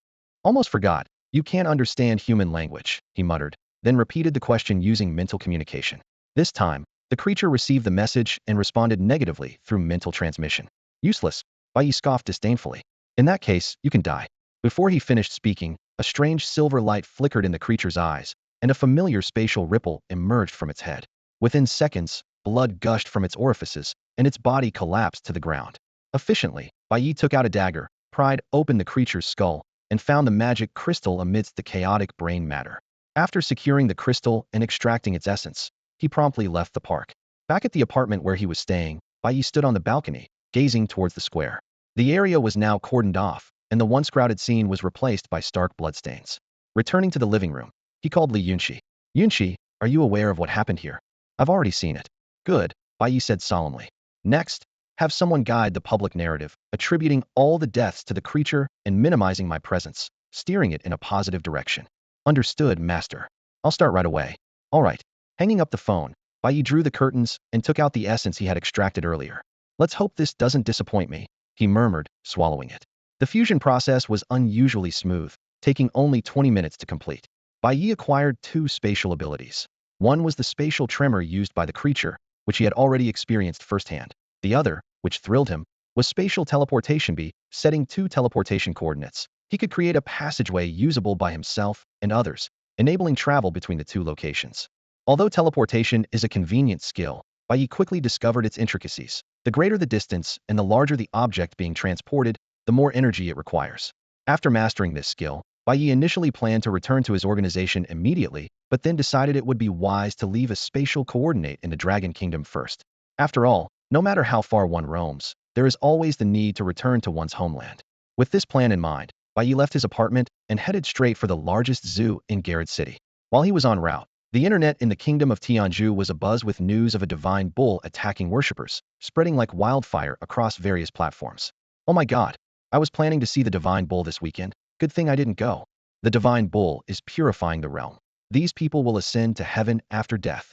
Almost forgot. You can't understand human language, he muttered, then repeated the question using mental communication. This time, the creature received the message and responded negatively through mental transmission. Useless, Bai Ye scoffed disdainfully. In that case, you can die. Before he finished speaking, a strange silver light flickered in the creature's eyes, and a familiar spatial ripple emerged from its head. Within seconds, blood gushed from its orifices, and its body collapsed to the ground. Efficiently, Bai Ye took out a dagger, pried open the creature's skull, and found the magic crystal amidst the chaotic brain matter. After securing the crystal and extracting its essence, he promptly left the park. Back at the apartment where he was staying, Bai Ye stood on the balcony, gazing towards the square. The area was now cordoned off, and the once crowded scene was replaced by stark bloodstains. Returning to the living room, he called Li Yunxi. Yunxi, are you aware of what happened here? I've already seen it. Good, Bai Ye said solemnly. Next, have someone guide the public narrative, attributing all the deaths to the creature and minimizing my presence, steering it in a positive direction. Understood, master. I'll start right away. All right. Hanging up the phone, Bai Ye drew the curtains and took out the essence he had extracted earlier. Let's hope this doesn't disappoint me, he murmured, swallowing it. The fusion process was unusually smooth, taking only 20 minutes to complete. Bai Ye acquired 2 spatial abilities. One was the spatial tremor used by the creature, which he had already experienced firsthand. The other, which thrilled him, was spatial teleportation B, setting 2 teleportation coordinates. He could create a passageway usable by himself and others, enabling travel between the 2 locations. Although teleportation is a convenient skill, Bai Ye quickly discovered its intricacies. The greater the distance and the larger the object being transported, the more energy it requires. After mastering this skill, Bai Ye initially planned to return to his organization immediately, but then decided it would be wise to leave a spatial coordinate in the Dragon Kingdom first. After all, no matter how far one roams, there is always the need to return to one's homeland. With this plan in mind, Bai Ye left his apartment and headed straight for the largest zoo in Garrett City. While he was en route, the internet in the kingdom of Tianzhu was abuzz with news of a divine bull attacking worshippers, spreading like wildfire across various platforms. Oh my god, I was planning to see the divine bull this weekend. Good thing I didn't go. The divine bull is purifying the realm. These people will ascend to heaven after death.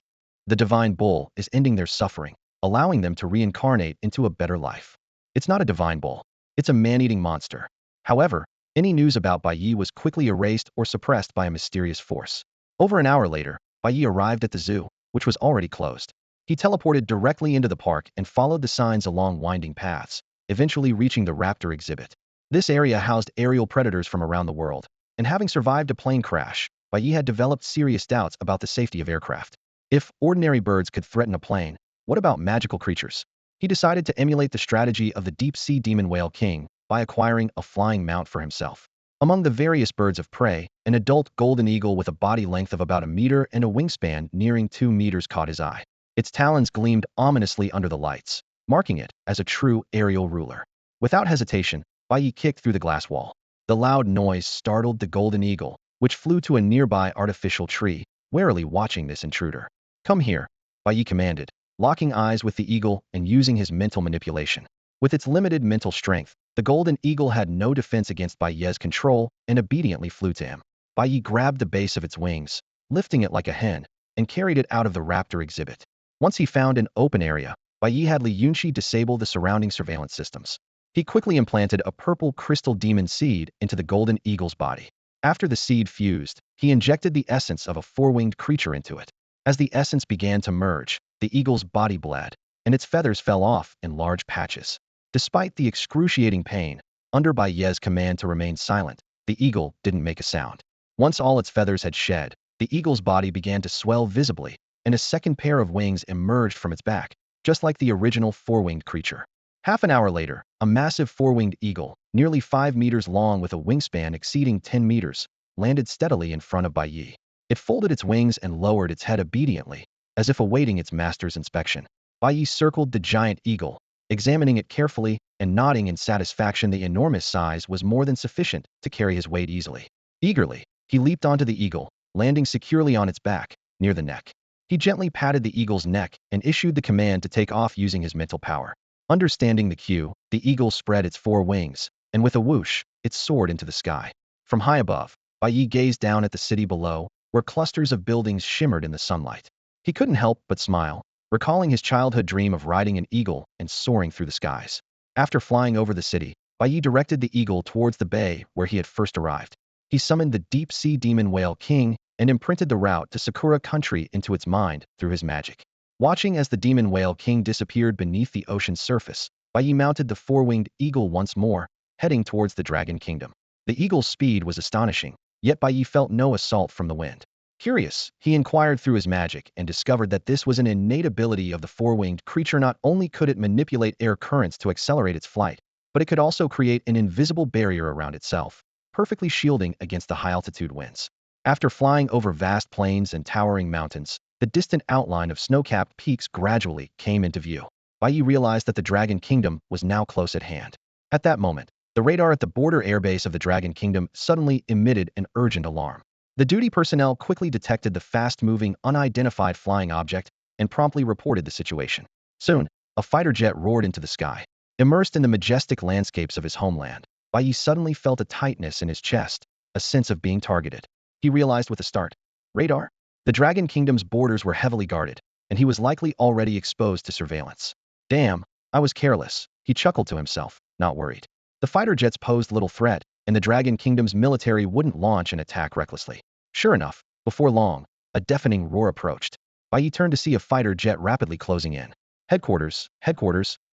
The divine bull is ending their suffering, allowing them to reincarnate into a better life. It's not a divine bull. It's a man-eating monster. However, any news about Bai Ye was quickly erased or suppressed by a mysterious force. Over an hour later, Bai Ye arrived at the zoo, which was already closed. He teleported directly into the park and followed the signs along winding paths, eventually reaching the raptor exhibit. This area housed aerial predators from around the world, and having survived a plane crash, Bai Ye had developed serious doubts about the safety of aircraft. If ordinary birds could threaten a plane, what about magical creatures? He decided to emulate the strategy of the deep-sea demon whale king by acquiring a flying mount for himself. Among the various birds of prey, an adult golden eagle with a body length of about a meter and a wingspan nearing 2 meters caught his eye. Its talons gleamed ominously under the lights, marking it as a true aerial ruler. Without hesitation, Bai Ye kicked through the glass wall. The loud noise startled the golden eagle, which flew to a nearby artificial tree, warily watching this intruder. Come here, Bai Ye commanded, locking eyes with the eagle and using his mental manipulation. With its limited mental strength, the golden eagle had no defense against Bai Ye's control and obediently flew to him. Bai Ye grabbed the base of its wings, lifting it like a hen, and carried it out of the raptor exhibit. Once he found an open area, Bai Ye had Li Yunxi disable the surrounding surveillance systems. He quickly implanted a purple crystal demon seed into the golden eagle's body. After the seed fused, he injected the essence of a 4-winged creature into it. As the essence began to merge, the eagle's body bled, and its feathers fell off in large patches. Despite the excruciating pain, under Bai Ye's command to remain silent, the eagle didn't make a sound. Once all its feathers had shed, the eagle's body began to swell visibly, and a second pair of wings emerged from its back, just like the original four-winged creature. Half an hour later, a massive four-winged eagle, nearly 5 meters long with a wingspan exceeding 10 meters, landed steadily in front of Bai Ye. It folded its wings and lowered its head obediently, as if awaiting its master's inspection. Bai Ye circled the giant eagle, examining it carefully and nodding in satisfaction. The enormous size was more than sufficient to carry his weight easily. Eagerly, he leaped onto the eagle, landing securely on its back, near the neck. He gently patted the eagle's neck and issued the command to take off using his mental power. Understanding the cue, the eagle spread its 4 wings, and with a whoosh, it soared into the sky. From high above, Bai Ye gazed down at the city below, where clusters of buildings shimmered in the sunlight. He couldn't help but smile, recalling his childhood dream of riding an eagle and soaring through the skies. After flying over the city, Bai Ye directed the eagle towards the bay where he had first arrived. He summoned the deep-sea demon whale king and imprinted the route to Sakura country into its mind through his magic. Watching as the demon whale king disappeared beneath the ocean's surface, Bai Ye mounted the four-winged eagle once more, heading towards the dragon kingdom. The eagle's speed was astonishing, yet Bai Ye felt no assault from the wind. Curious, he inquired through his magic and discovered that this was an innate ability of the four-winged creature. Not only could it manipulate air currents to accelerate its flight, but it could also create an invisible barrier around itself, perfectly shielding against the high-altitude winds. After flying over vast plains and towering mountains, the distant outline of snow-capped peaks gradually came into view. Bai Ye realized that the Dragon Kingdom was now close at hand. At that moment, the radar at the border airbase of the Dragon Kingdom suddenly emitted an urgent alarm. The duty personnel quickly detected the fast-moving, unidentified flying object and promptly reported the situation. Soon, a fighter jet roared into the sky. Immersed in the majestic landscapes of his homeland, Bai Ye suddenly felt a tightness in his chest, a sense of being targeted. He realized with a start. Radar? The Dragon Kingdom's borders were heavily guarded, and he was likely already exposed to surveillance. Damn, I was careless, he chuckled to himself, not worried. The fighter jets posed little threat, and the Dragon Kingdom's military wouldn't launch an attack recklessly. Sure enough, before long, a deafening roar approached. Bai Ye turned to see a fighter jet rapidly closing in. Headquarters,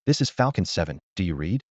this is Falcon 7, do you read?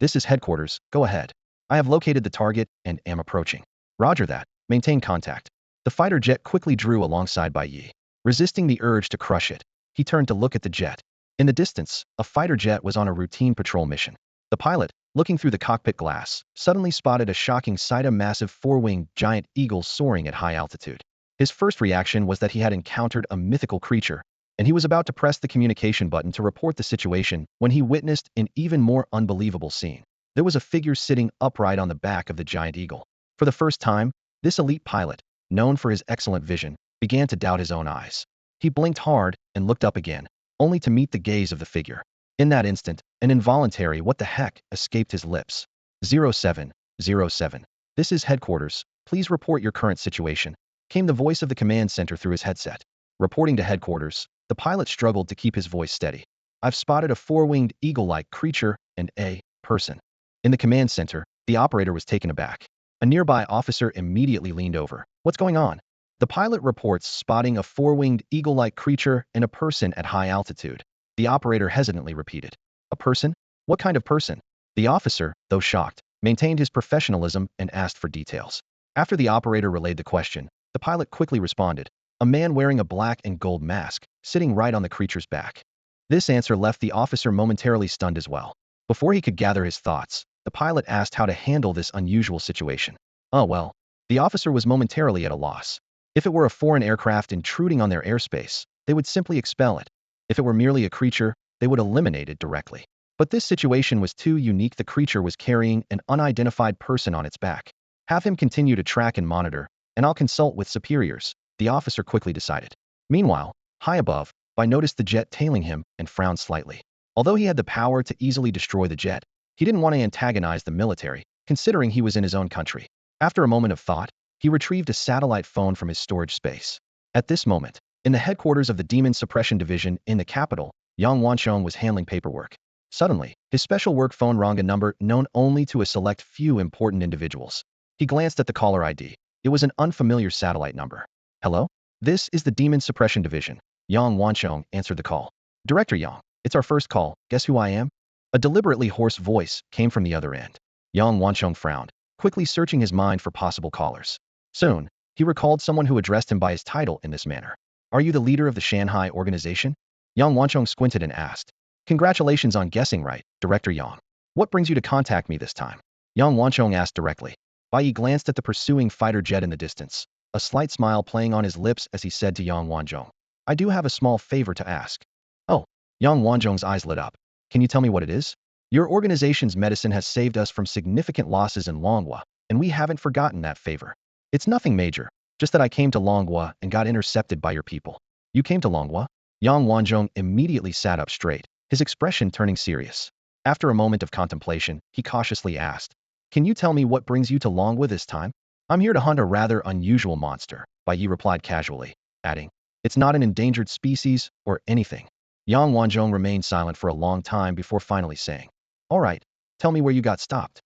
This is headquarters, go ahead. I have located the target and am approaching. Roger that, maintain contact. The fighter jet quickly drew alongside Bai Ye. Resisting the urge to crush it, he turned to look at the jet. In the distance, a fighter jet was on a routine patrol mission. The pilot, looking through the cockpit glass, suddenly spotted a shocking sight: a massive four-winged giant eagle soaring at high altitude. His first reaction was that he had encountered a mythical creature, and he was about to press the communication button to report the situation when he witnessed an even more unbelievable scene. There was a figure sitting upright on the back of the giant eagle. For the first time, this elite pilot, known for his excellent vision, began to doubt his own eyes. He blinked hard and looked up again, only to meet the gaze of the figure. In that instant, an involuntary "what the heck" escaped his lips. 0707. This is headquarters. Please report your current situation, came the voice of the command center through his headset. Reporting to headquarters, the pilot struggled to keep his voice steady. I've spotted a four-winged eagle-like creature and a person. In the command center, the operator was taken aback. A nearby officer immediately leaned over. What's going on? The pilot reports spotting a four-winged eagle-like creature and a person at high altitude. The operator hesitantly repeated. A person? What kind of person? The officer, though shocked, maintained his professionalism and asked for details. After the operator relayed the question, the pilot quickly responded. A man wearing a black and gold mask, sitting right on the creature's back. This answer left the officer momentarily stunned as well. Before he could gather his thoughts, the pilot asked how to handle this unusual situation. Oh well. The officer was momentarily at a loss. If it were a foreign aircraft intruding on their airspace, they would simply expel it. If it were merely a creature, they would eliminate it directly. But this situation was too unique. The creature was carrying an unidentified person on its back. Have him continue to track and monitor, and I'll consult with superiors, the officer quickly decided. Meanwhile, high above, Bai noticed the jet tailing him and frowned slightly. Although he had the power to easily destroy the jet, he didn't want to antagonize the military, considering he was in his own country. After a moment of thought, he retrieved a satellite phone from his storage space. At this moment, in the headquarters of the Demon Suppression Division in the capital, Yang Wansheng was handling paperwork. Suddenly, his special work phone rang, a number known only to a select few important individuals. He glanced at the caller ID. It was an unfamiliar satellite number. Hello? This is the Demon Suppression Division. Yang Wansheng answered the call. Director Yang, it's our first call. Guess who I am? A deliberately hoarse voice came from the other end. Yang Wansheng frowned. quickly searching his mind for possible callers. Soon, he recalled someone who addressed him by his title in this manner. Are you the leader of the Shanghai organization? Yang Wanchong squinted and asked. Congratulations on guessing right, Director Yang. What brings you to contact me this time? Yang Wanchong asked directly. Bai Ye glanced at the pursuing fighter jet in the distance, a slight smile playing on his lips as he said to Yang Wanchong. I do have a small favor to ask. Oh, Yang Wanchong's eyes lit up. Can you tell me what it is? Your organization's medicine has saved us from significant losses in Longhua, and we haven't forgotten that favor. It's nothing major, just that I came to Longhua and got intercepted by your people. You came to Longhua? Yang Wanchong immediately sat up straight, his expression turning serious. After a moment of contemplation, he cautiously asked, Can you tell me what brings you to Longhua this time? I'm here to hunt a rather unusual monster, Bai Ye replied casually, adding, It's not an endangered species or anything. Yang Wanchong remained silent for a long time before finally saying, All right, tell me where you got stopped.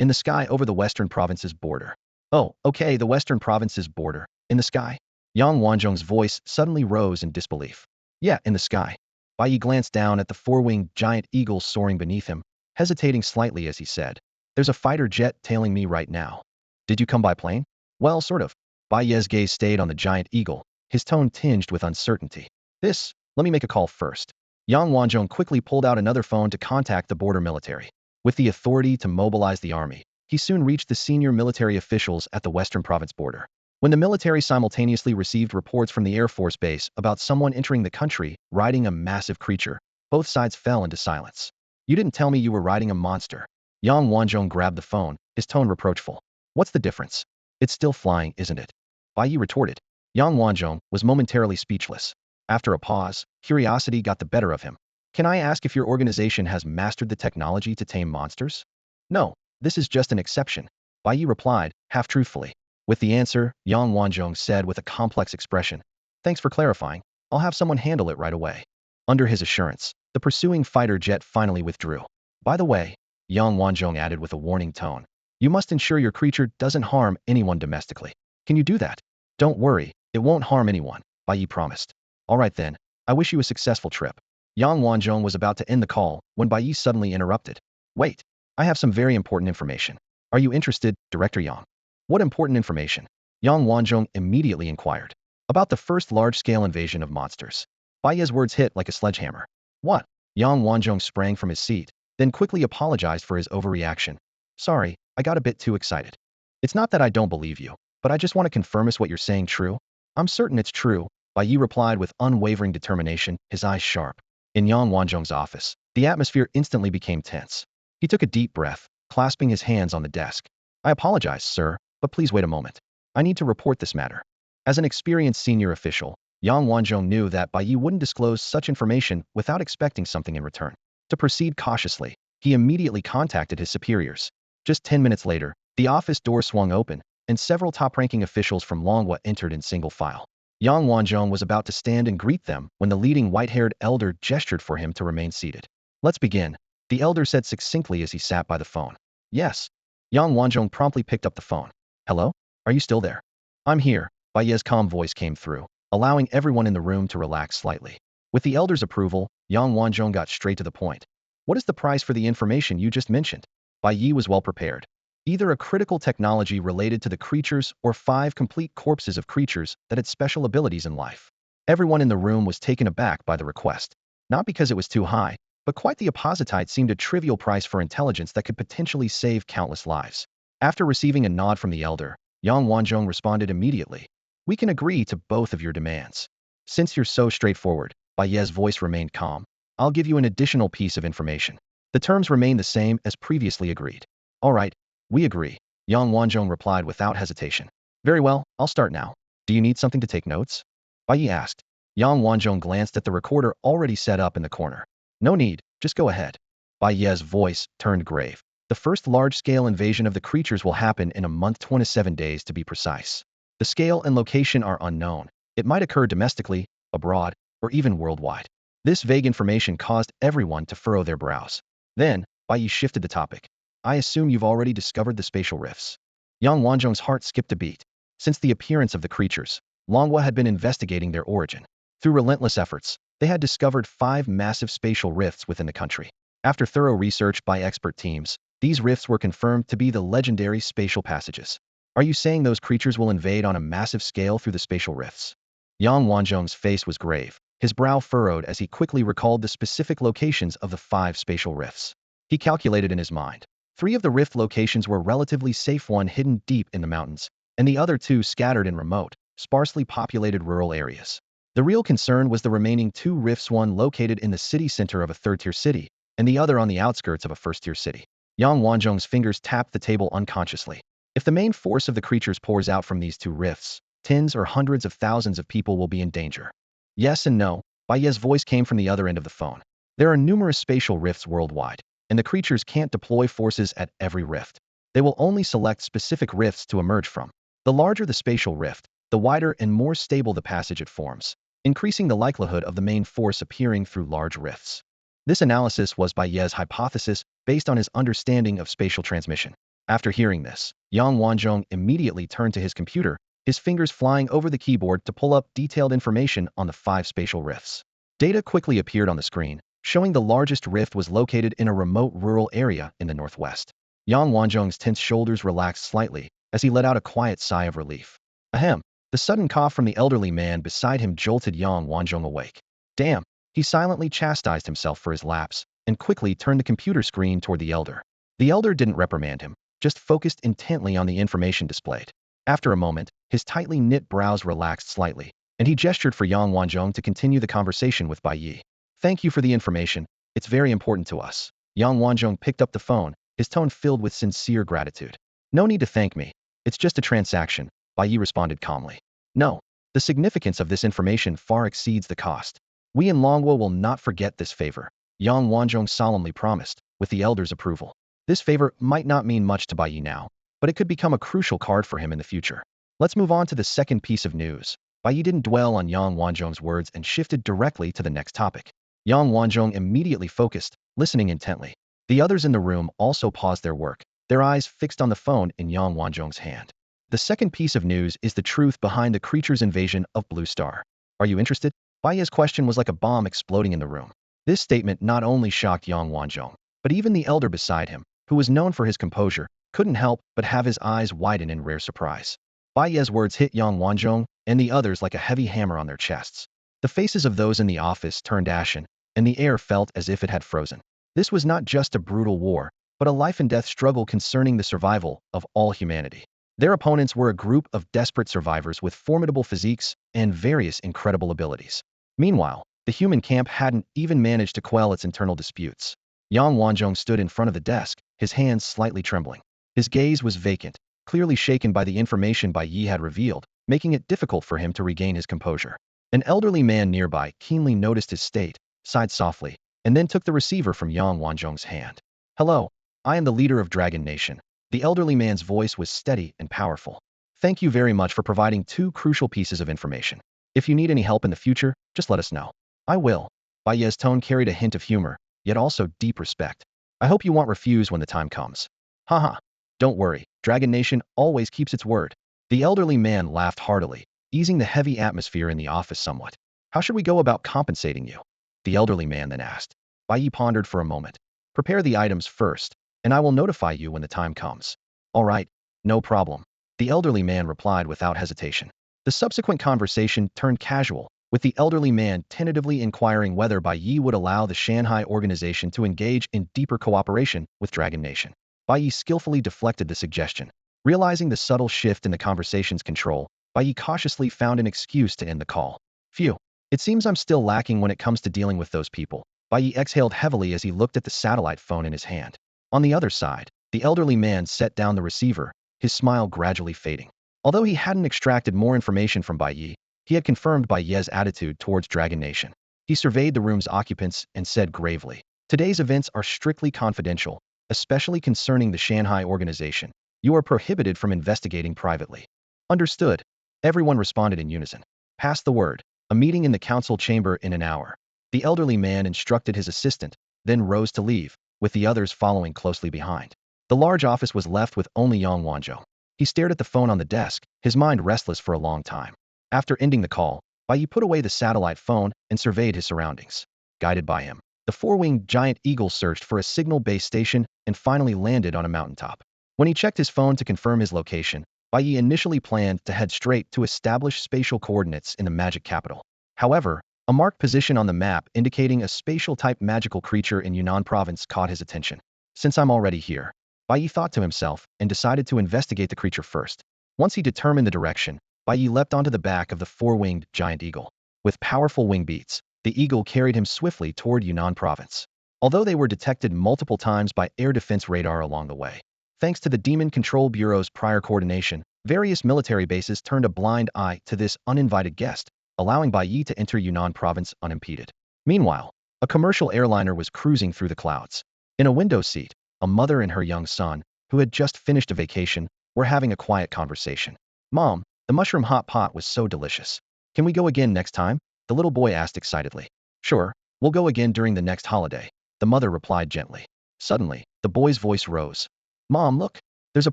In the sky over the western province's border. Oh, okay, the western province's border. In the sky? Yang Wanchong's voice suddenly rose in disbelief. Yeah, in the sky. Bai Ye glanced down at the four-winged giant eagle soaring beneath him, hesitating slightly as he said, There's a fighter jet tailing me right now. Did you come by plane? Well, sort of. Bai Ye's gaze stayed on the giant eagle, his tone tinged with uncertainty. Let me make a call first. Yang Wanchong quickly pulled out another phone to contact the border military. With the authority to mobilize the army, he soon reached the senior military officials at the western province border. When the military simultaneously received reports from the Air Force base about someone entering the country riding a massive creature, both sides fell into silence. You didn't tell me you were riding a monster. Yang Wanchong grabbed the phone, his tone reproachful. What's the difference? It's still flying, isn't it? Bai Ye retorted. Yang Wanchong was momentarily speechless. After a pause, curiosity got the better of him. Can I ask if your organization has mastered the technology to tame monsters? No, this is just an exception, Bai Ye replied, half-truthfully. With the answer, Yang Wanchong said with a complex expression, Thanks for clarifying. I'll have someone handle it right away. Under his assurance, the pursuing fighter jet finally withdrew. By the way, Yang Wanchong added with a warning tone, You must ensure your creature doesn't harm anyone domestically. Can you do that? Don't worry, it won't harm anyone, Bai Ye promised. All right then, I wish you a successful trip. Yang Wanchong was about to end the call when Bai Ye suddenly interrupted. Wait, I have some very important information. Are you interested, Director Yang? What important information? Yang Wanchong immediately inquired. About the first large-scale invasion of monsters. Bai Ye's words hit like a sledgehammer. What? Yang Wanchong sprang from his seat, then quickly apologized for his overreaction. Sorry, I got a bit too excited. It's not that I don't believe you, but I just want to confirm is what you're saying true? I'm certain it's true, Bai Ye replied with unwavering determination, his eyes sharp. In Yang Wanchong's office, the atmosphere instantly became tense. He took a deep breath, clasping his hands on the desk. I apologize, sir, but please wait a moment. I need to report this matter. As an experienced senior official, Yang Wanchong knew that Bai Ye wouldn't disclose such information without expecting something in return. To proceed cautiously, he immediately contacted his superiors. Just 10 minutes later, the office door swung open, and several top-ranking officials from Longhua entered in single file. Yang Wanchong was about to stand and greet them when the leading white-haired elder gestured for him to remain seated. Let's begin, the elder said succinctly as he sat by the phone. Yes. Yang Wanchong promptly picked up the phone. Hello? Are you still there? I'm here, Bai Ye's calm voice came through, allowing everyone in the room to relax slightly. With the elder's approval, Yang Wanchong got straight to the point. What is the price for the information you just mentioned? Bai Ye was well prepared. Either a critical technology related to the creatures or 5 complete corpses of creatures that had special abilities in life. Everyone in the room was taken aback by the request. Not because it was too high, but quite the opposite seemed a trivial price for intelligence that could potentially save countless lives. After receiving a nod from the elder, Yang Wanchong responded immediately. We can agree to both of your demands. Since you're so straightforward, Bai Ye's voice remained calm. I'll give you an additional piece of information. The terms remain the same as previously agreed. All right, we agree, Yang Wanchong replied without hesitation. Very well, I'll start now. Do you need something to take notes? Bai Ye asked. Yang Wanchong glanced at the recorder already set up in the corner. No need, just go ahead. Bai Ye's voice turned grave. The first large-scale invasion of the creatures will happen in a month 27 days to be precise. The scale and location are unknown. It might occur domestically, abroad, or even worldwide. This vague information caused everyone to furrow their brows. Then, Bai Ye shifted the topic. I assume you've already discovered the spatial rifts. Yang Wanchong's heart skipped a beat. Since the appearance of the creatures, Longhua had been investigating their origin. Through relentless efforts, they had discovered 5 massive spatial rifts within the country. After thorough research by expert teams, These rifts were confirmed to be the legendary spatial passages. Are you saying those creatures will invade on a massive scale through the spatial rifts? Yang Wanzhong's face was grave, his brow furrowed as he quickly recalled the specific locations of the 5 spatial rifts. He calculated in his mind. 3 of the rift locations were relatively safe, one hidden deep in the mountains, and the other 2 scattered in remote, sparsely populated rural areas. The real concern was the remaining 2 rifts, one located in the city center of a 3rd-tier city, and the other on the outskirts of a 1st-tier city. Yang Wanzhong's fingers tapped the table unconsciously. If the main force of the creatures pours out from these 2 rifts, tens or hundreds of thousands of people will be in danger. Yes and no, Bai Ye's voice came from the other end of the phone. There are numerous spatial rifts worldwide, and the creatures can't deploy forces at every rift. They will only select specific rifts to emerge from. The larger the spatial rift, the wider and more stable the passage it forms, increasing the likelihood of the main force appearing through large rifts. This analysis was Bai Ye's hypothesis based on his understanding of spatial transmission. After hearing this, Yang Wanzhong immediately turned to his computer, his fingers flying over the keyboard to pull up detailed information on the 5 spatial rifts. Data quickly appeared on the screen, showing the largest rift was located in a remote rural area in the northwest. Yang Wanzhong's tense shoulders relaxed slightly as he let out a quiet sigh of relief. Ahem. The sudden cough from the elderly man beside him jolted Yang Wanzhong awake. Damn. He silently chastised himself for his lapse and quickly turned the computer screen toward the elder. The elder didn't reprimand him, just focused intently on the information displayed. After a moment, his tightly knit brows relaxed slightly, and he gestured for Yang Wanzhong to continue the conversation with Bai Ye. Thank you for the information. It's very important to us. Yang Wanzhong picked up the phone, his tone filled with sincere gratitude. No need to thank me. It's just a transaction, Bai Ye responded calmly. No. The significance of this information far exceeds the cost. We in Longwo will not forget this favor, Yang Wanzhong solemnly promised, with the elder's approval. This favor might not mean much to Bai Ye now, but it could become a crucial card for him in the future. Let's move on to the second piece of news. Bai Ye didn't dwell on Yang Wanzhong's words and shifted directly to the next topic. Yang Wanzhong immediately focused, listening intently. The others in the room also paused their work, their eyes fixed on the phone in Yang Wanzhong's hand. The second piece of news is the truth behind the creature's invasion of Blue Star. Are you interested? Bai Ye's question was like a bomb exploding in the room. This statement not only shocked Yang Wanzhong, but even the elder beside him, who was known for his composure, couldn't help but have his eyes widen in rare surprise. Bai Ye's words hit Yang Wanzhong and the others like a heavy hammer on their chests. The faces of those in the office turned ashen, and the air felt as if it had frozen. This was not just a brutal war, but a life-and-death struggle concerning the survival of all humanity. Their opponents were a group of desperate survivors with formidable physiques and various incredible abilities. Meanwhile, the human camp hadn't even managed to quell its internal disputes. Yang Wanzhong stood in front of the desk, his hands slightly trembling. His gaze was vacant, clearly shaken by the information Bai Ye had revealed, making it difficult for him to regain his composure. An elderly man nearby keenly noticed his state, sighed softly, and then took the receiver from Yang Wanzhong's hand. Hello, I am the leader of Dragon Nation. The elderly man's voice was steady and powerful. Thank you very much for providing 2 crucial pieces of information. If you need any help in the future, just let us know. I will. Bai Ye's tone carried a hint of humor, yet also deep respect. I hope you won't refuse when the time comes. Haha. Don't worry, Dragon Nation always keeps its word. The elderly man laughed heartily, easing the heavy atmosphere in the office somewhat. How should we go about compensating you? The elderly man then asked. Bai Ye pondered for a moment. Prepare the items first, and I will notify you when the time comes. All right, no problem. The elderly man replied without hesitation. The subsequent conversation turned casual, with the elderly man tentatively inquiring whether Bai Ye would allow the Shanghai organization to engage in deeper cooperation with Dragon Nation. Bai Ye skillfully deflected the suggestion. Realizing the subtle shift in the conversation's control, Bai Ye cautiously found an excuse to end the call. Phew. It seems I'm still lacking when it comes to dealing with those people. Bai Ye exhaled heavily as he looked at the satellite phone in his hand. On the other side, the elderly man set down the receiver, his smile gradually fading. Although he hadn't extracted more information from Bai Ye, he had confirmed Bai Ye's attitude towards Dragon Nation. He surveyed the room's occupants and said gravely, today's events are strictly confidential, especially concerning the Shanghai organization. You are prohibited from investigating privately. Understood. Everyone responded in unison. Pass the word. A meeting in the council chamber in an hour. The elderly man instructed his assistant, then rose to leave, with the others following closely behind. The large office was left with only Yang Wanzhong. He stared at the phone on the desk, his mind restless for a long time. After ending the call, Bai Ye put away the satellite phone and surveyed his surroundings. Guided by him, The four-winged giant eagle searched for a signal base station and finally landed on a mountaintop. When he checked his phone to confirm his location, Bai Ye initially planned to head straight to establish spatial coordinates in the magic capital. However, a marked position on the map indicating a spatial-type magical creature in Yunnan province caught his attention. Since I'm already here, Bai Ye thought to himself and decided to investigate the creature first. Once he determined the direction, Bai Ye leapt onto the back of the four-winged giant eagle. With powerful wing beats, the eagle carried him swiftly toward Yunnan province. Although they were detected multiple times by air defense radar along the way, thanks to the Demon Control Bureau's prior coordination, various military bases turned a blind eye to this uninvited guest, allowing Bai Ye to enter Yunnan province unimpeded. Meanwhile, a commercial airliner was cruising through the clouds. In a window seat, a mother and her young son, who had just finished a vacation, were having a quiet conversation. "Mom, the mushroom hot pot was so delicious. Can we go again next time?" the little boy asked excitedly. "Sure, we'll go again during the next holiday," the mother replied gently. Suddenly, the boy's voice rose. "Mom, look, there's a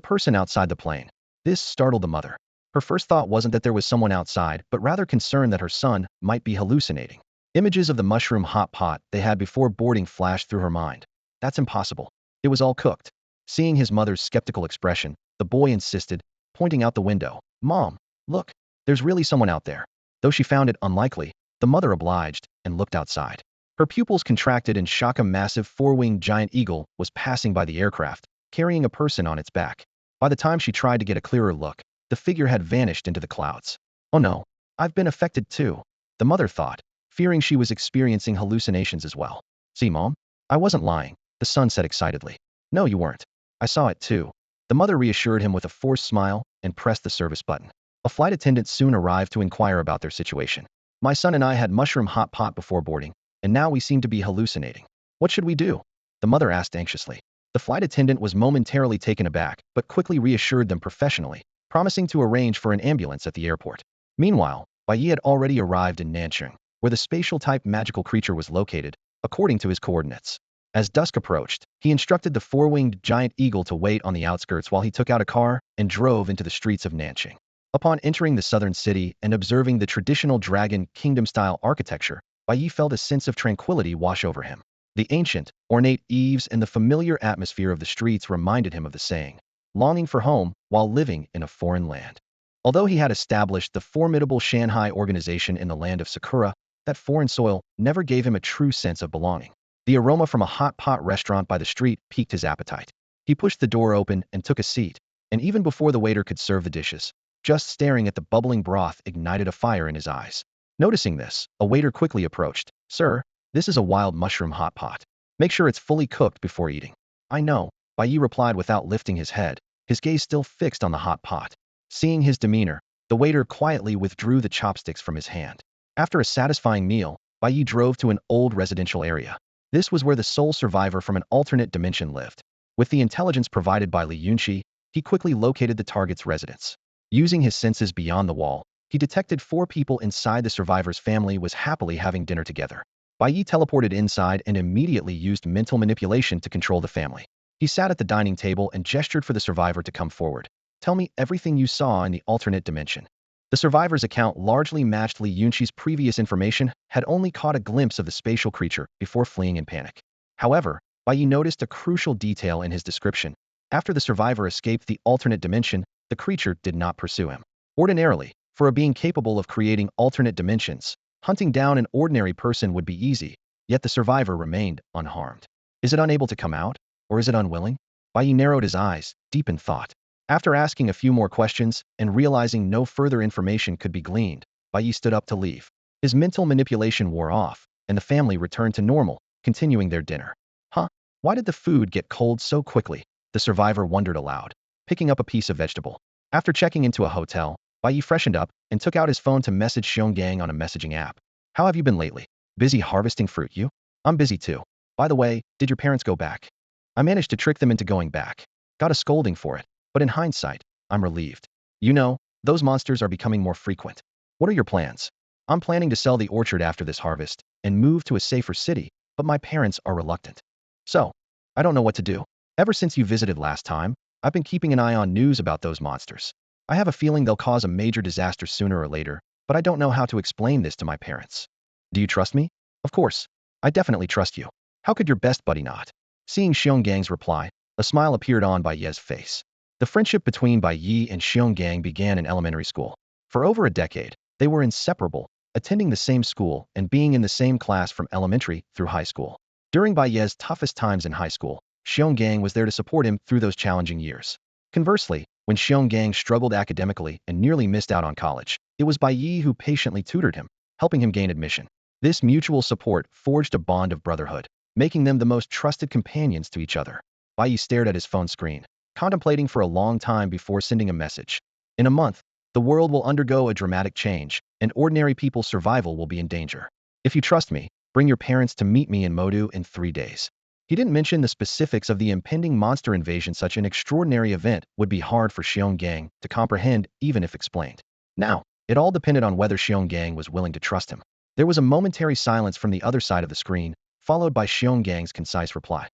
person outside the plane." This startled the mother. Her first thought wasn't that there was someone outside, but rather concern that her son might be hallucinating. Images of the mushroom hot pot they had before boarding flashed through her mind. That's impossible. It was all cooked. Seeing his mother's skeptical expression, the boy insisted, pointing out the window. "Mom, look, there's really someone out there." Though she found it unlikely, the mother obliged and looked outside. Her pupils contracted in shock. A massive four-winged giant eagle was passing by the aircraft, carrying a person on its back. By the time she tried to get a clearer look, the figure had vanished into the clouds. "Oh no, I've been affected too," the mother thought, fearing she was experiencing hallucinations as well. "See, Mom, I wasn't lying," the son said excitedly. "No, you weren't. I saw it too." The mother reassured him with a forced smile and pressed the service button. A flight attendant soon arrived to inquire about their situation. "My son and I had mushroom hot pot before boarding, and now we seem to be hallucinating. What should we do?" the mother asked anxiously. The flight attendant was momentarily taken aback, but quickly reassured them professionally, promising to arrange for an ambulance at the airport. Meanwhile, Bai Ye had already arrived in Nanchang, where the spatial-type magical creature was located, according to his coordinates. As dusk approached, he instructed the four-winged giant eagle to wait on the outskirts while he took out a car and drove into the streets of Nanchang. Upon entering the southern city and observing the traditional Dragon Kingdom-style architecture, Bai Ye felt a sense of tranquility wash over him. The ancient, ornate eaves and the familiar atmosphere of the streets reminded him of the saying, "Longing for home while living in a foreign land." Although he had established the formidable Shanghai organization in the land of Sakura, that foreign soil never gave him a true sense of belonging. The aroma from a hot pot restaurant by the street piqued his appetite. He pushed the door open and took a seat, and even before the waiter could serve the dishes, just staring at the bubbling broth ignited a fire in his eyes. Noticing this, a waiter quickly approached. "Sir, this is a wild mushroom hot pot. Make sure it's fully cooked before eating." "I know," Bai Ye replied without lifting his head, his gaze still fixed on the hot pot. Seeing his demeanor, the waiter quietly withdrew the chopsticks from his hand. After a satisfying meal, Bai Ye drove to an old residential area. This was where the sole survivor from an alternate dimension lived. With the intelligence provided by Li Yunqi, he quickly located the target's residence. Using his senses beyond the wall, he detected 4 people inside the survivor's family was happily having dinner together. Bai Ye teleported inside and immediately used mental manipulation to control the family. He sat at the dining table and gestured for the survivor to come forward. "Tell me everything you saw in the alternate dimension." The survivor's account largely matched Li Yunqi's previous information, had only caught a glimpse of the spatial creature before fleeing in panic. However, Bai Ye noticed a crucial detail in his description. After the survivor escaped the alternate dimension, the creature did not pursue him. Ordinarily, for a being capable of creating alternate dimensions, hunting down an ordinary person would be easy, yet the survivor remained unharmed. Is it unable to come out, or is it unwilling? Bai Ye narrowed his eyes, deep in thought. After asking a few more questions and realizing no further information could be gleaned, Bai Ye stood up to leave. His mental manipulation wore off, and the family returned to normal, continuing their dinner. "Huh? Why did the food get cold so quickly?" the survivor wondered aloud, picking up a piece of vegetable. After checking into a hotel, Bai Ye freshened up and took out his phone to message Xionggang on a messaging app. "How have you been lately? Busy harvesting fruit, you?" "I'm busy too. By the way, did your parents go back?" "I managed to trick them into going back. Got a scolding for it, but in hindsight, I'm relieved. You know, those monsters are becoming more frequent." "What are your plans?" "I'm planning to sell the orchard after this harvest and move to a safer city, but my parents are reluctant. So, I don't know what to do. Ever since you visited last time, I've been keeping an eye on news about those monsters. I have a feeling they'll cause a major disaster sooner or later, but I don't know how to explain this to my parents." "Do you trust me?" "Of course. I definitely trust you." How could your best buddy not? Seeing Xiongang's reply, a smile appeared on Bai Ye's face. The friendship between Bai Ye and Xionggang began in elementary school. For over a decade, they were inseparable, attending the same school and being in the same class from elementary through high school. During Bai Ye's toughest times in high school, Xionggang was there to support him through those challenging years. Conversely, when Xionggang struggled academically and nearly missed out on college, it was Bai Ye who patiently tutored him, helping him gain admission. This mutual support forged a bond of brotherhood, making them the most trusted companions to each other. Bai Ye stared at his phone screen, contemplating for a long time before sending a message. In a month, the world will undergo a dramatic change, and ordinary people's survival will be in danger. If you trust me, bring your parents to meet me in Modu in 3 days. He didn't mention the specifics of the impending monster invasion. Such an extraordinary event would be hard for Xionggang to comprehend even if explained. Now, it all depended on whether Xionggang was willing to trust him. There was a momentary silence from the other side of the screen, followed by Xiongang's concise reply.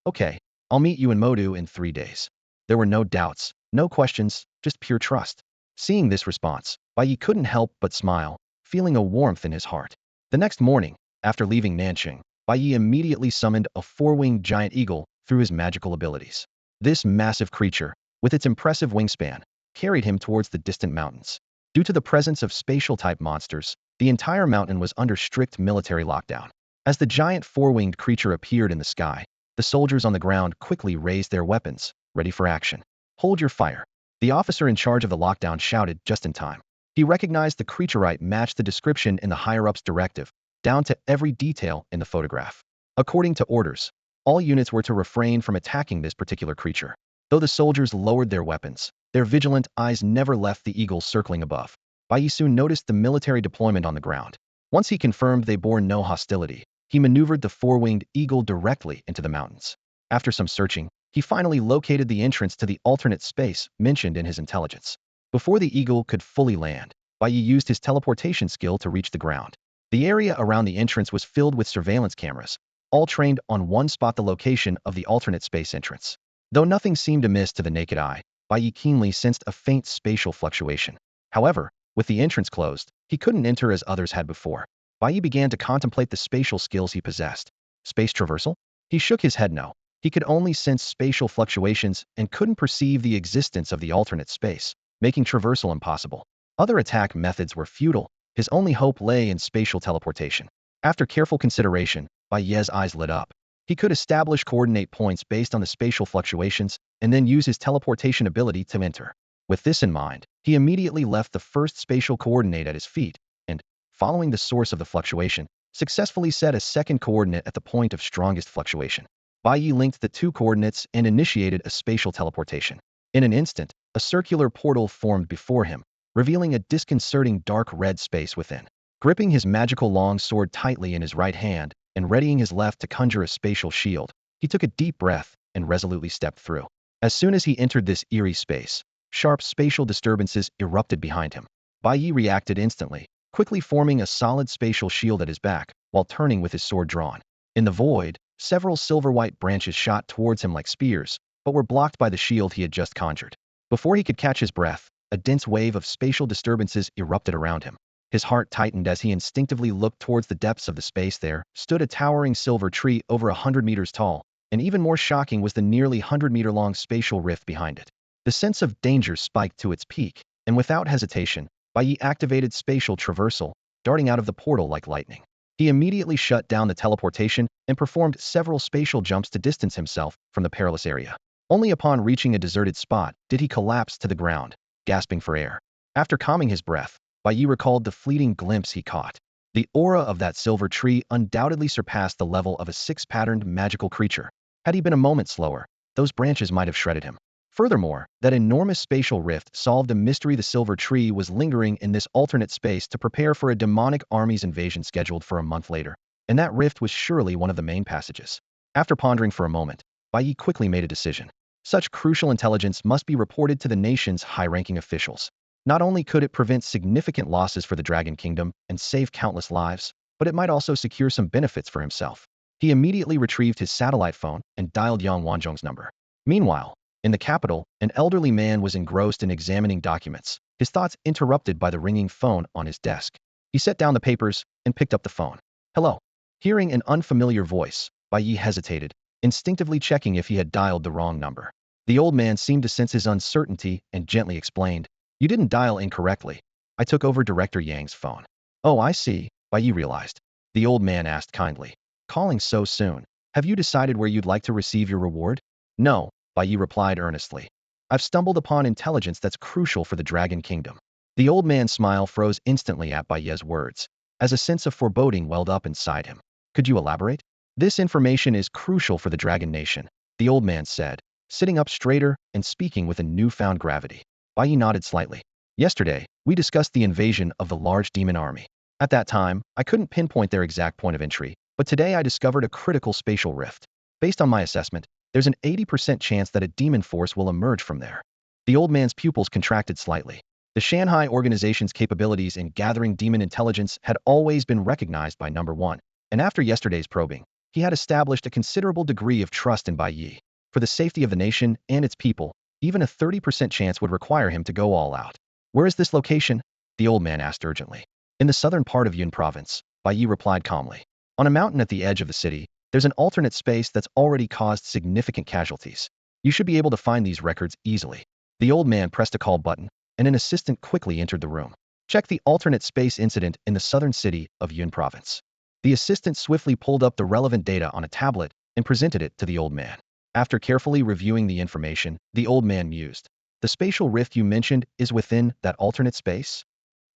Okay, I'll meet you in Modu in 3 days. There were no doubts, no questions, just pure trust. Seeing this response, Bai Ye couldn't help but smile, feeling a warmth in his heart. The next morning, after leaving Nanqing, Bai Ye immediately summoned a 4-winged giant eagle through his magical abilities. This massive creature, with its impressive wingspan, carried him towards the distant mountains. Due to the presence of spatial-type monsters, the entire mountain was under strict military lockdown. As the giant 4-winged creature appeared in the sky, the soldiers on the ground quickly raised their weapons, ready for action. Hold your fire. The officer in charge of the lockdown shouted just in time. He recognized the creaturite matched the description in the higher-ups' directive, down to every detail in the photograph. According to orders, all units were to refrain from attacking this particular creature. Though the soldiers lowered their weapons, their vigilant eyes never left the eagles circling above. Bai Ye soon noticed the military deployment on the ground. Once he confirmed they bore no hostility, he maneuvered the 4-winged eagle directly into the mountains. After some searching, he finally located the entrance to the alternate space mentioned in his intelligence. Before the eagle could fully land, Bai Ye used his teleportation skill to reach the ground. The area around the entrance was filled with surveillance cameras, all trained on one spot, the location of the alternate space entrance. Though nothing seemed amiss to the naked eye, Bai Ye keenly sensed a faint spatial fluctuation. However, with the entrance closed, he couldn't enter as others had before. Bai Ye began to contemplate the spatial skills he possessed. Space traversal? He shook his head no. He could only sense spatial fluctuations and couldn't perceive the existence of the alternate space, making traversal impossible. Other attack methods were futile. His only hope lay in spatial teleportation. After careful consideration, Bai Ye's eyes lit up. He could establish coordinate points based on the spatial fluctuations and then use his teleportation ability to enter. With this in mind, he immediately left the first spatial coordinate at his feet and, following the source of the fluctuation, successfully set a second coordinate at the point of strongest fluctuation. Bai Ye linked the 2 coordinates and initiated a spatial teleportation. In an instant, a circular portal formed before him, revealing a disconcerting dark red space within. Gripping his magical long sword tightly in his right hand and readying his left to conjure a spatial shield, he took a deep breath and resolutely stepped through. As soon as he entered this eerie space, sharp spatial disturbances erupted behind him. Bai Ye reacted instantly, quickly forming a solid spatial shield at his back while turning with his sword drawn. In the void, several silver-white branches shot towards him like spears, but were blocked by the shield he had just conjured. Before he could catch his breath, a dense wave of spatial disturbances erupted around him. His heart tightened as he instinctively looked towards the depths of the space. There stood a towering silver tree over 100 meters tall, and even more shocking was the nearly 100-meter-long spatial rift behind it. The sense of danger spiked to its peak, and without hesitation, Bai Ye activated spatial traversal, darting out of the portal like lightning. He immediately shut down the teleportation and performed several spatial jumps to distance himself from the perilous area. Only upon reaching a deserted spot did he collapse to the ground, gasping for air. After calming his breath, Bai Ye recalled the fleeting glimpse he caught. The aura of that silver tree undoubtedly surpassed the level of a 6-patterned magical creature. Had he been a moment slower, those branches might have shredded him. Furthermore, that enormous spatial rift solved a mystery. The silver tree was lingering in this alternate space to prepare for a demonic army's invasion scheduled for a month later, and that rift was surely one of the main passages. After pondering for a moment, Bai Ye quickly made a decision. Such crucial intelligence must be reported to the nation's high-ranking officials. Not only could it prevent significant losses for the Dragon Kingdom and save countless lives, but it might also secure some benefits for himself. He immediately retrieved his satellite phone and dialed Yang Wanzhong's number. Meanwhile, in the capital, an elderly man was engrossed in examining documents, his thoughts interrupted by the ringing phone on his desk. He set down the papers and picked up the phone. Hello. Hearing an unfamiliar voice, Bai Ye hesitated, instinctively checking if he had dialed the wrong number. The old man seemed to sense his uncertainty and gently explained, "You didn't dial incorrectly. I took over Director Yang's phone." "Oh, I see," Bai Ye realized. The old man asked kindly, "Calling so soon. Have you decided where you'd like to receive your reward?" "No," Bai Ye replied earnestly. "I've stumbled upon intelligence that's crucial for the Dragon Kingdom." The old man's smile froze instantly at Bai Ye's words, as a sense of foreboding welled up inside him. "Could you elaborate?" "This information is crucial for the Dragon Nation," the old man said, sitting up straighter and speaking with a newfound gravity. Bai Ye nodded slightly. "Yesterday, we discussed the invasion of the large demon army. At that time, I couldn't pinpoint their exact point of entry, but today I discovered a critical spatial rift. Based on my assessment, there's an 80% chance that a demon force will emerge from there." The old man's pupils contracted slightly. The Shanghai organization's capabilities in gathering demon intelligence had always been recognized by Number One, and after yesterday's probing, he had established a considerable degree of trust in Bai Ye. For the safety of the nation and its people, even a 30% chance would require him to go all out. "Where is this location?" the old man asked urgently. "In the southern part of Yun province," Bai Ye replied calmly. "On a mountain at the edge of the city, there's an alternate space that's already caused significant casualties. You should be able to find these records easily." The old man pressed a call button, and an assistant quickly entered the room. "Check the alternate space incident in the southern city of Yun province." The assistant swiftly pulled up the relevant data on a tablet and presented it to the old man. After carefully reviewing the information, the old man mused. "The spatial rift you mentioned is within that alternate space?"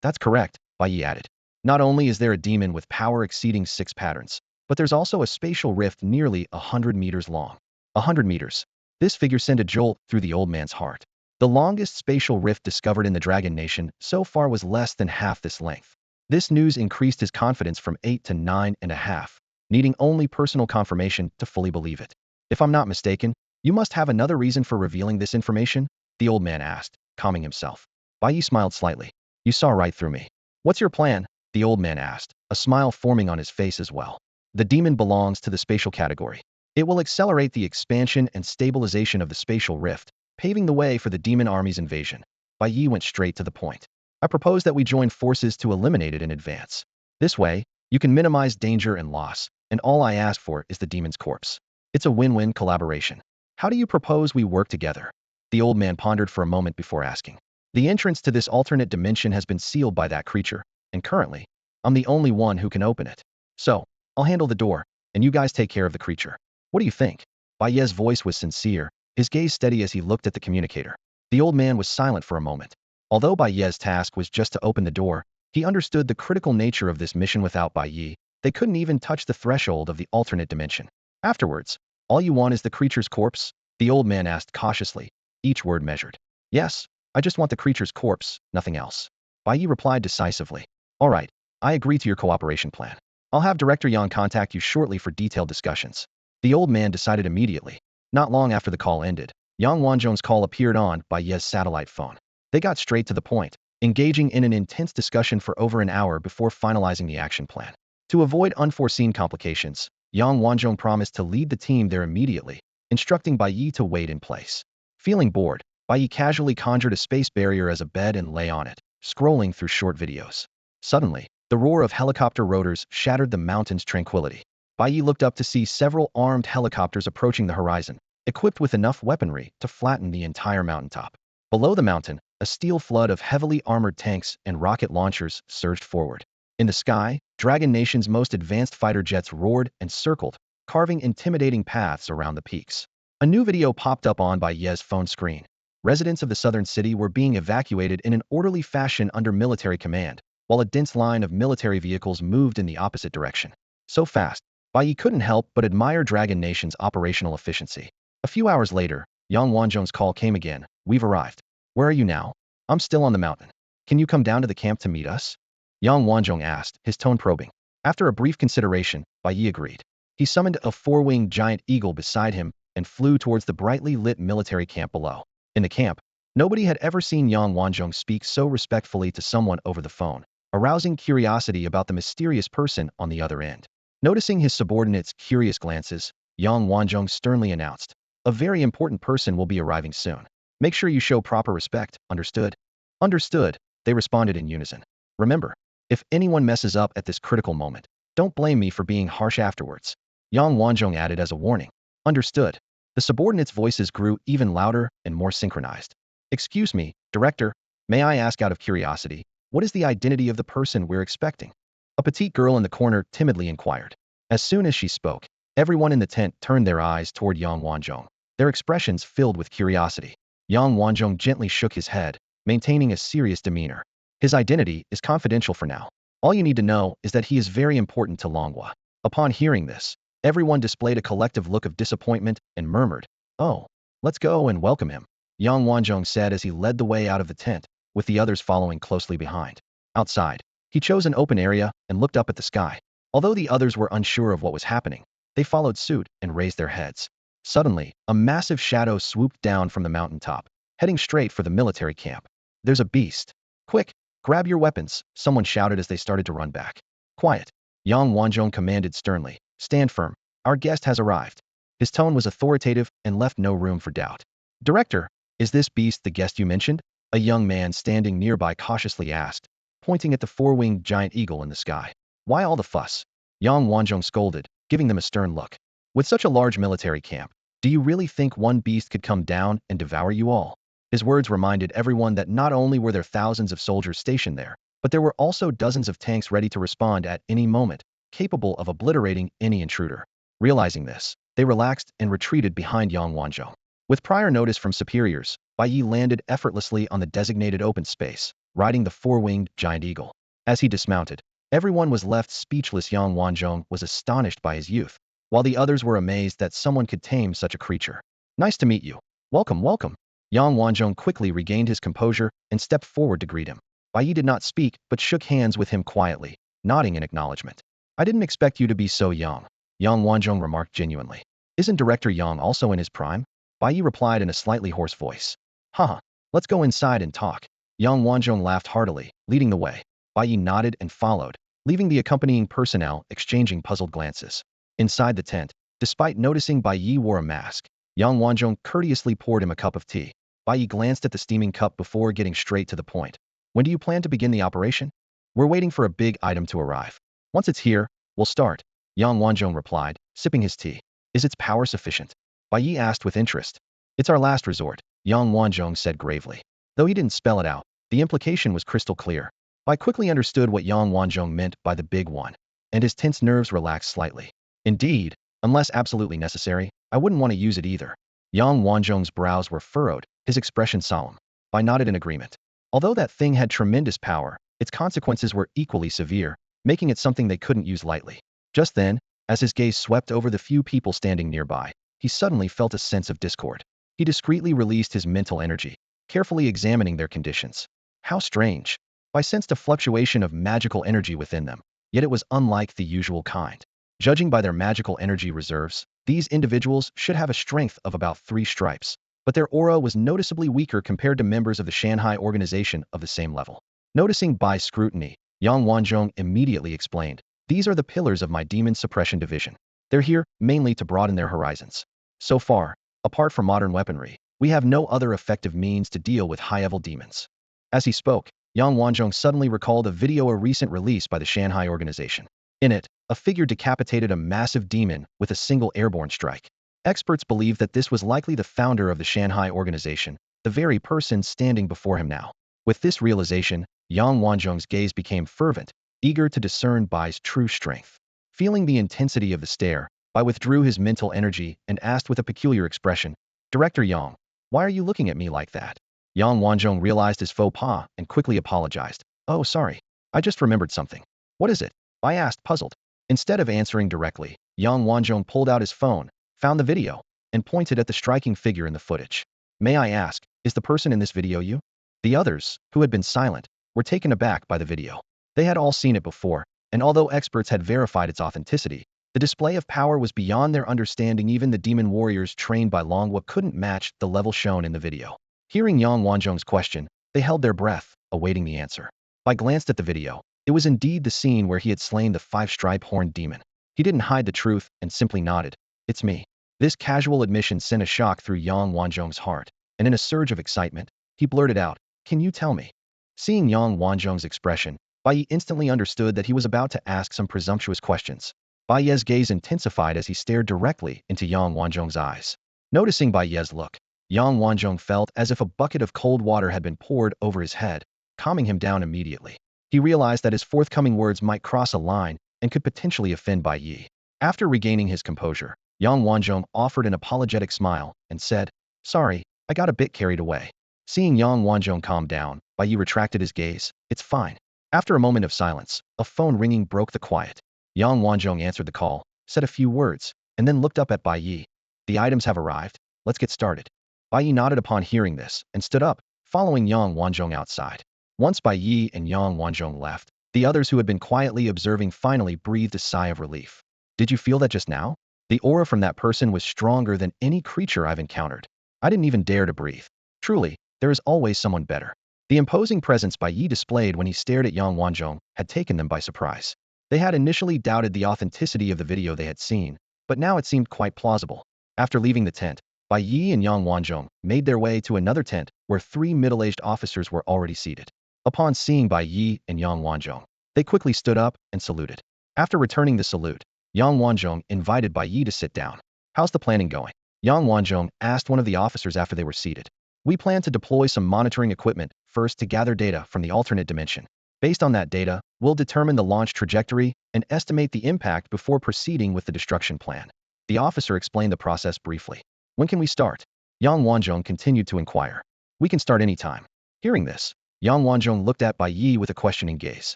"That's correct," Bai Ye added. "Not only is there a demon with power exceeding 6 patterns, but there's also a spatial rift nearly 100 meters long." 100 meters. This figure sent a jolt through the old man's heart. The longest spatial rift discovered in the Dragon Nation so far was less than half this length. This news increased his confidence from 8 to 9.5, needing only personal confirmation to fully believe it. "If I'm not mistaken, you must have another reason for revealing this information?" the old man asked, calming himself. Bai Ye smiled slightly. "You saw right through me." "What's your plan?" the old man asked, a smile forming on his face as well. "The demon belongs to the spatial category. It will accelerate the expansion and stabilization of the spatial rift, paving the way for the demon army's invasion." Bai Ye went straight to the point. "I propose that we join forces to eliminate it in advance. This way, you can minimize danger and loss, and all I ask for is the demon's corpse. It's a win-win collaboration. How do you propose we work together?" The old man pondered for a moment before asking. "The entrance to this alternate dimension has been sealed by that creature, and currently, I'm the only one who can open it. So, I'll handle the door, and you guys take care of the creature. What do you think?" Bai Ye's voice was sincere, his gaze steady as he looked at the communicator. The old man was silent for a moment. Although Bai Ye's task was just to open the door, he understood the critical nature of this mission. Without Bai Ye, they couldn't even touch the threshold of the alternate dimension. "Afterwards, all you want is the creature's corpse?" the old man asked cautiously, each word measured. "Yes, I just want the creature's corpse, nothing else," Bai Ye replied decisively. "All right, I agree to your cooperation plan. I'll have Director Yang contact you shortly for detailed discussions." The old man decided immediately. Not long after the call ended, Yang Wanzhong's call appeared on Bai Ye's satellite phone. They got straight to the point, engaging in an intense discussion for over an hour before finalizing the action plan. To avoid unforeseen complications, Yang Wanzhong promised to lead the team there immediately, instructing Bai Ye to wait in place. Feeling bored, Bai Ye casually conjured a space barrier as a bed and lay on it, scrolling through short videos. Suddenly, the roar of helicopter rotors shattered the mountain's tranquility. Bai Ye looked up to see several armed helicopters approaching the horizon, equipped with enough weaponry to flatten the entire mountaintop. Below the mountain, a steel flood of heavily armored tanks and rocket launchers surged forward. In the sky, Dragon Nation's most advanced fighter jets roared and circled, carving intimidating paths around the peaks. A new video popped up on Bai Ye's phone screen. Residents of the southern city were being evacuated in an orderly fashion under military command, while a dense line of military vehicles moved in the opposite direction. So fast, Bai Ye couldn't help but admire Dragon Nation's operational efficiency. A few hours later, Yang Wanzhong's call came again. "We've arrived. Where are you now?" "I'm still on the mountain. Can you come down to the camp to meet us?" Yang Wanzhong asked, his tone probing. After a brief consideration, Bai Ye agreed. He summoned a four-winged giant eagle beside him and flew towards the brightly lit military camp below. In the camp, nobody had ever seen Yang Wanzhong speak so respectfully to someone over the phone, arousing curiosity about the mysterious person on the other end. Noticing his subordinates' curious glances, Yang Wanzhong sternly announced, "A very important person will be arriving soon. Make sure you show proper respect, understood?" "Understood," they responded in unison. "Remember, if anyone messes up at this critical moment, don't blame me for being harsh afterwards." Yang Wanzhong added as a warning. Understood. The subordinates' voices grew even louder and more synchronized. Excuse me, Director, may I ask out of curiosity, what is the identity of the person we're expecting? A petite girl in the corner timidly inquired. As soon as she spoke, everyone in the tent turned their eyes toward Yang Wanzhong, their expressions filled with curiosity. Yang Wanzhong gently shook his head, maintaining a serious demeanor. His identity is confidential for now. All you need to know is that he is very important to Longhua. Upon hearing this, everyone displayed a collective look of disappointment and murmured, "Oh, let's go and welcome him," Yang Wanzhong said as he led the way out of the tent, with the others following closely behind. Outside, he chose an open area and looked up at the sky. Although the others were unsure of what was happening, they followed suit and raised their heads. Suddenly, a massive shadow swooped down from the mountaintop, heading straight for the military camp. "There's a beast. Quick, grab your weapons," someone shouted as they started to run back. "Quiet," Yang Wanzhong commanded sternly. "Stand firm. Our guest has arrived." His tone was authoritative and left no room for doubt. "Director, is this beast the guest you mentioned?" A young man standing nearby cautiously asked, pointing at the four-winged giant eagle in the sky. "Why all the fuss?" Yang Wanzhong scolded, giving them a stern look. "With such a large military camp, do you really think one beast could come down and devour you all?" His words reminded everyone that not only were there thousands of soldiers stationed there, but there were also dozens of tanks ready to respond at any moment, capable of obliterating any intruder. Realizing this, they relaxed and retreated behind Yang Wanzhong. With prior notice from superiors, Bai Ye landed effortlessly on the designated open space, riding the four-winged giant eagle. As he dismounted, everyone was left speechless. Yang Wanzhong was astonished by his youth, while the others were amazed that someone could tame such a creature. "Nice to meet you. Welcome, welcome." Yang Wanzhong quickly regained his composure and stepped forward to greet him. Bai Ye did not speak, but shook hands with him quietly, nodding in acknowledgement. "I didn't expect you to be so young," Yang Wanzhong remarked genuinely. "Isn't Director Yang also in his prime?" Bai Ye replied in a slightly hoarse voice. "Haha, let's go inside and talk." Yang Wanzhong laughed heartily, leading the way. Bai Ye nodded and followed, leaving the accompanying personnel exchanging puzzled glances. Inside the tent, despite noticing Bai Ye wore a mask, Yang Wanzhong courteously poured him a cup of tea. Bai Ye glanced at the steaming cup before getting straight to the point. "When do you plan to begin the operation?" "We're waiting for a big item to arrive. Once it's here, we'll start," Yang Wanzhong replied, sipping his tea. "Is its power sufficient?" Bai Ye asked with interest. "It's our last resort," Yang Wanzhong said gravely. Though he didn't spell it out, the implication was crystal clear. Bai quickly understood what Yang Wanzhong meant by the big one, and his tense nerves relaxed slightly. "Indeed, unless absolutely necessary, I wouldn't want to use it either." Yang Wanzhong's brows were furrowed, his expression solemn. Bai nodded in agreement. Although that thing had tremendous power, its consequences were equally severe, making it something they couldn't use lightly. Just then, as his gaze swept over the few people standing nearby, he suddenly felt a sense of discord. He discreetly released his mental energy, carefully examining their conditions. How strange. Bai sensed a fluctuation of magical energy within them, yet it was unlike the usual kind. Judging by their magical energy reserves, these individuals should have a strength of about 3 stripes, but their aura was noticeably weaker compared to members of the Shanghai organization of the same level. Noticing Bai's scrutiny, Yang Wanzhong immediately explained, "These are the pillars of my demon suppression division. They're here mainly to broaden their horizons. So far, apart from modern weaponry, we have no other effective means to deal with high-level demons." As he spoke, Yang Wanzhong suddenly recalled a video a recent release by the Shanghai organization. In it, a figure decapitated a massive demon with a single airborne strike. Experts believe that this was likely the founder of the Shanghai organization, the very person standing before him now. With this realization, Yang Wanzhong's gaze became fervent, eager to discern Bai's true strength. Feeling the intensity of the stare, Bai withdrew his mental energy and asked with a peculiar expression, "Director Yang, why are you looking at me like that?" Yang Wanzhong realized his faux pas and quickly apologized. "Oh, sorry. I just remembered something." "What is it?" Bai asked, puzzled. Instead of answering directly, Yang Wanzhong pulled out his phone, found the video, and pointed at the striking figure in the footage. "May I ask, is the person in this video you?" The others, who had been silent, were taken aback by the video. They had all seen it before, and although experts had verified its authenticity, the display of power was beyond their understanding. Even the demon warriors trained by Longhua couldn't match the level shown in the video. Hearing Yang Wanzhong's question, they held their breath, awaiting the answer. Bai glanced at the video. It was indeed the scene where he had slain the 5-stripe horned demon. He didn't hide the truth and simply nodded. "It's me." This casual admission sent a shock through Yang Wanzhong's heart, and in a surge of excitement, he blurted out, "Can you tell me?" Seeing Yang Wanzhong's expression, Bai instantly understood that he was about to ask some presumptuous questions. Bai Ye's gaze intensified as he stared directly into Yang Wanzhong's eyes. Noticing Bai Ye's look, Yang Wanzhong felt as if a bucket of cold water had been poured over his head, calming him down immediately. He realized that his forthcoming words might cross a line and could potentially offend Bai Ye. After regaining his composure, Yang Wanzhong offered an apologetic smile and said, "Sorry, I got a bit carried away." Seeing Yang Wanzhong calm down, Bai Ye retracted his gaze. "It's fine." After a moment of silence, a phone ringing broke the quiet. Yang Wanzhong answered the call, said a few words, and then looked up at Bai Ye. "The items have arrived. Let's get started." Bai Ye nodded upon hearing this and stood up, following Yang Wanzhong outside. Once Bai Ye and Yang Wanzhong left, the others who had been quietly observing finally breathed a sigh of relief. "Did you feel that just now? The aura from that person was stronger than any creature I've encountered. I didn't even dare to breathe. Truly, there is always someone better." The imposing presence Bai Ye displayed when he stared at Yang Wanzhong had taken them by surprise. They had initially doubted the authenticity of the video they had seen, but now it seemed quite plausible. After leaving the tent, Bai Ye and Yang Wanzhong made their way to another tent where 3 middle-aged officers were already seated. Upon seeing Bai Ye and Yang Wanzhong, they quickly stood up and saluted. After returning the salute, Yang Wanzhong invited Bai Ye to sit down. "How's the planning going?" Yang Wanzhong asked one of the officers after they were seated. "We plan to deploy some monitoring equipment first to gather data from the alternate dimension. Based on that data, we'll determine the launch trajectory and estimate the impact before proceeding with the destruction plan." The officer explained the process briefly. "When can we start?" Yang Wanzhong continued to inquire. "We can start anytime." Hearing this, Yang Wanzhong looked at Bai Ye with a questioning gaze.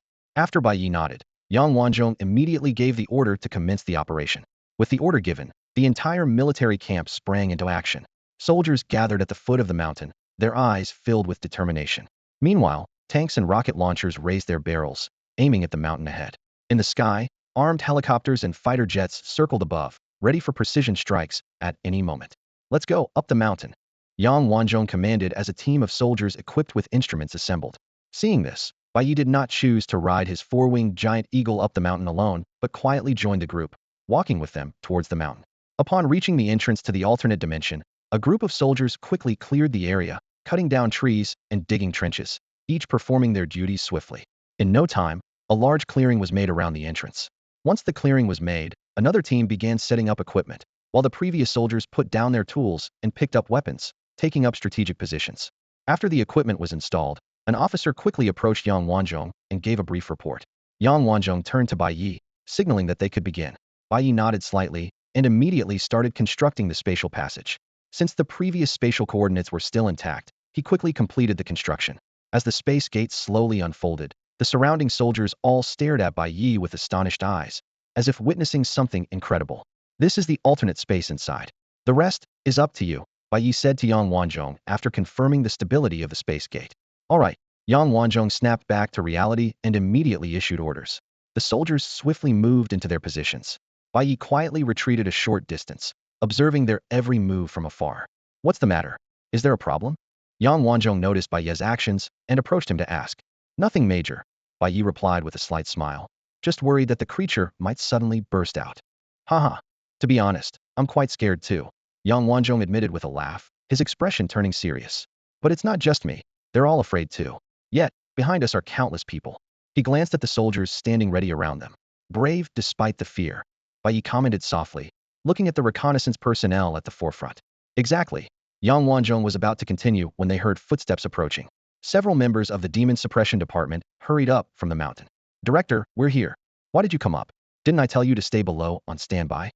After Bai Ye nodded, Yang Wanzhong immediately gave the order to commence the operation. With the order given, the entire military camp sprang into action. Soldiers gathered at the foot of the mountain, their eyes filled with determination. Meanwhile, tanks and rocket launchers raised their barrels, aiming at the mountain ahead. In the sky, armed helicopters and fighter jets circled above, ready for precision strikes at any moment. "Let's go up the mountain," Yang Wanzhong commanded as a team of soldiers equipped with instruments assembled. Seeing this, Bai Ye did not choose to ride his 4-winged giant eagle up the mountain alone, but quietly joined the group, walking with them towards the mountain. Upon reaching the entrance to the alternate dimension, a group of soldiers quickly cleared the area, cutting down trees and digging trenches, each performing their duties swiftly. In no time, a large clearing was made around the entrance. Once the clearing was made, another team began setting up equipment, while the previous soldiers put down their tools and picked up weapons, taking up strategic positions. After the equipment was installed, an officer quickly approached Yang Wanzhong and gave a brief report. Yang Wanzhong turned to Bai Ye, signaling that they could begin. Bai Ye nodded slightly and immediately started constructing the spatial passage. Since the previous spatial coordinates were still intact, he quickly completed the construction. As the space gates slowly unfolded, the surrounding soldiers all stared at Bai Ye with astonished eyes, as if witnessing something incredible. "This is the alternate space inside. The rest is up to you," Bai Ye said to Yang Wanzhong after confirming the stability of the space gate. "All right." Yang Wanzhong snapped back to reality and immediately issued orders. The soldiers swiftly moved into their positions. Bai Ye quietly retreated a short distance, observing their every move from afar. "What's the matter? Is there a problem?" Yang Wanzhong noticed Bai Ye's actions and approached him to ask. "Nothing major," Bai Ye replied with a slight smile. "Just worried that the creature might suddenly burst out." "Haha. To be honest, I'm quite scared too," Yang Wanzhong admitted with a laugh, his expression turning serious. "But it's not just me. They're all afraid too. Yet, behind us are countless people." He glanced at the soldiers standing ready around them. "Brave despite the fear," Bai Ye commented softly, looking at the reconnaissance personnel at the forefront. "Exactly." Yang Wanzhong was about to continue when they heard footsteps approaching. Several members of the Demon Suppression Department hurried up from the mountain. "Director, we're here. Why did you come up? Didn't I tell you to stay below on standby?"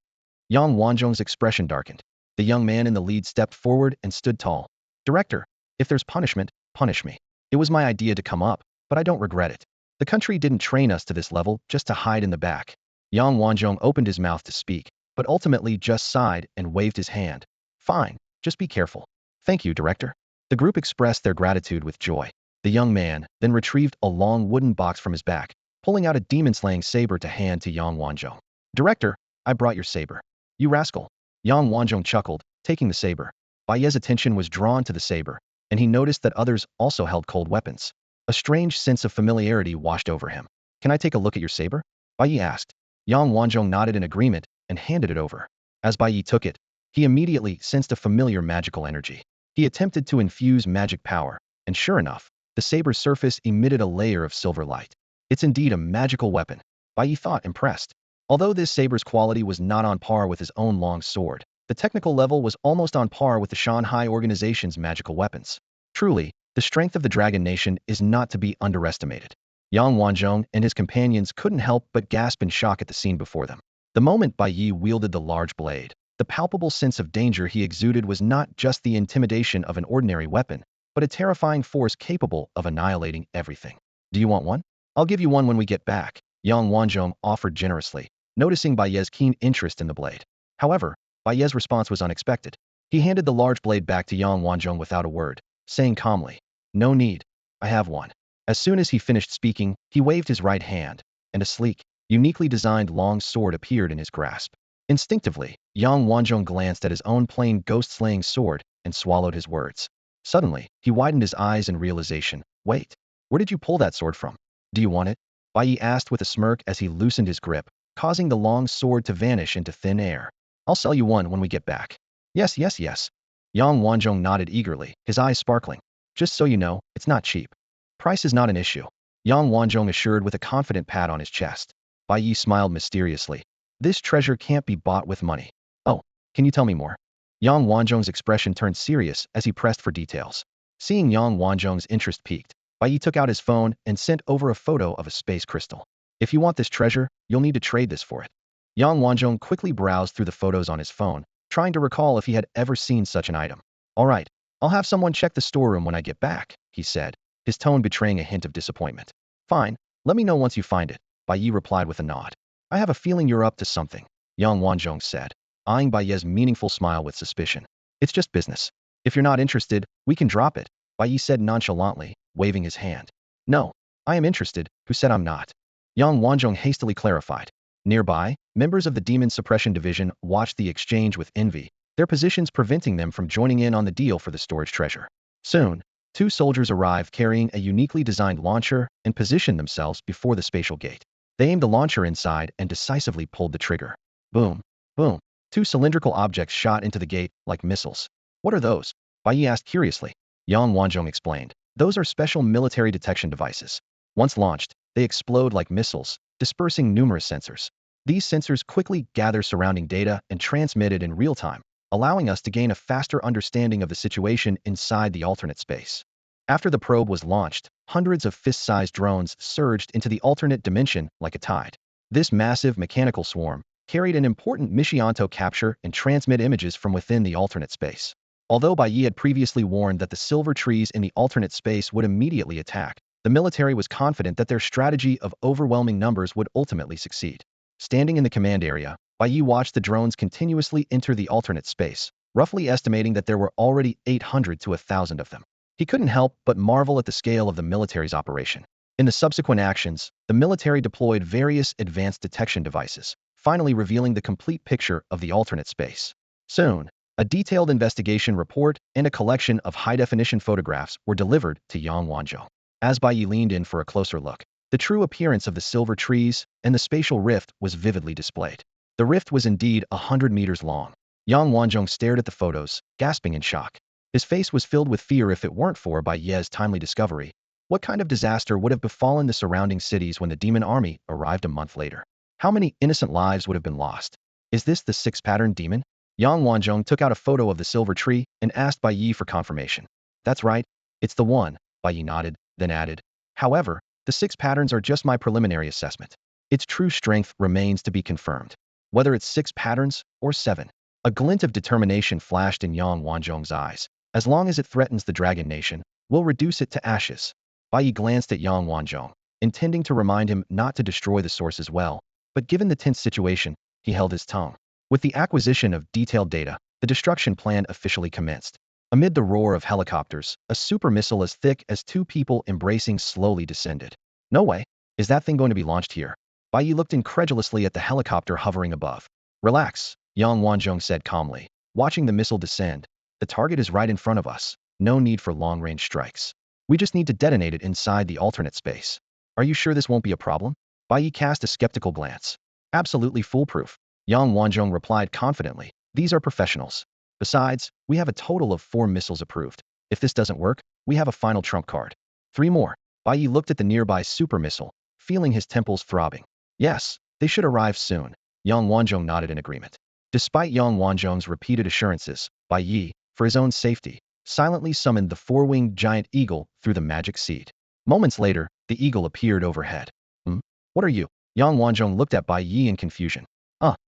Yang Wanzhong's expression darkened. The young man in the lead stepped forward and stood tall. "Director, if there's punishment, punish me. It was my idea to come up, but I don't regret it. The country didn't train us to this level just to hide in the back." Yang Wanzhong opened his mouth to speak, but ultimately just sighed and waved his hand. "Fine, just be careful." "Thank you, Director." The group expressed their gratitude with joy. The young man then retrieved a long wooden box from his back, pulling out a demon-slaying saber to hand to Yang Wanzhong. "Director, I brought your saber." "You rascal." Yang Wanzhong chuckled, taking the saber. Bai Ye's attention was drawn to the saber, and he noticed that others also held cold weapons. A strange sense of familiarity washed over him. "Can I take a look at your saber?" Bai Ye asked. Yang Wanzhong nodded in agreement and handed it over. As Bai Ye took it, he immediately sensed a familiar magical energy. He attempted to infuse magic power, and sure enough, the saber's surface emitted a layer of silver light. "It's indeed a magical weapon," Bai Ye thought, impressed. Although this saber's quality was not on par with his own long sword, the technical level was almost on par with the Shanghai organization's magical weapons. Truly, the strength of the Dragon Nation is not to be underestimated. Yang Wanzhong and his companions couldn't help but gasp in shock at the scene before them. The moment Bai Ye wielded the large blade, the palpable sense of danger he exuded was not just the intimidation of an ordinary weapon, but a terrifying force capable of annihilating everything. Do you want one? I'll give you one when we get back, Yang Wanzhong offered generously, noticing Bai Ye's keen interest in the blade. However, Bai Ye's response was unexpected. He handed the large blade back to Yang Wanzhong without a word, saying calmly, "No need. I have one." As soon as he finished speaking, he waved his right hand, and a sleek, uniquely designed long sword appeared in his grasp. Instinctively, Yang Wanzhong glanced at his own plain ghost-slaying sword and swallowed his words. Suddenly, he widened his eyes in realization. "Wait, where did you pull that sword from? Do you want it?" Bai Ye asked with a smirk as he loosened his grip, causing the long sword to vanish into thin air. "I'll sell you one when we get back." "Yes, yes, yes." Yang Wanzhong nodded eagerly, his eyes sparkling. "Just so you know, it's not cheap. Price is not an issue," Yang Wanzhong assured with a confident pat on his chest. Bai Ye smiled mysteriously. "This treasure can't be bought with money." "Oh, can you tell me more?" Yang Wanzhong's expression turned serious as he pressed for details. Seeing Yang Wanzhong's interest piqued, Bai Ye took out his phone and sent over a photo of a space crystal. "If you want this treasure, you'll need to trade this for it." Yang Wanzhong quickly browsed through the photos on his phone, trying to recall if he had ever seen such an item. "All right, I'll have someone check the storeroom when I get back," he said, his tone betraying a hint of disappointment. "Fine, let me know once you find it," Bai Ye replied with a nod. "I have a feeling you're up to something," Yang Wanzhong said, eyeing Bai Ye's meaningful smile with suspicion. "It's just business. If you're not interested, we can drop it," Bai Ye said nonchalantly, waving his hand. "No, I am interested. Who said I'm not?" Yang Wanzhong hastily clarified. Nearby, members of the Demon Suppression Division watched the exchange with envy, their positions preventing them from joining in on the deal for the storage treasure. Soon, two soldiers arrived carrying a uniquely designed launcher and positioned themselves before the spatial gate. They aimed the launcher inside and decisively pulled the trigger. Boom, boom. Two cylindrical objects shot into the gate like missiles. "What are those?" Bai Ye asked curiously. Yang Wanzhong explained. "Those are special military detection devices. Once launched, they explode like missiles, dispersing numerous sensors. These sensors quickly gather surrounding data and transmit it in real time, allowing us to gain a faster understanding of the situation inside the alternate space." After the probe was launched, hundreds of fist-sized drones surged into the alternate dimension like a tide. This massive mechanical swarm carried an important mission to capture and transmit images from within the alternate space. Although Bai Ye had previously warned that the silver trees in the alternate space would immediately attack, the military was confident that their strategy of overwhelming numbers would ultimately succeed. Standing in the command area, Bai Ye watched the drones continuously enter the alternate space, roughly estimating that there were already 800 to 1,000 of them. He couldn't help but marvel at the scale of the military's operation. In the subsequent actions, the military deployed various advanced detection devices, finally revealing the complete picture of the alternate space. Soon, a detailed investigation report and a collection of high-definition photographs were delivered to Yang Wanzhong. As Bai Ye leaned in for a closer look, the true appearance of the silver trees and the spatial rift was vividly displayed. The rift was indeed 100 meters long. Yang Wanzhong stared at the photos, gasping in shock. His face was filled with fear if it weren't for Bai Ye's timely discovery. What kind of disaster would have befallen the surrounding cities when the demon army arrived a month later? How many innocent lives would have been lost? Is this the six-pattern demon? Yang Wanzhong took out a photo of the silver tree and asked Bai Ye for confirmation. "That's right, it's the one," Bai Ye nodded, then added. "However, the six patterns are just my preliminary assessment. Its true strength remains to be confirmed. Whether it's six patterns or seven." A glint of determination flashed in Yang Wanzhong's eyes. "As long as it threatens the Dragon Nation, we'll reduce it to ashes." Bai Ye glanced at Yang Wanzhong, intending to remind him not to destroy the source as well, but given the tense situation, he held his tongue. With the acquisition of detailed data, the destruction plan officially commenced. Amid the roar of helicopters, a super missile as thick as two people embracing slowly descended. "No way. Is that thing going to be launched here?" Bai Ye looked incredulously at the helicopter hovering above. "Relax," Yang Wanzhong said calmly, watching the missile descend. "The target is right in front of us. No need for long-range strikes. We just need to detonate it inside the alternate space." "Are you sure this won't be a problem?" Bai Ye cast a skeptical glance. "Absolutely foolproof," Yang Wanzhong replied confidently. "These are professionals. Besides, we have a total of 4 missiles approved. If this doesn't work, we have a final trump card. 3 more." Bai Ye looked at the nearby super missile, feeling his temples throbbing. "Yes, they should arrive soon." Yang Wanzhong nodded in agreement. Despite Yang Wanzhong's repeated assurances, Bai Ye, for his own safety, silently summoned the four-winged giant eagle through the magic seed. Moments later, the eagle appeared overhead. Hmm? What are you? Yang Wanzhong looked at Bai Ye in confusion.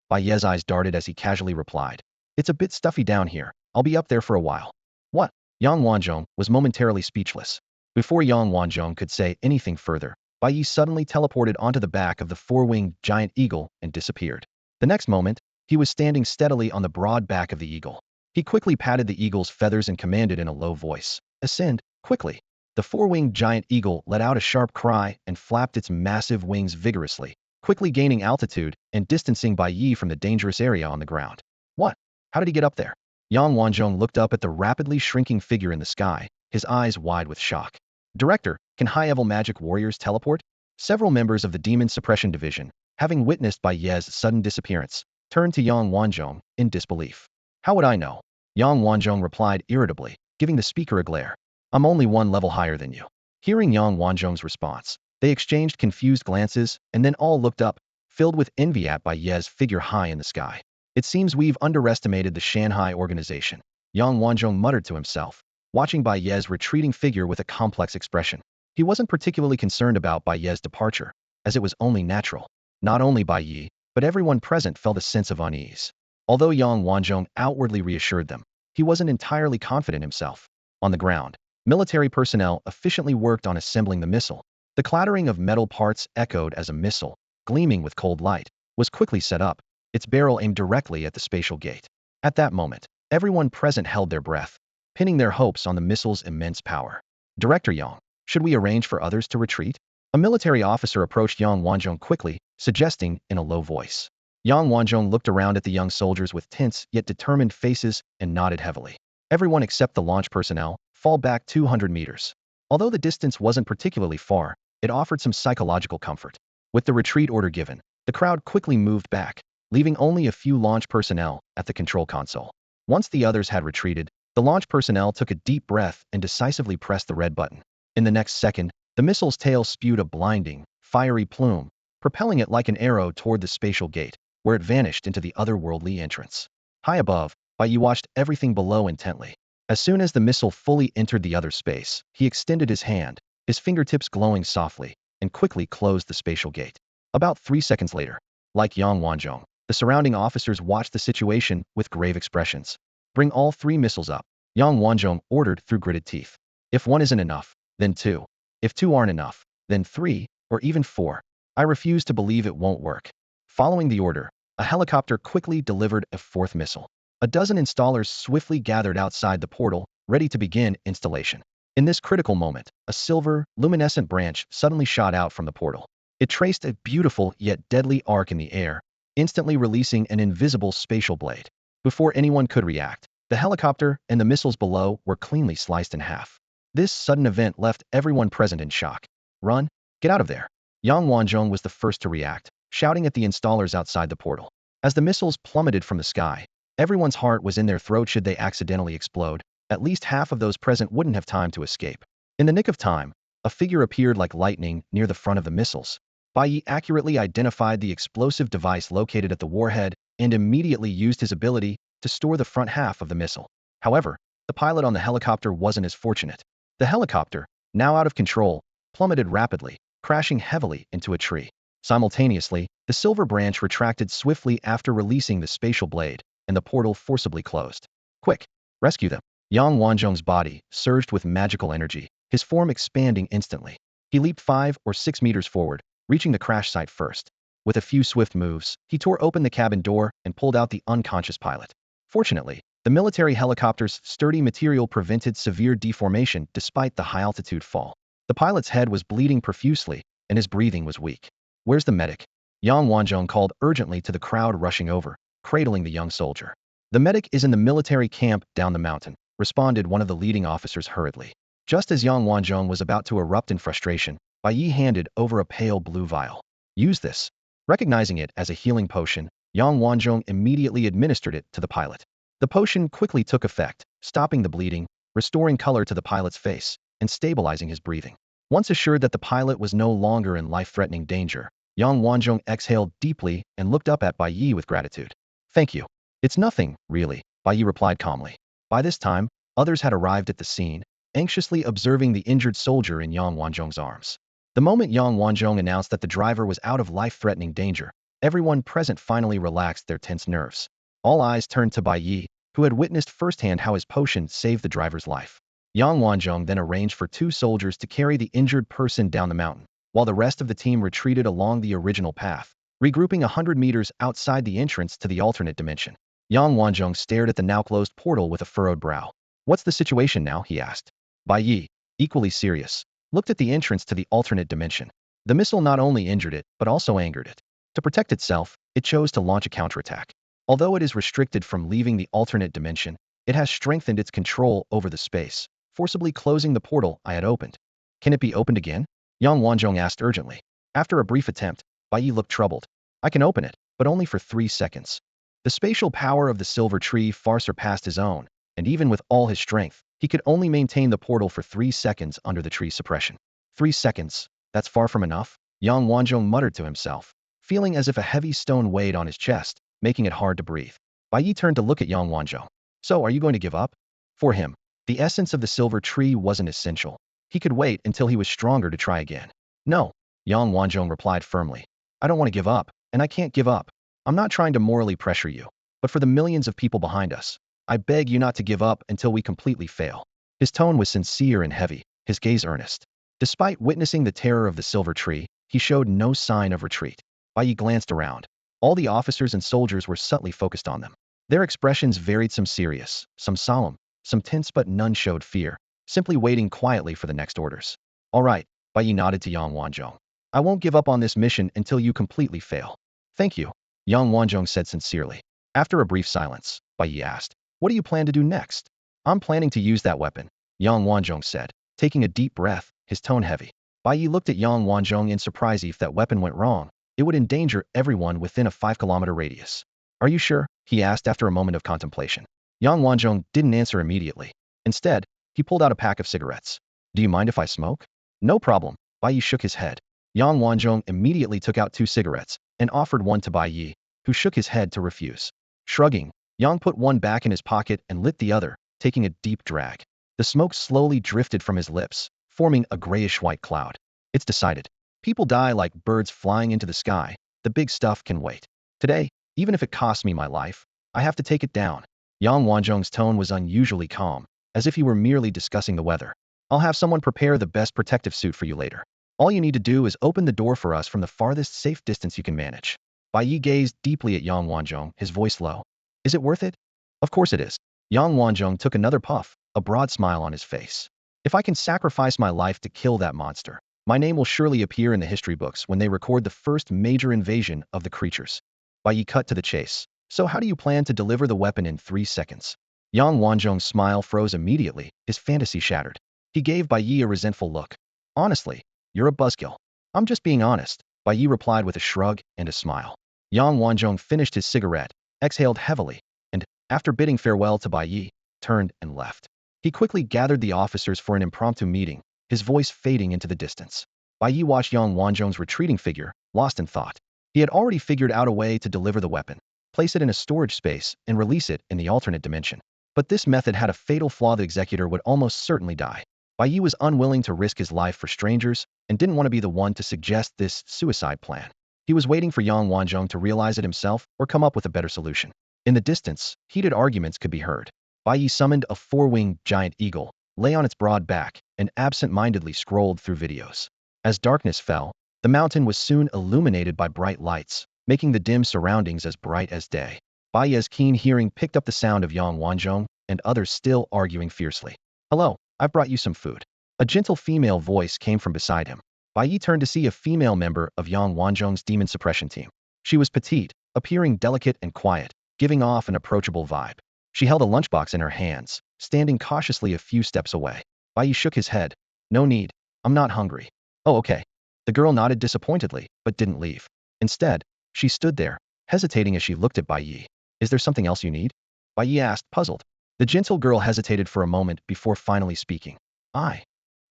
Bai Ye's eyes darted as he casually replied. It's a bit stuffy down here. I'll be up there for a while. What? Yang Wanzhong was momentarily speechless. Before Yang Wanzhong could say anything further, Bai Ye suddenly teleported onto the back of the four-winged giant eagle and disappeared. The next moment, he was standing steadily on the broad back of the eagle. He quickly patted the eagle's feathers and commanded in a low voice, "Ascend, quickly." The four-winged giant eagle let out a sharp cry and flapped its massive wings vigorously, quickly gaining altitude and distancing Bai Ye from the dangerous area on the ground. What? How did he get up there? Yang Wanzhong looked up at the rapidly shrinking figure in the sky, his eyes wide with shock. Director, can high-level magic warriors teleport? Several members of the Demon Suppression Division, having witnessed Bai Ye's sudden disappearance, turned to Yang Wanzhong in disbelief. How would I know? Yang Wanzhong replied irritably, giving the speaker a glare. I'm only one level higher than you. Hearing Yang Wanzhong's response, they exchanged confused glances and then all looked up, filled with envy at Bai Ye's figure high in the sky. It seems we've underestimated the Shanghai organization, Yang Wanzhong muttered to himself, watching Bai Ye's retreating figure with a complex expression. He wasn't particularly concerned about Bai Ye's departure, as it was only natural. Not only Bai Ye, but everyone present felt a sense of unease. Although Yang Wanzhong outwardly reassured them, he wasn't entirely confident himself. On the ground, military personnel efficiently worked on assembling the missile. The clattering of metal parts echoed as a missile, gleaming with cold light, was quickly set up, its barrel aimed directly at the spatial gate. At that moment, everyone present held their breath, pinning their hopes on the missile's immense power. Director Yang, should we arrange for others to retreat? A military officer approached Yang Wanzhong quickly, suggesting in a low voice. Yang Wanzhong looked around at the young soldiers with tense yet determined faces and nodded heavily. Everyone except the launch personnel, fall back 200 meters. Although the distance wasn't particularly far, it offered some psychological comfort. With the retreat order given, the crowd quickly moved back, leaving only a few launch personnel at the control console. Once the others had retreated, the launch personnel took a deep breath and decisively pressed the red button. In the next second, the missile's tail spewed a blinding, fiery plume, propelling it like an arrow toward the spatial gate, where it vanished into the otherworldly entrance. High above, Bai Ye watched everything below intently. As soon as the missile fully entered the other space, he extended his hand, his fingertips glowing softly, and quickly closed the spatial gate. About 3 seconds later, like Yang Wanzhong, the surrounding officers watched the situation with grave expressions. Bring all 3 missiles up, Yang Wanzhong ordered through gritted teeth. If 1 isn't enough, then 2. If 2 aren't enough, then 3, or even 4. I refuse to believe it won't work. Following the order, a helicopter quickly delivered a 4th missile. A dozen installers swiftly gathered outside the portal, ready to begin installation. In this critical moment, a silver, luminescent branch suddenly shot out from the portal. It traced a beautiful yet deadly arc in the air, instantly releasing an invisible spatial blade. Before anyone could react, the helicopter and the missiles below were cleanly sliced in half. This sudden event left everyone present in shock. Run! Get out of there! Yang Wanzhong was the first to react, shouting at the installers outside the portal. As the missiles plummeted from the sky, everyone's heart was in their throat should they accidentally explode. At least half of those present wouldn't have time to escape. In the nick of time, a figure appeared like lightning near the front of the missiles. Bai Ye accurately identified the explosive device located at the warhead and immediately used his ability to store the front half of the missile. However, the pilot on the helicopter wasn't as fortunate. The helicopter, now out of control, plummeted rapidly, crashing heavily into a tree. Simultaneously, the silver branch retracted swiftly after releasing the spatial blade, and the portal forcibly closed. Quick! Rescue them! Yang Wanzhong's body surged with magical energy, his form expanding instantly. He leaped 5 or 6 meters forward, reaching the crash site first. With a few swift moves, he tore open the cabin door and pulled out the unconscious pilot. Fortunately, the military helicopter's sturdy material prevented severe deformation despite the high-altitude fall. The pilot's head was bleeding profusely, and his breathing was weak. Where's the medic? Yang Wanzhong called urgently to the crowd rushing over, cradling the young soldier. The medic is in the military camp down the mountain, responded one of the leading officers hurriedly. Just as Yang Wanzhong was about to erupt in frustration, Bai Ye handed over a pale blue vial. Use this. Recognizing it as a healing potion, Yang Wanzhong immediately administered it to the pilot. The potion quickly took effect, stopping the bleeding, restoring color to the pilot's face, and stabilizing his breathing. Once assured that the pilot was no longer in life-threatening danger, Yang Wanzhong exhaled deeply and looked up at Bai Ye with gratitude. Thank you. It's nothing, really, Bai Ye replied calmly. By this time, others had arrived at the scene, anxiously observing the injured soldier in Yang Wanzhong's arms. The moment Yang Wanzhong announced that the driver was out of life-threatening danger, everyone present finally relaxed their tense nerves. All eyes turned to Bai Ye, who had witnessed firsthand how his potion saved the driver's life. Yang Wanzhong then arranged for 2 soldiers to carry the injured person down the mountain, while the rest of the team retreated along the original path, regrouping 100 meters outside the entrance to the alternate dimension. Yang Wanzhong stared at the now-closed portal with a furrowed brow. What's the situation now, he asked. Bai Ye, equally serious, looked at the entrance to the alternate dimension. The missile not only injured it, but also angered it. To protect itself, it chose to launch a counterattack. Although it is restricted from leaving the alternate dimension, it has strengthened its control over the space, forcibly closing the portal I had opened. Can it be opened again? Yang Wanzhong asked urgently. After a brief attempt, Bai Ye looked troubled. I can open it, but only for 3 seconds. The spatial power of the silver tree far surpassed his own, and even with all his strength, he could only maintain the portal for 3 seconds under the tree's suppression. 3 seconds? That's far from enough? Yang Wanzhong muttered to himself, feeling as if a heavy stone weighed on his chest, making it hard to breathe. Bai Ye turned to look at Yang Wanzhong. So, are you going to give up? For him, the essence of the silver tree wasn't essential. He could wait until he was stronger to try again. No, Yang Wanzhong replied firmly. I don't want to give up, and I can't give up. I'm not trying to morally pressure you, but for the millions of people behind us, I beg you not to give up until we completely fail. His tone was sincere and heavy, his gaze earnest. Despite witnessing the terror of the silver tree, he showed no sign of retreat. Bai Ye glanced around. All the officers and soldiers were subtly focused on them. Their expressions varied, some serious, some solemn, some tense, but none showed fear, simply waiting quietly for the next orders. All right, Bai Ye nodded to Yang Wanzhong. I won't give up on this mission until you completely fail. Thank you, Yang Wanzhong said sincerely. After a brief silence, Bai Ye asked, what do you plan to do next? I'm planning to use that weapon, Yang Wanzhong said, taking a deep breath, his tone heavy. Bai Ye looked at Yang Wanzhong in surprise. If that weapon went wrong, it would endanger everyone within a 5-kilometer radius. Are you sure? He asked after a moment of contemplation. Yang Wanzhong didn't answer immediately. Instead, he pulled out a pack of cigarettes. Do you mind if I smoke? No problem, Bai Ye shook his head. Yang Wanzhong immediately took out 2 cigarettes and offered one to Bai Ye, who shook his head to refuse. Shrugging, Yang put one back in his pocket and lit the other, taking a deep drag. The smoke slowly drifted from his lips, forming a grayish-white cloud. It's decided. People die like birds flying into the sky. The big stuff can wait. Today, even if it costs me my life, I have to take it down. Yang Wanzhong's tone was unusually calm, as if he were merely discussing the weather. I'll have someone prepare the best protective suit for you later. All you need to do is open the door for us from the farthest safe distance you can manage. Bai Ye gazed deeply at Yang Wanzhong, his voice low. Is it worth it? Of course it is. Yang Wanzhong took another puff, a broad smile on his face. If I can sacrifice my life to kill that monster, my name will surely appear in the history books when they record the first major invasion of the creatures. Bai Ye cut to the chase. So how do you plan to deliver the weapon in 3 seconds? Yang Wanzhong's smile froze immediately, his fantasy shattered. He gave Bai Ye a resentful look. Honestly, you're a buzzkill. I'm just being honest, Bai Ye replied with a shrug and a smile. Yang Wanzhong finished his cigarette, exhaled heavily, and, after bidding farewell to Bai Ye, turned and left. He quickly gathered the officers for an impromptu meeting, his voice fading into the distance. Bai Ye watched Yang Wanzhong's retreating figure, lost in thought. He had already figured out a way to deliver the weapon, place it in a storage space, and release it in the alternate dimension. But this method had a fatal flaw: the executor would almost certainly die. Bai Ye was unwilling to risk his life for strangers, and didn't want to be the one to suggest this suicide plan. He was waiting for Yang Wanzhong to realize it himself or come up with a better solution. In the distance, heated arguments could be heard. Bai Ye summoned a 4-winged giant eagle, lay on its broad back, and absent-mindedly scrolled through videos. As darkness fell, the mountain was soon illuminated by bright lights, making the dim surroundings as bright as day. Bai Ye's keen hearing picked up the sound of Yang Wanzhong and others still arguing fiercely. Hello, I've brought you some food. A gentle female voice came from beside him. Bai Ye turned to see a female member of Yang Wanzhong's demon suppression team. She was petite, appearing delicate and quiet, giving off an approachable vibe. She held a lunchbox in her hands, standing cautiously a few steps away. Bai Ye shook his head. No need. I'm not hungry. Oh, okay. The girl nodded disappointedly, but didn't leave. Instead, she stood there, hesitating as she looked at Bai Ye. Is there something else you need? Bai Ye asked, puzzled. The gentle girl hesitated for a moment before finally speaking. I.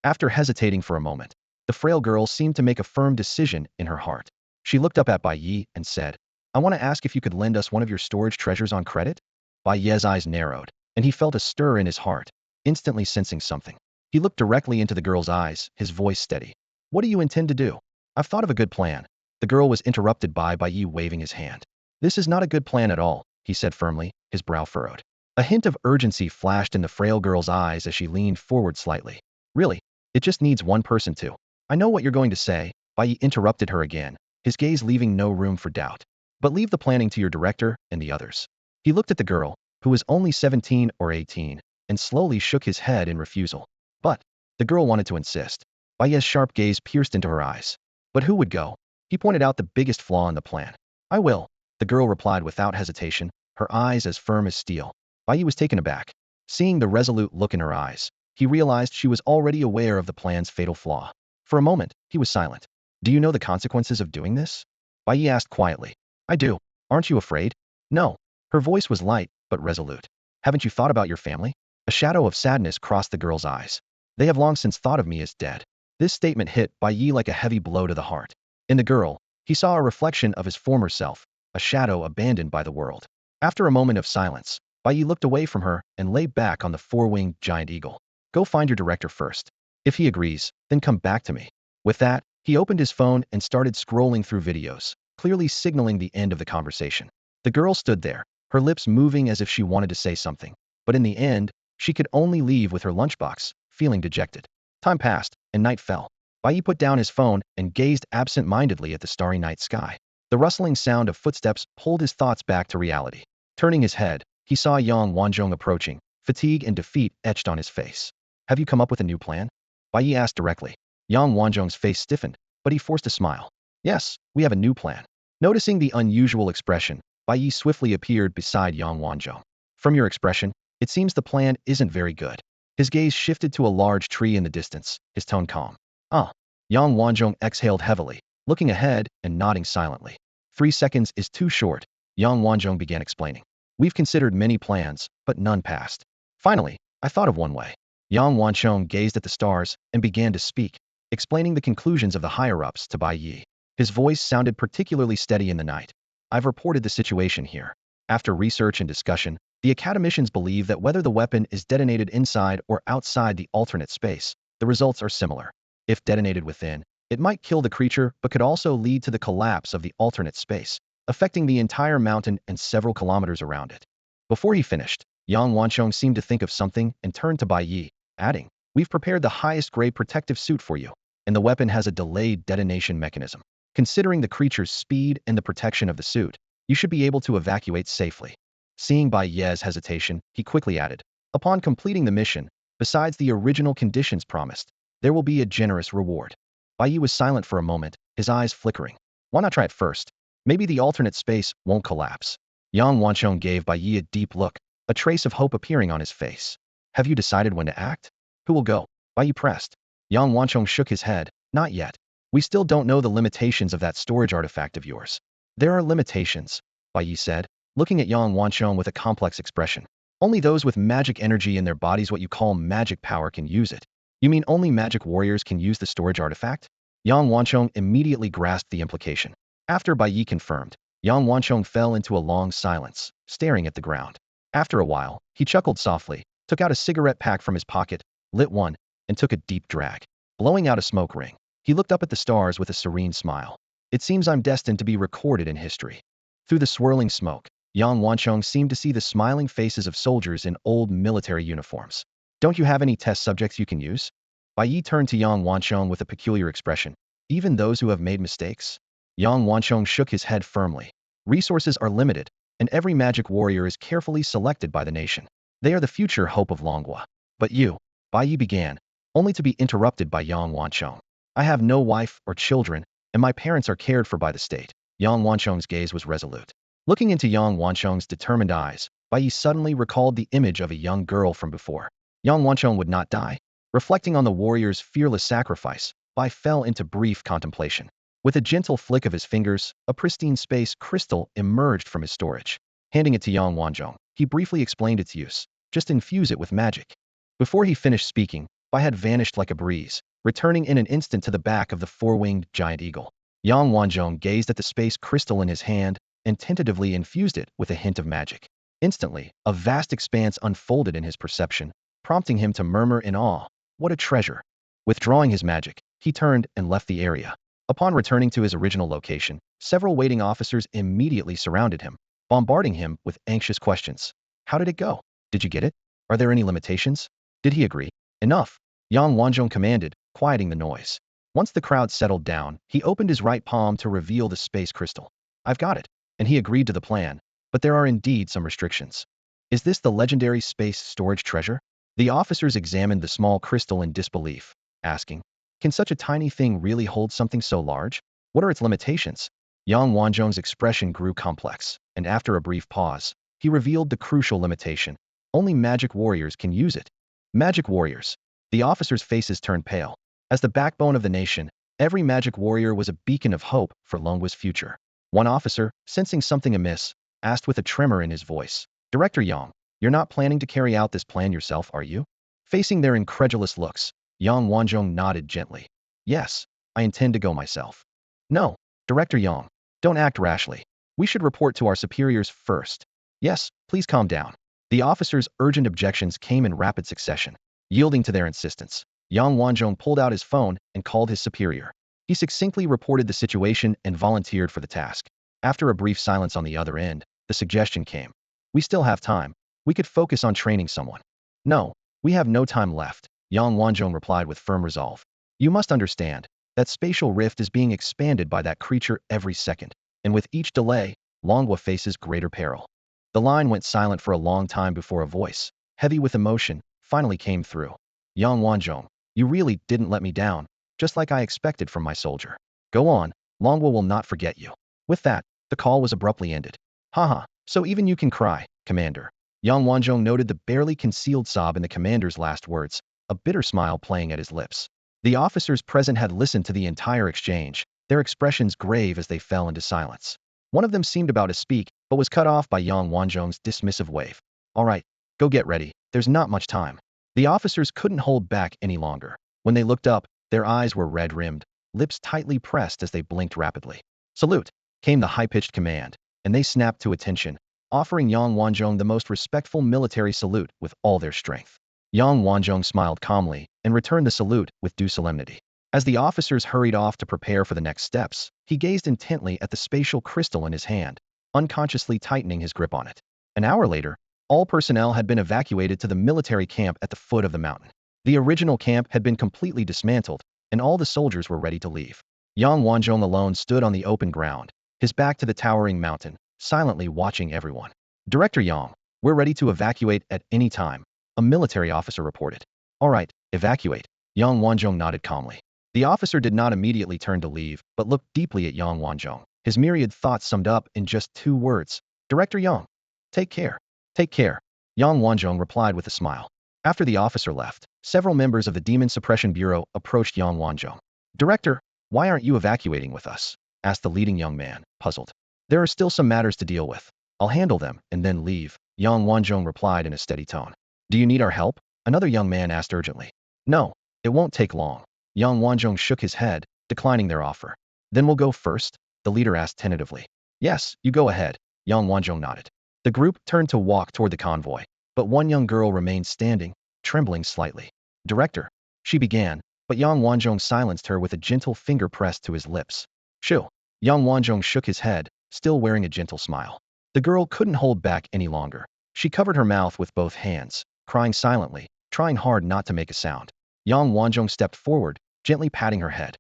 After hesitating for a moment, the frail girl seemed to make a firm decision in her heart. She looked up at Bai Ye and said, I want to ask if you could lend us one of your storage treasures on credit? Bai Ye's eyes narrowed, and he felt a stir in his heart, instantly sensing something. He looked directly into the girl's eyes, his voice steady. What do you intend to do? I've thought of a good plan. The girl was interrupted by Bai Ye waving his hand. This is not a good plan at all, he said firmly, his brow furrowed. A hint of urgency flashed in the frail girl's eyes as she leaned forward slightly. Really? It just needs one person to. I know what you're going to say, Bai Ye interrupted her again, his gaze leaving no room for doubt. But leave the planning to your director and the others. He looked at the girl, who was only 17 or 18, and slowly shook his head in refusal. But the girl wanted to insist. Bai Ye's sharp gaze pierced into her eyes. But who would go? He pointed out the biggest flaw in the plan. I will, the girl replied without hesitation, her eyes as firm as steel. Bai Ye was taken aback. Seeing the resolute look in her eyes, he realized she was already aware of the plan's fatal flaw. For a moment, he was silent. Do you know the consequences of doing this? Bai Ye asked quietly. I do. Aren't you afraid? No. Her voice was light, but resolute. Haven't you thought about your family? A shadow of sadness crossed the girl's eyes. They have long since thought of me as dead. This statement hit Bai Ye like a heavy blow to the heart. In the girl, he saw a reflection of his former self, a shadow abandoned by the world. After a moment of silence, Bai Ye looked away from her and lay back on the four-winged giant eagle. Go find your director first. If he agrees, then come back to me. With that, he opened his phone and started scrolling through videos, clearly signaling the end of the conversation. The girl stood there, her lips moving as if she wanted to say something. But in the end, she could only leave with her lunchbox, feeling dejected. Time passed, and night fell. Bai Ye put down his phone and gazed absent-mindedly at the starry night sky. The rustling sound of footsteps pulled his thoughts back to reality. Turning his head, he saw Yang Wanzhong approaching, fatigue and defeat etched on his face. Have you come up with a new plan? Bai Ye asked directly. Yang Wanzhong's face stiffened, but he forced a smile. Yes, we have a new plan. Noticing the unusual expression, Bai Ye swiftly appeared beside Yang Wanzhong. From your expression, it seems the plan isn't very good. His gaze shifted to a large tree in the distance, his tone calm. Ah. Yang Wanzhong exhaled heavily, looking ahead and nodding silently. 3 seconds is too short, Yang Wanzhong began explaining. We've considered many plans, but none passed. Finally, I thought of one way. Yang Wanzhong gazed at the stars and began to speak, explaining the conclusions of the higher-ups to Bai Ye. His voice sounded particularly steady in the night. I've reported the situation here. After research and discussion, the academicians believe that whether the weapon is detonated inside or outside the alternate space, the results are similar. If detonated within, it might kill the creature but could also lead to the collapse of the alternate space, affecting the entire mountain and several kilometers around it. Before he finished, Yang Wanzhong seemed to think of something and turned to Bai Ye, adding, We've prepared the highest-grade protective suit for you, and the weapon has a delayed detonation mechanism. Considering the creature's speed and the protection of the suit, you should be able to evacuate safely. Seeing Bai Ye's hesitation, he quickly added, Upon completing the mission, besides the original conditions promised, there will be a generous reward. Bai Ye was silent for a moment, his eyes flickering. Why not try it first? Maybe the alternate space won't collapse. Yang Wanzhong gave Bai Ye a deep look, a trace of hope appearing on his face. Have you decided when to act? Who will go? Bai Ye pressed. Yang Wanzhong shook his head. Not yet. We still don't know the limitations of that storage artifact of yours. There are limitations, Bai Ye said, looking at Yang Wanzhong with a complex expression. Only those with magic energy in their bodies, what you call magic power, can use it. You mean only magic warriors can use the storage artifact? Yang Wanzhong immediately grasped the implication. After Bai Ye confirmed, Yang Wanzhong fell into a long silence, staring at the ground. After a while, he chuckled softly, took out a cigarette pack from his pocket, lit one, and took a deep drag. Blowing out a smoke ring, he looked up at the stars with a serene smile. It seems I'm destined to be recorded in history. Through the swirling smoke, Yang Wanzhong seemed to see the smiling faces of soldiers in old military uniforms. Don't you have any test subjects you can use? Bai Ye turned to Yang Wanzhong with a peculiar expression. Even those who have made mistakes? Yang Wanzhong shook his head firmly. Resources are limited, and every magic warrior is carefully selected by the nation. They are the future hope of Longhua. But you, Bai Ye began, only to be interrupted by Yang Wanzhong. I have no wife or children, and my parents are cared for by the state. Yang Wanzhong's gaze was resolute. Looking into Yang Wanzhong's determined eyes, Bai Ye suddenly recalled the image of a young girl from before. Yang Wanzhong would not die. Reflecting on the warrior's fearless sacrifice, Bai fell into brief contemplation. With a gentle flick of his fingers, a pristine space crystal emerged from his storage. Handing it to Yang Wanzhong, he briefly explained its use. Just infuse it with magic. Before he finished speaking, Bai had vanished like a breeze, returning in an instant to the back of the four-winged giant eagle. Yang Wanzhong gazed at the space crystal in his hand and tentatively infused it with a hint of magic. Instantly, a vast expanse unfolded in his perception, prompting him to murmur in awe, "What a treasure!" Withdrawing his magic, he turned and left the area. Upon returning to his original location, several waiting officers immediately surrounded him, bombarding him with anxious questions. How did it go? Did you get it? Are there any limitations? Did he agree? Enough, Yang Wanzhong commanded, quieting the noise. Once the crowd settled down, he opened his right palm to reveal the space crystal. I've got it. And he agreed to the plan, but there are indeed some restrictions. Is this the legendary space storage treasure? The officers examined the small crystal in disbelief, asking, can such a tiny thing really hold something so large? What are its limitations? Yang Wanzhong's expression grew complex, and after a brief pause, he revealed the crucial limitation. Only magic warriors can use it. Magic warriors. The officers' faces turned pale. As the backbone of the nation, every magic warrior was a beacon of hope for Longwa's future. One officer, sensing something amiss, asked with a tremor in his voice, Director Yang, you're not planning to carry out this plan yourself, are you? Facing their incredulous looks, Yang Wanzhong nodded gently. Yes, I intend to go myself. No, Director Yang, don't act rashly. We should report to our superiors first. Yes, please calm down. The officers' urgent objections came in rapid succession. Yielding to their insistence, Yang Wanzhong pulled out his phone and called his superior. He succinctly reported the situation and volunteered for the task. After a brief silence on the other end, the suggestion came. We still have time. We could focus on training someone. No, we have no time left, Yang Wanzhong replied with firm resolve. You must understand, that spatial rift is being expanded by that creature every second, and with each delay, Longwa faces greater peril. The line went silent for a long time before a voice, heavy with emotion, finally came through. Yang Wanzhong, you really didn't let me down, just like I expected from my soldier. Go on, Longwa will not forget you. With that, the call was abruptly ended. Haha, so even you can cry, Commander. Yang Wanzhong noted the barely concealed sob in the commander's last words, a bitter smile playing at his lips. The officers present had listened to the entire exchange, their expressions grave as they fell into silence. One of them seemed about to speak, but was cut off by Yang Wanzhong's dismissive wave. All right, go get ready, there's not much time. The officers couldn't hold back any longer. When they looked up, their eyes were red-rimmed, lips tightly pressed as they blinked rapidly. Salute, came the high-pitched command, and they snapped to attention, offering Yang Wanzhong the most respectful military salute with all their strength. Yang Wanzhong smiled calmly and returned the salute with due solemnity. As the officers hurried off to prepare for the next steps, he gazed intently at the spatial crystal in his hand, unconsciously tightening his grip on it. An hour later, all personnel had been evacuated to the military camp at the foot of the mountain. The original camp had been completely dismantled, and all the soldiers were ready to leave. Yang Wanzhong alone stood on the open ground, his back to the towering mountain, silently watching everyone. Director Yang, we're ready to evacuate at any time, a military officer reported. All right, evacuate. Yang Wanzhong nodded calmly. The officer did not immediately turn to leave, but looked deeply at Yang Wanzhong. His myriad thoughts summed up in just 2 words. Director Yang, take care. Take care. Yang Wanzhong replied with a smile. After the officer left, several members of the Demon Suppression Bureau approached Yang Wanzhong. Director, why aren't you evacuating with us? Asked the leading young man, puzzled. There are still some matters to deal with. I'll handle them and then leave, Yang Wanzhong replied in a steady tone. Do you need our help? Another young man asked urgently. No, it won't take long. Yang Wanzhong shook his head, declining their offer. Then we'll go first? The leader asked tentatively. Yes, you go ahead, Yang Wanzhong nodded. The group turned to walk toward the convoy, but one young girl remained standing, trembling slightly. Director, she began, but Yang Wanzhong silenced her with a gentle finger pressed to his lips. Shoo. Yang Wanzhong shook his head, still wearing a gentle smile. The girl couldn't hold back any longer. She covered her mouth with both hands, crying silently, trying hard not to make a sound. Yang Wanzhong stepped forward, gently patting her head.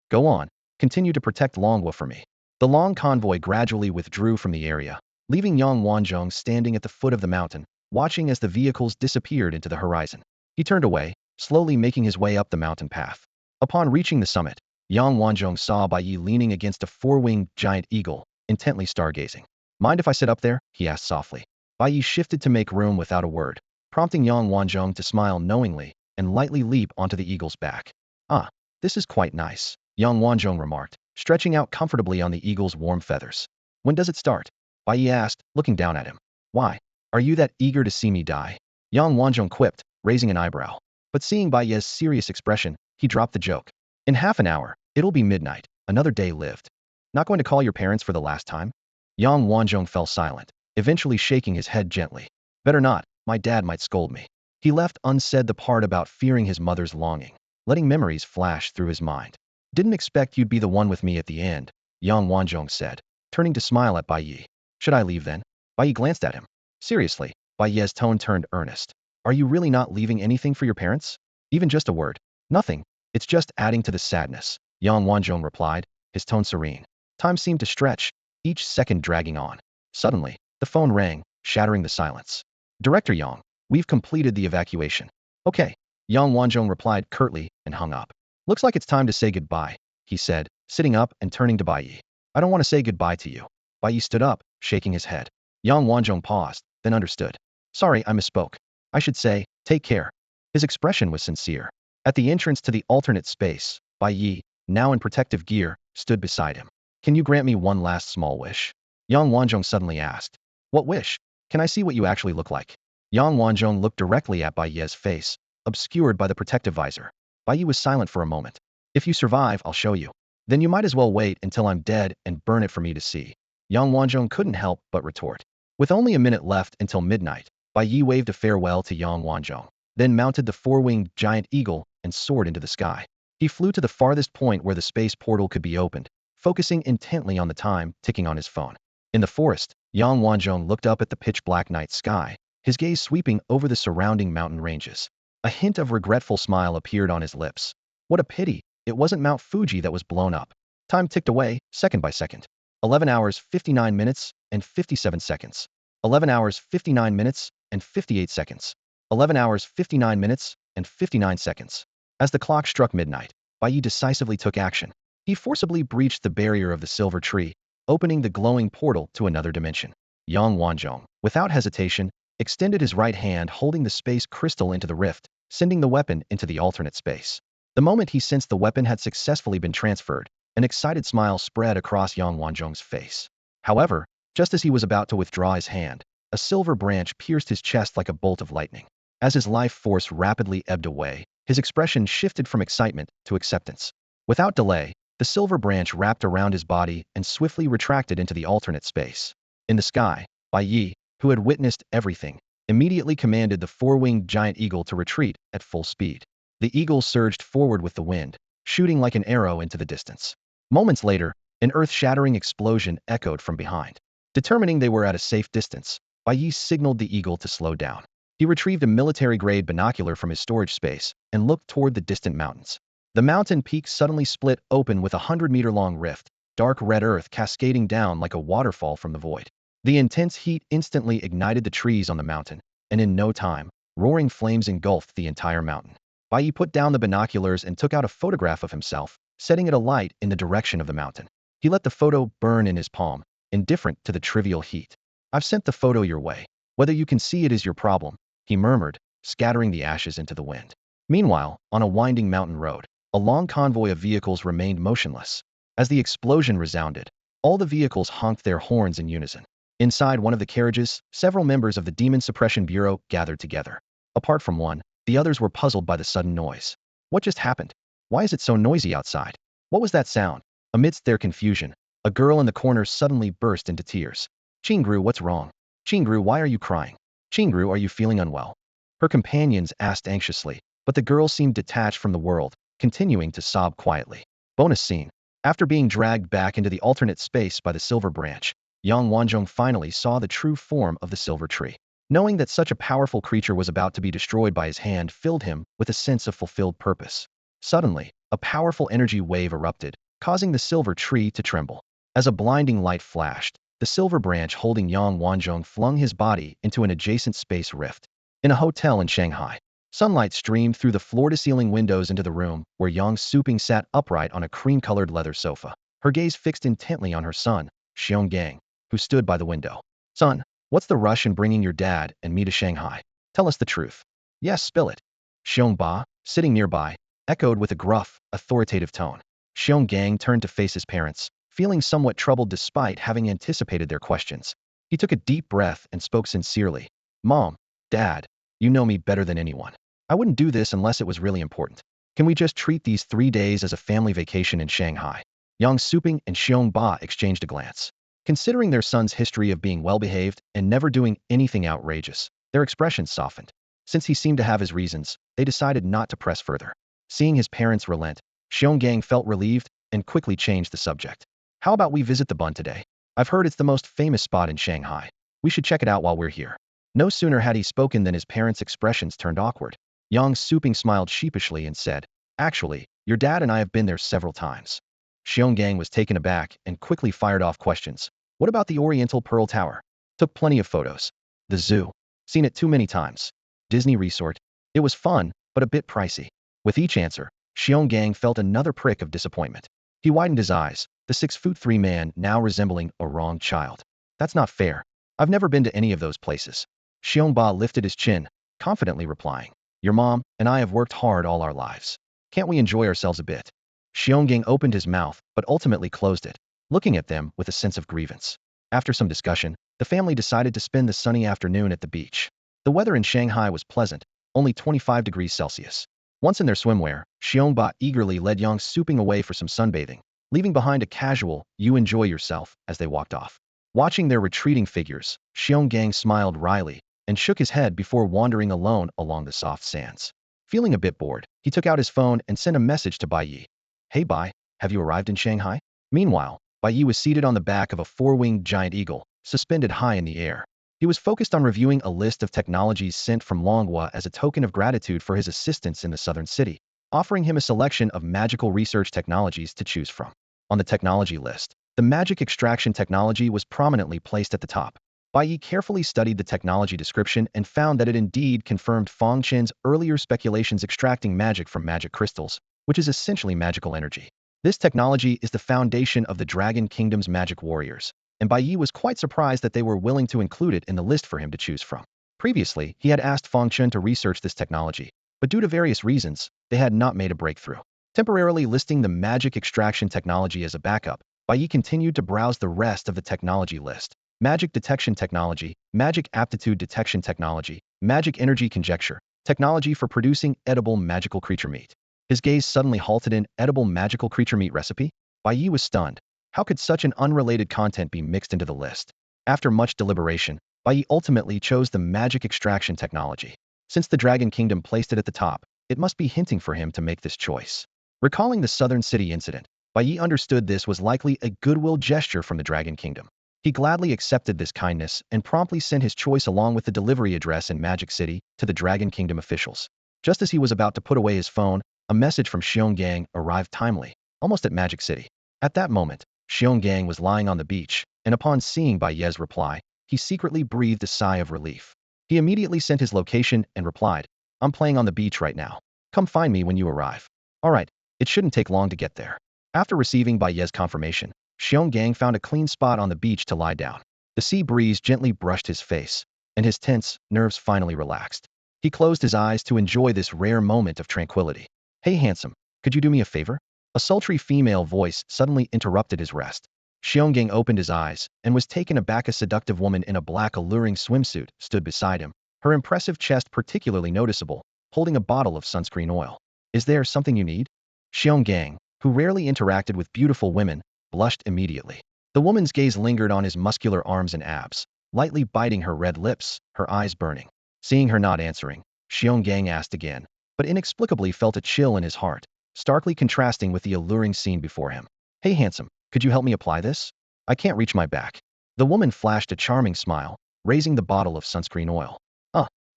Go on, continue to protect Longwa for me. The long convoy gradually withdrew from the area, leaving Yang Wanzhong standing at the foot of the mountain, watching as the vehicles disappeared into the horizon. He turned away, slowly making his way up the mountain path. Upon reaching the summit, Yang Wanzhong saw Bai Ye leaning against a 4-winged giant eagle, intently stargazing. Mind if I sit up there? He asked softly. Bai Ye shifted to make room without a word, prompting Yang Wanzhong to smile knowingly and lightly leap onto the eagle's back. Ah, this is quite nice, Yang Wanzhong remarked, stretching out comfortably on the eagle's warm feathers. When does it start? Bai Ye asked, looking down at him. Why? Are you that eager to see me die? Yang Wanzhong quipped, raising an eyebrow. But seeing Bai Ye's serious expression, he dropped the joke. In half an hour, it'll be midnight, another day lived. Not going to call your parents for the last time? Yang Wanzhong fell silent, eventually shaking his head gently. Better not, my dad might scold me. He left unsaid the part about fearing his mother's longing, letting memories flash through his mind. Didn't expect you'd be the one with me at the end, Yang Wanzhong said, turning to smile at Bai Ye. Should I leave then? Bai Ye glanced at him. Seriously, Bai Ye's tone turned earnest. Are you really not leaving anything for your parents? Even just a word? Nothing. It's just adding to the sadness, Yang Wanzhong replied, his tone serene. Time seemed to stretch, each second dragging on. Suddenly, the phone rang, shattering the silence. Director Yang, we've completed the evacuation. Okay, Yang Wanzhong replied curtly and hung up. Looks like it's time to say goodbye, he said, sitting up and turning to Bai Ye. I don't want to say goodbye to you. Bai Ye stood up, shaking his head. Yang Wanzhong paused, then understood. Sorry, I misspoke. I should say, take care. His expression was sincere. At the entrance to the alternate space, Bai Ye, now in protective gear, stood beside him. Can you grant me one last small wish? Yang Wanzhong suddenly asked. What wish? Can I see what you actually look like? Yang Wanzhong looked directly at Bai Ye's face, obscured by the protective visor. Bai Ye was silent for a moment. If you survive, I'll show you. Then you might as well wait until I'm dead and burn it for me to see. Yang Wanzhong couldn't help but retort. With only a minute left until midnight, Bai Ye waved a farewell to Yang Wanzhong, then mounted the four-winged giant eagle and soared into the sky. He flew to the farthest point where the space portal could be opened, focusing intently on the time ticking on his phone. In the forest, Yang Wanzhong looked up at the pitch-black night sky, his gaze sweeping over the surrounding mountain ranges. A hint of regretful smile appeared on his lips. What a pity, it wasn't Mount Fuji that was blown up. Time ticked away, second by second. 11 hours 59 minutes and 57 seconds. 11 hours 59 minutes and 58 seconds. 11 hours 59 minutes and 59 seconds. As the clock struck midnight, Bai Ye decisively took action. He forcibly breached the barrier of the silver tree, opening the glowing portal to another dimension. Yang Wanzhong, without hesitation, extended his right hand holding the space crystal into the rift, sending the weapon into the alternate space. The moment he sensed the weapon had successfully been transferred, an excited smile spread across Yang Wanzhong's face. However, just as he was about to withdraw his hand, a silver branch pierced his chest like a bolt of lightning. As his life force rapidly ebbed away, his expression shifted from excitement to acceptance. Without delay, the silver branch wrapped around his body and swiftly retracted into the alternate space. In the sky, Bai Ye, who had witnessed everything, immediately commanded the four-winged giant eagle to retreat at full speed. The eagle surged forward with the wind, shooting like an arrow into the distance. Moments later, an earth-shattering explosion echoed from behind. Determining they were at a safe distance, Bai Ye signaled the eagle to slow down. He retrieved a military-grade binocular from his storage space and looked toward the distant mountains. The mountain peak suddenly split open with a 100-meter-long rift, dark red earth cascading down like a waterfall from the void. The intense heat instantly ignited the trees on the mountain, and in no time, roaring flames engulfed the entire mountain. Bai Ye put down the binoculars and took out a photograph of himself, setting it alight in the direction of the mountain. He let the photo burn in his palm, indifferent to the trivial heat. I've sent the photo your way. Whether you can see it is your problem, he murmured, scattering the ashes into the wind. Meanwhile, on a winding mountain road, a long convoy of vehicles remained motionless. As the explosion resounded, all the vehicles honked their horns in unison. Inside one of the carriages, several members of the Demon Suppression Bureau gathered together. Apart from one, the others were puzzled by the sudden noise. What just happened? Why is it so noisy outside? What was that sound? Amidst their confusion, a girl in the corner suddenly burst into tears. Chingru, what's wrong? Chingru, why are you crying? Chingru, are you feeling unwell? Her companions asked anxiously, but the girl seemed detached from the world, continuing to sob quietly. Bonus scene. After being dragged back into the alternate space by the silver branch, Yang Wanzhong finally saw the true form of the silver tree. Knowing that such a powerful creature was about to be destroyed by his hand filled him with a sense of fulfilled purpose. Suddenly, a powerful energy wave erupted, causing the silver tree to tremble. As a blinding light flashed, the silver branch holding Yang Wanzhong flung his body into an adjacent space rift. In a hotel in Shanghai, sunlight streamed through the floor-to-ceiling windows into the room where Yang Suping sat upright on a cream-colored leather sofa, her gaze fixed intently on her son, Xiong Gang, who stood by the window. Son, what's the rush in bringing your dad and me to Shanghai? Tell us the truth. Yes, spill it. Xiong Ba, sitting nearby, echoed with a gruff, authoritative tone. Xiong Gang turned to face his parents, feeling somewhat troubled despite having anticipated their questions. He took a deep breath and spoke sincerely. Mom, Dad, you know me better than anyone. I wouldn't do this unless it was really important. Can we just treat these 3 days as a family vacation in Shanghai? Yang Suping and Xiong Ba exchanged a glance. Considering their son's history of being well-behaved and never doing anything outrageous, their expressions softened. Since he seemed to have his reasons, they decided not to press further. Seeing his parents relent, Xionggang felt relieved and quickly changed the subject. How about we visit the Bund today? I've heard it's the most famous spot in Shanghai. We should check it out while we're here. No sooner had he spoken than his parents' expressions turned awkward. Yang Suping smiled sheepishly and said, "Actually, your dad and I have been there several times." Xionggang was taken aback and quickly fired off questions. What about the Oriental Pearl Tower? Took plenty of photos. The zoo? Seen it too many times. Disney Resort? It was fun, but a bit pricey. With each answer, Xionggang felt another prick of disappointment. He widened his eyes, the 6'3" man now resembling a wrong child. That's not fair. I've never been to any of those places. Xiongba lifted his chin, confidently replying, Your mom and I have worked hard all our lives. Can't we enjoy ourselves a bit? Xionggang opened his mouth, but ultimately closed it, looking at them with a sense of grievance. After some discussion, the family decided to spend the sunny afternoon at the beach. The weather in Shanghai was pleasant, only 25 degrees Celsius. Once in their swimwear, Xiongba eagerly led Yang Suping away for some sunbathing, leaving behind a casual, "You enjoy yourself," as they walked off. Watching their retreating figures, Xionggang smiled wryly and shook his head before wandering alone along the soft sands. Feeling a bit bored, he took out his phone and sent a message to Bai Ye. Hey Bai, have you arrived in Shanghai? Meanwhile, Bai Ye was seated on the back of a four-winged giant eagle, suspended high in the air. He was focused on reviewing a list of technologies sent from Longhua as a token of gratitude for his assistance in the southern city, offering him a selection of magical research technologies to choose from. On the technology list, the magic extraction technology was prominently placed at the top. Bai Ye carefully studied the technology description and found that it indeed confirmed Fong Chen's earlier speculations extracting magic from magic crystals, which is essentially magical energy. This technology is the foundation of the Dragon Kingdom's magic warriors, and Bai Ye was quite surprised that they were willing to include it in the list for him to choose from. Previously, he had asked Fong Chen to research this technology, but due to various reasons, they had not made a breakthrough. Temporarily listing the magic extraction technology as a backup, Bai Ye continued to browse the rest of the technology list. Magic detection technology, magic aptitude detection technology, magic energy conjecture, technology for producing edible magical creature meat. His gaze suddenly halted in edible magical creature meat recipe. Bai Ye was stunned. How could such an unrelated content be mixed into the list? After much deliberation, Bai Ye ultimately chose the magic extraction technology. Since the Dragon Kingdom placed it at the top, it must be hinting for him to make this choice. Recalling the Southern City incident, Bai Ye understood this was likely a goodwill gesture from the Dragon Kingdom. He gladly accepted this kindness and promptly sent his choice along with the delivery address in Magic City to the Dragon Kingdom officials. Just as he was about to put away his phone, a message from Xionggang arrived timely, almost at Magic City. At that moment, Xionggang was lying on the beach, and upon seeing Bai Ye's reply, he secretly breathed a sigh of relief. He immediately sent his location and replied, I'm playing on the beach right now. Come find me when you arrive. Alright, it shouldn't take long to get there. After receiving Bai Ye's confirmation, Xionggang found a clean spot on the beach to lie down. The sea breeze gently brushed his face, and his tense nerves finally relaxed. He closed his eyes to enjoy this rare moment of tranquility. Hey handsome, could you do me a favor? A sultry female voice suddenly interrupted his rest. Xionggang opened his eyes and was taken aback. A seductive woman in a black alluring swimsuit stood beside him, her impressive chest particularly noticeable, holding a bottle of sunscreen oil. Is there something you need? Xionggang, who rarely interacted with beautiful women, blushed immediately. The woman's gaze lingered on his muscular arms and abs, lightly biting her red lips, her eyes burning. Seeing her not answering, Xionggang asked again, but inexplicably felt a chill in his heart, starkly contrasting with the alluring scene before him. Hey handsome, could you help me apply this? I can't reach my back. The woman flashed a charming smile, raising the bottle of sunscreen oil.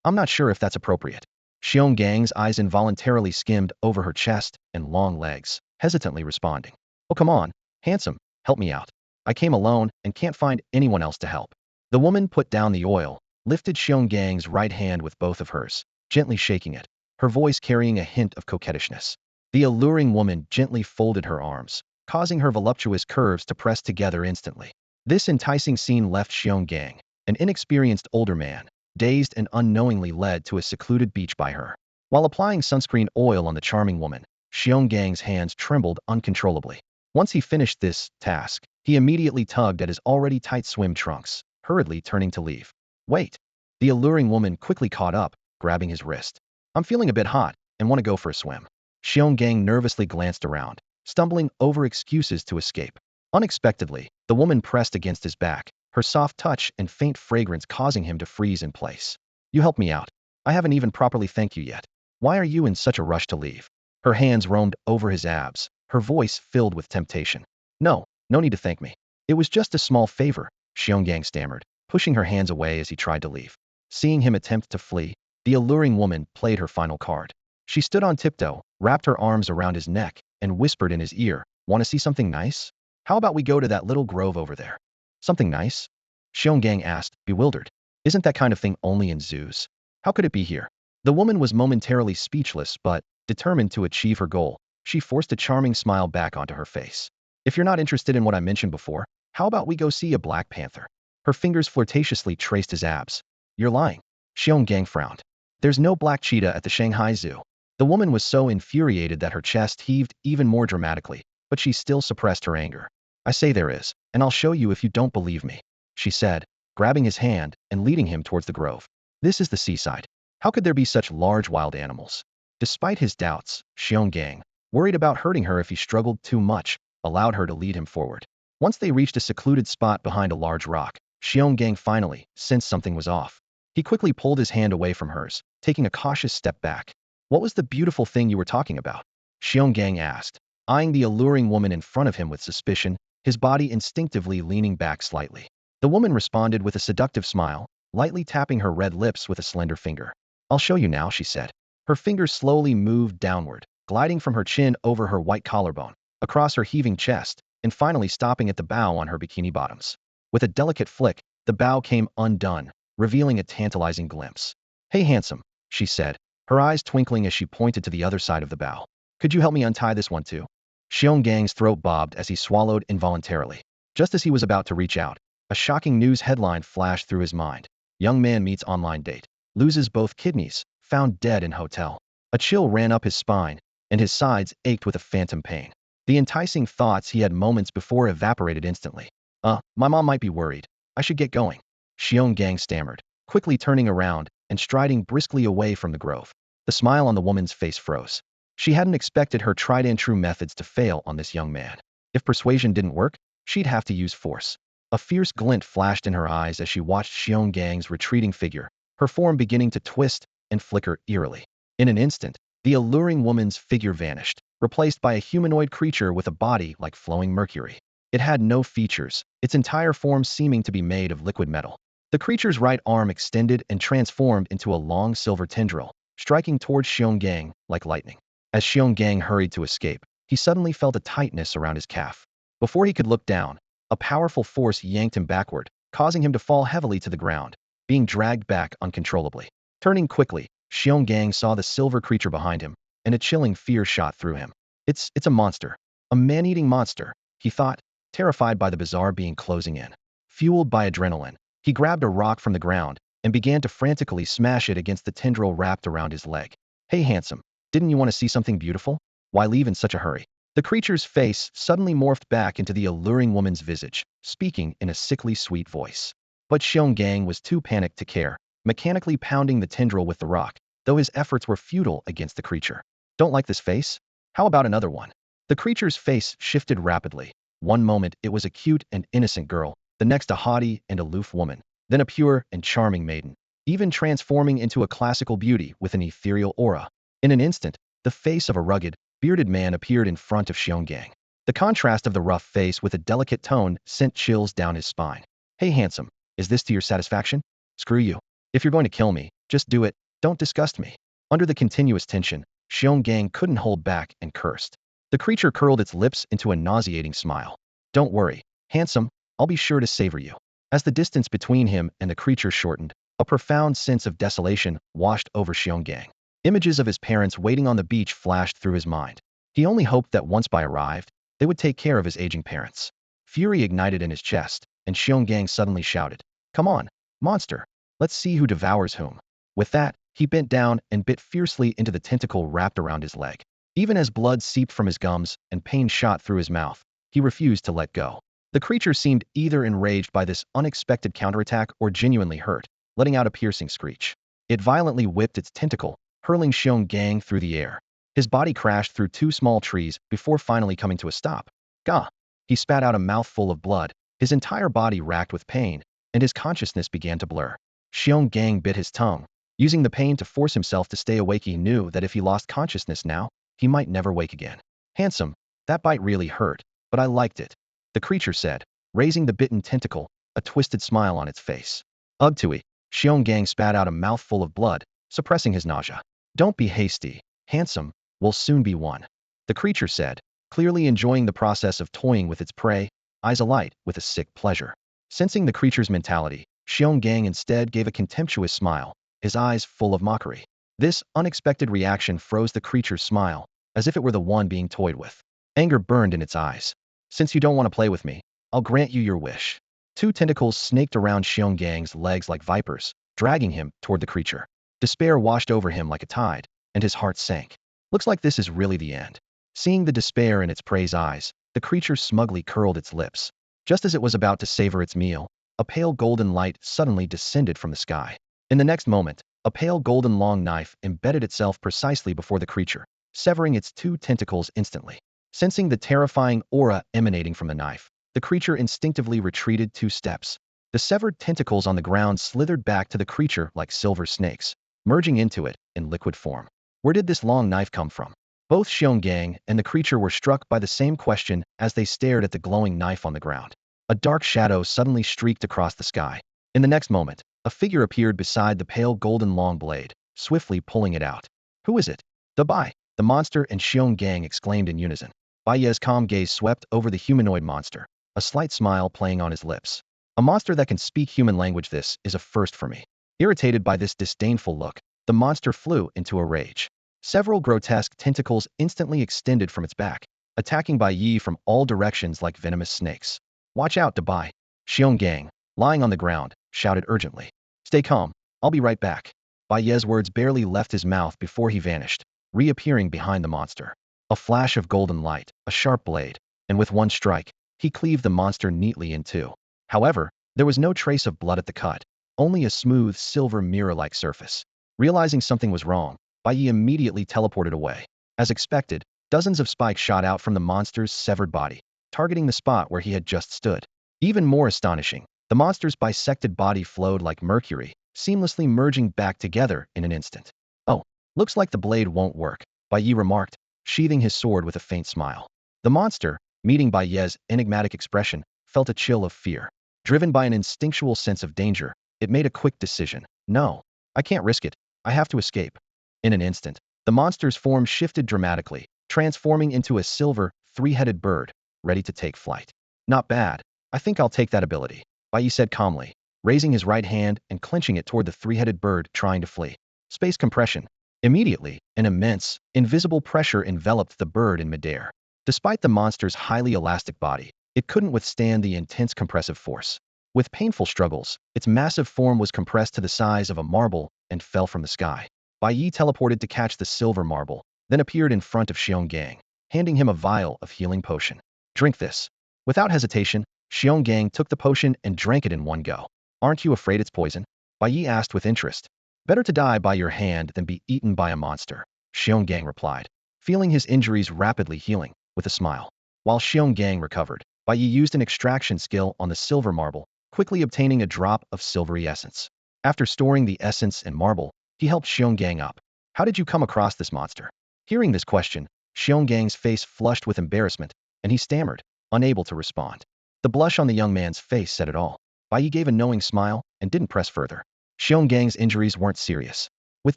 I'm not sure if that's appropriate. Xiongang's eyes involuntarily skimmed over her chest and long legs, hesitantly responding. Oh come on, handsome, help me out. I came alone and can't find anyone else to help. The woman put down the oil, lifted Xiongang's right hand with both of hers, gently shaking it, her voice carrying a hint of coquettishness. The alluring woman gently folded her arms, causing her voluptuous curves to press together instantly. This enticing scene left Xionggang, an inexperienced older man, dazed and unknowingly led to a secluded beach by her. While applying sunscreen oil on the charming woman, Xiongang's hands trembled uncontrollably. Once he finished this task, he immediately tugged at his already tight swim trunks, hurriedly turning to leave. Wait! The alluring woman quickly caught up, grabbing his wrist. I'm feeling a bit hot and want to go for a swim. Xionggang nervously glanced around, stumbling over excuses to escape. Unexpectedly, the woman pressed against his back, her soft touch and faint fragrance causing him to freeze in place. You helped me out. I haven't even properly thanked you yet. Why are you in such a rush to leave? Her hands roamed over his abs, her voice filled with temptation. No need to thank me. It was just a small favor, Xionggang stammered, pushing her hands away as he tried to leave. Seeing him attempt to flee, the alluring woman played her final card. She stood on tiptoe, wrapped her arms around his neck, and whispered in his ear, "Want to see something nice? How about we go to that little grove over there?" Something nice? Xionggang asked, bewildered. Isn't that kind of thing only in zoos? How could it be here? The woman was momentarily speechless, but, determined to achieve her goal, she forced a charming smile back onto her face. If you're not interested in what I mentioned before, how about we go see a black panther? Her fingers flirtatiously traced his abs. You're lying. Xionggang frowned. There's no black cheetah at the Shanghai Zoo. The woman was so infuriated that her chest heaved even more dramatically, but she still suppressed her anger. I say there is, and I'll show you if you don't believe me, she said, grabbing his hand and leading him towards the grove. This is the seaside. How could there be such large wild animals? Despite his doubts, Xionggang, worried about hurting her if he struggled too much, allowed her to lead him forward. Once they reached a secluded spot behind a large rock, Xionggang finally sensed something was off. He quickly pulled his hand away from hers, taking a cautious step back. What was the beautiful thing you were talking about? Xionggang asked, eyeing the alluring woman in front of him with suspicion, his body instinctively leaning back slightly. The woman responded with a seductive smile, lightly tapping her red lips with a slender finger. I'll show you now, she said. Her fingers slowly moved downward, gliding from her chin over her white collarbone, across her heaving chest, and finally stopping at the bow on her bikini bottoms. With a delicate flick, the bow came undone, revealing a tantalizing glimpse. Hey handsome, she said, her eyes twinkling as she pointed to the other side of the bow. Could you help me untie this one too? Xiongang's throat bobbed as he swallowed involuntarily. Just as he was about to reach out, a shocking news headline flashed through his mind. Young man meets online date. Loses both kidneys, found dead in hotel. A chill ran up his spine, and his sides ached with a phantom pain. The enticing thoughts he had moments before evaporated instantly. My mom might be worried. I should get going. Xionggang stammered, quickly turning around and striding briskly away from the grove. The smile on the woman's face froze. She hadn't expected her tried-and-true methods to fail on this young man. If persuasion didn't work, she'd have to use force. A fierce glint flashed in her eyes as she watched Xiongang's retreating figure, her form beginning to twist and flicker eerily. In an instant, the alluring woman's figure vanished, replaced by a humanoid creature with a body like flowing mercury. It had no features, its entire form seeming to be made of liquid metal. The creature's right arm extended and transformed into a long silver tendril, striking towards Xionggang like lightning. As Xionggang hurried to escape, he suddenly felt a tightness around his calf. Before he could look down, a powerful force yanked him backward, causing him to fall heavily to the ground, being dragged back uncontrollably. Turning quickly, Xionggang saw the silver creature behind him, and a chilling fear shot through him. It's a monster. A man-eating monster, he thought, terrified by the bizarre being closing in. Fueled by adrenaline, he grabbed a rock from the ground and began to frantically smash it against the tendril wrapped around his leg. Hey handsome, didn't you want to see something beautiful? Why leave in such a hurry? The creature's face suddenly morphed back into the alluring woman's visage, speaking in a sickly sweet voice. But Xionggang was too panicked to care, mechanically pounding the tendril with the rock, though his efforts were futile against the creature. Don't like this face? How about another one? The creature's face shifted rapidly. One moment it was a cute and innocent girl, the next a haughty and aloof woman, then a pure and charming maiden, even transforming into a classical beauty with an ethereal aura. In an instant, the face of a rugged, bearded man appeared in front of Xionggang. The contrast of the rough face with a delicate tone sent chills down his spine. Hey handsome, is this to your satisfaction? Screw you. If you're going to kill me, just do it, don't disgust me. Under the continuous tension, Xionggang couldn't hold back and cursed. The creature curled its lips into a nauseating smile. Don't worry, handsome, I'll be sure to savor you. As the distance between him and the creature shortened, a profound sense of desolation washed over Xionggang. Images of his parents waiting on the beach flashed through his mind. He only hoped that once Bai arrived, they would take care of his aging parents. Fury ignited in his chest, and Xionggang suddenly shouted, "Come on, monster, let's see who devours whom." With that, he bent down and bit fiercely into the tentacle wrapped around his leg. Even as blood seeped from his gums and pain shot through his mouth, he refused to let go. The creature seemed either enraged by this unexpected counterattack or genuinely hurt, letting out a piercing screech. It violently whipped its tentacle, hurling Xionggang through the air. His body crashed through two small trees before finally coming to a stop. Gah! He spat out a mouthful of blood, his entire body racked with pain, and his consciousness began to blur. Xiong Gang bit his tongue. Using the pain to force himself to stay awake, he knew that if he lost consciousness now, he might never wake again. Handsome, that bite really hurt, but I liked it, the creature said, raising the bitten tentacle, a twisted smile on its face. Ugh tui, Xiong Gang spat out a mouthful of blood, suppressing his nausea. Don't be hasty, handsome, we'll soon be one, the creature said, clearly enjoying the process of toying with its prey, eyes alight with a sick pleasure. Sensing the creature's mentality, Xiong Gang instead gave a contemptuous smile, his eyes full of mockery. This unexpected reaction froze the creature's smile, as if it were the one being toyed with. Anger burned in its eyes. Since you don't want to play with me, I'll grant you your wish. Two tentacles snaked around Xiong Gang's legs like vipers, dragging him toward the creature. Despair washed over him like a tide, and his heart sank. Looks like this is really the end. Seeing the despair in its prey's eyes, the creature smugly curled its lips. Just as it was about to savor its meal, a pale golden light suddenly descended from the sky. In the next moment, a pale golden long knife embedded itself precisely before the creature, severing its two tentacles instantly. Sensing the terrifying aura emanating from the knife, the creature instinctively retreated 2 steps. The severed tentacles on the ground slithered back to the creature like silver snakes, merging into it in liquid form. Where did this long knife come from? Both Xiong Gang and the creature were struck by the same question as they stared at the glowing knife on the ground. A dark shadow suddenly streaked across the sky. In the next moment, a figure appeared beside the pale golden long blade, swiftly pulling it out. Who is it? The Bai, the monster and Xiong Gang exclaimed in unison. Bai Ye's calm gaze swept over the humanoid monster, a slight smile playing on his lips. A monster that can speak human language, this is a first for me. Irritated by this disdainful look, the monster flew into a rage. Several grotesque tentacles instantly extended from its back, attacking Bai Ye from all directions like venomous snakes. Watch out, Bai! Xiong Gang, lying on the ground, shouted urgently. Stay calm, I'll be right back. Bai Ye's words barely left his mouth before he vanished, reappearing behind the monster. A flash of golden light, a sharp blade, and with one strike, he cleaved the monster neatly in two. However, there was no trace of blood at the cut, only a smooth silver mirror-like surface. Realizing something was wrong, Bai Ye immediately teleported away. As expected, dozens of spikes shot out from the monster's severed body, targeting the spot where he had just stood. Even more astonishing, the monster's bisected body flowed like mercury, seamlessly merging back together in an instant. Oh, looks like the blade won't work, Bai Ye remarked, sheathing his sword with a faint smile. The monster, meeting Bai Ye's enigmatic expression, felt a chill of fear. Driven by an instinctual sense of danger, it made a quick decision. No, I can't risk it. I have to escape. In an instant, the monster's form shifted dramatically, transforming into a silver, three-headed bird, ready to take flight. Not bad. I think I'll take that ability, Bai Ye said calmly, raising his right hand and clenching it toward the three-headed bird trying to flee. Space compression. Immediately, an immense, invisible pressure enveloped the bird in midair. Despite the monster's highly elastic body, it couldn't withstand the intense compressive force. With painful struggles, its massive form was compressed to the size of a marble and fell from the sky. Bai Ye teleported to catch the silver marble, then appeared in front of Xiong Gang, handing him a vial of healing potion. Drink this. Without hesitation, Xiong Gang took the potion and drank it in one go. Aren't you afraid it's poison? Bai Ye asked with interest. Better to die by your hand than be eaten by a monster, Xiong Gang replied, feeling his injuries rapidly healing, with a smile. While Xiong Gang recovered, Bai Ye used an extraction skill on the silver marble, quickly obtaining a drop of silvery essence. After storing the essence in marble, he helped Xiong Gang up. How did you come across this monster? Hearing this question, Xiong Gang's face flushed with embarrassment, and he stammered, unable to respond. The blush on the young man's face said it all. Bai Ye gave a knowing smile and didn't press further. Xiong Gang's injuries weren't serious. With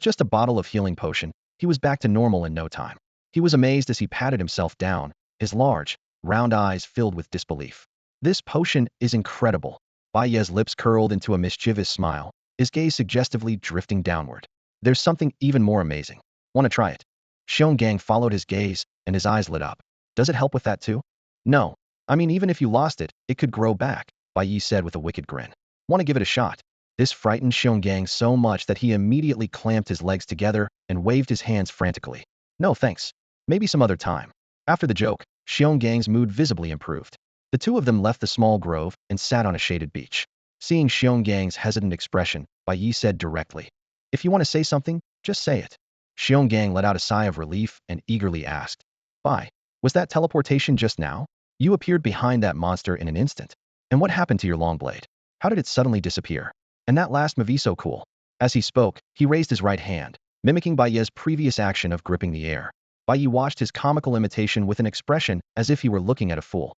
just a bottle of healing potion, he was back to normal in no time. He was amazed as he patted himself down, his large, round eyes filled with disbelief. This potion is incredible. Bai Ye's lips curled into a mischievous smile, his gaze suggestively drifting downward. There's something even more amazing. Want to try it? Xiong Gang followed his gaze, and his eyes lit up. Does it help with that too? No. I mean, even if you lost it, it could grow back, Bai Ye said with a wicked grin. Want to give it a shot? This frightened Xiong Gang so much that he immediately clamped his legs together and waved his hands frantically. No thanks. Maybe some other time. After the joke, Xiong Gang's mood visibly improved. The two of them left the small grove and sat on a shaded beach. Seeing Xiong Gang's hesitant expression, Bai Ye said directly, if you want to say something, just say it. Xionggang let out a sigh of relief and eagerly asked, Bai, was that teleportation just now? You appeared behind that monster in an instant. And what happened to your long blade? How did it suddenly disappear? And that last move so cool. As he spoke, he raised his right hand, mimicking Bai Ye's previous action of gripping the air. Bai Ye watched his comical imitation with an expression as if he were looking at a fool.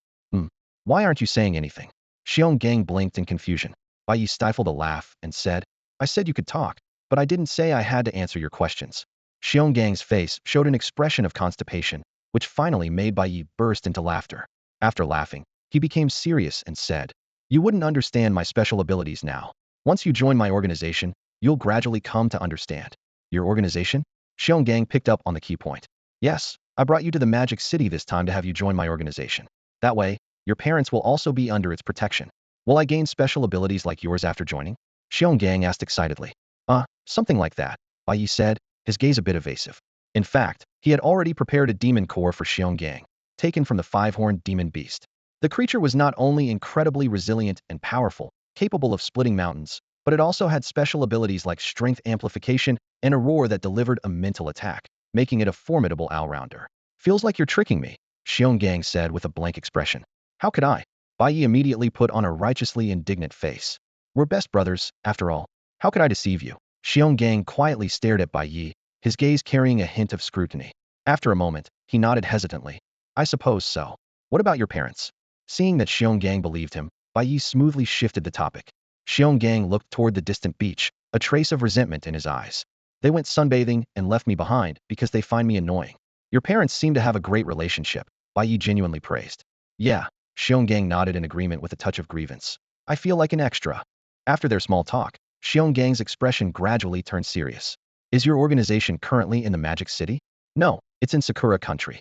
Why aren't you saying anything? Xionggang blinked in confusion. Bai Ye stifled a laugh and said, I said you could talk, but I didn't say I had to answer your questions. Xiongang's face showed an expression of constipation, which finally made Bai Ye burst into laughter. After laughing, he became serious and said, You wouldn't understand my special abilities now. Once you join my organization, you'll gradually come to understand. Your organization? Xionggang picked up on the key point. Yes, I brought you to the Magic City this time to have you join my organization. That way, your parents will also be under its protection. Will I gain special abilities like yours after joining? Xionggang asked excitedly. Something like that, Bai Ye said, his gaze a bit evasive. In fact, he had already prepared a demon core for Xionggang, taken from the five-horned demon beast. The creature was not only incredibly resilient and powerful, capable of splitting mountains, but it also had special abilities like strength amplification and a roar that delivered a mental attack, making it a formidable all-rounder. Feels like you're tricking me, Xionggang said with a blank expression. How could I? Bai Ye immediately put on a righteously indignant face. We're best brothers, after all. How could I deceive you? Xionggang quietly stared at Bai Ye, his gaze carrying a hint of scrutiny. After a moment, he nodded hesitantly. I suppose so. What about your parents? Seeing that Xionggang believed him, Bai Ye smoothly shifted the topic. Xionggang looked toward the distant beach, a trace of resentment in his eyes. They went sunbathing and left me behind because they find me annoying. Your parents seem to have a great relationship, Bai Ye genuinely praised. Yeah, Xionggang nodded in agreement with a touch of grievance. I feel like an extra. After their small talk, Xiongang's expression gradually turned serious. Is your organization currently in the Magic City? No, it's in Sakura country.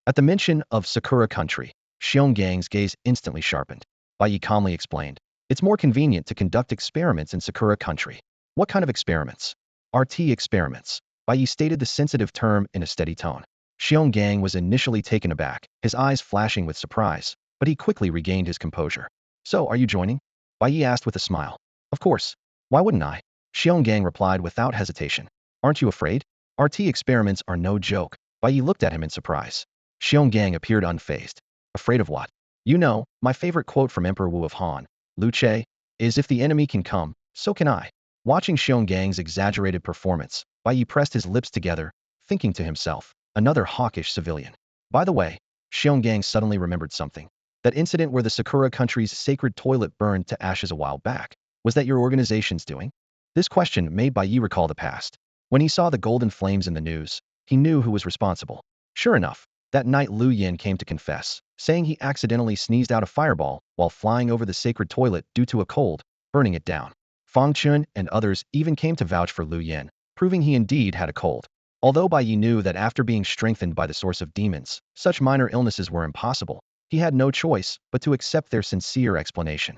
At the mention of Sakura country, Xiongang's gaze instantly sharpened. Bai Ye calmly explained. It's more convenient to conduct experiments in Sakura country. What kind of experiments? RT experiments. Bai Ye stated the sensitive term in a steady tone. Xionggang was initially taken aback, his eyes flashing with surprise, but he quickly regained his composure. So, are you joining? Bai Ye asked with a smile. Of course. Why wouldn't I? Xionggang replied without hesitation. Aren't you afraid? RT experiments are no joke. Bai Ye looked at him in surprise. Xionggang appeared unfazed. Afraid of what? You know, my favorite quote from Emperor Wu of Han, Lu Che, is if the enemy can come, so can I. Watching Xiongang's exaggerated performance, Bai Ye pressed his lips together, thinking to himself, another hawkish civilian. By the way, Xionggang suddenly remembered something. That incident where the Sakura country's sacred toilet burned to ashes a while back, was that your organization's doing? This question made Bai Ye recall the past. When he saw the golden flames in the news, he knew who was responsible. Sure enough, that night Lu Yin came to confess, saying he accidentally sneezed out a fireball while flying over the sacred toilet due to a cold, burning it down. Fong Chun and others even came to vouch for Lu Yin, proving he indeed had a cold. Although Bai Ye knew that after being strengthened by the source of demons, such minor illnesses were impossible, he had no choice but to accept their sincere explanation.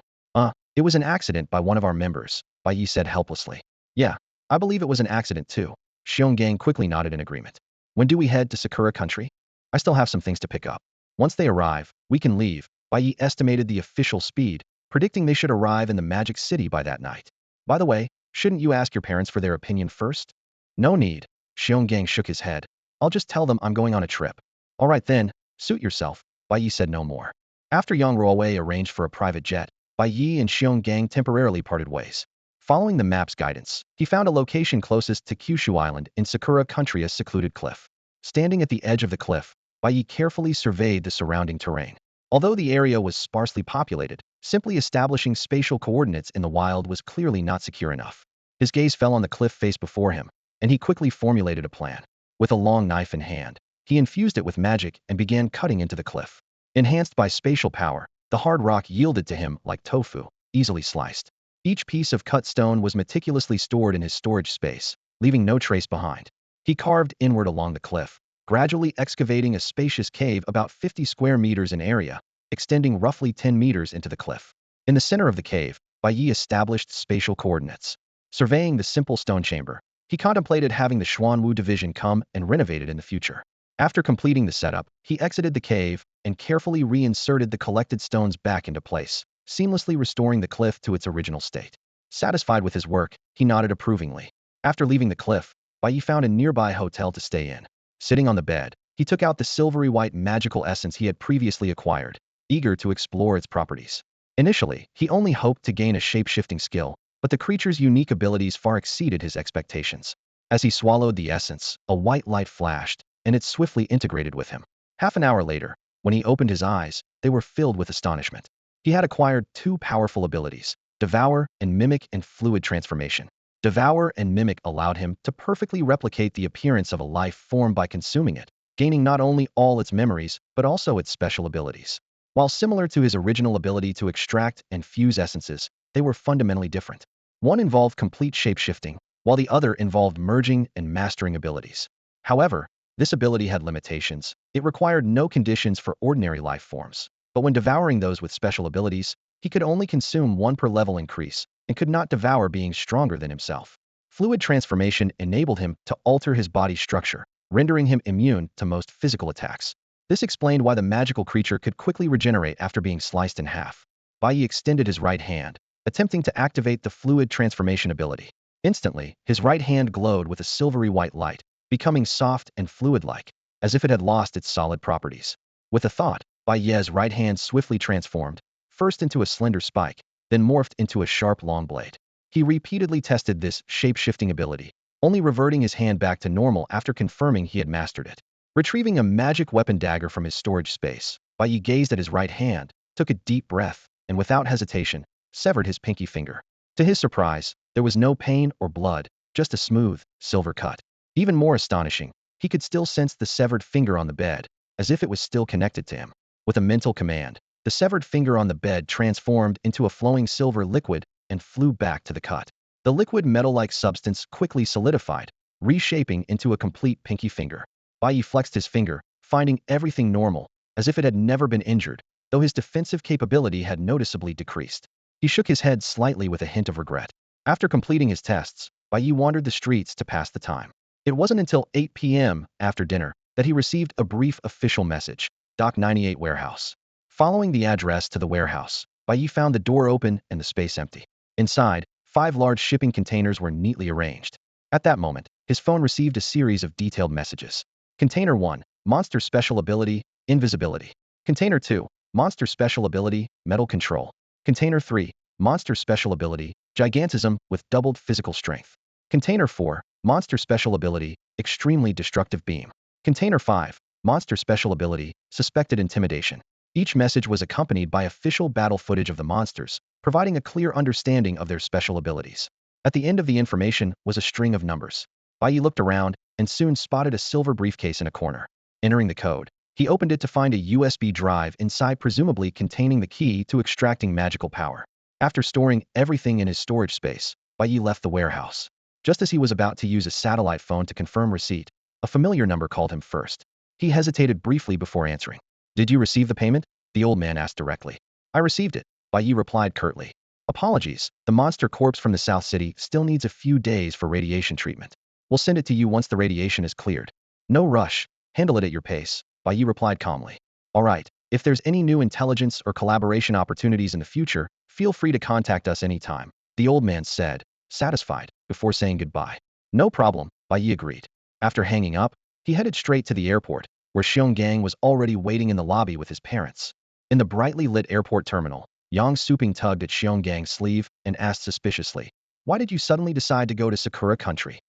It was an accident by one of our members, Bai Ye said helplessly. Yeah, I believe it was an accident too. Xionggang quickly nodded in agreement. When do we head to Sakura country? I still have some things to pick up. Once they arrive, we can leave. Bai Ye estimated the official speed, predicting they should arrive in the Magic City by that night. By the way, shouldn't you ask your parents for their opinion first? No need. Xionggang shook his head. I'll just tell them I'm going on a trip. All right then, suit yourself. Bai Ye said no more. After Yang Ruowei arranged for a private jet, Bai Ye and Xionggang temporarily parted ways. Following the map's guidance, he found a location closest to Kyushu Island in Sakura country, a secluded cliff. Standing at the edge of the cliff, Bai Ye carefully surveyed the surrounding terrain. Although the area was sparsely populated, simply establishing spatial coordinates in the wild was clearly not secure enough. His gaze fell on the cliff face before him, and he quickly formulated a plan. With a long knife in hand, he infused it with magic and began cutting into the cliff. Enhanced by spatial power, the hard rock yielded to him like tofu, easily sliced. Each piece of cut stone was meticulously stored in his storage space, leaving no trace behind. He carved inward along the cliff, gradually excavating a spacious cave about 50 square meters in area, extending roughly 10 meters into the cliff. In the center of the cave, Bai Ye established spatial coordinates. Surveying the simple stone chamber, he contemplated having the Xuanwu division come and renovate it in the future. After completing the setup, he exited the cave and carefully reinserted the collected stones back into place, seamlessly restoring the cliff to its original state. Satisfied with his work, he nodded approvingly. After leaving the cliff, Bai Ye found a nearby hotel to stay in. Sitting on the bed, he took out the silvery white magical essence he had previously acquired, eager to explore its properties. Initially, he only hoped to gain a shape-shifting skill, but the creature's unique abilities far exceeded his expectations. As he swallowed the essence, a white light flashed, and it swiftly integrated with him. Half an hour later, when he opened his eyes, they were filled with astonishment. He had acquired two powerful abilities, Devour and Mimic and Fluid Transformation. Devour and Mimic allowed him to perfectly replicate the appearance of a life form by consuming it, gaining not only all its memories, but also its special abilities. While similar to his original ability to extract and fuse essences, they were fundamentally different. One involved complete shape-shifting, while the other involved merging and mastering abilities. However, this ability had limitations. It required no conditions for ordinary life forms. But when devouring those with special abilities, he could only consume one per level increase, and could not devour being stronger than himself. Fluid transformation enabled him to alter his body structure, rendering him immune to most physical attacks. This explained why the magical creature could quickly regenerate after being sliced in half. Bai Ye extended his right hand, attempting to activate the fluid transformation ability. Instantly, his right hand glowed with a silvery white light, becoming soft and fluid-like, as if it had lost its solid properties. With a thought, Bai Ye's right hand swiftly transformed, first into a slender spike, then morphed into a sharp long blade. He repeatedly tested this shape-shifting ability, only reverting his hand back to normal after confirming he had mastered it. Retrieving a magic weapon dagger from his storage space, Bai Ye gazed at his right hand, took a deep breath, and without hesitation, severed his pinky finger. To his surprise, there was no pain or blood, just a smooth, silver cut. Even more astonishing, he could still sense the severed finger on the bed, as if it was still connected to him. With a mental command, the severed finger on the bed transformed into a flowing silver liquid and flew back to the cut. The liquid metal-like substance quickly solidified, reshaping into a complete pinky finger. Bai Ye flexed his finger, finding everything normal, as if it had never been injured, though his defensive capability had noticeably decreased. He shook his head slightly with a hint of regret. After completing his tests, Bai Ye wandered the streets to pass the time. It wasn't until 8 p.m. after dinner that he received a brief official message, Dock 98 Warehouse. Following the address to the warehouse, Bai Ye found the door open and the space empty. Inside, 5 large shipping containers were neatly arranged. At that moment, his phone received a series of detailed messages. Container 1, Monster Special Ability, Invisibility. Container 2, Monster Special Ability, Metal Control. Container 3, Monster Special Ability, Gigantism with doubled physical strength. Container 4, Monster Special Ability, Extremely Destructive Beam. Container 5, Monster Special Ability, Suspected Intimidation. Each message was accompanied by official battle footage of the monsters, providing a clear understanding of their special abilities. At the end of the information was a string of numbers. Bai Ye looked around and soon spotted a silver briefcase in a corner. Entering the code, he opened it to find a USB drive inside, presumably containing the key to extracting magical power. After storing everything in his storage space, Bai Ye left the warehouse. Just as he was about to use a satellite phone to confirm receipt, a familiar number called him first. He hesitated briefly before answering. "Did you receive the payment?" the old man asked directly. "I received it," Bai Ye replied curtly. "Apologies, the monster corpse from the South City still needs a few days for radiation treatment. We'll send it to you once the radiation is cleared." "No rush, handle it at your pace," Bai Ye replied calmly. "All right, if there's any new intelligence or collaboration opportunities in the future, feel free to contact us anytime," the old man said, satisfied, before saying goodbye. "No problem," Bai Ye agreed. After hanging up, he headed straight to the airport, where Xionggang was already waiting in the lobby with his parents. In the brightly lit airport terminal, Yang Suping tugged at Xiongang's sleeve and asked suspiciously, "Why did you suddenly decide to go to Sakura country?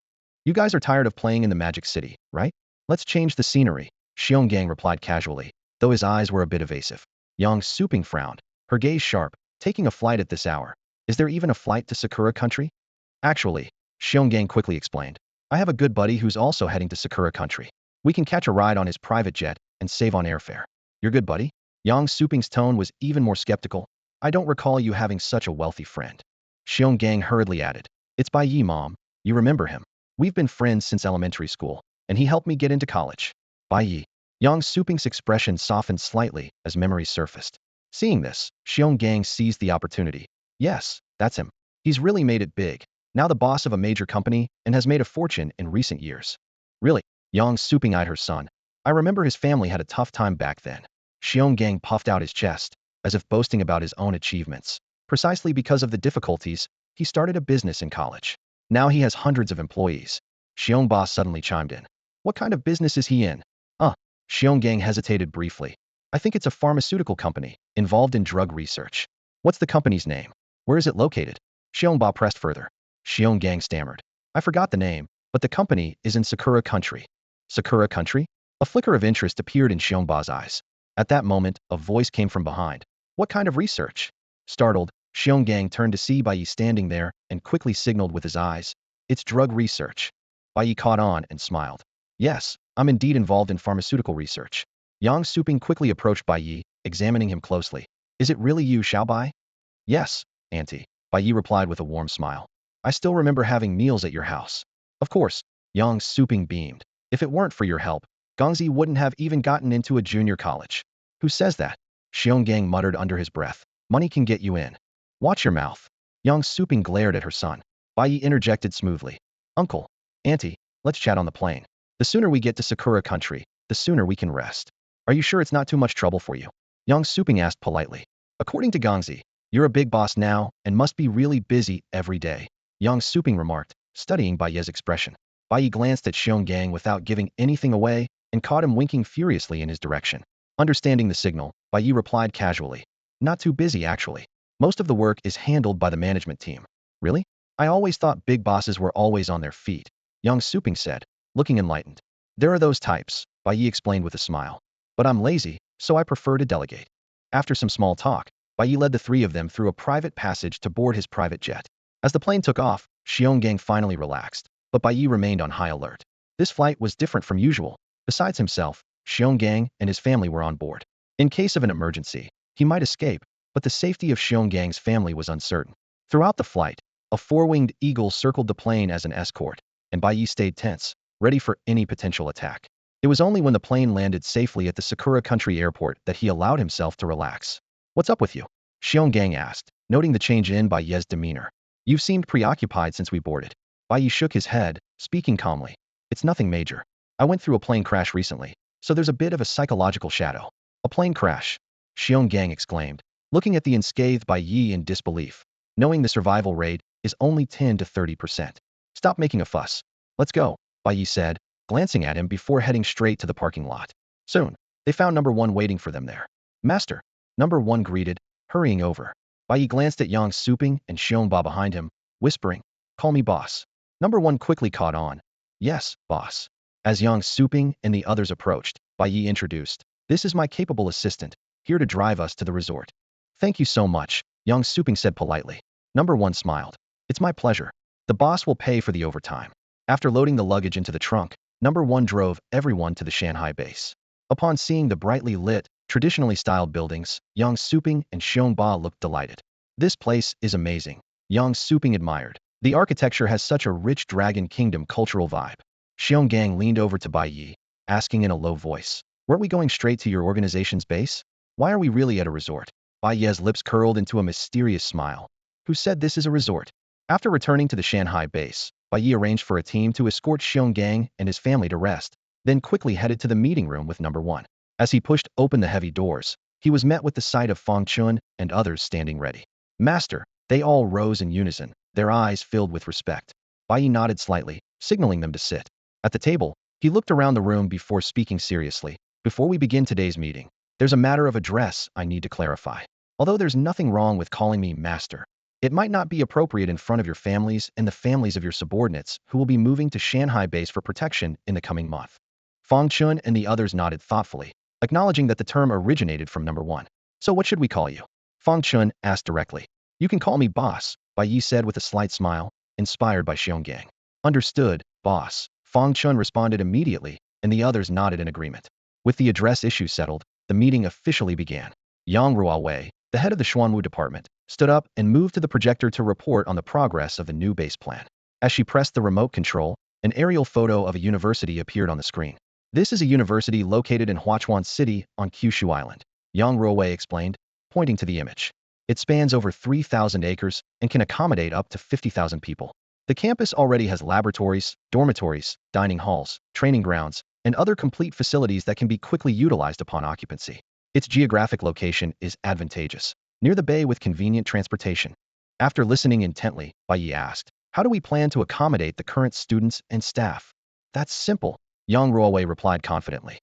You guys are tired of playing in the Magic City, right? Let's change the scenery," Xionggang replied casually, though his eyes were a bit evasive. Yang Suping frowned, her gaze sharp. "Taking a flight at this hour? Is there even a flight to Sakura country?" "Actually," Xionggang quickly explained, "I have a good buddy who's also heading to Sakura country. We can catch a ride on his private jet and save on airfare." "Your good buddy?" Yang Suping's tone was even more skeptical. "I don't recall you having such a wealthy friend." Xionggang hurriedly added, "It's Bai Ye, Mom. You remember him. We've been friends since elementary school, and he helped me get into college." "Bai Ye." Yang Suping's expression softened slightly as memories surfaced. Seeing this, Xionggang seized the opportunity. "Yes, that's him. He's really made it big. Now the boss of a major company and has made a fortune in recent years." "Really?" Yang Suping eyed her son. "I remember his family had a tough time back then." Xionggang puffed out his chest, as if boasting about his own achievements. "Precisely because of the difficulties, he started a business in college. Now he has hundreds of employees. Xiongba suddenly chimed in. What kind of business is he in? Xionggang hesitated briefly. I think it's a pharmaceutical company, involved in drug research. What's the company's name? Where is it located? Xiongba pressed further. Xionggang stammered. I forgot the name, but the company is in Sakura country. Sakura country? A flicker of interest appeared in Xiongba's eyes. At that moment, a voice came from behind. What kind of research? Startled, Xionggang turned to see Bai Ye standing there and quickly signaled with his eyes. It's drug research. Bai Ye caught on and smiled. Yes, I'm indeed involved in pharmaceutical research. Yang Suping quickly approached Bai Ye, examining him closely. Is it really you, Xiaobai? Yes, Auntie, Bai Ye replied with a warm smile. I still remember having meals at your house. Of course, Yang Suping beamed. If it weren't for your help, Gongzi wouldn't have even gotten into a junior college. Who says that? Xionggang muttered under his breath. Money can get you in. Watch your mouth. Yang Suping glared at her son. Bai Ye interjected smoothly. Uncle, Auntie, let's chat on the plane. The sooner we get to Sakura country, the sooner we can rest. Are you sure it's not too much trouble for you? Yang Suping asked politely. According to Gongzi, you're a big boss now and must be really busy every day. Yang Suping remarked, studying Bai Ye's expression. Bai Ye glanced at Xionggang without giving anything away and caught him winking furiously in his direction. Understanding the signal, Bai Ye replied casually. Not too busy, actually. Most of the work is handled by the management team. Really? I always thought big bosses were always on their feet, Yang Suping said, looking enlightened. There are those types, Bai Ye explained with a smile. But I'm lazy, so I prefer to delegate. After some small talk, Bai Ye led the three of them through a private passage to board his private jet. As the plane took off, Xionggang finally relaxed, but Bai Ye remained on high alert. This flight was different from usual. Besides himself, Xionggang and his family were on board. In case of an emergency, he might escape, but the safety of Xiongang's family was uncertain. Throughout the flight, a four-winged eagle circled the plane as an escort, and Bai Ye stayed tense, ready for any potential attack. It was only when the plane landed safely at the Sakura Country airport that he allowed himself to relax. What's up with you? Xionggang asked, noting the change in Bai Ye's demeanor. You've seemed preoccupied since we boarded. Bai Ye shook his head, speaking calmly. It's nothing major. I went through a plane crash recently, so there's a bit of a psychological shadow. A plane crash? Xionggang exclaimed, looking at the unscathed Bai Ye in disbelief, knowing the survival rate is only 10 to 30%. Stop making a fuss. Let's go, Bai Ye said, glancing at him before heading straight to the parking lot. Soon, they found number one waiting for them there. Master, number one greeted, hurrying over. Bai Ye glanced at Yang Suping and Xiongba behind him, whispering, call me boss. Number one quickly caught on. Yes, boss. As Yang Suping and the others approached, Bai Ye introduced, this is my capable assistant, here to drive us to the resort. Thank you so much, Yang Suping said politely. Number one smiled. It's my pleasure. The boss will pay for the overtime. After loading the luggage into the trunk, number one drove everyone to the Shanghai base. Upon seeing the brightly lit, traditionally styled buildings, Yang Suping and Xiongba looked delighted. This place is amazing, Yang Suping admired. The architecture has such a rich Dragon Kingdom cultural vibe. Xionggang leaned over to Bai Ye, asking in a low voice, weren't we going straight to your organization's base? Why are we really at a resort? Bai Ye's lips curled into a mysterious smile. Who said this is a resort? After returning to the Shanghai base, Bai Ye arranged for a team to escort Xionggang and his family to rest, then quickly headed to the meeting room with number one. As he pushed open the heavy doors, he was met with the sight of Fong Chun and others standing ready. Master, they all rose in unison, their eyes filled with respect. Bai Ye nodded slightly, signaling them to sit. At the table, he looked around the room before speaking seriously. Before we begin today's meeting, there's a matter of address I need to clarify. Although there's nothing wrong with calling me master, it might not be appropriate in front of your families and the families of your subordinates who will be moving to Shanghai base for protection in the coming month. Fong Chun and the others nodded thoughtfully, acknowledging that the term originated from number one. So what should we call you? Fong Chun asked directly. You can call me boss, Bai Ye said with a slight smile, inspired by Xionggang. Understood, boss, Fong Chun responded immediately, and the others nodded in agreement. With the address issue settled, the meeting officially began. Yang Ruowei, the head of the Xuanwu department, stood up and moved to the projector to report on the progress of the new base plan. As she pressed the remote control, an aerial photo of a university appeared on the screen. This is a university located in Huachuan City on Kyushu Island, Yang Ruowei explained, pointing to the image. It spans over 3,000 acres and can accommodate up to 50,000 people. The campus already has laboratories, dormitories, dining halls, training grounds, and other complete facilities that can be quickly utilized upon occupancy. Its geographic location is advantageous, near the bay with convenient transportation. After listening intently, Bai Ye asked, How do we plan to accommodate the current students and staff? That's simple, Yang Ruowei replied confidently.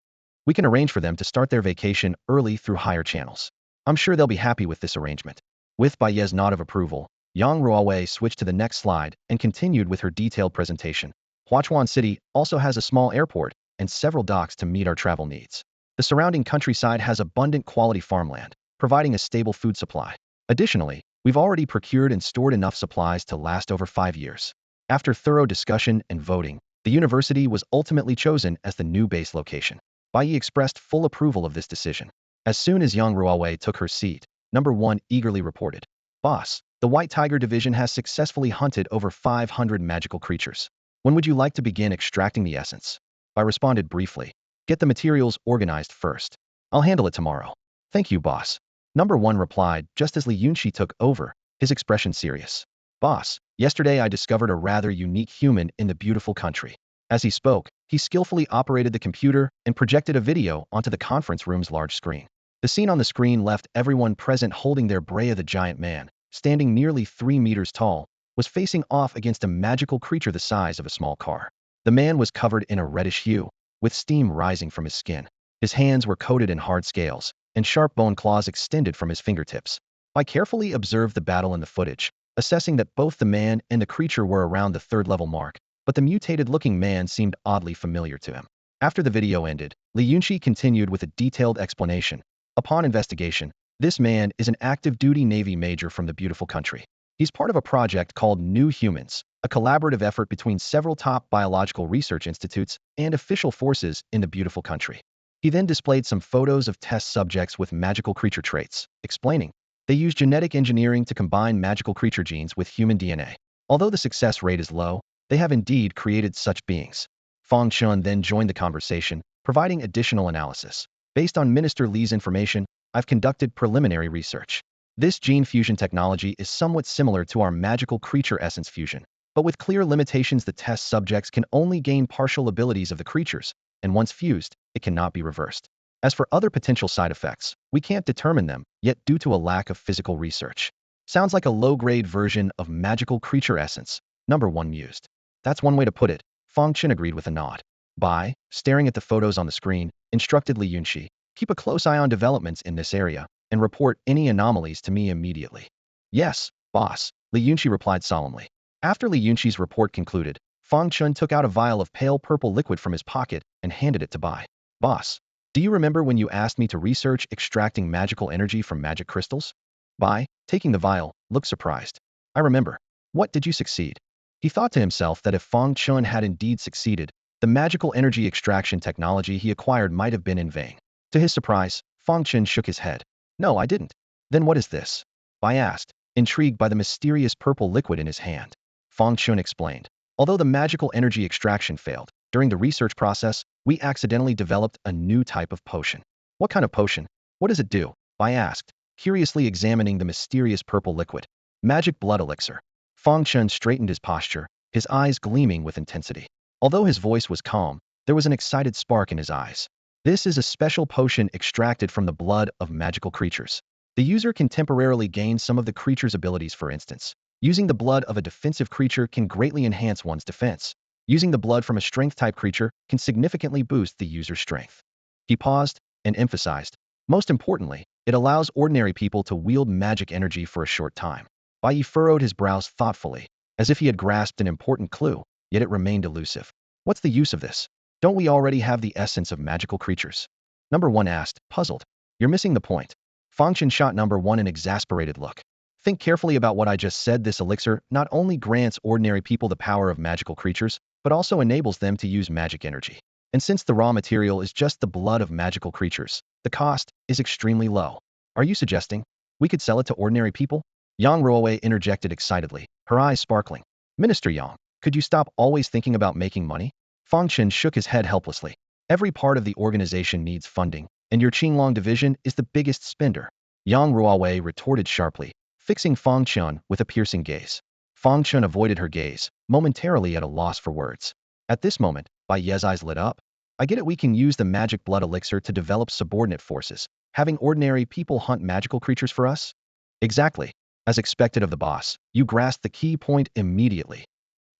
We can arrange for them to start their vacation early through higher channels. I'm sure they'll be happy with this arrangement. With Bai Ye's nod of approval, Yang Ruowei switched to the next slide and continued with her detailed presentation. Huachuan City also has a small airport and several docks to meet our travel needs. The surrounding countryside has abundant quality farmland, providing a stable food supply. Additionally, we've already procured and stored enough supplies to last over 5 years. After thorough discussion and voting, the university was ultimately chosen as the new base location. Bai Ye expressed full approval of this decision. As soon as Yang Ruowei took her seat, Number 1 eagerly reported, "Boss, the White Tiger Division has successfully hunted over 500 magical creatures. When would you like to begin extracting the essence?" I responded briefly, "Get the materials organized first. I'll handle it tomorrow." "Thank you, boss." Number 1 replied just as Li Yunxi took over, his expression serious. "Boss, yesterday I discovered a rather unique human in the beautiful country." As he spoke, he skillfully operated the computer and projected a video onto the conference room's large screen. The scene on the screen left everyone present holding their Brea. The giant man, standing nearly 3 meters tall, was facing off against a magical creature the size of a small car. The man was covered in a reddish hue, with steam rising from his skin. His hands were coated in hard scales, and sharp bone claws extended from his fingertips. I carefully observed the battle in the footage, assessing that both the man and the creature were around the 3rd level mark, but the mutated-looking man seemed oddly familiar to him. After the video ended, Li Yunxi continued with a detailed explanation. Upon investigation, this man is an active-duty Navy major from the beautiful country. He's part of a project called New Humans, a collaborative effort between several top biological research institutes and official forces in the beautiful country. He then displayed some photos of test subjects with magical creature traits, explaining, "They use genetic engineering to combine magical creature genes with human DNA. Although the success rate is low, they have indeed created such beings." Fong Chun then joined the conversation, providing additional analysis. "Based on Minister Li's information, I've conducted preliminary research. This gene fusion technology is somewhat similar to our magical creature essence fusion, but with clear limitations. The test subjects can only gain partial abilities of the creatures, and once fused, it cannot be reversed. As for other potential side effects, we can't determine them yet due to a lack of physical research." "Sounds like a low-grade version of magical creature essence," Number 1 mused. "That's one way to put it," Fong Chen agreed with a nod. Bai, staring at the photos on the screen, instructed Li Yunxi, "Keep a close eye on developments in this area, and report any anomalies to me immediately." "Yes, boss," Li Yunxi replied solemnly. After Li Yunxi's report concluded, Fong Chun took out a vial of pale purple liquid from his pocket and handed it to Bai. "Boss, do you remember when you asked me to research extracting magical energy from magic crystals?" Bai, taking the vial, looked surprised. "I remember. What did you succeed?" He thought to himself that if Fong Chun had indeed succeeded, the magical energy extraction technology he acquired might have been in vain. To his surprise, Fong Chun shook his head. "No, I didn't." "Then what is this?" Bai asked, intrigued by the mysterious purple liquid in his hand. Fong Chun explained, "Although the magical energy extraction failed, during the research process, we accidentally developed a new type of potion." "What kind of potion? What does it do?" Bai asked, curiously examining the mysterious purple liquid. "Magic blood elixir." Fong Chun straightened his posture, his eyes gleaming with intensity. Although his voice was calm, there was an excited spark in his eyes. "This is a special potion extracted from the blood of magical creatures. The user can temporarily gain some of the creature's abilities. For instance, using the blood of a defensive creature can greatly enhance one's defense. Using the blood from a strength-type creature can significantly boost the user's strength." He paused and emphasized, "Most importantly, it allows ordinary people to wield magic energy for a short time." Bai Ye furrowed his brows thoughtfully, as if he had grasped an important clue, yet it remained elusive. "What's the use of this? Don't we already have the essence of magical creatures?" Number 1 asked, puzzled. "You're missing the point." Fong Chen shot Number 1 an exasperated look. "Think carefully about what I just said. This elixir not only grants ordinary people the power of magical creatures, but also enables them to use magic energy. And since the raw material is just the blood of magical creatures, the cost is extremely low. Are you suggesting we could sell it to ordinary people?" Yang Ruowei interjected excitedly, her eyes sparkling. "Minister Yang, could you stop always thinking about making money?" Fong Chen shook his head helplessly. "Every part of the organization needs funding, and your Qinglong division is the biggest spender." Yang Ruowei retorted sharply, fixing Fong Chen with a piercing gaze. Fong Chen avoided her gaze, momentarily at a loss for words. At this moment, Bai Ye's eyes lit up. "I get it, we can use the magic blood elixir to develop subordinate forces, having ordinary people hunt magical creatures for us?" "Exactly. As expected of the boss, you grasped the key point immediately.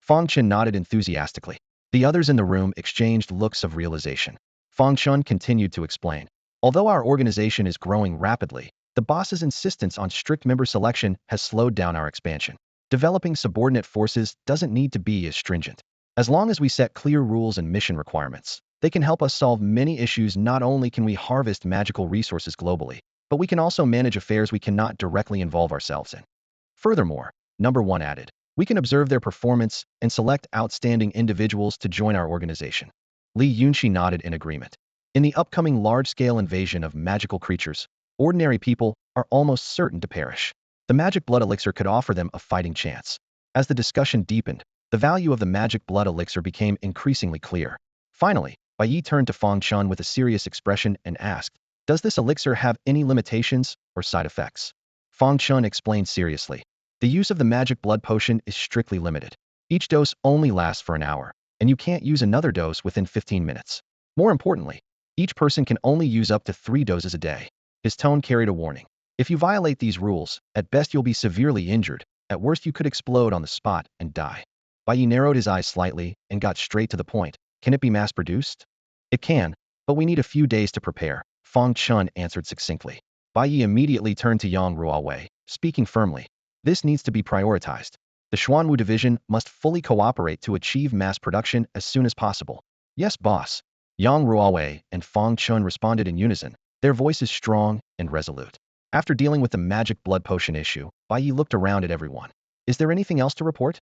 Fong Chun nodded enthusiastically. The others in the room exchanged looks of realization. Fong Chun continued to explain. Although our organization is growing rapidly, the boss's insistence on strict member selection has slowed down our expansion. Developing subordinate forces doesn't need to be as stringent. As long as we set clear rules and mission requirements, they can help us solve many issues. Not only can we harvest magical resources globally, but we can also manage affairs we cannot directly involve ourselves in. Furthermore, Number 1 added, we can observe their performance and select outstanding individuals to join our organization. Li Yunxi nodded in agreement. In the upcoming large-scale invasion of magical creatures, ordinary people are almost certain to perish. The magic blood elixir could offer them a fighting chance. As the discussion deepened, the value of the magic blood elixir became increasingly clear. Finally, Bai Ye turned to Fong Chun with a serious expression and asked, does this elixir have any limitations or side effects? Fong Chun explained seriously. The use of the magic blood potion is strictly limited. Each dose only lasts for an hour, and you can't use another dose within 15 minutes. More importantly, each person can only use up to 3 doses a day. His tone carried a warning. If you violate these rules, at best you'll be severely injured, at worst you could explode on the spot and die. Bai Ye narrowed his eyes slightly and got straight to the point. Can it be mass-produced? It can, but we need a few days to prepare, Fong Chun answered succinctly. Bai Ye immediately turned to Yang Ruowei, speaking firmly. This needs to be prioritized. The Xuanwu division must fully cooperate to achieve mass production as soon as possible. Yes, boss. Yang Ruowei and Fong Chun responded in unison, their voices strong and resolute. After dealing with the magic blood potion issue, Bai Ye looked around at everyone. Is there anything else to report?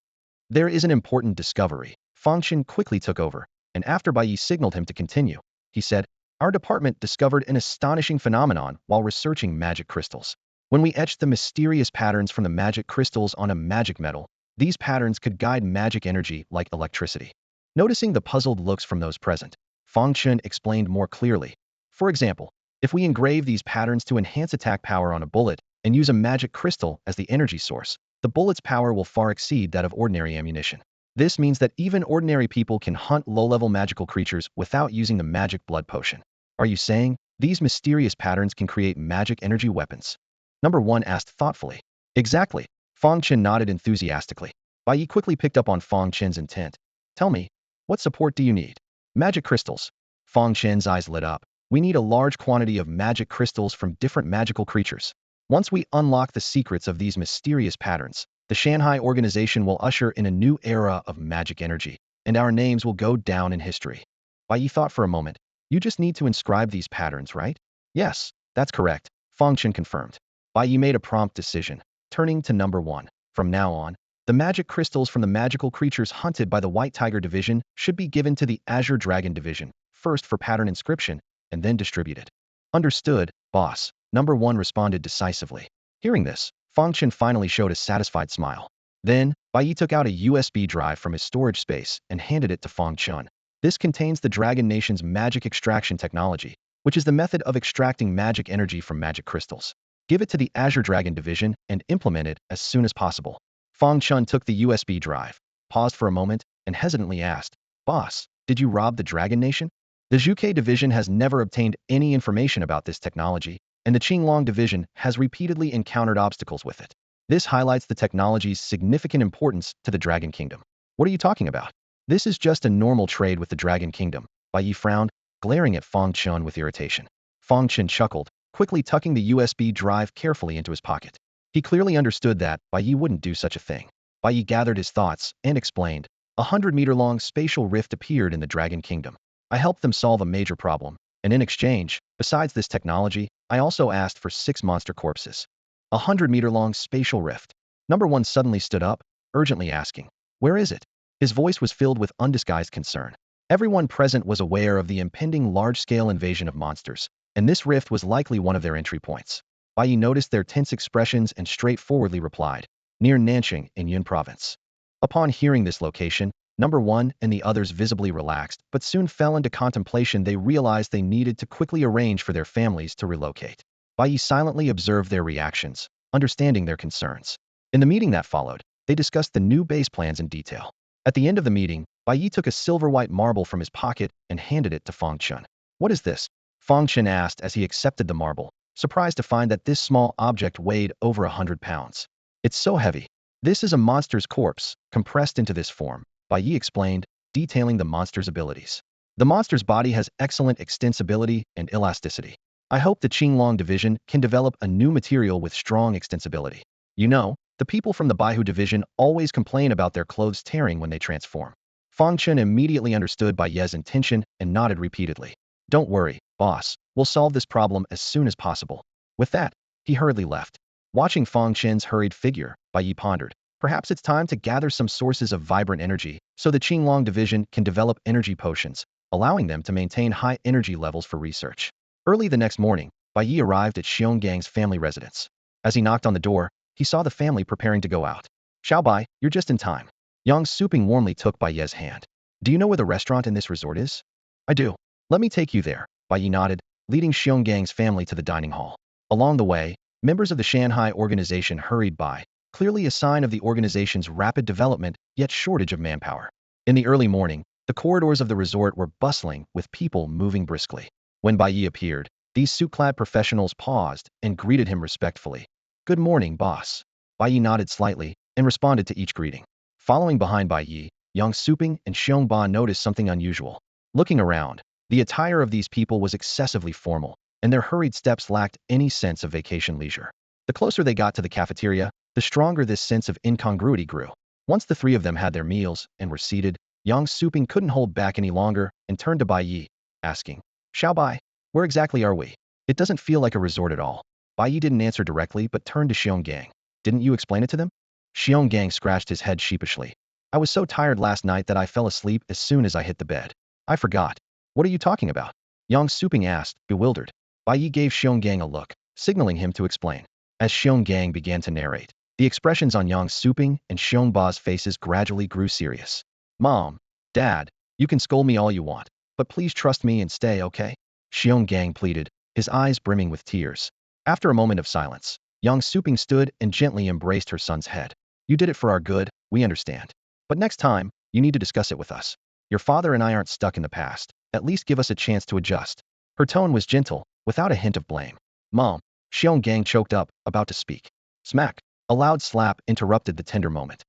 There is an important discovery. Fong Chun quickly took over, and after Bai Ye signaled him to continue, he said, our department discovered an astonishing phenomenon while researching magic crystals. When we etched the mysterious patterns from the magic crystals on a magic metal, these patterns could guide magic energy like electricity. Noticing the puzzled looks from those present, Fong Chun explained more clearly. For example, if we engrave these patterns to enhance attack power on a bullet and use a magic crystal as the energy source, the bullet's power will far exceed that of ordinary ammunition. This means that even ordinary people can hunt low-level magical creatures without using the magic blood potion. Are you saying these mysterious patterns can create magic energy weapons? Number 1 asked thoughtfully. Exactly. Fong Chun nodded enthusiastically. Bai Ye quickly picked up on Fong Chun's intent. Tell me, what support do you need? Magic crystals. Fong Chun's eyes lit up. We need a large quantity of magic crystals from different magical creatures. Once we unlock the secrets of these mysterious patterns, the Shanghai organization will usher in a new era of magic energy, and our names will go down in history. Bai Ye thought for a moment. You just need to inscribe these patterns, right? Yes, that's correct, Fong Chun confirmed. Bai Ye made a prompt decision, turning to number 1. From now on, the magic crystals from the magical creatures hunted by the White Tiger Division should be given to the Azure Dragon Division, first for pattern inscription, and then distributed. Understood, boss, number 1 responded decisively. Hearing this, Fong Chun finally showed a satisfied smile. Then, Bai Ye took out a USB drive from his storage space and handed it to Fong Chun. This contains the Dragon Nation's magic extraction technology, which is the method of extracting magic energy from magic crystals. Give it to the Azure Dragon Division and implement it as soon as possible. Fong Chun took the USB drive, paused for a moment, and hesitantly asked, Boss, did you rob the Dragon Nation? The Zhuke Division has never obtained any information about this technology, and the Qinglong Division has repeatedly encountered obstacles with it. This highlights the technology's significant importance to the Dragon Kingdom. What are you talking about? This is just a normal trade with the Dragon Kingdom, Bai Ye frowned, glaring at Fong Chun with irritation. Fong Chun chuckled, quickly tucking the USB drive carefully into his pocket. He clearly understood that Bai Ye wouldn't do such a thing. Bai Ye gathered his thoughts and explained. 100-meter-long spatial rift appeared in the Dragon Kingdom. I helped them solve a major problem, and in exchange, besides this technology, I also asked for 6 monster corpses. 100-meter-long spatial rift. Number 1 suddenly stood up, urgently asking, where is it? His voice was filled with undisguised concern. Everyone present was aware of the impending large-scale invasion of monsters, and this rift was likely one of their entry points. Bai Ye noticed their tense expressions and straightforwardly replied, near Nanqing in Yun Province. Upon hearing this location, Number 1 and the others visibly relaxed, but soon fell into contemplation. They realized they needed to quickly arrange for their families to relocate. Bai Ye silently observed their reactions, understanding their concerns. In the meeting that followed, they discussed the new base plans in detail. At the end of the meeting, Bai Ye took a silver-white marble from his pocket and handed it to Fong Chun. What is this? Fong Chun asked as he accepted the marble, surprised to find that this small object weighed over 100 pounds. It's so heavy. This is a monster's corpse, compressed into this form. Bai Ye explained, detailing the monster's abilities. The monster's body has excellent extensibility and elasticity. I hope the Qinglong division can develop a new material with strong extensibility. You know, the people from the Baihu division always complain about their clothes tearing when they transform. Fong Chun immediately understood Bai Ye's intention and nodded repeatedly. Don't worry, boss, we'll solve this problem as soon as possible. With that, he hurriedly left. Watching Fong Chen's hurried figure, Bai Ye pondered. Perhaps it's time to gather some sources of vibrant energy so the Qinglong division can develop energy potions, allowing them to maintain high energy levels for research. Early the next morning, Bai Ye arrived at Xiongang's family residence. As he knocked on the door, he saw the family preparing to go out. Xiao Bai, you're just in time. Yang Suping warmly took Bai Ye's hand. Do you know where the restaurant in this resort is? I do. Let me take you there, Bai Ye nodded, leading Xiongang's family to the dining hall. Along the way, members of the Shanghai organization hurried by, clearly a sign of the organization's rapid development yet shortage of manpower. In the early morning, the corridors of the resort were bustling with people moving briskly. When Bai Ye appeared, these suit-clad professionals paused and greeted him respectfully. Good morning, boss. Bai Ye nodded slightly and responded to each greeting. Following behind Bai Ye, Yang Suping and Xiong Ba noticed something unusual. Looking around, the attire of these people was excessively formal, and their hurried steps lacked any sense of vacation leisure. The closer they got to the cafeteria, the stronger this sense of incongruity grew. Once the three of them had their meals and were seated, Yang Suping couldn't hold back any longer and turned to Bai Ye, asking, Xiao Bai, where exactly are we? It doesn't feel like a resort at all. Bai Ye didn't answer directly but turned to Xionggang. Didn't you explain it to them? Xionggang scratched his head sheepishly. I was so tired last night that I fell asleep as soon as I hit the bed. I forgot. What are you talking about? Yang Suping asked, bewildered. Bai Ye gave Xionggang a look, signaling him to explain. As Xionggang began to narrate, the expressions on Yang Suping and Xiongba's faces gradually grew serious. Mom, Dad, you can scold me all you want, but please trust me and stay, okay? Xionggang pleaded, his eyes brimming with tears. After a moment of silence, Yang Suping stood and gently embraced her son's head. You did it for our good, we understand. But next time, you need to discuss it with us. Your father and I aren't stuck in the past. At least give us a chance to adjust. Her tone was gentle, without a hint of blame. Mom, Xionggang choked up, about to speak. Smack. A loud slap interrupted the tender moment.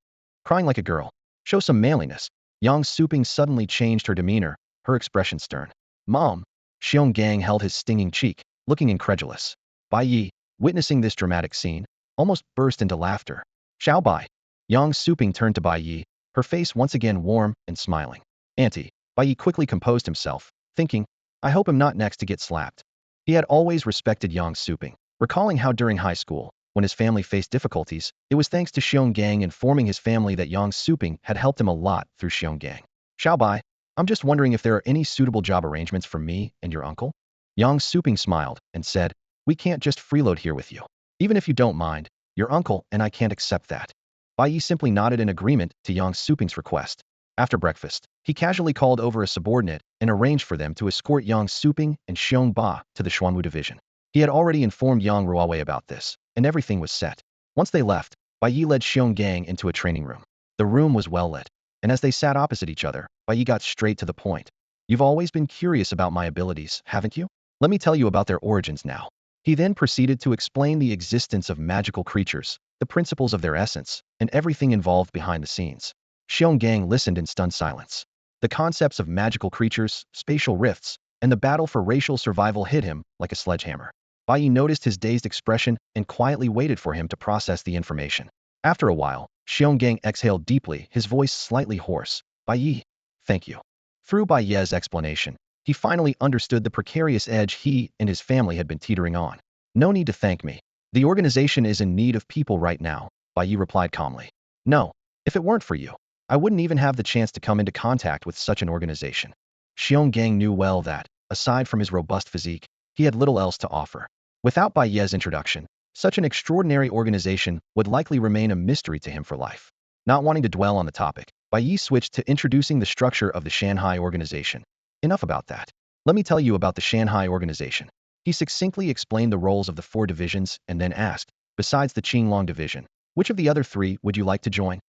Crying like a girl. Show some manliness. Yang Suping suddenly changed her demeanor, her expression stern. Mom. Xionggang held his stinging cheek, looking incredulous. Bai Ye, witnessing this dramatic scene, almost burst into laughter. Xiao Bai. Yang Suping turned to Bai Ye, her face once again warm and smiling. Auntie. Bai Ye quickly composed himself, thinking, I hope I'm not next to get slapped. He had always respected Yang Suping, recalling how during high school, when his family faced difficulties, it was thanks to Xionggang informing his family that Yang Suping had helped him a lot through Xionggang. Xiao Bai, I'm just wondering if there are any suitable job arrangements for me and your uncle? Yang Suping smiled and said, we can't just freeload here with you. Even if you don't mind, your uncle and I can't accept that. Bai Ye simply nodded in agreement to Yang Suping's request. After breakfast, he casually called over a subordinate and arranged for them to escort Yang Suping and Xiong Ba to the Xuanwu division. He had already informed Yang Ruowei about this, and everything was set. Once they left, Bai Ye led Xionggang into a training room. The room was well lit, and as they sat opposite each other, Bai Ye got straight to the point. You've always been curious about my abilities, haven't you? Let me tell you about their origins now. He then proceeded to explain the existence of magical creatures, the principles of their essence, and everything involved behind the scenes. Xionggang listened in stunned silence. The concepts of magical creatures, spatial rifts, and the battle for racial survival hit him like a sledgehammer. Bai Ye noticed his dazed expression and quietly waited for him to process the information. After a while, Xionggang exhaled deeply, his voice slightly hoarse. Bai Ye, thank you. Through Bai Ye's explanation, he finally understood the precarious edge he and his family had been teetering on. No need to thank me. The organization is in need of people right now, Bai Ye replied calmly. No, if it weren't for you, I wouldn't even have the chance to come into contact with such an organization. Xionggang knew well that, aside from his robust physique, he had little else to offer. Without Bai Ye's introduction, such an extraordinary organization would likely remain a mystery to him for life. Not wanting to dwell on the topic, Bai Ye switched to introducing the structure of the Shanghai organization. Enough about that. Let me tell you about the Shanghai organization. He succinctly explained the roles of the 4 divisions and then asked, besides the Qinglong division, which of the other 3 would you like to join?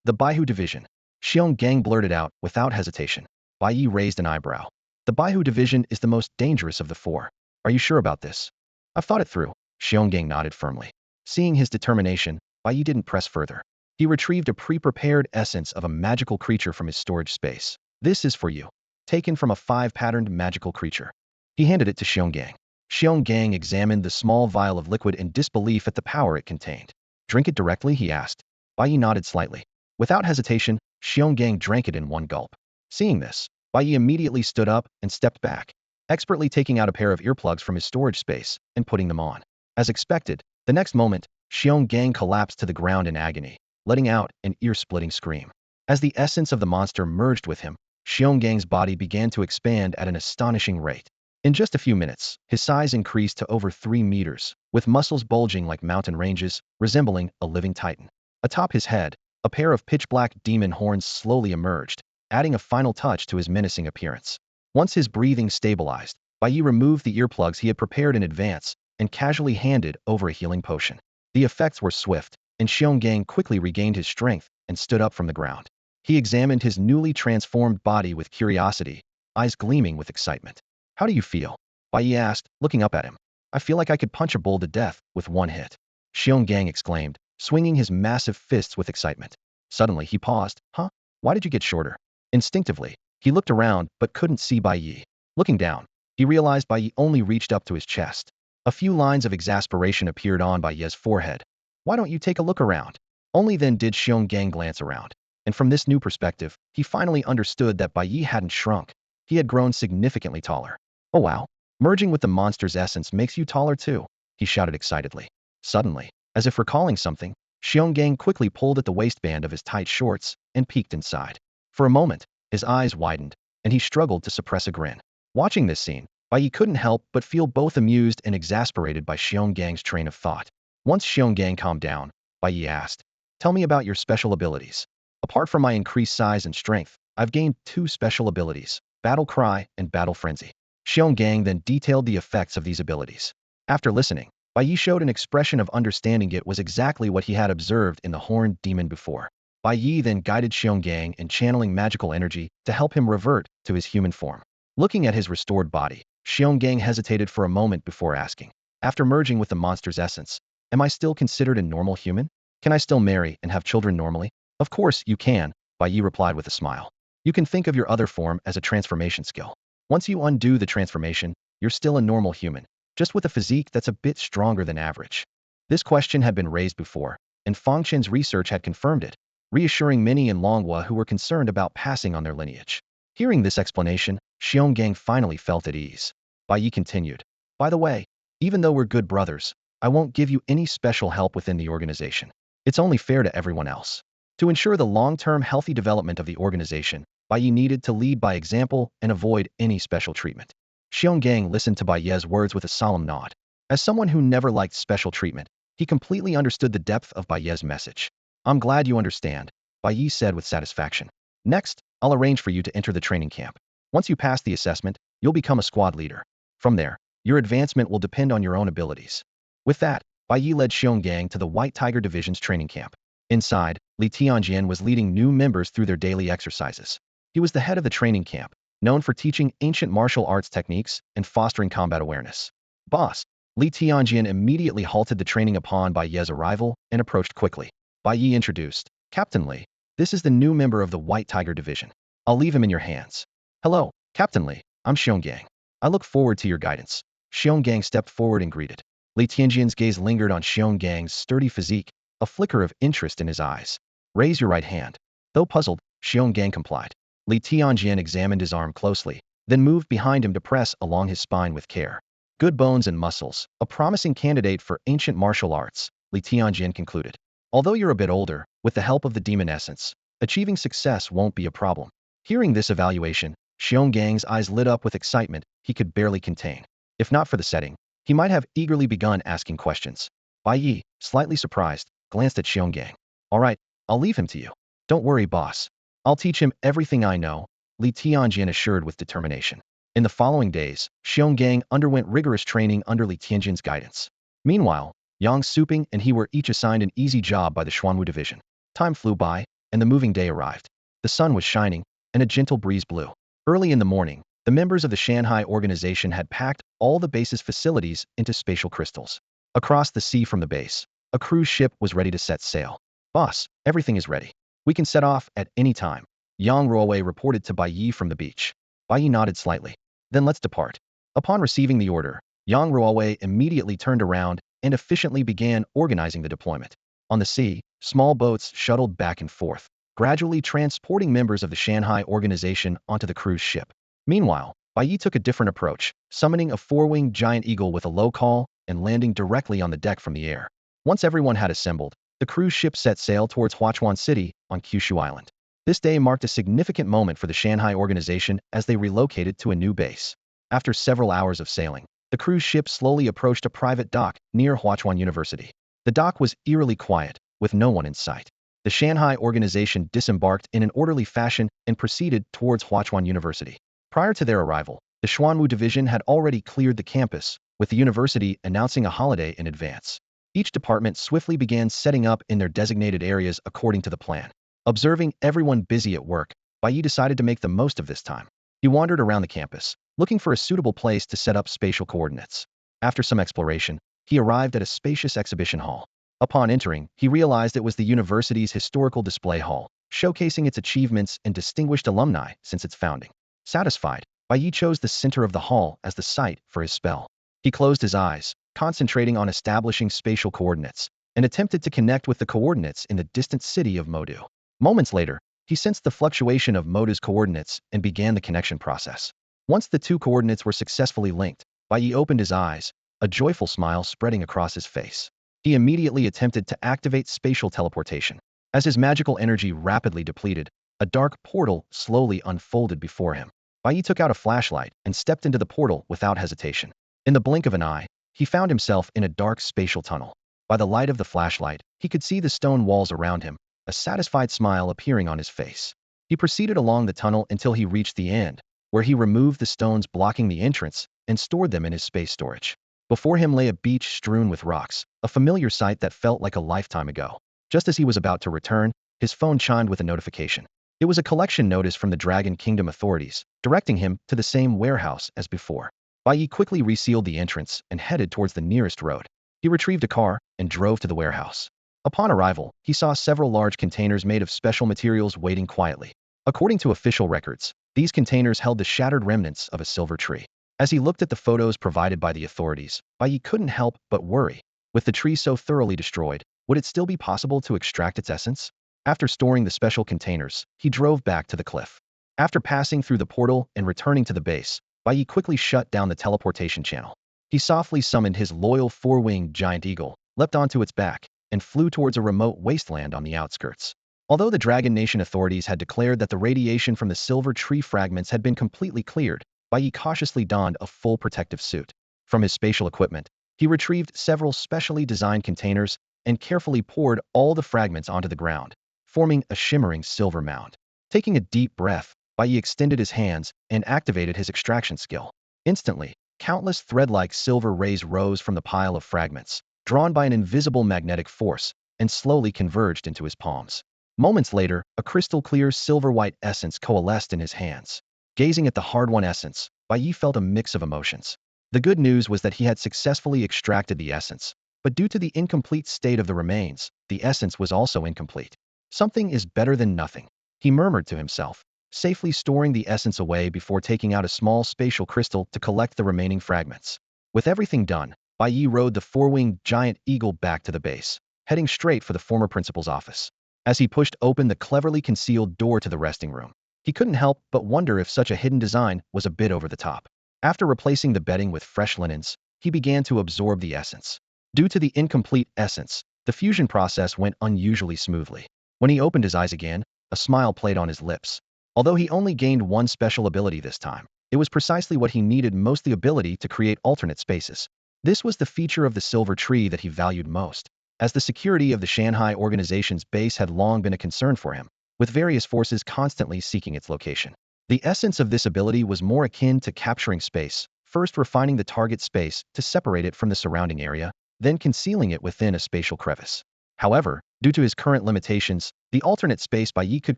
The Baihu division. Xionggang blurted out without hesitation. Bai Ye raised an eyebrow. The Baihu division is the most dangerous of the 4. Are you sure about this? I've thought it through. Xionggang nodded firmly. Seeing his determination, Bai Ye didn't press further. He retrieved a pre-prepared essence of a magical creature from his storage space. This is for you. Taken from a 5-patterned magical creature. He handed it to Xionggang. Xionggang examined the small vial of liquid in disbelief at the power it contained. Drink it directly, he asked. Bai Ye nodded slightly. Without hesitation, Xionggang drank it in one gulp. Seeing this, Bai Ye immediately stood up and stepped back, expertly taking out a pair of earplugs from his storage space and putting them on. As expected, the next moment, Xionggang collapsed to the ground in agony, letting out an ear-splitting scream. As the essence of the monster merged with him, Xiongang's body began to expand at an astonishing rate. In just a few minutes, his size increased to over 3 meters, with muscles bulging like mountain ranges, resembling a living titan. Atop his head, a pair of pitch-black demon horns slowly emerged, adding a final touch to his menacing appearance. Once his breathing stabilized, Bai Ye removed the earplugs he had prepared in advance and casually handed over a healing potion. The effects were swift, and Xionggang quickly regained his strength and stood up from the ground. He examined his newly transformed body with curiosity, eyes gleaming with excitement. How do you feel? Bai Ye asked, looking up at him. I feel like I could punch a bull to death with one hit. Xionggang exclaimed, swinging his massive fists with excitement. Suddenly he paused. Huh? Why did you get shorter? Instinctively, he looked around but couldn't see Bai Ye. Looking down, he realized Bai Ye only reached up to his chest. A few lines of exasperation appeared on Bai Ye's forehead. Why don't you take a look around? Only then did Xionggang glance around. And from this new perspective, he finally understood that Bai Ye hadn't shrunk. He had grown significantly taller. Oh wow, merging with the monster's essence makes you taller too, he shouted excitedly. Suddenly, as if recalling something, Xionggang quickly pulled at the waistband of his tight shorts and peeked inside. For a moment, his eyes widened, and he struggled to suppress a grin. Watching this scene, Bai Ye couldn't help but feel both amused and exasperated by Xiongang's train of thought. Once Xionggang calmed down, Bai Ye asked, Tell me about your special abilities. Apart from my increased size and strength, I've gained 2 special abilities, Battle Cry and Battle Frenzy. Xionggang then detailed the effects of these abilities. After listening, Bai Ye showed an expression of understanding it was exactly what he had observed in the horned demon before. Bai Ye then guided Xionggang in channeling magical energy to help him revert to his human form. Looking at his restored body, Xionggang hesitated for a moment before asking, After merging with the monster's essence, am I still considered a normal human? Can I still marry and have children normally? Of course you can, Bai Ye replied with a smile. You can think of your other form as a transformation skill. Once you undo the transformation, you're still a normal human, just with a physique that's a bit stronger than average. This question had been raised before, and Fong Chen's research had confirmed it, reassuring many in Longhua who were concerned about passing on their lineage. Hearing this explanation, Xionggang finally felt at ease. Bai Ye continued, By the way, even though we're good brothers, I won't give you any special help within the organization. It's only fair to everyone else. To ensure the long-term healthy development of the organization, Bai Ye needed to lead by example and avoid any special treatment. Xionggang listened to Bai Ye's words with a solemn nod. As someone who never liked special treatment, he completely understood the depth of Bai Ye's message. I'm glad you understand, Bai Ye said with satisfaction. Next, I'll arrange for you to enter the training camp. Once you pass the assessment, you'll become a squad leader. From there, your advancement will depend on your own abilities. With that, Bai Ye led Xionggang to the White Tiger Division's training camp. Inside, Li Tianjian was leading new members through their daily exercises. He was the head of the training camp, known for teaching ancient martial arts techniques and fostering combat awareness. Boss, Li Tianjian immediately halted the training upon Bai Ye's arrival and approached quickly. Bai Ye introduced, Captain Li, this is the new member of the White Tiger Division. I'll leave him in your hands. Hello, Captain Li, I'm Xionggang. I look forward to your guidance. Xionggang stepped forward and greeted. Li Tianjian's gaze lingered on Xiongang's sturdy physique, a flicker of interest in his eyes. Raise your right hand. Though puzzled, Xionggang complied. Li Tianjian examined his arm closely, then moved behind him to press along his spine with care. Good bones and muscles, a promising candidate for ancient martial arts, Li Tianjian concluded. Although you're a bit older, with the help of the demon essence, achieving success won't be a problem. Hearing this evaluation, Xiongang's eyes lit up with excitement he could barely contain. If not for the setting, he might have eagerly begun asking questions. Bai Ye, slightly surprised, glanced at Xionggang. All right, I'll leave him to you. Don't worry, boss. I'll teach him everything I know, Li Tianjian assured with determination. In the following days, Xionggang underwent rigorous training under Li Tianjian's guidance. Meanwhile, Yang Suping and he were each assigned an easy job by the Xuanwu division. Time flew by, and the moving day arrived. The sun was shining, and a gentle breeze blew. Early in the morning, the members of the Shanghai organization had packed all the base's facilities into spatial crystals. Across the sea from the base, a cruise ship was ready to set sail. Boss, everything is ready. We can set off at any time. Yang Ruowei reported to Bai Ye from the beach. Bai Ye nodded slightly. Then let's depart. Upon receiving the order, Yang Ruowei immediately turned around and efficiently began organizing the deployment. On the sea, small boats shuttled back and forth, gradually transporting members of the Shanghai organization onto the cruise ship. Meanwhile, Bai Ye took a different approach, summoning a four-winged giant eagle with a low call and landing directly on the deck from the air. Once everyone had assembled, the cruise ship set sail towards Huachuan City on Kyushu Island. This day marked a significant moment for the Shanghai organization as they relocated to a new base. After several hours of sailing, the cruise ship slowly approached a private dock near Huachuan University. The dock was eerily quiet, with no one in sight. The Shanghai organization disembarked in an orderly fashion and proceeded towards Huachuan University. Prior to their arrival, the Xuanwu division had already cleared the campus, with the university announcing a holiday in advance. Each department swiftly began setting up in their designated areas according to the plan. Observing everyone busy at work, Bai Ye decided to make the most of this time. He wandered around the campus, looking for a suitable place to set up spatial coordinates. After some exploration, he arrived at a spacious exhibition hall. Upon entering, he realized it was the university's historical display hall, showcasing its achievements and distinguished alumni since its founding. Satisfied, Bai Ye chose the center of the hall as the site for his spell. He closed his eyes, concentrating on establishing spatial coordinates, and attempted to connect with the coordinates in the distant city of Modu. Moments later, he sensed the fluctuation of Modu's coordinates and began the connection process. Once the two coordinates were successfully linked, Bai Ye opened his eyes, a joyful smile spreading across his face. He immediately attempted to activate spatial teleportation. As his magical energy rapidly depleted, a dark portal slowly unfolded before him. Bai Ye took out a flashlight and stepped into the portal without hesitation. In the blink of an eye, he found himself in a dark spatial tunnel. By the light of the flashlight, he could see the stone walls around him, a satisfied smile appearing on his face. He proceeded along the tunnel until he reached the end, where he removed the stones blocking the entrance and stored them in his space storage. Before him lay a beach strewn with rocks, a familiar sight that felt like a lifetime ago. Just as he was about to return, his phone chimed with a notification. It was a collection notice from the Dragon Kingdom authorities, directing him to the same warehouse as before. Bai Ye quickly resealed the entrance and headed towards the nearest road. He retrieved a car and drove to the warehouse. Upon arrival, he saw several large containers made of special materials waiting quietly. According to official records, these containers held the shattered remnants of a silver tree. As he looked at the photos provided by the authorities, Bai Ye couldn't help but worry. With the tree so thoroughly destroyed, would it still be possible to extract its essence? After storing the special containers, he drove back to the cliff. After passing through the portal and returning to the base, Bai Ye quickly shut down the teleportation channel. He softly summoned his loyal four-winged giant eagle, leapt onto its back, and flew towards a remote wasteland on the outskirts. Although the Dragon Nation authorities had declared that the radiation from the silver tree fragments had been completely cleared, Bai Ye cautiously donned a full protective suit. From his spatial equipment, he retrieved several specially designed containers and carefully poured all the fragments onto the ground, forming a shimmering silver mound. Taking a deep breath, Bai Ye extended his hands and activated his extraction skill. Instantly, countless thread-like silver rays rose from the pile of fragments, drawn by an invisible magnetic force, and slowly converged into his palms. Moments later, a crystal-clear silver-white essence coalesced in his hands. Gazing at the hard-won essence, Bai Ye felt a mix of emotions. The good news was that he had successfully extracted the essence, but due to the incomplete state of the remains, the essence was also incomplete. Something is better than nothing, he murmured to himself, safely storing the essence away before taking out a small spatial crystal to collect the remaining fragments. With everything done, Bai Ye rode the four-winged giant eagle back to the base, heading straight for the former principal's office. As he pushed open the cleverly concealed door to the resting room, he couldn't help but wonder if such a hidden design was a bit over the top. After replacing the bedding with fresh linens, he began to absorb the essence. Due to the incomplete essence, the fusion process went unusually smoothly. When he opened his eyes again, a smile played on his lips. Although he only gained one special ability this time, it was precisely what he needed most: the ability to create alternate spaces. This was the feature of the silver tree that he valued most, as the security of the Shanghai organization's base had long been a concern for him, with various forces constantly seeking its location. The essence of this ability was more akin to capturing space, first refining the target space to separate it from the surrounding area, then concealing it within a spatial crevice. However, due to his current limitations, the alternate space Bai Ye could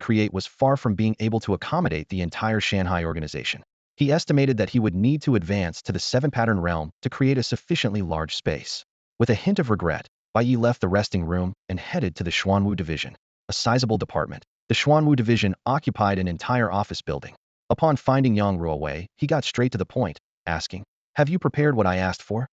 create was far from being able to accommodate the entire Shanghai organization. He estimated that he would need to advance to the 7-pattern realm to create a sufficiently large space. With a hint of regret, Bai Ye left the resting room and headed to the Xuanwu Division, a sizable department. The Xuanwu Division occupied an entire office building. Upon finding Yang Ruowei, he got straight to the point, asking, "Have you prepared what I asked for?"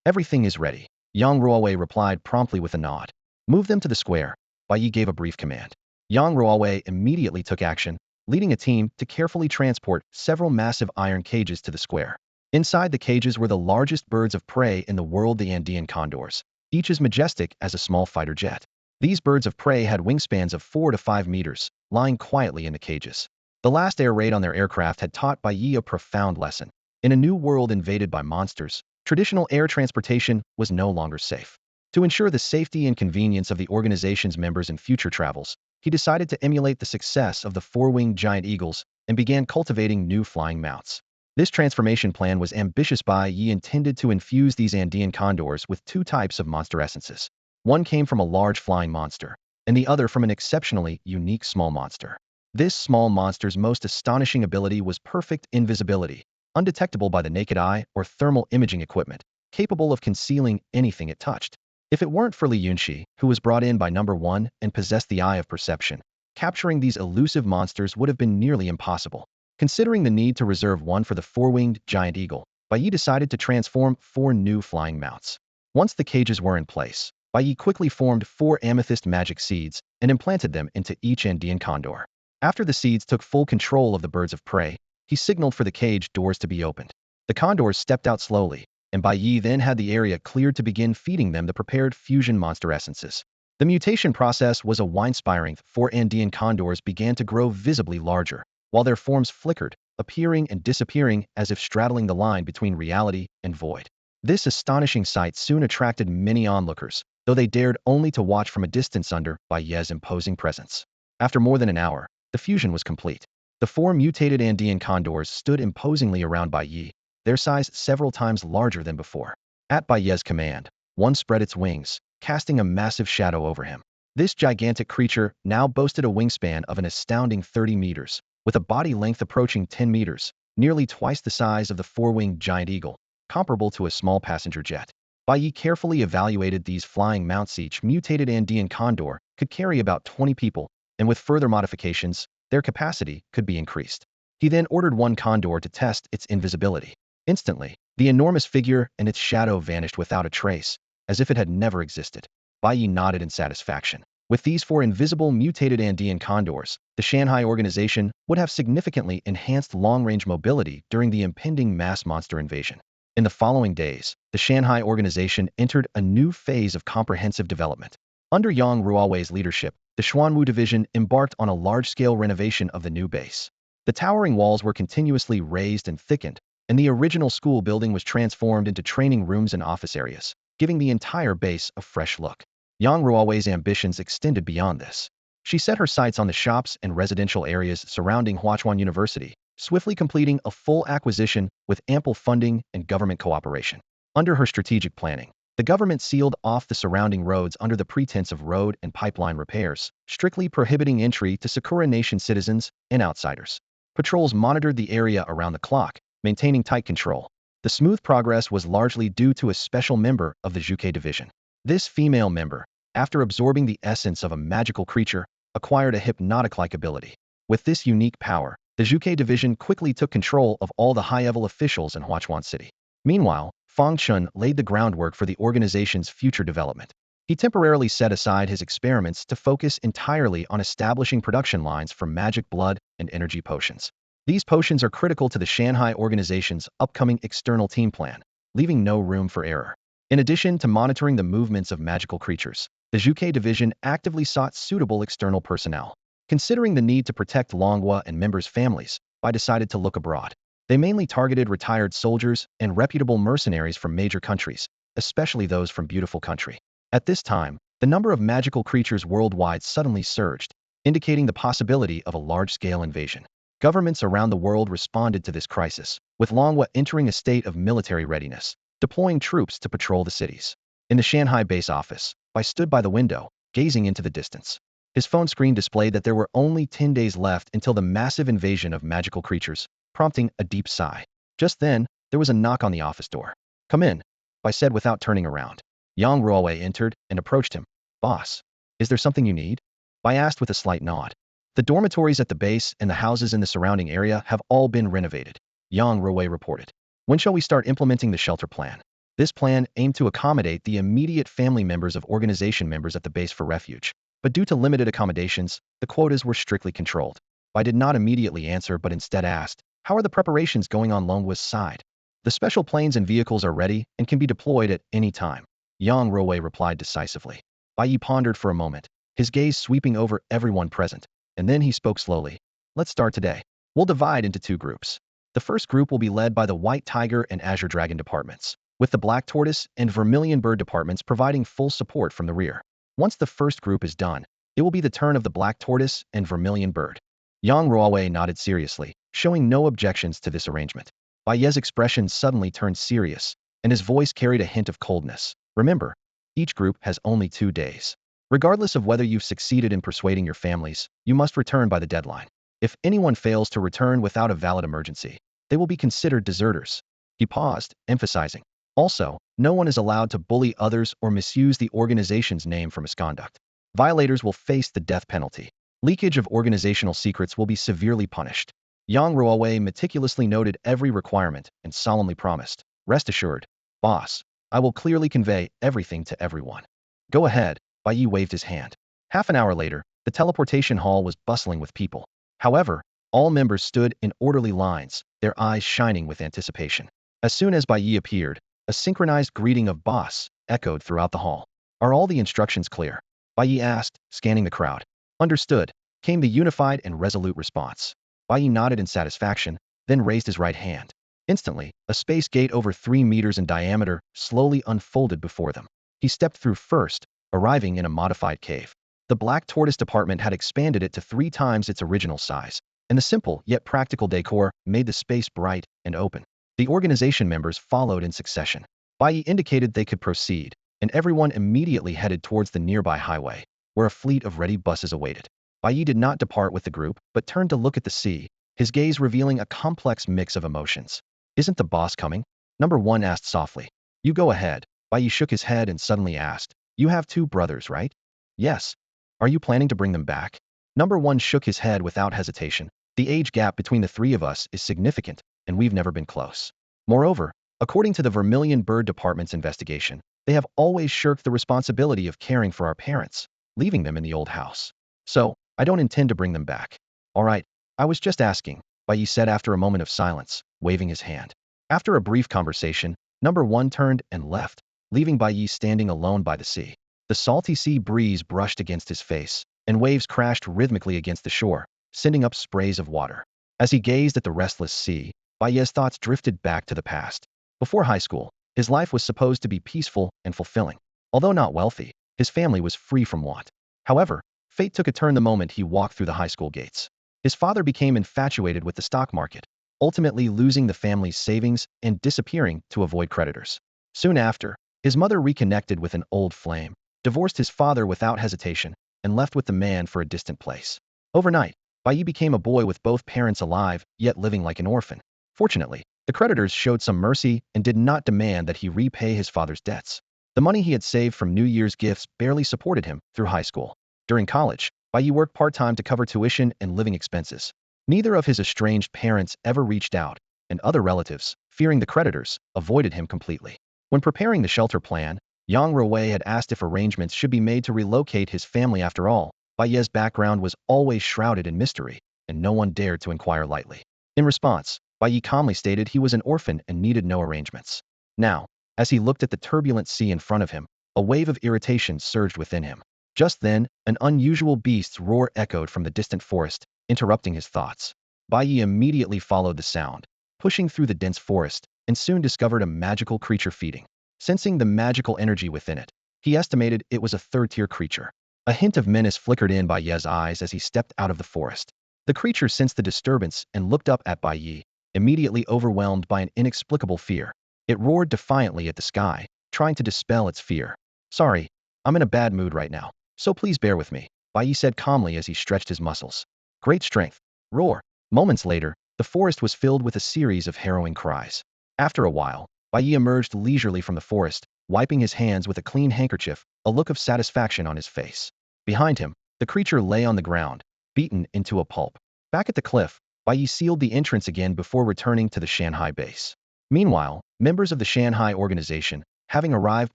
"Everything is ready," Yang Ruowei replied promptly with a nod. "Move them to the square," Bai Ye gave a brief command. Yang Ruowei immediately took action, leading a team to carefully transport several massive iron cages to the square. Inside the cages were the largest birds of prey in the world, the Andean condors, each as majestic as a small fighter jet. These birds of prey had wingspans of 4 to 5 meters, lying quietly in the cages. The last air raid on their aircraft had taught Bai Ye a profound lesson. In a new world invaded by monsters, traditional air transportation was no longer safe. To ensure the safety and convenience of the organization's members in future travels, he decided to emulate the success of the four-winged giant eagles and began cultivating new flying mounts. This transformation plan was ambitious. Bai Ye intended to infuse these Andean condors with two types of monster essences. One came from a large flying monster, and the other from an exceptionally unique small monster. This small monster's most astonishing ability was perfect invisibility, undetectable by the naked eye or thermal imaging equipment, capable of concealing anything it touched. If it weren't for Li Yunxi, who was brought in by number 1 and possessed the eye of perception, capturing these elusive monsters would have been nearly impossible. Considering the need to reserve one for the four-winged giant eagle, Bai Ye decided to transform 4 new flying mounts. Once the cages were in place, Bai Ye quickly formed 4 amethyst magic seeds and implanted them into each Andean condor. After the seeds took full control of the birds of prey, he signaled for the cage doors to be opened. The condors stepped out slowly, and Bai Ye then had the area cleared to begin feeding them the prepared fusion monster essences. The mutation process was awe-inspiring. 4 Andean condors began to grow visibly larger, while their forms flickered, appearing and disappearing as if straddling the line between reality and void. This astonishing sight soon attracted many onlookers, though they dared only to watch from a distance under Bai Ye's imposing presence. After more than an hour, the fusion was complete. The 4 mutated Andean condors stood imposingly around Bai Ye, their size several times larger than before. At Bai Ye's command, one spread its wings, casting a massive shadow over him. This gigantic creature now boasted a wingspan of an astounding 30 meters, with a body length approaching 10 meters, nearly twice the size of the four-winged giant eagle, comparable to a small passenger jet. Bai Ye carefully evaluated these flying mounts. Each mutated Andean condor could carry about 20 people, and with further modifications, their capacity could be increased. He then ordered one condor to test its invisibility. Instantly, the enormous figure and its shadow vanished without a trace, as if it had never existed. Bai Ye nodded in satisfaction. With these 4 invisible mutated Andean condors, the Shanghai organization would have significantly enhanced long-range mobility during the impending mass monster invasion. In the following days, the Shanghai organization entered a new phase of comprehensive development. Under Yang Ruowei's leadership, the Xuanwu Division embarked on a large-scale renovation of the new base. The towering walls were continuously raised and thickened, and the original school building was transformed into training rooms and office areas, giving the entire base a fresh look. Yang Ruowei's ambitions extended beyond this. She set her sights on the shops and residential areas surrounding Huachuan University, swiftly completing a full acquisition with ample funding and government cooperation. Under her strategic planning, the government sealed off the surrounding roads under the pretense of road and pipeline repairs, strictly prohibiting entry to Sakura Nation citizens and outsiders. Patrols monitored the area around the clock, maintaining tight control. The smooth progress was largely due to a special member of the Zhuke Division. This female member, after absorbing the essence of a magical creature, acquired a hypnotic-like ability. With this unique power, the Zhuke Division quickly took control of all the high-level officials in Huachuan City. Meanwhile, Fong Chun laid the groundwork for the organization's future development. He temporarily set aside his experiments to focus entirely on establishing production lines for magic blood and energy potions. These potions are critical to the Shanghai organization's upcoming external team plan, leaving no room for error. In addition to monitoring the movements of magical creatures, the Zhuke Division actively sought suitable external personnel. Considering the need to protect Longhua and members' families, Bai decided to look abroad. They mainly targeted retired soldiers and reputable mercenaries from major countries, especially those from Beautiful Country. At this time, the number of magical creatures worldwide suddenly surged, indicating the possibility of a large-scale invasion. Governments around the world responded to this crisis, with Longhua entering a state of military readiness, deploying troops to patrol the cities. In the Shanghai base office, Bai stood by the window, gazing into the distance. His phone screen displayed that there were only 10 days left until the massive invasion of magical creatures, prompting a deep sigh. Just then, there was a knock on the office door. "Come in," Bai said without turning around. Yang Ruowei entered and approached him. Boss, is there something you need? Bai asked with a slight nod. The dormitories at the base and the houses in the surrounding area have all been renovated, Yang Ruowei reported. When shall we start implementing the shelter plan? This plan aimed to accommodate the immediate family members of organization members at the base for refuge. But due to limited accommodations, the quotas were strictly controlled. Bai did not immediately answer but instead asked, how are the preparations going on Longwa's side? The special planes and vehicles are ready and can be deployed at any time, Yang Ruowei replied decisively. Bai Ye pondered for a moment, his gaze sweeping over everyone present, and then he spoke slowly. Let's start today. We'll divide into two groups. The first group will be led by the White Tiger and Azure Dragon departments, with the Black Tortoise and Vermilion Bird departments providing full support from the rear. Once the first group is done, it will be the turn of the Black Tortoise and Vermilion Bird. Yang Ruowei nodded seriously, showing no objections to this arrangement. Bai Ye's expression suddenly turned serious, and his voice carried a hint of coldness. Remember, each group has only 2 days. Regardless of whether you've succeeded in persuading your families, you must return by the deadline. If anyone fails to return without a valid emergency, they will be considered deserters. He paused, emphasizing. Also, no one is allowed to bully others or misuse the organization's name for misconduct. Violators will face the death penalty. Leakage of organizational secrets will be severely punished. Yang Ruowei meticulously noted every requirement and solemnly promised, rest assured, boss, I will clearly convey everything to everyone. Go ahead, Bai Ye waved his hand. Half an hour later, the teleportation hall was bustling with people. However, all members stood in orderly lines, their eyes shining with anticipation. As soon as Bai Ye appeared, a synchronized greeting of boss echoed throughout the hall. Are all the instructions clear? Bai Ye asked, scanning the crowd. Understood, came the unified and resolute response. Bai Ye nodded in satisfaction, then raised his right hand. Instantly, a space gate over 3 meters in diameter slowly unfolded before them. He stepped through first, arriving in a modified cave. The Black Tortoise department had expanded it to 3 times its original size, and the simple yet practical decor made the space bright and open. The organization members followed in succession. Bai Ye indicated they could proceed, and everyone immediately headed towards the nearby highway, where a fleet of ready buses awaited. Bai Ye did not depart with the group, but turned to look at the sea, his gaze revealing a complex mix of emotions. Isn't the boss coming? Number 1 asked softly. You go ahead. Bai Ye shook his head and suddenly asked, you have 2 brothers, right? Yes. Are you planning to bring them back? Number 1 shook his head without hesitation. The age gap between the 3 of us is significant, and we've never been close. Moreover, according to the Vermilion Bird Department's investigation, they have always shirked the responsibility of caring for our parents, leaving them in the old house. So, I don't intend to bring them back. All right, I was just asking, Bai Ye said after a moment of silence, waving his hand. After a brief conversation, Number 1 turned and left, leaving Bai Ye standing alone by the sea. The salty sea breeze brushed against his face, and waves crashed rhythmically against the shore, sending up sprays of water. As he gazed at the restless sea, Bai Ye's thoughts drifted back to the past. Before high school, his life was supposed to be peaceful and fulfilling. Although not wealthy, his family was free from want. However, fate took a turn the moment he walked through the high school gates. His father became infatuated with the stock market, ultimately losing the family's savings and disappearing to avoid creditors. Soon after, his mother reconnected with an old flame, divorced his father without hesitation, and left with the man for a distant place. Overnight, Bai Ye became a boy with both parents alive, yet living like an orphan. Fortunately, the creditors showed some mercy and did not demand that he repay his father's debts. The money he had saved from New Year's gifts barely supported him through high school. During college, Bai Ye worked part-time to cover tuition and living expenses. Neither of his estranged parents ever reached out, and other relatives, fearing the creditors, avoided him completely. When preparing the shelter plan, Yang Ruowei had asked if arrangements should be made to relocate his family. After all, Bai Ye's background was always shrouded in mystery, and no one dared to inquire lightly. In response, Bai Ye calmly stated he was an orphan and needed no arrangements. Now, as he looked at the turbulent sea in front of him, a wave of irritation surged within him. Just then, an unusual beast's roar echoed from the distant forest, interrupting his thoughts. Bai Ye immediately followed the sound, pushing through the dense forest, and soon discovered a magical creature feeding. Sensing the magical energy within it, he estimated it was a 3rd-tier creature. A hint of menace flickered in Bai Ye's eyes as he stepped out of the forest. The creature sensed the disturbance and looked up at Bai Ye, immediately overwhelmed by an inexplicable fear. It roared defiantly at the sky, trying to dispel its fear. Sorry, I'm in a bad mood right now, so please bear with me, Bai Ye said calmly as he stretched his muscles. Great strength. Roar. Moments later, the forest was filled with a series of harrowing cries. After a while, Bai Ye emerged leisurely from the forest, wiping his hands with a clean handkerchief, a look of satisfaction on his face. Behind him, the creature lay on the ground, beaten into a pulp. Back at the cliff, Bai Ye sealed the entrance again before returning to the Shanghai base. Meanwhile, members of the Shanghai organization, having arrived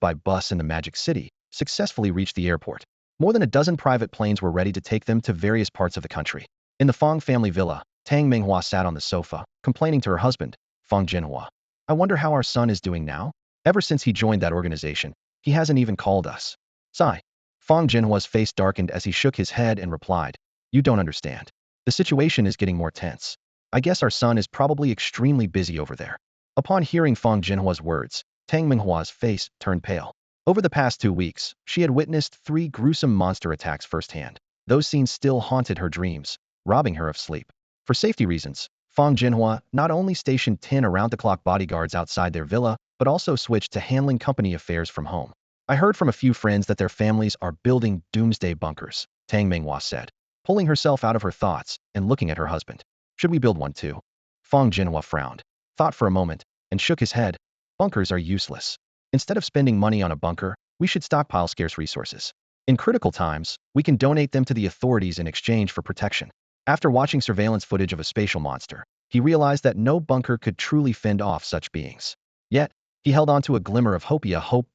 by bus in the Magic City, successfully reached the airport. More than a dozen private planes were ready to take them to various parts of the country. In the Fong family villa, Tang Minghua sat on the sofa, complaining to her husband, Fong Jinhua. I wonder how our son is doing now? Ever since he joined that organization, he hasn't even called us. Sigh. Fong Jinhua's face darkened as he shook his head and replied, You don't understand. The situation is getting more tense. I guess our son is probably extremely busy over there. Upon hearing Fong Jinhua's words, Tang Minghua's face turned pale. Over the past 2 weeks, she had witnessed 3 gruesome monster attacks firsthand. Those scenes still haunted her dreams, robbing her of sleep. For safety reasons, Fong Jinhua not only stationed 10 around-the-clock bodyguards outside their villa, but also switched to handling company affairs from home. I heard from a few friends that their families are building doomsday bunkers, Tang Minghua said, pulling herself out of her thoughts and looking at her husband. Should we build one too? Fong Jinhua frowned, thought for a moment, and shook his head. Bunkers are useless. Instead of spending money on a bunker, we should stockpile scarce resources. In critical times, we can donate them to the authorities in exchange for protection. After watching surveillance footage of a spatial monster, he realized that no bunker could truly fend off such beings. Yet, he held on to a glimmer of hope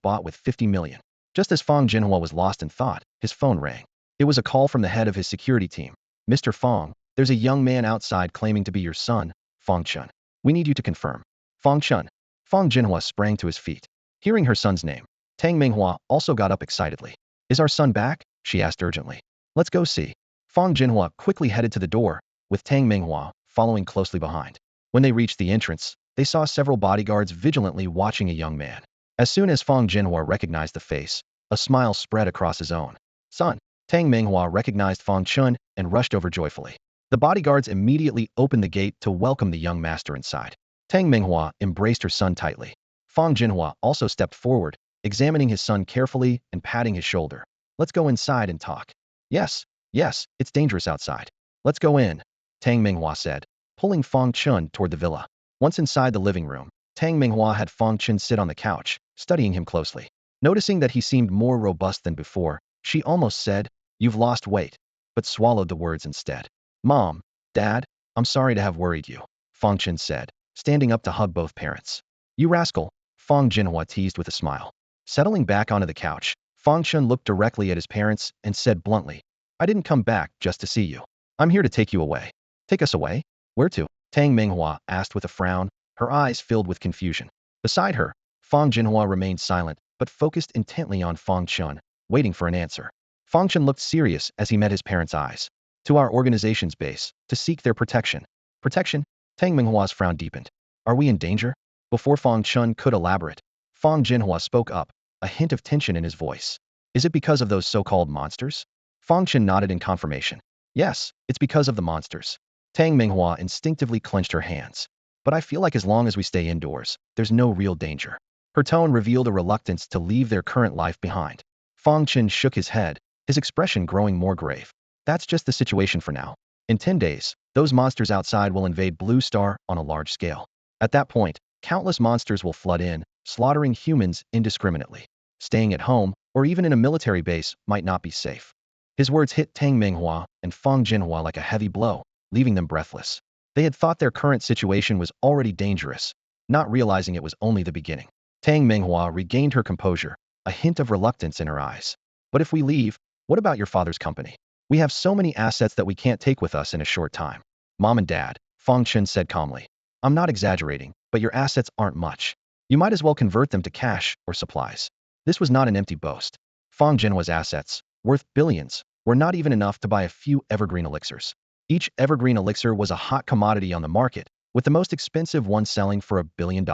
bought with 50 million. Just as Fong Jinhua was lost in thought, his phone rang. It was a call from the head of his security team. Mr. Fong, there's a young man outside claiming to be your son, Fong Chun. We need you to confirm. Fong Chun. Fong Jinhua sprang to his feet. Hearing her son's name, Tang Minghua also got up excitedly. Is our son back? She asked urgently. Let's go see. Fong Jinhua quickly headed to the door, with Tang Minghua following closely behind. When they reached the entrance, they saw several bodyguards vigilantly watching a young man. As soon as Fong Jinhua recognized the face, a smile spread across his own. Son. Tang Minghua recognized Fong Chun and rushed over joyfully. The bodyguards immediately opened the gate to welcome the young master inside. Tang Minghua embraced her son tightly. Fong Jinhua also stepped forward, examining his son carefully and patting his shoulder. Let's go inside and talk. Yes, it's dangerous outside. Let's go in, Tang Minghua said, pulling Fong Chun toward the villa. Once inside the living room, Tang Minghua had Fong Chun sit on the couch, studying him closely. Noticing that he seemed more robust than before, she almost said, You've lost weight, but swallowed the words instead. Mom, Dad, I'm sorry to have worried you, Fong Chun said, standing up to hug both parents. You rascal, Fong Jinhua teased with a smile. Settling back onto the couch, Fong Chun looked directly at his parents and said bluntly, I didn't come back just to see you. I'm here to take you away. Take us away? Where to? Tang Minghua asked with a frown, her eyes filled with confusion. Beside her, Fong Jinhua remained silent, but focused intently on Fong Chun, waiting for an answer. Fong Chun looked serious as he met his parents' eyes. To our organization's base, to seek their protection. Protection? Tang Minghua's frown deepened. Are we in danger? Before Fong Chun could elaborate, Fong Jinhua spoke up, a hint of tension in his voice. Is it because of those so-called monsters? Fong Chun nodded in confirmation. Yes, it's because of the monsters. Tang Minghua instinctively clenched her hands. But I feel like as long as we stay indoors, there's no real danger. Her tone revealed a reluctance to leave their current life behind. Fong Chun shook his head, his expression growing more grave. That's just the situation for now. In 10 days, those monsters outside will invade Blue Star on a large scale. At that point, countless monsters will flood in, slaughtering humans indiscriminately. Staying at home, or even in a military base, might not be safe. His words hit Tang Minghua and Fong Jinhua like a heavy blow, leaving them breathless. They had thought their current situation was already dangerous, not realizing it was only the beginning. Tang Minghua regained her composure, a hint of reluctance in her eyes. But if we leave, what about your father's company? We have so many assets that we can't take with us in a short time. Mom and Dad, Fong Chun said calmly. I'm not exaggerating, but your assets aren't much. You might as well convert them to cash or supplies. This was not an empty boast. Fong Jinhua's assets, worth billions, were not even enough to buy a few evergreen elixirs. Each evergreen elixir was a hot commodity on the market, with the most expensive one selling for $1 billion.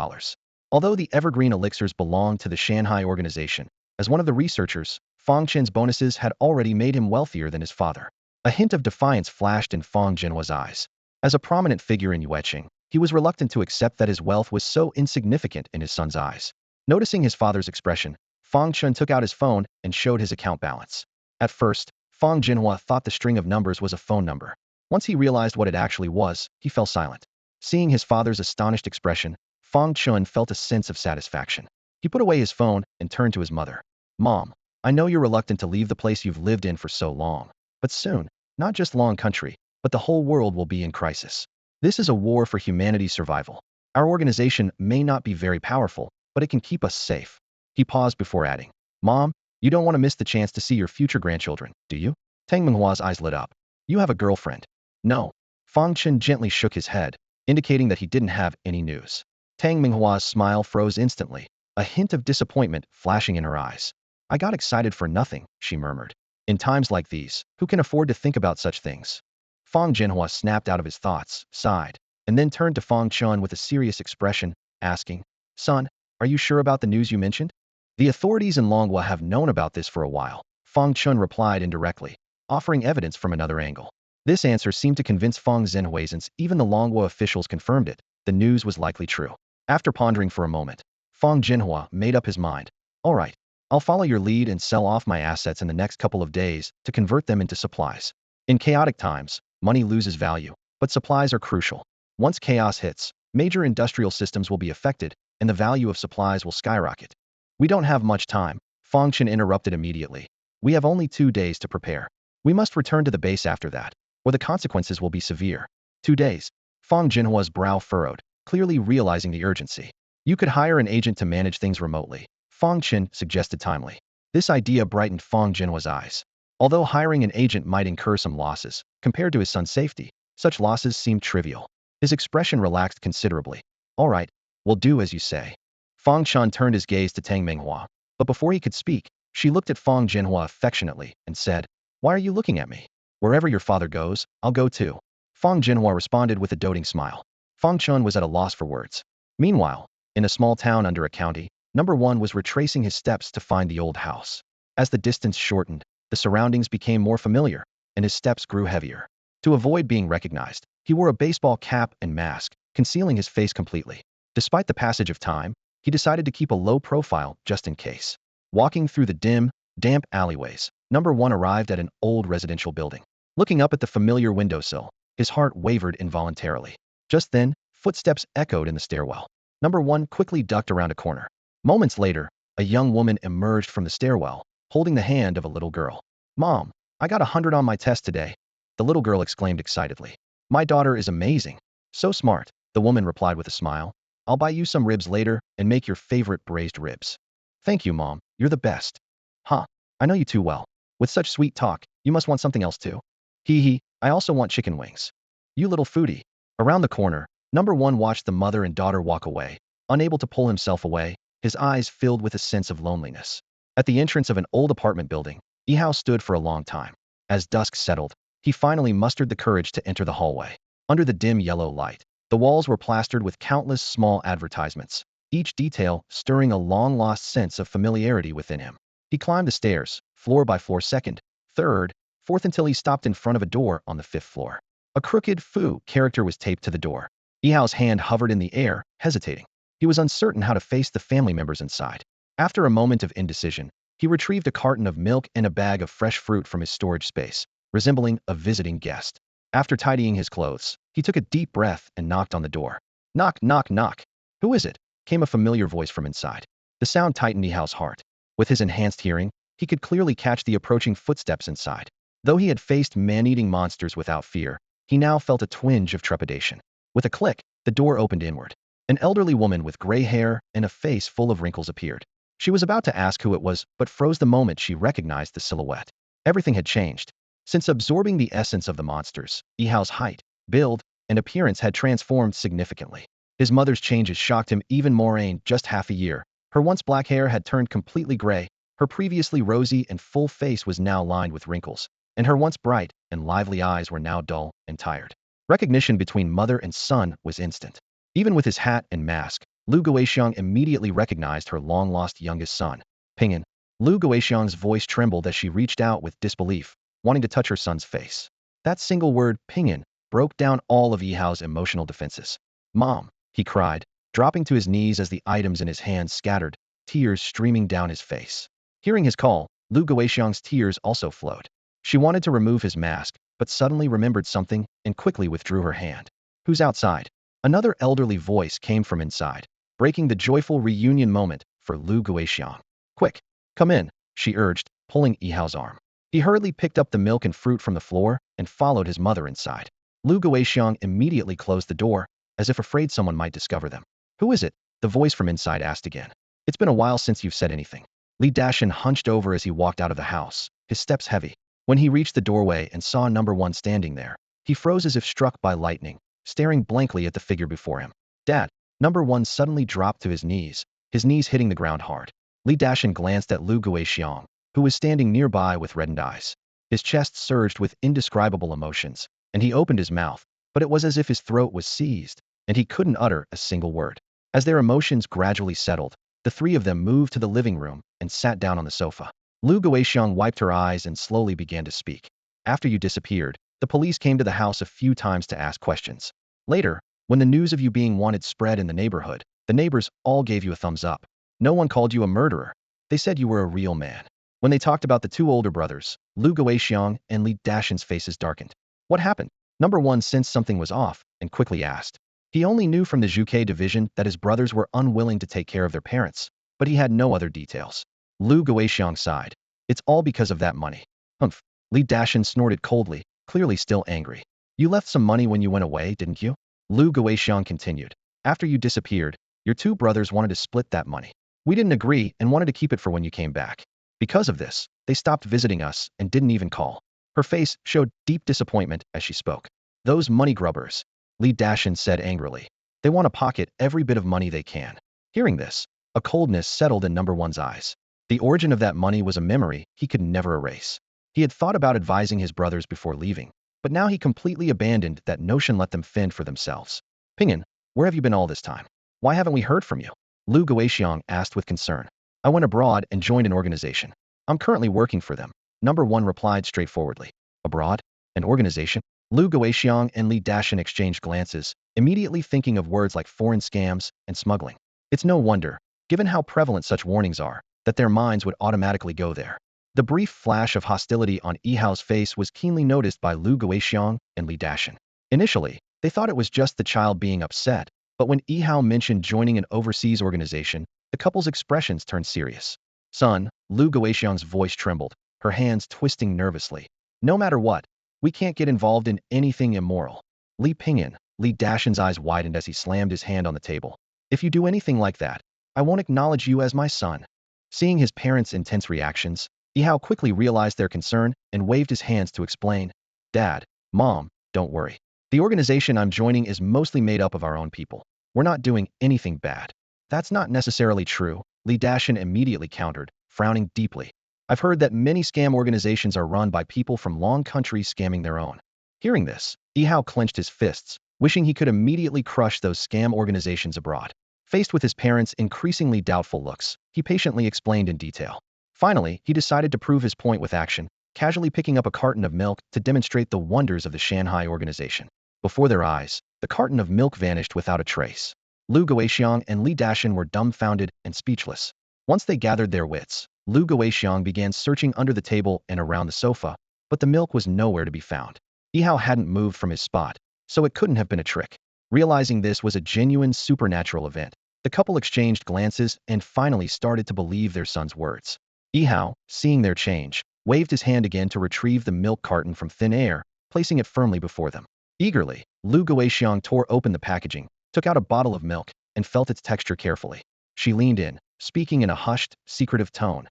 Although the evergreen elixirs belonged to the Shanghai organization, as one of the researchers, Fong Chen's bonuses had already made him wealthier than his father. A hint of defiance flashed in Fong Jinhua's eyes. As a prominent figure in Yueqing, he was reluctant to accept that his wealth was so insignificant in his son's eyes. Noticing his father's expression, Fong Chun took out his phone and showed his account balance. At first, Fong Jinhua thought the string of numbers was a phone number. Once he realized what it actually was, he fell silent. Seeing his father's astonished expression, Fong Chun felt a sense of satisfaction. He put away his phone and turned to his mother. Mom, I know you're reluctant to leave the place you've lived in for so long, but soon, not just Long Country, but the whole world will be in crisis. This is a war for humanity's survival. Our organization may not be very powerful, but it can keep us safe. He paused before adding, Mom, you don't want to miss the chance to see your future grandchildren, do you? Tang Menghua's eyes lit up. You have a girlfriend. No. Fong Chun gently shook his head, indicating that he didn't have any news. Tang Menghua's smile froze instantly, a hint of disappointment flashing in her eyes. I got excited for nothing, she murmured. In times like these, who can afford to think about such things? Fong Jinhua snapped out of his thoughts, sighed, and then turned to Fong Chun with a serious expression, asking, Son, are you sure about the news you mentioned? The authorities in Longhua have known about this for a while, Fong Chun replied indirectly, offering evidence from another angle. This answer seemed to convince Fong Zhenhui, since even the Longhua officials confirmed it. The news was likely true. After pondering for a moment, Fong Jinhua made up his mind. All right, I'll follow your lead and sell off my assets in the next couple of days to convert them into supplies. In chaotic times, money loses value, but supplies are crucial. Once chaos hits, major industrial systems will be affected, and the value of supplies will skyrocket. We don't have much time, Fong Chen interrupted immediately. We have only 2 days to prepare. We must return to the base after that, or the consequences will be severe. 2 days. Fong Jinhua's brow furrowed, clearly realizing the urgency. You could hire an agent to manage things remotely, Fong Chen suggested timely. This idea brightened Fong Jinhua's eyes. Although hiring an agent might incur some losses, compared to his son's safety, such losses seemed trivial. His expression relaxed considerably. All right, we'll do as you say. Fong Chun turned his gaze to Tang Menghua, but before he could speak, she looked at Fong Jinhua affectionately and said, Why are you looking at me? Wherever your father goes, I'll go too. Fong Jinhua responded with a doting smile. Fong Chun was at a loss for words. Meanwhile, in a small town under a county, Number 1 was retracing his steps to find the old house. As the distance shortened, the surroundings became more familiar, and his steps grew heavier. To avoid being recognized, he wore a baseball cap and mask, concealing his face completely. Despite the passage of time, he decided to keep a low profile just in case. Walking through the dim, damp alleyways, Number 1 arrived at an old residential building. Looking up at the familiar windowsill, his heart wavered involuntarily. Just then, footsteps echoed in the stairwell. Number 1 quickly ducked around a corner. Moments later, a young woman emerged from the stairwell, holding the hand of a little girl. Mom, I got 100 on my test today. The little girl exclaimed excitedly. My daughter is amazing. So smart, the woman replied with a smile. I'll buy you some ribs later and make your favorite braised ribs. Thank you, Mom. You're the best. Huh, I know you too well. With such sweet talk, you must want something else too. Hee hee, I also want chicken wings. You little foodie. Around the corner, Number 1 watched the mother and daughter walk away. Unable to pull himself away, his eyes filled with a sense of loneliness. At the entrance of an old apartment building, Yihao stood for a long time. As dusk settled, he finally mustered the courage to enter the hallway. Under the dim yellow light, the walls were plastered with countless small advertisements, each detail stirring a long-lost sense of familiarity within him. He climbed the stairs, floor by floor, second, third, fourth, until he stopped in front of a door on the 5th floor. A crooked Fu character was taped to the door. Yihao's hand hovered in the air, hesitating. He was uncertain how to face the family members inside. After a moment of indecision, he retrieved a carton of milk and a bag of fresh fruit from his storage space, resembling a visiting guest. After tidying his clothes, he took a deep breath and knocked on the door. Knock, knock, knock. Who is it? Came a familiar voice from inside. The sound tightened Yihao's heart. With his enhanced hearing, he could clearly catch the approaching footsteps inside. Though he had faced man-eating monsters without fear, he now felt a twinge of trepidation. With a click, the door opened inward. An elderly woman with gray hair and a face full of wrinkles appeared. She was about to ask who it was, but froze the moment she recognized the silhouette. Everything had changed. Since absorbing the essence of the monsters, Yihao's height, build, and appearance had transformed significantly. His mother's changes shocked him even more. In just half a year, her once black hair had turned completely gray, her previously rosy and full face was now lined with wrinkles, and her once bright and lively eyes were now dull and tired. Recognition between mother and son was instant. Even with his hat and mask, Lu Guoxiang immediately recognized her long-lost youngest son, Pingan. Lu Guoxiang's voice trembled as she reached out with disbelief, wanting to touch her son's face. That single word, Pingan, broke down all of Yihao's emotional defenses. Mom, he cried, dropping to his knees as the items in his hands scattered, tears streaming down his face. Hearing his call, Lu Guoxiang's tears also flowed. She wanted to remove his mask, but suddenly remembered something and quickly withdrew her hand. Who's outside? Another elderly voice came from inside, breaking the joyful reunion moment. for Lu Guixiang. Quick, come in, she urged, pulling Yihao's arm. He hurriedly picked up the milk and fruit from the floor and followed his mother inside. Lu Guixiang immediately closed the door, as if afraid someone might discover them. Who is it? The voice from inside asked again. It's been a while since you've said anything. Li Dashan hunched over as he walked out of the house, his steps heavy. When he reached the doorway and saw number 1 standing there, he froze as if struck by lightning, staring blankly at the figure before him. Dad! Number 1 suddenly dropped to his knees hitting the ground hard. Li Dashan glanced at Lu Guixiang, who was standing nearby with reddened eyes. His chest surged with indescribable emotions, and he opened his mouth, but it was as if his throat was seized, and he couldn't utter a single word. As their emotions gradually settled, the three of them moved to the living room and sat down on the sofa. Lu Guixiang wiped her eyes and slowly began to speak. After you disappeared, the police came to the house a few times to ask questions. Later, when the news of you being wanted spread in the neighborhood, the neighbors all gave you a thumbs up. No one called you a murderer. They said you were a real man. When they talked about the 2 older brothers, Lu Guixiang and Li Dashan's faces darkened. What happened? Number 1 sensed something was off and quickly asked. He only knew from the Zhuke division that his brothers were unwilling to take care of their parents, but he had no other details. Lu Guixiang sighed. It's all because of that money. Humph. Li Dashan snorted coldly, clearly still angry. You left some money when you went away, didn't you? Lu Guixiang continued. After you disappeared, your 2 brothers wanted to split that money. We didn't agree and wanted to keep it for when you came back. Because of this, they stopped visiting us and didn't even call. Her face showed deep disappointment as she spoke. Those money grubbers, Li Dashan said angrily. They want to pocket every bit of money they can. Hearing this, a coldness settled in number 1's eyes. The origin of that money was a memory he could never erase. He had thought about advising his brothers before leaving, but now he completely abandoned that notion, let them fend for themselves. Pingan, where have you been all this time? Why haven't we heard from you? Lu Guixiang asked with concern. I went abroad and joined an organization. I'm currently working for them. Number 1 replied straightforwardly. Abroad? An organization? Lu Guixiang and Li Dashan exchanged glances, immediately thinking of words like foreign scams and smuggling. It's no wonder, given how prevalent such warnings are, that their minds would automatically go there. The brief flash of hostility on Yihao's face was keenly noticed by Lu Guixiang and Li Dashan. Initially, they thought it was just the child being upset, but when Yihao mentioned joining an overseas organization, the couple's expressions turned serious. Son, Lu Guixiang's voice trembled, her hands twisting nervously. No matter what, we can't get involved in anything immoral. Li Pingan, Li Dashan's eyes widened as he slammed his hand on the table. If you do anything like that, I won't acknowledge you as my son. Seeing his parents' intense reactions, Yihao quickly realized their concern and waved his hands to explain. Dad, Mom, don't worry. The organization I'm joining is mostly made up of our own people. We're not doing anything bad. That's not necessarily true, Li Dashan immediately countered, frowning deeply. I've heard that many scam organizations are run by people from long countries scamming their own. Hearing this, Yihao clenched his fists, wishing he could immediately crush those scam organizations abroad. Faced with his parents' increasingly doubtful looks, he patiently explained in detail. Finally, he decided to prove his point with action, casually picking up a carton of milk to demonstrate the wonders of the Shanghai organization. Before their eyes, the carton of milk vanished without a trace. Lu Guixiang and Li Dashan were dumbfounded and speechless. Once they gathered their wits, Lu Guixiang began searching under the table and around the sofa, but the milk was nowhere to be found. Yihao hadn't moved from his spot, so it couldn't have been a trick. Realizing this was a genuine supernatural event, the couple exchanged glances and finally started to believe their son's words. Yihao, seeing their change, waved his hand again to retrieve the milk carton from thin air, placing it firmly before them. Eagerly, Lu Guixiang tore open the packaging, took out a bottle of milk, and felt its texture carefully. She leaned in, speaking in a hushed, secretive tone.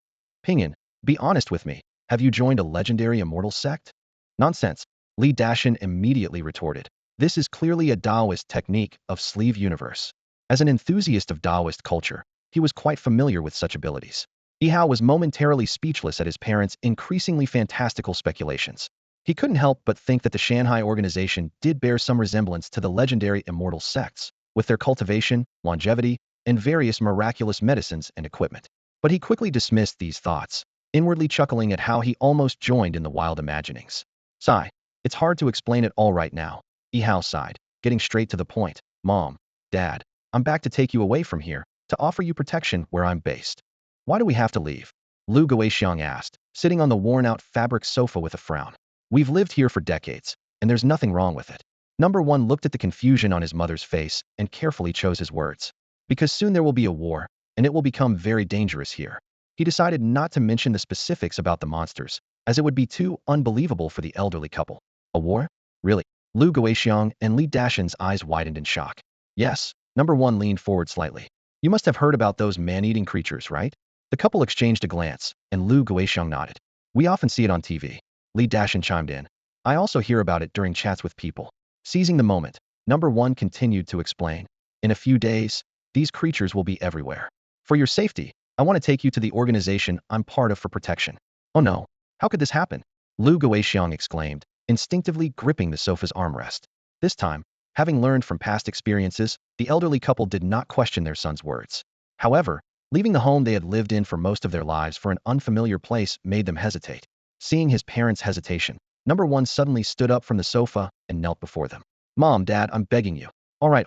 Pingan, be honest with me. Have you joined a legendary immortal sect? Nonsense, Li Dashan immediately retorted. This is clearly a Taoist technique of sleeve universe. As an enthusiast of Taoist culture, he was quite familiar with such abilities. Yihao was momentarily speechless at his parents' increasingly fantastical speculations. He couldn't help but think that the Shanghai organization did bear some resemblance to the legendary immortal sects, with their cultivation, longevity, and various miraculous medicines and equipment. But he quickly dismissed these thoughts, inwardly chuckling at how he almost joined in the wild imaginings. Sigh. It's hard to explain it all right now, Yihao sighed, getting straight to the point. Mom, Dad, I'm back to take you away from here, to offer you protection where I'm based. Why do we have to leave? Lu Guixiang asked, sitting on the worn-out fabric sofa with a frown. We've lived here for decades, and there's nothing wrong with it. Number 1 looked at the confusion on his mother's face and carefully chose his words. Because soon there will be a war, and it will become very dangerous here. He decided not to mention the specifics about the monsters, as it would be too unbelievable for the elderly couple. A war? Really? Lu Guoxiang and Li Dashan's eyes widened in shock. Yes, number one leaned forward slightly. You must have heard about those man-eating creatures, right? The couple exchanged a glance, and Lu Guoxiang nodded. We often see it on TV. Li Dashan chimed in. I also hear about it during chats with people. Seizing the moment, number one continued to explain. In a few days, these creatures will be everywhere. For your safety, I want to take you to the organization I'm part of for protection. Oh no, how could this happen? Lu Guoxiang exclaimed, instinctively gripping the sofa's armrest. This time, having learned from past experiences, the elderly couple did not question their son's words. However, leaving the home they had lived in for most of their lives for an unfamiliar place made them hesitate. Seeing his parents' hesitation, number one suddenly stood up from the sofa and knelt before them. Mom, Dad, I'm begging you. All right.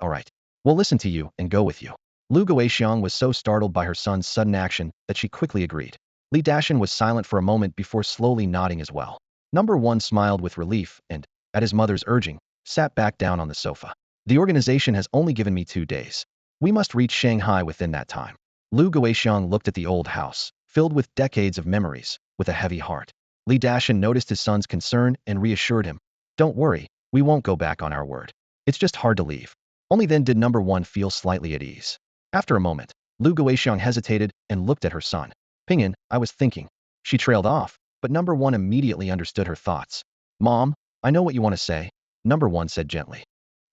We'll listen to you and go with you. Lu Guoxiang was so startled by her son's sudden action that she quickly agreed. Li Dashan was silent for a moment before slowly nodding as well. Number one smiled with relief and, at his mother's urging, sat back down on the sofa. The organization has only given me 2 days. We must reach Shanghai within that time. Lu Guoxiang looked at the old house, filled with decades of memories, with a heavy heart. Li Dashan noticed his son's concern and reassured him. Don't worry, we won't go back on our word. It's just hard to leave. Only then did number one feel slightly at ease. After a moment, Lu Guoxiang hesitated and looked at her son. Pingan, I was thinking. She trailed off, but number one immediately understood her thoughts. Mom, I know what you want to say, number one said gently.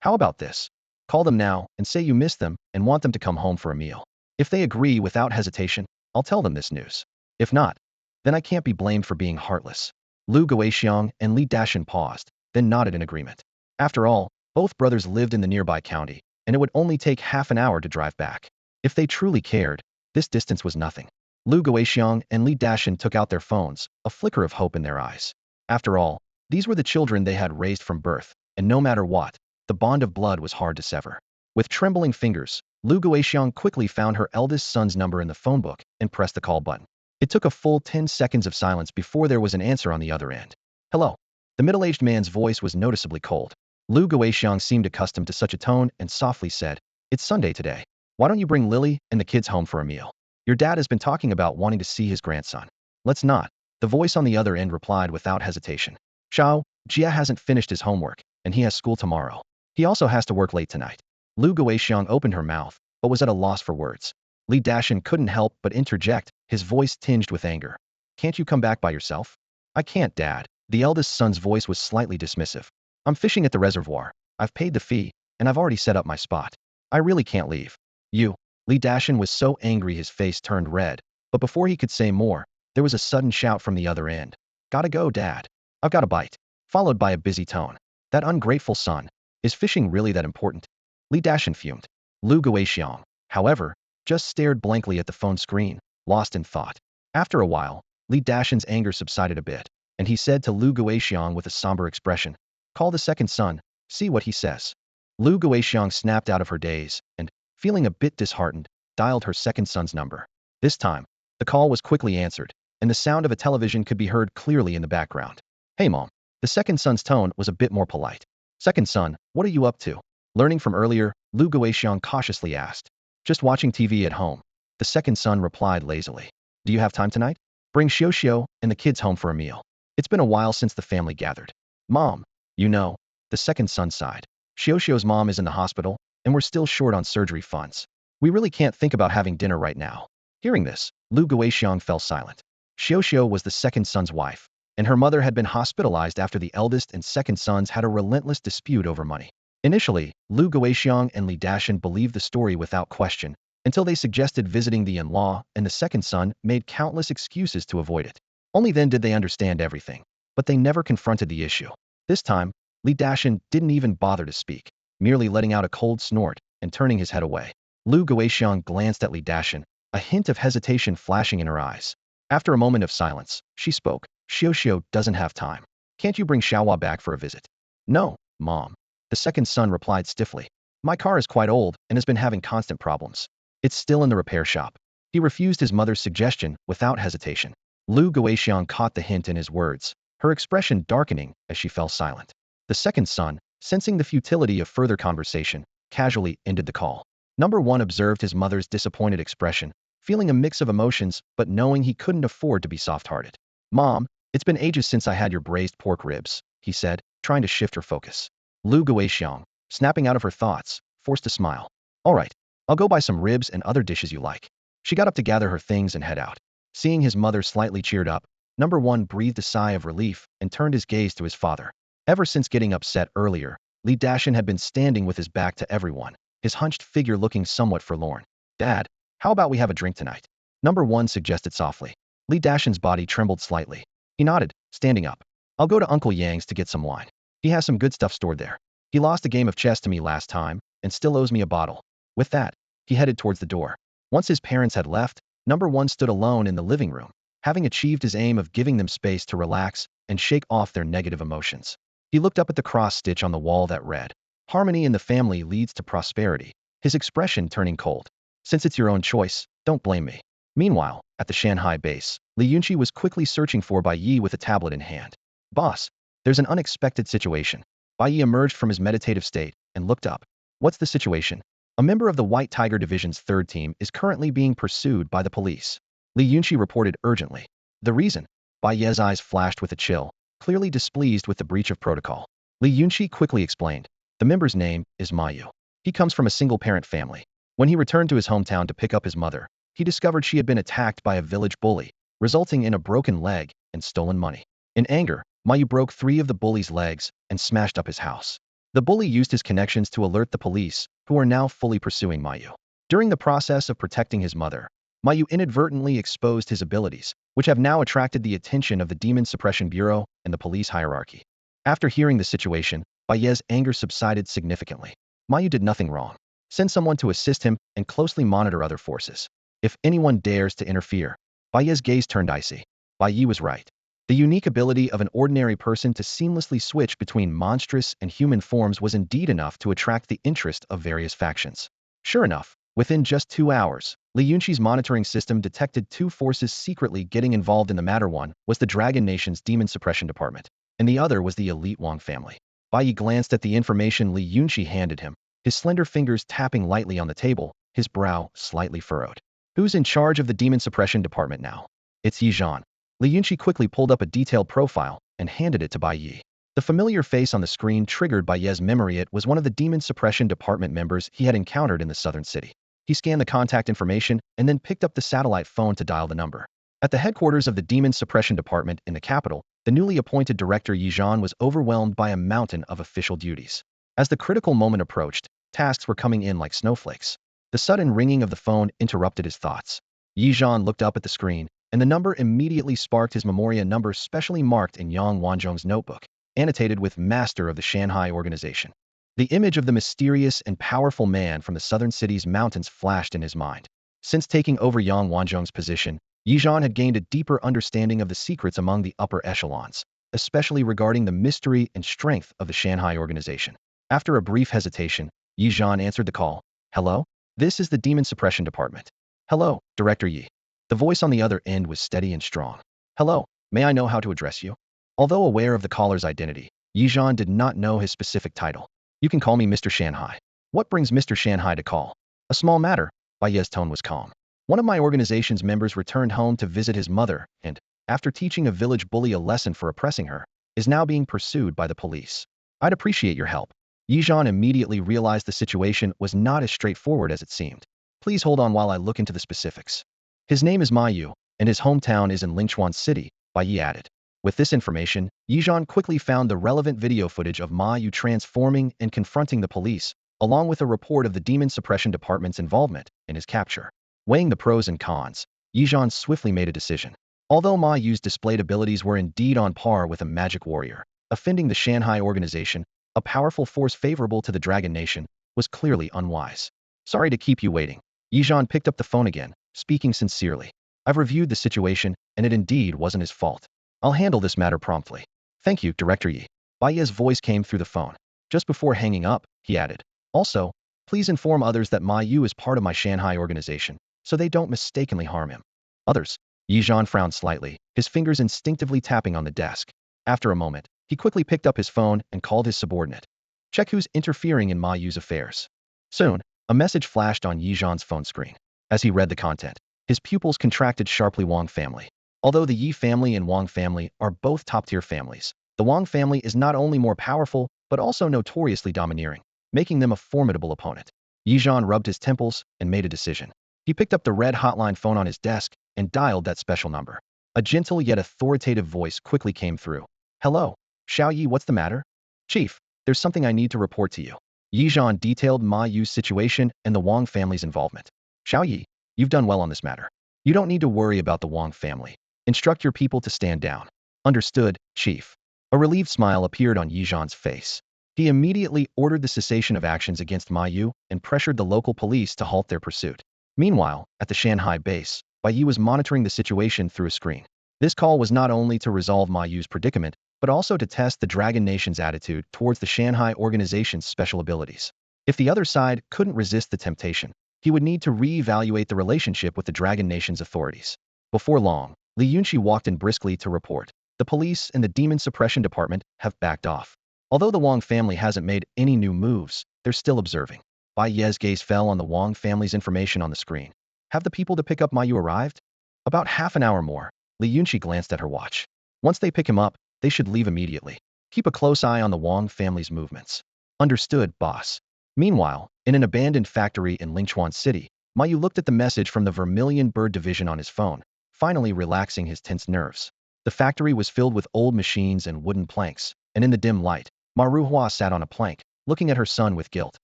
How about this? Call them now and say you miss them and want them to come home for a meal. If they agree without hesitation, I'll tell them this news. If not, then I can't be blamed for being heartless. Lu Guoxiang and Li Dashan paused, then nodded in agreement. After all, both brothers lived in the nearby county, and it would only take half an hour to drive back. If they truly cared, this distance was nothing. Lu Guoxiang and Li Dashan took out their phones, a flicker of hope in their eyes. After all, these were the children they had raised from birth, and no matter what, the bond of blood was hard to sever. With trembling fingers, Lu Guoxiang quickly found her eldest son's number in the phone book and pressed the call button. It took a full 10 seconds of silence before there was an answer on the other end. Hello. The middle-aged man's voice was noticeably cold. Lu Guoxiang seemed accustomed to such a tone and softly said, It's Sunday today. Why don't you bring Lily and the kids home for a meal? Your dad has been talking about wanting to see his grandson. Let's not. The voice on the other end replied without hesitation. Xiao, Jia hasn't finished his homework, and he has school tomorrow. He also has to work late tonight. Lu Guoxiang opened her mouth, but was at a loss for words. Li Dashan couldn't help but interject, his voice tinged with anger. Can't you come back by yourself? I can't, Dad. The eldest son's voice was slightly dismissive. I'm fishing at the reservoir. I've paid the fee, and I've already set up my spot. I really can't leave. You. Li Dashan was so angry his face turned red, but before he could say more, there was a sudden shout from the other end. Gotta go, Dad. I've got a bite. Followed by a busy tone. That ungrateful son. Is fishing really that important? Li Dashan fumed. Lu Guoxiang, however, just stared blankly at the phone screen, lost in thought. After a while, Li Dashan's anger subsided a bit, and he said to Lu Guoxiang with a somber expression, Call the second son, see what he says. Lu Guoxiang snapped out of her daze, and, feeling a bit disheartened, dialed her second son's number. This time, the call was quickly answered, and the sound of a television could be heard clearly in the background. Hey Mom. The second son's tone was a bit more polite. Second son, what are you up to? Learning from earlier, Lu Guoxiang cautiously asked. Just watching TV at home. The second son replied lazily. Do you have time tonight? Bring Xiao and the kids home for a meal. It's been a while since the family gathered. Mom. You know, the second son sighed. Xiao's mom is in the hospital, and we're still short on surgery funds. We really can't think about having dinner right now. Hearing this, Lu Guoxiang fell silent. Xiao was the second son's wife, and her mother had been hospitalized after the eldest and second sons had a relentless dispute over money. Initially, Lu Guoxiang and Li Dashan believed the story without question, until they suggested visiting the in-law, and the second son made countless excuses to avoid it. Only then did they understand everything, but they never confronted the issue. This time, Li Dashan didn't even bother to speak, merely letting out a cold snort and turning his head away. Lu Guoxiang glanced at Li Dashan, a hint of hesitation flashing in her eyes. After a moment of silence, she spoke. Xiao doesn't have time. Can't you bring Xiaohua back for a visit? No, Mom. The second son replied stiffly. My car is quite old and has been having constant problems. It's still in the repair shop. He refused his mother's suggestion without hesitation. Lu Guoxiang caught the hint in his words, her expression darkening as she fell silent. The second son, sensing the futility of further conversation, casually ended the call. Number one observed his mother's disappointed expression, feeling a mix of emotions but knowing he couldn't afford to be soft-hearted. Mom, it's been ages since I had your braised pork ribs, he said, trying to shift her focus. Lu Guixiang, snapping out of her thoughts, forced a smile. All right, I'll go buy some ribs and other dishes you like. She got up to gather her things and head out. Seeing his mother slightly cheered up, Number 1 breathed a sigh of relief and turned his gaze to his father. Ever since getting upset earlier, Li Dashan had been standing with his back to everyone, his hunched figure looking somewhat forlorn. Dad, how about we have a drink tonight? Number 1 suggested softly. Li Dashan's body trembled slightly. He nodded, standing up. I'll go to Uncle Yang's to get some wine. He has some good stuff stored there. He lost a game of chess to me last time and still owes me a bottle. With that, he headed towards the door. Once his parents had left, Number 1 stood alone in the living room, having achieved his aim of giving them space to relax and shake off their negative emotions. He looked up at the cross-stitch on the wall that read, "Harmony in the family leads to prosperity," his expression turning cold. "Since it's your own choice, don't blame me." Meanwhile, at the Shanghai base, Li Yunqi was quickly searching for Bai Ye with a tablet in hand. "Boss, there's an unexpected situation." Bai Ye emerged from his meditative state and looked up. "What's the situation?" "A member of the White Tiger Division's 3rd team is currently being pursued by the police," Li Yunqi reported urgently. "The reason?" Bai Ye's eyes flashed with a chill, clearly displeased with the breach of protocol. Li Yunqi quickly explained. "The member's name is Mayu. He comes from a single-parent family. When he returned to his hometown to pick up his mother, he discovered she had been attacked by a village bully, resulting in a broken leg and stolen money. In anger, Mayu broke 3 of the bully's legs and smashed up his house. The bully used his connections to alert the police, who are now fully pursuing Mayu. During the process of protecting his mother, Mayu inadvertently exposed his abilities, which have now attracted the attention of the Demon Suppression Bureau and the police hierarchy." After hearing the situation, Bai Ye's anger subsided significantly. Mayu did nothing wrong. Send someone to assist him and closely monitor other forces. If anyone dares to interfere. Bai Ye's gaze turned icy. Bai Ye was right. The unique ability of an ordinary person to seamlessly switch between monstrous and human forms was indeed enough to attract the interest of various factions. Sure enough, within just 2 hours, Li Yunqi's monitoring system detected 2 forces secretly getting involved in the matter. One was the Dragon Nation's Demon Suppression Department, and the other was the elite Wang family. Bai Ye glanced at the information Li Yunqi handed him, his slender fingers tapping lightly on the table, his brow slightly furrowed. "Who's in charge of the Demon Suppression Department now?" "It's Yi Zhan." Li Yunqi quickly pulled up a detailed profile and handed it to Bai Ye. The familiar face on the screen triggered Bai Ye's memory. It was one of the Demon Suppression Department members he had encountered in the southern city. He scanned the contact information and then picked up the satellite phone to dial the number. At the headquarters of the Demon Suppression Department in the capital, the newly appointed director Yi Zhan was overwhelmed by a mountain of official duties. As the critical moment approached, tasks were coming in like snowflakes. The sudden ringing of the phone interrupted his thoughts. Yi Zhan looked up at the screen, and the number immediately sparked his memoria number specially marked in Yang Wanzhong's notebook, annotated with Master of the Shanghai Organization. The image of the mysterious and powerful man from the southern city's mountains flashed in his mind. Since taking over Yang Wanzhong's position, Yi Zhan had gained a deeper understanding of the secrets among the upper echelons, especially regarding the mystery and strength of the Shanghai Organization. After a brief hesitation, Yi Zhan answered the call. "Hello? This is the Demon Suppression Department." "Hello, Director Yi." The voice on the other end was steady and strong. "Hello, may I know how to address you?" Although aware of the caller's identity, Yi Zhan did not know his specific title. "You can call me Mr. Shanghai." "What brings Mr. Shanghai to call?" "A small matter." Bai Ye's tone was calm. "One of my organization's members returned home to visit his mother and, after teaching a village bully a lesson for oppressing her, is now being pursued by the police. I'd appreciate your help." Yi Zhan immediately realized the situation was not as straightforward as it seemed. "Please hold on while I look into the specifics." "His name is Mayu, and his hometown is in Lingchuan City," Bai Ye added. With this information, Yi Zhan quickly found the relevant video footage of Mayu transforming and confronting the police, along with a report of the Demon Suppression Department's involvement in his capture. Weighing the pros and cons, Yi Zhan swiftly made a decision. Although Mayu's displayed abilities were indeed on par with a magic warrior, offending the Shanghai Organization, a powerful force favorable to the Dragon Nation, was clearly unwise. "Sorry to keep you waiting." Yi Zhan picked up the phone again, speaking sincerely. "I've reviewed the situation, and it indeed wasn't his fault. I'll handle this matter promptly." "Thank you, Director Yi." Bai Ye's voice came through the phone. Just before hanging up, he added, "Also, please inform others that Mayu is part of my Shanghai organization, so they don't mistakenly harm him." "Others?" Yi Zhan frowned slightly, his fingers instinctively tapping on the desk. After a moment, he quickly picked up his phone and called his subordinate. "Check who's interfering in Mayu's affairs." Soon, a message flashed on Yi Zhan's phone screen. As he read the content, His pupils contracted sharply. Wang family. Although the Yi family and Wang family are both top-tier families, the Wang family is not only more powerful, but also notoriously domineering, making them a formidable opponent. Yizhan rubbed his temples and made a decision. He picked up the red hotline phone on his desk and dialed that special number. A gentle yet authoritative voice quickly came through. Hello, Xiao Yi, what's the matter? Chief, there's something I need to report to you. Yizhan detailed Ma Yu's situation and the Wang family's involvement. Xiao Yi, you've done well on this matter. You don't need to worry about the Wang family. Instruct your people to stand down. Understood, Chief. A relieved smile appeared on Yizhan's face. He immediately ordered the cessation of actions against Ma Yu and pressured the local police to halt their pursuit. Meanwhile, at the Shanghai base, Bai Ye was monitoring the situation through a screen. This call was not only to resolve Ma Yu's predicament, but also to test the Dragon Nation's attitude towards the Shanghai organization's special abilities. If the other side couldn't resist the temptation, he would need to re-evaluate the relationship with the Dragon Nation's authorities. Before long, Li Yunqi walked in briskly to report. The police and the Demon Suppression Department have backed off. Although the Wang family hasn't made any new moves, they're still observing. Bai Ye's gaze fell on the Wang family's information on the screen. Have the people to pick up Ma Yu arrived? About half an hour more. Li Yunqi glanced at her watch. Once they pick him up, they should leave immediately. Keep a close eye on the Wang family's movements. Understood, boss. Meanwhile, in an abandoned factory in Lingchuan City, Ma Yu looked at the message from the Vermilion Bird Division on his phone, finally relaxing his tense nerves. The factory was filled with old machines and wooden planks, and in the dim light, Ma Ruhua sat on a plank, looking at her son with guilt.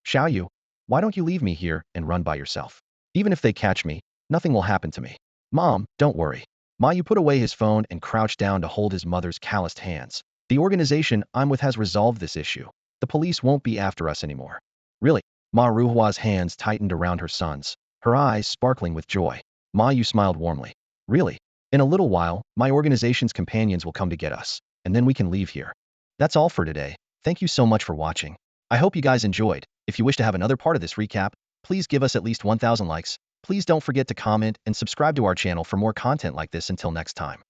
Xiao Yu, why don't you leave me here and run by yourself? Even if they catch me, nothing will happen to me. Mom, don't worry. Ma Yu put away his phone and crouched down to hold his mother's calloused hands. The organization I'm with has resolved this issue. The police won't be after us anymore. Really? Ma Ruhua's hands tightened around her son's, her eyes sparkling with joy. Ma Yu smiled warmly. Really? In a little while, my organization's companions will come to get us, and then we can leave here. That's all for today. Thank you so much for watching. I hope you guys enjoyed. If you wish to have another part of this recap, please give us at least 1,000 likes. Please don't forget to comment and subscribe to our channel for more content like this. Until next time.